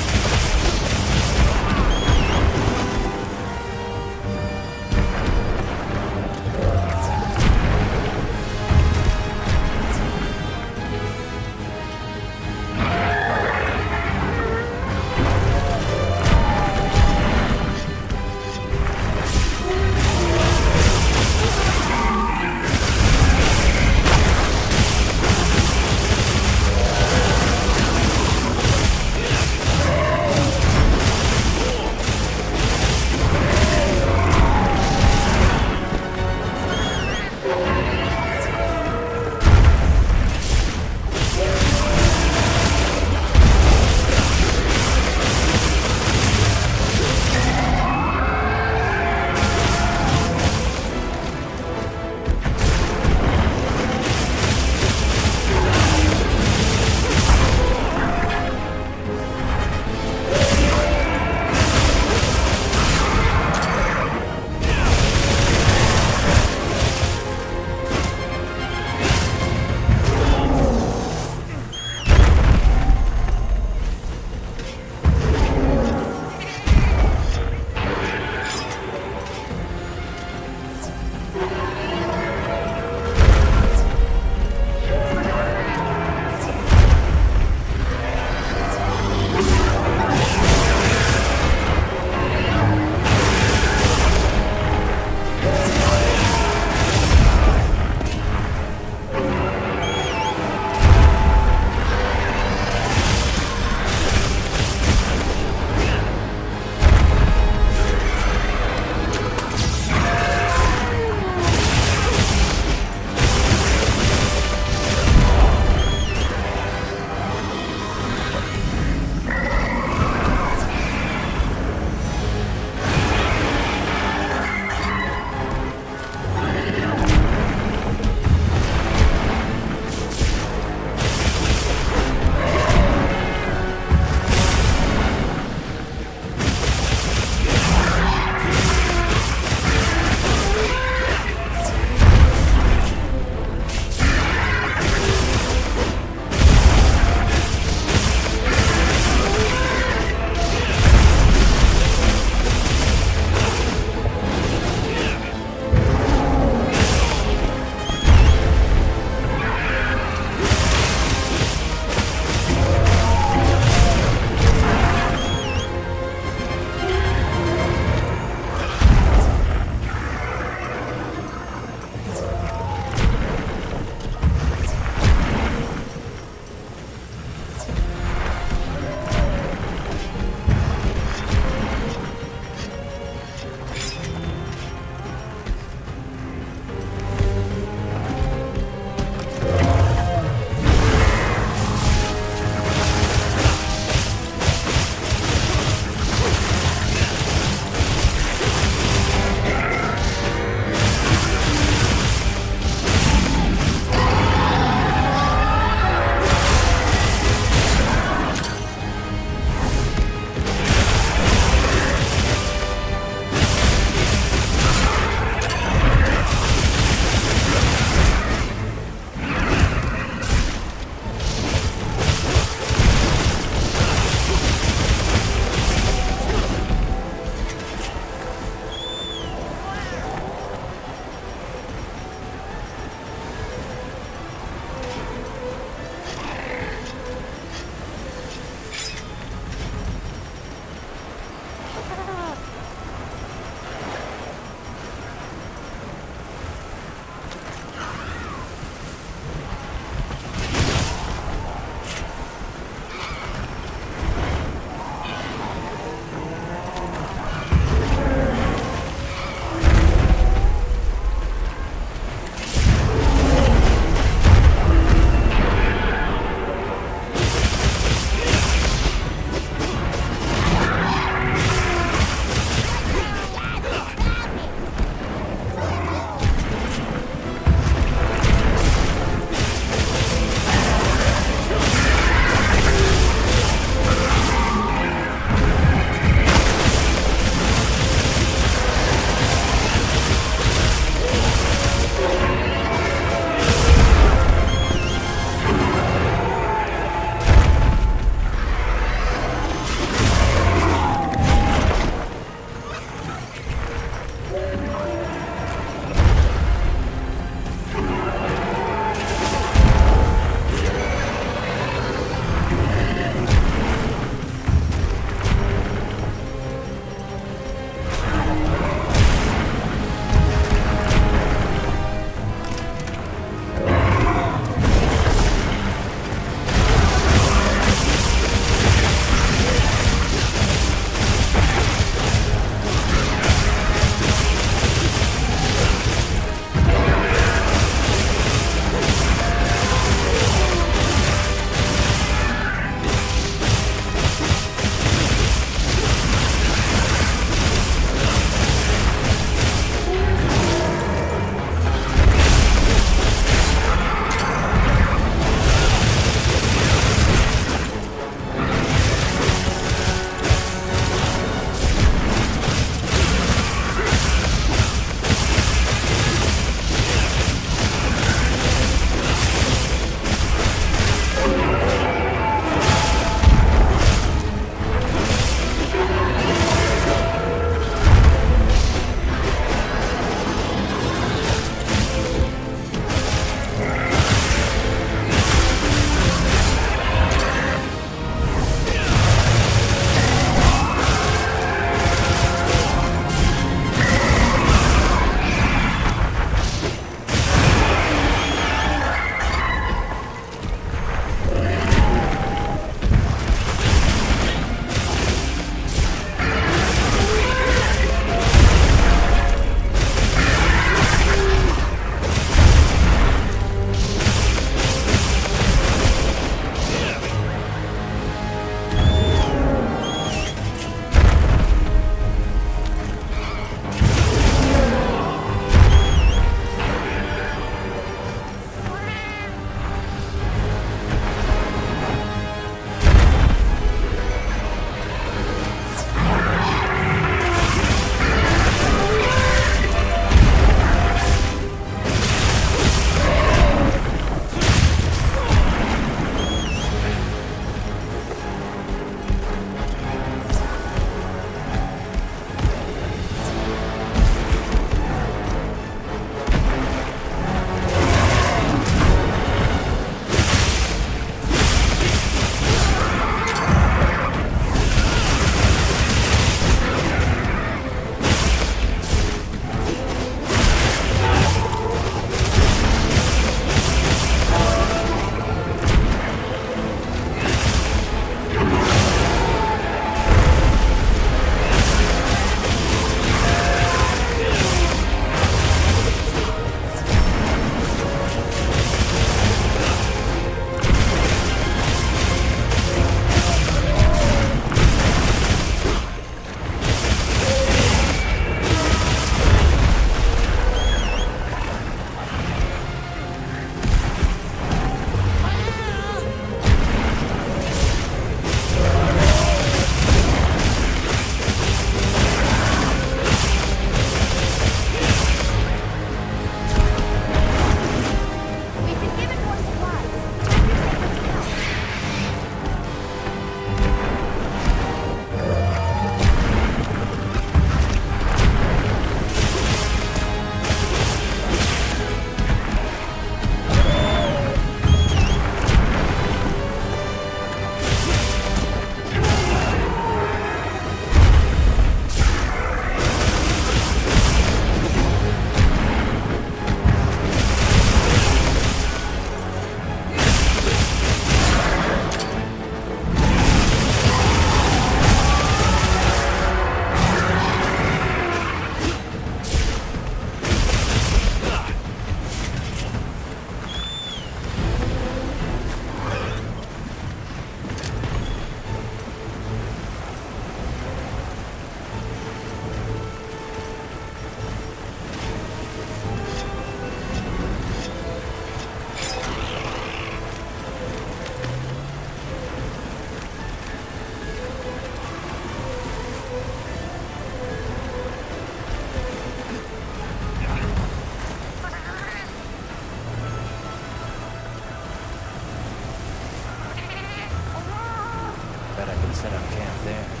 and set up camp there.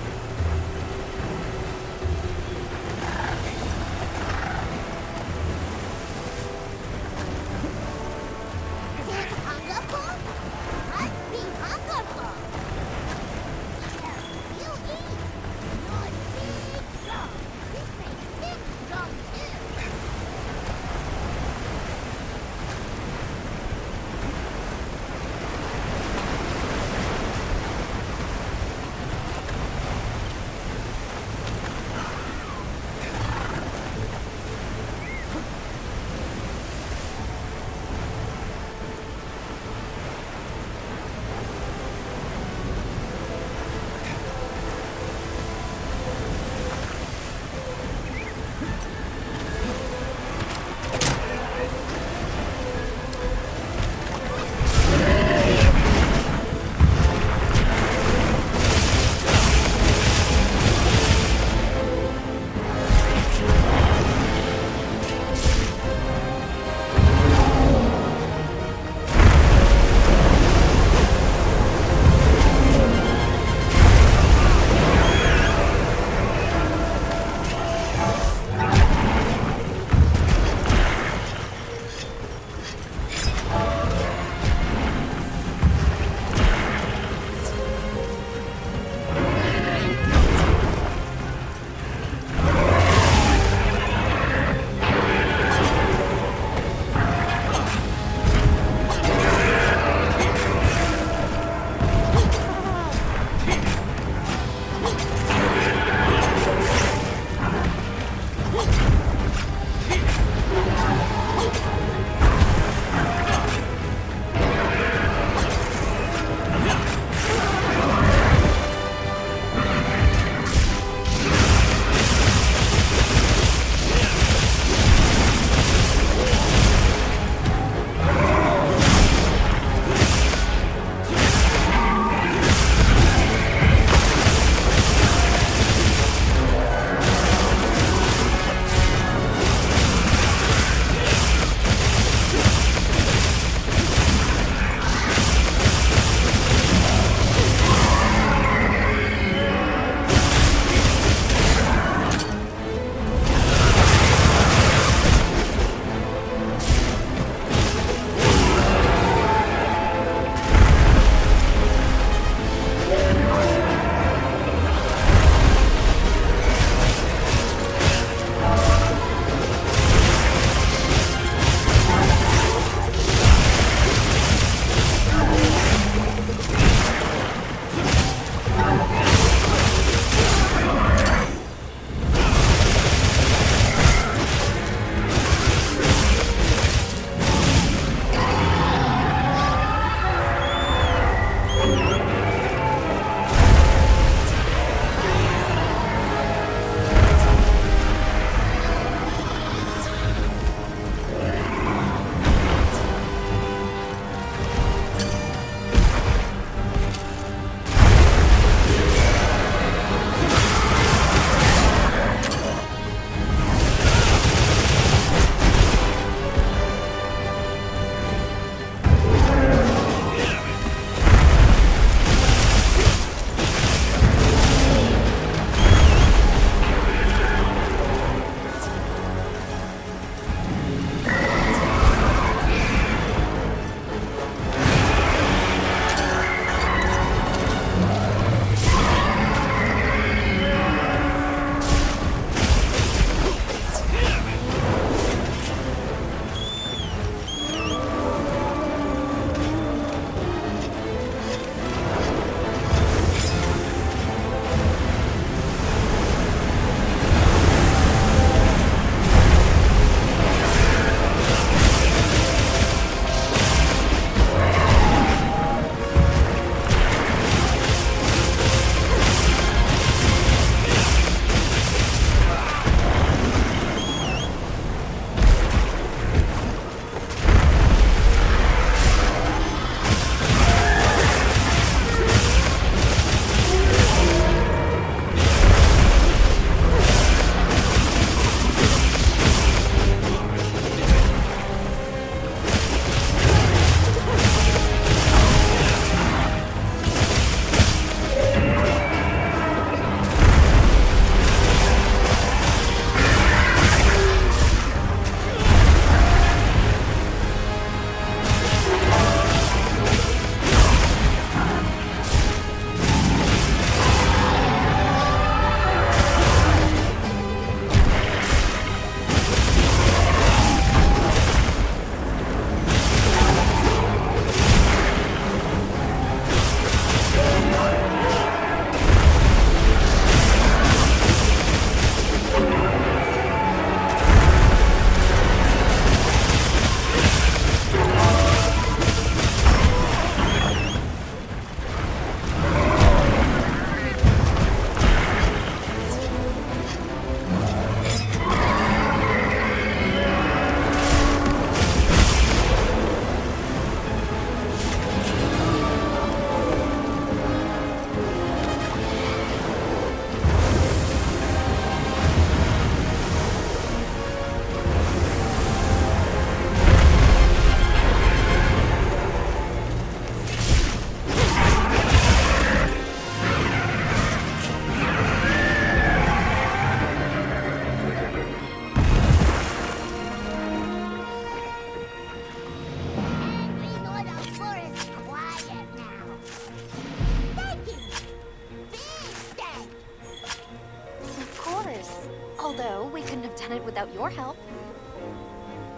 without your help.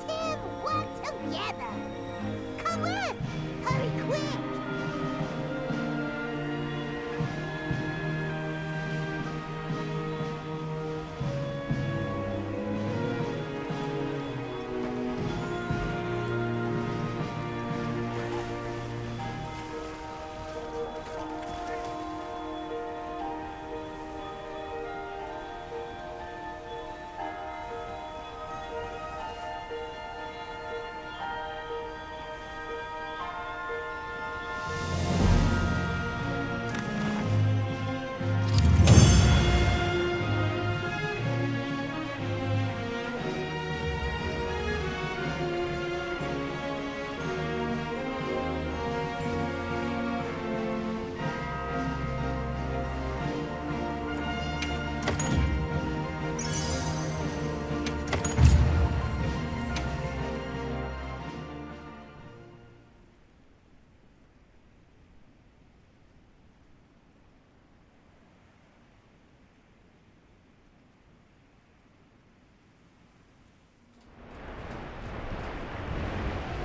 Tim, work together! Come on! Hurry quick!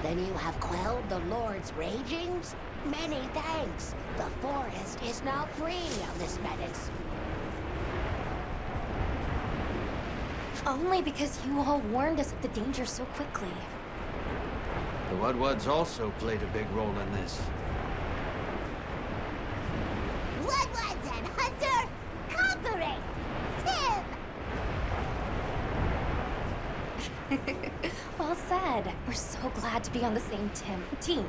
Then you have quelled the Lord's ragings? Many thanks. The forest is now free of this menace. Only because you all warned us of the danger so quickly. The Woodwoods also played a big role in this. Woodwoods and Hunter, cooperate! Tim! Well said. We're so glad to be on the same team.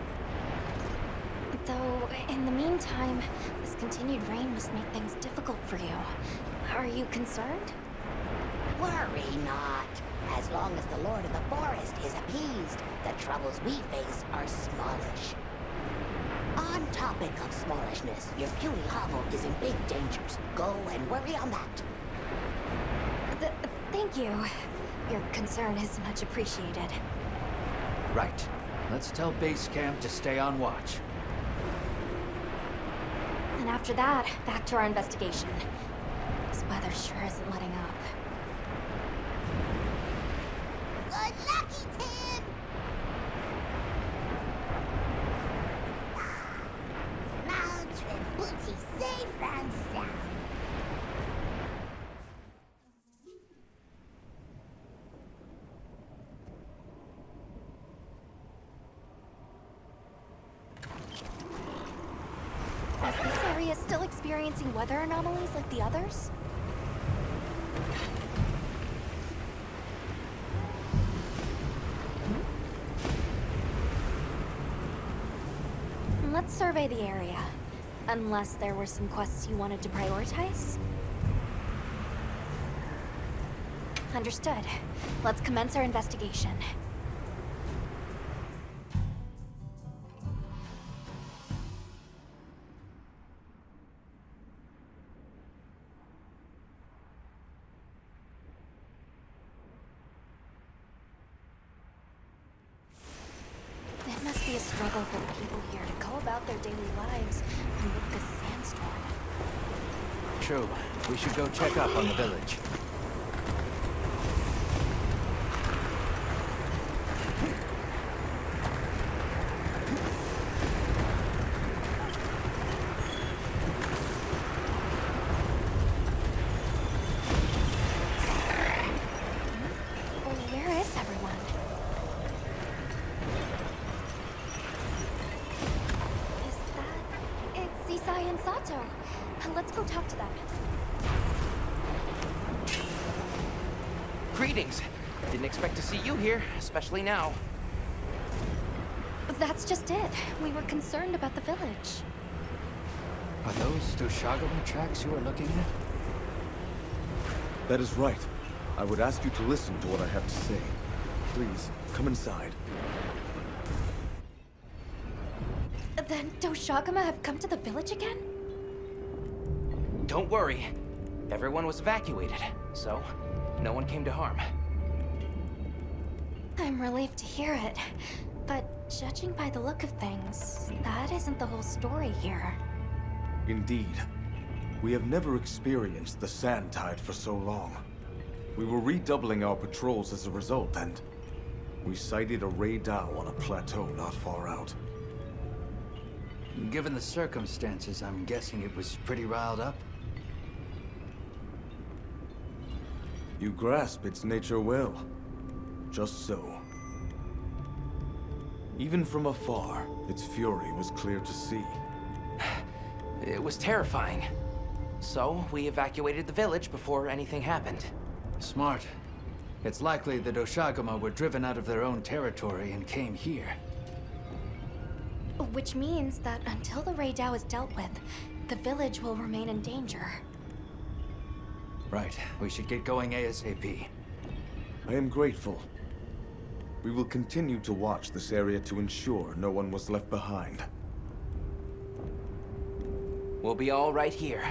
Though, in the meantime, this continued rain must make things difficult for you. Are you concerned? Worry not. As long as the Lord of the Forest is appeased, the troubles we face are smallish. On topic of smallishness, your puny hovel is in big dangers. Go and worry on that. Thank you. Your concern is much appreciated. Right. Let's tell base camp to stay on watch. And after that, back to our investigation. This weather sure isn't letting up. Good lucky, Tim! Now trip booty safe and sound. Is this area still experiencing weather anomalies like the others? Let's survey the area. Unless there were some quests you wanted to prioritize? Understood. Let's commence our investigation. It must be a struggle for the people here to go about their daily lives amid this sandstorm. True. We should go check up on the village. Where is everyone? It's Isai and Sato. Let's go talk to them. Greetings! Didn't expect to see you here, especially now. That's just it. We were concerned about the village. Are those Doshagama tracks you are looking at? That is right. I would ask you to listen to what I have to say. Please, come inside. Then Doshagama have come to the village again? Don't worry. Everyone was evacuated, so no one came to harm. I'm relieved to hear it. But judging by the look of things, that isn't the whole story here. Indeed. We have never experienced the Sand Tide for so long. We were redoubling our patrols as a result, and we sighted a Ray Dow on a plateau not far out. Given the circumstances, I'm guessing it was pretty riled up. You grasp its nature well. Just so. Even from afar, its fury was clear to see. It was terrifying. So, we evacuated the village before anything happened. Smart. It's likely that Oshagama were driven out of their own territory and came here. Which means that until the Ray Dow is dealt with, the village will remain in danger. Right. We should get going ASAP. I am grateful. We will continue to watch this area to ensure no one was left behind. We'll be all right here.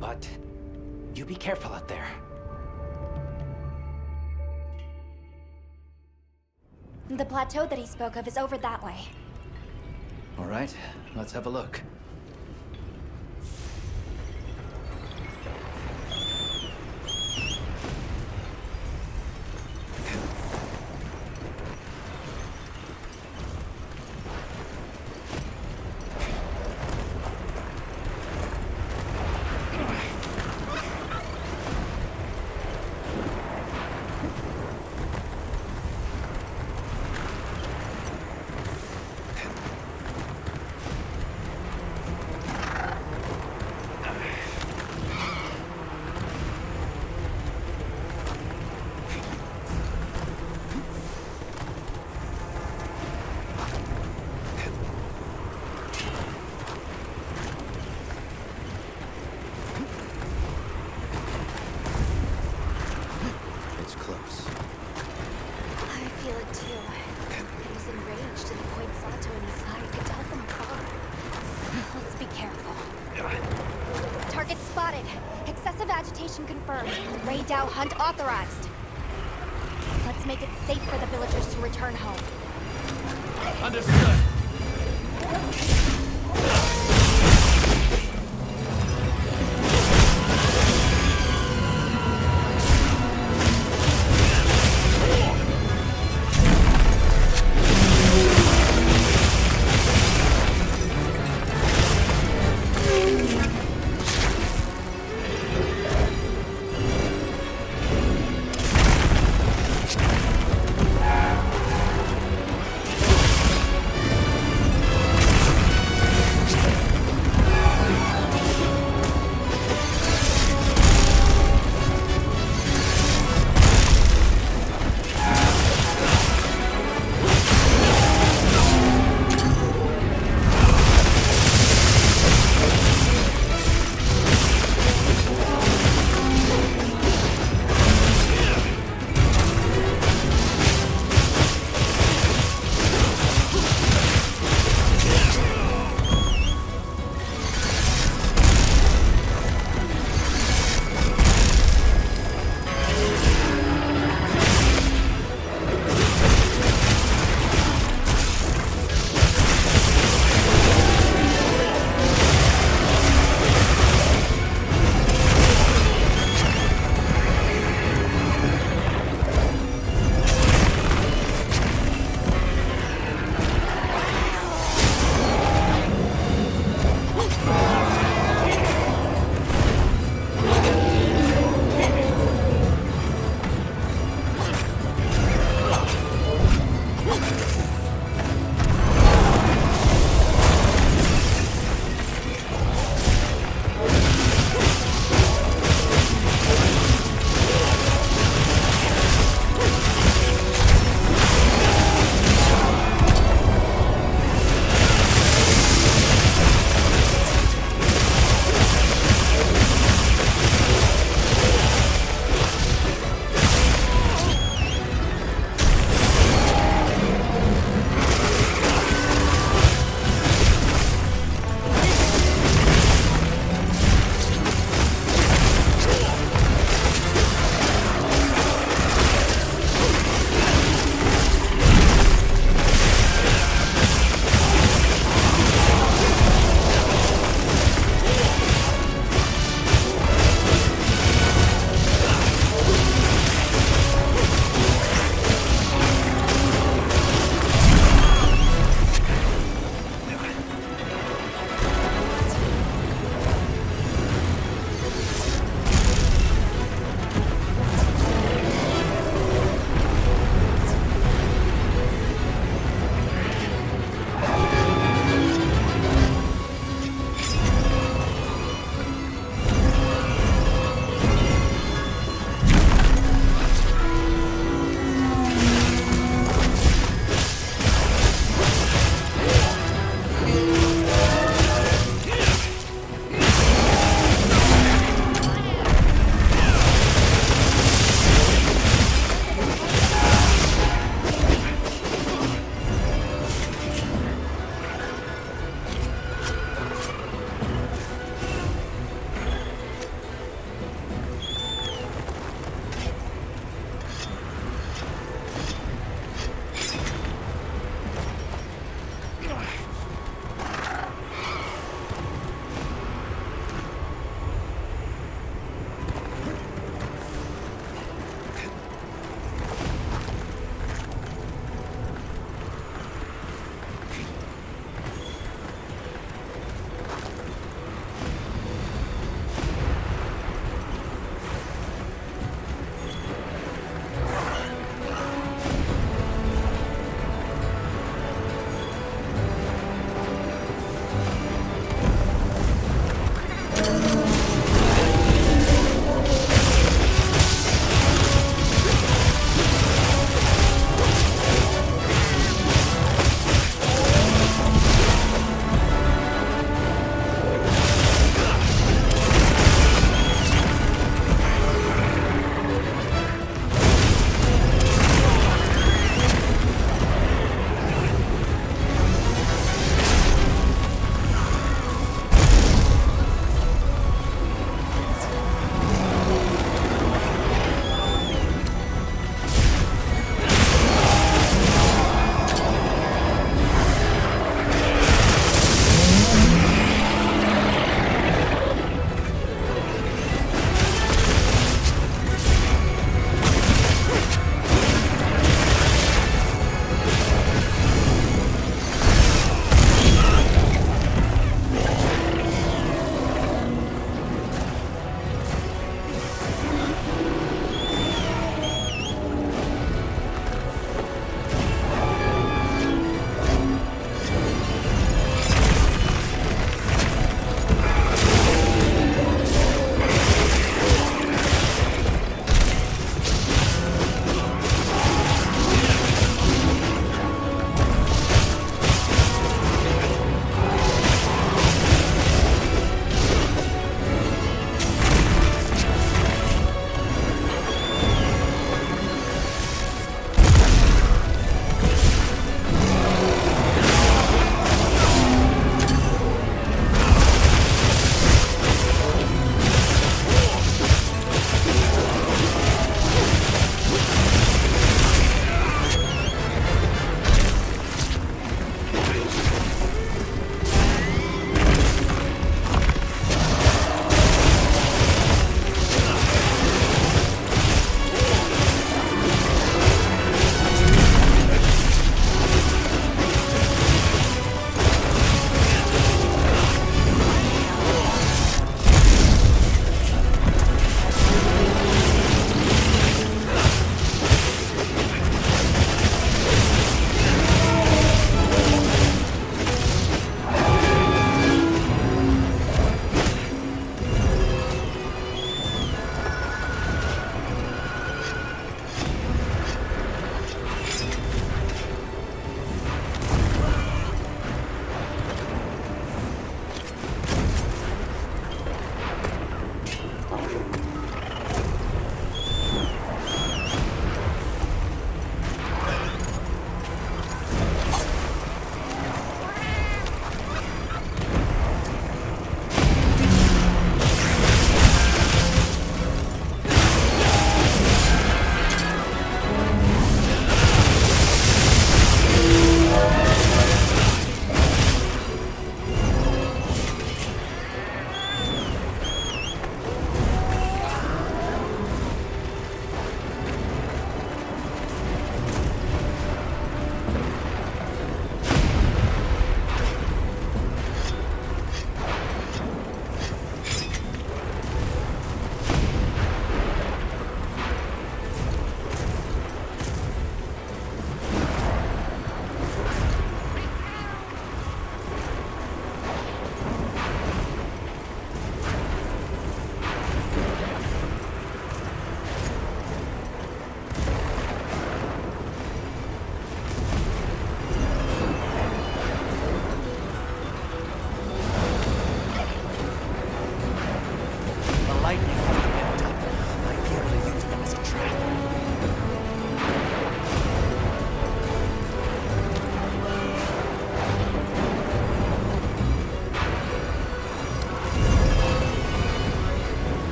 But you be careful out there. The plateau that he spoke of is over that way. All right, let's have a look. Confirmed. Ray Dow hunt authorized. Let's make it safe for the villagers to return home. Understood.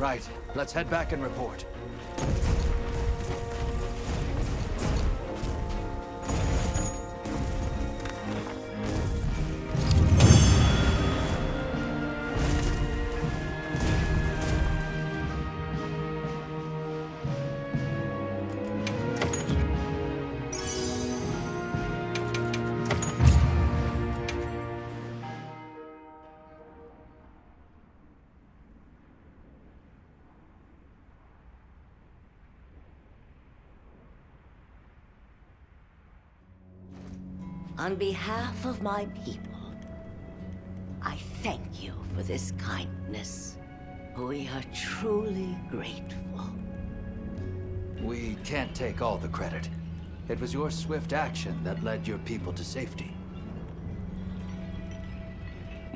Right, let's head back and report. On behalf of my people, I thank you for this kindness. We are truly grateful. We can't take all the credit. It was your swift action that led your people to safety.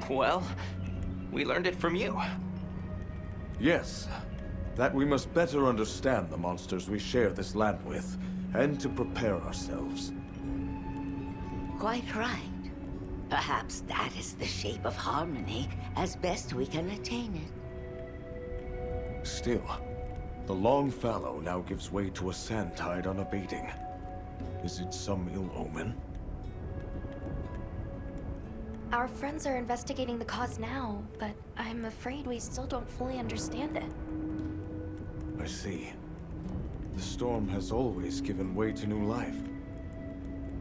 Well, we learned it from you. Yes, that we must better understand the monsters we share this land with, and to prepare ourselves. Quite right. Perhaps that is the shape of harmony, as best we can attain it. Still, the long fallow now gives way to a sand tide unabating. Is it some ill omen? Our friends are investigating the cause now, but I'm afraid we still don't fully understand it. I see. The storm has always given way to new life.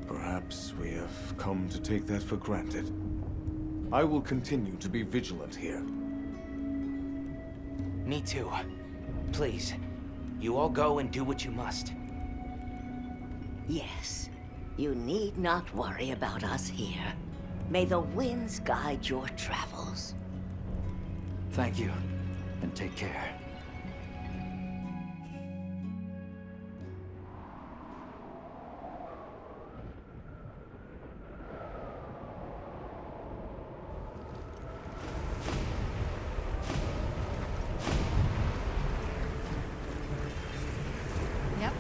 Perhaps we have come to take that for granted. I will continue to be vigilant here. Me too. Please, you all go and do what you must. Yes, you need not worry about us here. May the winds guide your travels. Thank you, and take care. Yep.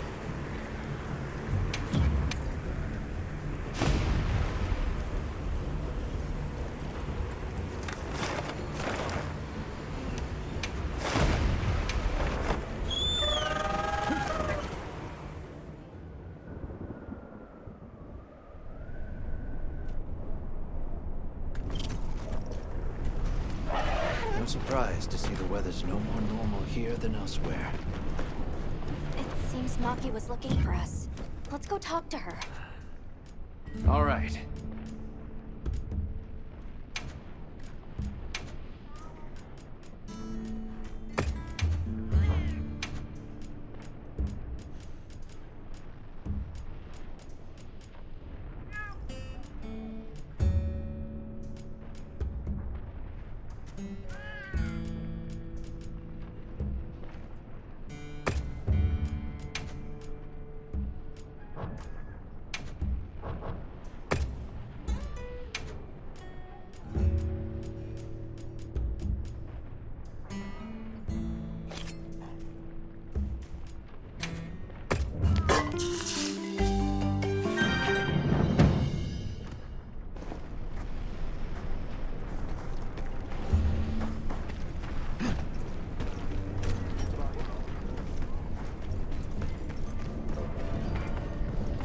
No surprise to see the weather's no more normal here than elsewhere. It seems Maki was looking for us. Let's go talk to her. All right.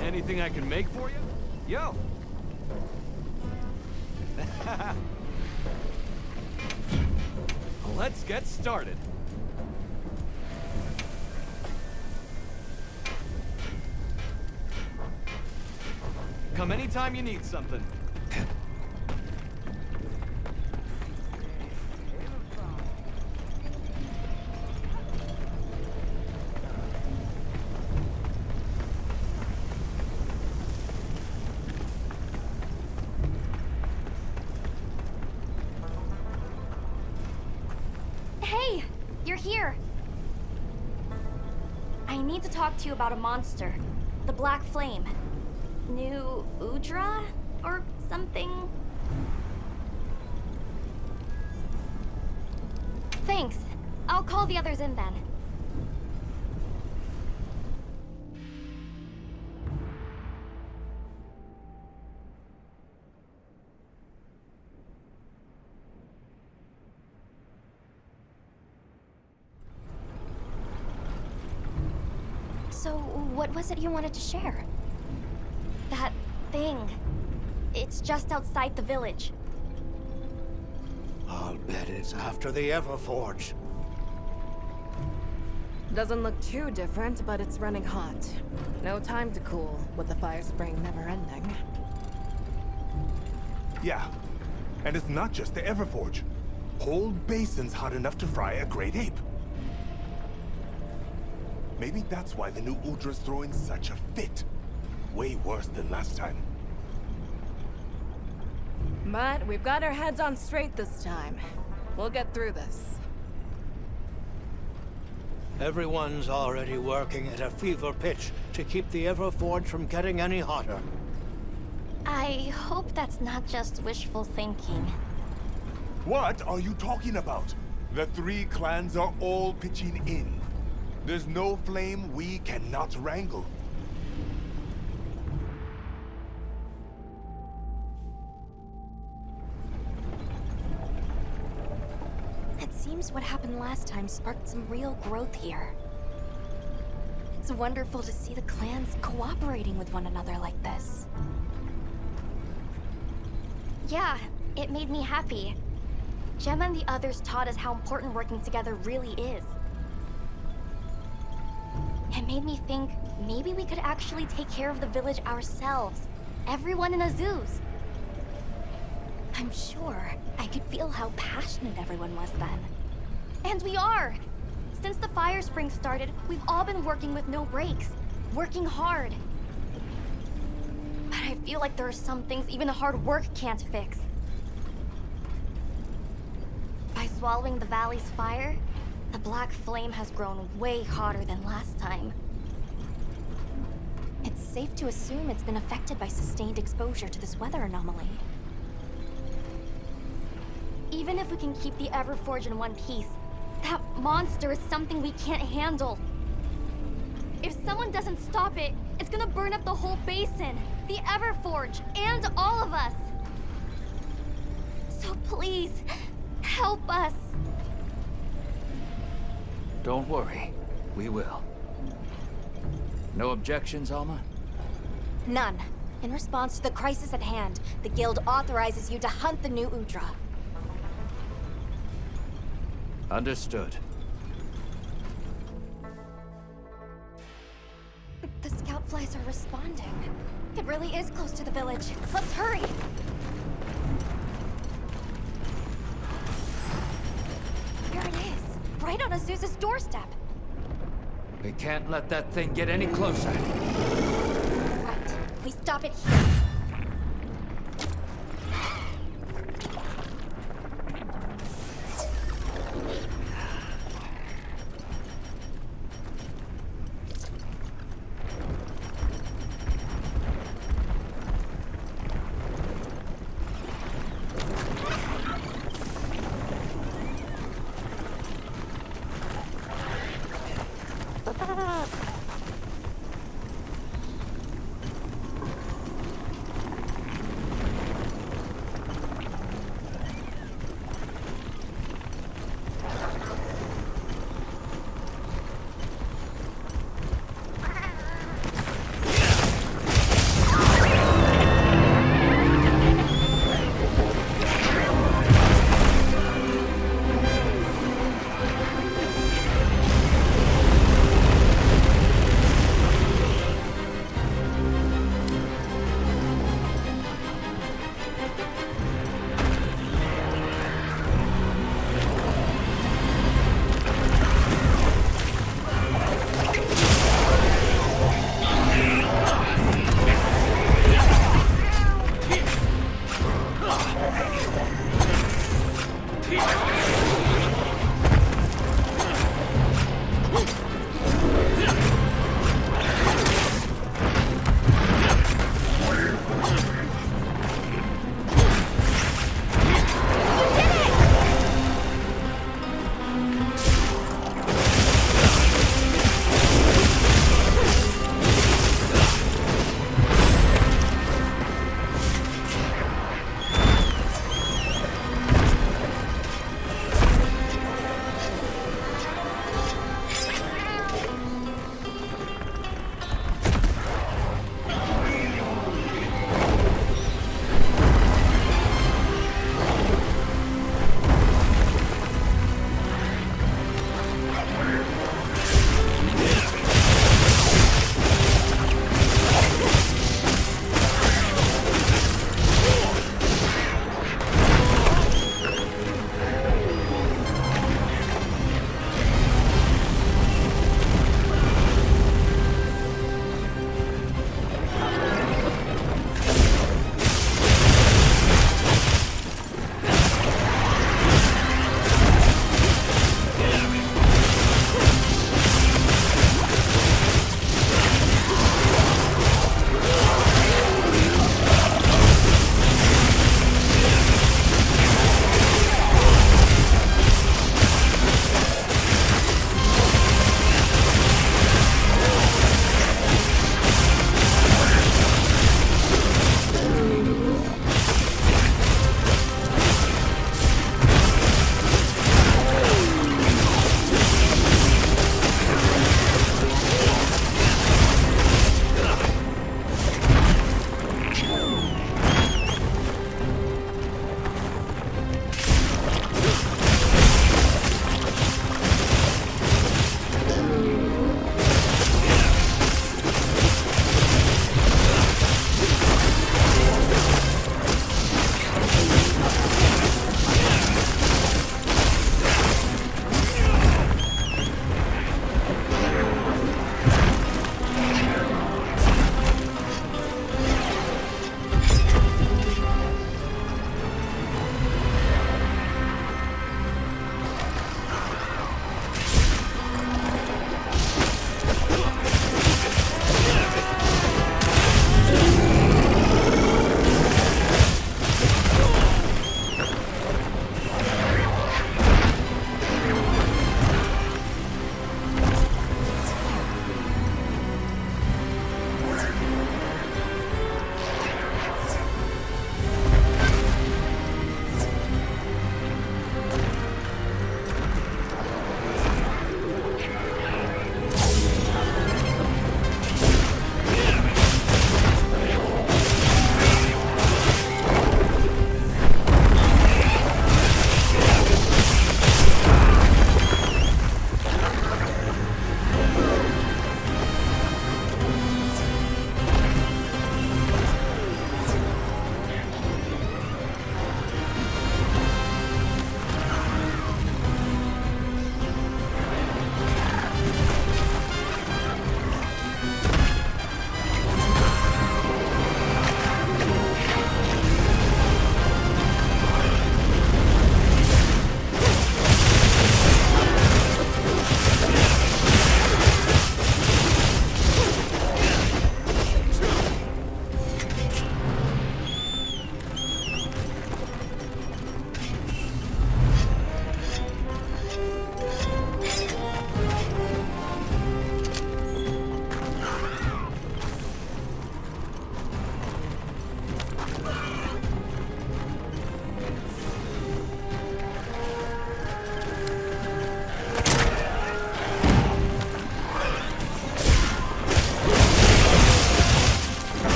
Anything I can make for you? Yo! Let's get started. Come anytime you need something. Hey! You're here! I need to talk to you about a monster. The Black Flame. New Udra? Or something? Thanks. I'll call the others in then. So, what was it you wanted to share? That thing. It's just outside the village. I'll bet it's after the Everforge. Doesn't look too different, but it's running hot. No time to cool, with the fire spring never ending. Yeah, and it's not just the Everforge. Whole basin's hot enough to fry a great ape. Maybe that's why the new Udra's throwing such a fit. Way worse than last time. But we've got our heads on straight this time. We'll get through this. Everyone's already working at a fever pitch to keep the Everforge from getting any hotter. I hope that's not just wishful thinking. What are you talking about? The three clans are all pitching in. There's no flame we cannot wrangle. It seems what happened last time sparked some real growth here. It's wonderful to see the clans cooperating with one another like this. Yeah, it made me happy. Gemma and the others taught us how important working together really is. It made me think maybe we could actually take care of the village ourselves. Everyone in Azuz. I'm sure I could feel how passionate everyone was then. And we are! Since the fire spring started, we've all been working with no breaks. Working hard. But I feel like there are some things even hard work can't fix. By swallowing the valley's fire, the black flame has grown way hotter than last time. It's safe to assume it's been affected by sustained exposure to this weather anomaly. Even if we can keep the Everforge in one piece, that monster is something we can't handle. If someone doesn't stop it, it's gonna burn up the whole basin, the Everforge, and all of us. So please, help us. Don't worry. We will. No objections, Alma? None. In response to the crisis at hand, the Guild authorizes you to hunt the new Udra. Understood. The scout flies are responding. It really is close to the village. Let's hurry! Here it is, right on Azuz's doorstep. We can't let that thing get any closer. Right. We stop it here.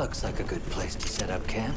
looks like a good place to set up camp.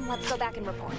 Let's go back and report.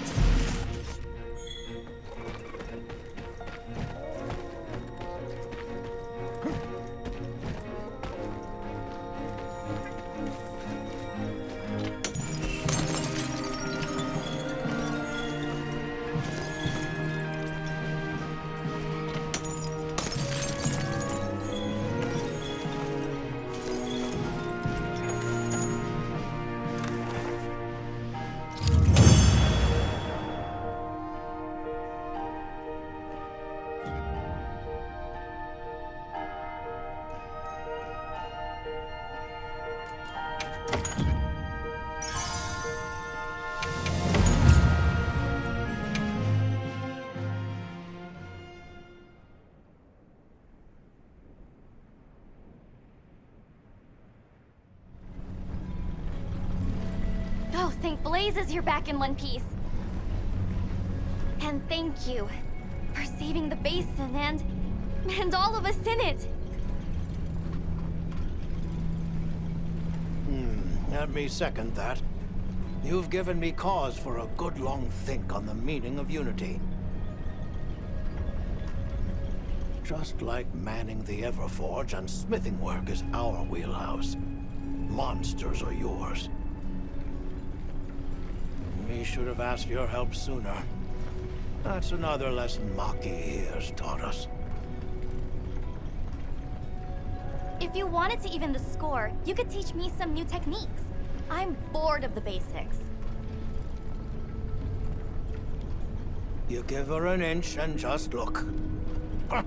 Oh, thank blazes you're back in one piece. And thank you for saving the basin and all of us in it. Let me second that. You've given me cause for a good long think on the meaning of unity. Just like manning the Everforge and smithing work is our wheelhouse, monsters are yours. We should have asked your help sooner. That's another lesson Maki has taught us. If you wanted to even the score, you could teach me some new techniques. I'm bored of the basics. You give her an inch and just look. Huh.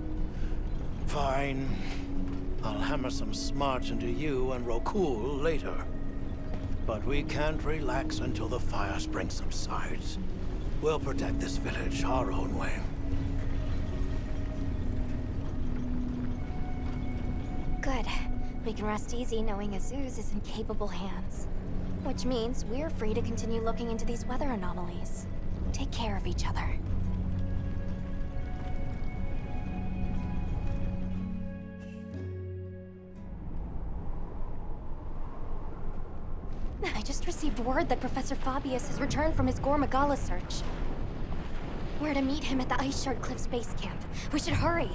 Fine. I'll hammer some smarts into you and Rokul later. But we can't relax until the fire spring subsides. We'll protect this village our own way. Good. We can rest easy knowing Azuz is in capable hands. Which means we're free to continue looking into these weather anomalies. Take care of each other. I just received word that Professor Fabius has returned from his Gore Magala search. We're to meet him at the Ice Shard Cliffs base camp. We should hurry.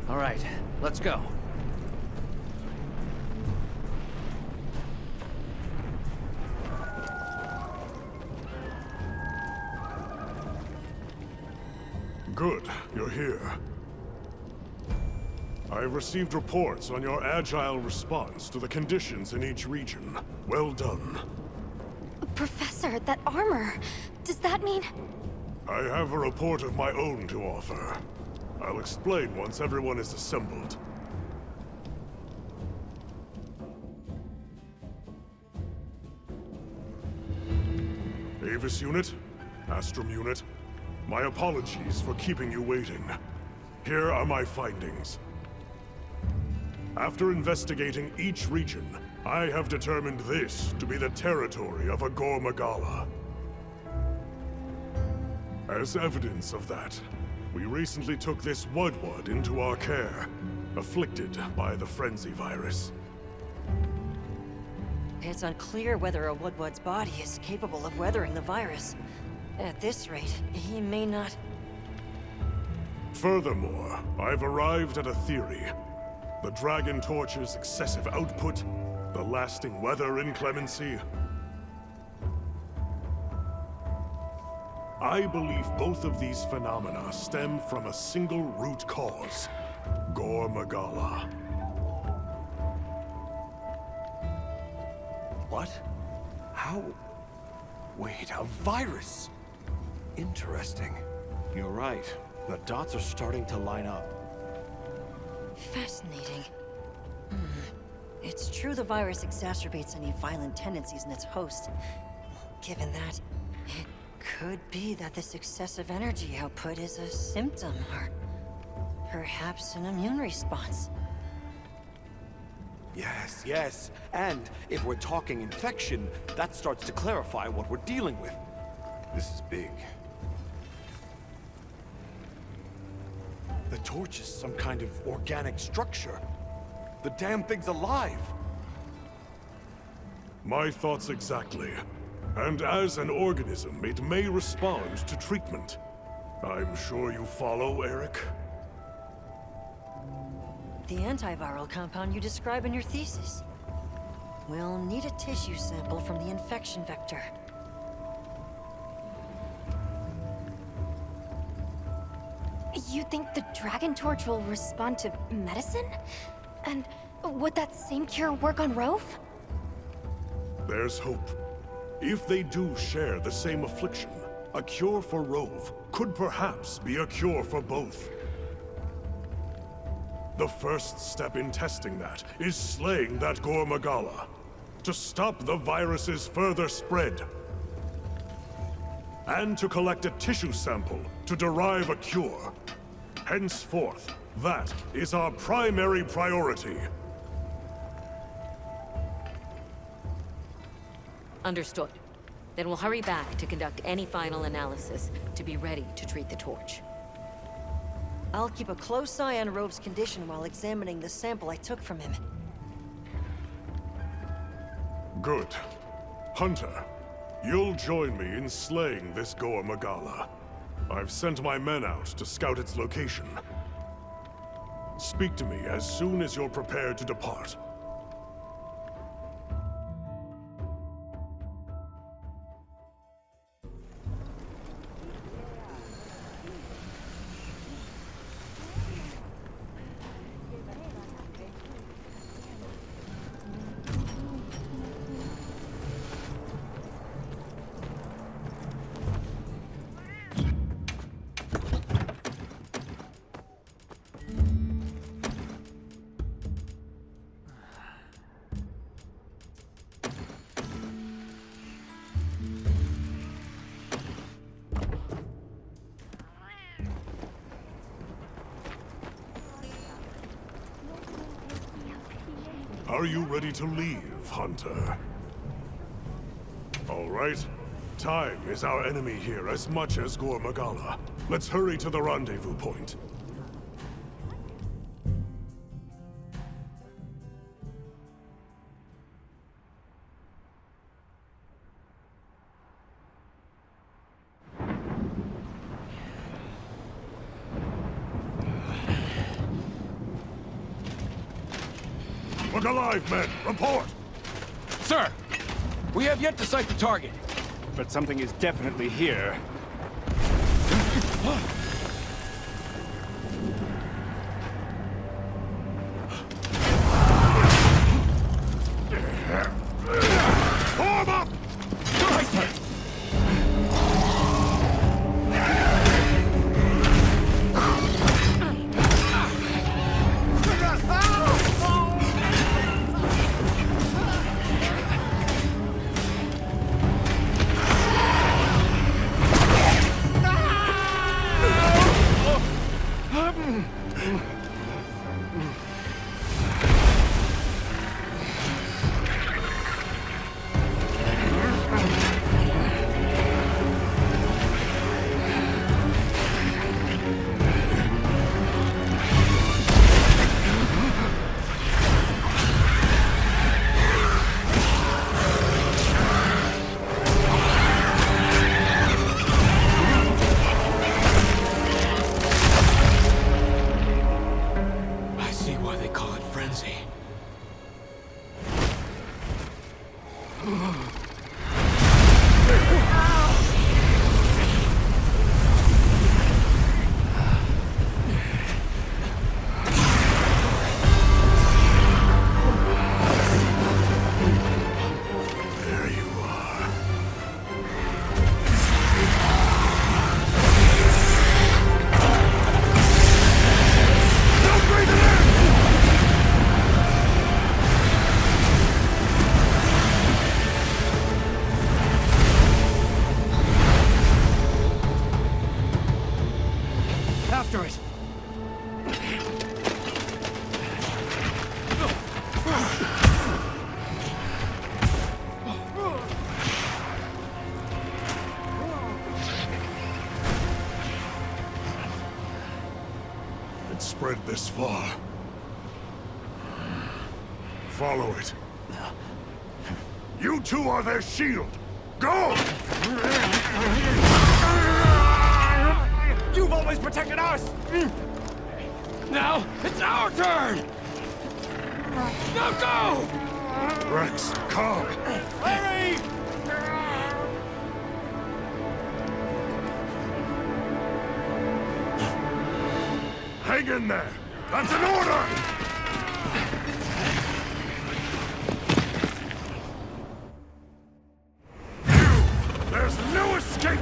All right, let's go. Good, you're here. I've received reports on your agile response to the conditions in each region. Well done. Professor, that armor... does that mean... I have a report of my own to offer. I'll explain once everyone is assembled. Avis Unit, Astrum Unit, my apologies for keeping you waiting. Here are my findings. After investigating each region, I have determined this to be the territory of a Gore Magala. As evidence of that, we recently took this Wudwud into our care, afflicted by the Frenzy virus. It's unclear whether a Wudwud's body is capable of weathering the virus. At this rate, he may not... Furthermore, I've arrived at a theory. The Dragon Torch's excessive output, the lasting weather inclemency. I believe both of these phenomena stem from a single root cause, Gore Magala. What? How? Wait, a virus? Interesting. You're right. The dots are starting to line up. Fascinating. It's true the virus exacerbates any violent tendencies in its host. Given that, it could be that this excessive energy output is a symptom, or perhaps an immune response. Yes, yes. And if we're talking infection, that starts to clarify what we're dealing with. This is big. The torch is some kind of organic structure. The damn thing's alive! My thoughts exactly. And as an organism, it may respond to treatment. I'm sure you follow, Eric? The antiviral compound you describe in your thesis. We'll need a tissue sample from the infection vector. You think the Dragon Torch will respond to medicine? And would that same cure work on Rove? There's hope. If they do share the same affliction, a cure for Rove could perhaps be a cure for both. The first step in testing that is slaying that Gore Magala, to stop the virus's further spread. And to collect a tissue sample to derive a cure. Henceforth, that is our primary priority. Understood. Then we'll hurry back to conduct any final analysis to be ready to treat the torch. I'll keep a close eye on Rove's condition while examining the sample I took from him. Good. Hunter, you'll join me in slaying this Gore Magala. I've sent my men out to scout its location. Speak to me as soon as you're prepared to depart. Are you ready to leave, Hunter? All right. Time is our enemy here as much as Gore Magala. Let's hurry to the rendezvous point. Look alive, men! Report! Sir! We have yet to sight the target. But something is definitely here. Form up! After it! It's spread this far. Follow it. You two are their shield! Go! You've always protected us! Now, it's our turn! Now go! Rex, come! Hurry! Hang in there! That's an order! There's no escape!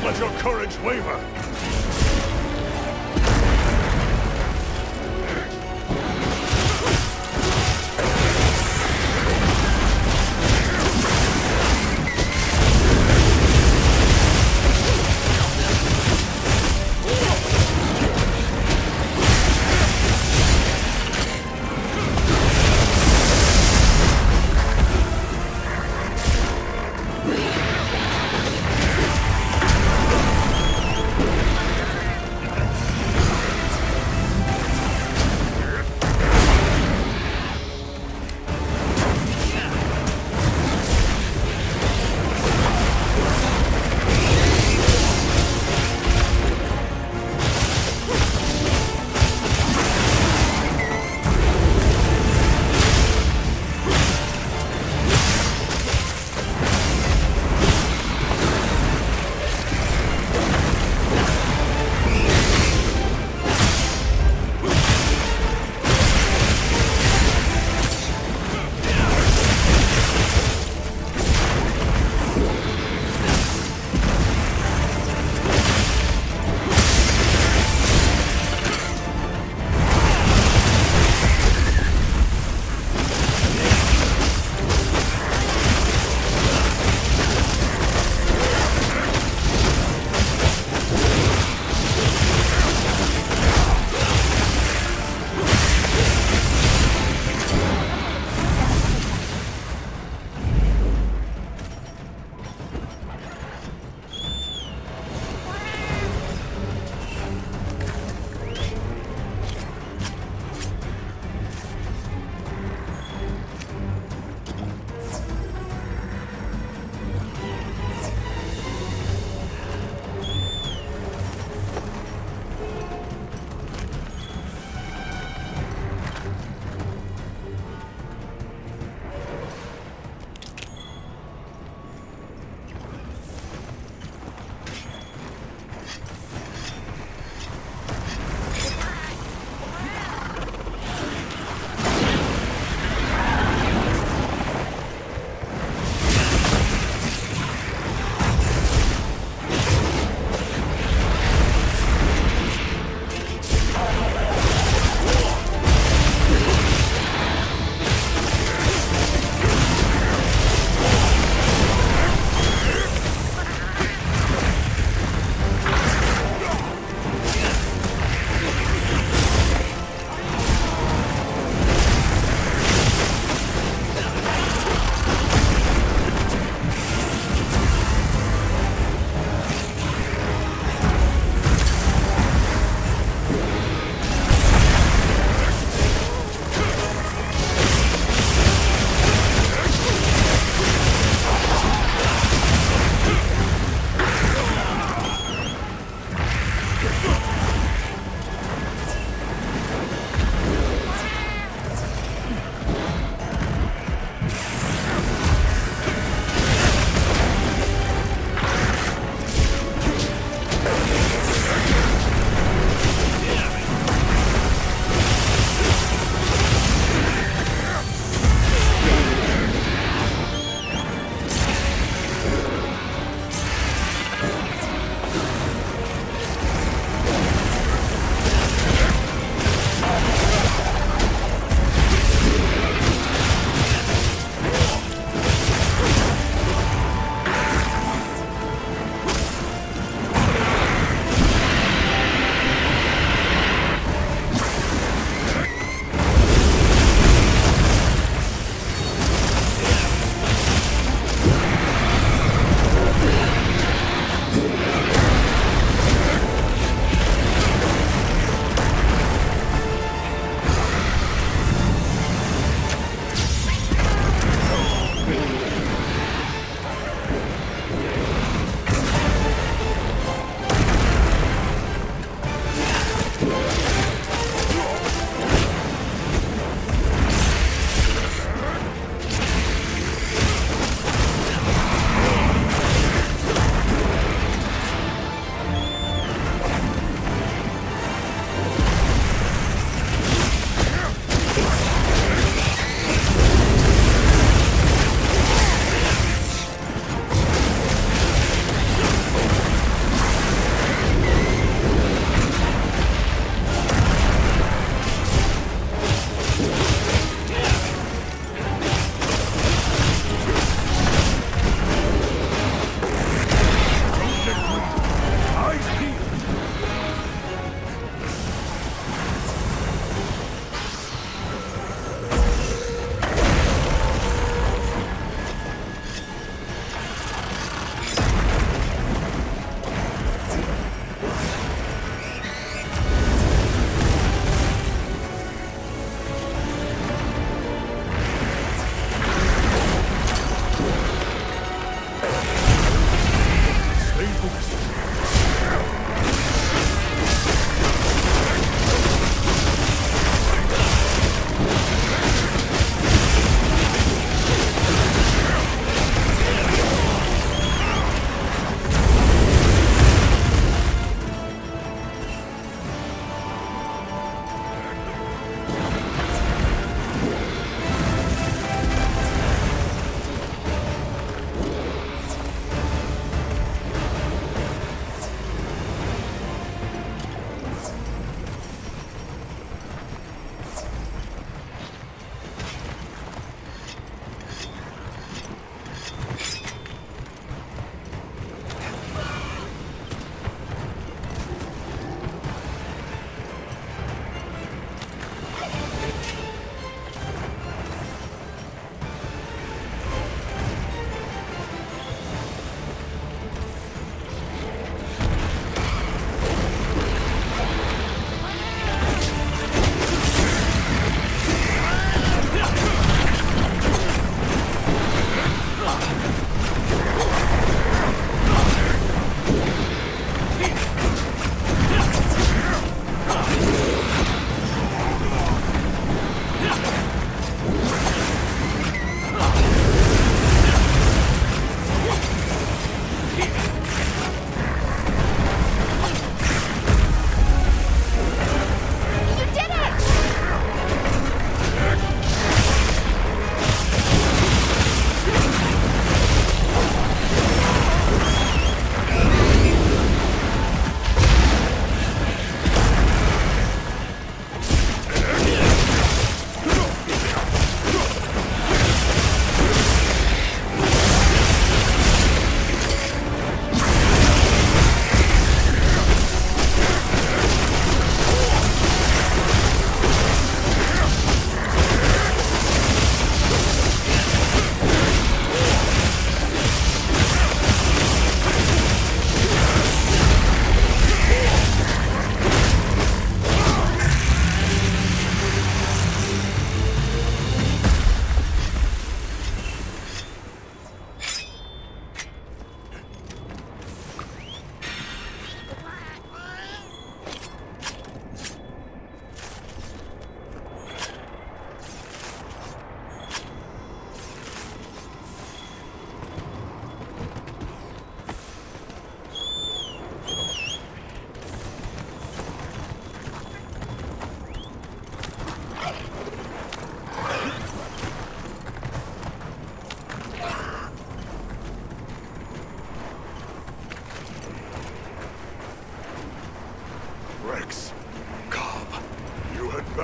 let your courage waver.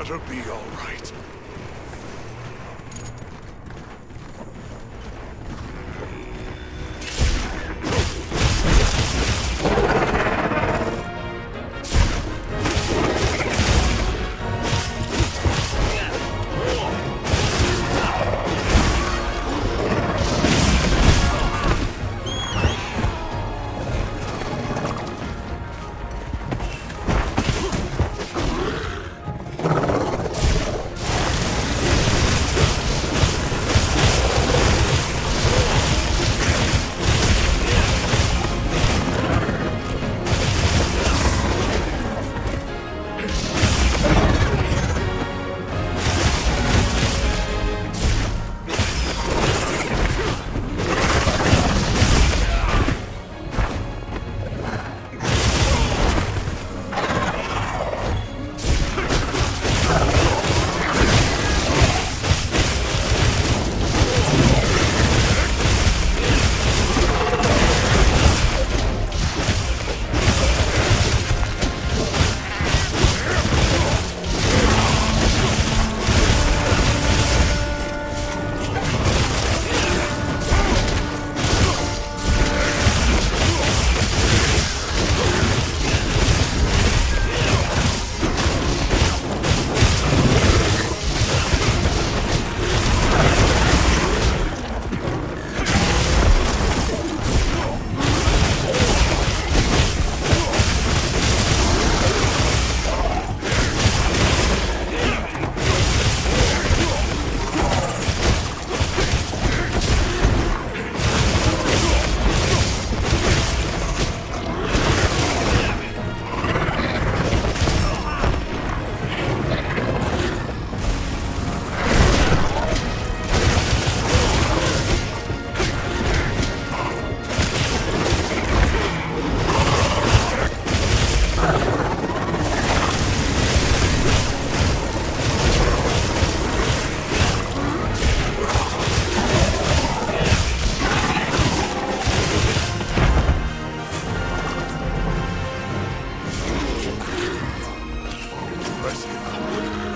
better be all right.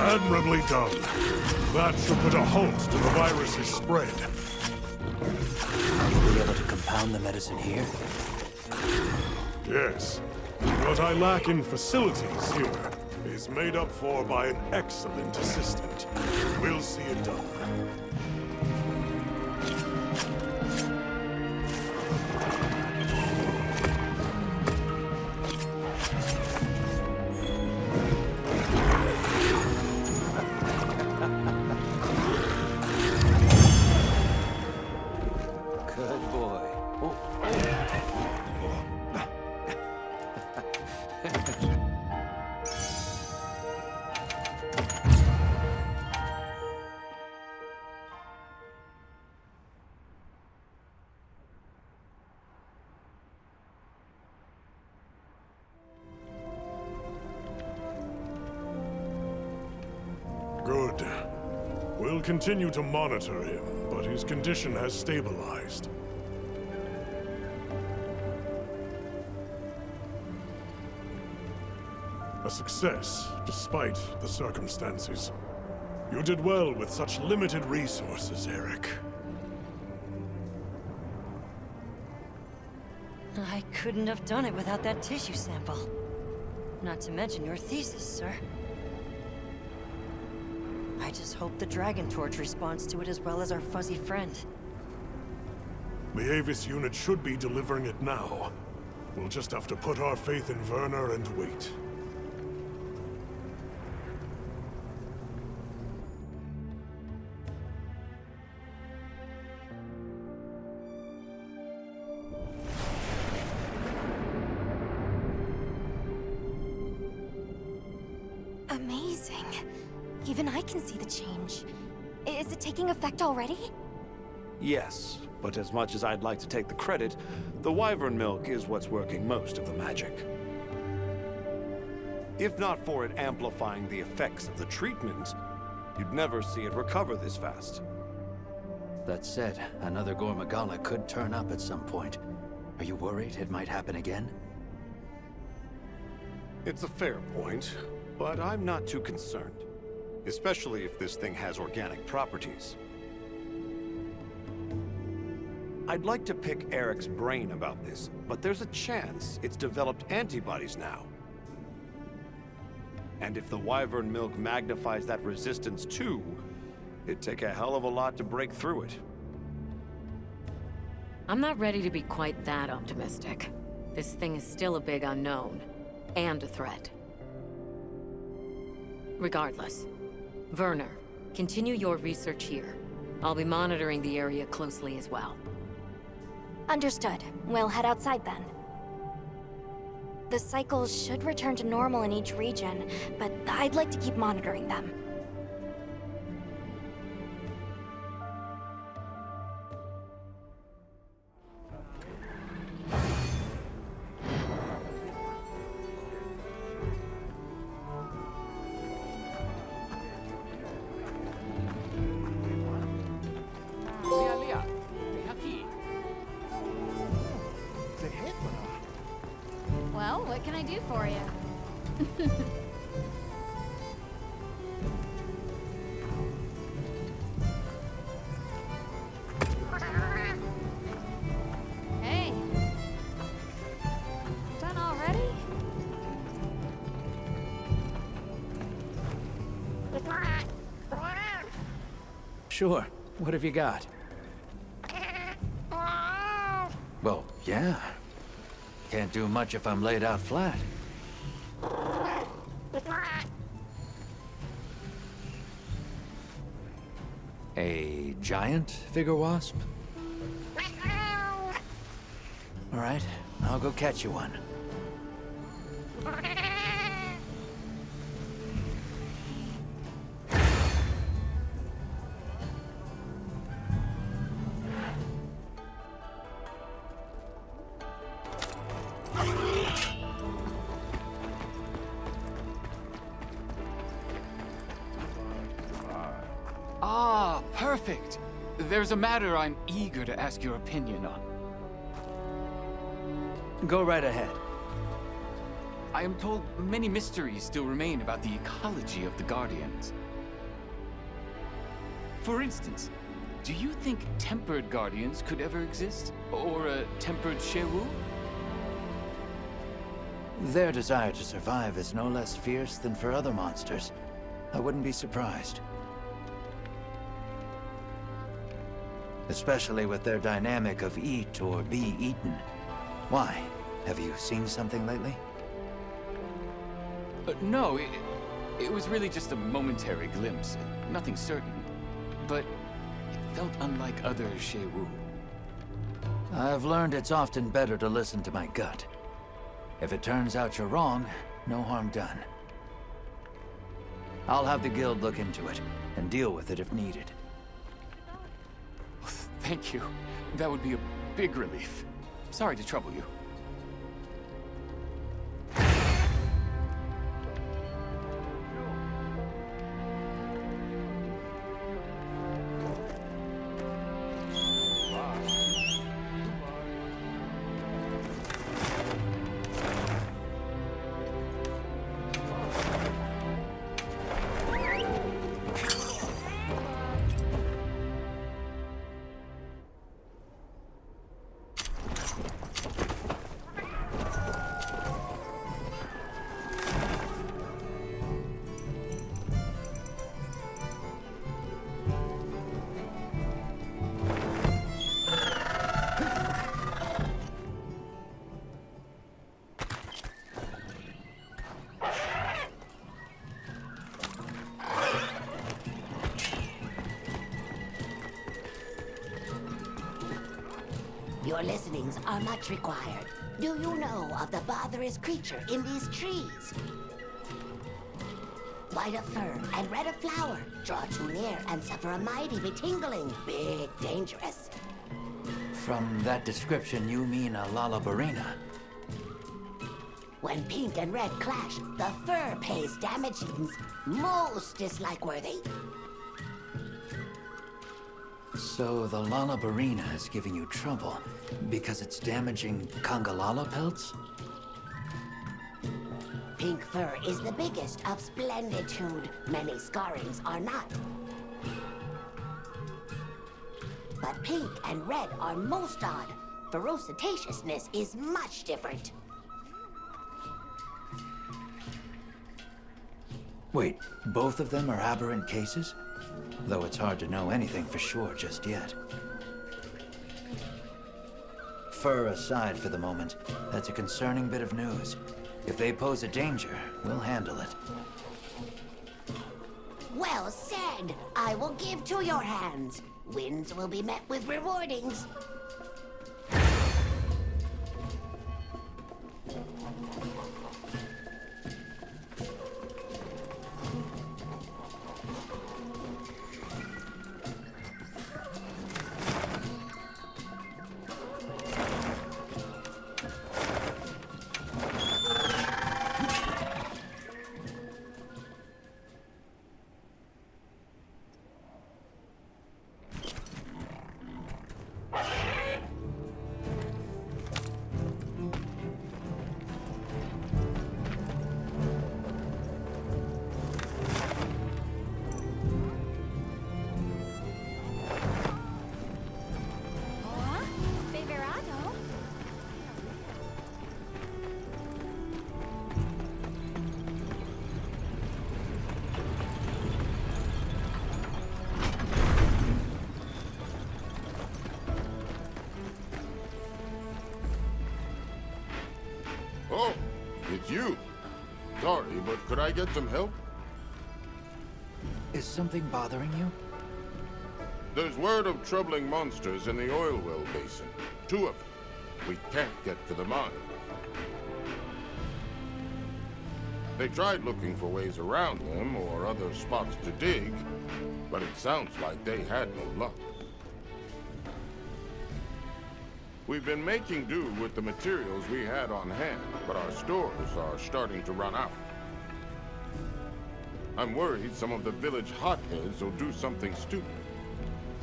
Admirably done. That should put a halt to the virus's spread. You'll be able to compound the medicine here? Yes. What I lack in facilities here is made up for by an excellent assistant. We'll see it done. Good boy. Good. We'll continue to monitor him, but his condition has stabilized. A success, despite the circumstances. You did well with such limited resources, Eric. I couldn't have done it without that tissue sample. Not to mention your thesis, sir. I just hope the Dragon Torch responds to it as well as our fuzzy friend. The Avis unit should be delivering it now. We'll just have to put our faith in Werner and wait. Amazing. Even I can see the change. Is it taking effect already? Yes, but as much as I'd like to take the credit, the wyvern milk is what's working most of the magic. If not for it amplifying the effects of the treatment, you'd never see it recover this fast. That said, another Gormagala could turn up at some point. Are you worried it might happen again? It's a fair point, but I'm not too concerned. especially if this thing has organic properties. I'd like to pick Eric's brain about this, but there's a chance it's developed antibodies now. And if the wyvern milk magnifies that resistance too, it'd take a hell of a lot to break through it. I'm not ready to be quite that optimistic. This thing is still a big unknown, and a threat. Regardless, Werner, continue your research here. I'll be monitoring the area closely as well. Understood. We'll head outside then. The cycles should return to normal in each region, but I'd like to keep monitoring them. Well, what can I do for you? Hey. Done already? Sure. What have you got? Well, yeah. Can't do much if I'm laid out flat. A giant figure wasp? All right, I'll go catch you one. Ah, perfect. There's a matter I'm eager to ask your opinion on. Go right ahead. I am told many mysteries still remain about the ecology of the Guardians. For instance, do you think tempered Guardians could ever exist? Or a tempered Shirrako? Their desire to survive is no less fierce than for other monsters. I wouldn't be surprised. Especially with their dynamic of eat or be eaten. Why? Have you seen something lately? No, it was really just a momentary glimpse. Nothing certain. But it felt unlike other Shirrako. I've learned it's often better to listen to my gut. If it turns out you're wrong, no harm done. I'll have the guild look into it, and deal with it if needed. Thank you. That would be a big relief. Sorry to trouble you. Your listenings are much required. Do you know of the botherous creature in these trees? White of fur and red of flower. Draw too near and suffer a mighty betingling. Big dangerous. From that description, you mean a Lala Barina? When pink and red clash, the fur pays damagings most dislike-worthy. So the Lala Barina is giving you trouble because it's damaging Kangalala pelts? Pink fur is the biggest of splenditude. Many scarrings are not. But pink and red are most odd. Ferociousness is much different. Wait, both of them are aberrant cases? Though it's hard to know anything for sure just yet. Fur aside for the moment, that's a concerning bit of news. If they pose a danger, we'll handle it. Well said. I will give to your hands. Wins will be met with rewardings. Oh, it's you. Sorry, but could I get some help? Is something bothering you? There's word of troubling monsters in the Oil Well Basin. 2 of them. We can't get to the mine. They tried looking for ways around them or other spots to dig, but it sounds like they had no luck. We've been making do with the materials we had on hand, but our stores are starting to run out. I'm worried some of the village hotheads will do something stupid.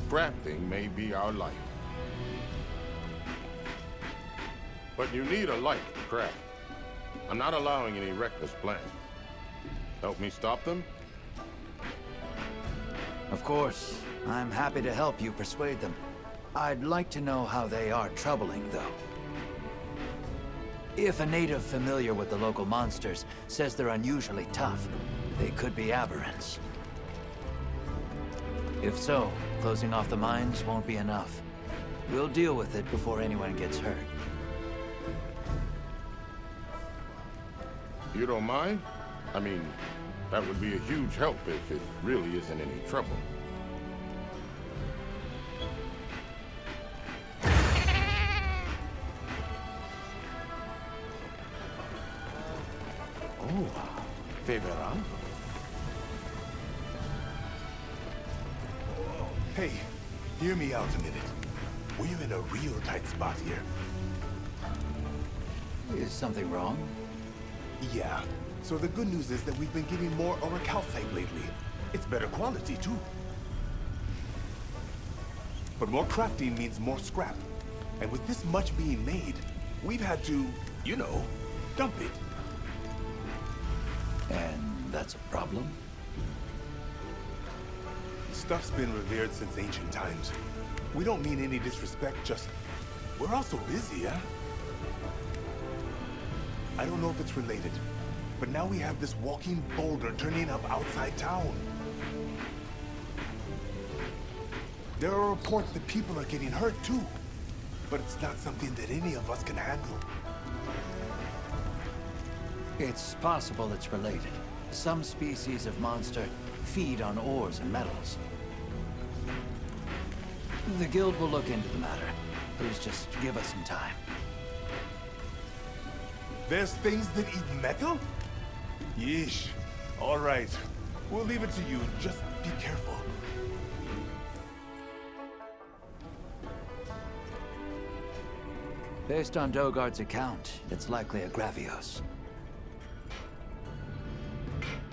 Crafting may be our life. But you need a light to craft. I'm not allowing any reckless plans. Help me stop them? Of course. I'm happy to help you persuade them. I'd like to know how they are troubling, though. If a native familiar with the local monsters says they're unusually tough, they could be aberrants. If so, closing off the mines won't be enough. We'll deal with it before anyone gets hurt. You don't mind? I mean, that would be a huge help if it really isn't any trouble. Oh, Favorite. Hey, hear me out a minute. We're in a real tight spot here. Is something wrong? Yeah. So the good news is that we've been getting more orichalcite lately. It's better quality, too. But more crafting means more scrap. And with this much being made, we've had to, you know, dump it. And that's a problem? Stuff's been revered since ancient times. We don't mean any disrespect, just... we're also busy, huh? I don't know if it's related, but now we have this walking boulder turning up outside town. There are reports that people are getting hurt, too. But it's not something that any of us can handle. It's possible it's related. Some species of monster feed on ores and metals. The guild will look into the matter. Please just give us some time. There's things that eat metal? Yeesh. All right. We'll leave it to you. Just be careful. Based on Dogard's account, it's likely a Gravios.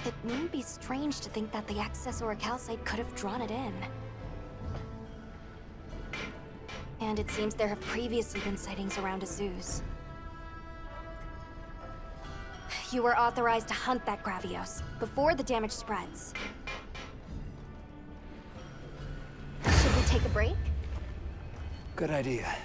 It wouldn't be strange to think that the excess orichalcite could have drawn it in. And it seems there have previously been sightings around Azuz. you were authorized to hunt that Gravios before the damage spreads. Should we take a break? Good idea.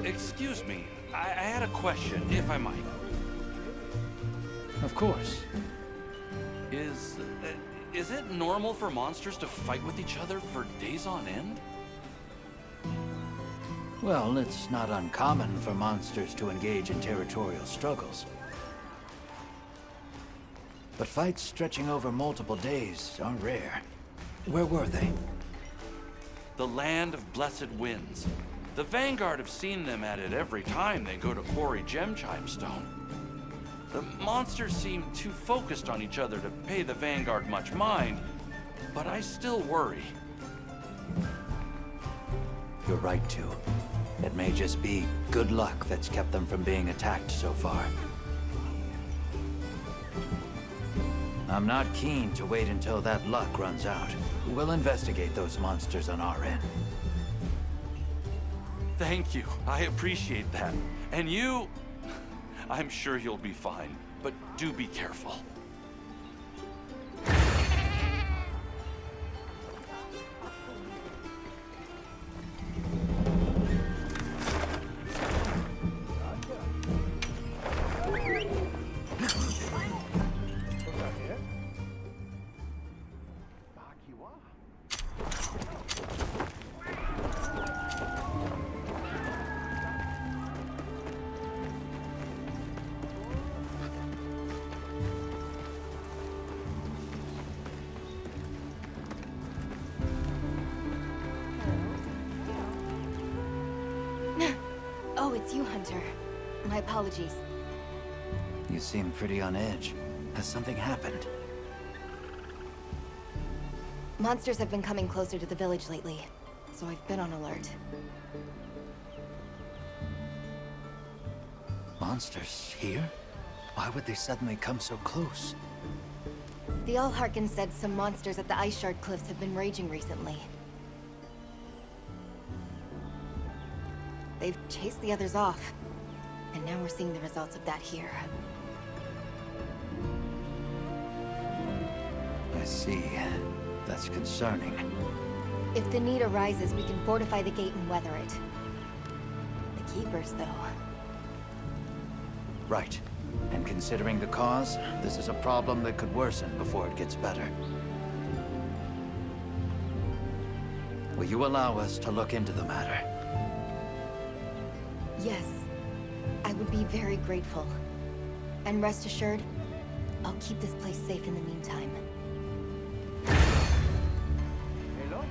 Excuse me, I had a question, if I might. Of course. Is it normal for monsters to fight with each other for days on end? Well, it's not uncommon for monsters to engage in territorial struggles. But fights stretching over multiple days are rare. Where were they? The land of blessed winds. The Vanguard have seen them at it every time they go to quarry Gemchime Stone. The monsters seem too focused on each other to pay the Vanguard much mind, but I still worry. You're right to. It may just be good luck that's kept them from being attacked so far. I'm not keen to wait until that luck runs out. We'll investigate those monsters on our end. Thank you. I appreciate that. And you... I'm sure you'll be fine, but do be careful. Oh, it's you, Hunter. My apologies. You seem pretty on edge. Has something happened? Monsters have been coming closer to the village lately, so I've been on alert. Monsters here? Why would they suddenly come so close? The Allharkin said some monsters at the Ice Shard Cliffs have been raging recently. They've chased the others off, and now we're seeing the results of that here. I see. That's concerning. If the need arises, we can fortify the gate and weather it. The Keepers, though... Right. And considering the cause, this is a problem that could worsen before it gets better. Will you allow us to look into the matter? Yes. I would be very grateful. And rest assured, I'll keep this place safe in the meantime. Hello?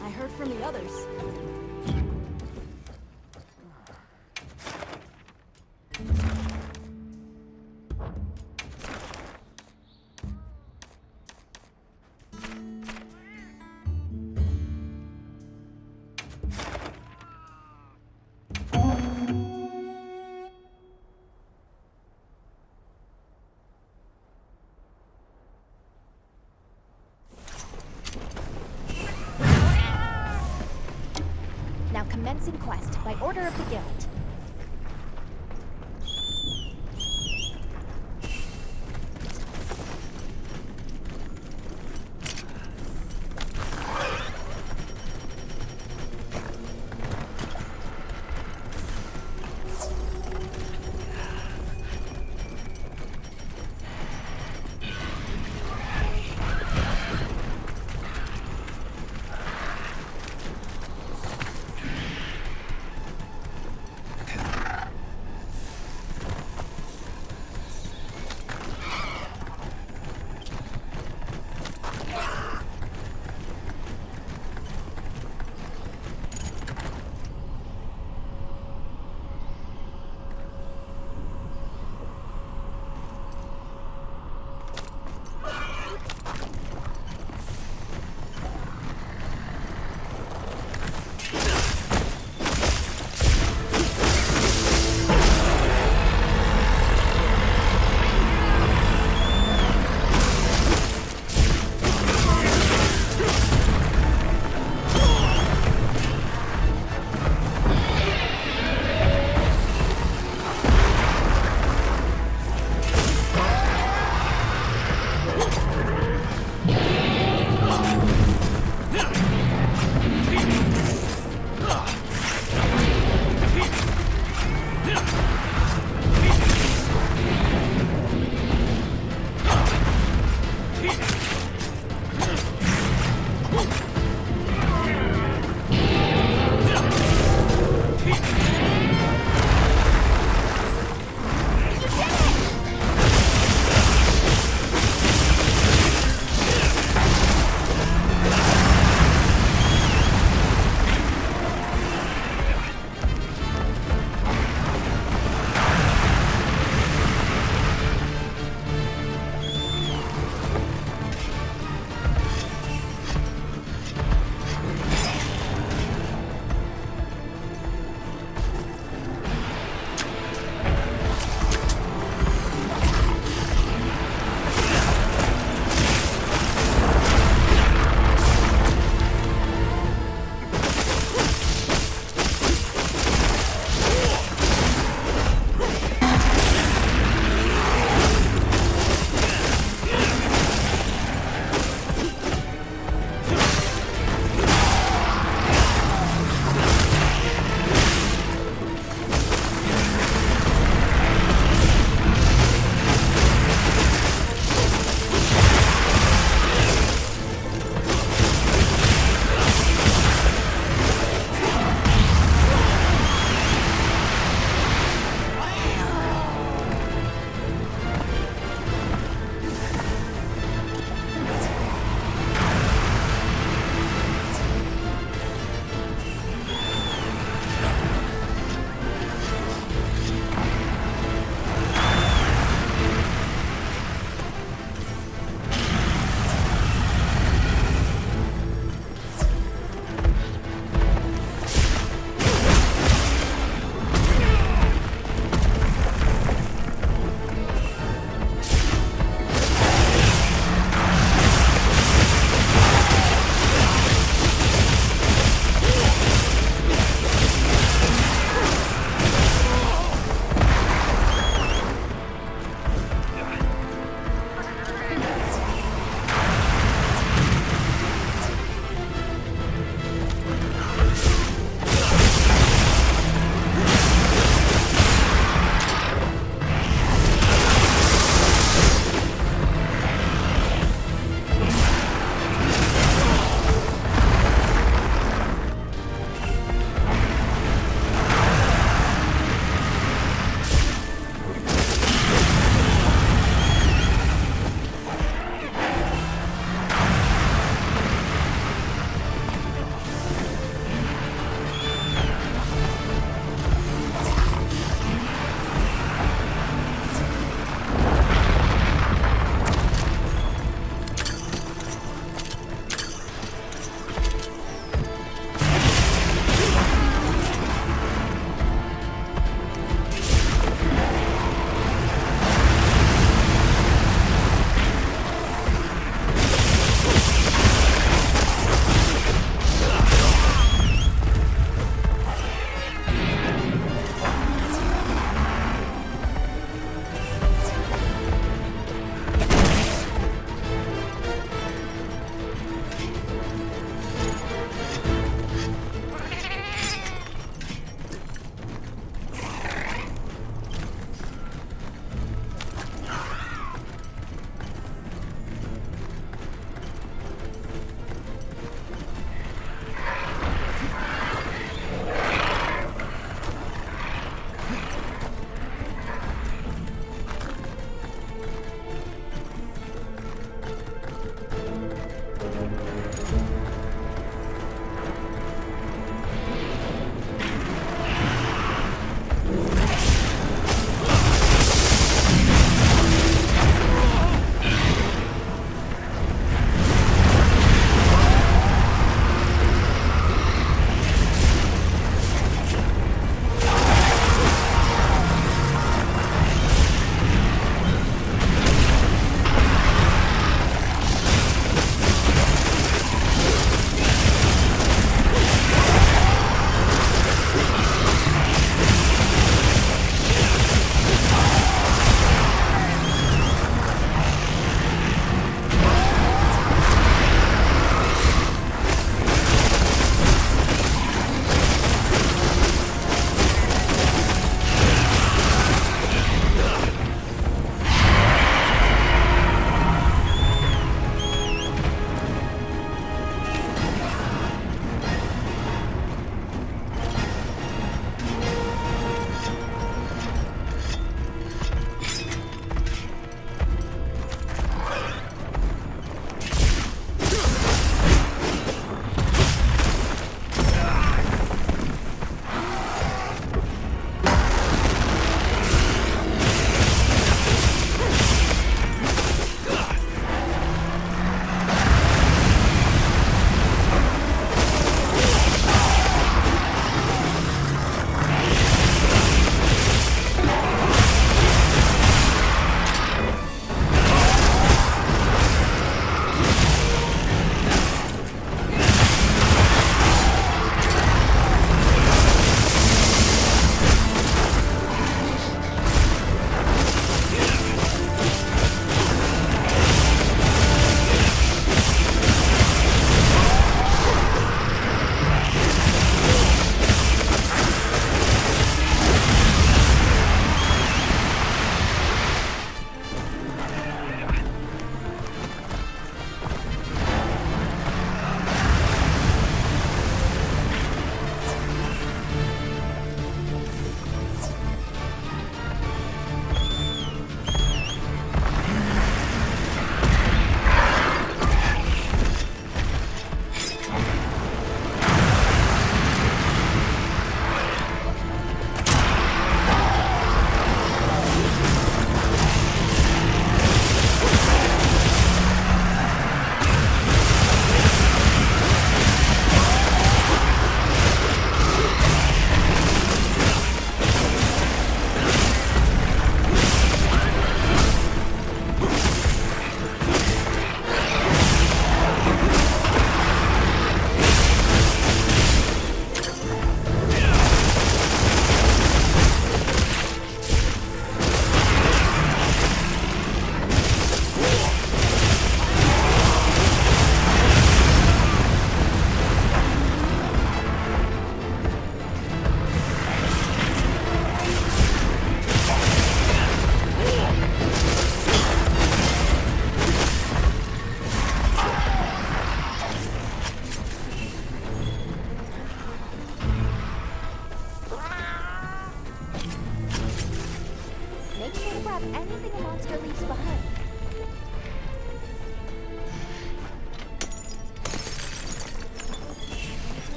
I heard from the others. Now commencing quest by order of the guild.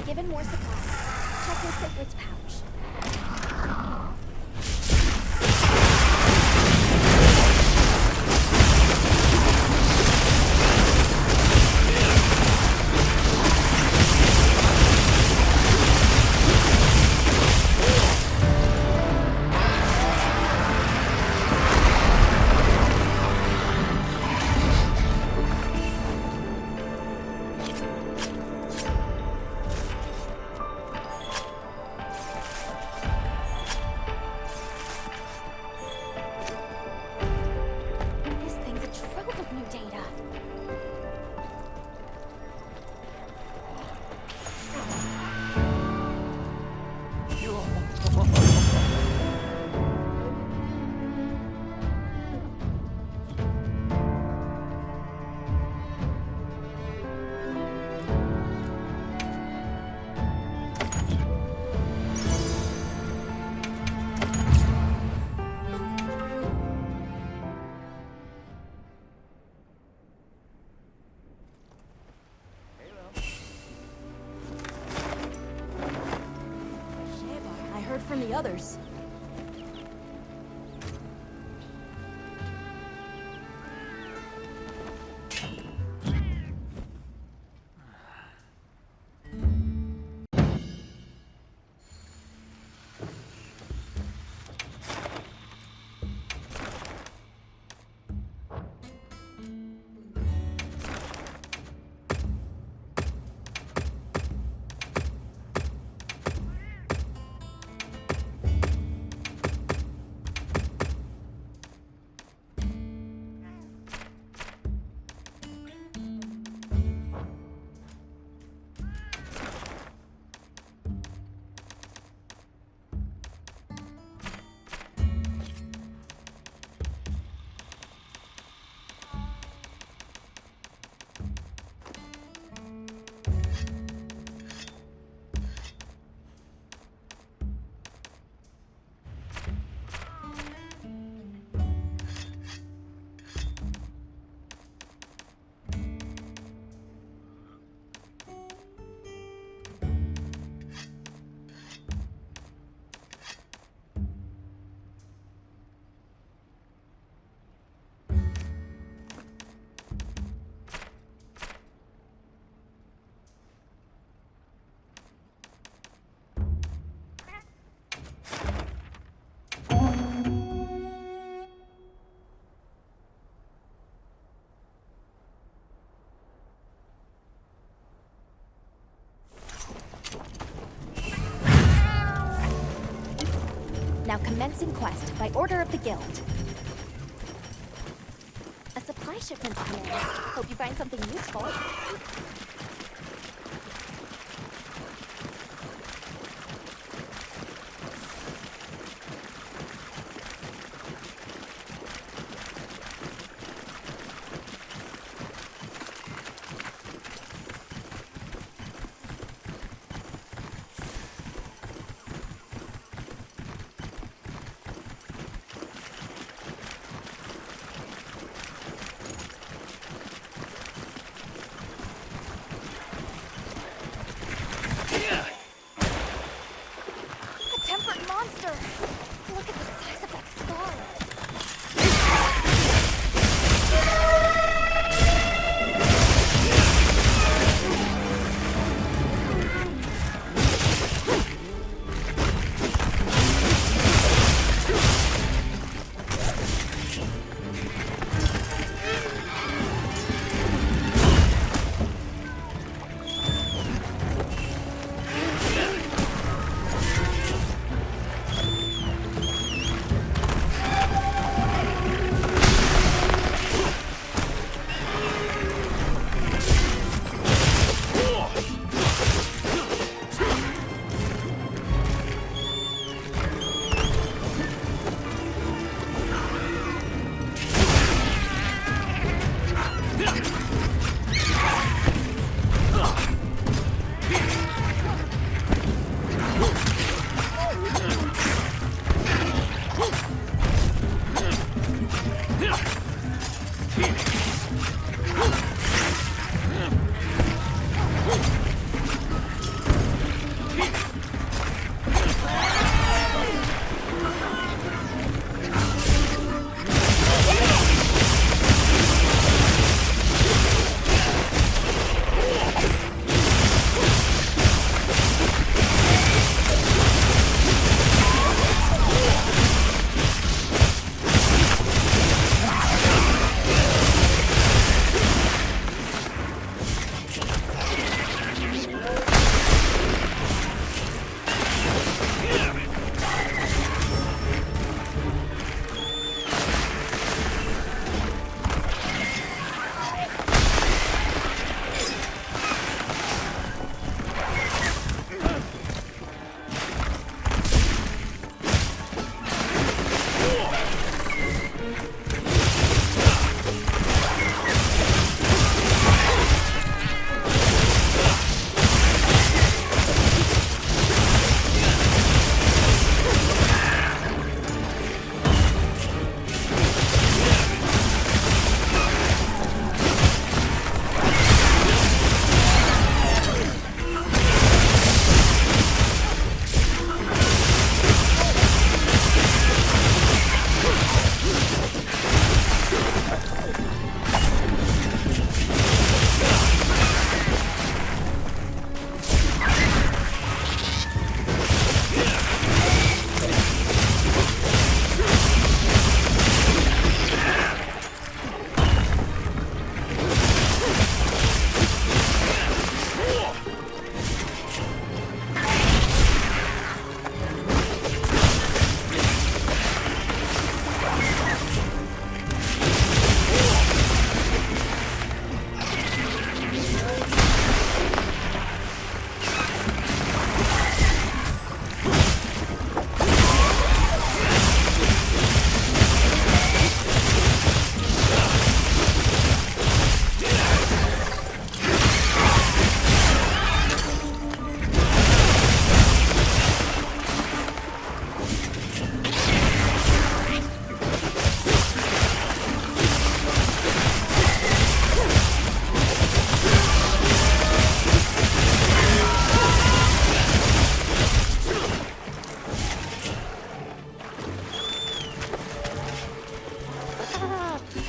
been given more supplies. Check your sacred's pouch. This thing's a trove of new data. I heard from the others. Now commencing quest by order of the guild. A supply shipment's coming. Hope you find something useful.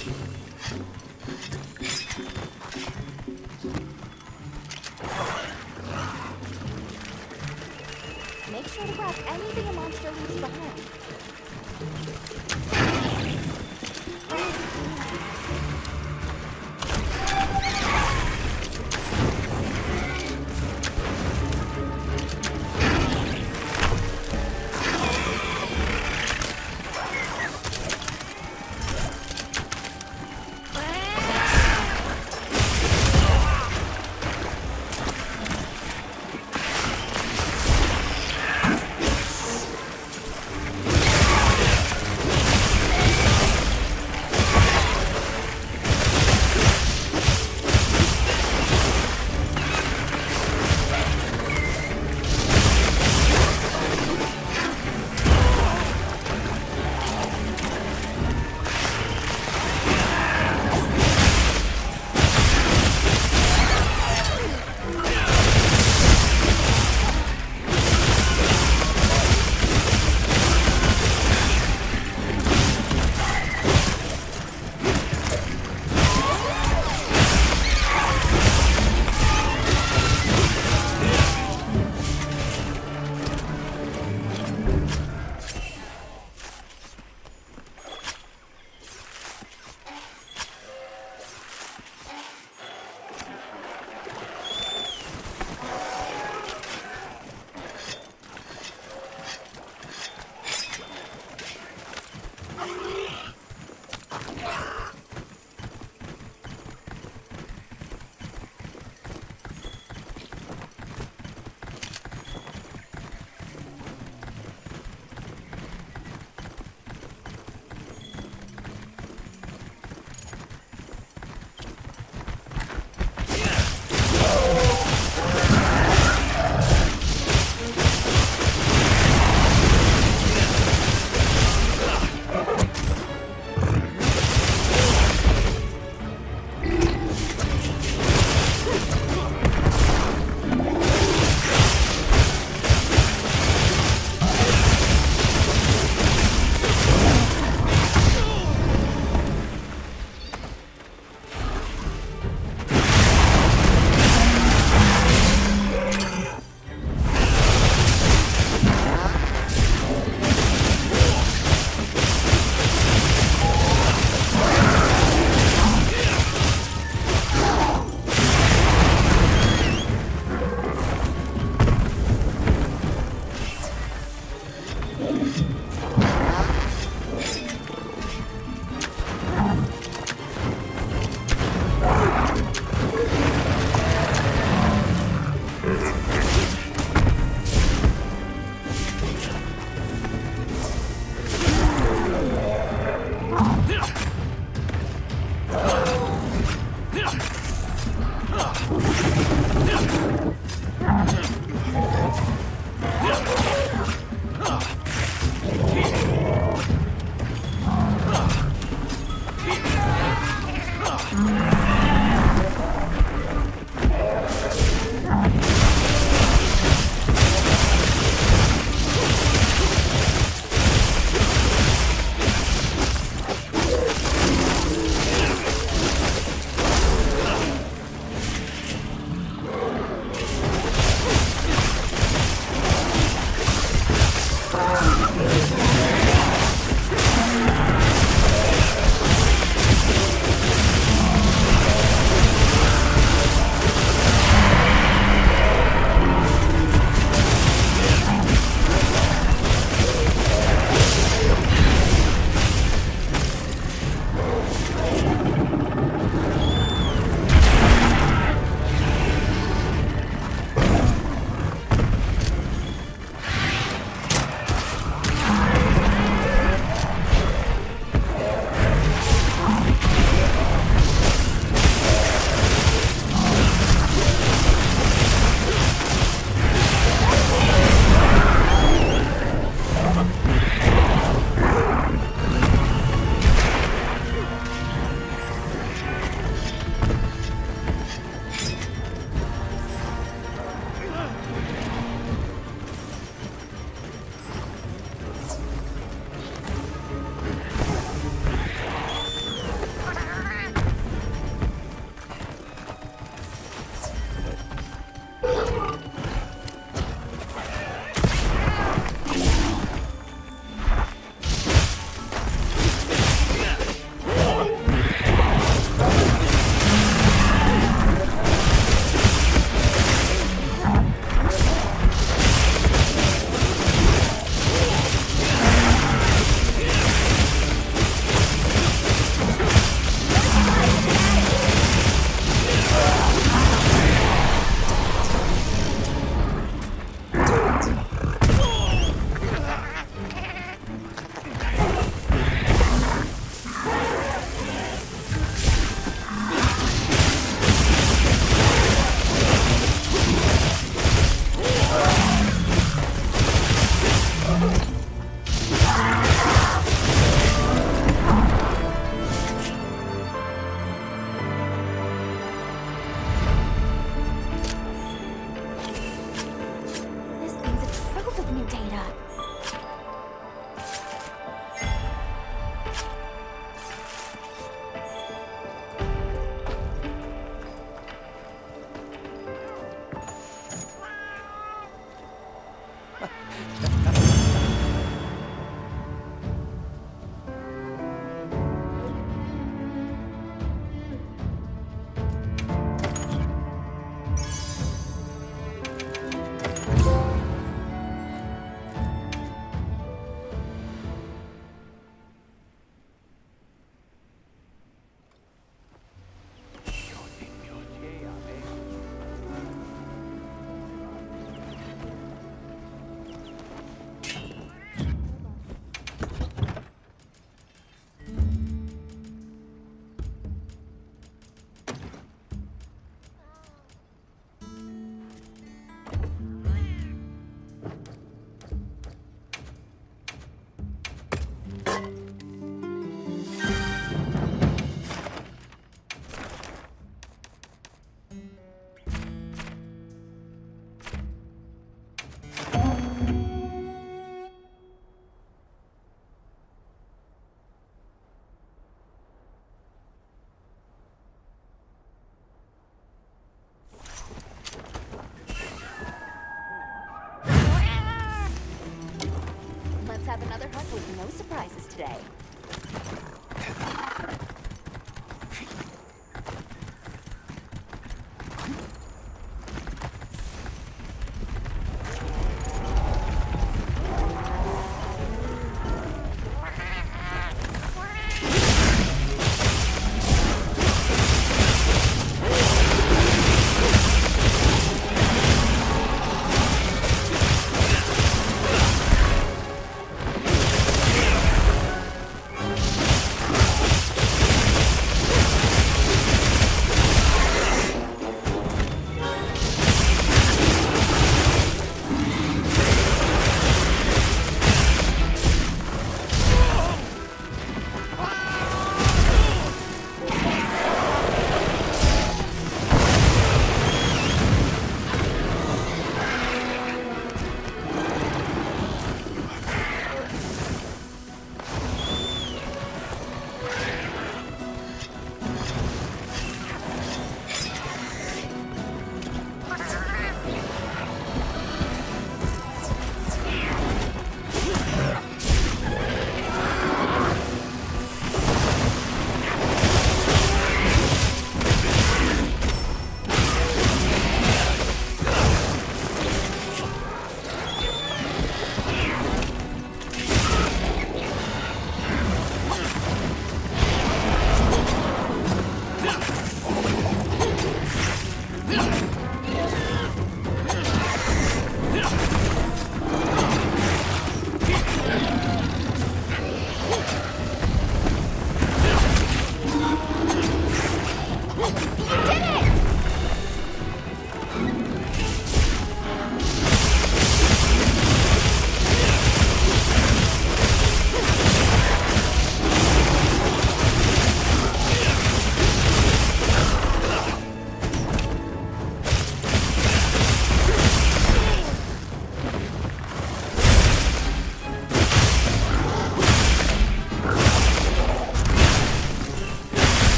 Make sure to grab anything a monster leaves behind.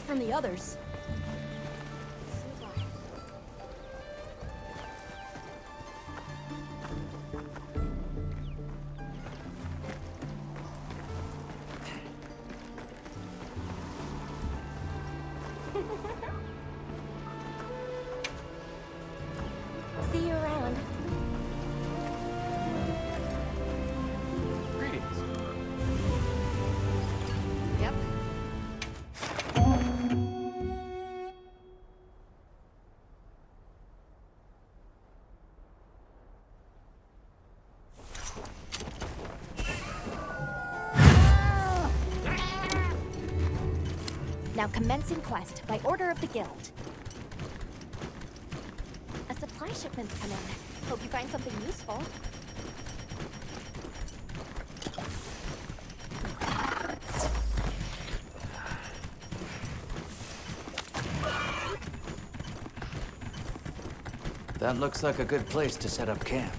from the others. See you around. Greetings. Yep. Now commencing quest by order of the guild. A supply shipment's come in. Hope you find something useful. That looks like a good place to set up camp.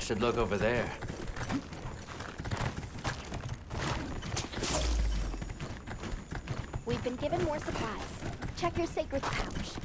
should look over there. We've been given more supplies. Check your sacred pouch.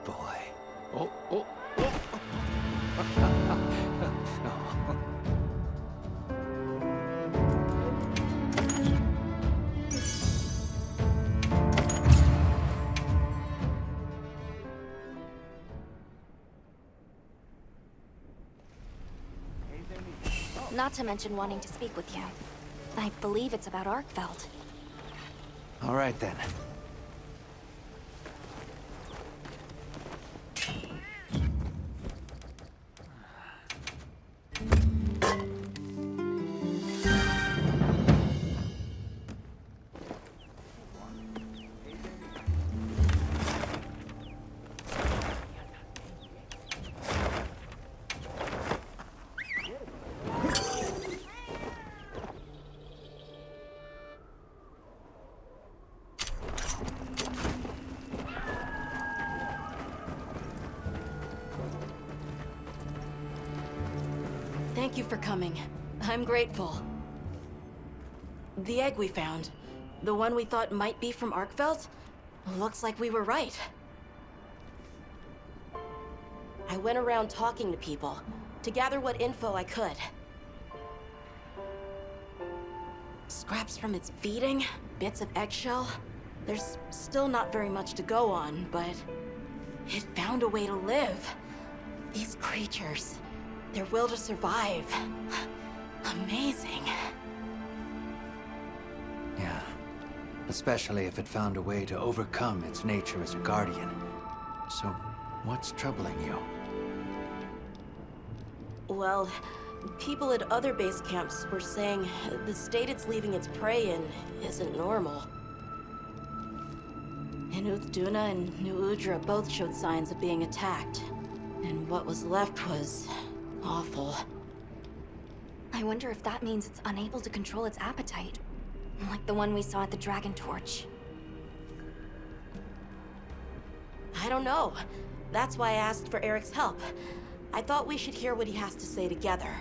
boy. Oh, oh, oh. Not to mention wanting to speak with you. I believe it's about Arkfeld. All right, then. Thank you for coming. I'm grateful. The egg we found, the one we thought might be from Arkfeld, looks like we were right. I went around talking to people to gather what info I could. Scraps from its feeding, bits of eggshell. There's still not very much to go on, but it found a way to live. These creatures, their will to survive. Amazing. Yeah. Especially if it found a way to overcome its nature as a guardian. So, what's troubling you? Well, people at other base camps were saying the state it's leaving its prey in isn't normal. Duna and New Udra both showed signs of being attacked. And what was left was awful. I wonder if that means it's unable to control its appetite. Like the one we saw at the Dragon Torch. I don't know. That's why I asked for Eric's help. I thought we should hear what he has to say together.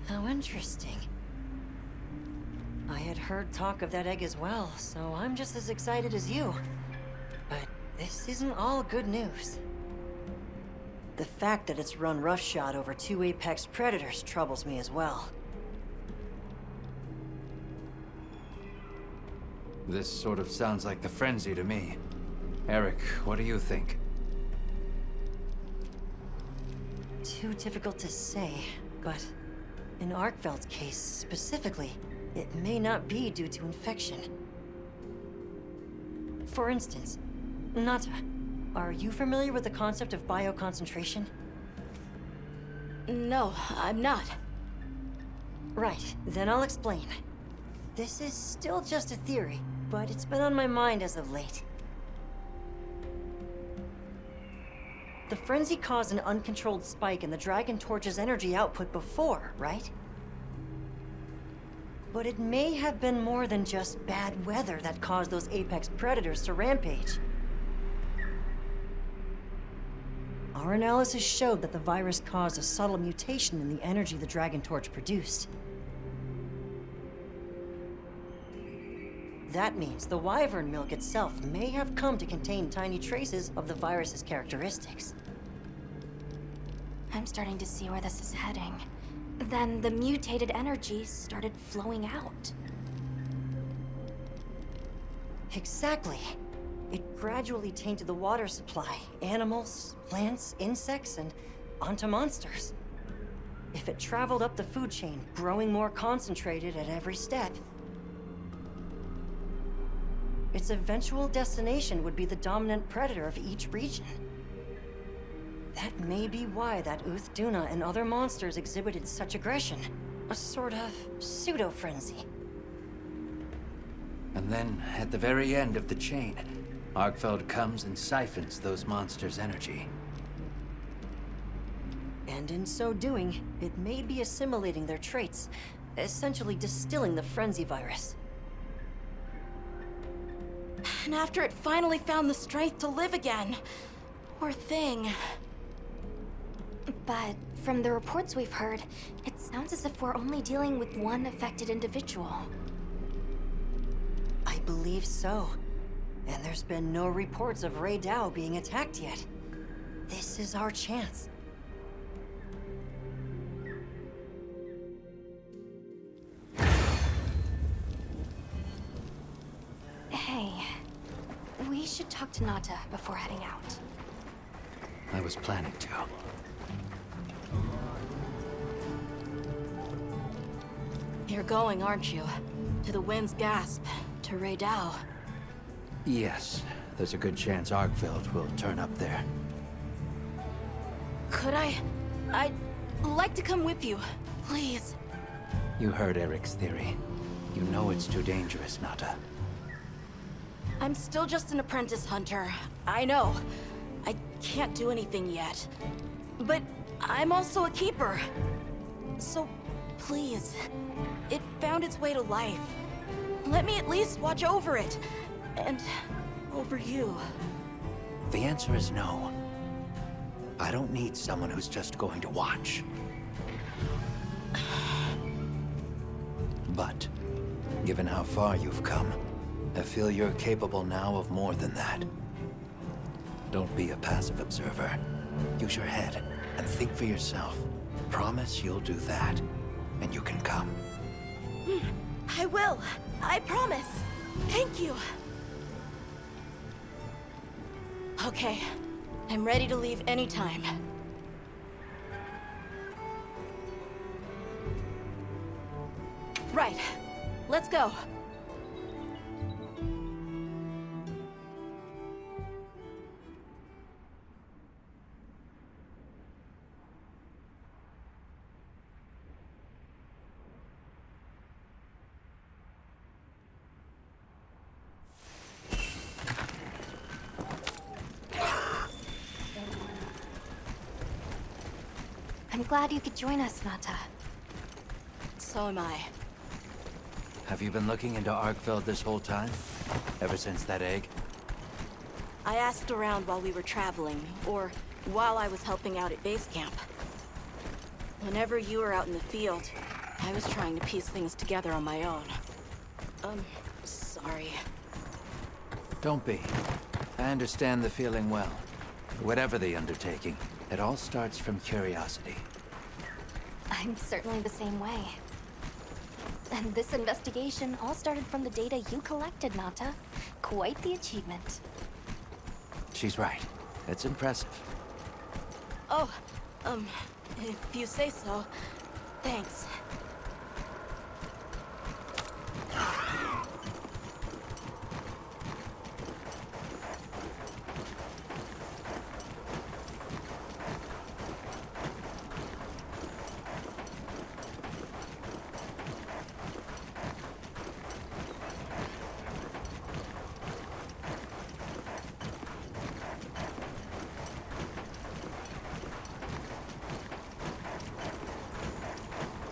How interesting. I had heard talk of that egg as well, so I'm just as excited as you. But this isn't all good news. The fact that it's run roughshod over 2 apex predators troubles me as well. This sort of sounds like the frenzy to me. Eric, what do you think? Too difficult to say, but in Arkfeld's case specifically, it may not be due to infection. For instance, Nata, are you familiar with the concept of bioconcentration? No, I'm not. Right, then I'll explain. This is still just a theory, but it's been on my mind as of late. The frenzy caused an uncontrolled spike in the Dragon Torch's energy output before, right? But it may have been more than just bad weather that caused those apex predators to rampage. Our analysis showed that the virus caused a subtle mutation in the energy the Dragon Torch produced. That means the wyvern milk itself may have come to contain tiny traces of the virus's characteristics. I'm starting to see where this is heading. Then the mutated energy started flowing out. Exactly. It gradually tainted the water supply, animals, plants, insects, and onto monsters. If it traveled up the food chain, growing more concentrated at every step, its eventual destination would be the dominant predator of each region. That may be why that Duna and other monsters exhibited such aggression. A sort of pseudo-frenzy. And then, at the very end of the chain, Arkfeld comes and siphons those monsters' energy. And in so doing, it may be assimilating their traits, essentially distilling the frenzy virus. And after it finally found the strength to live again, poor thing. But from the reports we've heard, it sounds as if we're only dealing with one affected individual. believe so. And there's been no reports of Rey Dao being attacked yet. This is our chance. Hey, we should talk to Nata before heading out. I was planning to. You're going, aren't you? To the Wind's Gasp, to Rey Dao. Yes, there's a good chance Arkveld will turn up there. Could I? I'd like to come with you, please. You heard Eric's theory. You know it's too dangerous, Nata. I'm still just an apprentice hunter. I know. I can't do anything yet. But I'm also a keeper. So, please. It found its way to life. Let me at least watch over it. And over you. The answer is no. I don't need someone who's just going to watch. But, given how far you've come, I feel you're capable now of more than that. Don't be a passive observer. Use your head and think for yourself. Promise you'll do that, and you can come. I will. I promise. Thank you. Okay. I'm ready to leave anytime. Right. Let's go. I'm glad you could join us, Nata. So am I. Have you been looking into Arkveld this whole time? Ever since that egg? I asked around while we were traveling, or while I was helping out at base camp. Whenever you were out in the field, I was trying to piece things together on my own. Sorry. Don't be. I understand the feeling well. Whatever the undertaking, it all starts from curiosity. I'm certainly the same way. And this investigation all started from the data you collected, Nata. Quite the achievement. She's right. It's impressive. Oh, if you say so, thanks.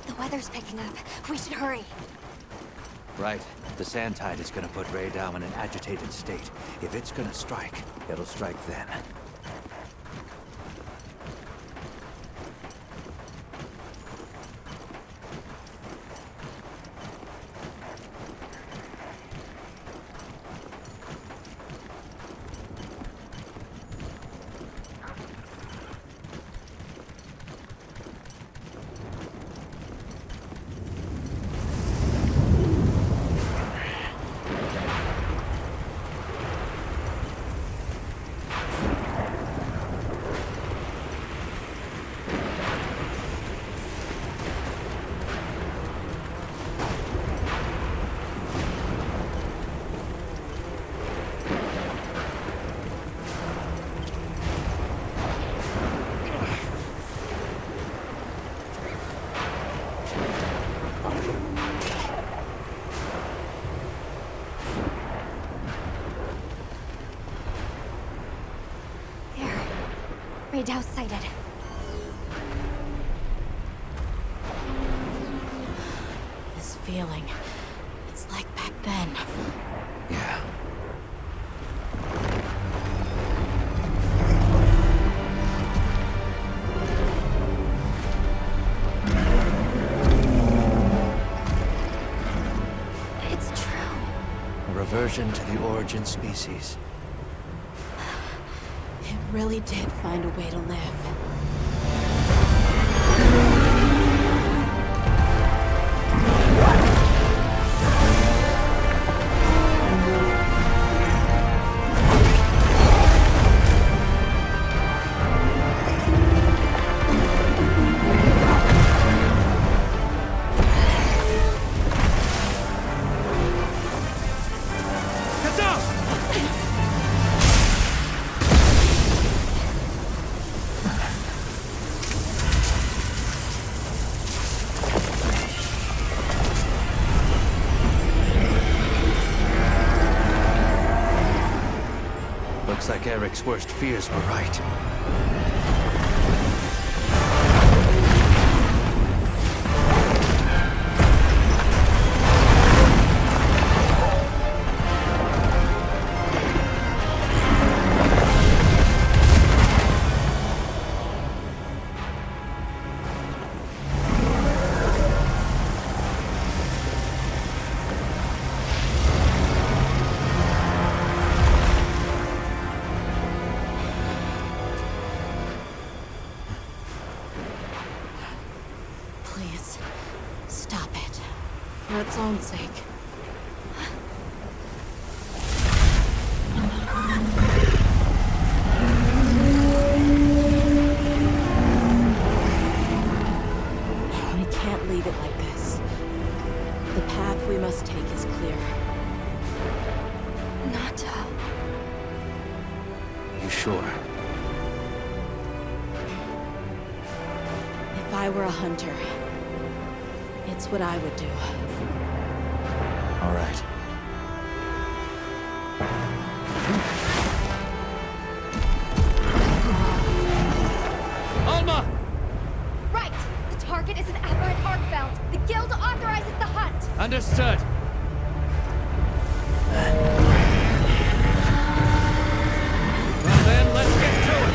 The weather's picking up. We should hurry. Right. The sand tide is gonna put Rey Dao in an agitated state. If it's gonna strike, it'll strike then. Rey Dao sighted. This feeling, it's like back then. Yeah. It's true. A reversion to the origin species. It really did find a way to live. Looks like Eric's worst fears were right. Please, stop it. For its own sake. We can't leave it like this. The path we must take is clear. Nata. You sure? If I were a hunter, it's what I would do. All right. Alma! Right! The target is an aberrant arc belt. The guild authorizes the hunt. Understood. Well then, let's get to it.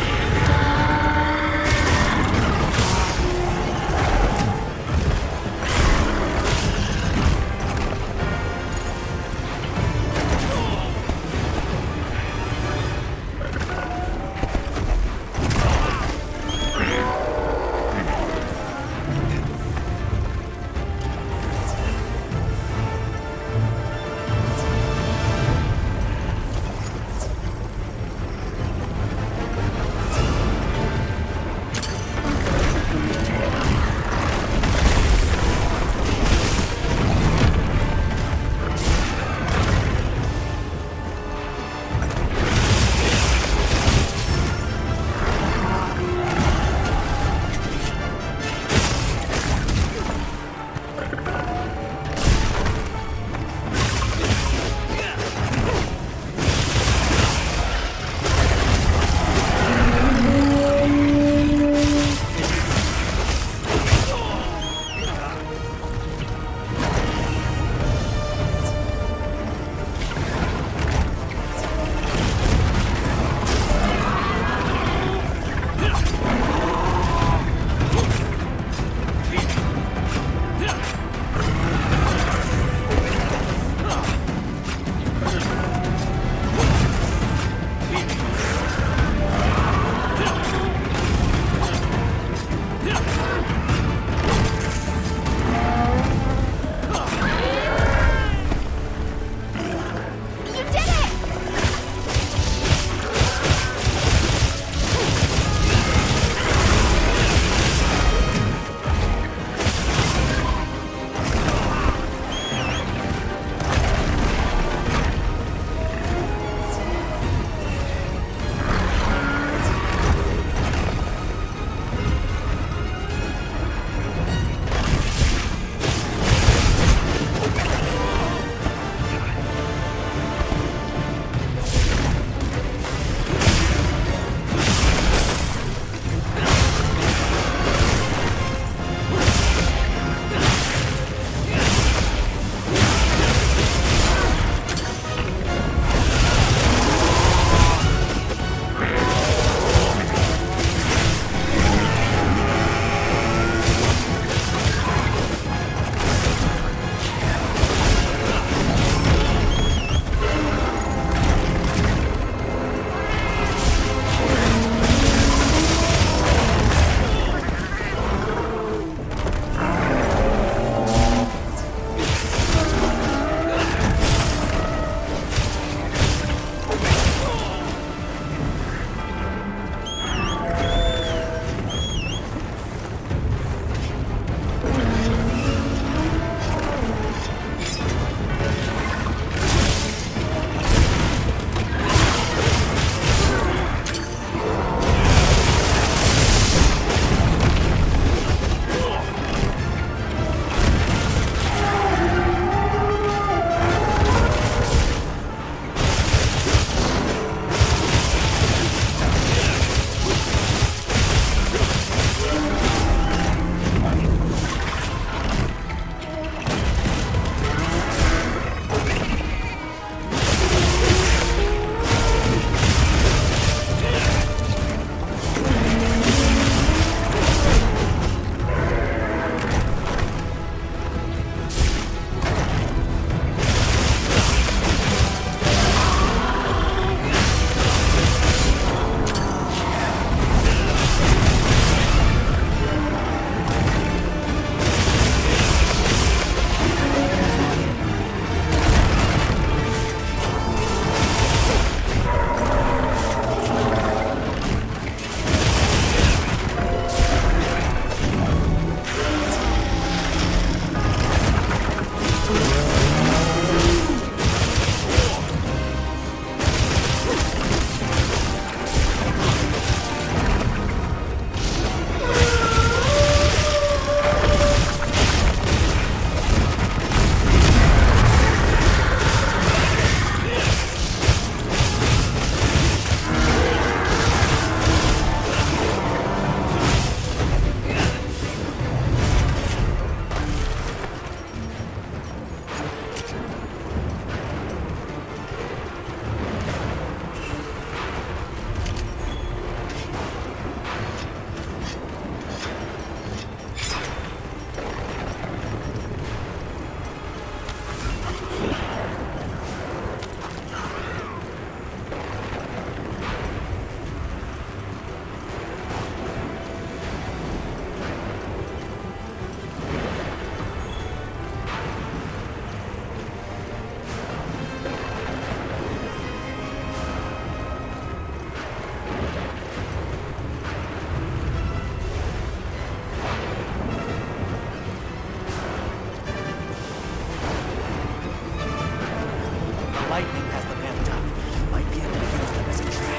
Lightning has them amped up. Might be able to use them as a trap.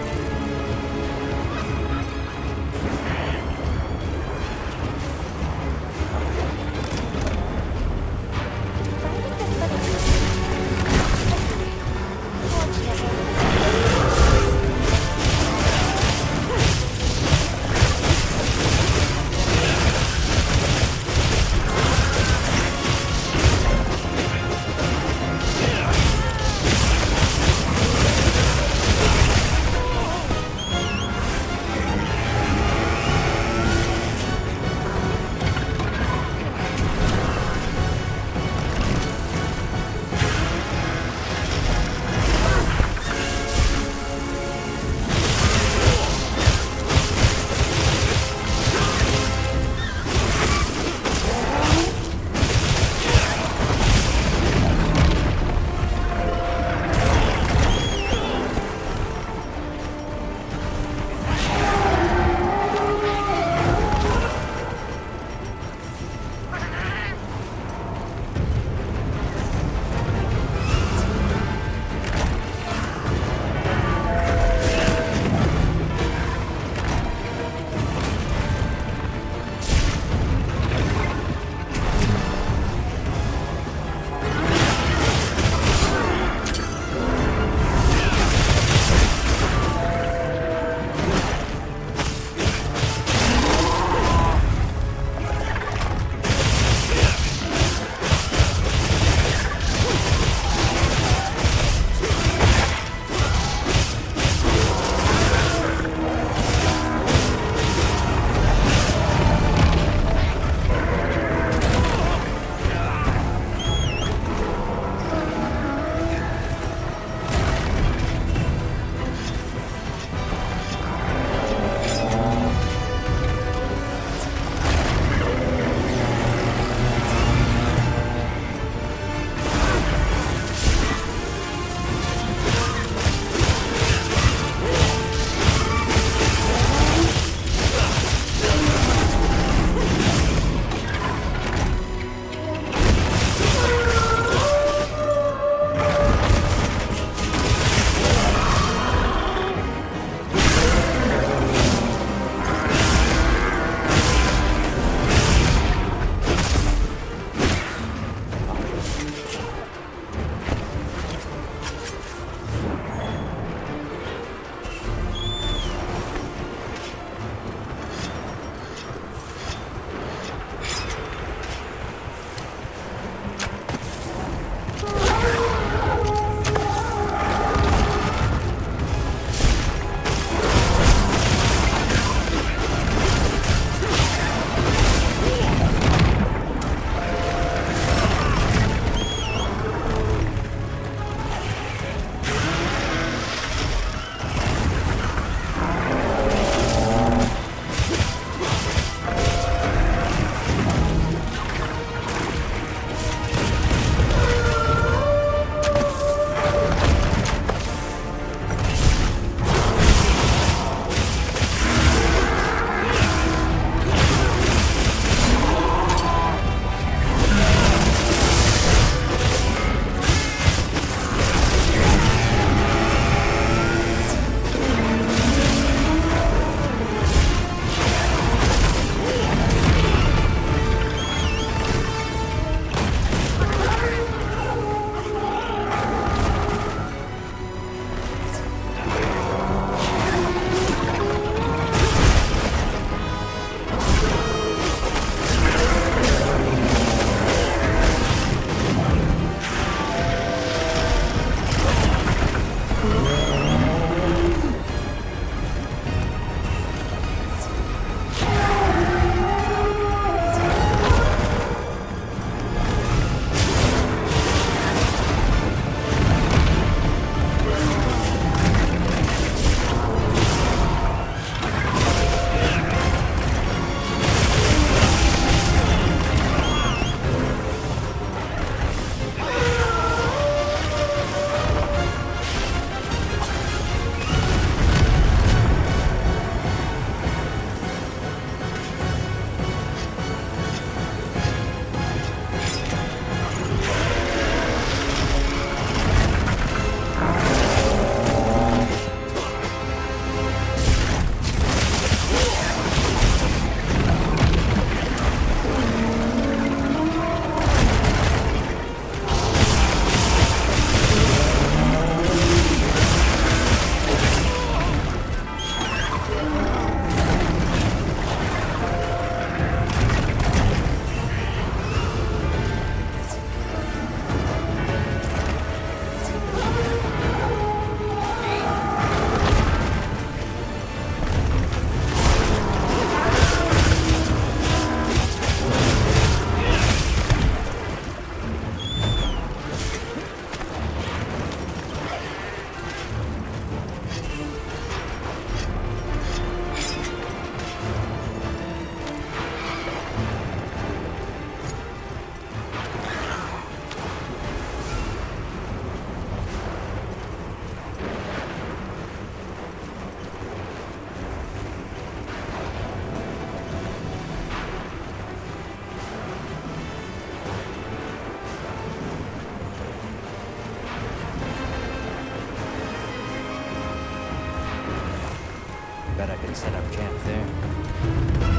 Bet I can set up camp there.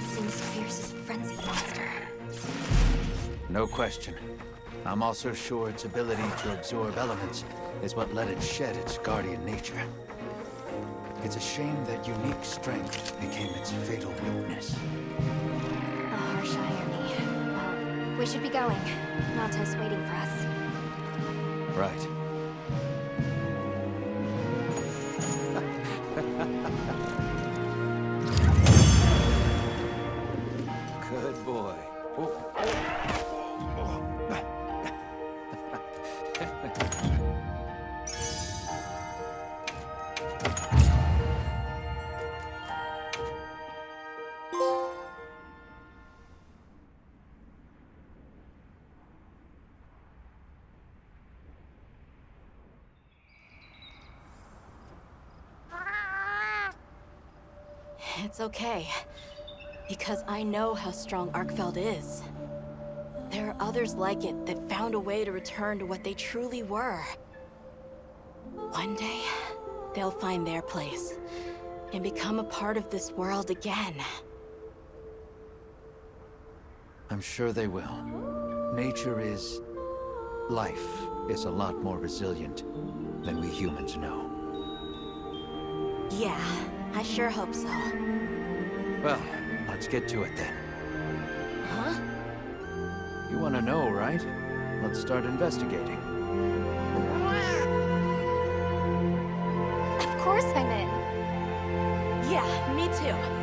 it seems fierce as a frenzied monster. No question. I'm also sure its ability to absorb elements is what let it shed its guardian nature. It's a shame that unique strength became its fatal weakness. A harsh irony. Well, we should be going. Nata's waiting for us. Right. Good boy. It's okay. Because I know how strong Arkfeld is. There are others like it that found a way to return to what they truly were. One day, they'll find their place and become a part of this world again. I'm sure they will. Nature is... life is a lot more resilient than we humans know. Yeah, I sure hope so. Well, let's get to it then. Huh? You want to know, right? Let's start investigating. Of course I'm in. Yeah, me too.